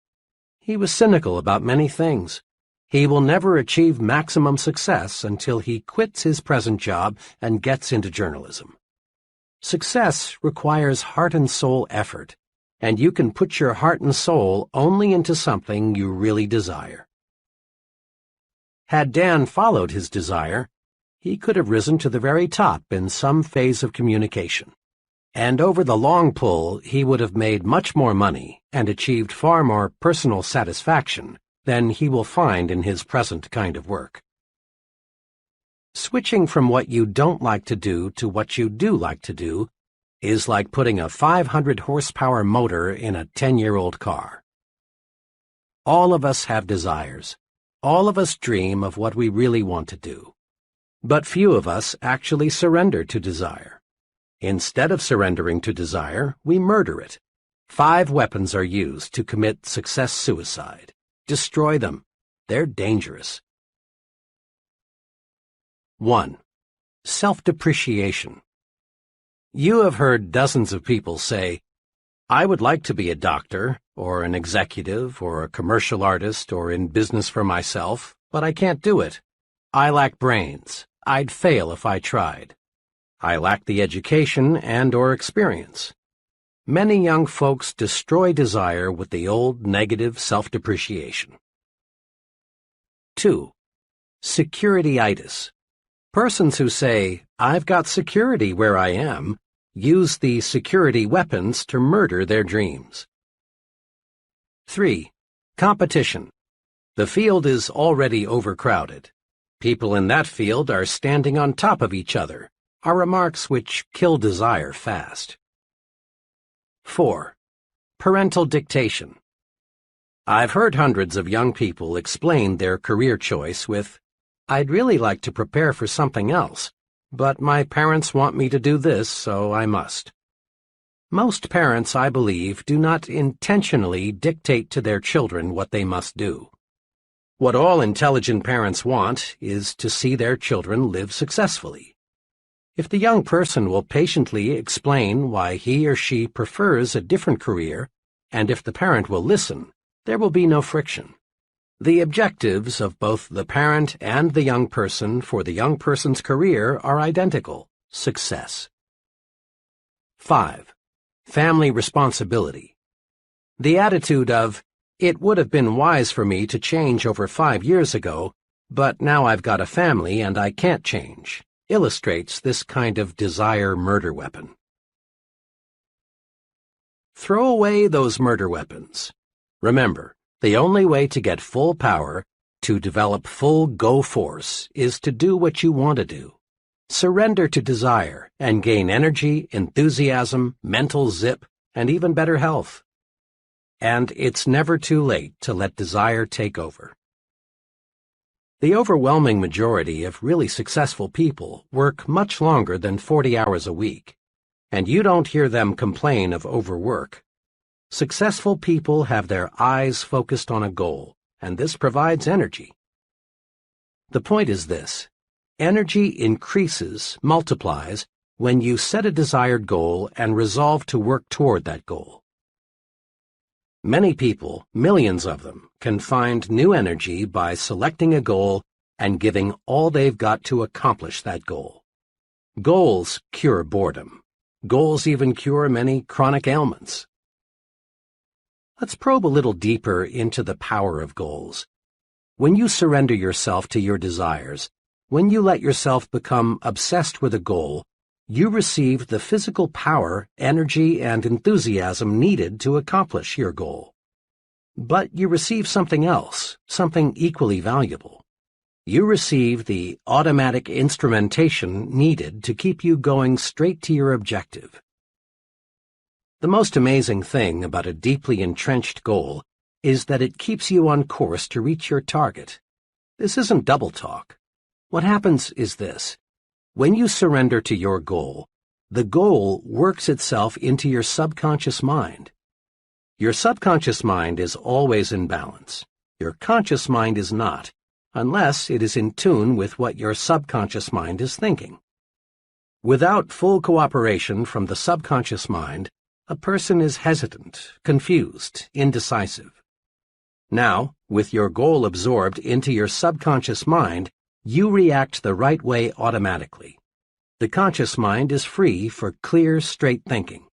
He was cynical about many things. He will never achieve maximum success until he quits his present job and gets into journalism. Success requires heart and soul effort, and you can put your heart and soul only into something you really desire. Had Dan followed his desire, he could have risen to the very top in some phase of communication. And over the long pull, he would have made much more money and achieved far more personal satisfaction than he will find in his present kind of work. Switching from what you don't like to do to what you do like to do is like putting a 500-horsepower motor in a 10-year-old car. All of us have desires. All of us dream of what we really want to do. But few of us actually surrender to desire. Instead of surrendering to desire, we murder it. 5 weapons are used to commit success suicide. Destroy them. They're dangerous. 1. Self-depreciation. You have heard dozens of people say, "I would like to be a doctor, or an executive, or a commercial artist, or in business for myself, but I can't do it. I lack brains. I'd fail if I tried. I lack the education and/or experience." Many young folks destroy desire with the old negative self-depreciation. 2. Securityeitis. Persons who say, "I've got security where I am," use the security weapons to murder their dreams. 3. Competition. The field is already overcrowded. People in that field are standing on top of each other, are remarks which kill desire fast. 4. Parental dictation. I've heard hundreds of young people explain their career choice with, "I'd really like to prepare for something else, but my parents want me to do this, so I must." Most parents, I believe, do not intentionally dictate to their children what they must do. What all intelligent parents want is to see their children live successfully. If the young person will patiently explain why he or she prefers a different career, and if the parent will listen, there will be no friction. The objectives of both the parent and the young person for the young person's career are identical: success. 5. Family responsibility. The attitude of, "It would have been wise for me to change over 5 years ago, but now I've got a family and I can't change," illustrates this kind of desire murder weapon. Throw away those murder weapons. Remember, the only way to get full power, to develop full go force, is to do what you want to do. Surrender to desire and gain energy, enthusiasm, mental zip, and even better health. And it's never too late to let desire take over. The overwhelming majority of really successful people work much longer than 40 hours a week, and you don't hear them complain of overwork. Successful people have their eyes focused on a goal, and this provides energy. The point is this: energy increases, multiplies, when you set a desired goal and resolve to work toward that goal. Many people, millions of them, can find new energy by selecting a goal and giving all they've got to accomplish that goal. Goals cure boredom. Goals even cure many chronic ailments. Let's probe a little deeper into the power of goals. When you surrender yourself to your desires, when you let yourself become obsessed with a goal, you receive the physical power, energy, and enthusiasm needed to accomplish your goal. But you receive something else, something equally valuable. You receive the automatic instrumentation needed to keep you going straight to your objective. The most amazing thing about a deeply entrenched goal is that it keeps you on course to reach your target. This isn't double talk. What happens is this: when you surrender to your goal, the goal works itself into your subconscious mind. Your subconscious mind is always in balance. Your conscious mind is not, unless it is in tune with what your subconscious mind is thinking. Without full cooperation from the subconscious mind, a person is hesitant, confused, indecisive. Now, with your goal absorbed into your subconscious mind, you react the right way automatically. The conscious mind is free for clear, straight thinking.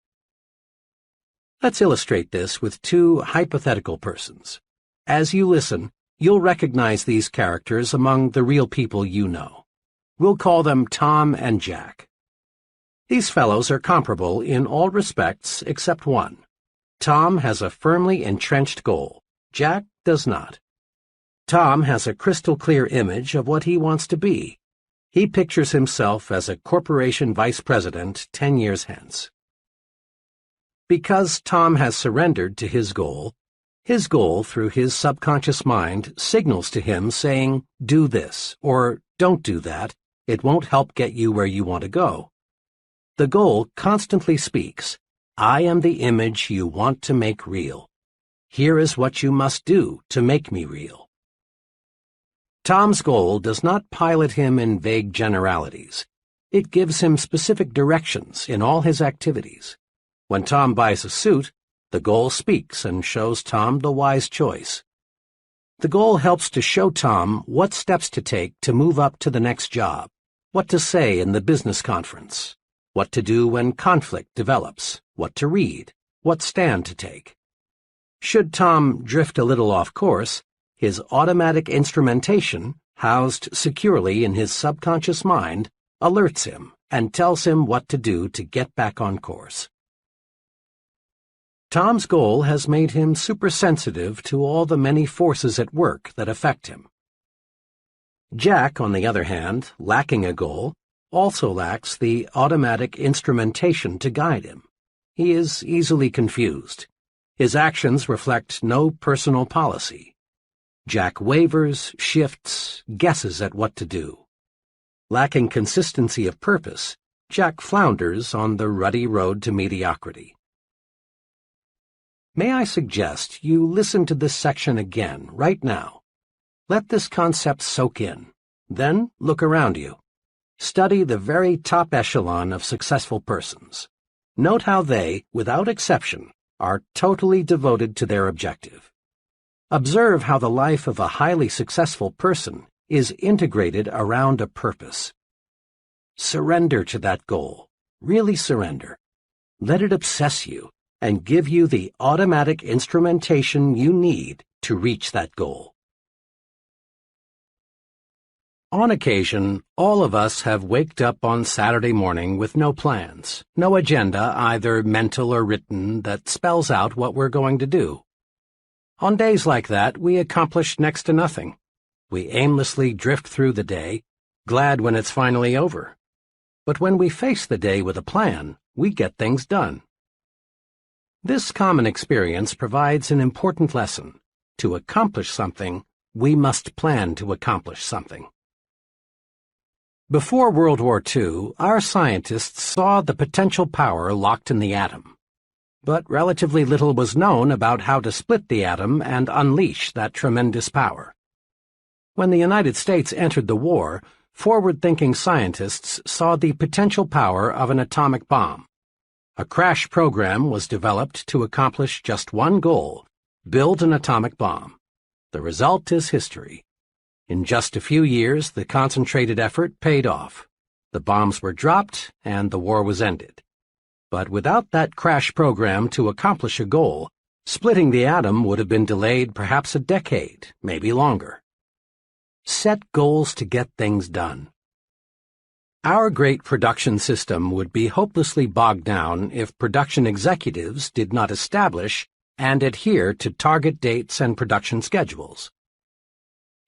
Let's illustrate this with two hypothetical persons. As you listen, you'll recognize these characters among the real people you know. We'll call them Tom and Jack. These fellows are comparable in all respects except one. Tom has a firmly entrenched goal. Jack does not. Tom has a crystal-clear image of what he wants to be. He pictures himself as a corporation vice president 10 years hence. Because Tom has surrendered to his goal through his subconscious mind signals to him saying, "Do this," or "Don't do that. It won't help get you where you want to go." The goal constantly speaks, "I am the image you want to make real. Here is what you must do to make me real." Tom's goal does not pilot him in vague generalities. It gives him specific directions in all his activities. When Tom buys a suit, the goal speaks and shows Tom the wise choice. The goal helps to show Tom what steps to take to move up to the next job, what to say in the business conference, what to do when conflict develops, what to read, what stand to take. Should Tom drift a little off course, his automatic instrumentation, housed securely in his subconscious mind, alerts him and tells him what to do to get back on course. Tom's goal has made him supersensitive to all the many forces at work that affect him. Jack, on the other hand, lacking a goal, also lacks the automatic instrumentation to guide him. He is easily confused. His actions reflect no personal policy. Jack wavers, shifts, guesses at what to do. Lacking consistency of purpose, Jack flounders on the ruddy road to mediocrity. May I suggest you listen to this section again, right now. Let this concept soak in. Then look around you. Study the very top echelon of successful persons. Note how they, without exception, are totally devoted to their objective. Observe how the life of a highly successful person is integrated around a purpose. Surrender to that goal. Really surrender. Let it obsess you and give you the automatic instrumentation you need to reach that goal. On occasion, all of us have waked up on Saturday morning with no plans, no agenda, either mental or written, that spells out what we're going to do. On days like that, we accomplish next to nothing. We aimlessly drift through the day, glad when it's finally over. But when we face the day with a plan, we get things done. This common experience provides an important lesson. To accomplish something, we must plan to accomplish something. Before World War II, our scientists saw the potential power locked in the atom. But relatively little was known about how to split the atom and unleash that tremendous power. When the United States entered the war, forward-thinking scientists saw the potential power of an atomic bomb. A crash program was developed to accomplish just one goal: build an atomic bomb. The result is history. In just a few years, the concentrated effort paid off. The bombs were dropped, and the war was ended. But without that crash program to accomplish a goal, splitting the atom would have been delayed perhaps a decade, maybe longer. Set goals to get things done. Our great production system would be hopelessly bogged down if production executives did not establish and adhere to target dates and production schedules.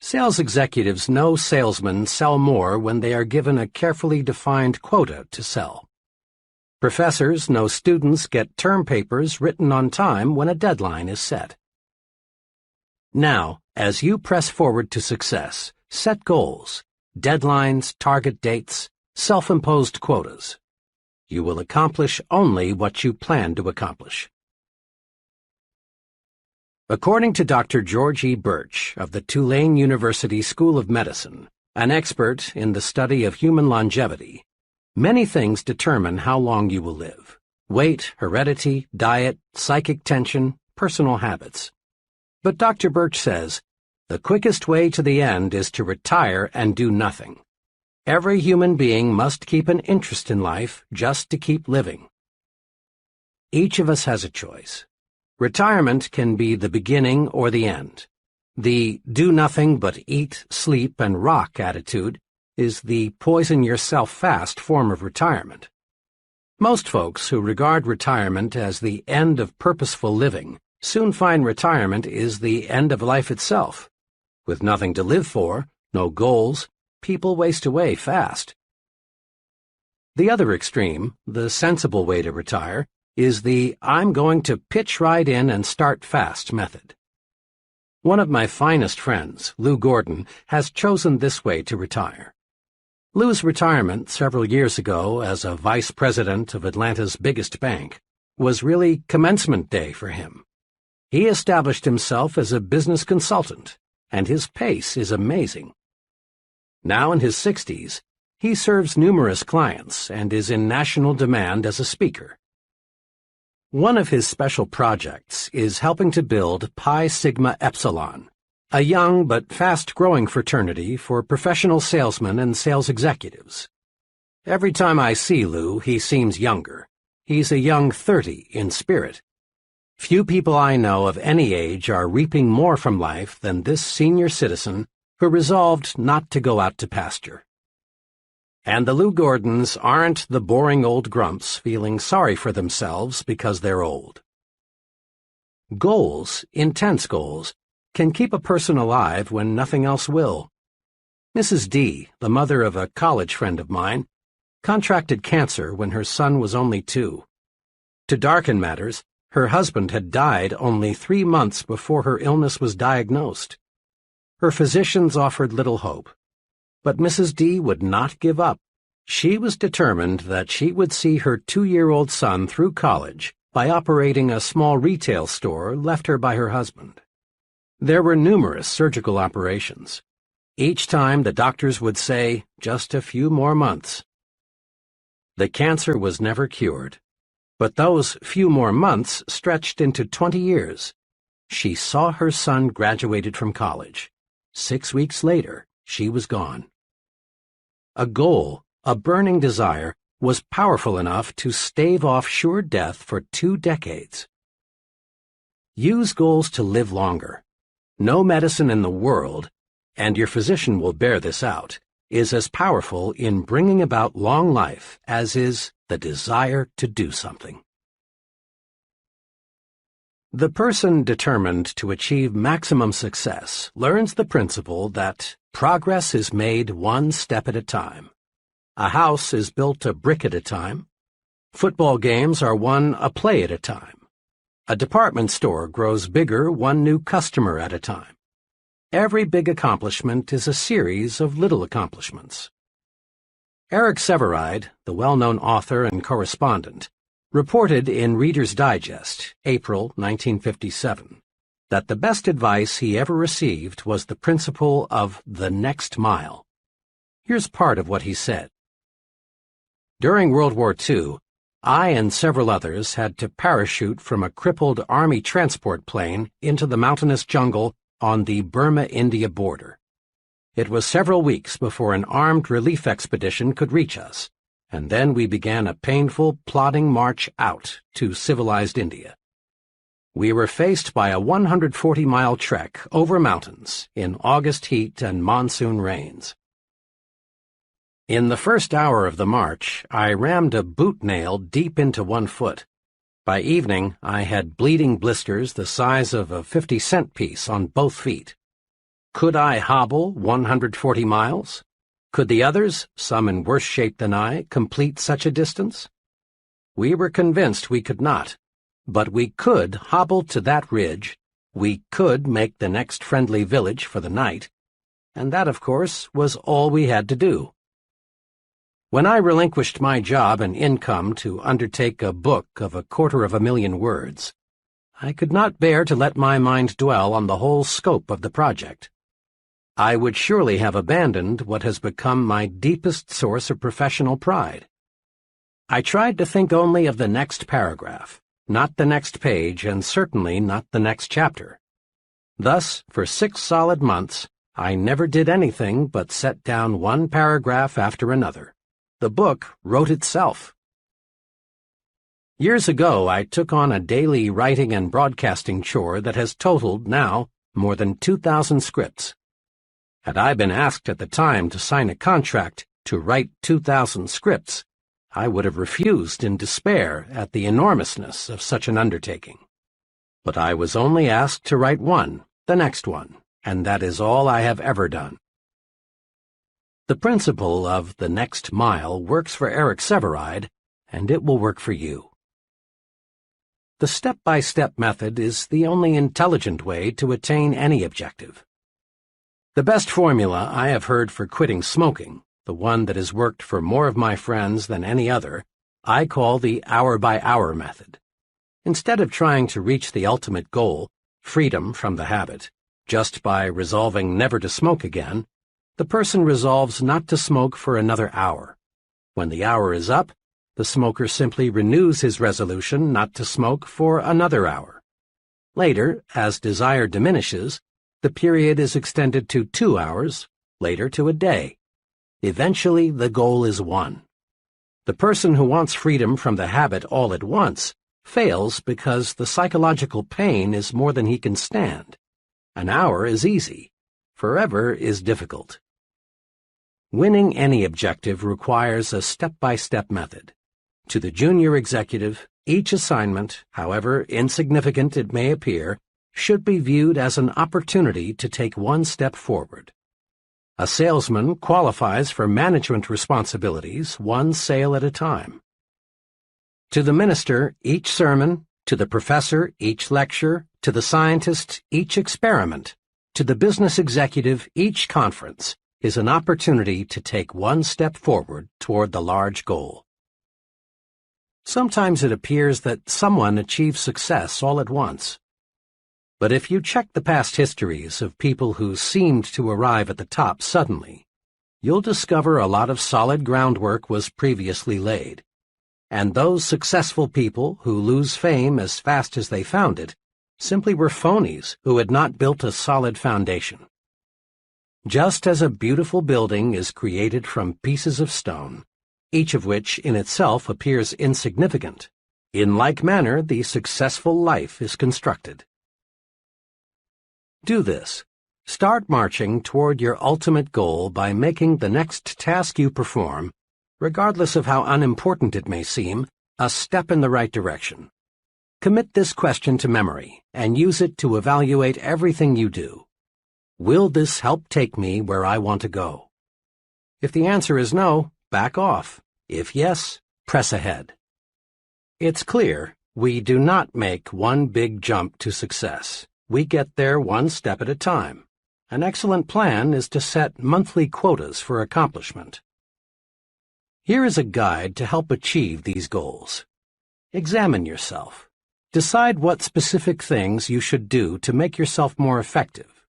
Sales executives know salesmen sell more when they are given a carefully defined quota to sell. Professors know students get term papers written on time when a deadline is set. Now, as you press forward to success, set goals, deadlines, target dates, self-imposed quotas. You will accomplish only what you plan to accomplish. According to Dr. George E. Birch of the Tulane University School of Medicine, an expert in the study of human longevity, many things determine how long you will live: weight, heredity, diet, psychic tension, personal habits. But Dr. Birch says, the quickest way to the end is to retire and do nothing. Every human being must keep an interest in life just to keep living. Each of us has a choice. Retirement can be the beginning or the end. The do nothing but eat, sleep, and rock attitude is the poison yourself fast form of retirement. Most folks who regard retirement as the end of purposeful living soon find retirement is the end of life itself. With nothing to live for, no goals, people waste away fast. The other extreme, the sensible way to retire, is the I'm going to pitch right in and start fast method. One of my finest friends, Lou Gordon, has chosen this way to retire. Lou's retirement several years ago as a vice president of Atlanta's biggest bank was really commencement day for him. He established himself as a business consultant, and his pace is amazing. Now in his 60s, he serves numerous clients and is in national demand as a speaker. One of his special projects is helping to build Pi Sigma Epsilon, a young but fast-growing fraternity for professional salesmen and sales executives. Every time I see Lou, he seems younger. He's a young 30 in spirit. Few people I know of any age are reaping more from life than this senior citizen who resolved not to go out to pasture. And the Lou Gordons aren't the boring old grumps feeling sorry for themselves because they're old. Goals, intense goals, can keep a person alive when nothing else will. Mrs. D, the mother of a college friend of mine, contracted cancer when her son was only 2. To darken matters, her husband had died only 3 months before her illness was diagnosed. Her physicians offered little hope. But Mrs. D would not give up. She was determined that she would see her 2-year-old son through college by operating a small retail store left her by her husband. There were numerous surgical operations. Each time the doctors would say, just a few more months. The cancer was never cured, but those few more months stretched into 20 years. She saw her son graduated from college. 6 weeks later, she was gone. A goal, a burning desire, was powerful enough to stave off sure death for 2 decades. Use goals to live longer. No medicine in the world, and your physician will bear this out, is as powerful in bringing about long life as is the desire to do something. The person determined to achieve maximum success learns the principle that progress is made one step at a time. A house is built a brick at a time. Football games are won a play at a time. A department store grows bigger one new customer at a time. Every big accomplishment is a series of little accomplishments. Eric Sevareid, the well-known author and correspondent, reported in Reader's Digest, April 1957, that the best advice he ever received was the principle of the next mile. Here's part of what he said. During World War II, I and several others had to parachute from a crippled Army transport plane into the mountainous jungle on the Burma-India border. It was several weeks before an armed relief expedition could reach us, and then we began a painful, plodding march out to civilized India. We were faced by a 140-mile trek over mountains in August heat and monsoon rains. In the first hour of the march, I rammed a boot nail deep into one foot. By evening, I had bleeding blisters the size of a 50-cent piece on both feet. Could I hobble 140 miles? Could the others, some in worse shape than I, complete such a distance? We were convinced we could not, but we could hobble to that ridge, we could make the next friendly village for the night, and that, of course, was all we had to do. When I relinquished my job and income to undertake a book of 250,000 words, I could not bear to let my mind dwell on the whole scope of the project. I would surely have abandoned what has become my deepest source of professional pride. I tried to think only of the next paragraph, not the next page, and certainly not the next chapter. Thus, for 6 solid months, I never did anything but set down one paragraph after another. The book wrote itself. Years ago, I took on a daily writing and broadcasting chore that has totaled, now, more than 2,000 scripts. Had I been asked at the time to sign a contract to write 2,000 scripts, I would have refused in despair at the enormousness of such an undertaking. But I was only asked to write one, the next one, and that is all I have ever done. The principle of the next mile works for Eric Sevareid, and it will work for you. The step-by-step method is the only intelligent way to attain any objective. The best formula I have heard for quitting smoking, the one that has worked for more of my friends than any other, I call the hour-by-hour method. Instead of trying to reach the ultimate goal, freedom from the habit, just by resolving never to smoke again, the person resolves not to smoke for another hour. When the hour is up, the smoker simply renews his resolution not to smoke for another hour. Later, as desire diminishes, the period is extended to 2 hours, later to a day. Eventually, the goal is won. The person who wants freedom from the habit all at once fails because the psychological pain is more than he can stand. An hour is easy. Forever is difficult. Winning any objective requires a step-by-step method. To the junior executive, each assignment, however insignificant it may appear, should be viewed as an opportunity to take one step forward. A salesman qualifies for management responsibilities one sale at a time. To the minister, each sermon; to the professor, each lecture; to the scientist, each experiment; to the business executive, each conference is an opportunity to take one step forward toward the large goal. Sometimes it appears that someone achieves success all at once. But if you check the past histories of people who seemed to arrive at the top suddenly, you'll discover a lot of solid groundwork was previously laid. And those successful people who lose fame as fast as they found it simply were phonies who had not built a solid foundation. Just as a beautiful building is created from pieces of stone, each of which in itself appears insignificant, in like manner the successful life is constructed. Do this. Start marching toward your ultimate goal by making the next task you perform, regardless of how unimportant it may seem, a step in the right direction. Commit this question to memory and use it to evaluate everything you do. Will this help take me where I want to go? If the answer is no, back off. If yes, press ahead. It's clear we do not make one big jump to success. We get there one step at a time. An excellent plan is to set monthly quotas for accomplishment. Here is a guide to help achieve these goals. Examine yourself. Decide what specific things you should do to make yourself more effective.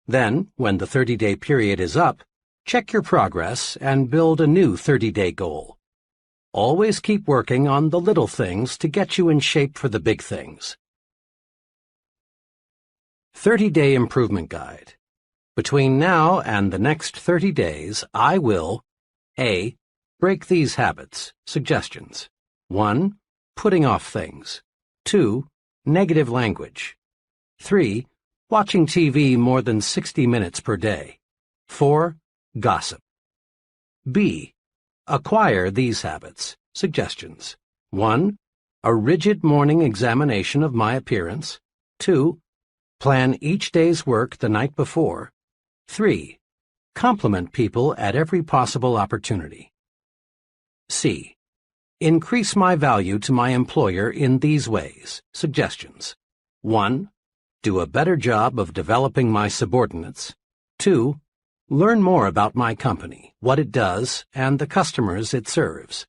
Then, when the 30-day period is up, check your progress and build a new 30-day goal. Always keep working on the little things to get you in shape for the big things. 30-Day Improvement Guide. Between now and the next 30 days, I will A. Break these habits. Suggestions. 1. Putting off things. 2. Negative language. 3. Watching TV more than 60 minutes per day. 4. Gossip. B. Acquire these habits. Suggestions. 1. A rigid morning examination of my appearance. 2. Plan each day's work the night before. 3. Compliment people at every possible opportunity. C. Increase my value to my employer in these ways. Suggestions. 1. Do a better job of developing my subordinates. 2. Learn more about my company, what it does, and the customers it serves.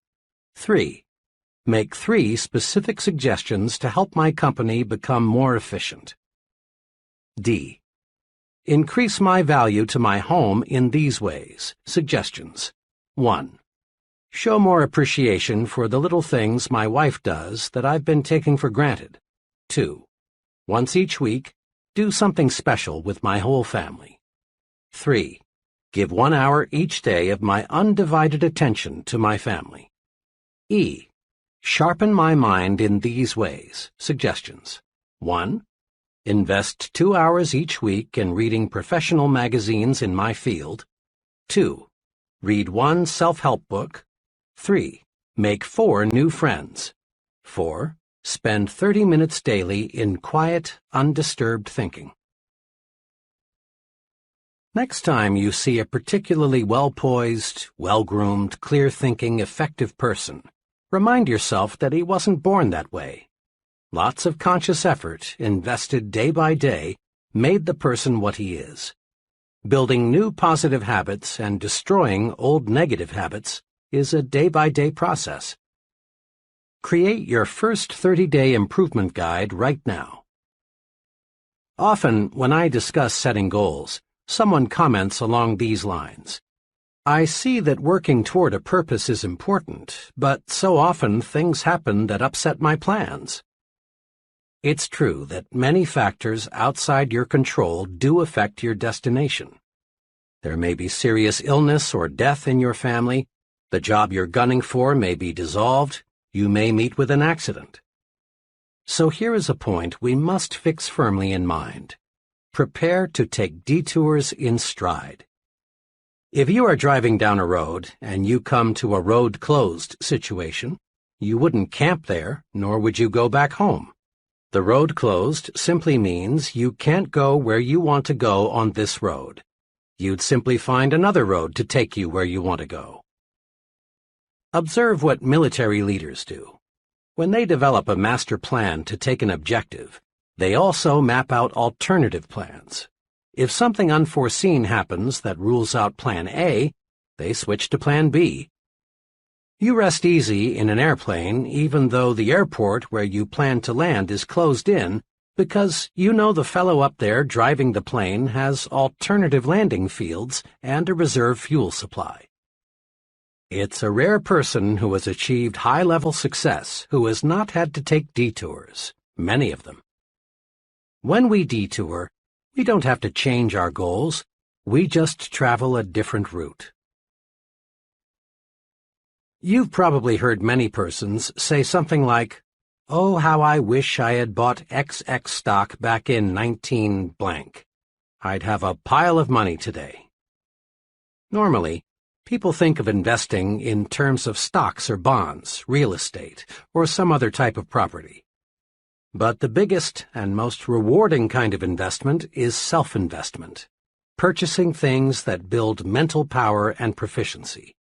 3. Make 3 specific suggestions to help my company become more efficient. D. Increase my value to my home in these ways. Suggestions. 1. Show more appreciation for the little things my wife does that I've been taking for granted. 2. Once each week, Do something special with my whole family. 3. Give 1 hour each day of my undivided attention to my family. E. Sharpen my mind in these ways. Suggestions. 1. Invest 2 hours each week in reading professional magazines in my field. 2. Read 1 self-help book. 3. Make 4 new friends. 4. Spend 30 minutes daily in quiet, undisturbed thinking. Next time you see a particularly well-poised, well-groomed, clear-thinking, effective person, remind yourself that he wasn't born that way. Lots of conscious effort, invested day by day, made the person what he is. Building new positive habits and destroying old negative habits is a day-by-day process. Create your first 30-day improvement guide right now. Often, when I discuss setting goals, someone comments along these lines. I see that working toward a purpose is important, but so often things happen that upset my plans. It's true that many factors outside your control do affect your destination. There may be serious illness or death in your family, the job you're gunning for may be dissolved, you may meet with an accident. So here is a point we must fix firmly in mind. Prepare to take detours in stride. If you are driving down a road and you come to a road closed situation, you wouldn't camp there, nor would you go back home. The road closed simply means you can't go where you want to go on this road. You'd simply find another road to take you where you want to go. Observe what military leaders do. When they develop a master plan to take an objective, they also map out alternative plans. If something unforeseen happens that rules out Plan A, they switch to Plan B. You rest easy in an airplane even though the airport where you plan to land is closed in because you know the fellow up there driving the plane has alternative landing fields and a reserve fuel supply. It's a rare person who has achieved high-level success who has not had to take detours, many of them. When we detour, we don't have to change our goals, we just travel a different route. You've probably heard many persons say something like, "Oh, how I wish I had bought XX stock back in 19 blank. I'd have a pile of money today." Normally, people think of investing in terms of stocks or bonds, real estate, or some other type of property. But the biggest and most rewarding kind of investment is self-investment, purchasing things that build mental power and proficiency.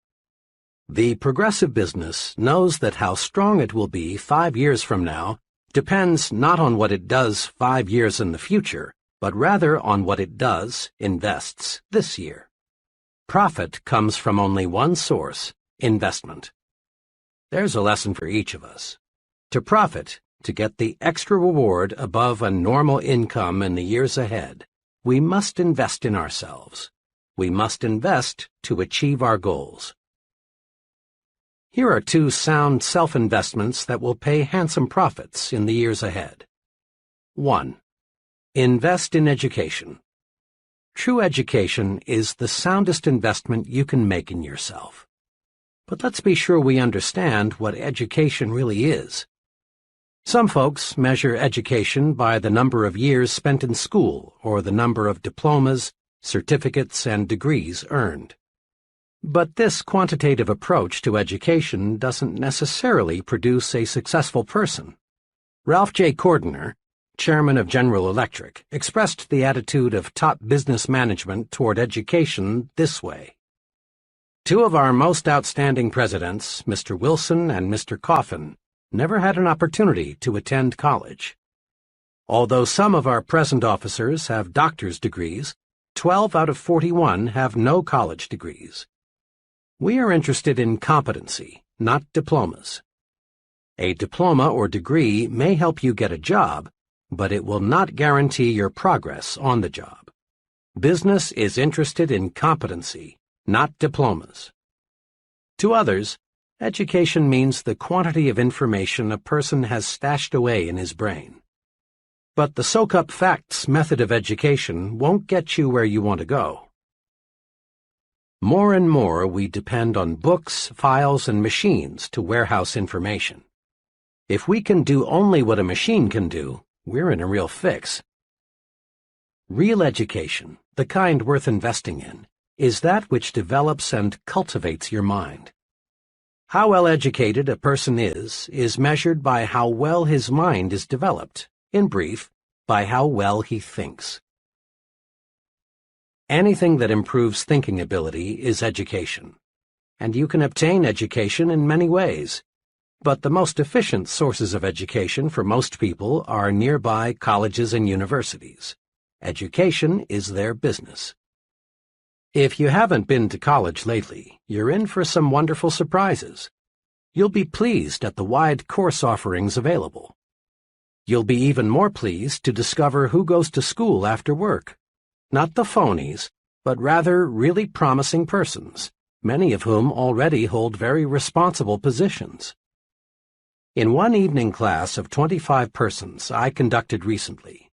The progressive business knows that how strong it will be 5 years from now depends not on what it does 5 years in the future, but rather on what it does, invests, this year. Profit comes from only one source, investment. There's a lesson for each of us. To profit, to get the extra reward above a normal income in the years ahead, we must invest in ourselves. We must invest to achieve our goals. Here are 2 sound self-investments that will pay handsome profits in the years ahead. 1. Invest in education. True education is the soundest investment you can make in yourself. But let's be sure we understand what education really is. Some folks measure education by the number of years spent in school or the number of diplomas, certificates, and degrees earned. But this quantitative approach to education doesn't necessarily produce a successful person. Ralph J. Cordiner, chairman of General Electric, expressed the attitude of top business management toward education this way. 2 of our most outstanding presidents, Mr. Wilson and Mr. Coffin, never had an opportunity to attend college. Although some of our present officers have doctor's degrees, 12 out of 41 have no college degrees. We are interested in competency, not diplomas. A diploma or degree may help you get a job, but it will not guarantee your progress on the job. Business is interested in competency, not diplomas. To others, education means the quantity of information a person has stashed away in his brain. But the soak-up-facts method of education won't get you where you want to go. More and more we depend on books, files, and machines to warehouse information. If we can do only what a machine can do, we're in a real fix. Real education, the kind worth investing in, is that which develops and cultivates your mind. How well educated a person is measured by how well his mind is developed, in brief, by how well he thinks. Anything that improves thinking ability is education, and you can obtain education in many ways. But the most efficient sources of education for most people are nearby colleges and universities. Education is their business. If you haven't been to college lately, you're in for some wonderful surprises. You'll be pleased at the wide course offerings available. You'll be even more pleased to discover who goes to school after work. Not the phonies, but rather really promising persons, many of whom already hold very responsible positions. In one evening class of 25 persons I conducted recently,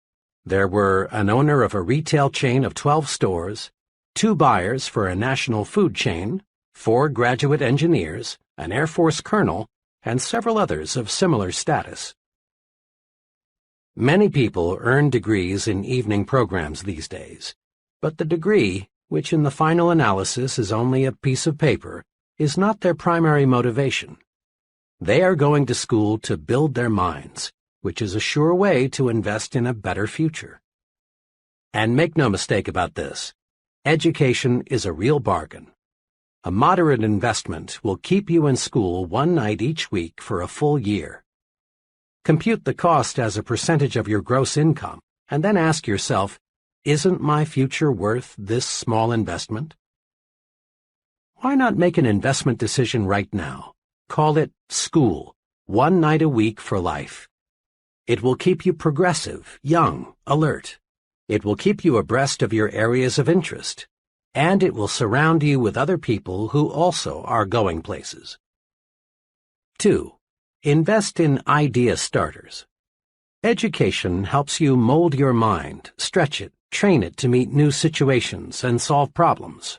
there were an owner of a retail chain of 12 stores, 2 buyers for a national food chain, 4 graduate engineers, an Air Force colonel, and several others of similar status. Many people earn degrees in evening programs these days, but the degree, which in the final analysis is only a piece of paper, is not their primary motivation. They are going to school to build their minds, which is a sure way to invest in a better future. And make no mistake about this, education is a real bargain. A moderate investment will keep you in school one night each week for a full year. Compute the cost as a percentage of your gross income, and then ask yourself, isn't my future worth this small investment? Why not make an investment decision right now? Call it school, one night a week for life. It will keep you progressive, young, alert. It will keep you abreast of your areas of interest, and it will surround you with other people who also are going places. 2. Invest in idea starters. Education helps you mold your mind, stretch it, train it to meet new situations and solve problems.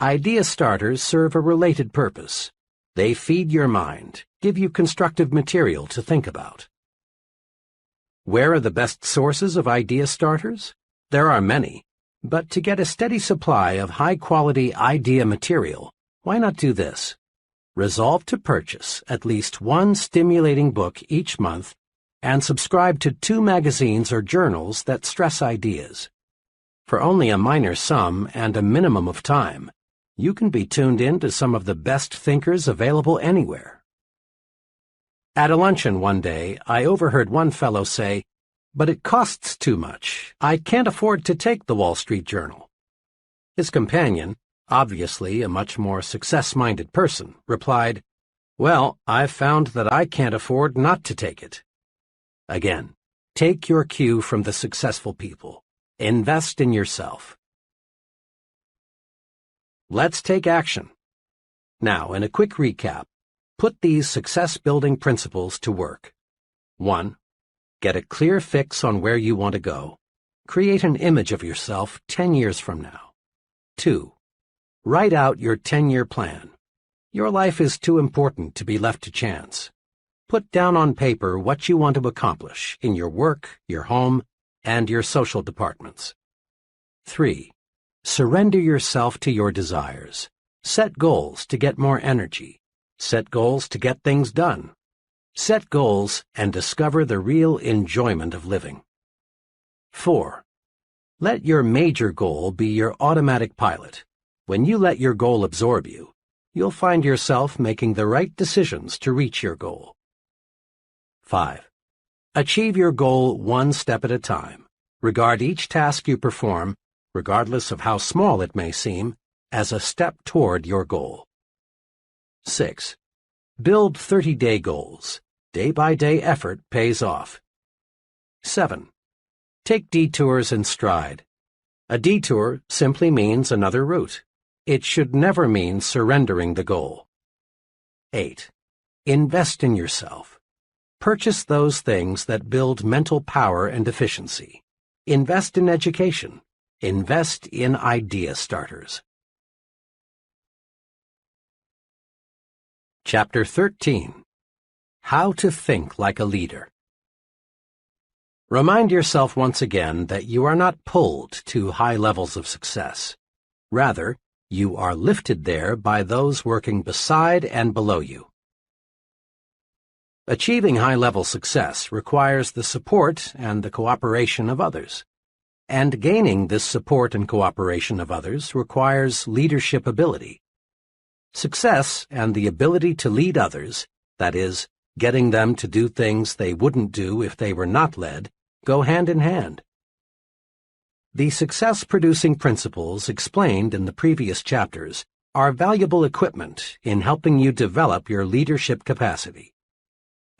Idea starters serve a related purpose. They feed your mind, give you constructive material to think about. Where are the best sources of idea starters? There are many, but to get a steady supply of high-quality idea material, why not do this? Resolve to purchase at least one stimulating book each month and subscribe to 2 magazines or journals that stress ideas. For only a minor sum and a minimum of time, you can be tuned in to some of the best thinkers available anywhere. At a luncheon one day, I overheard one fellow say, "But it costs too much. I can't afford to take the Wall Street Journal." His companion, obviously a much more success-minded person, replied, "Well, I've found that I can't afford not to take it." Again, take your cue from the successful people. Invest in yourself. Let's take action. Now, in a quick recap, put these success-building principles to work. 1. Get a clear fix on where you want to go. Create an image of yourself 10 years from now. 2. Write out your 10-year plan. Your life is too important to be left to chance. Put down on paper what you want to accomplish in your work, your home, and your social departments. 3. Surrender yourself to your desires. Set goals to get more energy. Set goals to get things done. Set goals and discover the real enjoyment of living. 4. Let your major goal be your automatic pilot. When you let your goal absorb you, you'll find yourself making the right decisions to reach your goal. 5. Achieve your goal one step at a time. Regard each task you perform, regardless of how small it may seem, as a step toward your goal. 6. Build 30-day goals. Day-by-day effort pays off. 7. Take detours in stride. A detour simply means another route. It should never mean surrendering the goal. 8. Invest in yourself. Purchase those things that build mental power and efficiency. Invest in education. Invest in idea starters. Chapter 13. How to Think Like a Leader. Remind yourself once again that you are not pulled to high levels of success. Rather, you are lifted there by those working beside and below you. Achieving high-level success requires the support and the cooperation of others. And gaining this support and cooperation of others requires leadership ability. Success and the ability to lead others, that is, getting them to do things they wouldn't do if they were not led, go hand in hand. The success-producing principles explained in the previous chapters are valuable equipment in helping you develop your leadership capacity.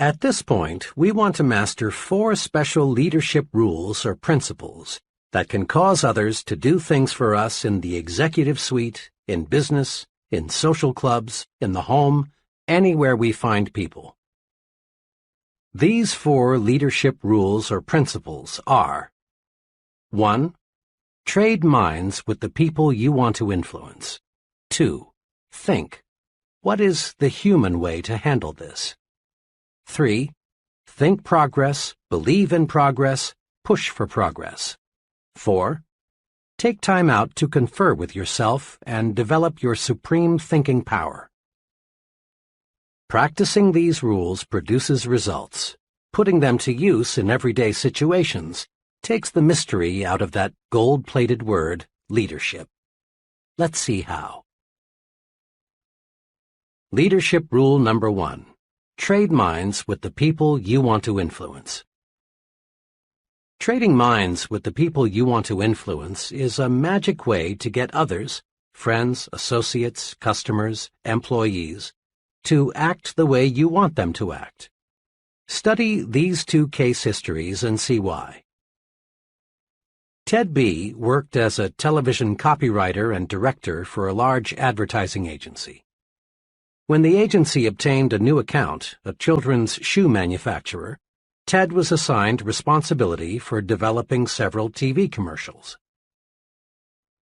At this point, we want to master 4 special leadership rules or principles that can cause others to do things for us in the executive suite, in business, in social clubs, in the home, anywhere we find people. These 4 leadership rules or principles are: 1. Trade minds with the people you want to influence. 2. Think. What is the human way to handle this? 3. Think progress, believe in progress, push for progress. 4. Take time out to confer with yourself and develop your supreme thinking power. Practicing these rules produces results. Putting them to use in everyday situations takes the mystery out of that gold-plated word, leadership. Let's see how. Leadership rule number 1. Trade minds with the people you want to influence. Trading minds with the people you want to influence is a magic way to get others, friends, associates, customers, employees, to act the way you want them to act. Study these 2 case histories and see why. Ted B. worked as a television copywriter and director for a large advertising agency. When the agency obtained a new account, a children's shoe manufacturer, Ted was assigned responsibility for developing several TV commercials.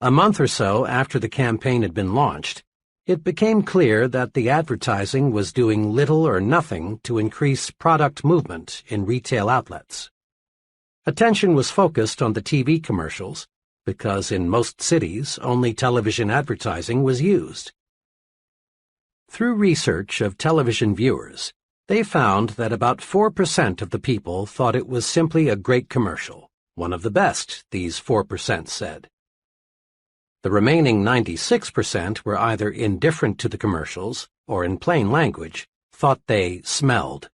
A month or so after the campaign had been launched, it became clear that the advertising was doing little or nothing to increase product movement in retail outlets. Attention was focused on the TV commercials because in most cities only television advertising was used. Through research of television viewers, they found that about 4% of the people thought it was simply a great commercial, one of the best, these 4% said. The remaining 96% were either indifferent to the commercials or, in plain language, thought they smelled.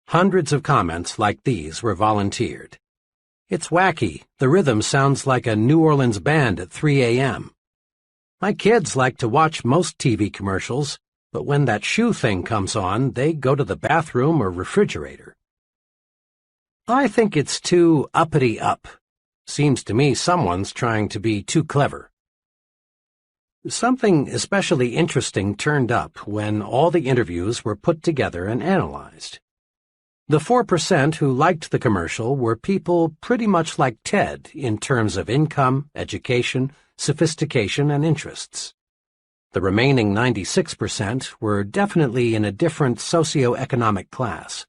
Hundreds of comments like these were volunteered. It's wacky. The rhythm sounds like a New Orleans band at 3 a.m. My kids like to watch most TV commercials, but when that shoe thing comes on, they go to the bathroom or refrigerator. I think it's too uppity up. Seems to me someone's trying to be too clever. Something especially interesting turned up when all the interviews were put together and analyzed. The 4% who liked the commercial were people pretty much like Ted in terms of income, education, sophistication, and interests. The remaining 96% were definitely in a different socioeconomic class.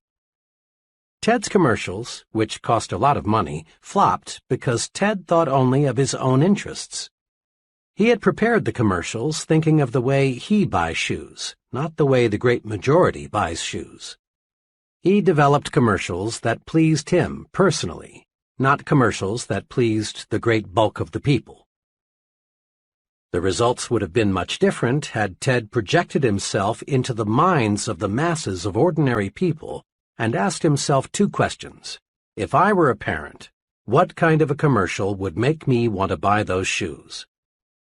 Ted's commercials, which cost a lot of money, flopped because Ted thought only of his own interests. He had prepared the commercials thinking of the way he buys shoes, not the way the great majority buys shoes. He developed commercials that pleased him personally, not commercials that pleased the great bulk of the people. The results would have been much different had Ted projected himself into the minds of the masses of ordinary people and asked himself 2 questions. If I were a parent, what kind of a commercial would make me want to buy those shoes?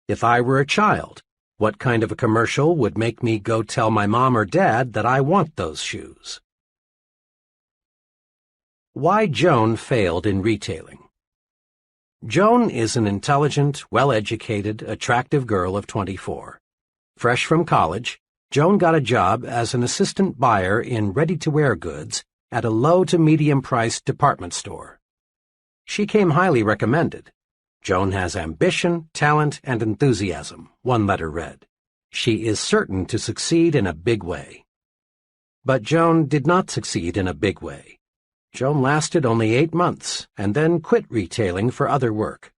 If I were a child, what kind of a commercial would make me go tell my mom or dad that I want those shoes? Why Joan failed in retailing. Joan is an intelligent, well-educated, attractive girl of 24. Fresh from college, Joan got a job as an assistant buyer in ready-to-wear goods at a low to medium-priced department store. She came highly recommended. Joan has ambition, talent, and enthusiasm, one letter read. She is certain to succeed in a big way. But Joan did not succeed in a big way. Joan lasted only 8 months and then quit retailing for other work.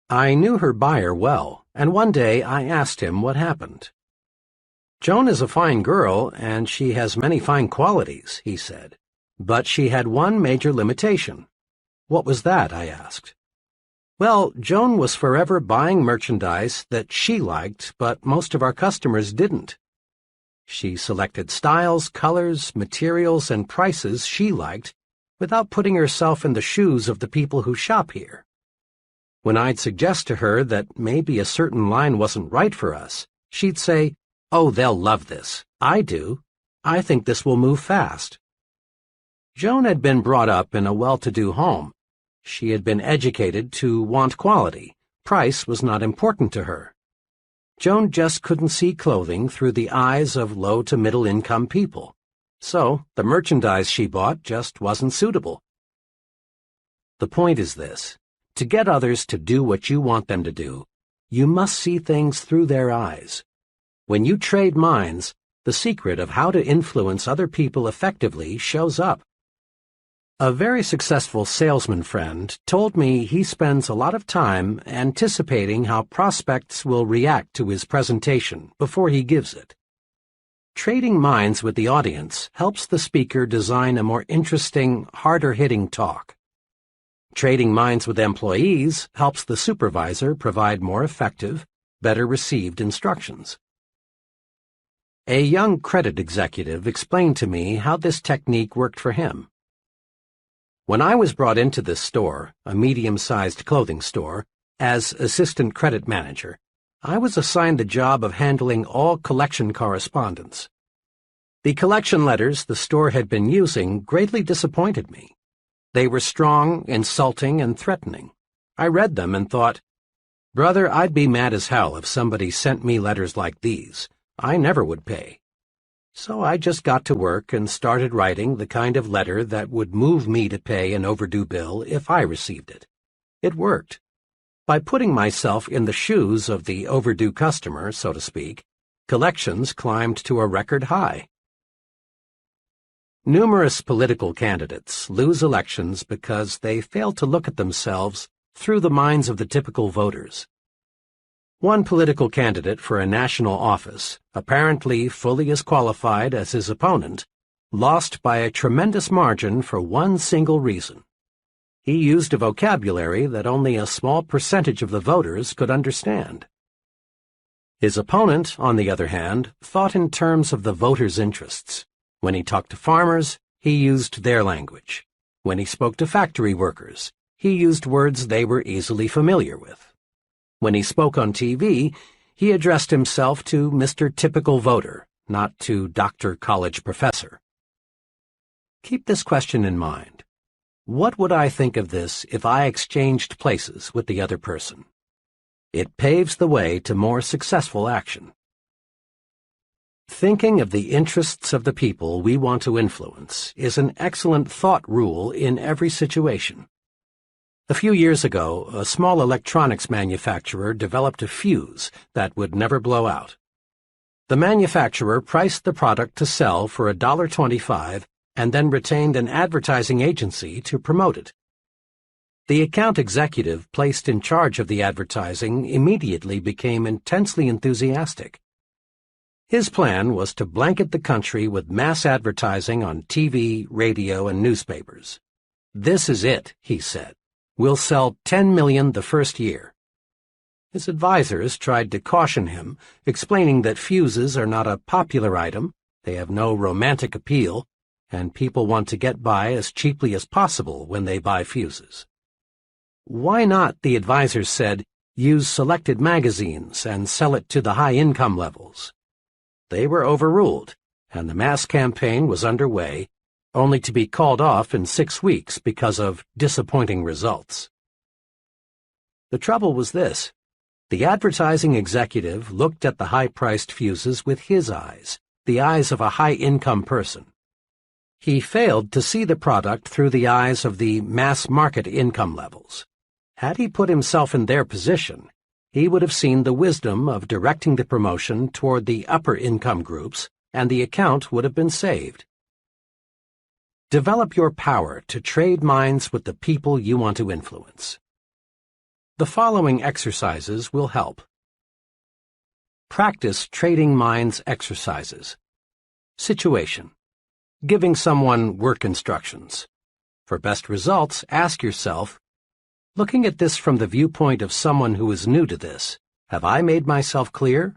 I knew her buyer well, and one day I asked him what happened. "Joan is a fine girl, and she has many fine qualities," he said. "But she had one major limitation." "What was that?" I asked. "Well, Joan was forever buying merchandise that she liked, but most of our customers didn't. She selected styles, colors, materials, and prices she liked without putting herself in the shoes of the people who shop here. When I'd suggest to her that maybe a certain line wasn't right for us, she'd say, 'Oh, they'll love this. I do. I think this will move fast.'" Joan had been brought up in a well-to-do home. She had been educated to want quality. Price was not important to her. Joan just couldn't see clothing through the eyes of low to middle-income people. So the merchandise she bought just wasn't suitable. The point is this: to get others to do what you want them to do, you must see things through their eyes. When you trade minds, the secret of how to influence other people effectively shows up. A very successful salesman friend told me he spends a lot of time anticipating how prospects will react to his presentation before he gives it. Trading minds with the audience helps the speaker design a more interesting, harder-hitting talk. Trading minds with employees helps the supervisor provide more effective, better-received instructions. A young credit executive explained to me how this technique worked for him. "When I was brought into this store, a medium-sized clothing store, as assistant credit manager, I was assigned the job of handling all collection correspondence. The collection letters the store had been using greatly disappointed me. They were strong, insulting, and threatening. I read them and thought, 'Brother, I'd be mad as hell if somebody sent me letters like these. I never would pay.' So I just got to work and started writing the kind of letter that would move me to pay an overdue bill if I received it. It worked. By putting myself in the shoes of the overdue customer, so to speak, collections climbed to a record high." Numerous political candidates lose elections because they fail to look at themselves through the minds of the typical voters. One political candidate for a national office, apparently fully as qualified as his opponent, lost by a tremendous margin for one single reason. He used a vocabulary that only a small percentage of the voters could understand. His opponent, on the other hand, thought in terms of the voters' interests. When he talked to farmers, he used their language. When he spoke to factory workers, he used words they were easily familiar with. When he spoke on TV, he addressed himself to Mr. Typical Voter, not to Dr. College Professor. Keep this question in mind. What would I think of this if I exchanged places with the other person? It paves the way to more successful action. Thinking of the interests of the people we want to influence is an excellent thought rule in every situation. A few years ago, a small electronics manufacturer developed a fuse that would never blow out. The manufacturer priced the product to sell for $1.25 and then retained an advertising agency to promote it. The account executive placed in charge of the advertising immediately became intensely enthusiastic. His plan was to blanket the country with mass advertising on TV, radio, and newspapers. "This is it," he said. "We'll sell 10 million the first year." His advisors tried to caution him, explaining that fuses are not a popular item, they have no romantic appeal, and people want to get by as cheaply as possible when they buy fuses. Why not, the advisors said, use selected magazines and sell it to the high income levels? They were overruled, and the mass campaign was underway, only to be called off in 6 weeks because of disappointing results. The trouble was this: the advertising executive looked at the high-priced fuses with his eyes, the eyes of a high-income person. He failed to see the product through the eyes of the mass market income levels. Had he put himself in their position, he would have seen the wisdom of directing the promotion toward the upper income groups, and the account would have been saved. Develop your power to trade minds with the people you want to influence. The following exercises will help. Practice trading minds exercises. Situation: giving someone work instructions. For best results, ask yourself, looking at this from the viewpoint of someone who is new to this, have I made myself clear?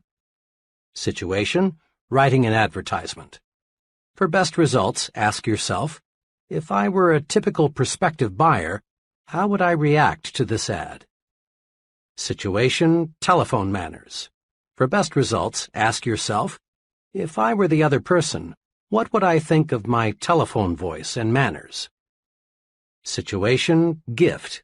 Situation: writing an advertisement. For best results, ask yourself, if I were a typical prospective buyer, how would I react to this ad? Situation: telephone manners. For best results, ask yourself, if I were the other person, what would I think of my telephone voice and manners? Situation: gift.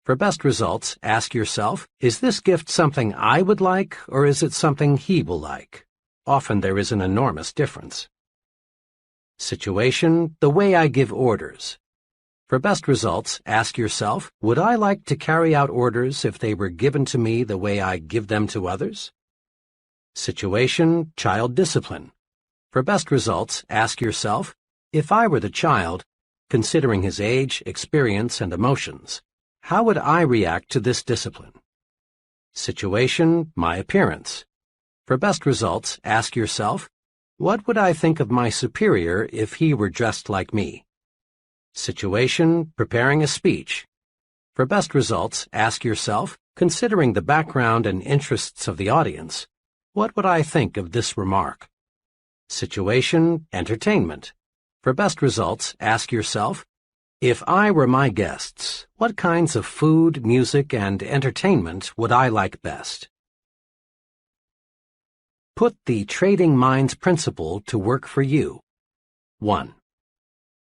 For best results, ask yourself, is this gift something I would like, or is it something he will like? Often there is an enormous difference. Situation: the way I give orders. For best results, ask yourself, would I like to carry out orders if they were given to me the way I give them to others? Situation: child discipline. For best results, ask yourself, if I were the child, considering his age, experience, and emotions, how would I react to this discipline? Situation: my appearance. For best results, ask yourself, what would I think of my superior if he were dressed like me? Situation: preparing a speech. For best results, ask yourself, considering the background and interests of the audience, what would I think of this remark? Situation: entertainment. For best results, ask yourself, if I were my guests, what kinds of food, music, and entertainment would I like best? Put the trading minds principle to work for you. 1.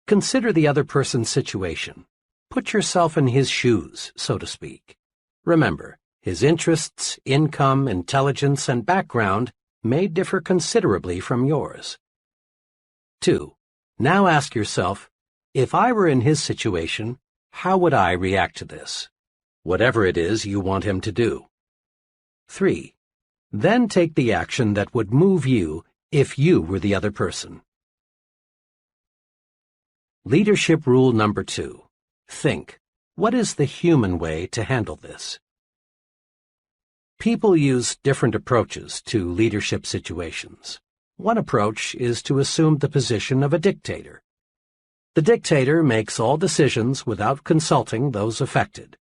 Consider the other person's situation. Put yourself in his shoes, so to speak. Remember, his interests, income, intelligence, and background may differ considerably from yours. 2. Now ask yourself, if I were in his situation, how would I react to this? Whatever it is you want him to do. 3. Then take the action that would move you if you were the other person. Leadership rule number 2. Think, what is the human way to handle this? People use different approaches to leadership situations. One approach is to assume the position of a dictator. The dictator makes all decisions without consulting those affected.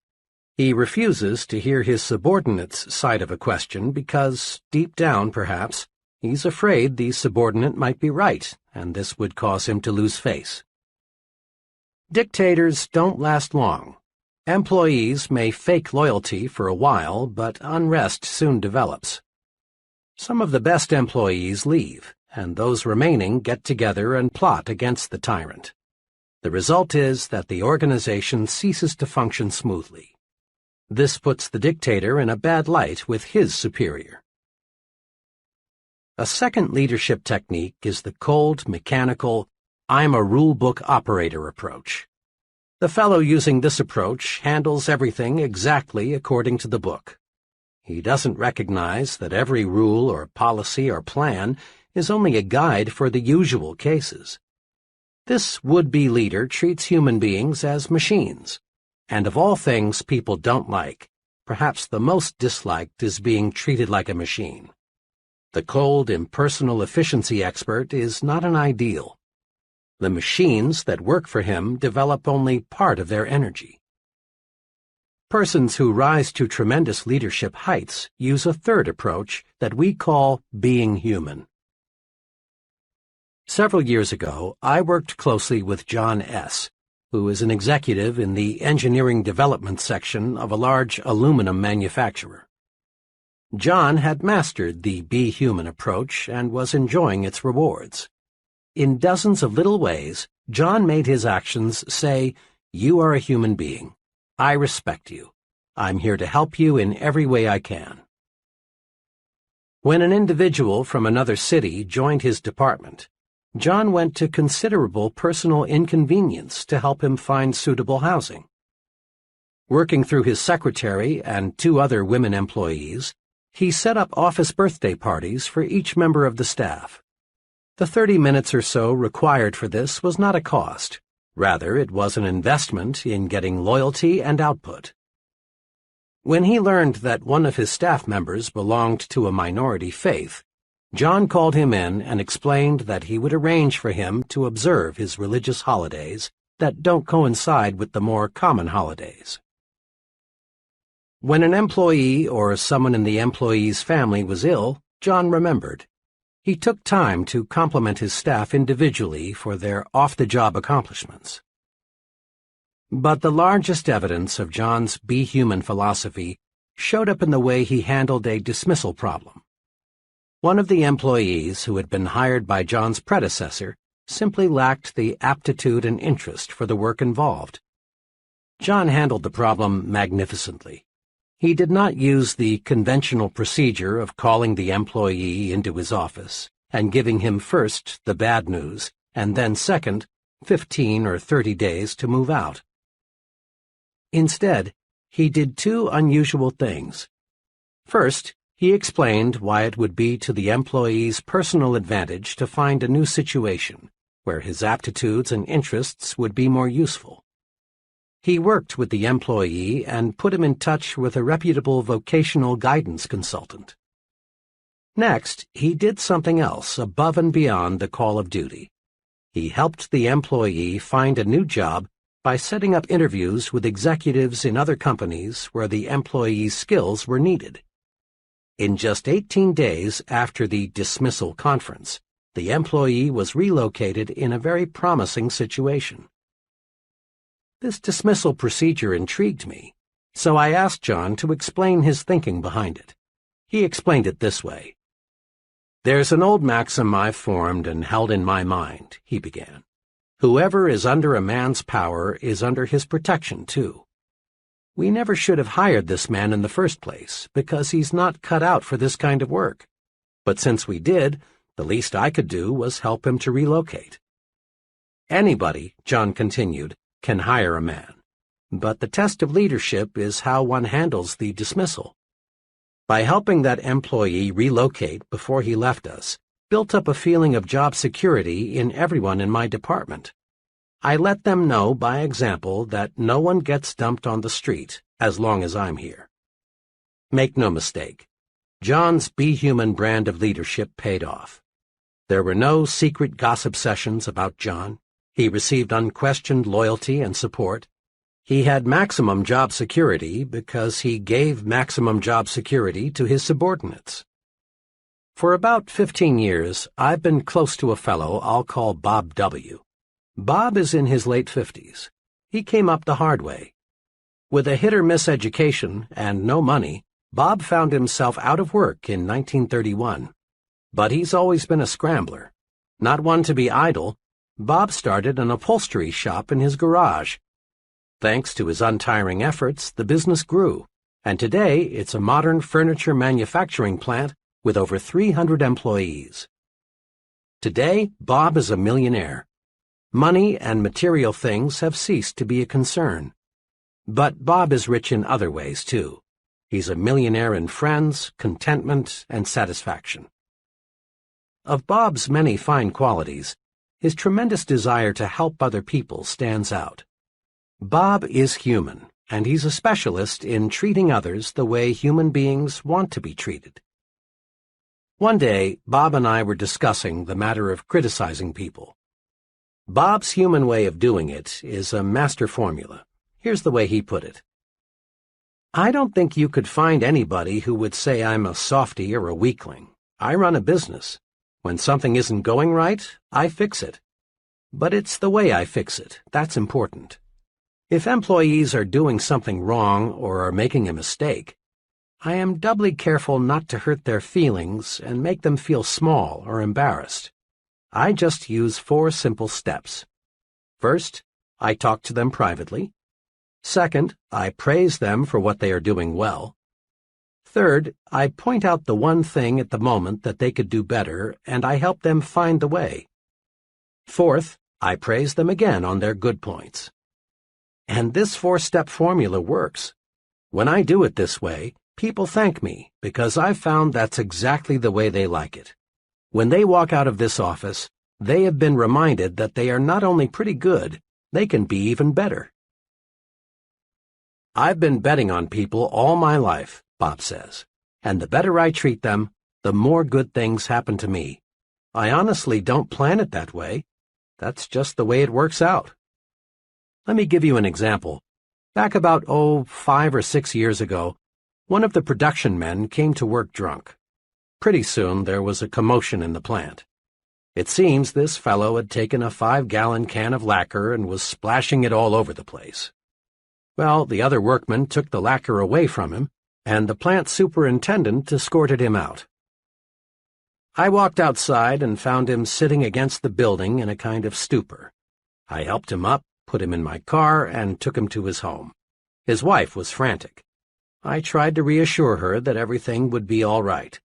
He refuses to hear his subordinate's side of a question because, deep down perhaps, he's afraid the subordinate might be right, and this would cause him to lose face. Dictators don't last long. Employees may fake loyalty for a while, but unrest soon develops. Some of the best employees leave, and those remaining get together and plot against the tyrant. The result is that the organization ceases to function smoothly. This puts the dictator in a bad light with his superior. A second leadership technique is the cold, mechanical, I'm a rule-book operator approach. The fellow using this approach handles everything exactly according to the book. He doesn't recognize that every rule or policy or plan is only a guide for the usual cases. This would-be leader treats human beings as machines, and of all things people don't like, perhaps the most disliked is being treated like a machine. The cold, impersonal efficiency expert is not an ideal. The machines that work for him develop only part of their energy. Persons who rise to tremendous leadership heights use a third approach that we call being human. Several years ago, I worked closely with John S., who is an executive in the engineering development section of a large aluminum manufacturer. John had mastered the Be Human approach and was enjoying its rewards. In dozens of little ways, John made his actions say, "You are a human being. I respect you. I'm here to help you in every way I can." When an individual from another city joined his department, John went to considerable personal inconvenience to help him find suitable housing. Working through his secretary and 2 other women employees, he set up office birthday parties for each member of the staff. The 30 minutes or so required for this was not a cost. Rather, it was an investment in getting loyalty and output. When he learned that one of his staff members belonged to a minority faith, John called him in and explained that he would arrange for him to observe his religious holidays that don't coincide with the more common holidays. When an employee or someone in the employee's family was ill, John remembered. He took time to compliment his staff individually for their off-the-job accomplishments. But the largest evidence of John's Be Human philosophy showed up in the way he handled a dismissal problem. One of the employees who had been hired by John's predecessor simply lacked the aptitude and interest for the work involved. John handled the problem magnificently. He did not use the conventional procedure of calling the employee into his office and giving him first the bad news and then second 15 or 30 days to move out. Instead, he did 2 unusual things. First, he explained why it would be to the employee's personal advantage to find a new situation where his aptitudes and interests would be more useful. He worked with the employee and put him in touch with a reputable vocational guidance consultant. Next, he did something else above and beyond the call of duty. He helped the employee find a new job by setting up interviews with executives in other companies where the employee's skills were needed. In just 18 days after the dismissal conference, the employee was relocated in a very promising situation. This dismissal procedure intrigued me, so I asked John to explain his thinking behind it. He explained it this way. "There's an old maxim I've formed and held in my mind," he began. "Whoever is under a man's power is under his protection, too. We never should have hired this man in the first place, because he's not cut out for this kind of work. But since we did, the least I could do was help him to relocate." Anybody, John continued, can hire a man, but the test of leadership is how one handles the dismissal. By helping that employee relocate before he left us, built up a feeling of job security in everyone in my department. I let them know by example that no one gets dumped on the street as long as I'm here. Make no mistake, John's Be Human brand of leadership paid off. There were no secret gossip sessions about John. He received unquestioned loyalty and support. He had maximum job security because he gave maximum job security to his subordinates. For about 15 years, I've been close to a fellow I'll call Bob W. Bob is in his late 50s. He came up the hard way. With a hit-or-miss education and no money, Bob found himself out of work in 1931. But he's always been a scrambler. Not one to be idle, Bob started an upholstery shop in his garage. Thanks to his untiring efforts, the business grew, and today it's a modern furniture manufacturing plant with over 300 employees. Today, Bob is a millionaire. Money and material things have ceased to be a concern. But Bob is rich in other ways, too. He's a millionaire in friends, contentment, and satisfaction. Of Bob's many fine qualities, his tremendous desire to help other people stands out. Bob is human, and he's a specialist in treating others the way human beings want to be treated. One day, Bob and I were discussing the matter of criticizing people. Bob's human way of doing it is a master formula. Here's the way he put it. "I don't think you could find anybody who would say I'm a softy or a weakling. I run a business. When something isn't going right, I fix it. But it's the way I fix it that's important. If employees are doing something wrong or are making a mistake, I am doubly careful not to hurt their feelings and make them feel small or embarrassed. I just use 4 simple steps. First, I talk to them privately. Second, I praise them for what they are doing well. Third, I point out the one thing at the moment that they could do better, and I help them find the way. Fourth, I praise them again on their good points. And this 4-step formula works. When I do it this way, people thank me because I've found that's exactly the way they like it. When they walk out of this office, they have been reminded that they are not only pretty good, they can be even better. I've been betting on people all my life, Bob says, and the better I treat them, the more good things happen to me. I honestly don't plan it that way. That's just the way it works out. Let me give you an example. Back about, 5 or 6 years ago, one of the production men came to work drunk. Pretty soon there was a commotion in the plant. It seems this fellow had taken a 5-gallon can of lacquer and was splashing it all over the place. Well, the other workmen took the lacquer away from him, and the plant superintendent escorted him out. I walked outside and found him sitting against the building in a kind of stupor. I helped him up, put him in my car, and took him to his home. His wife was frantic. I tried to reassure her that everything would be all right.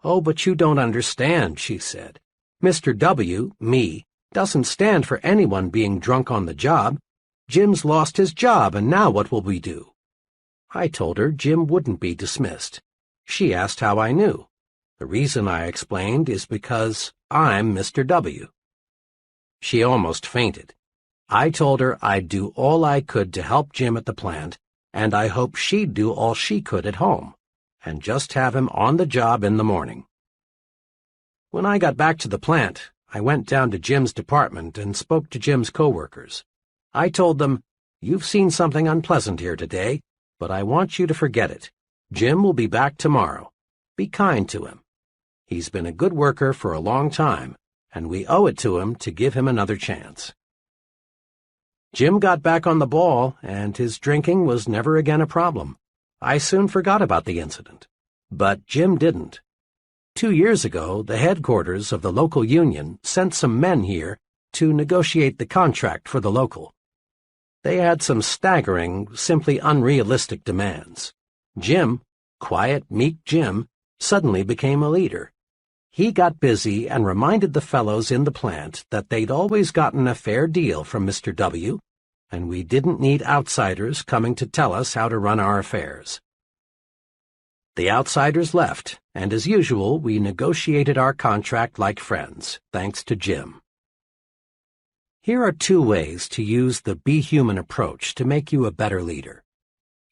"Oh, but you don't understand," she said. "Mr. W, me, doesn't stand for anyone being drunk on the job. Jim's lost his job, and now what will we do?" I told her Jim wouldn't be dismissed. She asked how I knew. The reason, I explained, is because I'm Mr. W. She almost fainted. I told her I'd do all I could to help Jim at the plant, and I hoped she'd do all she could at home, and just have him on the job in the morning. When I got back to the plant, I went down to Jim's department and spoke to Jim's coworkers. I told them, "You've seen something unpleasant here today, but I want you to forget it. Jim will be back tomorrow. Be kind to him. He's been a good worker for a long time, and we owe it to him to give him another chance." Jim got back on the ball, and his drinking was never again a problem. I soon forgot about the incident. But Jim didn't. 2 years ago, the headquarters of the local union sent some men here to negotiate the contract for the local. They had some staggering, simply unrealistic demands. Jim, quiet, meek Jim, suddenly became a leader. He got busy and reminded the fellows in the plant that they'd always gotten a fair deal from Mr. W, and we didn't need outsiders coming to tell us how to run our affairs. The outsiders left, and as usual, we negotiated our contract like friends, thanks to Jim. Here are 2 ways to use the Be Human approach to make you a better leader.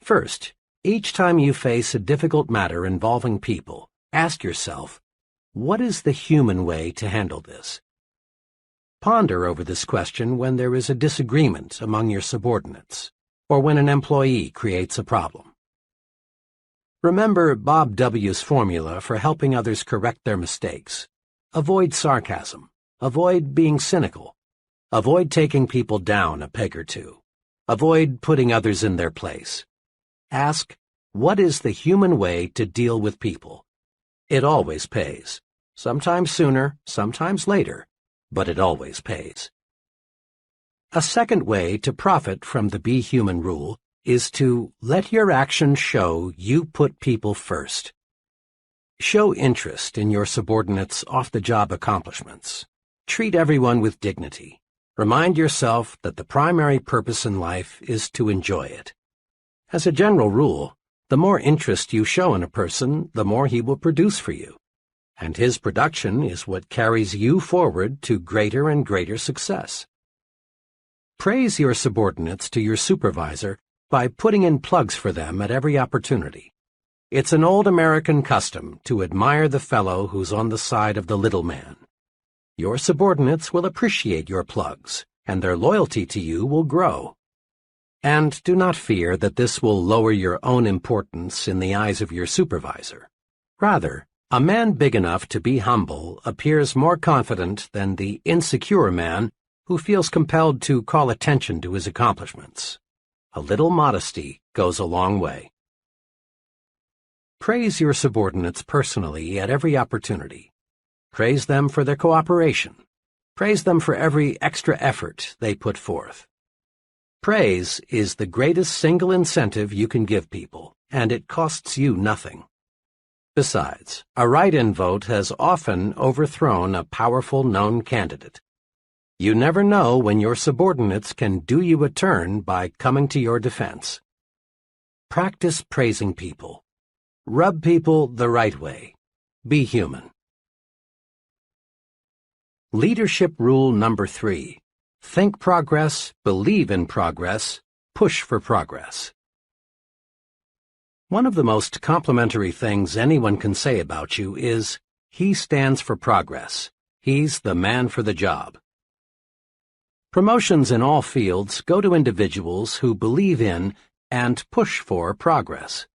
First, each time you face a difficult matter involving people, ask yourself, what is the human way to handle this? Ponder over this question when there is a disagreement among your subordinates, or when an employee creates a problem. Remember Bob W.'s formula for helping others correct their mistakes. Avoid sarcasm. Avoid being cynical. Avoid taking people down a peg or two. Avoid putting others in their place. Ask, what is the human way to deal with people? It always pays. Sometimes sooner, sometimes later, but it always pays. A second way to profit from the Be Human rule is to let your actions show you put people first. Show interest in your subordinates' off-the-job accomplishments. Treat everyone with dignity. Remind yourself that the primary purpose in life is to enjoy it. As a general rule, the more interest you show in a person, the more he will produce for you. And his production is what carries you forward to greater and greater success. Praise your subordinates to your supervisor by putting in plugs for them at every opportunity. It's an old American custom to admire the fellow who's on the side of the little man. Your subordinates will appreciate your plugs, and their loyalty to you will grow. And do not fear that this will lower your own importance in the eyes of your supervisor. Rather, a man big enough to be humble appears more confident than the insecure man who feels compelled to call attention to his accomplishments. A little modesty goes a long way. Praise your subordinates personally at every opportunity. Praise them for their cooperation. Praise them for every extra effort they put forth. Praise is the greatest single incentive you can give people, and it costs you nothing. Besides, a write-in vote has often overthrown a powerful known candidate. You never know when your subordinates can do you a turn by coming to your defense. Practice praising people. Rub people the right way. Be human. Leadership rule number 3. Think progress, believe in progress, push for progress. One of the most complimentary things anyone can say about you is, he stands for progress. He's the man for the job. Promotions in all fields go to individuals who believe in and push for progress.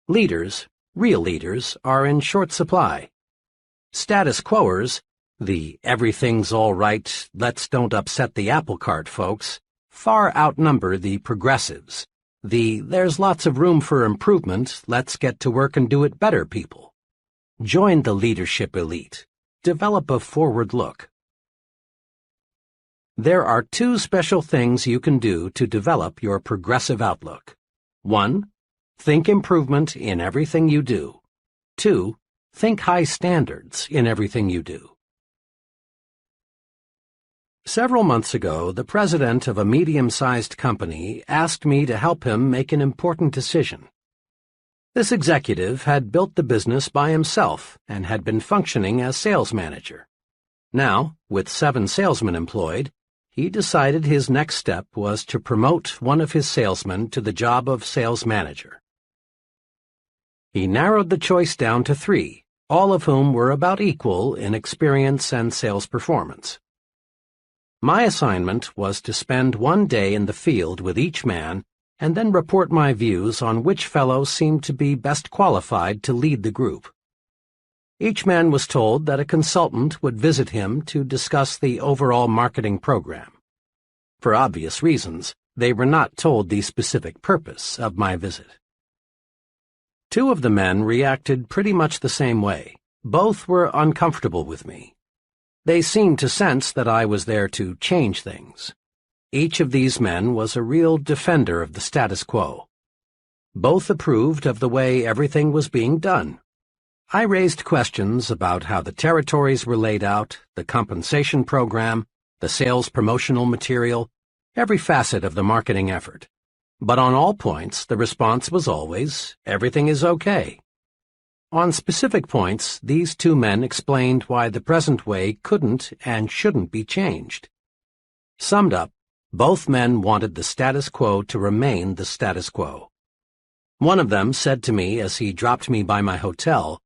Leaders, real leaders, are in short supply. Status quoers, the everything's all right, let's don't upset the apple cart folks, far outnumber the progressives, the there's lots of room for improvement, let's get to work and do it better people. Join the leadership elite. Develop a forward look. There are 2 special things you can do to develop your progressive outlook. 1. Think improvement in everything you do. 2. Think high standards in everything you do. Several months ago, the president of a medium-sized company asked me to help him make an important decision. This executive had built the business by himself and had been functioning as sales manager. Now, with 7 salesmen employed, he decided his next step was to promote one of his salesmen to the job of sales manager. He narrowed the choice down to 3, all of whom were about equal in experience and sales performance. My assignment was to spend one day in the field with each man and then report my views on which fellow seemed to be best qualified to lead the group. Each man was told that a consultant would visit him to discuss the overall marketing program. For obvious reasons, they were not told the specific purpose of my visit. 2 of the men reacted pretty much the same way. Both were uncomfortable with me. They seemed to sense that I was there to change things. Each of these men was a real defender of the status quo. Both approved of the way everything was being done. I raised questions about how the territories were laid out, the compensation program, the sales promotional material, every facet of the marketing effort. But on all points, the response was always, everything is okay. On specific points, these 2 men explained why the present way couldn't and shouldn't be changed. Summed up, both men wanted the status quo to remain the status quo. One of them said to me as he dropped me by my hotel,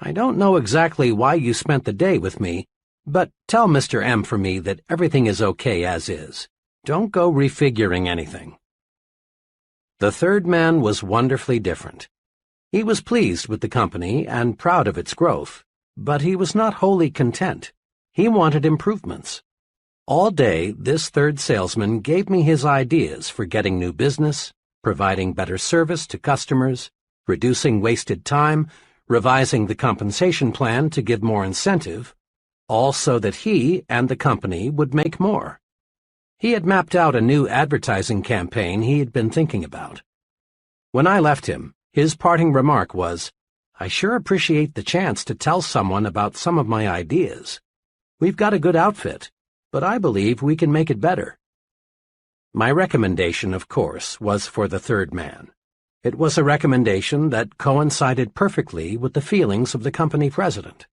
I don't know exactly why you spent the day with me, but tell Mr. M for me that everything is okay as is. Don't go refiguring anything. The 3rd man was wonderfully different. He was pleased with the company and proud of its growth, but he was not wholly content. He wanted improvements. All day, this 3rd salesman gave me his ideas for getting new business, providing better service to customers, reducing wasted time, revising the compensation plan to give more incentive, all so that he and the company would make more. He had mapped out a new advertising campaign he had been thinking about. When I left him, his parting remark was, I sure appreciate the chance to tell someone about some of my ideas. We've got a good outfit, but I believe we can make it better. My recommendation, of course, was for the 3rd man. It was a recommendation that coincided perfectly with the feelings of the company president.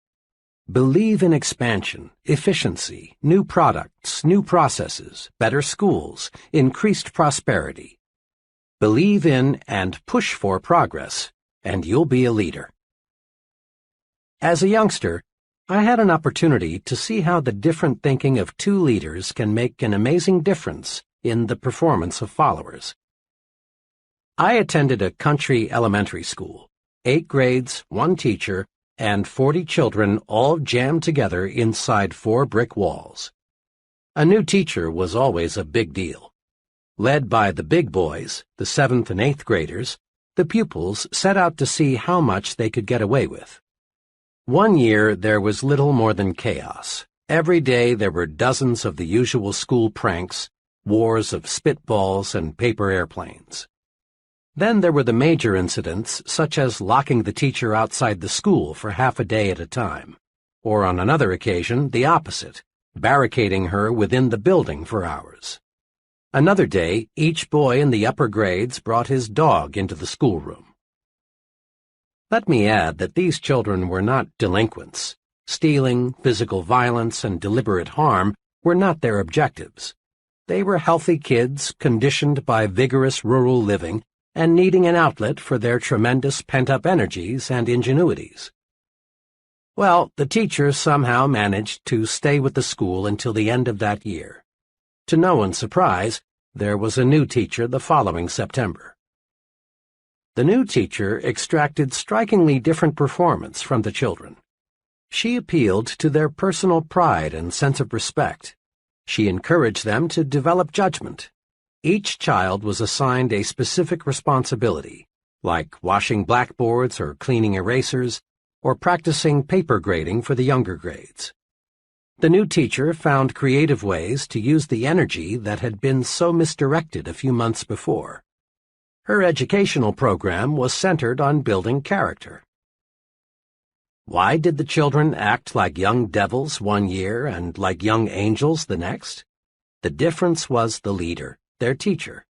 Believe in expansion, efficiency, new products, new processes, better schools, increased prosperity. Believe in and push for progress, and you'll be a leader. As a youngster, I had an opportunity to see how the different thinking of 2 leaders can make an amazing difference in the performance of followers. I attended a country elementary school, 8 grades, 1 teacher, and 40 children all jammed together inside 4 brick walls. A new teacher was always a big deal. Led by the big boys, the 7th and 8th graders, the pupils set out to see how much they could get away with. One year there was little more than chaos. Every day there were dozens of the usual school pranks, wars of spitballs and paper airplanes. Then there were the major incidents, such as locking the teacher outside the school for half a day at a time, or on another occasion, the opposite, barricading her within the building for hours. Another day, each boy in the upper grades brought his dog into the schoolroom. Let me add that these children were not delinquents. Stealing, physical violence, and deliberate harm were not their objectives. They were healthy kids conditioned by vigorous rural living and needing an outlet for their tremendous pent-up energies and ingenuities. Well, the teacher somehow managed to stay with the school until the end of that year. To no one's surprise, there was a new teacher the following September. The new teacher extracted strikingly different performance from the children. She appealed to their personal pride and sense of respect. She encouraged them to develop judgment. Each child was assigned a specific responsibility, like washing blackboards or cleaning erasers, or practicing paper grading for the younger grades. The new teacher found creative ways to use the energy that had been so misdirected a few months before. Her educational program was centered on building character. Why did the children act like young devils one year and like young angels the next? The difference was the leader, their teacher.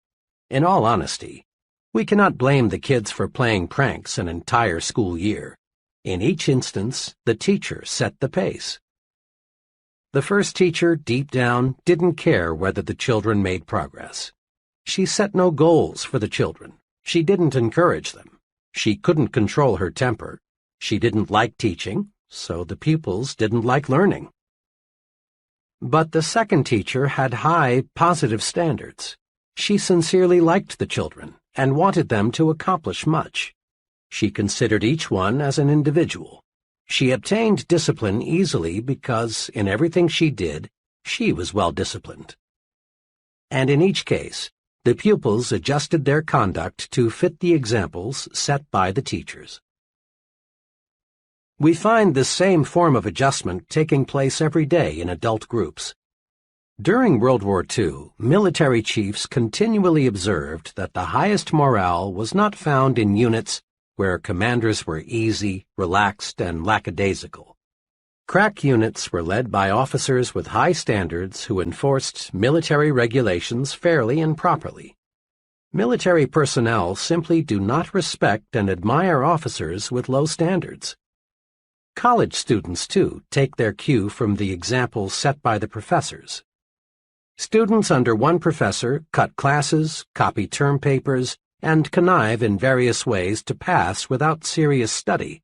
In all honesty, we cannot blame the kids for playing pranks an entire school year. In each instance, the teacher set the pace. The first teacher, deep down, didn't care whether the children made progress. She set no goals for the children. She didn't encourage them. She couldn't control her temper. She didn't like teaching, so the pupils didn't like learning. But the second teacher had high, positive standards. She sincerely liked the children and wanted them to accomplish much. She considered each one as an individual. She obtained discipline easily because, in everything she did, she was well disciplined. And in each case, the pupils adjusted their conduct to fit the examples set by the teachers. We find this same form of adjustment taking place every day in adult groups. During World War II, military chiefs continually observed that the highest morale was not found in units where commanders were easy, relaxed, and lackadaisical. Crack units were led by officers with high standards who enforced military regulations fairly and properly. Military personnel simply do not respect and admire officers with low standards. College students, too, take their cue from the examples set by the professors. Students under one professor cut classes, copy term papers, and connive in various ways to pass without serious study.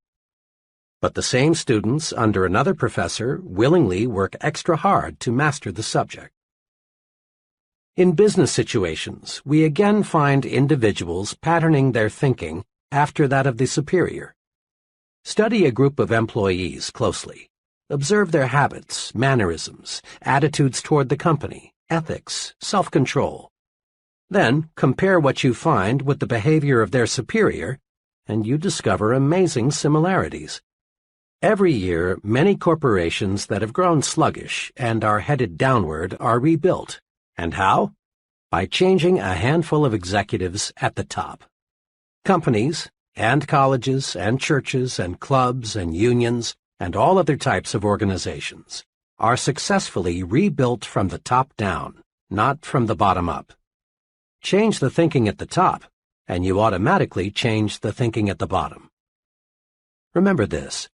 But the same students under another professor willingly work extra hard to master the subject. In business situations, we again find individuals patterning their thinking after that of the superior. Study a group of employees closely. Observe their habits, mannerisms, attitudes toward the company, ethics, self-control. Then compare what you find with the behavior of their superior, and you discover amazing similarities. Every year, many corporations that have grown sluggish and are headed downward are rebuilt. And how? By changing a handful of executives at the top. Companies, and colleges, and churches, and clubs, and unions, and all other types of organizations are successfully rebuilt from the top down, not from the bottom up. Change the thinking at the top, and you automatically change the thinking at the bottom. Remember this: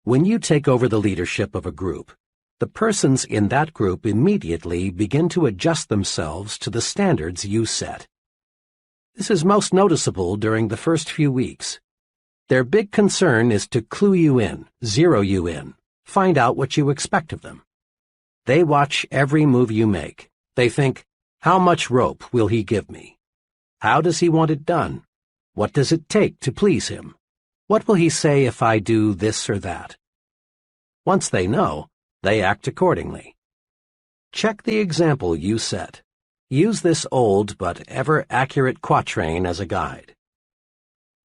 when you take over the leadership of a group, the persons in that group immediately begin to adjust themselves to the standards you set. This is most noticeable during the first few weeks. Their big concern is to clue you in, zero you in, find out what you expect of them. They watch every move you make. They think, how much rope will he give me? How does he want it done? What does it take to please him? What will he say if I do this or that? Once they know, they act accordingly. Check the example you set. Use this old but ever-accurate quatrain as a guide.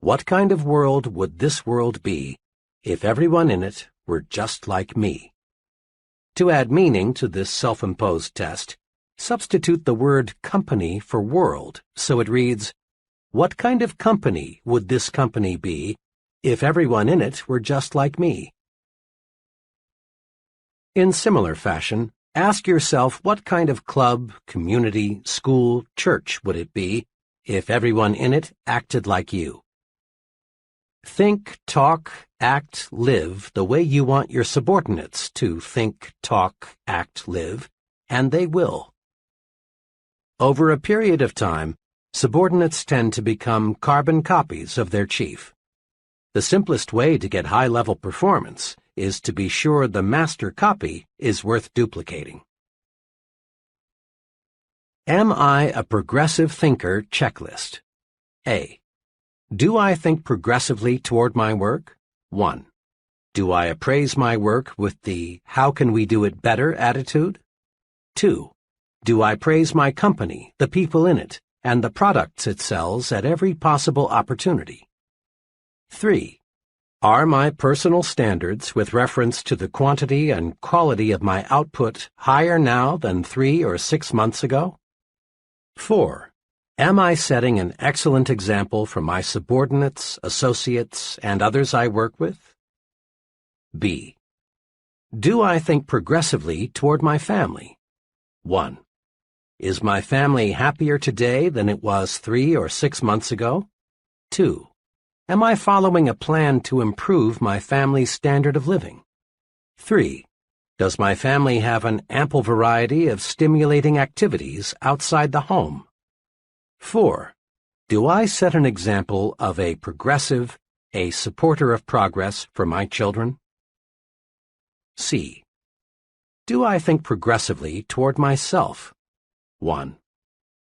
What kind of world would this world be if everyone in it were just like me? To add meaning to this self-imposed test, substitute the word company for world so it reads, what kind of company would this company be if everyone in it were just like me? In similar fashion, Ask yourself what kind of club, community, school, church would it be if everyone in it acted like you. Think, talk, act, live the way you want your subordinates to think, talk, act, live, and they will. Over a period of time, subordinates tend to become carbon copies of their chief. The simplest way to get high-level performance is to be sure the master copy is worth duplicating. Am I a progressive thinker checklist? A. Do I think progressively toward my work? 1. Do I appraise my work with the how can we do it better attitude? 2. Do I praise my company, the people in it, and the products it sells at every possible opportunity? 3. Are my personal standards with reference to the quantity and quality of my output higher now than 3 or 6 months ago? 4. Am I setting an excellent example for my subordinates, associates, and others I work with? B. Do I think progressively toward my family? 1. Is my family happier today than it was 3 or 6 months ago? 2. Am I following a plan to improve my family's standard of living? 3. Does my family have an ample variety of stimulating activities outside the home? 4. Do I set an example of a progressive, a supporter of progress for my children? C. Do I think progressively toward myself? 1.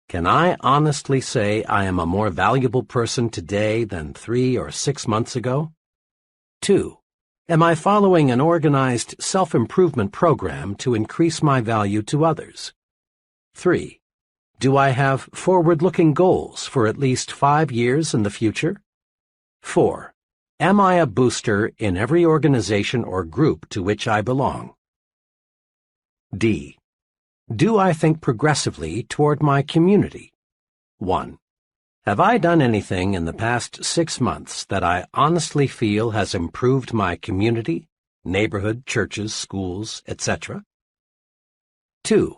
Can I honestly say I am a more valuable person today than 3 or 6 months ago? 2. Am I following an organized self-improvement program to increase my value to others? 3. Do I have forward-looking goals for at least 5 years in the future? 4. Am I a booster in every organization or group to which I belong? D. Do I think progressively toward my community? 1. Have I done anything in the past 6 months that I honestly feel has improved my community, neighborhood, churches, schools, etc.? 2.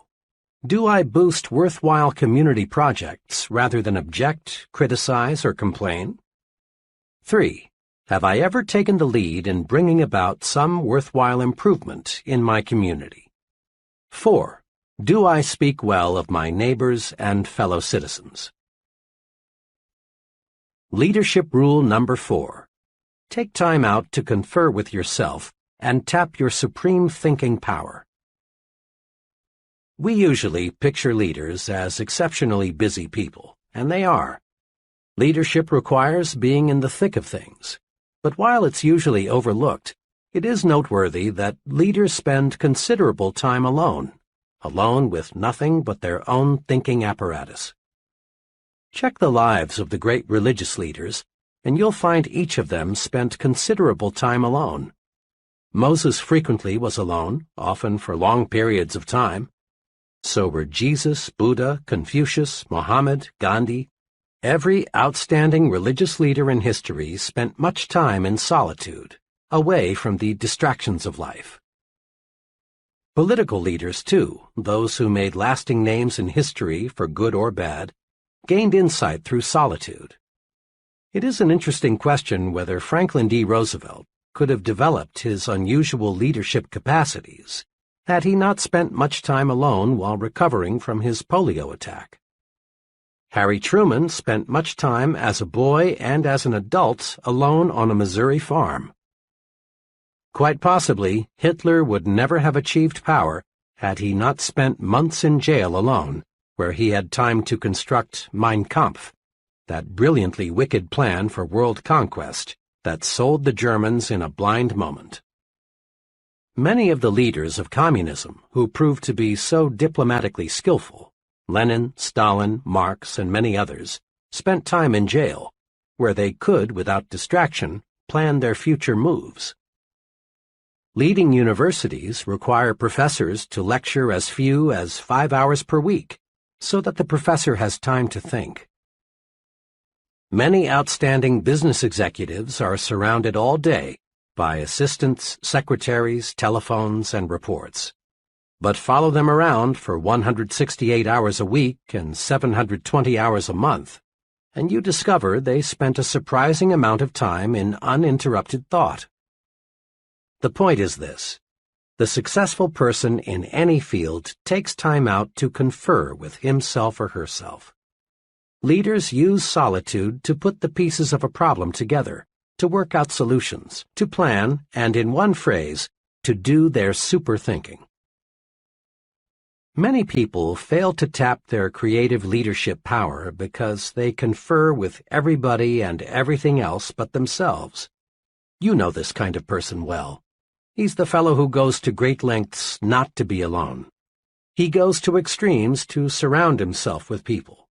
Do I boost worthwhile community projects rather than object, criticize, or complain? 3. Have I ever taken the lead in bringing about some worthwhile improvement in my community? 4. Do I speak well of my neighbors and fellow citizens? Leadership Rule Number 4. Take time out to confer with yourself and tap your supreme thinking power. We usually picture leaders as exceptionally busy people, and they are. Leadership requires being in the thick of things, but while it's usually overlooked, it is noteworthy that leaders spend considerable time alone with nothing but their own thinking apparatus. Check the lives of the great religious leaders, and you'll find each of them spent considerable time alone. Moses frequently was alone, often for long periods of time. So were Jesus, Buddha, Confucius, Mohammed, Gandhi. Every outstanding religious leader in history spent much time in solitude, away from the distractions of life. Political leaders, too, those who made lasting names in history for good or bad, gained insight through solitude. It is an interesting question whether Franklin D. Roosevelt could have developed his unusual leadership capacities had he not spent much time alone while recovering from his polio attack. Harry Truman spent much time as a boy and as an adult alone on a Missouri farm. Quite possibly, Hitler would never have achieved power had he not spent months in jail alone, where he had time to construct Mein Kampf, that brilliantly wicked plan for world conquest that sold the Germans in a blind moment. Many of the leaders of communism who proved to be so diplomatically skillful, Lenin, Stalin, Marx, and many others, spent time in jail, where they could, without distraction, plan their future moves. Leading universities require professors to lecture as few as 5 hours per week, so that the professor has time to think. Many outstanding business executives are surrounded all day by assistants, secretaries, telephones, and reports. but follow them around for 168 hours a week and 720 hours a month, and you discover they spent a surprising amount of time in uninterrupted thought. The point is this: the successful person in any field takes time out to confer with himself or herself. Leaders use solitude to put the pieces of a problem together, to work out solutions, to plan, and in one phrase, to do their super thinking. Many people fail to tap their creative leadership power because they confer with everybody and everything else but themselves. You know this kind of person well. He's the fellow who goes to great lengths not to be alone. He goes to extremes to surround himself with people.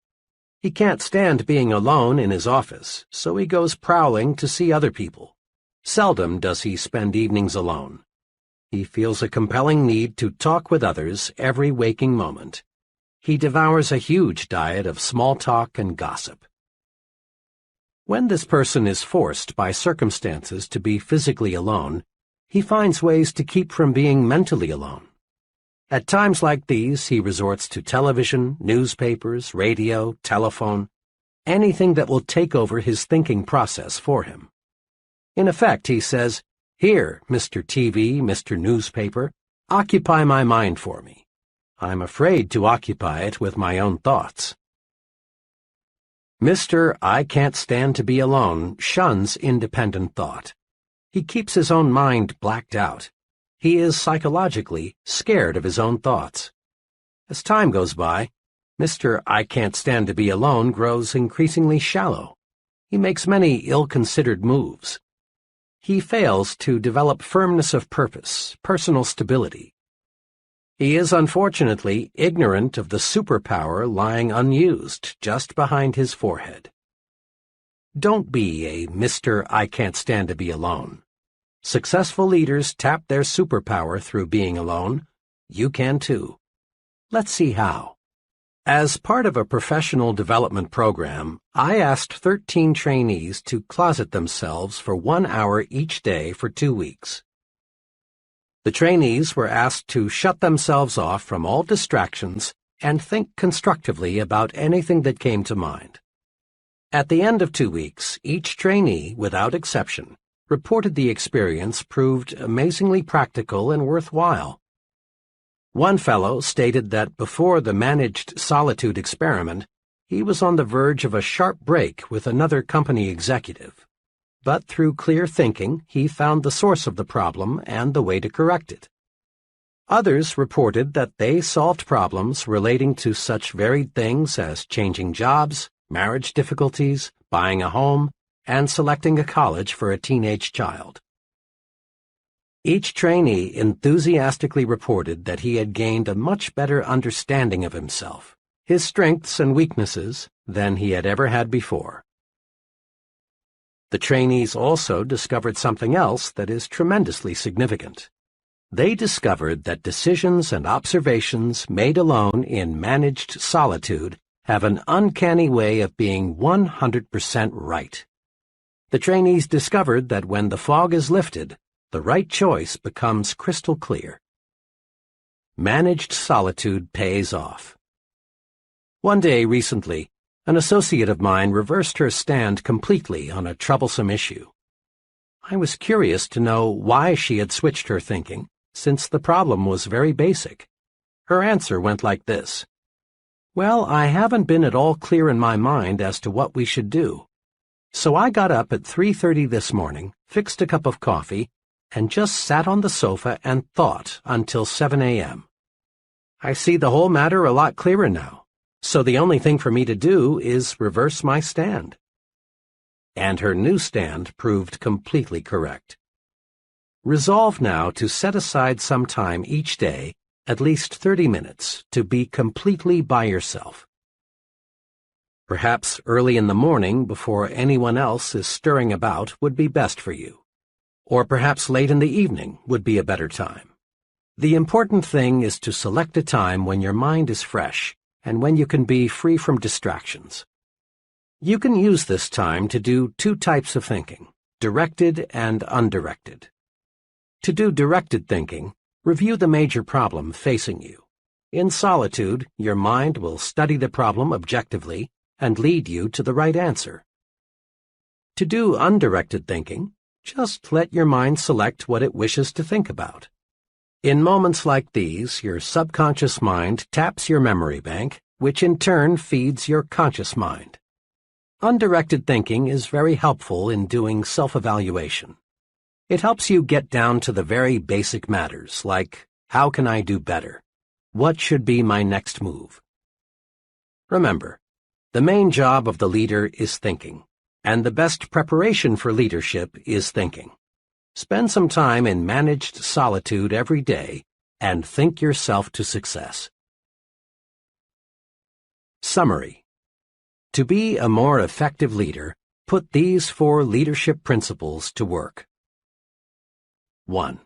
He can't stand being alone in his office, so he goes prowling to see other people. Seldom does he spend evenings alone. He feels a compelling need to talk with others every waking moment. He devours a huge diet of small talk and gossip. When this person is forced by circumstances to be physically alone, he finds ways to keep from being mentally alone. At times like these, he resorts to television, newspapers, radio, telephone, anything that will take over his thinking process for him. In effect, he says, "Here, Mr. TV, Mr. Newspaper, occupy my mind for me. I'm afraid to occupy it with my own thoughts." Mr. I Can't Stand to Be Alone shuns independent thought. He keeps his own mind blacked out. He is psychologically scared of his own thoughts. As time goes by, Mr. I Can't Stand to Be Alone grows increasingly shallow. He makes many ill-considered moves. He fails to develop firmness of purpose, personal stability. He is unfortunately ignorant of the superpower lying unused just behind his forehead. Don't be a Mr. I Can't Stand to Be Alone. Successful leaders tap their superpower through being alone. You can too. Let's see how. As part of a professional development program, I asked 13 trainees to closet themselves for 1 hour each day for 2 weeks. The trainees were asked to shut themselves off from all distractions and think constructively about anything that came to mind. At the end of 2 weeks, each trainee, without exception, reported the experience proved amazingly practical and worthwhile. One fellow stated that before the managed solitude experiment, he was on the verge of a sharp break with another company executive. But through clear thinking, he found the source of the problem and the way to correct it. Others reported that they solved problems relating to such varied things as changing jobs, marriage difficulties, buying a home, and selecting a college for a teenage child. Each trainee enthusiastically reported that he had gained a much better understanding of himself, his strengths and weaknesses, than he had ever had before. The trainees also discovered something else that is tremendously significant. They discovered that decisions and observations made alone in managed solitude have an uncanny way of being 100% right. The trainees discovered that when the fog is lifted, the right choice becomes crystal clear. Managed solitude pays off. One day recently, an associate of mine reversed her stand completely on a troublesome issue. I was curious to know why she had switched her thinking, since the problem was very basic. Her answer went like this: "Well, I haven't been at all clear in my mind as to what we should do. So I got up at 3:30 this morning, fixed a cup of coffee, and just sat on the sofa and thought until 7 a.m. I see the whole matter a lot clearer now, so the only thing for me to do is reverse my stand." And her new stand proved completely correct. Resolve now to set aside some time each day, at least 30 minutes, to be completely by yourself. Perhaps early in the morning, before anyone else is stirring about, would be best for you. Or perhaps late in the evening would be a better time. The important thing is to select a time when your mind is fresh and when you can be free from distractions. You can use this time to do 2 types of thinking, directed and undirected. To do directed thinking, Review the major problem facing you. In solitude, your mind will study the problem objectively and lead you to the right answer. To do undirected thinking, just let your mind select what it wishes to think about. In moments like these, your subconscious mind taps your memory bank, which in turn feeds your conscious mind. Undirected thinking is very helpful in doing self-evaluation. It helps you get down to the very basic matters, like, how can I do better? What should be my next move? Remember, the main job of the leader is thinking, and the best preparation for leadership is thinking. Spend some time in managed solitude every day and think yourself to success. Summary. To be a more effective leader, put these 4 leadership principles to work. 1.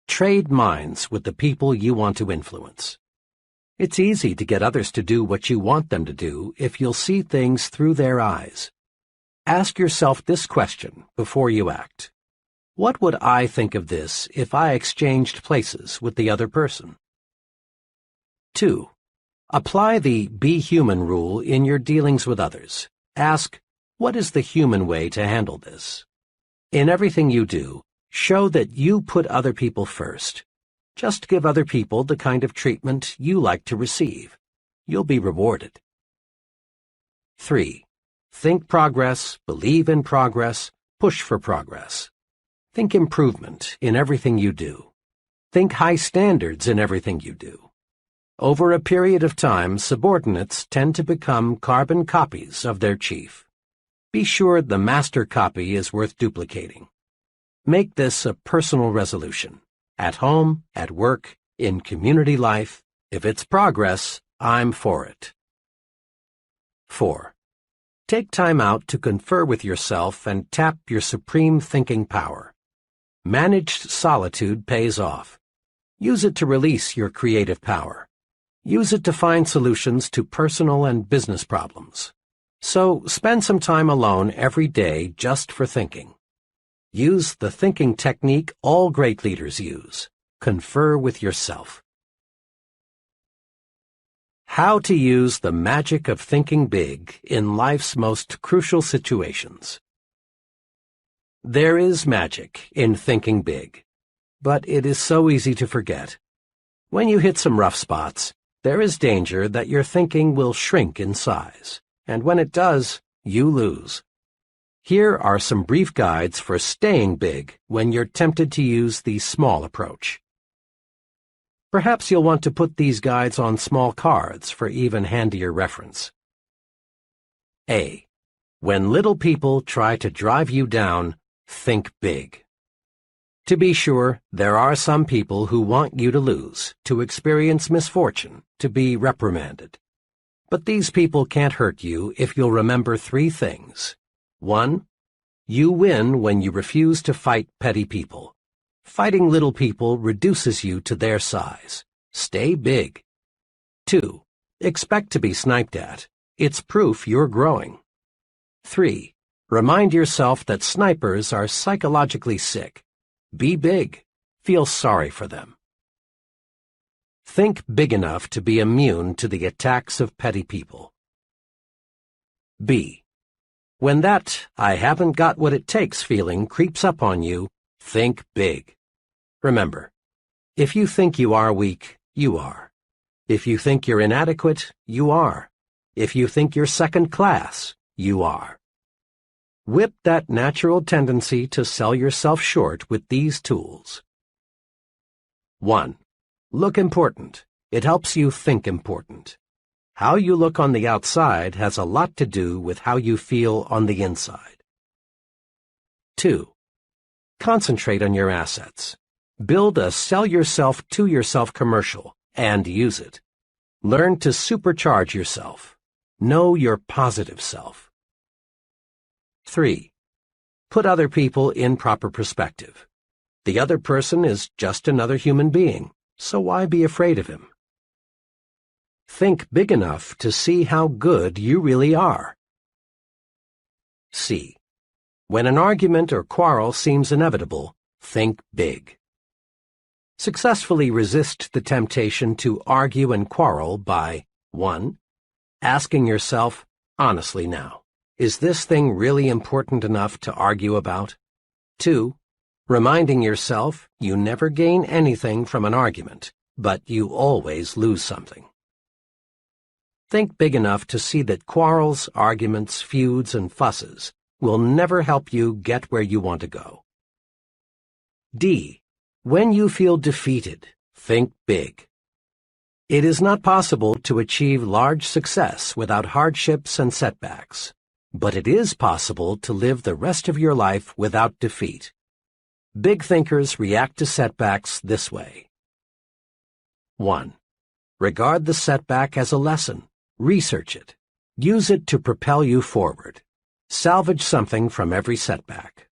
Trade minds with the people you want to influence. It's easy to get others to do what you want them to do if you'll see things through their eyes. Ask yourself this question before you act. What would I think of this if I exchanged places with the other person? 2. Apply the Be Human rule in your dealings with others. Ask, what is the human way to handle this? In everything you do, show that you put other people first. Just give other people the kind of treatment you like to receive. You'll be rewarded. 3. Think progress, believe in progress, push for progress. Think improvement in everything you do. Think high standards in everything you do. Over a period of time, subordinates tend to become carbon copies of their chief. Be sure the master copy is worth duplicating. Make this a personal resolution. At home, at work, in community life, if it's progress, I'm for it. 4. Take time out to confer with yourself and tap your supreme thinking power. Managed solitude pays off. Use it to release your creative power. Use it to find solutions to personal and business problems. So spend some time alone every day just for thinking. Use the thinking technique all great leaders use. Confer with yourself. How to use the magic of thinking big in life's most crucial situations. There is magic in thinking big, but it is so easy to forget. When you hit some rough spots, there is danger that your thinking will shrink in size, and when it does, you lose. Here are some brief guides for staying big when you're tempted to use the small approach. Perhaps you'll want to put these guides on small cards for even handier reference. A. When little people try to drive you down, think big. To be sure, there are some people who want you to lose, to experience misfortune, to be reprimanded. But these people can't hurt you if you'll remember 3 things. 1. You win when you refuse to fight petty people. Fighting little people reduces you to their size. Stay big. 2. Expect to be sniped at. It's proof you're growing. 3. Remind yourself that snipers are psychologically sick. Be big. Feel sorry for them. Think big enough to be immune to the attacks of petty people. B. When that I haven't got what it takes feeling creeps up on you, think big. Remember, if you think you are weak, you are. If you think you're inadequate, you are. If you think you're second class, you are. Whip that natural tendency to sell yourself short with these tools. 1. Look important. It helps you think important. How you look on the outside has a lot to do with how you feel on the inside. 2. Concentrate on your assets. Build a sell yourself to yourself commercial and use it. Learn to supercharge yourself. Know your positive self. 3. Put other people in proper perspective. The other person is just another human being, so why be afraid of him? Think big enough to see how good you really are. C. When an argument or quarrel seems inevitable, think big. Successfully resist the temptation to argue and quarrel by 1. Asking yourself, honestly now, is this thing really important enough to argue about? 2. Reminding yourself you never gain anything from an argument, but you always lose something. Think big enough to see that quarrels, arguments, feuds, and fusses will never help you get where you want to go. D. When you feel defeated, think big. It is not possible to achieve large success without hardships and setbacks, but it is possible to live the rest of your life without defeat. Big thinkers react to setbacks this way. 1. Regard the setback as a lesson. Research it. Use it to propel you forward. Salvage something from every setback.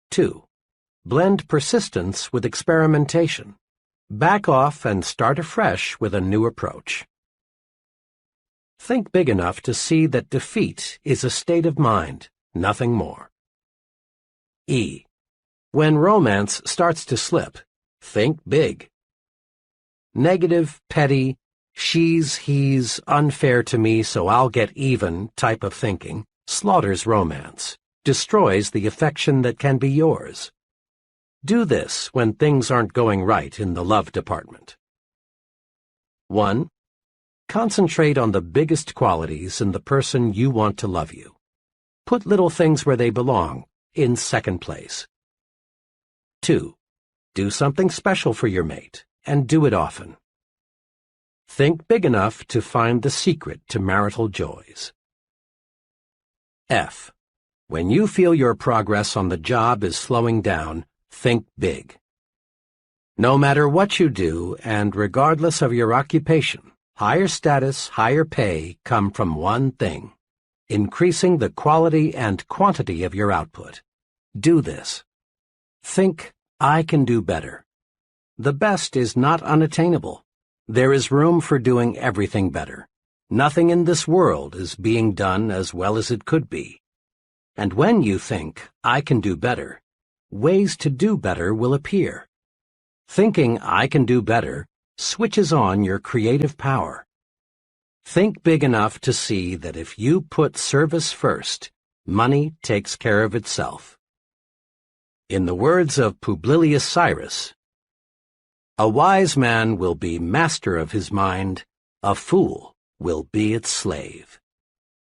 2. Blend persistence with experimentation. Back off and start afresh with a new approach. Think big enough to see that defeat is a state of mind, nothing more. E. When romance starts to slip, think big. Negative, petty, she's, he's, unfair to me so I'll get even type of thinking slaughters romance, destroys the affection that can be yours. Do this when things aren't going right in the love department. 1. Concentrate on the biggest qualities in the person you want to love you. Put little things where they belong, in second place. 2. Do something special for your mate, and do it often. Think big enough to find the secret to marital joys. F. When you feel your progress on the job is slowing down, think big. No matter what you do, and regardless of your occupation, higher status, higher pay come from one thing: increasing the quality and quantity of your output. Do this. Think, I can do better. The best is not unattainable. There is room for doing everything better. Nothing in this world is being done as well as it could be. And when you think, I can do better, ways to do better will appear. Thinking I can do better switches on your creative power. Think big enough to see that if you put service first, money takes care of itself. In the words of Publilius Cyrus, a wise man will be master of his mind, a fool will be its slave.